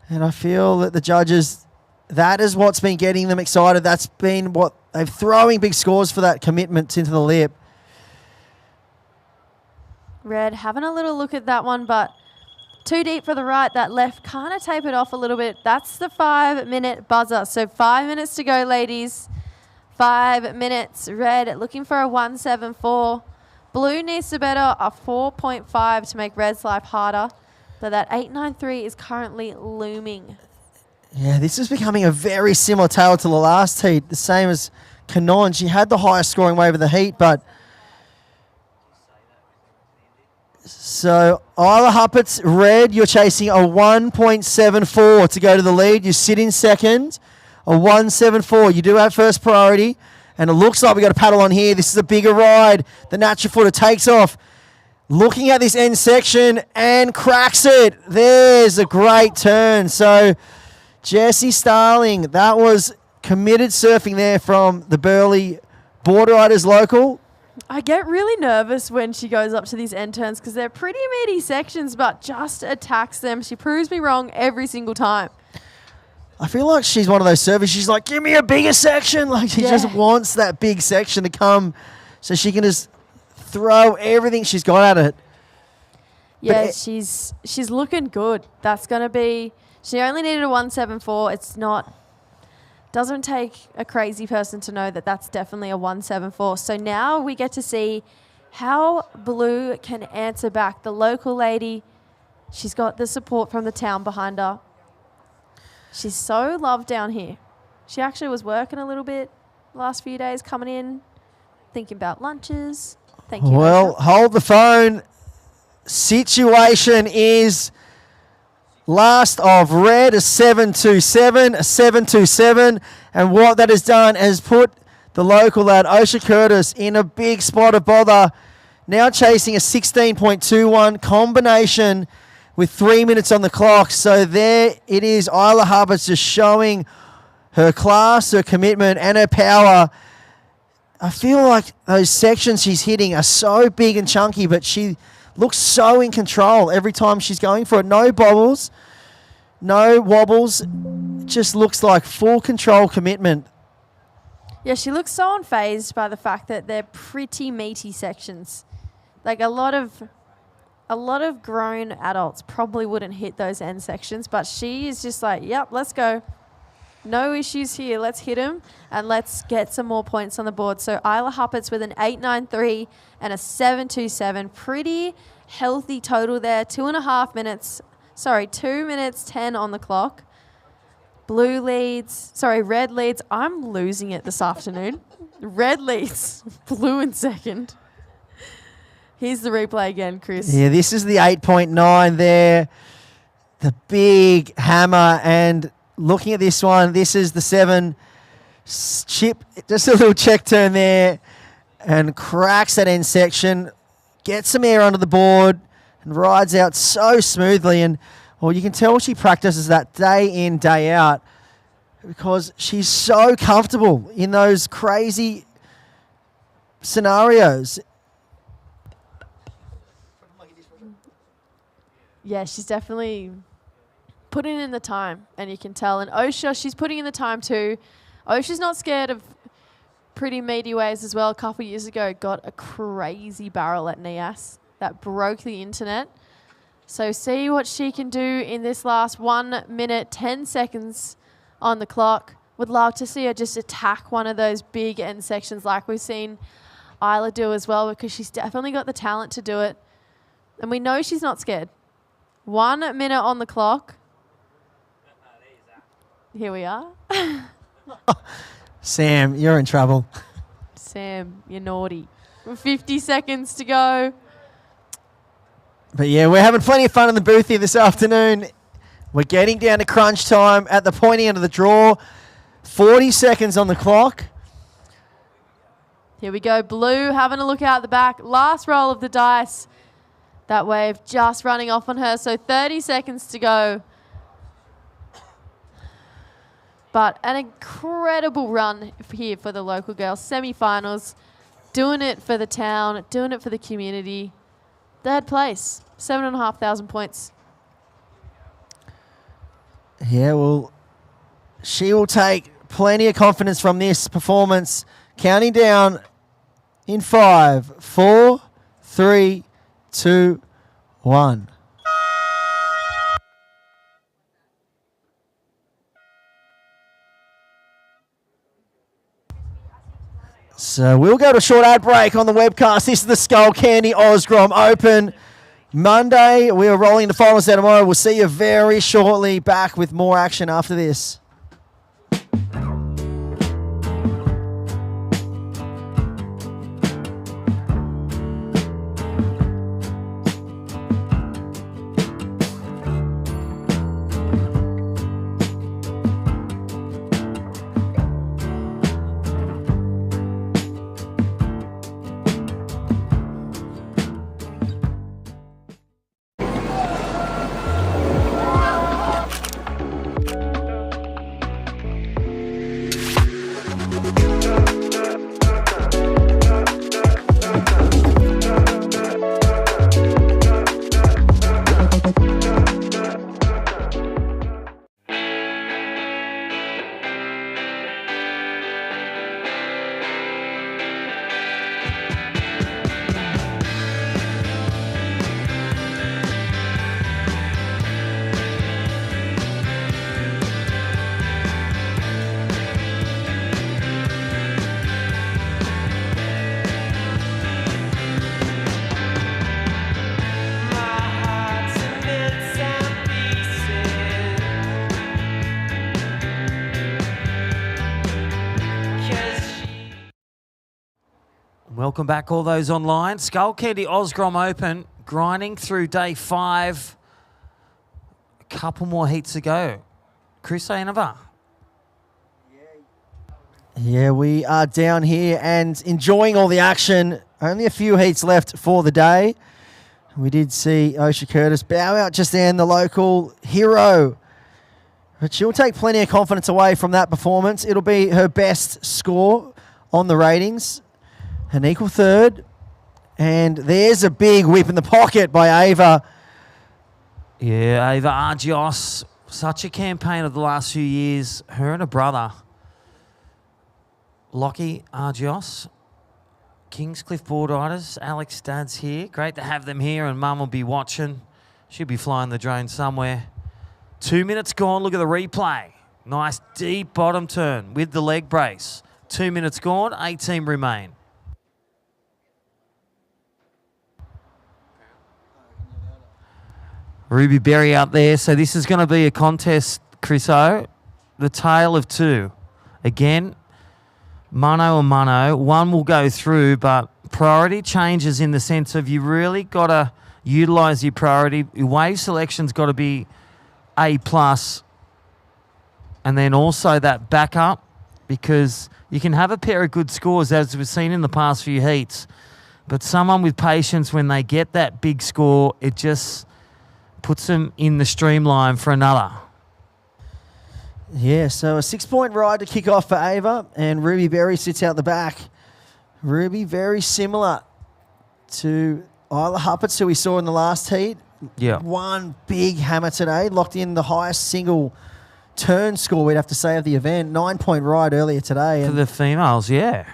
And I feel that the judges, that is what's been getting them excited. That's been what they're throwing big scores for that commitment into the lip. Red having a little look at that one, but too deep for the right. That left kind of tapered off a little bit. That's the 5-minute buzzer. So 5 minutes to go, ladies. 5 minutes. Red looking for a 1.74. Blue needs to better a 4.5 to make Red's life harder. But that 8.93 is currently looming. Yeah, this is becoming a very similar tale to the last heat. The same as Canon. She had the highest scoring wave of the heat, but so Isla Huppert's Red, you're chasing a 1.74 to go to the lead. You sit in second, a 1.74. You do have first priority, and it looks like we got a paddle on here. This is a bigger ride. The natural footer takes off. Looking at this end section and cracks it. There's a great turn. So Jessie Starling, that was committed surfing there from the Burleigh Board Riders local. I get really nervous when she goes up to these end turns because they're pretty meaty sections, but just attacks them. She proves me wrong every single time. I feel like she's one of those surfers. She's like, give me a bigger section. Like she just wants that big section to come so she can just throw everything she's got at it. Yeah, she's looking good. That's going to be... She only needed a 174. It's not... Doesn't take a crazy person to know that that's definitely a 174. So now we get to see how Blue can answer back. The local lady, she's got the support from the town behind her. She's so loved down here. She actually was working a little bit last few days, coming in, thinking about lunches. Thank you. Well, hold the phone. Situation is last of red, a 7-2-7, a 7-2-7. And what that has done has put the local lad, Osha Curtis, in a big spot of bother. Now chasing a 16.21 combination with 3 minutes on the clock. So there it is. Isla Hubbard's just showing her class, her commitment, and her power. I feel like those sections she's hitting are so big and chunky, but she looks so in control every time she's going for it. No bobbles, no wobbles. It just looks like full control commitment. Yeah, she looks so unfazed by the fact that they're pretty meaty sections. Like a lot of grown adults probably wouldn't hit those end sections, but she is just like, yep, let's go. No issues here. Let's hit them and let's get some more points on the board. So Isla Huppets with an 8.93 and a 7.27. Pretty healthy total there. 2.5 minutes. 2 minutes 10 on the clock. Red leads. I'm losing it this afternoon. Red leads. Blue in second. Here's the replay again, Chris. Yeah, this is the 8.9 there. The big hammer. And looking at this one, this is the 7 chip. Just a little check turn there. And cracks that end section. Gets some air under the board. And rides out so smoothly. And, well, you can tell she practices that day in, day out. Because she's so comfortable in those crazy scenarios. Yeah, she's definitely putting in the time, and you can tell. And Osha, she's putting in the time too. Osha's not scared of pretty meaty waves as well. A couple years ago, got a crazy barrel at Nias that broke the internet. So see what she can do in this last 1 minute, 10 seconds on the clock. Would love to see her just attack one of those big end sections like we've seen Isla do as well, because she's definitely got the talent to do it. And we know she's not scared. 1 minute on the clock. Here we are. Sam, you're in trouble. Sam, you're naughty. 50 seconds to go. But yeah, we're having plenty of fun in the booth here this afternoon. We're getting down to crunch time at the pointy end of the draw. 40 seconds on the clock. Here we go. Blue having a look out the back. Last roll of the dice. That wave just running off on her. So 30 seconds to go. But an incredible run here for the local girls. Semifinals. Doing it for the town. Doing it for the community. Third place. 7,500 points. Yeah, well, she will take plenty of confidence from this performance. Counting down in 5, 4, 3, 2, 1. So we'll go to a short ad break on the webcast. This is the Skullcandy Grom Open. Monday, we are rolling the finals there tomorrow. We'll see you very shortly back with more action after this. Welcome back, all those online. Skullcandy Grom Open, grinding through day 5. A couple more heats to go. Chris Ainova. Yeah, we are down here and enjoying all the action. Only a few heats left for the day. We did see Osha Curtis bow out just then, the local hero. But she'll take plenty of confidence away from that performance. It'll be her best score on the ratings. An equal third. And there's a big whip in the pocket by Ava. Yeah, Ava Argios. Such a campaign of the last few years. Her and her brother, Lockie Argios. Kingscliff Board Riders. Alex Dad's here. Great to have them here, and Mum will be watching. She'll be flying the drone somewhere. 2 minutes gone. Look at the replay. Nice deep bottom turn with the leg brace. 2 minutes gone. 18 remain. Ruby Berry out there. So this is going to be a contest, Chris O. The tale of two. Again, mono and mono. One will go through, but priority changes in the sense of you really got to utilise your priority. Your wave selection's got to be A+. And then also that backup, because you can have a pair of good scores, as we've seen in the past few heats. But someone with patience, when they get that big score, it just puts them in the streamline for another. Yeah, so a 6-point ride to kick off for Ava, and Ruby Berry sits out the back. Ruby very similar to Isla Huppets, who we saw in the last heat. Yeah. One big hammer today, locked in the highest single turn score, we'd have to say, of the event. 9-point ride earlier today. For the females, yeah.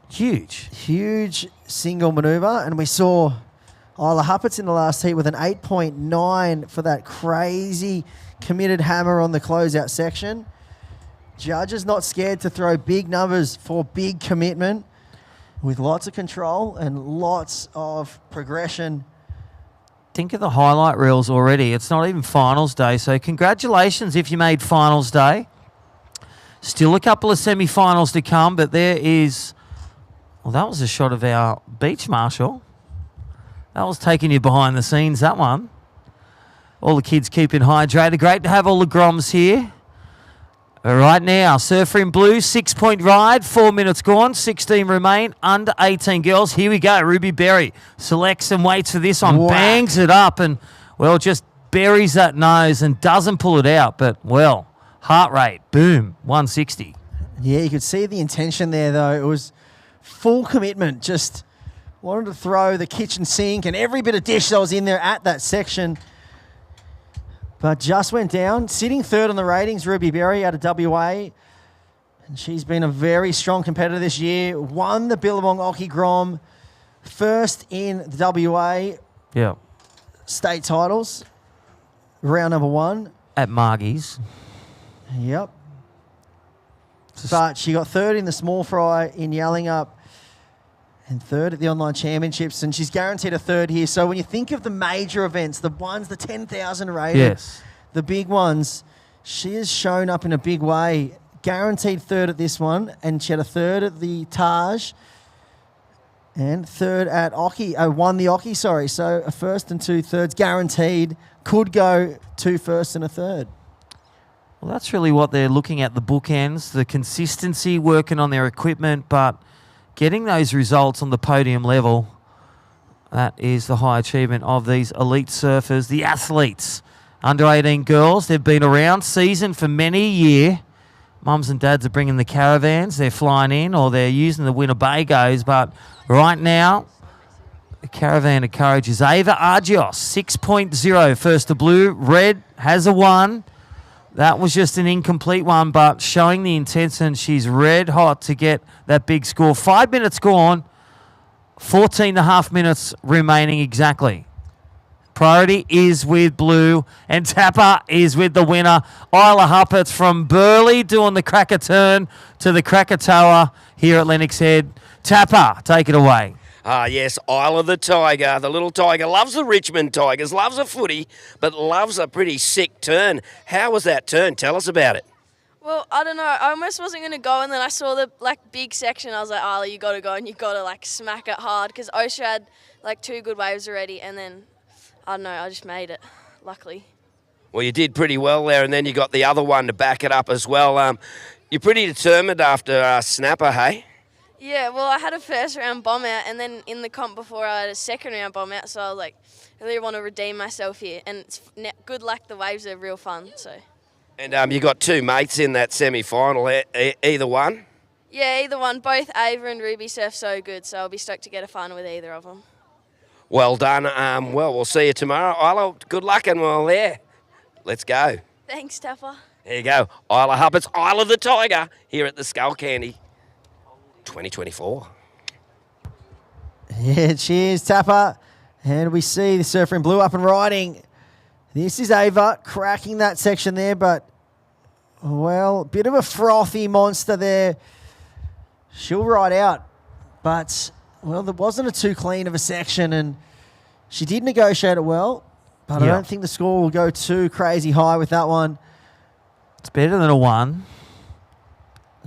Huge. Huge single manoeuvre, and we saw Isla Huppets in the last heat with an 8.9 for that crazy committed hammer on the closeout section. Judges not scared to throw big numbers for big commitment with lots of control and lots of progression. Think of the highlight reels already. It's not even finals day, so congratulations if you made finals day. Still a couple of semi-finals to come, but there is... Well, that was a shot of our beach marshal. That was taking you behind the scenes, that one. All the kids keeping hydrated. Great to have all the Groms here. All right now, Surfer in Blue, 6-point ride, 4 minutes gone, 16 remain, under 18 girls. Here we go, Ruby Berry selects and waits for this one, bangs it up and, well, just buries that nose and doesn't pull it out. But, well, heart rate, boom, 160. Yeah, you could see the intention there, though. It was full commitment, just wanted to throw the kitchen sink and every bit of dish that was in there at that section. But just went down. Sitting third on the ratings, Ruby Berry out of WA. And she's been a very strong competitor this year. Won the Billabong Oki Grom. First in the WA state titles. Round number 1. At Margie's. Yep. But she got third in the small fry in Yallingup. And third at the online championships, and she's guaranteed a third here. So when you think of the major events, the ones, the 10,000 rated, the big ones, she has shown up in a big way. Guaranteed third at this one, and she had a third at the Taj, and third at Oki. Won the Oki, sorry. So a first and 2 thirds guaranteed. Could go 2 firsts and a third. Well, that's really what they're looking at, the bookends, the consistency, working on their equipment, but getting those results on the podium level, that is the high achievement of these elite surfers, the athletes. Under 18 girls, they've been around, seasoned for many a year. Mums and dads are bringing the caravans, they're flying in, or they're using the Winnebagos, but right now, the caravan of courage is Ava Argios, 6.0, first to blue. Red has a 1. That was just an incomplete one, but showing the intensity, and she's red hot to get that big score. 5 minutes gone, 14 and a half minutes remaining exactly. Priority is with blue, and Tapper is with the winner. Isla Huppets from Burleigh doing the cracker turn to the Krakatoa here at Lennox Head. Tapper, take it away. Ah, yes, Isla the Tiger. The little tiger loves the Richmond Tigers, loves a footy, but loves a pretty sick turn. How was that turn? Tell us about it. Well, I don't know. I almost wasn't going to go, and then I saw the big section. I was like, Arlie, you got to go, and you got to smack it hard because Osha had 2 good waves already, and then I don't know. I just made it, luckily. Well, you did pretty well there, and then you got the other one to back it up as well. You're pretty determined after Snapper, hey? Yeah, well, I had a first round bomb out, and then in the comp before I had a second round bomb out, so I was like, I really want to redeem myself here, and it's good luck. The waves are real fun, so. And you got 2 mates in that semi-final, either one? Yeah, either one. Both Ava and Ruby surf so good, so I'll be stoked to get a final with either of them. Well done. Well, we'll see you tomorrow. Isla, good luck, and we're there. Let's go. Thanks, Tapper. There you go. Isla Huppert's Isle of the Tiger here at the Skullcandy 2024. Yeah, cheers, Tapper. And we see the surfer in blue up and riding. This is Ava cracking that section there, but, well, bit of a frothy monster there. She'll ride out, but, well, there wasn't a too clean of a section, and she did negotiate it well, but I don't think the score will go too crazy high with that one. It's better than a 1.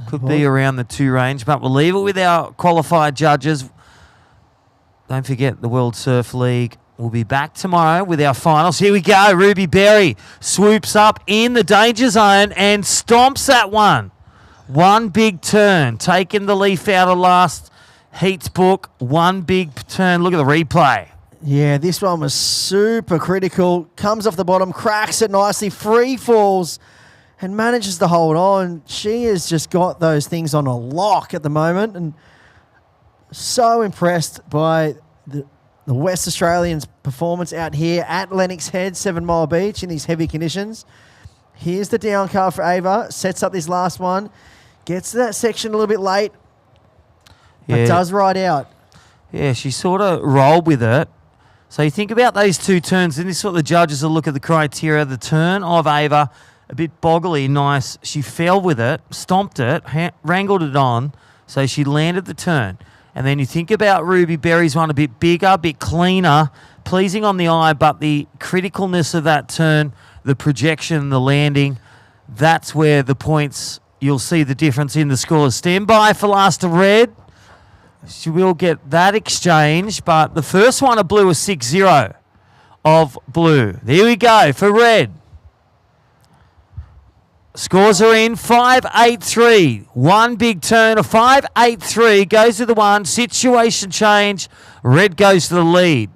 Could be around the 2 range, but we'll leave it with our qualified judges. Don't forget the World Surf League. We'll be back tomorrow with our finals. Here we go. Ruby Berry swoops up in the danger zone and stomps that one. One big turn, taking the leaf out of last heat's book. One big turn. Look at the replay. Yeah, this one was super critical. Comes off the bottom, cracks it nicely, free falls, and manages to hold on. She has just got those things on a lock at the moment, and so impressed by the West Australians' performance out here at Lennox Head, 7 Mile Beach, in these heavy conditions. Here's the down car for Ava. Sets up this last one. Gets to that section a little bit late, but does ride out. Yeah, she sort of rolled with it. So you think about those 2 turns, and this is what the judges will look at the criteria. The turn of Ava, a bit boggly, nice. She fell with it, stomped it, wrangled it on, so she landed the turn. And then you think about Ruby Berry's one, a bit bigger, a bit cleaner, pleasing on the eye, but the criticalness of that turn, the projection, the landing, that's where the points, you'll see the difference in the scores. Stand by for last of red. She will get that exchange, but the first one of blue is 6-0 of blue. There we go for red. Scores are in, 5-8-3. One big turn of 5-8-3. Goes to the 1. Situation change. Red goes to the lead.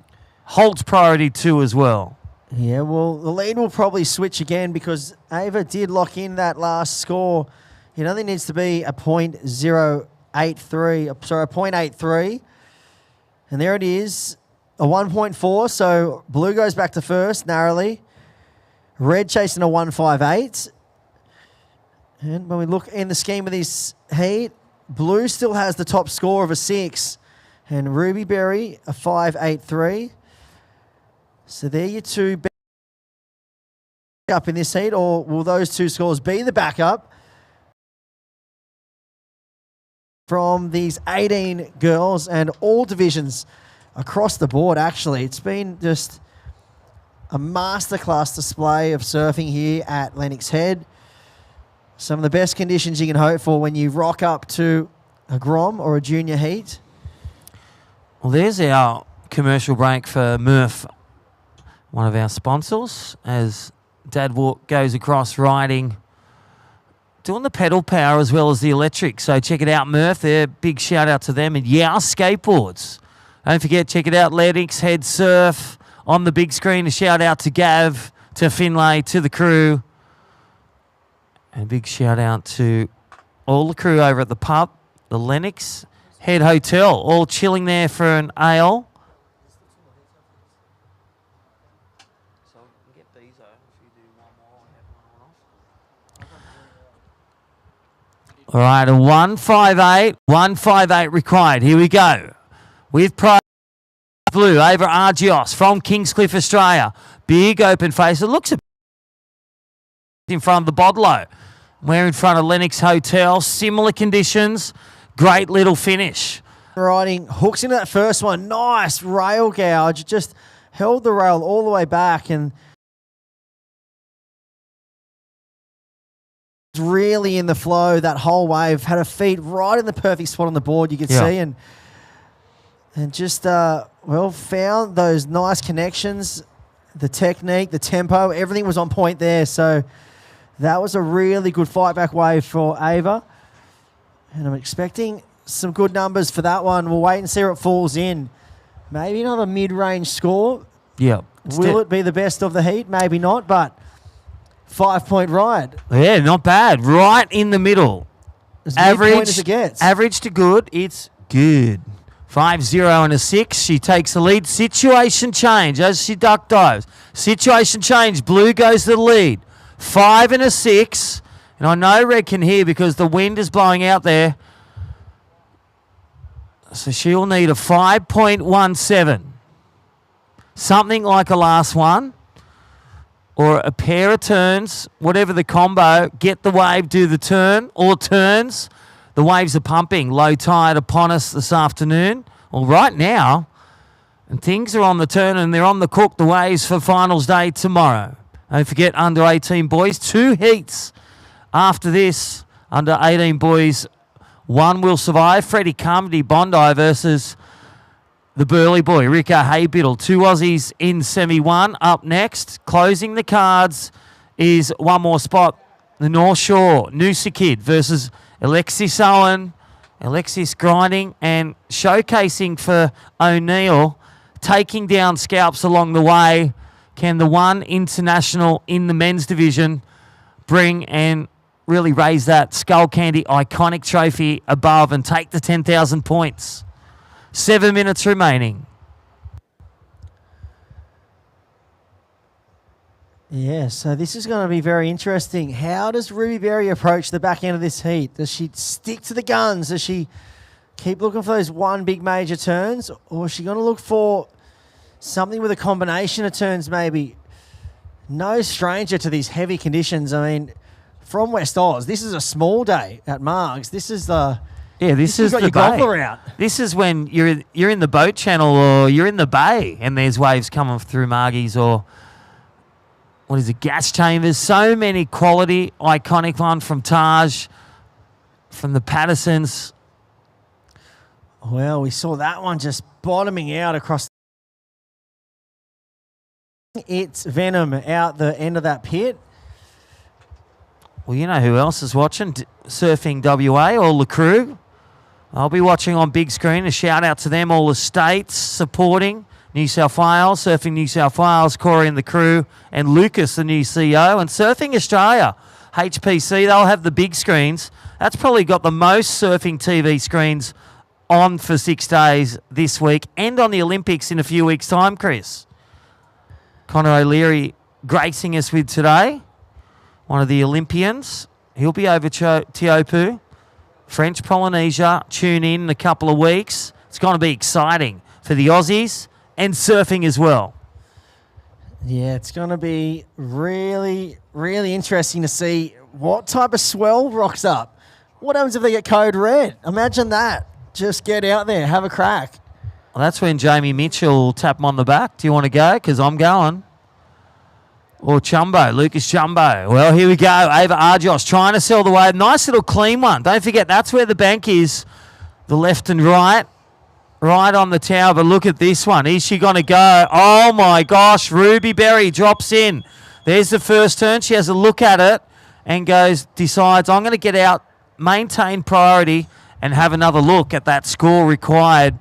Holds priority 2 as well. Yeah, well, the lead will probably switch again because Ava did lock in that last score. It only needs to be a .83. And there it is, a 1.4. So blue goes back to first narrowly. Red chasing a 1.58. And when we look in the scheme of this heat, blue still has the top score of a 6. And Ruby Berry a 5.83. So there you 2 up in this heat, or will those 2 scores be the backup from these 18 girls and all divisions across the board, actually. It's been just a masterclass display of surfing here at Lennox Head. Some of the best conditions you can hope for when you rock up to a Grom or a junior heat. Well, there's our commercial break for Murph, one of our sponsors, as Dad goes across riding, doing the pedal power as well as the electric. So check it out, Murph. There, big shout out to them. And skateboards. Don't forget, check it out, Lennox Head Surf on the big screen. A shout out to Gav, to Finlay, to the crew. And a big shout out to all the crew over at the pub, the Lennox Head Hotel, all chilling there for an ale. All right, a 1.58 required. Here we go. With prize blue, Ava Argios from Kingscliff, Australia. Big open face. It looks a bit in front of the Bodlow. We're in front of Lennox Hotel. Similar conditions. Great little finish. Riding, hooks into that first one. Nice rail gouge. Just held the rail all the way back and really in the flow that whole wave. Had her feet right in the perfect spot on the board, you could see, and just found those nice connections, the technique, the tempo, everything was on point there. So that was a really good fight back wave for Ava, and I'm expecting some good numbers for that one. We'll wait and see where it falls in. Maybe another mid-range score. Yeah. Will it be the best of the heat? Maybe not, but 5-point ride. Yeah, not bad. Right in the middle. As midpoint as it gets. Average to good, it's good. 5-0 and a 6. She takes the lead. Situation change as she duck dives. Situation change. Blue goes to the lead. 5 and a 6. And I know Red can hear because the wind is blowing out there. So she'll need a 5.17. Something like a last one. Or a pair of turns. Whatever the combo. Get the wave, do the turn. Or turns. The waves are pumping. Low tide upon us this afternoon. Well, right now. And things are on the turn and they're on the cook. The waves for finals day tomorrow. Don't forget, under 18 boys. 2 heats after this. Under 18 boys. 1 will survive. Freddie Carmody Bondi versus the Burley boy, Rico Haybiddle. 2 Aussies in semi-1. Up next, closing the cards, is one more spot. The North Shore, Noosa Kid versus Alexis Owen. Alexis grinding and showcasing for O'Neill, taking down scalps along the way. Can the one international in the men's division bring and really raise that Skullcandy iconic trophy above and take the 10,000 points? 7 minutes remaining. Yeah, so this is going to be very interesting. How does Ruby Berry approach the back end of this heat? Does she stick to the guns? Does she keep looking for those one big major turns? Or is she going to look for something with a combination of turns maybe? No stranger to these heavy conditions. I mean, from West Oz, this is a small day at Margs. This is the... Yeah, this is got the your bay. gobbler out. This is when you're in the boat channel or you're in the bay and there's waves coming through Margies or what is it, gas chambers. So many quality, iconic one from Taj, from the Pattersons. Well, we saw that one just bottoming out across. It's Venom out the end of that pit. Well, you know who else is watching? Surfing WA, all the crew. I'll be watching on big screen. A shout out to them, all the states supporting New South Wales, Surfing New South Wales, Corey and the crew, and Lucas, the new CEO, and Surfing Australia, HPC. They'll have the big screens. That's probably got the most surfing TV screens on for 6 days this week and on the Olympics in a few weeks' time, Chris. Connor O'Leary gracing us with today, one of the Olympians. He'll be over Teopu, French Polynesia. Tune in a couple of weeks. It's going to be exciting for the Aussies and surfing as well. Yeah, it's going to be really, really interesting to see what type of swell rocks up. What happens if they get code red? Imagine that. Just get out there, have a crack. Well, that's when Jamie Mitchell will tap him on the back. Do you want to go? Because I'm going. Or Chumbo, Lucas Chumbo. Well, here we go. Ava Argos trying to sell the wave. Nice little clean one. Don't forget, that's where the bank is. The left and right. Right on the tower. But look at this one. Is she going to go? Oh, my gosh. Ruby Berry drops in. There's the first turn. She has a look at it and decides, I'm going to get out, maintain priority, and have another look at that score required.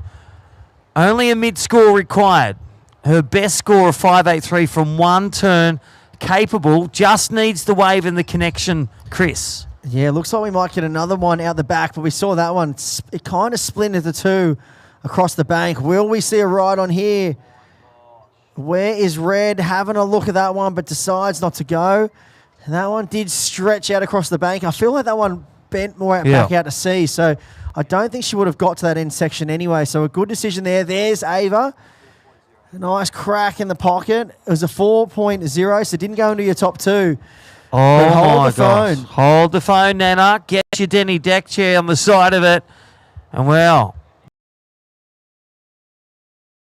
Only a mid-score required. Her best score of 5.83 from one turn, capable, just needs the wave and the connection, Chris. Yeah, looks like we might get another one out the back, but we saw that one. It kind of split into two across the bank. Will we see a ride on here? Where is Red? Having a look at that one, but decides not to go. And that one did stretch out across the bank. I feel like that one bent more back out to sea, so I don't think she would have got to that end section anyway. So a good decision there. There's Ava. A nice crack in the pocket. It was a 4.0, so it didn't go into your top two. Oh, but hold my the phone. gosh. Hold the phone, Nana. Get your Denny deck chair on the side of it. And well,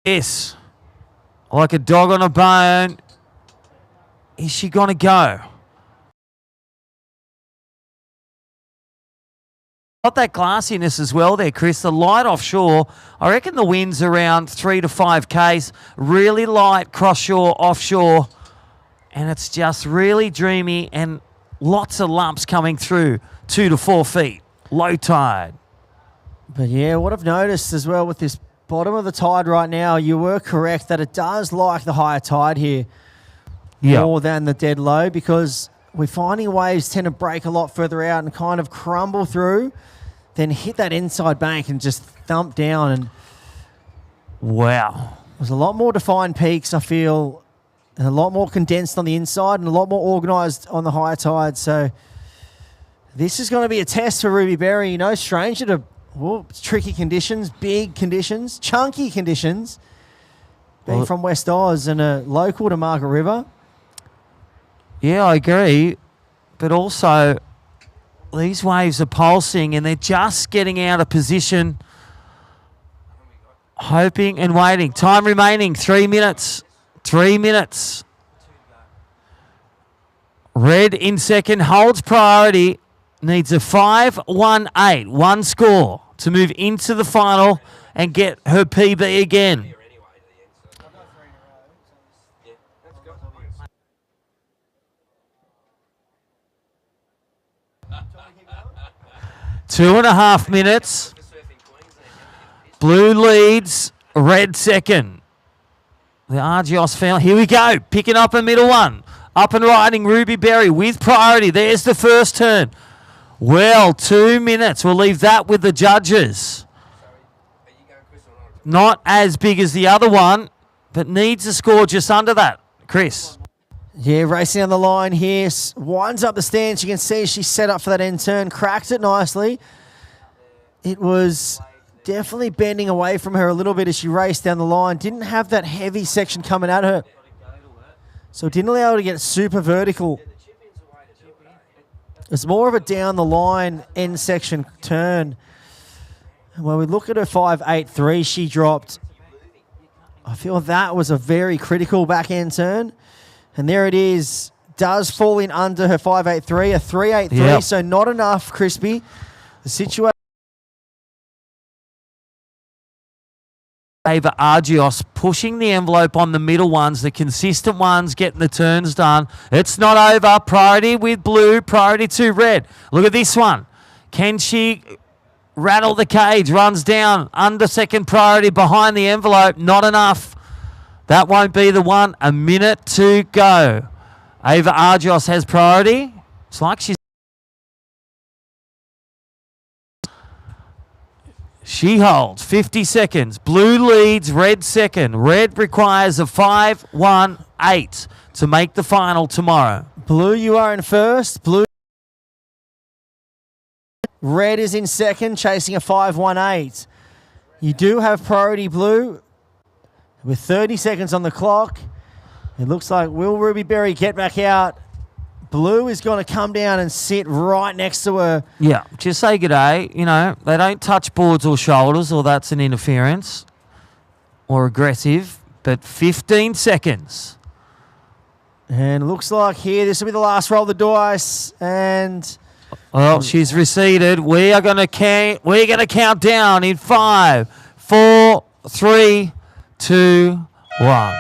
yes, like a dog on a bone. Is she going to go? Got that glassiness as well there, Chris. The light offshore, I reckon the wind's around 3 to 5 Ks. Really light cross-shore, offshore. And it's just really dreamy and lots of lumps coming through 2 to 4 feet. Low tide. But yeah, what I've noticed as well with this bottom of the tide right now, you were correct that it does like the higher tide here more than the dead low, because we're finding waves tend to break a lot further out and kind of crumble through, then hit that inside bank and just thump down. And wow. There's a lot more defined peaks, I feel, and a lot more condensed on the inside and a lot more organised on the higher tide. So this is going to be a test for Ruby Berry. No stranger to tricky conditions, big conditions, chunky conditions, being from West Oz and a local to Margaret River. Yeah, I agree. But also, these waves are pulsing and they're just getting out of position, hoping and waiting. Time remaining, 3 minutes. 3 minutes. Red in second, holds priority, needs a 5-1-8, one score to move into the final and get her PB again. Two and a half minutes. Blue leads, red second. The Argios family. Here we go. Picking up a middle one. Up and riding Ruby Berry with priority. There's the first turn. Well, 2 minutes. We'll leave that with the judges. Not as big as the other one, but needs a score just under that. Chris. Yeah, racing down the line here. Winds up the stance. You can see she set up for that end turn. Cracked it nicely. It was definitely bending away from her a little bit as she raced down the line. Didn't have that heavy section coming at her. So didn't allow her to get super vertical. It's more of a down the line end section turn. And when we look at her 5.83, she dropped. I feel that was a very critical back end turn. And there it is. Does fall in under her 5.83, a 3.83. Yep. So not enough, Crispy. The situation. Ava Argios pushing the envelope on the middle ones, the consistent ones getting the turns done. It's not over. Priority with blue, priority to red. Look at this one. Can she rattle the cage? Runs down under second priority behind the envelope. Not enough. That won't be the one. A minute to go. Ava Argios has priority. It's like she's... She holds 50 seconds. Blue leads, red second. Red requires a 5-1-8 to make the final tomorrow. Blue, you are in first. Blue. Red is in second, chasing a 5-1-8. You do have priority, Blue, with 30 seconds on the clock. It looks like will Ruby Berry get back out? Blue is going to come down and sit right next to her. Yeah, just say good day. You know, they don't touch boards or shoulders, or that's an interference or aggressive. But 15 seconds. And it looks like here, this will be the last roll of the dice. And well, she's receded. We are going to count down in 5, 4, 3, 2, 1.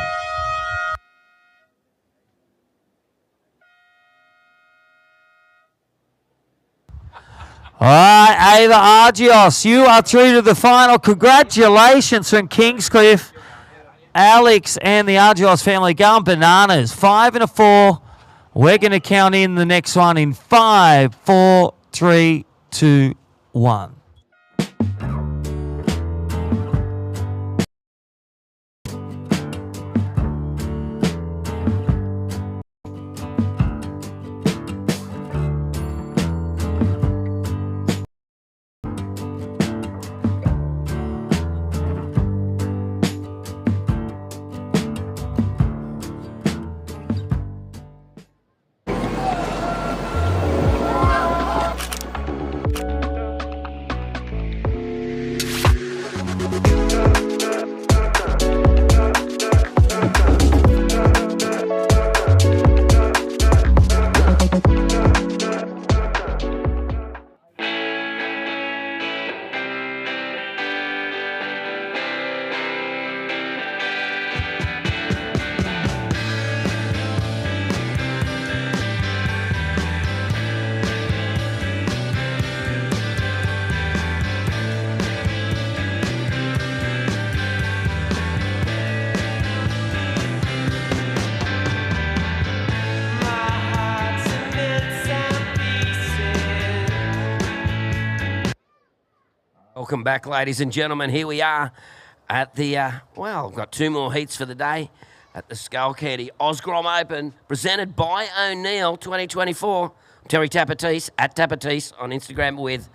All right, Ava Argios, you are through to the final. Congratulations from Kingscliff. Alex and the Argios family going bananas. 5 and a 4. We're going to count in the next one in 5, 4, 3, 2, 1. Welcome back, ladies and gentlemen. Here we are at the, well, we've got 2 more heats for the day at the Skullcandy Grom Open, presented by O'Neill 2024. Terry Tapatis, at Tapatis on Instagram with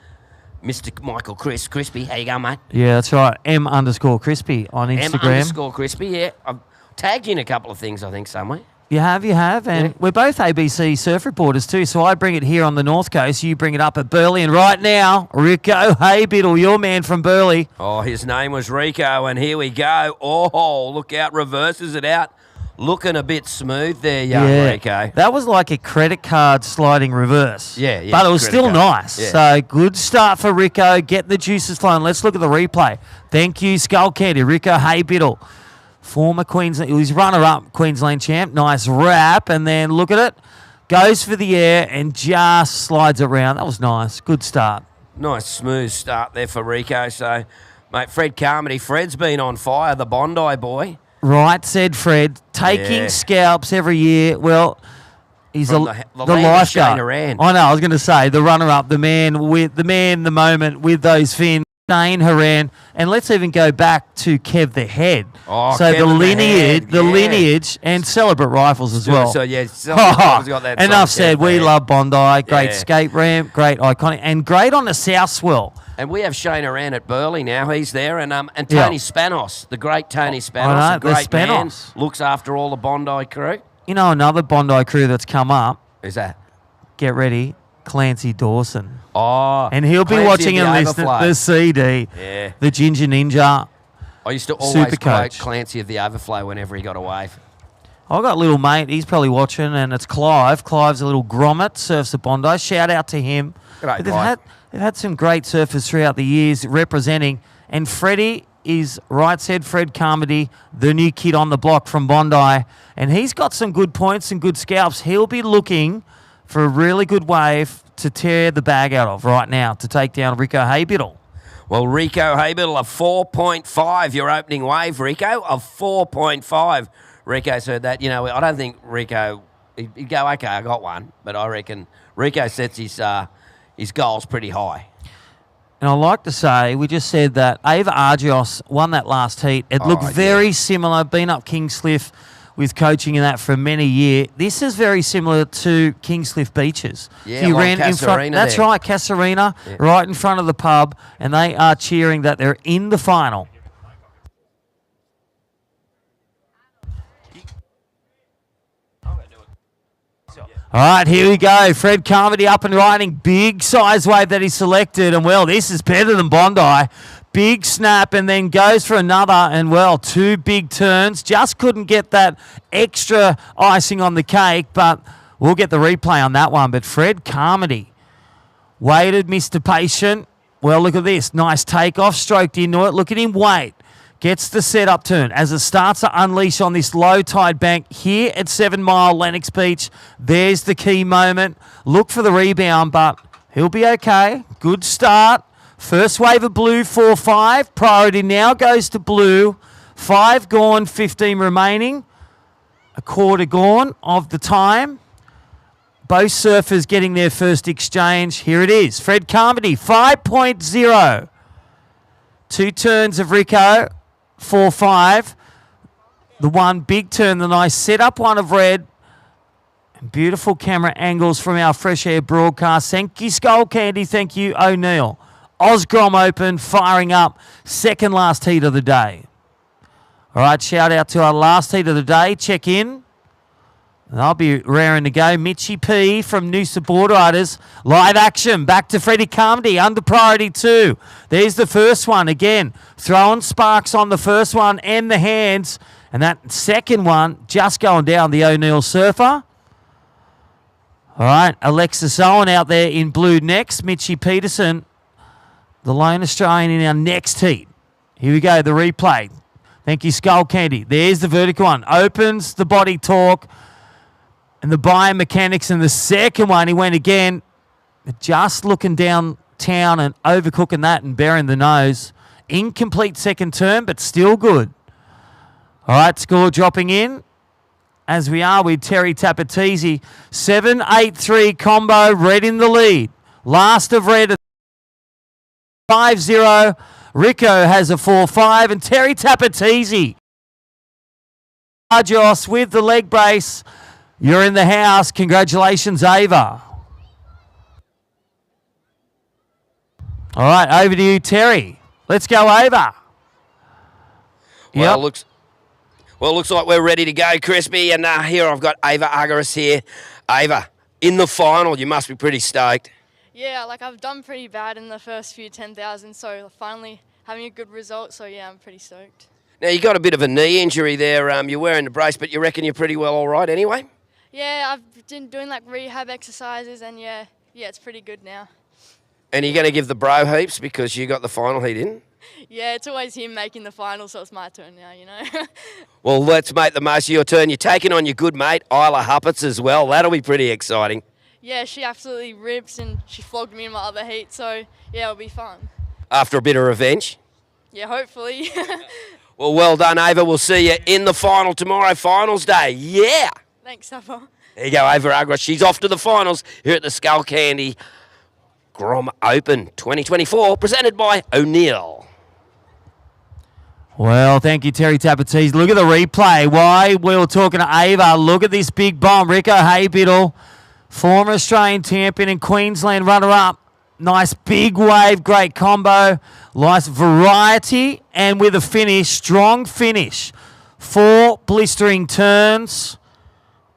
Mr. Michael Crispy. How you going, mate? Yeah, that's right. M_Crispy on Instagram. M_Crispy, yeah. I've tagged you in a couple of things, I think, somewhere. You have. And we're both ABC surf reporters too, so I bring it here on the North Coast, you bring it up at Burleigh, and right now, Rico Haybiddle, your man from Burleigh. Oh, his name was Rico, and here we go. Oh, look out, reverses it out. Looking a bit smooth there, young Rico. That was like a credit card sliding reverse. Yeah. But it was still nice. Yeah. So good start for Rico. Get the juices flowing. Let's look at the replay. Thank you, Skullcandy. Rico Haybiddle. Former Queensland, he was runner-up Queensland champ. Nice wrap, and then look at it. Goes for the air and just slides it around. That was nice. Good start. Nice, smooth start there for Rico. So, mate, Fred Carmody. Fred's been on fire, the Bondi boy. Right, said Fred. Taking scalps every year. Well, he's From the land of lifeguard. Shane Horan. I know, I was going to say, the runner-up, the man, the moment with those fins. Shane Horan, and let's even go back to Kev the Head. Oh, so Kevin the lineage, and Celebrate Rifles as well. So yeah, Celebrate Rifles got that. Enough said. We Head. love Bondi. Great skate ramp, great iconic, and great on the South Swell. And we have Shane Horan at Burleigh now. He's there, and Tony Spanos, the great Tony Spanos, a great man, looks after all the Bondi crew. You know, another Bondi crew that's come up. Who's that? Get ready, Clancy Dawson. Oh, and he'll be watching and listening to the CD. Yeah. The Ginger Ninja. I used to always Super quote coach. Clancy of the Overflow whenever he got a wave. I got a little mate. He's probably watching, and it's Clive. Clive's a little grommet, surfs at Bondi. Shout out to him. G'day, But Clive. they've had some great surfers throughout the years representing. And Freddie is right said Fred Carmody, the new kid on the block from Bondi. And he's got some good points and good scalps. He'll be looking for a really good wave to tear the bag out of right now to take down Rico Haybiddle. Well, Rico Haybiddle, a 4.5, your opening wave, Rico, a 4.5. Rico's heard that. You know, I don't think Rico, he'd go, okay, I got one. But I reckon Rico sets his goals pretty high. And I'd like to say, we just said that Ava Argios won that last heat. It looked very similar, been up Kingscliff with coaching and that for many years. This is very similar to Kingscliff Beaches. Yeah, he along ran in front. Casuarina That's there. right, Casuarina, right in front of the pub, and they are cheering that they're in the final. All right, here we go. Fred Carmody up and riding. Big size wave that he selected. And, well, this is better than Bondi. Big snap and then goes for another. And, well, 2 big turns. Just couldn't get that extra icing on the cake. But we'll get the replay on that one. But Fred Carmody waited, Mr. Patient. Well, look at this. Nice takeoff. Stroked into it. Look at him wait. Gets the set-up turn as it starts to unleash on this low-tide bank here at 7 Mile, Lennox Beach. There's the key moment. Look for the rebound, but he'll be okay. Good start. First wave of blue, 4-5. Priority now goes to blue. 5 gone, 15 remaining. A quarter gone of the time. Both surfers getting their first exchange. Here it is. Fred Carmody, 5.0. 2 turns of Rico. 4-5. The one big turn, the nice set-up one of red. And beautiful camera angles from our Fresh Air broadcast. Thank you, Skullcandy. Thank you, O'Neill. Grom Open firing up. Second last heat of the day. All right, shout out to our last heat of the day. Check in. And I'll be raring to go. Mitchie P from Noosa Board Riders. Live action. Back to Freddie Carmody. Under priority 2. There's the first one. Again, throwing sparks on the first one and the hands. And that second one just going down the O'Neill surfer. All right, Alexis Owen out there in blue next. Mitchie Peterson, the lone Australian in our next heat. Here we go, the replay. Thank you, Skullcandy. There's the vertical one. Opens the body torque. And the biomechanics in the second one, he went again, just looking downtown and overcooking that and bearing the nose. Incomplete second turn, but still good. All right, score dropping in, as we are with Terry Tapatisi. 7-8-3 combo, red in the lead. Last of red. 5-0. Rico has a 4-5. And Terry Tapatese. Joss with the leg brace. You're in the house. Congratulations, Ava. All right, over to you, Terry. Let's go, Ava. Well, looks like we're ready to go, Crispy. And here I've got Ava Agaris here. Ava, in the final, you must be pretty stoked. Yeah, like I've done pretty bad in the first few 10,000, so finally having a good result. So yeah, I'm pretty stoked. Now, you got a bit of a knee injury there. You're wearing the brace, but you reckon you're pretty well all right anyway? Yeah, I've been doing like rehab exercises, and yeah, it's pretty good now. And you're going to give the bro heaps because you got the final heat in? Yeah, it's always him making the final, so it's my turn now, you know. Well, let's make the most of your turn. You're taking on your good mate, Isla Huppets, as well. That'll be pretty exciting. Yeah, she absolutely rips, and she flogged me in my other heat, so yeah, it'll be fun. After a bit of revenge? Yeah, hopefully. Well done, Ava. We'll see you in the final tomorrow, finals day. Yeah! Thanks, Suffer. There you go, Ava Agra. She's off to the finals here at the Skullcandy Grom Open 2024, presented by O'Neill. Well, thank you, Terry Tapatese. Look at the replay. Why we were talking to Ava. Look at this big bomb. Rico Haybiddle, former Australian champion and Queensland runner-up. Nice big wave, great combo. Nice variety, and with a finish, strong finish. 4 blistering turns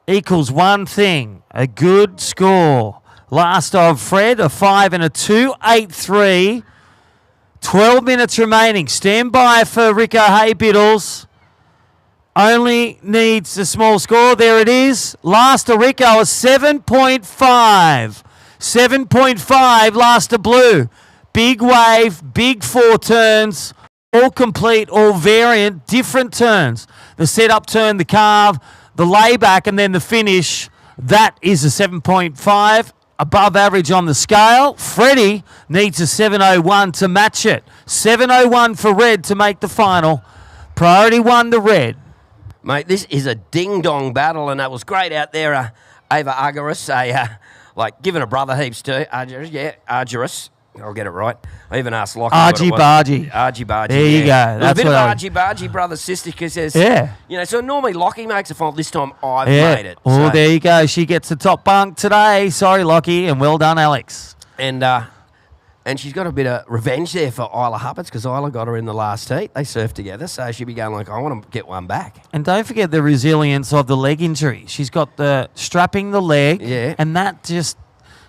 equals one thing, a good score. Last of Fred, a 5 and a 2, 8-3. 12 minutes remaining. Stand by for Rico Haybiddles. Only needs a small score. There it is. Last of Rico, a 7.5. 7.5, last of Blue. Big wave, big 4 turns. All complete, all variant, different turns. The setup turn, the carve, the layback, and then the finish. That is a 7.5. Above average on the scale. Freddie needs a 7.01 to match it. 7.01 for Red to make the final. Priority 1 to Red. Mate, this is a ding-dong battle, and that was great out there. Ava Agaris, like giving a brother heaps too. Argyros. I'll get it right. I even asked Lockie. Argy-bargy. Argy-bargy. There you go. There's That's a bit what of argy-bargy, brother-sister, because there's, so normally Lockie makes a final. This time I've made it. Oh, So- there you go. She gets the top bunk today. Sorry, Lockie, and well done, Alex. And she's got a bit of revenge there for Isla Huppets because Isla got her in the last heat. They surfed together, so she'll be going like, I want to get one back. And don't forget the resilience of the leg injury. She's got the strapping the leg, and that just,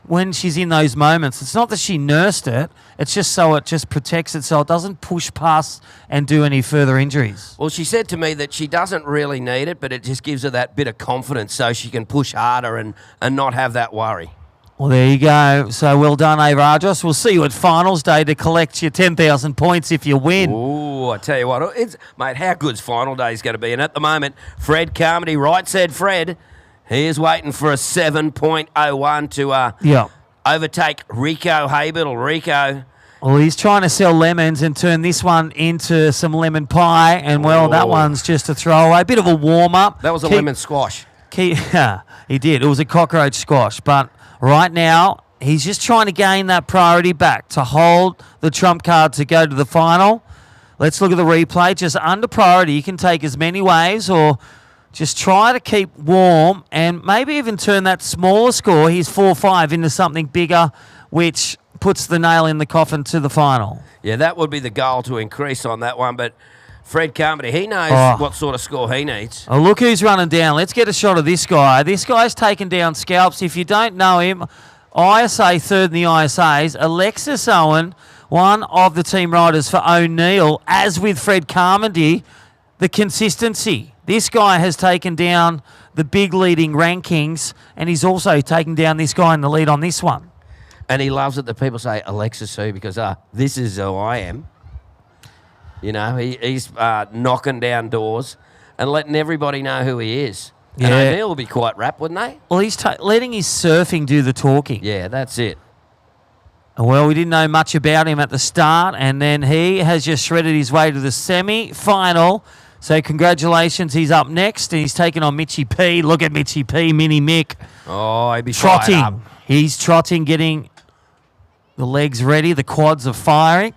when she's in those moments, it's not that she nursed it, it's just so it just protects it so it doesn't push past and do any further injuries. Well, she said to me that she doesn't really need it, but it just gives her that bit of confidence so she can push harder and not have that worry. Well, there you go. So well done, Ava Argyros. We'll see you at finals day to collect your 10,000 points if you win. Ooh, I tell you what, mate, how good's final day is going to be? And at the moment, Fred Carmody, right said Fred, he is waiting for a 7.01 to overtake Rico Haybiddle. Rico. Well, he's trying to sell lemons and turn this one into some lemon pie, and that one's just a throwaway. A bit of a warm-up. That was a lemon squash. He did. It was a cockroach squash, but right now, he's just trying to gain that priority back to hold the trump card to go to the final. Let's look at the replay. Just under priority, you can take as many waves or just try to keep warm and maybe even turn that smaller score, his 4-5, into something bigger, which puts the nail in the coffin to the final. Yeah, that would be the goal to increase on that one, but Fred Carmody, he knows what sort of score he needs. Oh, look who's running down. Let's get a shot of this guy. This guy's taken down scalps. If you don't know him, ISA third in the ISAs. Alexis Owen, one of the team riders for O'Neill. As with Fred Carmody, the consistency. This guy has taken down the big leading rankings, and he's also taken down this guy in the lead on this one. And he loves it that people say Alexis who, because this is who I am. You know, he's knocking down doors and letting everybody know who he is. And O'Neill will be quite rapt, wouldn't they? Well, he's letting his surfing do the talking. Yeah, that's it. Well, we didn't know much about him at the start, and then he has just shredded his way to the semi-final. So congratulations, he's up next, and he's taking on Mitchy P. Look at Mitchy P, Mini Mick. Oh, he'd be trotting. fired up. He's trotting, getting The legs ready. The quads are firing.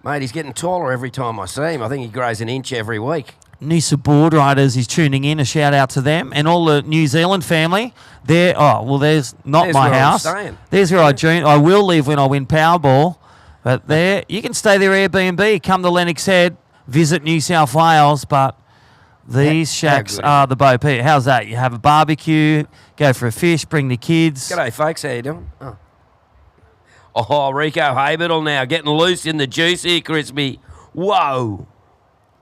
Mate, he's getting taller every time I see him. I think he grows an inch every week. Noosa Board Riders is tuning in. A shout out to them and all the New Zealand family. There's There's my where I'm house. staying. There's where I will live when I win Powerball. But there, you can stay there Airbnb. Come to Lennox Head, visit New South Wales. But these shacks are the Bo Peep. How's that? You have a barbecue, go for a fish, bring the kids. G'day, folks. How you doing? Oh, Rico Habertle now getting loose in the juice here, Crispy. Whoa.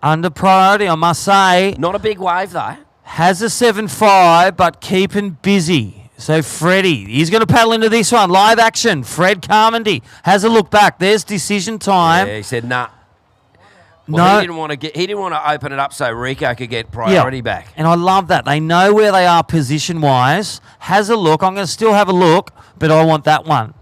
Under priority, I must say. Not a big wave, though. Has a 7.5, but keeping busy. So Freddie, he's going to paddle into this one. Live action. Fred Carmody has a look back. There's decision time. Yeah, he said nah. No. He didn't want to open it up so Rico could get priority back. And I love that. They know where they are position-wise. Has a look. I'm going to still have a look, but I want that one.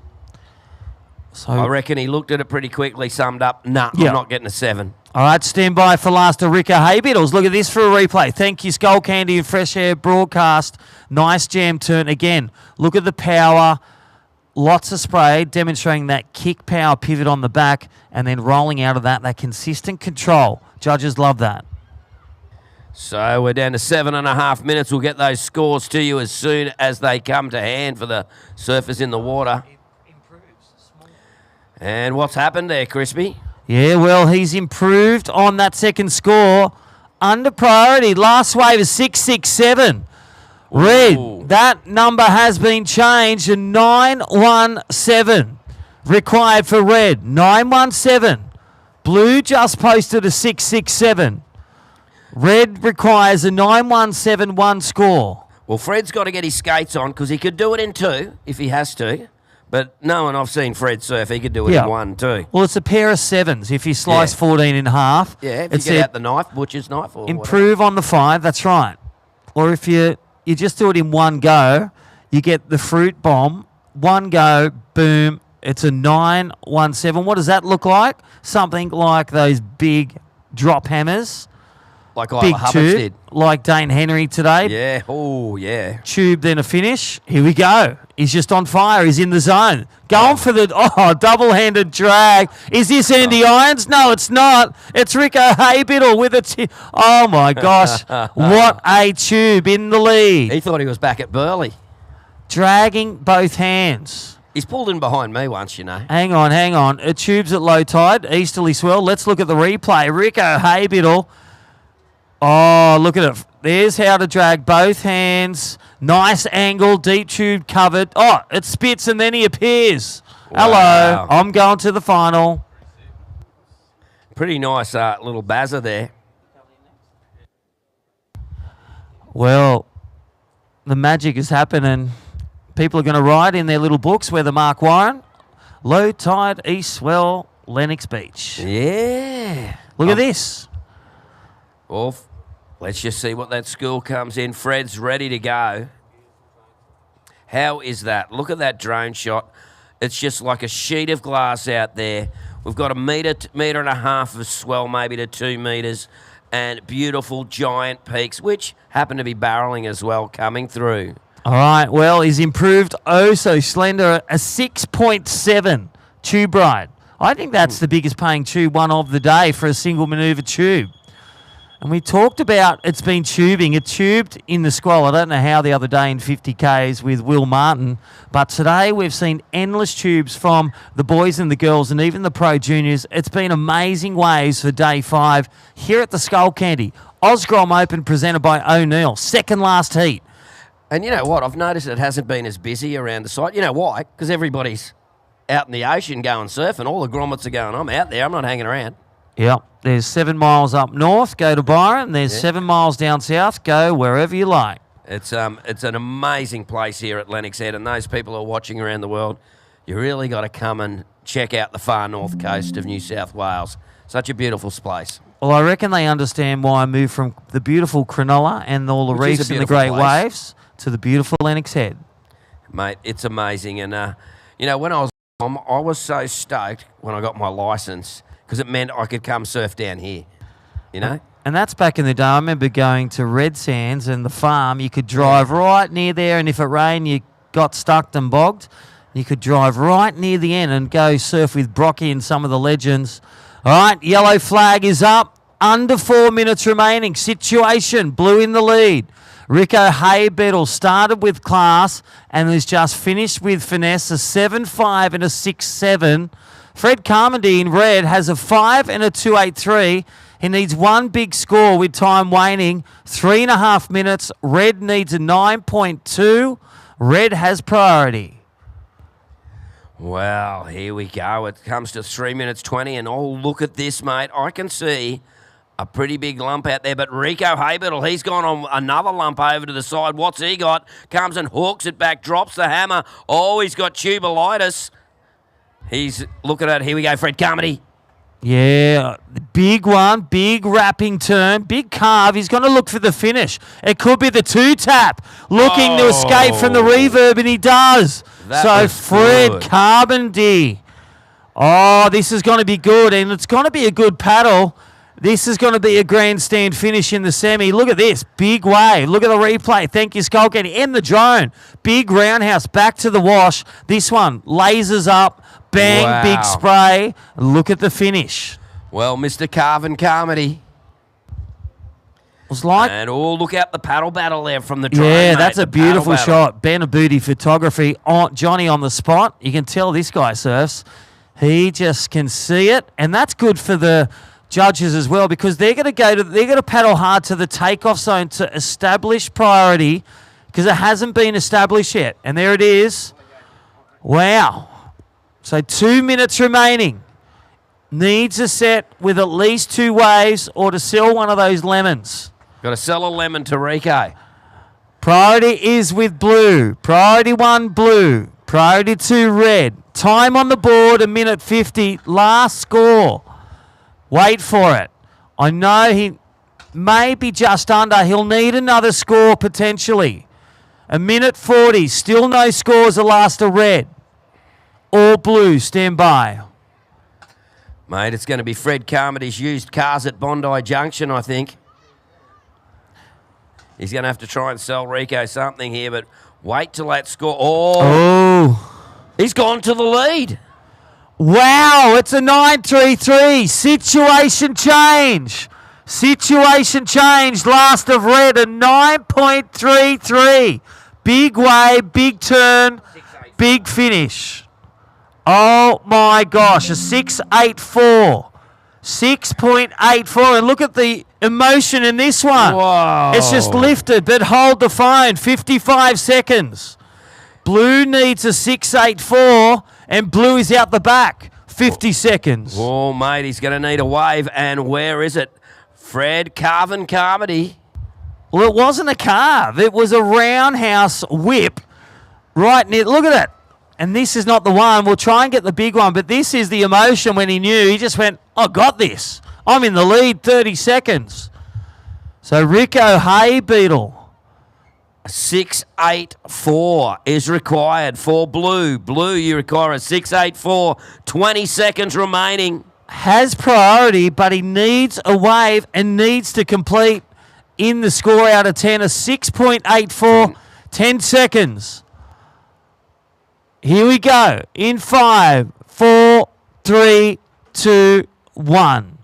So I reckon he looked at it pretty quickly, summed up, I'm not getting a 7. All right, stand by for last to Rico Haybiddles. Look at this for a replay. Thank you, Skullcandy and Fresh Air Broadcast. Nice jam turn. Again, look at the power. Lots of spray, demonstrating that kick power pivot on the back and then rolling out of that consistent control. Judges love that. So we're down to 7.5 minutes. We'll get those scores to you as soon as they come to hand for the surfers in the water. And what's happened there, Crispy? Yeah, well, he's improved on that second score. Under priority, last wave is 667. Red, that number has been changed to 917. Required for red, 917. Blue just posted a 667. Red requires a 9171 score. Well, Fred's got to get his skates on because he could do it in 2 if he has to. But no one I've seen Fred surf, he could do it in 1 too. Well, it's a pair of 7s if you slice 14 in half. Yeah, if you get out the knife, butcher's knife or improve on the 5, that's right. Or if you just do it in one go, you get the fruit bomb, one go, boom, it's a 917. What does that look like? Something like those big drop hammers. Like big Hubbard's tube, did. like Dane Henry today. Yeah, oh, yeah. Tube, then a finish. Here we go. He's just on fire. He's in the zone. Going for the double-handed drag. Is this Andy Irons? No, it's not. It's Rico Haybiddle with a oh, my gosh. What a tube in the lead. He thought he was back at Burley. Dragging both hands. He's pulled in behind me once, you know. Hang on. It tubes at low tide. Easterly swell. Let's look at the replay. Rico Haybiddle. Oh, look at it. There's how to drag both hands. Nice angle, deep tube covered. Oh, it spits and then he appears. Wow. Hello, I'm going to the final. Pretty nice little bazzer there. Well, the magic is happening. People are going to write in their little books where the Mark Warren. Low tide, east swell, Lennox Beach. Yeah. Look at this. Well, let's just see what that school comes in. Fred's ready to go. How is that? Look at that drone shot. It's just like a sheet of glass out there. We've got a metre and a half of swell, maybe to 2 metres, and beautiful giant peaks, which happen to be barrelling as well, coming through. All right, well, he's improved so slender, a 6.7 tube ride. I think that's the biggest paying tube one of the day for a single manoeuvre tube. And we talked about it's been tubing. It tubed in the Squall. I don't know how the other day in 50Ks with Will Martin, but today we've seen endless tubes from the boys and the girls and even the pro juniors. It's been amazing waves for day 5 here at the Skullcandy. Grom Open presented by O'Neill. Second last heat. And you know what? I've noticed it hasn't been as busy around the site. You know why? Because everybody's out in the ocean going surfing. All the grommets are going, I'm out there. I'm not hanging around. Yep. There's 7 miles up north, go to Byron. There's 7 miles down south, go wherever you like. It's an amazing place here at Lennox Head, and those people who are watching around the world, you really got to come and check out the far north coast of New South Wales. Such a beautiful place. Well, I reckon they understand why I moved from the beautiful Cronulla and all the Which is reefs a and the beautiful great place. waves to the beautiful Lennox Head. Mate, it's amazing. And, you know, when I was so stoked when I got my licence because it meant I could come surf down here, you know? And that's back in the day. I remember going to Red Sands and the farm. You could drive right near there, and if it rained, you got stuck and bogged. You could drive right near the end and go surf with Brocky and some of the legends. All right, yellow flag is up. Under 4 minutes remaining. Situation, blue in the lead. Rico Haybeetle started with class and has just finished with finesse, a 7.5 and a 6.7. Fred Carmody in red has a 5 and a 2.83. He needs one big score with time waning. 3.5 minutes. Red needs a 9.2. Red has priority. Well, here we go. It comes to 3 minutes 20, and oh, look at this, mate. I can see a pretty big lump out there, but Rico Haybeetle, he's gone on another lump over to the side. What's he got? Comes and hooks it back, drops the hammer. Oh, he's got tubulitis. He's looking at it. Here we go, Fred Carmody. Yeah, big one, big wrapping turn, big carve. He's going to look for the finish. It could be the two-tap, looking to escape from the reverb, and he does. So Fred Carmody. Oh, this is going to be good, and it's going to be a good paddle. This is going to be a grandstand finish in the semi. Look at this, big wave. Look at the replay. Thank you, Skullcandy. And the drone. Big roundhouse back to the wash. This one, lasers up. Bang, wow. Big spray. Look at the finish. Well, Mr. Carvin Carmody. Was like, and oh, look out the paddle battle there from the drone. yeah, mate, that's a the paddle beautiful battle. shot. Benaboudi photography. On Johnny on the spot. You can tell this guy surfs. He just can see it, and that's good for the judges as well, because they're going to paddle hard to the takeoff zone to establish priority, because it hasn't been established yet. And there it is. Wow. So 2 minutes remaining. Needs a set with at least 2 waves or to sell one of those lemons. Got to sell a lemon to Rico. Priority is with blue. Priority 1, blue. Priority 2, red. Time on the board, 1:50. Last score. Wait for it. I know he may be just under. He'll need another score potentially. 1:40. Still no scores. The last are red. All blue, stand by. Mate, it's going to be Fred Carmody's used cars at Bondi Junction, I think. He's going to have to try and sell Rico something here, but wait till that score. Oh. He's gone to the lead. Wow, it's a 9.33. Situation change. Situation change. Last of red, a 9.33. Big wave, big turn, big finish. Oh my gosh, a 6.84. 6.84. And look at the emotion in this one. Whoa. It's just lifted, but hold the phone. 55 seconds. Blue needs a 6.84, and blue is out the back. 50 seconds. Oh, mate, he's going to need a wave. And where is it? Fred Carvin Carmody. Well, it wasn't a carve. It was a roundhouse whip right near. Look at it. And this is not the one. We'll try and get the big one, but this is the emotion when he knew. He just went, I got this. I'm in the lead, 30 seconds. So Rico Haybeetle. 6.84 is required for blue. Blue, you require a 6.84. 20 seconds remaining. Has priority, but he needs a wave and needs to complete in the score out of 10. A 6.84, 10 seconds. Here we go. In 5, 4, 3, 2, 1.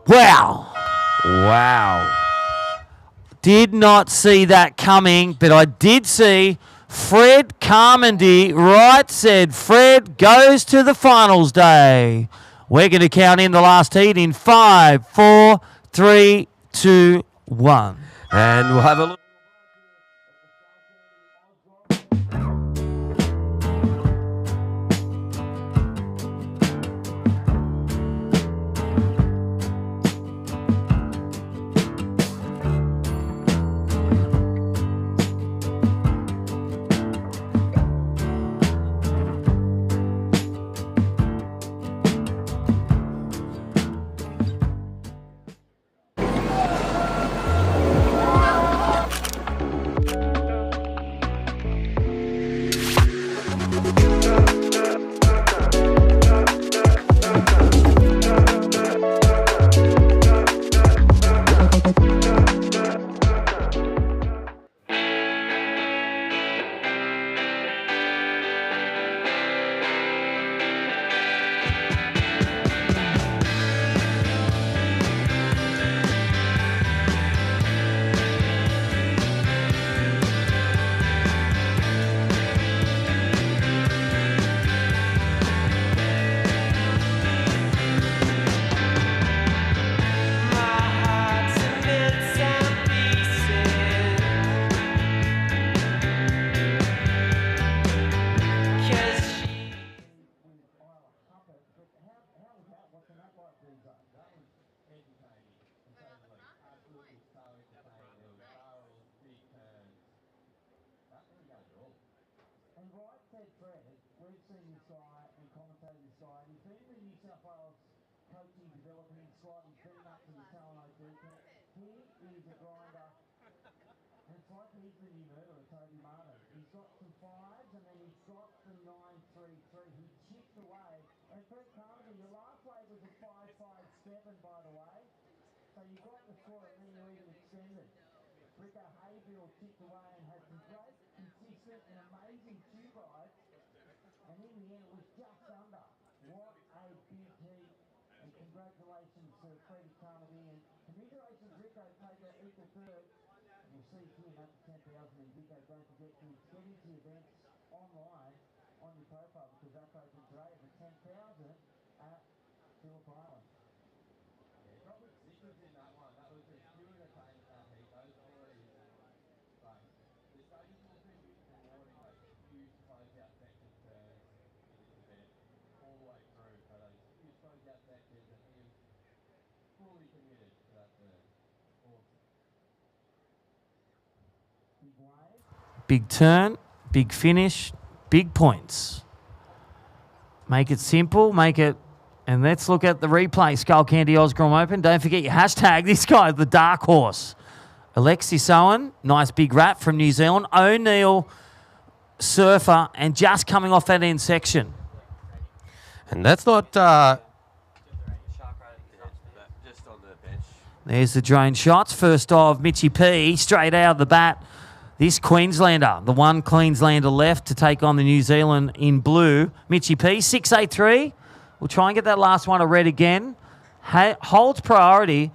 Wow. Wow. Did not see that coming, but I did see Fred Carmody right said Fred goes to the finals day. We're going to count in the last heat in 5, 4, 3, 2, 1. And we'll have a look. said Fred, we've seen this guy and commentated this guy, and he's been in the New South Wales coaching developing squad. He's been up to the Salino Group. He is a grinder. And it's like he's the new murderer, Toby Martin. He's got some fives and then he's got the 9-3-3. He chipped away. And Fred Carmody, your last wave was a 5-5-7, by the way. So you got the score and then you even extended. Rico Hayfield chipped away and had some great, consistent and amazing tube rides. And in the end, it was just under. What a big heat. And congratulations to Freddie Carmody. And commiserations, Rico, take an equal third. You'll see him at the 10,000 in Vico. Don't forget to get into events online on your profile because that's open today for 10,000 at Phillip Island. Yeah, probably Zickers in that one. That was a few of the times that heat. Those boys, like, the stadium has been rewarding like huge close-out sections for this event all the way through. So those huge close-out sections, and he was fully committed to that third. Awesome. Big turn, big finish, big points. Make it simple, make it... And let's look at the replay. Skullcandy Osgrom Open. Don't forget your hashtag. This guy, the dark horse. Alexis Owen, nice big rat from New Zealand. O'Neill, surfer, and just coming off that end section. And that's not... just on the bench. There's the drone shots. First of Mitchie P, straight out of the bat. This Queenslander, the one Queenslander left to take on the New Zealand in blue. Mitchie P, 6-8-3. We'll try and get that last one a red again. Holds priority.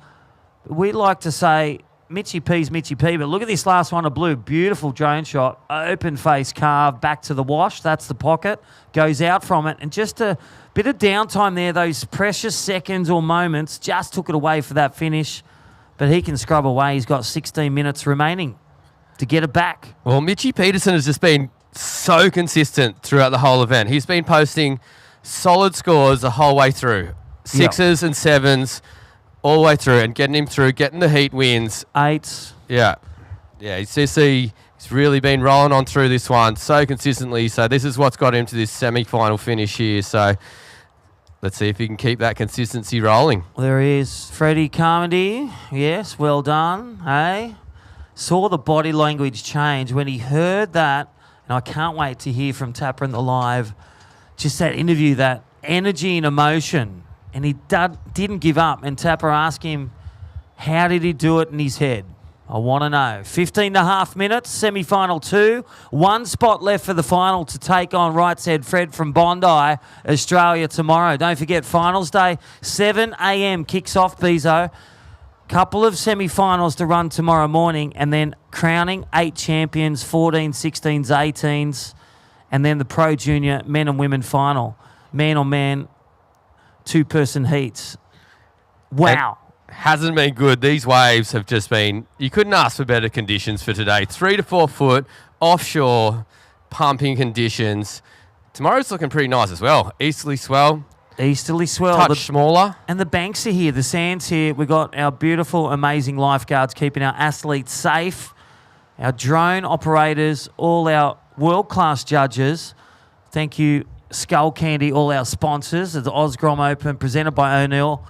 We like to say Mitchie P's Mitchie P, but look at this last one a blue. Beautiful drone shot. Open face carve back to the wash. That's the pocket. Goes out from it. And just a bit of downtime there. Those precious seconds or moments just took it away for that finish. But he can scrub away. He's got 16 minutes remaining to get it back. Well, Mitchie Peterson has just been so consistent throughout the whole event. He's been posting solid scores the whole way through. Sixes and sevens all the way through and getting him through, getting the heat wins. Eights. Yeah. Yeah, he's really been rolling on through this one so consistently. So this is what's got him to this semi-final finish here. So let's see if he can keep that consistency rolling. There he is, Freddie Carmody. Yes, well done. Hey, saw the body language change when he heard that, and I can't wait to hear from Tapper in the live. Just that interview, that energy and emotion, and he didn't give up. And Tapper asked him, how did he do it in his head? I want to know. 15.5 minutes, semi-final 2. One spot left for the final to take on Right Said Fred from Bondi, Australia tomorrow. Don't forget, finals day, 7 a.m. kicks off, Bezo. Couple of semi-finals to run tomorrow morning, and then crowning 8 champions, 14, 16s, 18s, and then the Pro Junior men and women final. Man-on-man, two-person heats. Wow. It hasn't been good. These waves have just been... You couldn't ask for better conditions for today. 3 to 4 foot, offshore, pumping conditions. Tomorrow's looking pretty nice as well. Easterly swell. Easterly swell. Touch smaller. And the banks are here. The sand's here. We've got our beautiful, amazing lifeguards keeping our athletes safe. Our drone operators, all our world-class judges. Thank you, Skullcandy, all our sponsors. The Osgrom Open presented by O'Neill.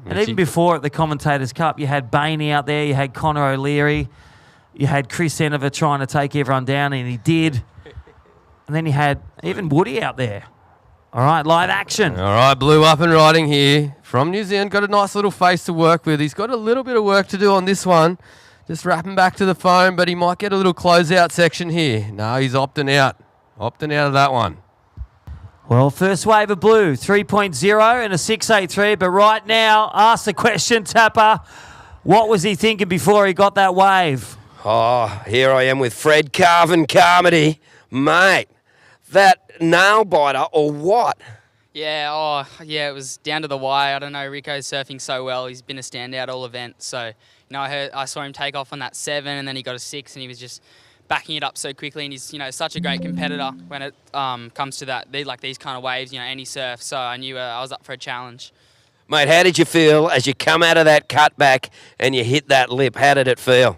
And even before at the Commentators Cup, you had Bainey out there. You had Connor O'Leary. You had Chris Enever trying to take everyone down, and he did. And then you had even Woody out there. All right, live action. All right, Blue up and riding here from New Zealand. Got a nice little face to work with. He's got a little bit of work to do on this one. Just wrapping back to the foam, but he might get a little closeout section here. No, he's opting out. Opting out of that one. Well, first wave of blue, 3.0 and a 6.83. But right now, ask the question, Tapper. What was he thinking before he got that wave? Oh, here I am with Fred Carmody. Mate, that nail biter or what? Yeah, it was down to the wire. I don't know, Rico's surfing so well. He's been a standout all event. So, I saw him take off on that 7 and then he got a 6 and he was just backing it up so quickly. And he's, such a great competitor when it comes to that, these kind of waves, any surf. So I knew I was up for a challenge. Mate, how did you feel as you come out of that cutback and you hit that lip? How did it feel?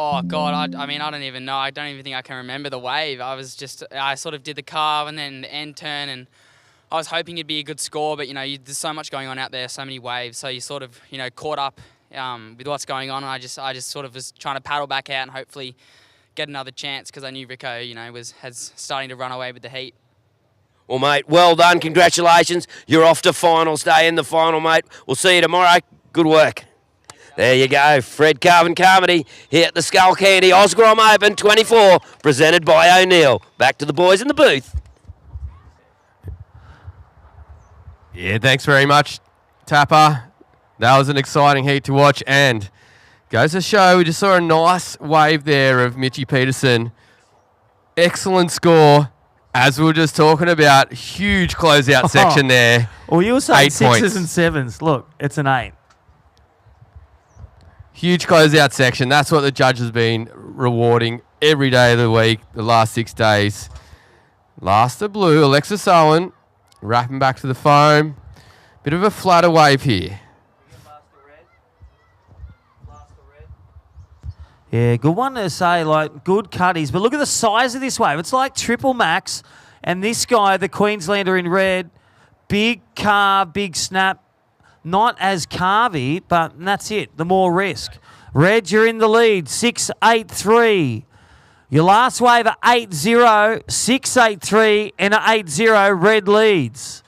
Oh, God, I mean, I don't even know. I don't even think I can remember the wave. I sort of did the carve and then the end turn, and I was hoping it'd be a good score, but, there's so much going on out there, so many waves, so you sort of, caught up with what's going on, and I just sort of was trying to paddle back out and hopefully get another chance because I knew Rico, has starting to run away with the heat. Well, mate, well done. Congratulations. You're off to finals day in the final, mate. We'll see you tomorrow. Good work. There you go. Fred Carvin Carmody here at the Skullcandy Osgrom Open 24, presented by O'Neill. Back to the boys in the booth. Yeah, thanks very much, Tapper. That was an exciting heat to watch, and goes to show we just saw a nice wave there of Mitchie Peterson. Excellent score. As we were just talking about, huge closeout section there. Well, you were saying 8 sixes points. and sevens. Look, it's an 8. Huge closeout section. That's what the judge has been rewarding every day of the week, the last 6 days. Last of blue, Alexis Owen, wrapping back to the foam. Bit of a flatter wave here. Yeah, good one to say, like, good cutties. But look at the size of this wave. It's like triple max. And this guy, the Queenslander in red, big carve, big snap. Not as carvy, but that's it. The more risk. Red, you're in the lead. 6-8-3. Your last wave, a 8-0, 6-8-3, and an 8-0. Red leads.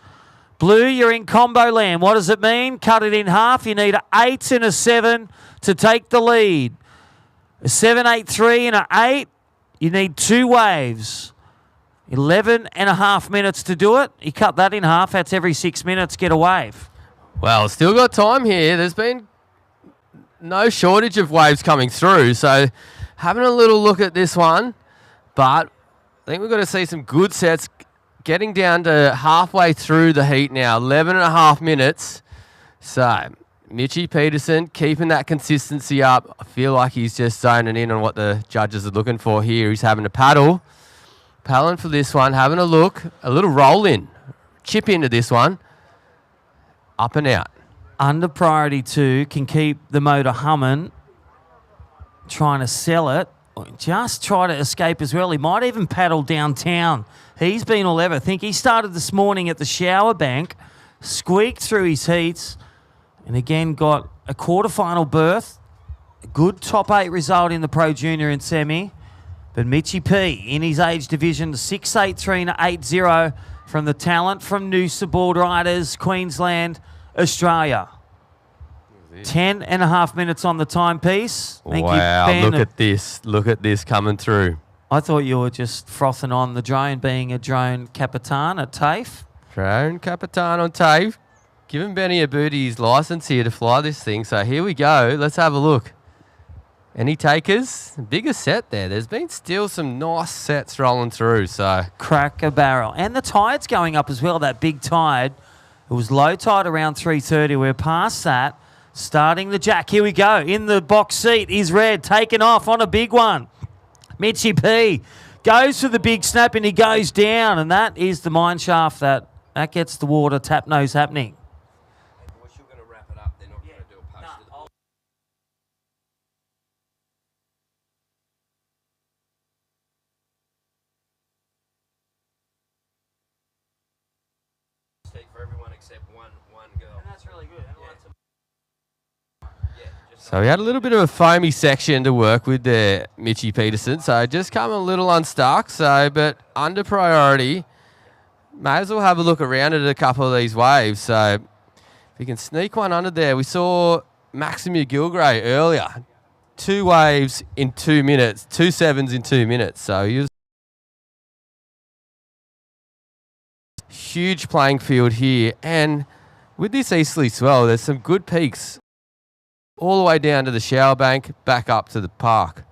Blue, you're in combo land. What does it mean? Cut it in half. You need an 8 and a 7 to take the lead. A 7-8-3 and an 8. You need 2 waves. 11 and a half minutes to do it. You cut that in half. That's every 6 minutes. Get a wave. Well, still got time here. There's been no shortage of waves coming through. So having a little look at this one. But I think we've got to see some good sets getting down to halfway through the heat now. 11 and a half minutes. So Mitchie Peterson keeping that consistency up. I feel like he's just zoning in on what the judges are looking for here. He's having a paddle. Paddling for this one, having a look. A little roll in. Chip into this one. Up and out. Under priority 2 can keep the motor humming. Trying to sell it. Or just try to escape as well. He might even paddle downtown. He's been all over. I think he started this morning at the shower bank. Squeaked through his heats. And again, got a quarterfinal berth. A good top 8 result in the Pro Junior and Semi. But Mitchie P in his age division, 6-8-3 and 8-0 from the talent from Noosa Board Riders, Queensland, Australia. 10 and a half minutes on the timepiece. Thank you, Ben. Look at this. Look at this coming through. I thought you were just frothing on the drone being a drone Capitan at TAFE. Drone Capitan on TAFE. Giving Benny a booty's license here to fly this thing. So here we go. Let's have a look. Any takers? Bigger set there. There's been still some nice sets rolling through. So crack a barrel. And the tide's going up as well, that big tide. It was low tide around 3:30. We're past that. Starting the jack. Here we go. In the box seat is Red. Taken off on a big one. Mitchie P goes for the big snap and he goes down. And that is the mine shaft that gets the water tap nose happening. So we had a little bit of a foamy section to work with there, Mitchie Peterson. So just come a little unstuck. So, but under priority, may as well have a look around at a couple of these waves. So if you can sneak one under there, we saw Maximia Gilgray earlier. 2 waves in 2 minutes, 2 sevens in 2 minutes. So he was huge playing field here. And with this easterly swell, there's some good peaks all the way down to the shower bank, back up to the park.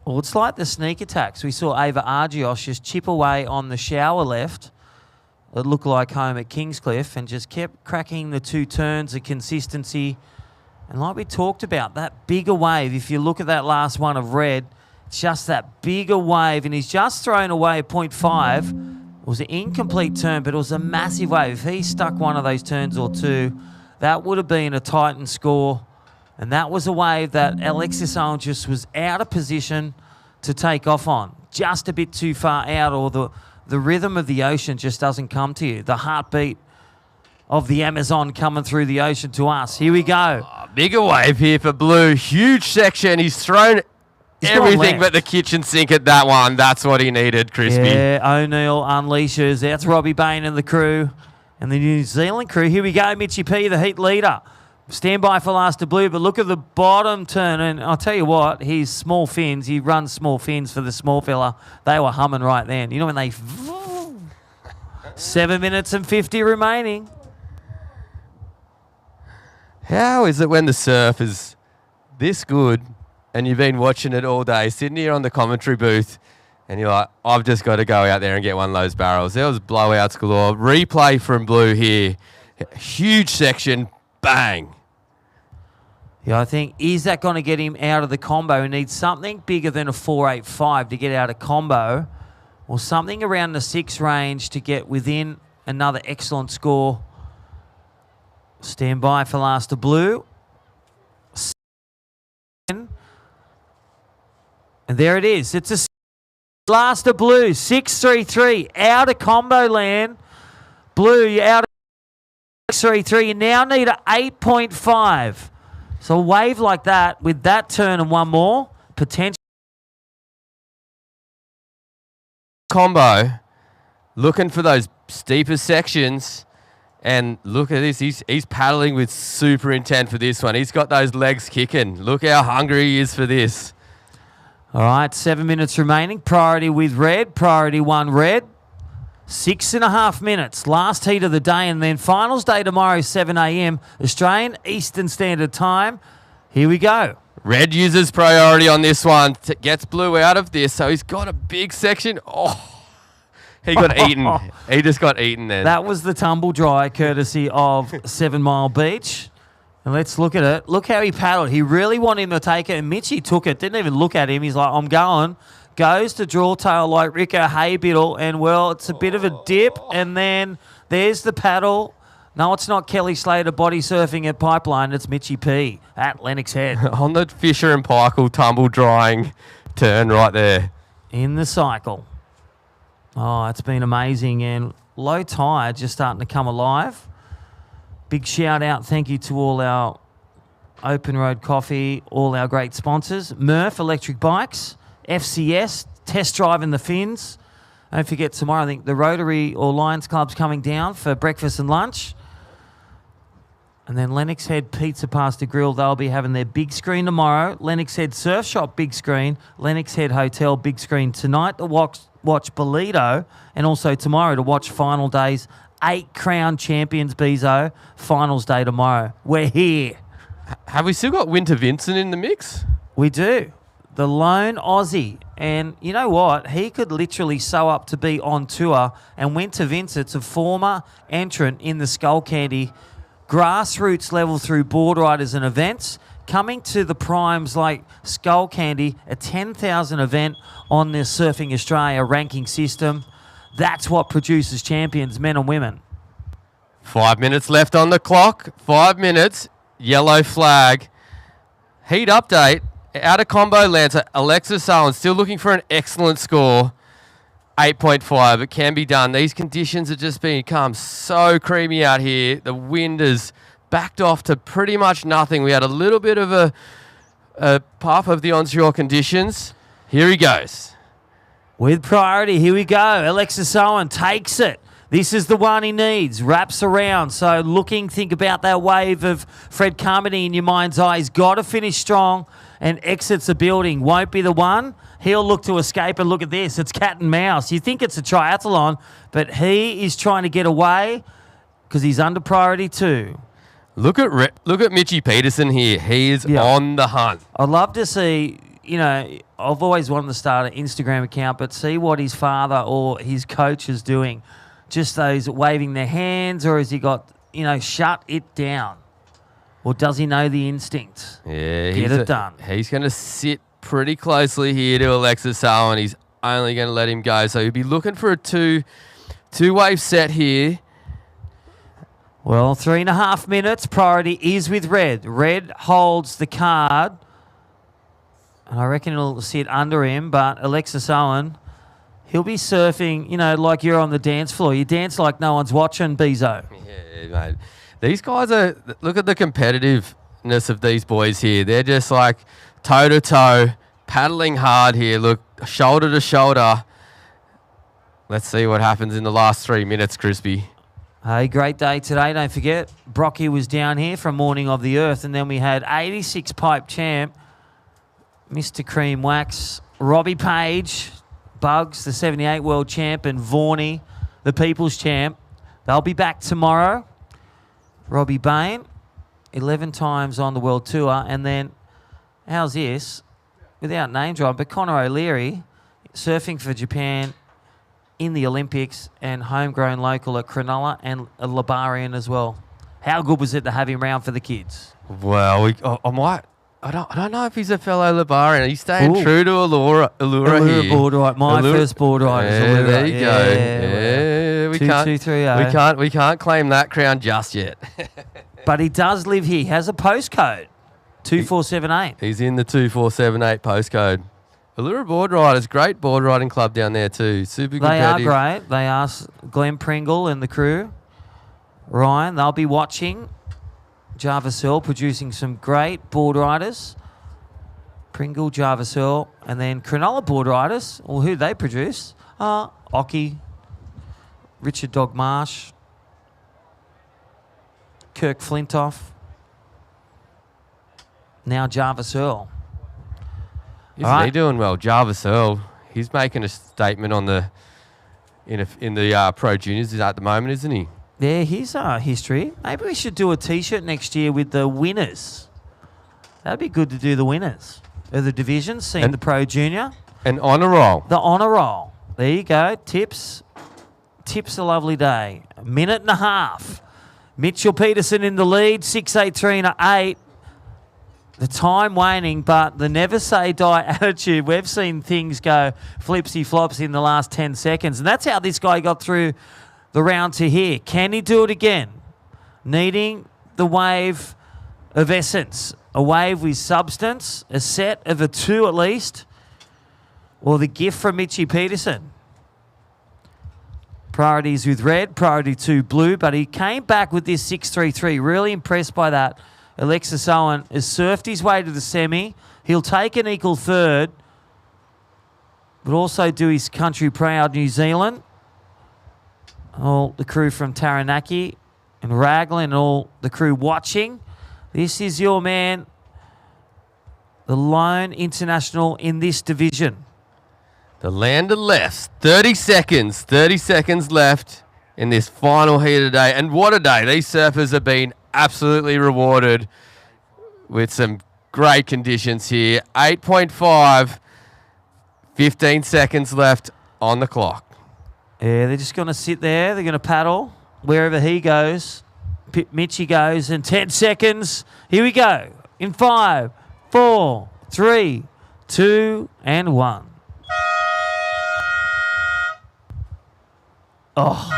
Well, it's like the sneak attacks. We saw Ava Argios just chip away on the shower left. It looked like home at Kingscliff and just kept cracking the 2 turns of consistency. And like we talked about, that bigger wave, if you look at that last one of Red, it's just that bigger wave. And he's just thrown away a 0.5. It was an incomplete turn, but it was a massive wave. If he stuck one of those turns or 2, that would have been a Titan score. And that was a wave that Alexis Owen just was out of position to take off on. Just a bit too far out, or the rhythm of the ocean just doesn't come to you. The heartbeat of the Amazon coming through the ocean to us. Here we go. Bigger wave here for Blue. Huge section. He's thrown everything but the kitchen sink at that one. That's what he needed, Crispy. Yeah, O'Neill unleashes. That's Robbie Bain and the crew. And the New Zealand crew. Here we go, Mitchy P, the heat leader. Stand by for last to Blue, but look at the bottom turn. And I'll tell you what, his small fins, he runs small fins for the small fella. They were humming right then. You know when they... 7 minutes and 50 remaining. How is it when the surf is this good and you've been watching it all day, sitting here on the commentary booth, and you're like, I've just got to go out there and get one of those barrels. There was blowouts galore. Replay from Blue here. Huge section. Bang. Yeah, I think, is that going to get him out of the combo? He needs something bigger than a 4.85 to get out of combo, or something around the 6 range to get within another excellent score. Stand by for last to Blue. And there it is. It's a last to Blue. 6.33 out of combo land. Blue, you're out of 6.33. You now need an 8.5. So a wave like that with that turn and one more, potential. Combo, looking for those steeper sections. And look at this, he's paddling with super intent for this one. He's got those legs kicking. Look how hungry he is for this. All right, 7 minutes remaining. Priority with red, priority 1 red. 6.5 minutes. Last heat of the day, and then finals day tomorrow, 7 a.m. Australian Eastern Standard Time. Here we go. Red uses priority on this one. Gets Blue out of this, so he's got a big section. Oh. He got eaten. He just got eaten then. That was the tumble dry courtesy of 7 Mile Beach. And let's look at it. Look how he paddled. He really wanted him to take it, and Mitchy took it. Didn't even look at him. He's like, I'm going. Goes to draw tail like Rico Haybiddle, and, well, it's a bit of a dip, and then there's the paddle. No, it's not Kelly Slater body surfing at Pipeline. It's Mitchy P at Lennox Head. On the Fisher and Paykel tumble drying turn right there. In the cycle. Oh, it's been amazing, and low tide just starting to come alive. Big shout out, thank you to all our Open Road Coffee, all our great sponsors. Murph Electric Bikes, FCS, test driving the fins. Don't forget tomorrow, I think the Rotary or Lions Club's coming down for breakfast and lunch. And then Lennox Head Pizza Pasta Grill, they'll be having their big screen tomorrow. Lennox Head Surf Shop, big screen. Lennox Head Hotel, big screen tonight to watch Bolito, and also tomorrow to watch final days. 8 crown champions, Bezo. Finals day tomorrow. We're here. Have we still got Winter Vincent in the mix? We do. The lone Aussie. And you know what? He could literally sew up to be on tour. And Winter Vincent's a former entrant in the Skullcandy grassroots level through board riders and events, coming to the primes like Skullcandy, a 10,000 event on the Surfing Australia ranking system. That's what produces champions, men and women. 5 minutes left on the clock. 5 minutes. Yellow flag. Heat update. Out of combo lands. Alexis Owen still looking for an excellent score. 8.5. It can be done. These conditions have just become so creamy out here. The wind has backed off to pretty much nothing. We had a little bit of a puff of the onshore conditions. Here he goes. With priority, here we go. Alexis Owen takes it. This is the one he needs. Wraps around. So looking, think about that wave of Fred Carmody in your mind's eye. He's got to finish strong and exits the building. Won't be the one. He'll look to escape, and look at this. It's cat and mouse. You think it's a triathlon, but he is trying to get away because he's under priority too. Look at Mitchy Peterson here. He is on the hunt. I'd love to see, you know, I've always wanted to start an Instagram account, but see what his father or his coach is doing. Just those waving their hands, or has he got, you know, shut it down? Or does he know the instinct? Yeah, Get it done. He's going to sit pretty closely here to Alexis Owen. He's only going to let him go. So he'll be looking for a two-wave set here. Well, 3.5 minutes. Priority is with Red. Red holds the card. And I reckon it'll sit under him, but Alexis Owen, he'll be surfing, you know, like you're on the dance floor. You dance like no one's watching, Bezo. Yeah, mate. These guys are, look at the competitiveness of these boys here. They're just like toe-to-toe, paddling hard here. Look, shoulder to shoulder. Let's see what happens in the last 3 minutes, Crispy. Hey, great day today. Don't forget, Brocky was down here from Morning of the Earth, and then we had 86 pipe champ, Mr. Cream Wax, Robbie Page, Bugs, the 78 world champ, and Vorney, the people's champ. They'll be back tomorrow. Robbie Bain, 11 times on the world tour. And then, how's this? Without name drop, but Connor O'Leary, surfing for Japan in the Olympics and homegrown local at Cronulla and a Libarian as well. How good was it to have him round for the kids? Well, I don't know if he's a fellow Libarian. He's staying true to Allura here. Board right. My first board ride is Allura. There you go. Yeah, we can't claim that crown just yet. But he does live here. He has a postcode, 2478. He's in the 2478 postcode. Allura Board Riders, great board riding club down there too. Super competitive. They are great. They are Glenn Pringle and the crew. Ryan, they'll be watching. Jarvis Earl producing some great board riders. Pringle, Jarvis Earl, and then Cronulla board riders. Well, who they produce? Ockie, Richard Dog Marsh, Kirk Flintoff. Now Jarvis Earl. Isn't he doing well? Jarvis Earl, he's making a statement on the in the Pro Juniors at the moment, isn't he? Yeah, here's our history. Maybe we should do a T-shirt next year with the winners. That'd be good to do the winners of the divisions, seeing the Pro Junior. An honour roll. The honour roll. There you go. Tips. Tips a lovely day. 1.5 minutes. Mitchell Peterson in the lead, 6.83 and 8. The time waning, but the never say die attitude. We've seen things go flipsy flops in the last 10 seconds. And that's how this guy got through the round to here. Can he do it again? Needing the wave of essence. A wave with substance. A set of a 2 at least. Or the gift from Mitchie Peterson. Priorities with red. Priority 2 blue. But he came back with this 6.33. Really impressed by that. Alexis Owen has surfed his way to the semi. He'll take an equal third. But also do his country proud New Zealand. All the crew from Taranaki and Raglan and all the crew watching. This is your man, the lone international in this division. The land of lefts. 30 seconds. 30 seconds left in this final heat today. And what a day. These surfers have been absolutely rewarded with some great conditions here. 8.5. 15 seconds left on the clock. Yeah, they're just going to sit there. They're going to paddle wherever he goes. Mitchie goes in 10 seconds. Here we go. In 5, 4, 3, 2, and 1. Oh.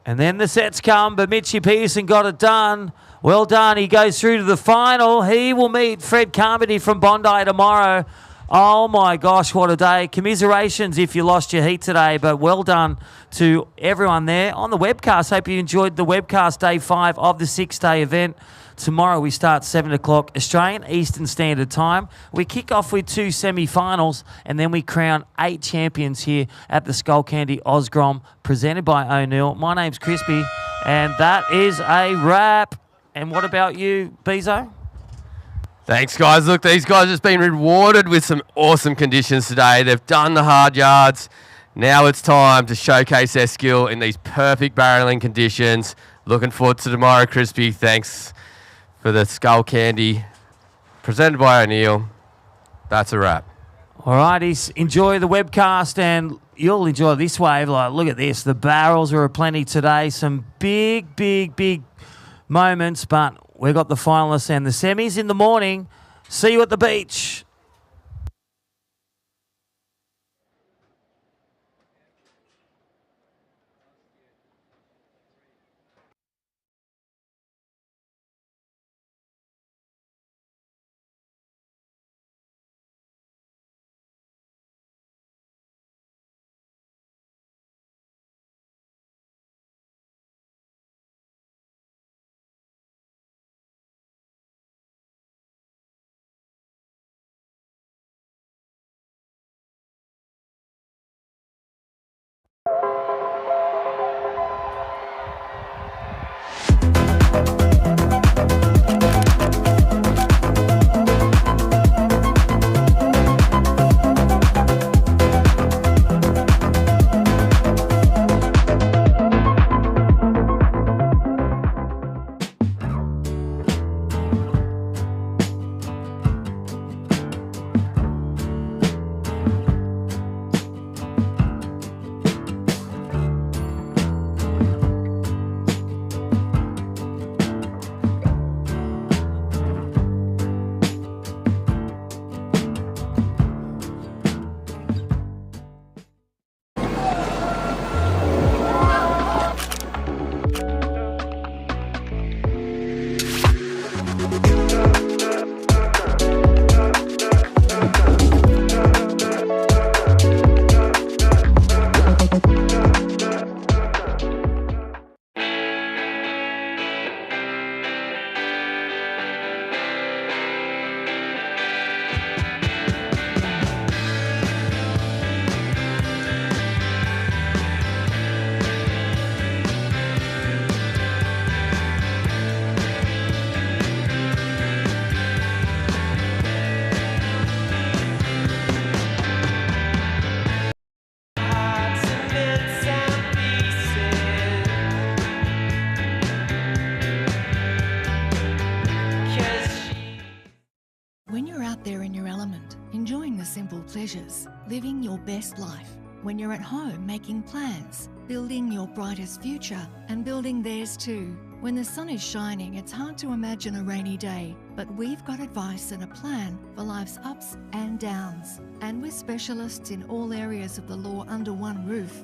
And then the sets come, but Mitchie Peterson got it done. Well done. He goes through to the final. He will meet Fred Carmody from Bondi tomorrow. Oh, my gosh, what a day. Commiserations if you lost your heat today, but well done to everyone there on the webcast. Hope you enjoyed the webcast, day 5 of the 6-day event. Tomorrow we start 7 o'clock Australian Eastern Standard Time. We kick off with 2 semi-finals, and then we crown 8 champions here at the Skullcandy Grom, presented by O'Neill. My name's Crispy, and that is a wrap. And what about you, Bezo? Thanks, guys. Look, these guys have been rewarded with some awesome conditions today. They've done the hard yards. Now it's time to showcase their skill in these perfect barreling conditions. Looking forward to tomorrow, Crispy. Thanks for the Skullcandy, presented by O'Neill. That's a wrap. All righty, enjoy the webcast, and you'll enjoy this wave. Like, look at this. The barrels are aplenty today. Some big, big, big moments, but we've got the finalists and the semis in the morning. See you at the beach. out there in your element, enjoying the simple pleasures, living your best life. When you're at home making plans, building your brightest future and building theirs too. When the sun is shining, it's hard to imagine a rainy day, but we've got advice and a plan for life's ups and downs. And with specialists in all areas of the law under one roof,